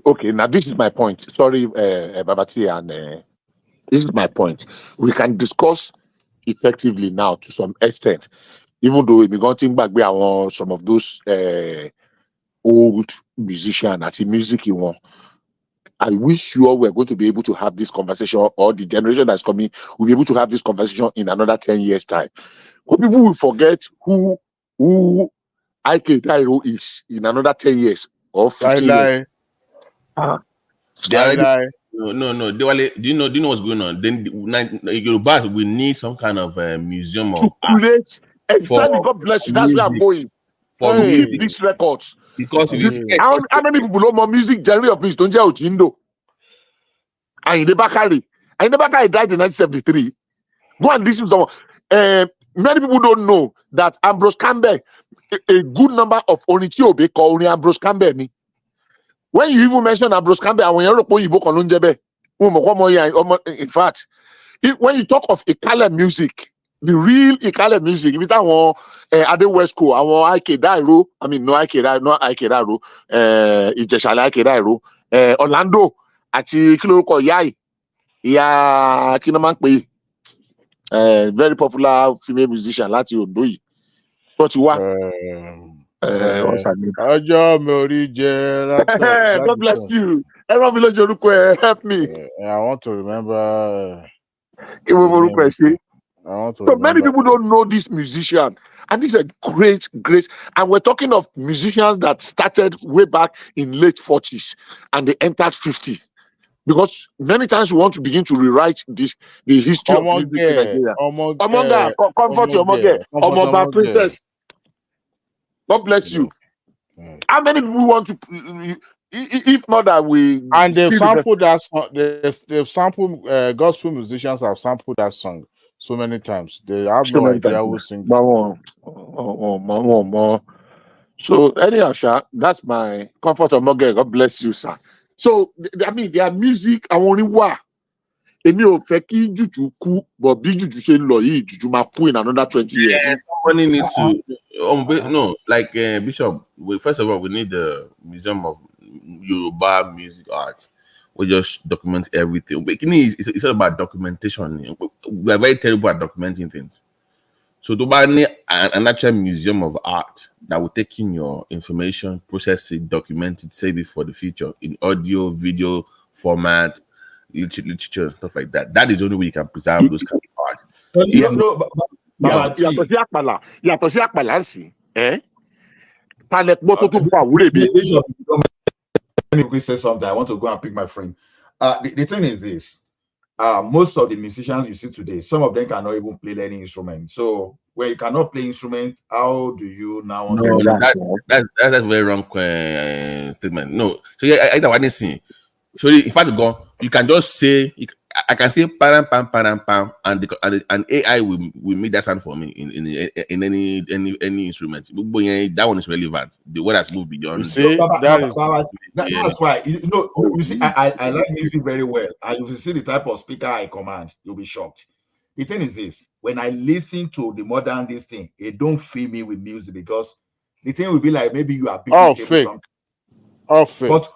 Okay. Now this is my point. Sorry, Babati, and this is my point. We can discuss effectively now to some extent, even though we got to back on some of those old musicians at the music you want. I wish you all were going to be able to have this conversation, or the generation that's coming will be able to have this conversation in another 10 years' time. But people will forget who IK Dairo is in another 10 years or 15 years. No. Do you know what's going on? Then Yorubas, we need some kind of museum of art. Exactly. God bless you. That's where I'm going. To keep these records. Because how many people know more music genre of Mr. Tonja Ojindo? Ayinde Bakari died in 1973. Go and listen to someone. Many people don't know that Ambrose Campbell, a good number of Onichi Obe call only Ambrose Campbell. When you even mention Ambrose Campbell, when in fact, when you talk of Ikale music, the real Ikale music, if it's Ade Westco, IK Dairo, I mean, no IK Dairo, Ijeshale IK Dairo, Orlando, àti kí lórúkọ ìyá kí ló máa ń pè very popular female musician láti Ondo yìí tó ti wá. Ọjọ́ mi ò rí jẹ látọ̀. God bless you. Help me I want to remember. So many people don't know this musician, and this is a great, and we're talking of musicians that started way back in late 40s and they entered 50. Because many times we want to begin to rewrite the history of music in Nigeria. Omonga, comfort your Omonga princess. God bless you. How many people want to? If not that we and they've sampled that song, they've sampled gospel musicians have sampled that song so many times. They have no idea who sings. So anyhow, Sha, that's my comfort of Moge. God bless you, sir. So I mean, their music, I want to wa. Èmi ò fẹ́ kí Juju kú, but bí Juju ṣe ń lọ yìí, Juju máa kú in another 20 years. Somebody needs to no, like Bishop. First of all, we need the Museum of Yoruba Music Art. We just document everything. But it's all about documentation. We are very terrible at documenting things. So to buy an actual museum of art that will take in your information, process it, document it, save it for the future in audio, video format, literature, stuff like that. That is the only way you can preserve those kind of art. Yàtọ̀ sí àpàlà sí. Let me quickly say something. I want to go and pick my friend. The thing is this. Most of the musicians you see today, some of them cannot even play any instrument. So when you cannot play instrument, how do you now? No, that's a very wrong statement. No, so yeah, I didn't see. So in fact, you can just say I can say pam pam pam pam, and AI will make that sound for me in any instrument. That one is relevant. The word has moved beyond. That's why you see I like music very well, and if you see the type of speaker I command, you'll be shocked. The thing is this: when I listen to the modern this thing, it don't fill me with music because the thing will be like maybe you are fake. But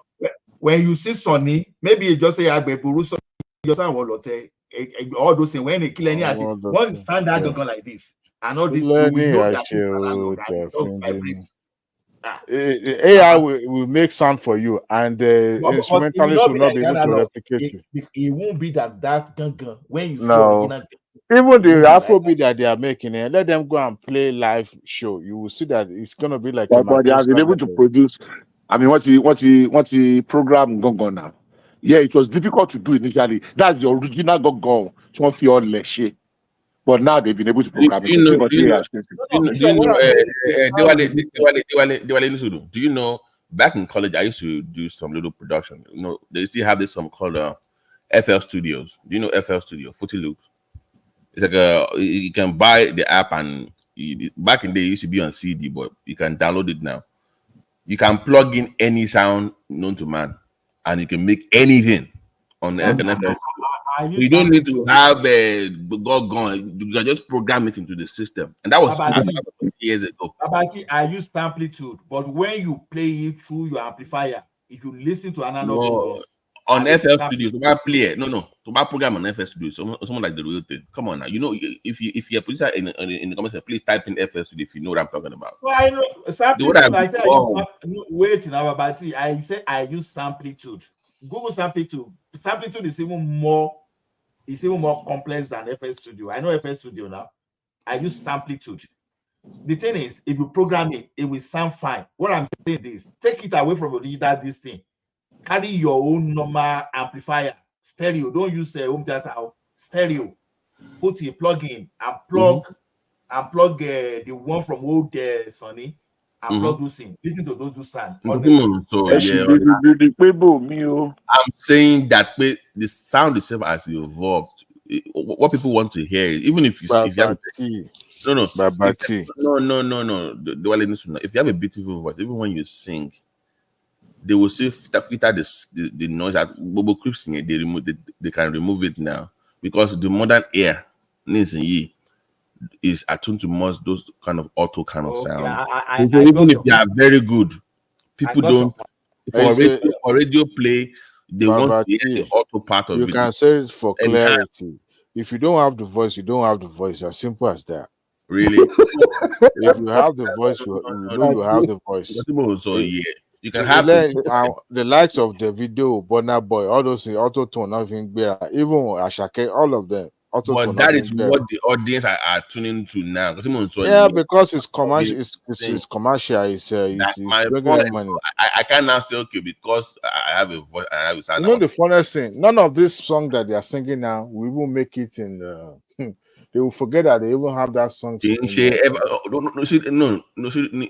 when you see Sonny, maybe you just say all those things when they kill any one standard gun like this, and all this AI will make sound for you, and the instrumentalists will not be able to replicate it. It won't be that gun when you see even the Afrobeat that they are making, let them go and play live show. You will see that it's gonna be like. But they have been able to produce. I mean, what's the program going now? Yeah, it was difficult to do initially. That's the original Gong. But now they've been able to program it. Do you know? Back in college, I used to do some little production. You know, they still have this called FL Studios. Do you know FL Studio? Footy Loops. It's like you can buy the app, and back in the day, it used to be on CD, but you can download it now. You can plug in any sound known to man, and you can make anything on the NFL. You don't need to have a gone. You can just program it into the system, and that was years ago. Babati, I use amplitude, but when you play it through your amplifier, if you listen to analog program, on FL Studios, to play no, to program on FL Studios, someone like the real thing. Come on now, you know, if you're a producer in the comments, please type in FL Studio if you know what I'm talking about. Well, I know samplitude. I said wait now, Babati. I said I use samplitude. Google samplitude. Samplitude is even more complex than FL Studio. I know FL Studio now. I use samplitude. The thing is, if you program it, it will sound fine. What I'm saying is, take it away from this thing. Carry your own normal amplifier, stereo. Don't use a home theater, stereo. Put a plug in and plug the one from old Sony and plug those in. Listen to those sound. So yeah, I'm saying that the sound itself has evolved. What people want to hear, even if you have no. If you have a beautiful voice, even when you sing, they will say filter the noise that Bobo creeps in it. They can remove it now because the modern ear is attuned to most those kind of auto kind of sound. Even if they are very good, people don't for radio play. They want to hear the auto part of it. You can say it for clarity. If you don't have the voice, you don't have the voice. As simple as that. Really? If you have the voice, you know you have the voice. So yeah, you can have the likes of the video, Burna Boy, all those auto tone, nothing better. Even Ashake, all of them. But that is what the audience are tuning to now. Yeah, because it's commercial. It's commercial. It's bringing money. I can now say okay because I have a voice. I have a sound. You know the funniest thing? None of this song that they are singing now, we will make it in. They will forget that they even have that song. In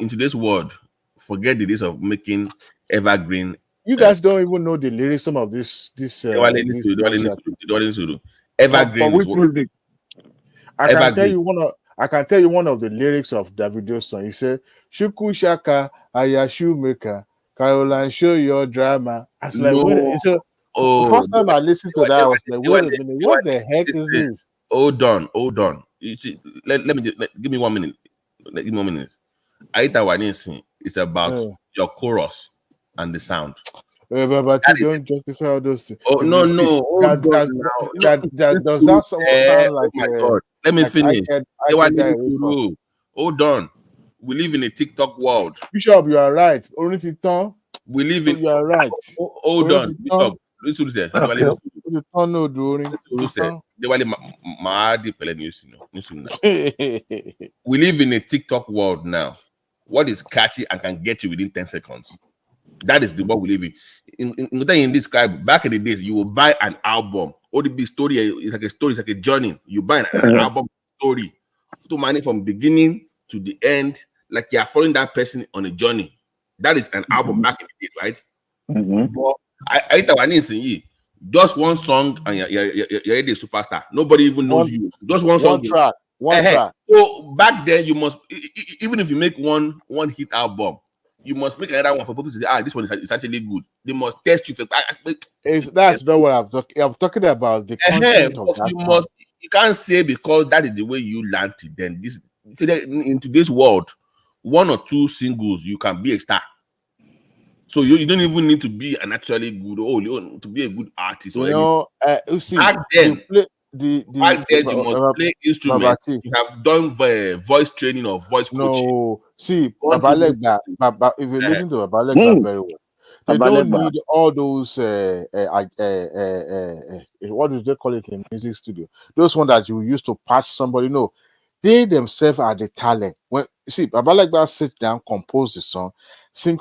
today's world, forget the days of making evergreen. You guys don't even know the lyrics. Some of this. Evergreen. I can tell you one of the lyrics of Davido's song. He said, "Shuku Shaka, Ayashu Maker, Caroline, show your drama." I was like, the first time I listened to that, I was like, wait a minute, what the heck is this? Hold on. You see, let me give me 1 minute. Give me 1 minute. Aita Wanisi is about your chorus and the sound. But you don't justify all those things. Oh no! Does that sound like? Oh my God! Let me finish. Hold on. We live in a TikTok world. Bishop, you are right. We live in. You are right. Hold on, Bishop. Listen to this. We live in a TikTok world now. What is catchy and can get you within 10 seconds? That is the world we live in this guy, back in the days, you will buy an album. All the story is like a story, it's like a journey. You buy an album story to money from beginning to the end, like you are following that person on a journey. That is an album back in the days, right? But I just one song and you're already a superstar. Nobody even knows you. Just one song. One track. So back then, you must, even if you make one hit album, you must make another one for people to say, this one is actually good. They must test you. That's not what I'm talking. I'm talking about the content of that. You can't say because that is the way you learned it. Then in today's world, 1 or 2 singles, you can be a star. So you don't even need to be an actually good to be a good artist. You see, back then, you must play instruments. You have done voice training or voice coaching. No, see, Babalegba, if you listen to Babalegba very well, they don't need all those what do they call it in music studio? Those ones that you used to patch somebody. No, they themselves are the talent. When see Babalegba sit down, compose the song, sing